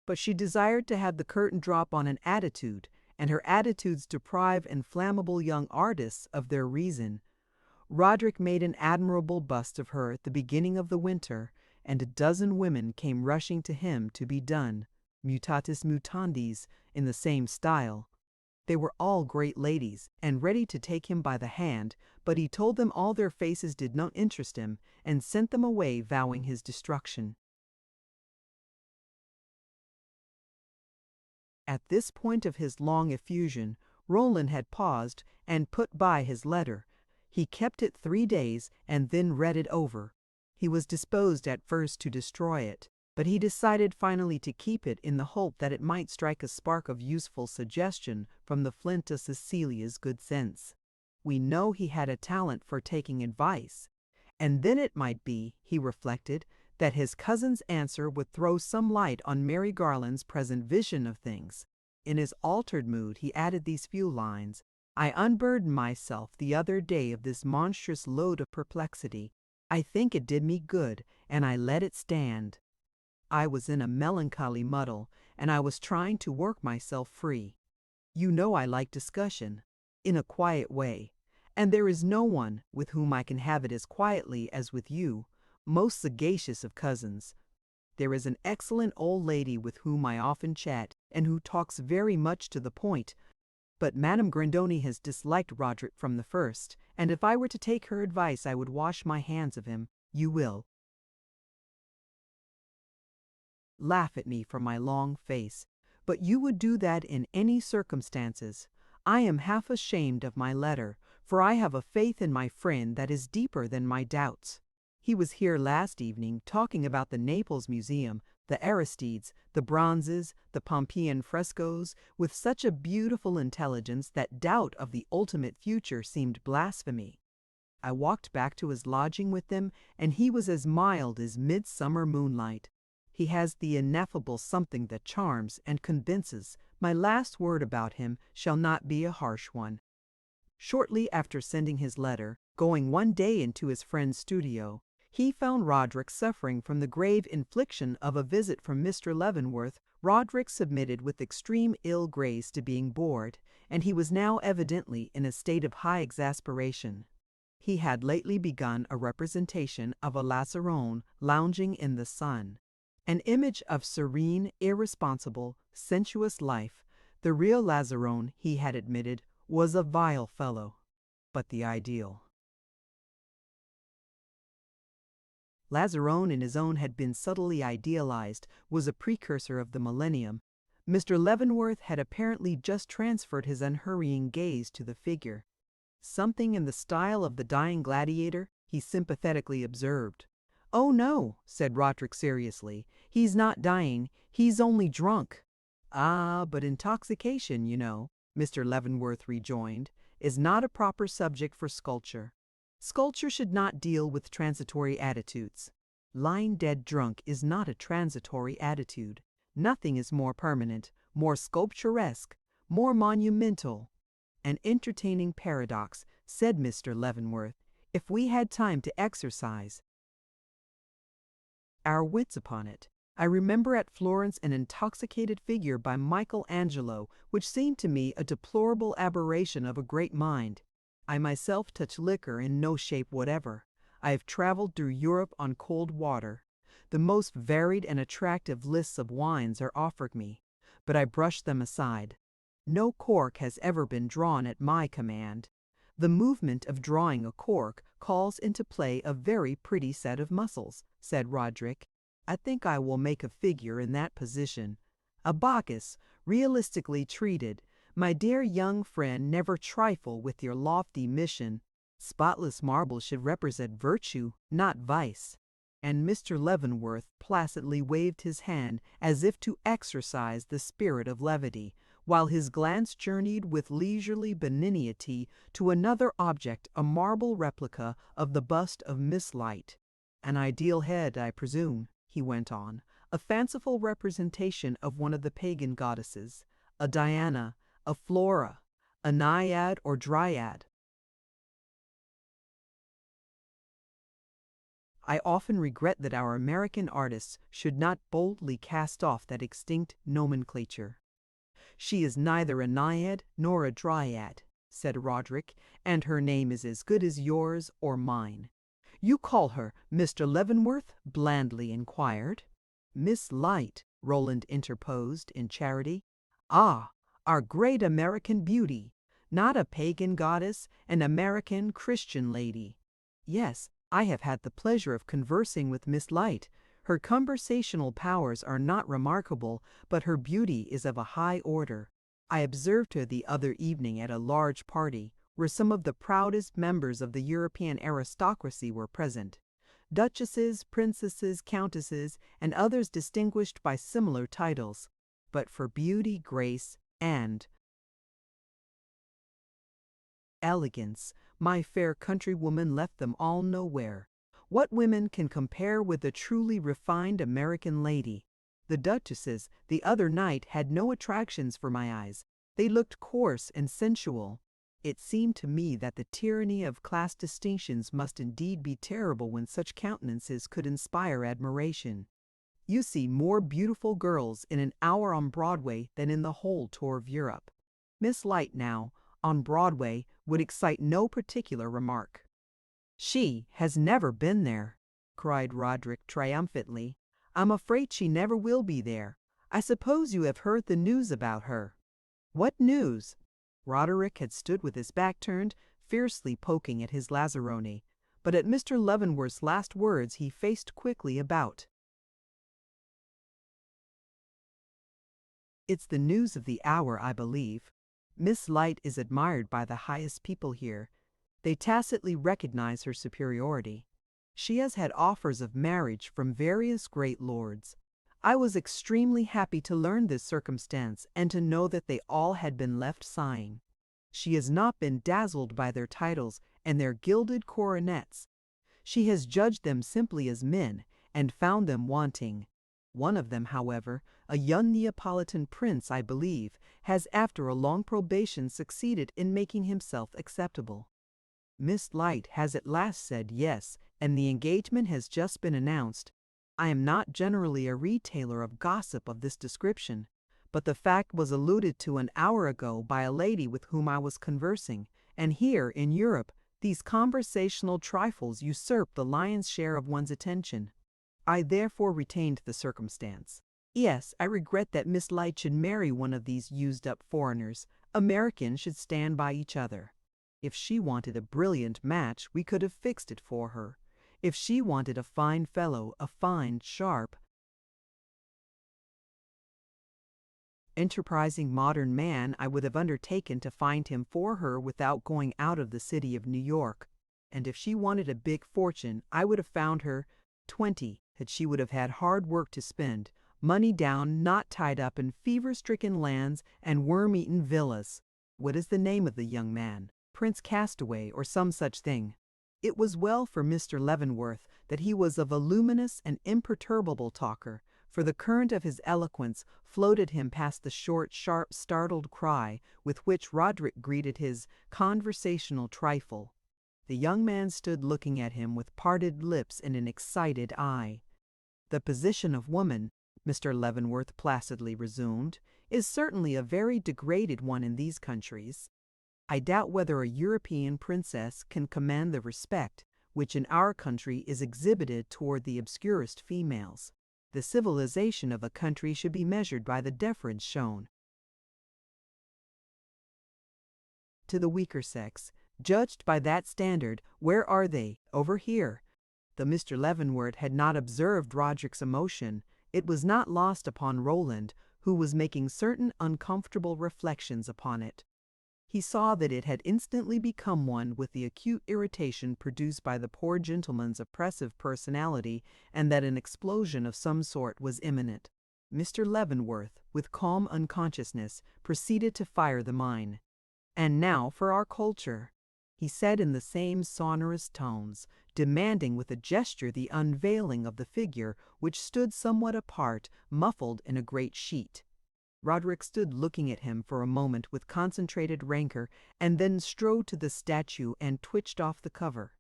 But she desired to have the curtain drop on an attitude, and her attitudes deprive inflammable young artists of their reason. Roderick made an admirable bust of her at the beginning of the winter, and a dozen women came rushing to him to be done, mutatis mutandis, in the same style. They were all great ladies, and ready to take him by the hand, but he told them all their faces did not interest him, and sent them away vowing his destruction. At this point of his long effusion, Roland had paused and put by his letter. He kept it 3 days and then read it over. He was disposed at first to destroy it, but he decided finally to keep it in the hope that it might strike a spark of useful suggestion from the flint of Cecilia's good sense. We know he had a talent for taking advice, and then it might be, he reflected, that his cousin's answer would throw some light on Mary Garland's present vision of things. In his altered mood he added these few lines: I unburdened myself the other day of this monstrous load of perplexity. I think it did me good, and I let it stand. I was in a melancholy muddle, and I was trying to work myself free. You know I like discussion, in a quiet way, and there is no one with whom I can have it as quietly as with you, most sagacious of cousins. There is an excellent old lady with whom I often chat, and who talks very much to the point, but Madame Grandoni has disliked Roderick from the first, and if I were to take her advice I would wash my hands of him. You will laugh at me for my long face, but you would do that in any circumstances. I am half ashamed of my letter, for I have a faith in my friend that is deeper than my doubts. He was here last evening talking about the Naples Museum, the Aristides, the bronzes, the Pompeian frescoes, with such a beautiful intelligence that doubt of the ultimate future seemed blasphemy. I walked back to his lodging with them, and he was as mild as midsummer moonlight. He has the ineffable something that charms and convinces. My last word about him shall not be a harsh one. Shortly after sending his letter, going one day into his friend's studio, he found Roderick suffering from the grave infliction of a visit from Mr. Leavenworth. Roderick submitted with extreme ill grace to being bored, and he was now evidently in a state of high exasperation. He had lately begun a representation of a Lazzarone lounging in the sun, an image of serene, irresponsible, sensuous life. The real Lazzarone, he had admitted, was a vile fellow, but the ideal. Lazzarone in his own had been subtly idealized, was a precursor of the millennium. Mr. Leavenworth had apparently just transferred his unhurrying gaze to the figure. Something in the style of the dying gladiator, he sympathetically observed. "Oh no," said Roderick seriously, "he's not dying, he's only drunk." "Ah, but intoxication, you know," Mr. Leavenworth rejoined, "is not a proper subject for sculpture. Sculpture should not deal with transitory attitudes. Lying dead drunk is not a transitory attitude. Nothing is more permanent, more sculpturesque, more monumental." "An entertaining paradox," said Mr. Leavenworth, "if we had time to exercise our wits upon it. I remember at Florence an intoxicated figure by Michelangelo, which seemed to me a deplorable aberration of a great mind. I myself touch liquor in no shape whatever. I have traveled through Europe on cold water. The most varied and attractive lists of wines are offered me, but I brush them aside. No cork has ever been drawn at my command. The movement of drawing a cork calls into play a very pretty set of muscles," said Roderick. "I think I will make a figure in that position. A Bacchus, realistically treated. My dear young friend, never trifle with your lofty mission. Spotless marble should represent virtue, not vice." And Mr. Leavenworth placidly waved his hand as if to exercise the spirit of levity, while his glance journeyed with leisurely benignity to another object, a marble replica of the bust of Miss Light. "An ideal head, I presume," he went on, "a fanciful representation of one of the pagan goddesses, a Diana, a Flora, a Naiad or Dryad." I often regret that our American artists should not boldly cast off that extinct nomenclature. "She is neither a Naiad nor a Dryad," said Roderick, "and her name is as good as yours or mine." "You call her Mr. Leavenworth?" blandly inquired. "Miss Light," Roland interposed in charity. "Ah, our great American beauty. Not a pagan goddess, an American Christian lady." "Yes, I have had the pleasure of conversing with Miss Light. Her conversational powers are not remarkable, but her beauty is of a high order. I observed her the other evening at a large party, where some of the proudest members of the European aristocracy were present. Duchesses, princesses, countesses, and others distinguished by similar titles. But for beauty, grace, and elegance, my fair countrywoman left them all nowhere. What women can compare with a truly refined American lady? The duchesses the other night had no attractions for my eyes. They looked coarse and sensual. It seemed to me that the tyranny of class distinctions must indeed be terrible when such countenances could inspire admiration. You see more beautiful girls in an hour on Broadway than in the whole tour of Europe. Miss Light, now, on Broadway, would excite no particular remark." "She has never been there," cried Roderick triumphantly. "I'm afraid she never will be there. I suppose you have heard the news about her." "What news?" Roderick had stood with his back turned, fiercely poking at his Lazzarone, but at Mr. Leavenworth's last words he faced quickly about. It's the news of the hour, I believe. Miss Light is admired by the highest people here. They tacitly recognize her superiority. She has had offers of marriage from various great lords. I was extremely happy to learn this circumstance and to know that they all had been left sighing. She has not been dazzled by their titles and their gilded coronets. She has judged them simply as men and found them wanting. One of them, however, a young Neapolitan prince, I believe, has after a long probation succeeded in making himself acceptable. Miss Light has at last said yes, and the engagement has just been announced. I am not generally a retailer of gossip of this description, but the fact was alluded to an hour ago by a lady with whom I was conversing, and here, in Europe, these conversational trifles usurp the lion's share of one's attention. I therefore retained the circumstance. Yes, I regret that Miss Light should marry one of these used-up foreigners. Americans should stand by each other. If she wanted a brilliant match, we could have fixed it for her. If she wanted a fine fellow, a fine, sharp, enterprising modern man, I would have undertaken to find him for her without going out of the city of New York. And if she wanted a big fortune, I would have found her 20, that she would have had hard work to spend, money down, not tied up in fever-stricken lands and worm-eaten villas. What is the name of the young man? Prince Castaway, or some such thing. It was well for Mr. Leavenworth that he was a voluminous and imperturbable talker, for the current of his eloquence floated him past the short, sharp, startled cry with which Roderick greeted his conversational trifle. The young man stood looking at him with parted lips and an excited eye. "The position of woman," Mr. Leavenworth placidly resumed, "is certainly a very degraded one in these countries. I doubt whether a European princess can command the respect which in our country is exhibited toward the obscurest females. The civilization of a country should be measured by the deference shown to the weaker sex. Judged by that standard, where are they? Over here." Though Mr. Leavenworth had not observed Roderick's emotion, it was not lost upon Roland, who was making certain uncomfortable reflections upon it. He saw that it had instantly become one with the acute irritation produced by the poor gentleman's oppressive personality, and that an explosion of some sort was imminent. Mr. Leavenworth, with calm unconsciousness, proceeded to fire the mine. "And now for our culture," he said in the same sonorous tones, demanding with a gesture the unveiling of the figure which stood somewhat apart, muffled in a great sheet. Roderick stood looking at him for a moment with concentrated rancor, and then strode to the statue and twitched off the cover.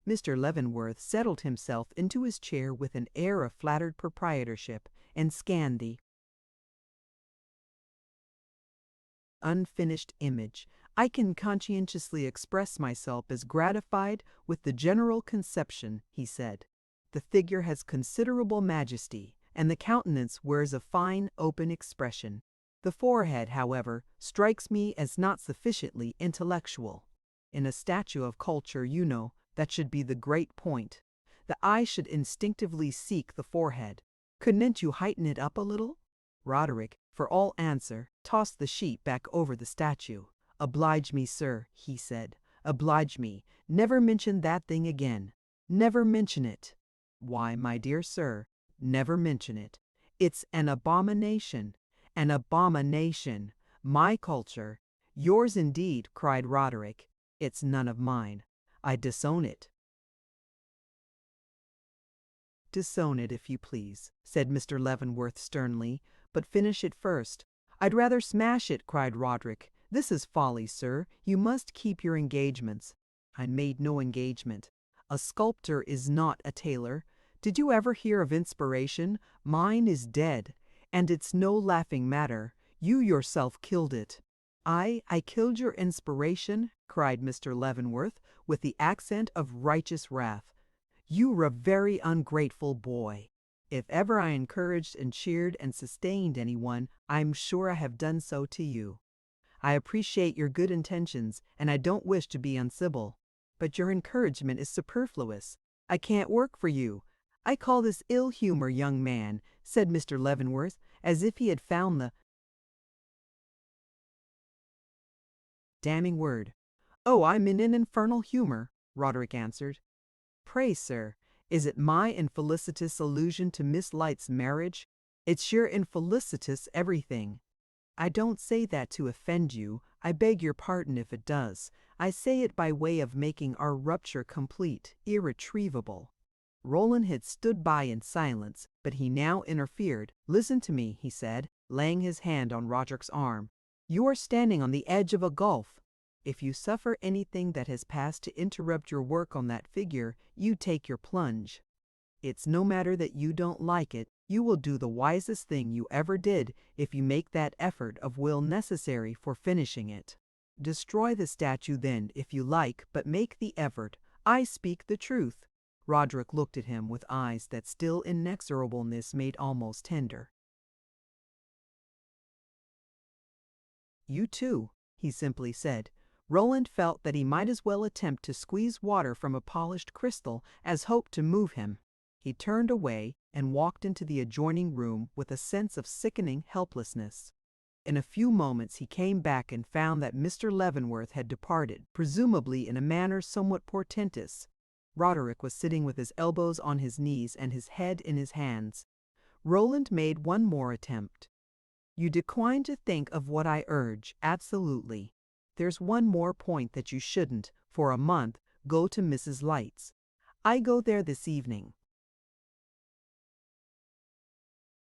Mr. Leavenworth settled himself into his chair with an air of flattered proprietorship, and scanned the unfinished image. "I can conscientiously express myself as gratified with the general conception," he said. "The figure has considerable majesty, and the countenance wears a fine, open expression. The forehead, however, strikes me as not sufficiently intellectual. In a statue of culture, you know, that should be the great point. The eye should instinctively seek the forehead. Couldn't you heighten it up a little?" Roderick, for all answer, tossed the sheet back over the statue. "Oblige me, sir," he said. "Oblige me. Never mention that thing again. Never mention it." "Why, my dear sir, never mention it. It's an abomination. An abomination. My culture—" "Yours indeed," cried Roderick. "It's none of mine. I disown it." "Disown it, if you please," said Mr. Leavenworth sternly, "but finish it first." "I'd rather smash it," cried Roderick. "This is folly, sir. You must keep your engagements." "I made no engagement. A sculptor is not a tailor. Did you ever hear of inspiration? Mine is dead, and it's no laughing matter. You yourself killed it." I killed your inspiration?" cried Mr. Leavenworth, with the accent of righteous wrath. "You're a very ungrateful boy. If ever I encouraged and cheered and sustained anyone, I'm sure I have done so to you. I appreciate your good intentions, and I don't wish to be uncivil. But your encouragement is superfluous. I can't work for you. I call this ill humor, young man," said Mr. Leavenworth, as if he had found the damning word. "Oh, I'm in an infernal humor," Roderick answered. "Pray, sir, is it my infelicitous allusion to Miss Light's marriage? It's your infelicitous everything. I don't say that to offend you. I beg your pardon if it does. I say it by way of making our rupture complete, irretrievable." Roland had stood by in silence, but he now interfered. "Listen to me," he said, laying his hand on Roderick's arm. "You are standing on the edge of a gulf. If you suffer anything that has passed to interrupt your work on that figure, you take your plunge. It's no matter that you don't like it. You will do the wisest thing you ever did if you make that effort of will necessary for finishing it. Destroy the statue then, if you like, but make the effort. I speak the truth." Roderick looked at him with eyes that still inexorableness made almost tender. "You too," he simply said. Roland felt that he might as well attempt to squeeze water from a polished crystal as hope to move him. He turned away and walked into the adjoining room with a sense of sickening helplessness. In a few moments he came back and found that Mr. Leavenworth had departed, presumably in a manner somewhat portentous. Roderick was sitting with his elbows on his knees and his head in his hands. Roland made one more attempt. "You decline to think of what I urge, absolutely. There's one more point that you shouldn't, for a month, go to Mrs. Light's. I go there this evening."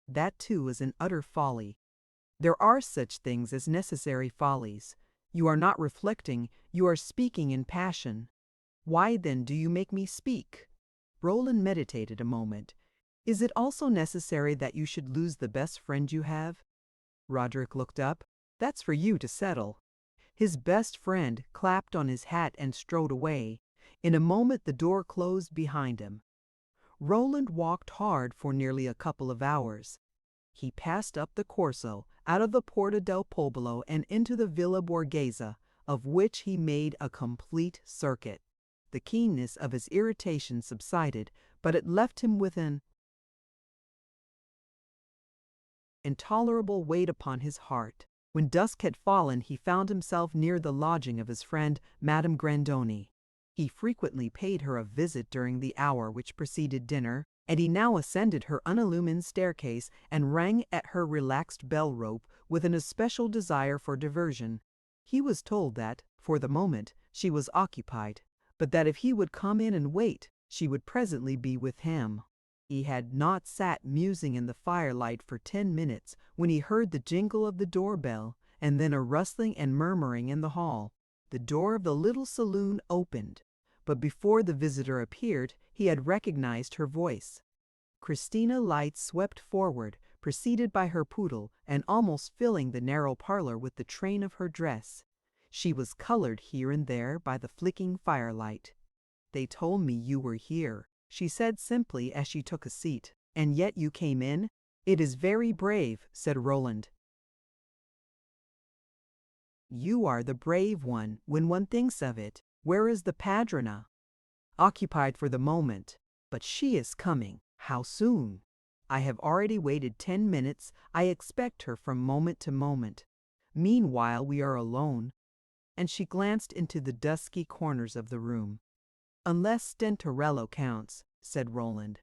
That too is an utter folly. There are such things as necessary follies. You are not reflecting, you are speaking in passion. Why then do you make me speak? Roland meditated a moment. "Is it also necessary that you should lose the best friend you have?" Roderick looked up. "That's for you to settle." His best friend clapped on his hat and strode away. In a moment the door closed behind him. Roland walked hard for nearly a couple of hours. He passed up the Corso, out of the Porta del Popolo and into the Villa Borghese, of which he made a complete circuit. The keenness of his irritation subsided, but it left him with an intolerable weight upon his heart. When dusk had fallen, he found himself near the lodging of his friend, Madame Grandoni. He frequently paid her a visit during the hour which preceded dinner, and he now ascended her unillumined staircase and rang at her relaxed bell rope with an especial desire for diversion. He was told that, for the moment, she was occupied, but that if he would come in and wait, she would presently be with him. He had not sat musing in the firelight for 10 minutes when he heard the jingle of the doorbell and then a rustling and murmuring in the hall. The door of the little saloon opened, but before the visitor appeared, he had recognized her voice. Christina Light swept forward, preceded by her poodle, and almost filling the narrow parlor with the train of her dress. She was colored here and there by the flickering firelight. "They told me you were here," she said simply as she took a seat. "And yet you came in? It is very brave," said Roland. "You are the brave one, when one thinks of it. Where is the padrona?" "Occupied for the moment. But she is coming." "How soon?" "I have already waited 10 minutes. I expect her from moment to moment. Meanwhile we are alone." And she glanced into the dusky corners of the room. "Unless Stentorello counts," said Roland.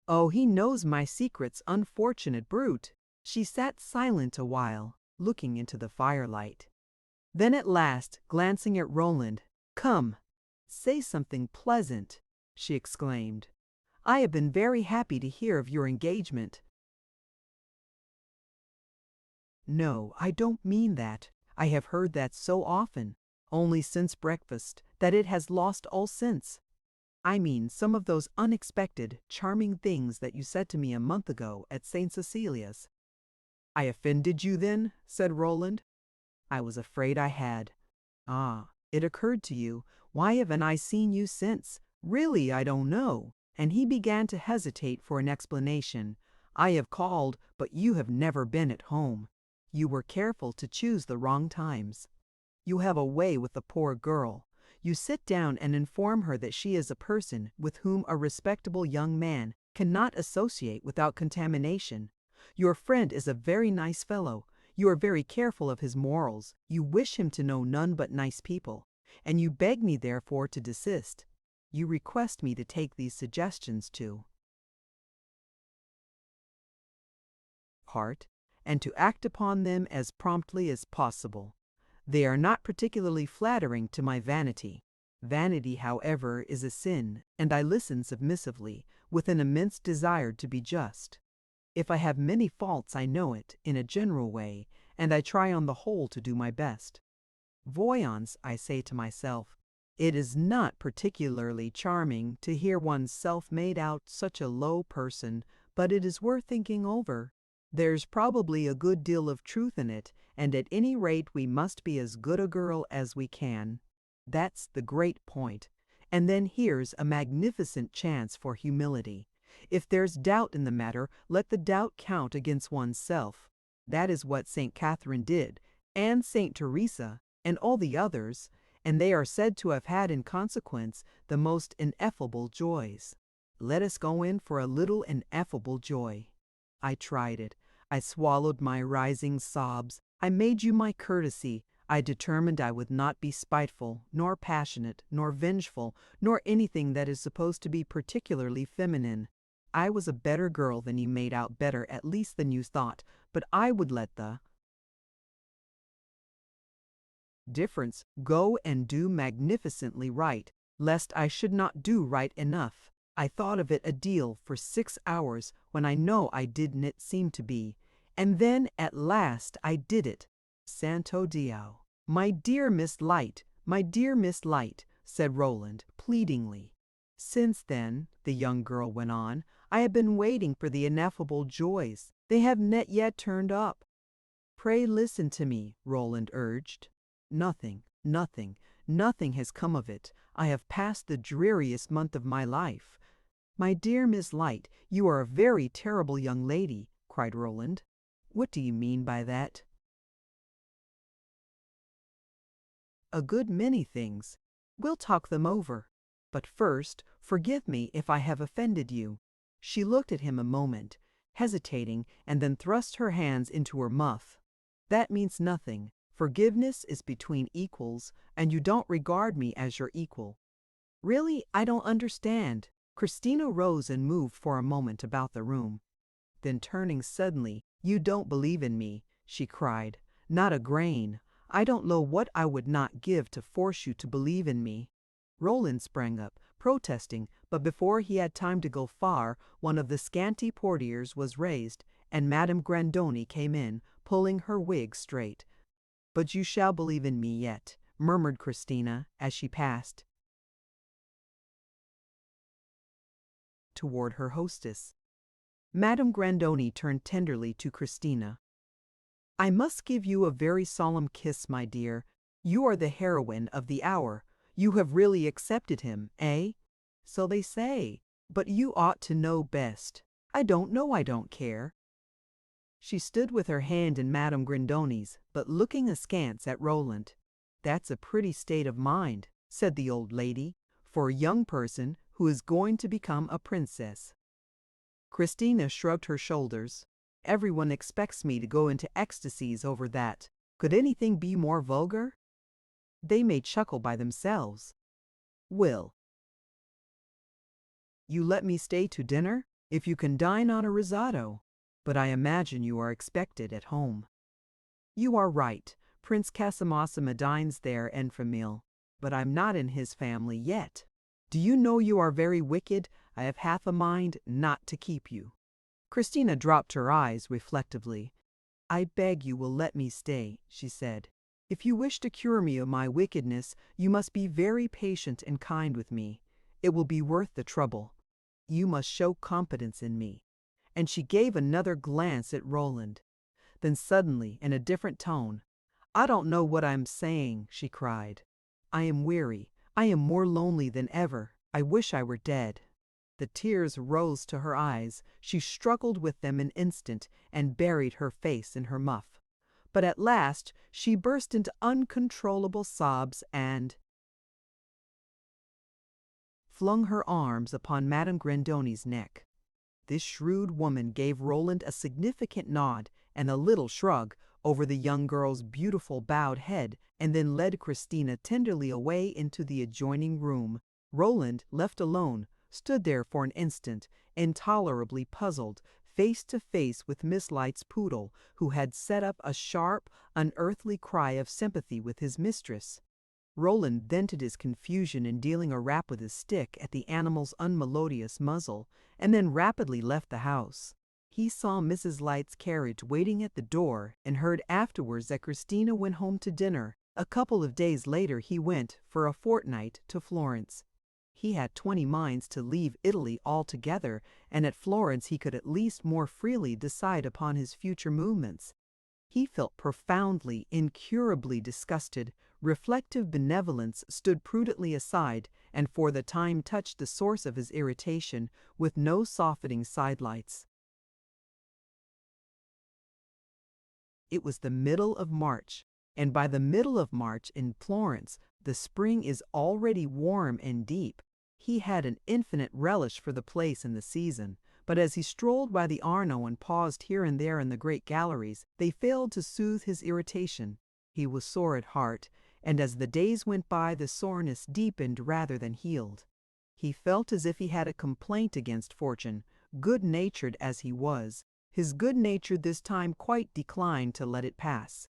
"Oh, he knows my secrets, unfortunate brute!" She sat silent a while, looking into the firelight. Then at last, glancing at Roland, "Come, say something pleasant," she exclaimed. "I have been very happy to hear of your engagement." "No, I don't mean that. I have heard that so often, only since breakfast, that it has lost all sense. I mean some of those unexpected, charming things that you said to me a month ago at St. Cecilia's." "I offended you then?" said Roland. "I was afraid I had." "Ah, it occurred to you. Why haven't I seen you since? Really, I don't know." And he began to hesitate for an explanation. "I have called, but you have never been at home. You were careful to choose the wrong times. You have a way with the poor girl. You sit down and inform her that she is a person with whom a respectable young man cannot associate without contamination. Your friend is a very nice fellow. You are very careful of his morals. You wish him to know none but nice people, and you beg me therefore to desist. You request me to take these suggestions to heart, and to act upon them as promptly as possible. They are not particularly flattering to my vanity. Vanity, however, is a sin, and I listen submissively, with an immense desire to be just. If I have many faults, I know it, in a general way, and I try on the whole to do my best. Voyons, I say to myself, it is not particularly charming to hear one's self made out such a low person, but it is worth thinking over. There's probably a good deal of truth in it, and at any rate we must be as good a girl as we can. That's the great point. And then here's a magnificent chance for humility. If there's doubt in the matter, let the doubt count against oneself. That is what St. Catherine did, and St. Teresa, and all the others, and they are said to have had in consequence the most ineffable joys. Let us go in for a little ineffable joy. I tried it. I swallowed my rising sobs. I made you my courtesy. I determined I would not be spiteful, nor passionate, nor vengeful, nor anything that is supposed to be particularly feminine. I was a better girl than you made out, better at least than you thought, but I would let the difference go and do magnificently right, lest I should not do right enough. I thought of it a deal for 6 hours, when I know I didn't seem to be, and then at last I did it. Santo Dio! My dear Miss Light, my dear Miss Light, said Roland, pleadingly. Since then, the young girl went on, I have been waiting for the ineffable joys. They have not yet turned up. Pray listen to me, Roland urged. Nothing has come of it. I have passed the dreariest month of my life. My dear Miss Light, you are a very terrible young lady, cried Roland. What do you mean by that? A good many things. We'll talk them over. But first, forgive me if I have offended you. She looked at him a moment, hesitating, and then thrust her hands into her muff. That means nothing. Forgiveness is between equals, and you don't regard me as your equal. Really, I don't understand. Christina rose and moved for a moment about the room. Then turning suddenly, you don't believe in me, she cried. Not a grain. I don't know what I would not give to force you to believe in me. Roland sprang up, protesting, but before he had time to go far, one of the scanty portieres was raised, and Madame Grandoni came in, pulling her wig straight. But you shall believe in me yet, murmured Christina, as she passed toward her hostess. Madame Grandoni turned tenderly to Christina. I must give you a very solemn kiss, my dear. You are the heroine of the hour. You have really accepted him, eh? So they say. But you ought to know best. I don't know, I don't care. She stood with her hand in Madame Grandoni's, but looking askance at Roland. That's a pretty state of mind, said the old lady, for a young person who is going to become a princess. Christina shrugged her shoulders. Everyone expects me to go into ecstasies over that. Could anything be more vulgar? They may chuckle by themselves. Will you let me stay to dinner? If you can dine on a risotto. But I imagine you are expected at home. You are right. Prince Casamassima dines there en famille. But I'm not in his family yet. Do you know you are very wicked? I have half a mind not to keep you. Christina dropped her eyes reflectively. I beg you will let me stay, she said. If you wish to cure me of my wickedness, you must be very patient and kind with me. It will be worth the trouble. You must show confidence in me. And she gave another glance at Roland. Then suddenly, in a different tone, I don't know what I'm saying, she cried. I am weary. I am more lonely than ever. I wish I were dead. The tears rose to her eyes. She struggled with them an instant and buried her face in her muff. But at last she burst into uncontrollable sobs and flung her arms upon Madame Grandoni's neck. This shrewd woman gave Roland a significant nod and a little shrug, over the young girl's beautiful bowed head and then led Christina tenderly away into the adjoining room. Roland, left alone, stood there for an instant, intolerably puzzled, face to face with Miss Light's poodle, who had set up a sharp, unearthly cry of sympathy with his mistress. Roland vented his confusion in dealing a rap with his stick at the animal's unmelodious muzzle, and then rapidly left the house. He saw Mrs. Light's carriage waiting at the door and heard afterwards that Christina went home to dinner. A couple of days later he went, for a fortnight, to Florence. He had 20 minds to leave Italy altogether, and at Florence he could at least more freely decide upon his future movements. He felt profoundly, incurably disgusted. Reflective benevolence stood prudently aside and for the time touched the source of his irritation with no softening sidelights. It was the middle of March, and by the middle of March in Florence the spring is already warm and deep. He had an infinite relish for the place and the season, but as he strolled by the Arno and paused here and there in the great galleries, they failed to soothe his irritation. He was sore at heart, and as the days went by the soreness deepened rather than healed. He felt as if he had a complaint against fortune, good-natured as he was. His good nature this time quite declined to let it pass.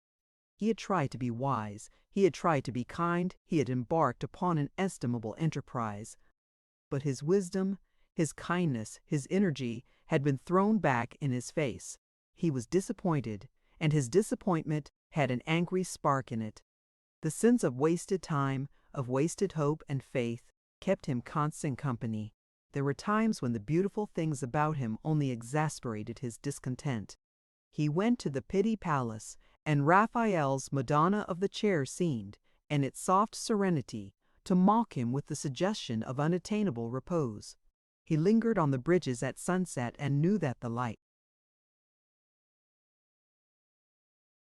He had tried to be wise, he had tried to be kind, he had embarked upon an estimable enterprise. But his wisdom, his kindness, his energy had been thrown back in his face. He was disappointed, and his disappointment had an angry spark in it. The sense of wasted time, of wasted hope and faith, kept him constant company. There were times when the beautiful things about him only exasperated his discontent. He went to the Pitti Palace, and Raphael's Madonna of the Chair seemed, in its soft serenity, to mock him with the suggestion of unattainable repose. He lingered on the bridges at sunset and knew that the light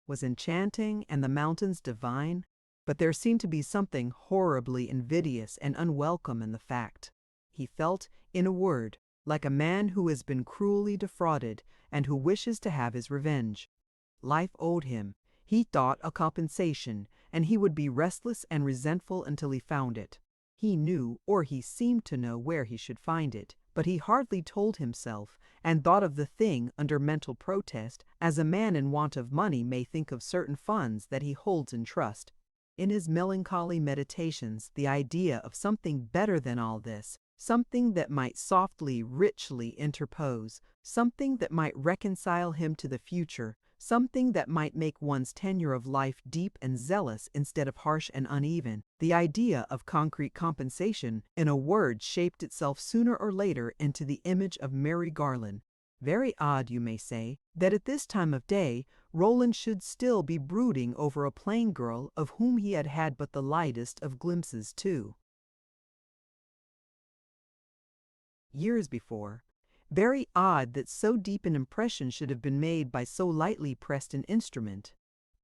was enchanting and the mountains divine, but there seemed to be something horribly invidious and unwelcome in the fact. He felt, in a word, like a man who has been cruelly defrauded and who wishes to have his revenge. Life owed him, he thought, a compensation, and he would be restless and resentful until he found it. He knew, or he seemed to know, where he should find it, but he hardly told himself, and thought of the thing under mental protest, as a man in want of money may think of certain funds that he holds in trust. In his melancholy meditations, the idea of something better than all this, something that might softly, richly interpose, something that might reconcile him to the future, something that might make one's tenure of life deep and zealous instead of harsh and uneven. The idea of concrete compensation, in a word, shaped itself sooner or later into the image of Mary Garland. Very odd, you may say, that at this time of day Roland should still be brooding over a plain girl of whom he had had but the lightest of glimpses too. Years before. Very odd that so deep an impression should have been made by so lightly pressed an instrument.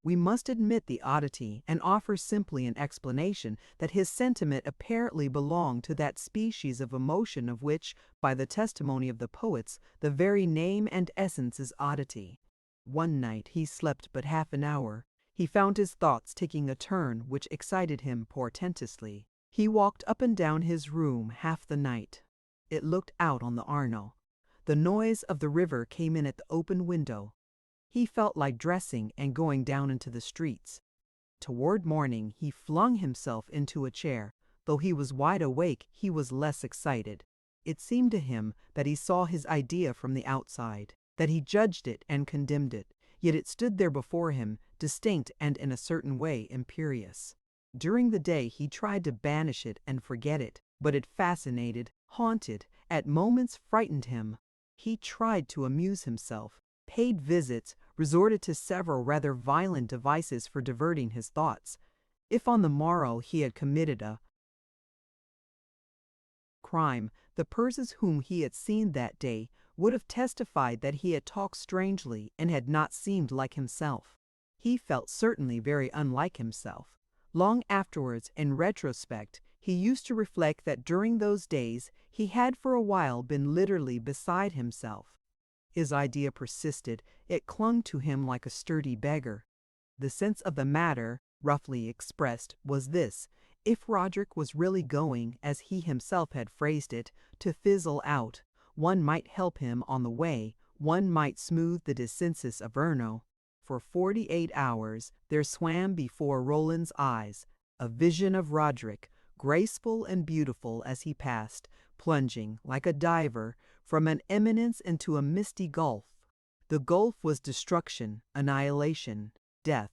We must admit the oddity and offer simply an explanation that his sentiment apparently belonged to that species of emotion of which, by the testimony of the poets, the very name and essence is oddity. One night he slept but half an hour. He found his thoughts taking a turn which excited him portentously. He walked up and down his room half the night. It looked out on the Arno. The noise of the river came in at the open window. He felt like dressing and going down into the streets. Toward morning he flung himself into a chair. Though he was wide awake, he was less excited. It seemed to him that he saw his idea from the outside, that he judged it and condemned it, yet it stood there before him, distinct and in a certain way imperious. During the day he tried to banish it and forget it, but it fascinated, haunted, at moments frightened him. He tried to amuse himself, paid visits, resorted to several rather violent devices for diverting his thoughts. If on the morrow he had committed a crime, the persons whom he had seen that day would have testified that he had talked strangely and had not seemed like himself. He felt certainly very unlike himself. Long afterwards, in retrospect, he used to reflect that during those days he had for a while been literally beside himself. His idea persisted, it clung to him like a sturdy beggar. The sense of the matter, roughly expressed, was this: if Roderick was really going, as he himself had phrased it, to fizzle out, one might help him on the way, one might smooth the descensus Averno. For 48 hours there swam before Roland's eyes a vision of Roderick, graceful and beautiful as he passed, plunging, like a diver, from an eminence into a misty gulf. The gulf was destruction, annihilation, death.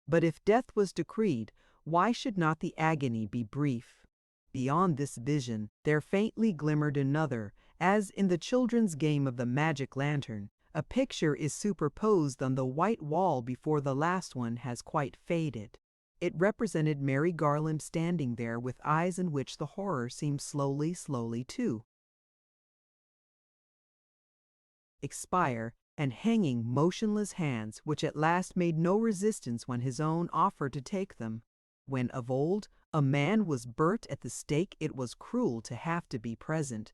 But if death was decreed, why should not the agony be brief? Beyond this vision there faintly glimmered another, as in the children's game of the magic lantern. A picture is superposed on the white wall before the last one has quite faded. It represented Mary Garland standing there with eyes in which the horror seemed slowly to expire, and hanging motionless hands which at last made no resistance when his own offered to take them. When of old a man was burnt at the stake, it was cruel to have to be present.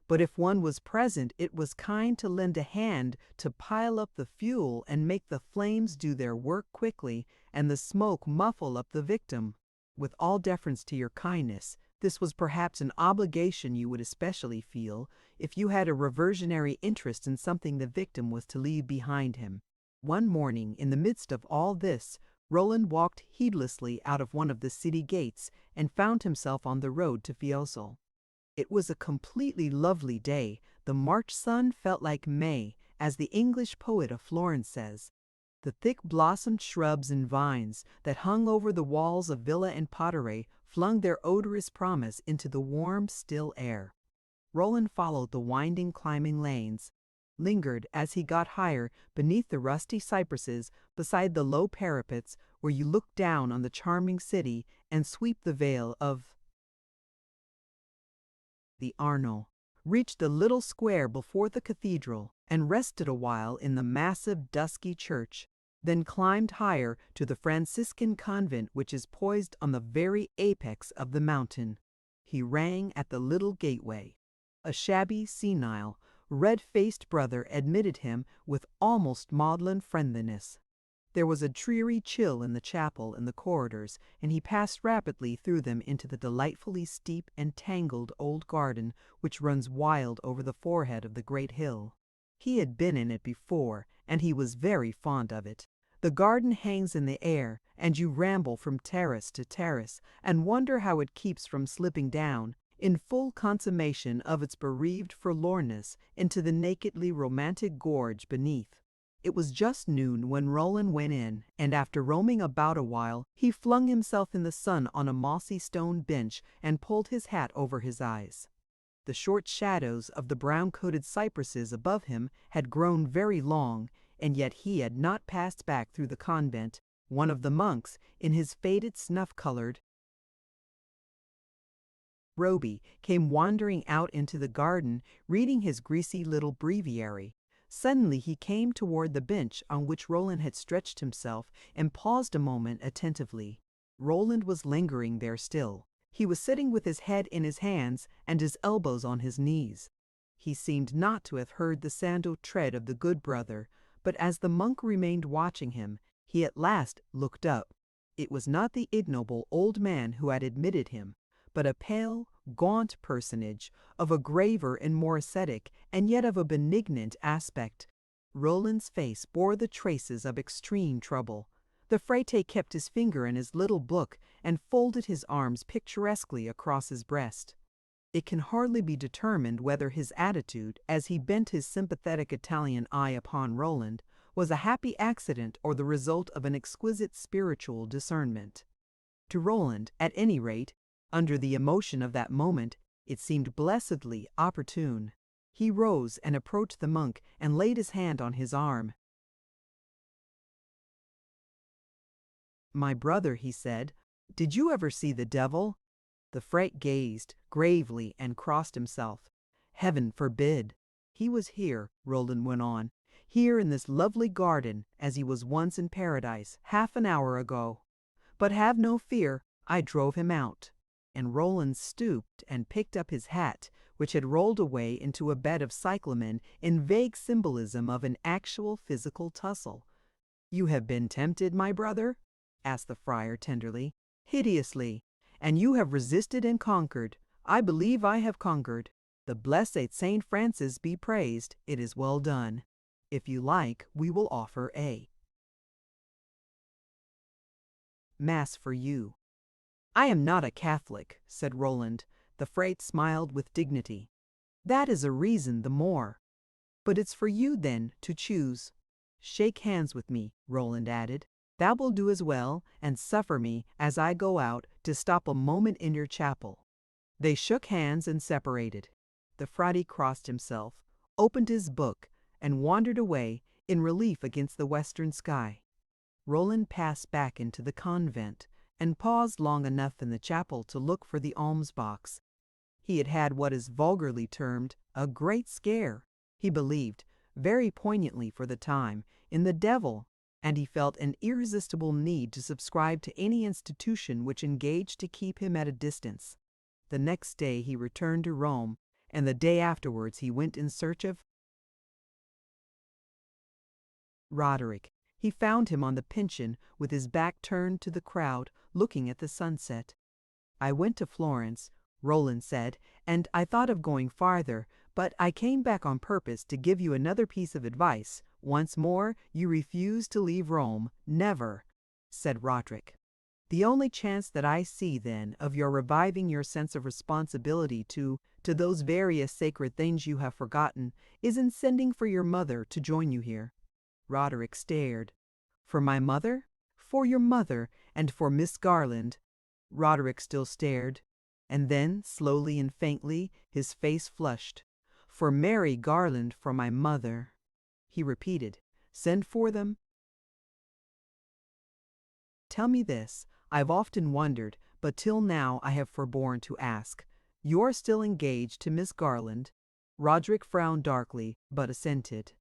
But if one was present, it was kind to lend a hand to pile up the fuel and make the flames do their work quickly and the smoke muffle up the victim. With all deference to your kindness, this was perhaps an obligation you would especially feel if you had a reversionary interest in something the victim was to leave behind him. One morning, in the midst of all this, Roland walked heedlessly out of one of the city gates and found himself on the road to Fiesole. It was a completely lovely day. The March sun felt like May, as the English poet of Florence says. The thick blossomed shrubs and vines that hung over the walls of villa and pottery flung their odorous promise into the warm, still air. Roland followed the winding climbing lanes, lingered as he got higher beneath the rusty cypresses beside the low parapets where you look down on the charming city and sweep the vale of the Arno, reached the little square before the cathedral, and rested a while in the massive dusky church, then climbed higher to the Franciscan convent which is poised on the very apex of the mountain. He rang at the little gateway. A shabby, senile, red-faced brother admitted him with almost maudlin friendliness. There was a dreary chill in the chapel and the corridors, and he passed rapidly through them into the delightfully steep and tangled old garden which runs wild over the forehead of the great hill. He had been in it before, and he was very fond of it. The garden hangs in the air, and you ramble from terrace to terrace, and wonder how it keeps from slipping down, in full consummation of its bereaved forlornness, into the nakedly romantic gorge beneath. It was just noon when Roland went in, and after roaming about a while, he flung himself in the sun on a mossy stone bench and pulled his hat over his eyes. The short shadows of the brown-coated cypresses above him had grown very long, and yet he had not passed back through the convent. One of the monks, in his faded snuff-colored robe, came wandering out into the garden, reading his greasy little breviary. Suddenly he came toward the bench on which Roland had stretched himself and paused a moment attentively. Roland was lingering there still. He was sitting with his head in his hands and his elbows on his knees. He seemed not to have heard the sandal tread of the good brother, but as the monk remained watching him, he at last looked up. It was not the ignoble old man who had admitted him, but a pale, gaunt personage, of a graver and more ascetic, and yet of a benignant aspect. Roland's face bore the traces of extreme trouble. The Frate kept his finger in his little book and folded his arms picturesquely across his breast. It can hardly be determined whether his attitude, as he bent his sympathetic Italian eye upon Roland, was a happy accident or the result of an exquisite spiritual discernment. To Roland, at any rate, under the emotion of that moment, it seemed blessedly opportune. He rose and approached the monk and laid his hand on his arm. "My brother," he said, "did you ever see the devil?" The Frate gazed gravely and crossed himself. "Heaven forbid!" "He was here," Roland went on, "here in this lovely garden, as he was once in paradise, half an hour ago. But have no fear, I drove him out." And Roland stooped and picked up his hat, which had rolled away into a bed of cyclamen in vague symbolism of an actual physical tussle. "You have been tempted, my brother?" asked the friar tenderly. "Hideously. And you have resisted and conquered. I believe I have conquered. The blessed Saint Francis be praised. It is well done. If you like, we will offer a Mass for you." "I am not a Catholic," said Roland. The frate smiled with dignity. "That is a reason the more. But it's for you, then, to choose." "Shake hands with me," Roland added. "That will do as well, and suffer me, as I go out, to stop a moment in your chapel." They shook hands and separated. The frate crossed himself, opened his book, and wandered away, in relief against the western sky. Roland passed back into the convent, and paused long enough in the chapel to look for the alms box. He had had what is vulgarly termed a great scare. He believed, very poignantly for the time, in the devil, and he felt an irresistible need to subscribe to any institution which engaged to keep him at a distance. The next day he returned to Rome, and the day afterwards he went in search of Roderick. He found him on the Pincian, with his back turned to the crowd, looking at the sunset. "I went to Florence," Roland said, "and I thought of going farther, but I came back on purpose to give you another piece of advice. Once more, you refuse to leave Rome. Never," said Roderick. "The only chance that I see, then, of your reviving your sense of responsibility to those various sacred things you have forgotten, is in sending for your mother to join you here." Roderick stared. "For my mother?" "For your mother, and for Miss Garland." Roderick still stared, and then, slowly and faintly, his face flushed. "For Mary Garland, for my mother," he repeated. "Send for them." "Tell me this. I've often wondered, but till now I have forborne to ask. You are still engaged to Miss Garland?" Roderick frowned darkly, but assented.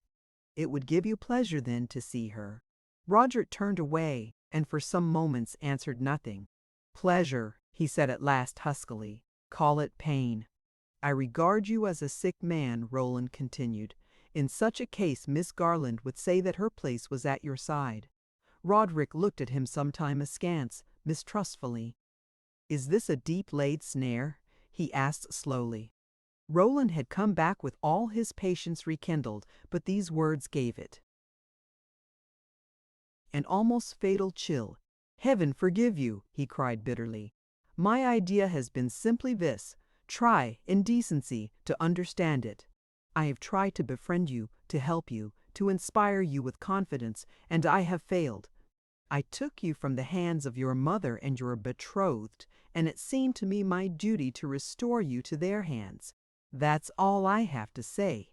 "It would give you pleasure, then, to see her?" Roderick turned away, and for some moments answered nothing. "Pleasure," he said at last huskily. "Call it pain." "I regard you as a sick man," Roland continued. "In such a case Miss Garland would say that her place was at your side." Roderick looked at him some time askance, mistrustfully. "Is this a deep-laid snare?" he asked slowly. Roland had come back with all his patience rekindled, but these words gave it an almost fatal chill. "Heaven forgive you!" he cried bitterly. "My idea has been simply this: try, in decency, to understand it. I have tried to befriend you, to help you, to inspire you with confidence, and I have failed. I took you from the hands of your mother and your betrothed, and it seemed to me my duty to restore you to their hands. That's all I have to say."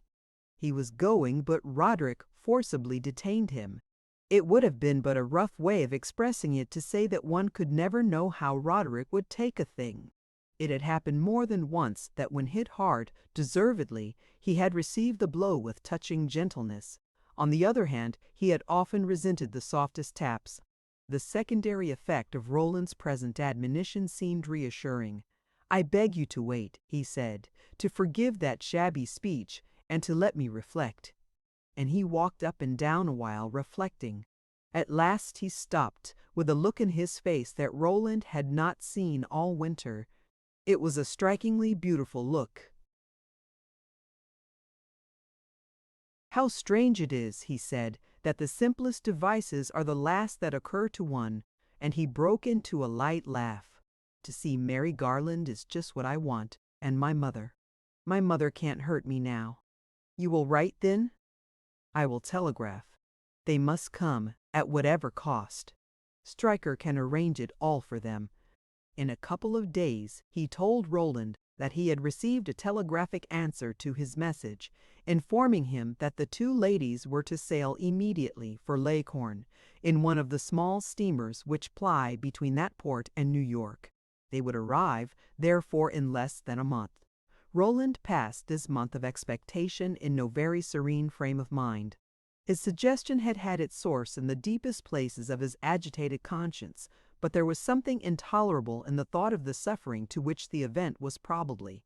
He was going, but Roderick forcibly detained him. It would have been but a rough way of expressing it to say that one could never know how Roderick would take a thing. It had happened more than once that when hit hard, deservedly, he had received the blow with touching gentleness. On the other hand, he had often resented the softest taps. The secondary effect of Roland's present admonition seemed reassuring. "I beg you to wait," he said, "to forgive that shabby speech, and to let me reflect." And he walked up and down a while, reflecting. At last he stopped, with a look in his face that Roland had not seen all winter. It was a strikingly beautiful look. "How strange it is," he said, "that the simplest devices are the last that occur to one," and he broke into a light laugh. "To see Mary Garland is just what I want, and my mother. My mother can't hurt me now." "You will write, then?" "I will telegraph. They must come, at whatever cost. Stryker can arrange it all for them." In a couple of days he told Roland that he had received a telegraphic answer to his message, informing him that the two ladies were to sail immediately for Leghorn, in one of the small steamers which ply between that port and New York. They would arrive, therefore, in less than a month. Roland passed this month of expectation in no very serene frame of mind. His suggestion had had its source in the deepest places of his agitated conscience, but there was something intolerable in the thought of the suffering to which the event was probably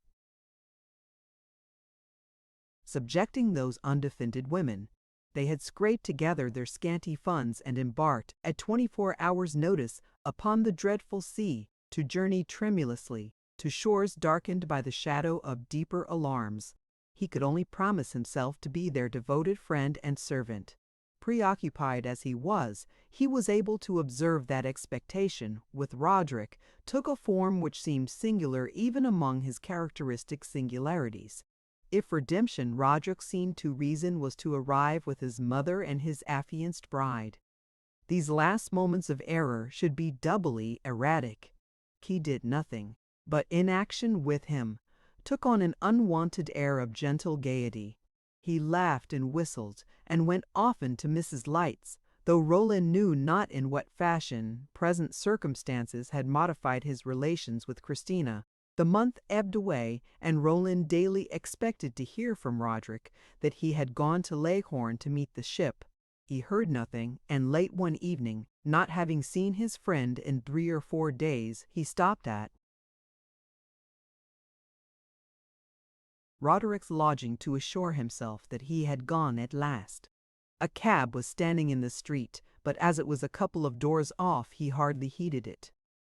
subjecting those undefended women. They had scraped together their scanty funds and embarked, at 24 hours' notice, upon the dreadful sea, to journey tremulously to shores darkened by the shadow of deeper alarms. He could only promise himself to be their devoted friend and servant. Preoccupied as he was able to observe that expectation, with Roderick, took a form which seemed singular even among his characteristic singularities. If redemption, Roderick seemed to reason, was to arrive with his mother and his affianced bride, these last moments of error should be doubly erratic. He did nothing, but inaction with him took on an unwonted air of gentle gaiety. He laughed and whistled, and went often to Mrs. Light's, though Roland knew not in what fashion present circumstances had modified his relations with Christina. The month ebbed away, and Roland daily expected to hear from Roderick that he had gone to Leghorn to meet the ship. He heard nothing, and late one evening, not having seen his friend in 3 or 4 days, he stopped at Roderick's lodging to assure himself that he had gone at last. A cab was standing in the street, but as it was a couple of doors off, he hardly heeded it.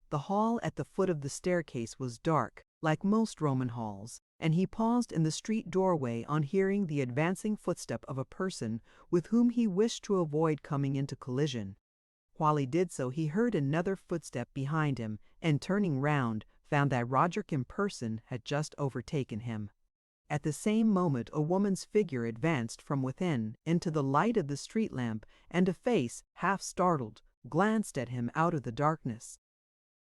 The hall at the foot of the staircase was dark, like most Roman halls, and he paused in the street doorway on hearing the advancing footstep of a person with whom he wished to avoid coming into collision. While he did so, he heard another footstep behind him, and turning round, found that Roderick in person had just overtaken him. At the same moment a woman's figure advanced from within into the light of the street lamp, and a face, half startled, glanced at him out of the darkness.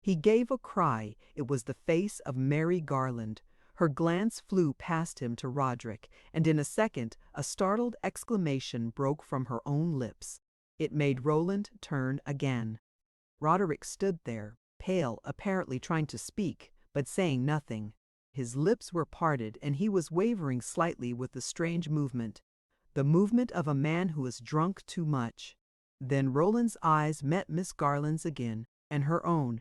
He gave a cry. It was the face of Mary Garland. Her glance flew past him to Roderick, and in a second a startled exclamation broke from her own lips. It made Roland turn again. Roderick stood there, pale, apparently trying to speak, but saying nothing. His lips were parted, and he was wavering slightly with the strange movement, the movement of a man who has drunk too much. Then Roland's eyes met Miss Garland's again, and her own,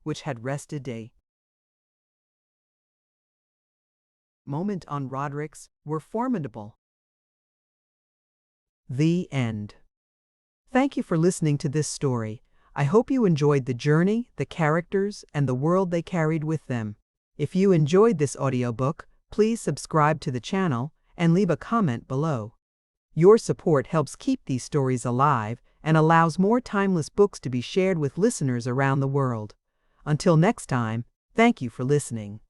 which had rested a moment on Roderick's, were formidable. The end. Thank you for listening to this story. I hope you enjoyed the journey, the characters, and the world they carried with them. If you enjoyed this audiobook, please subscribe to the channel and leave a comment below. Your support helps keep these stories alive and allows more timeless books to be shared with listeners around the world. Until next time, thank you for listening.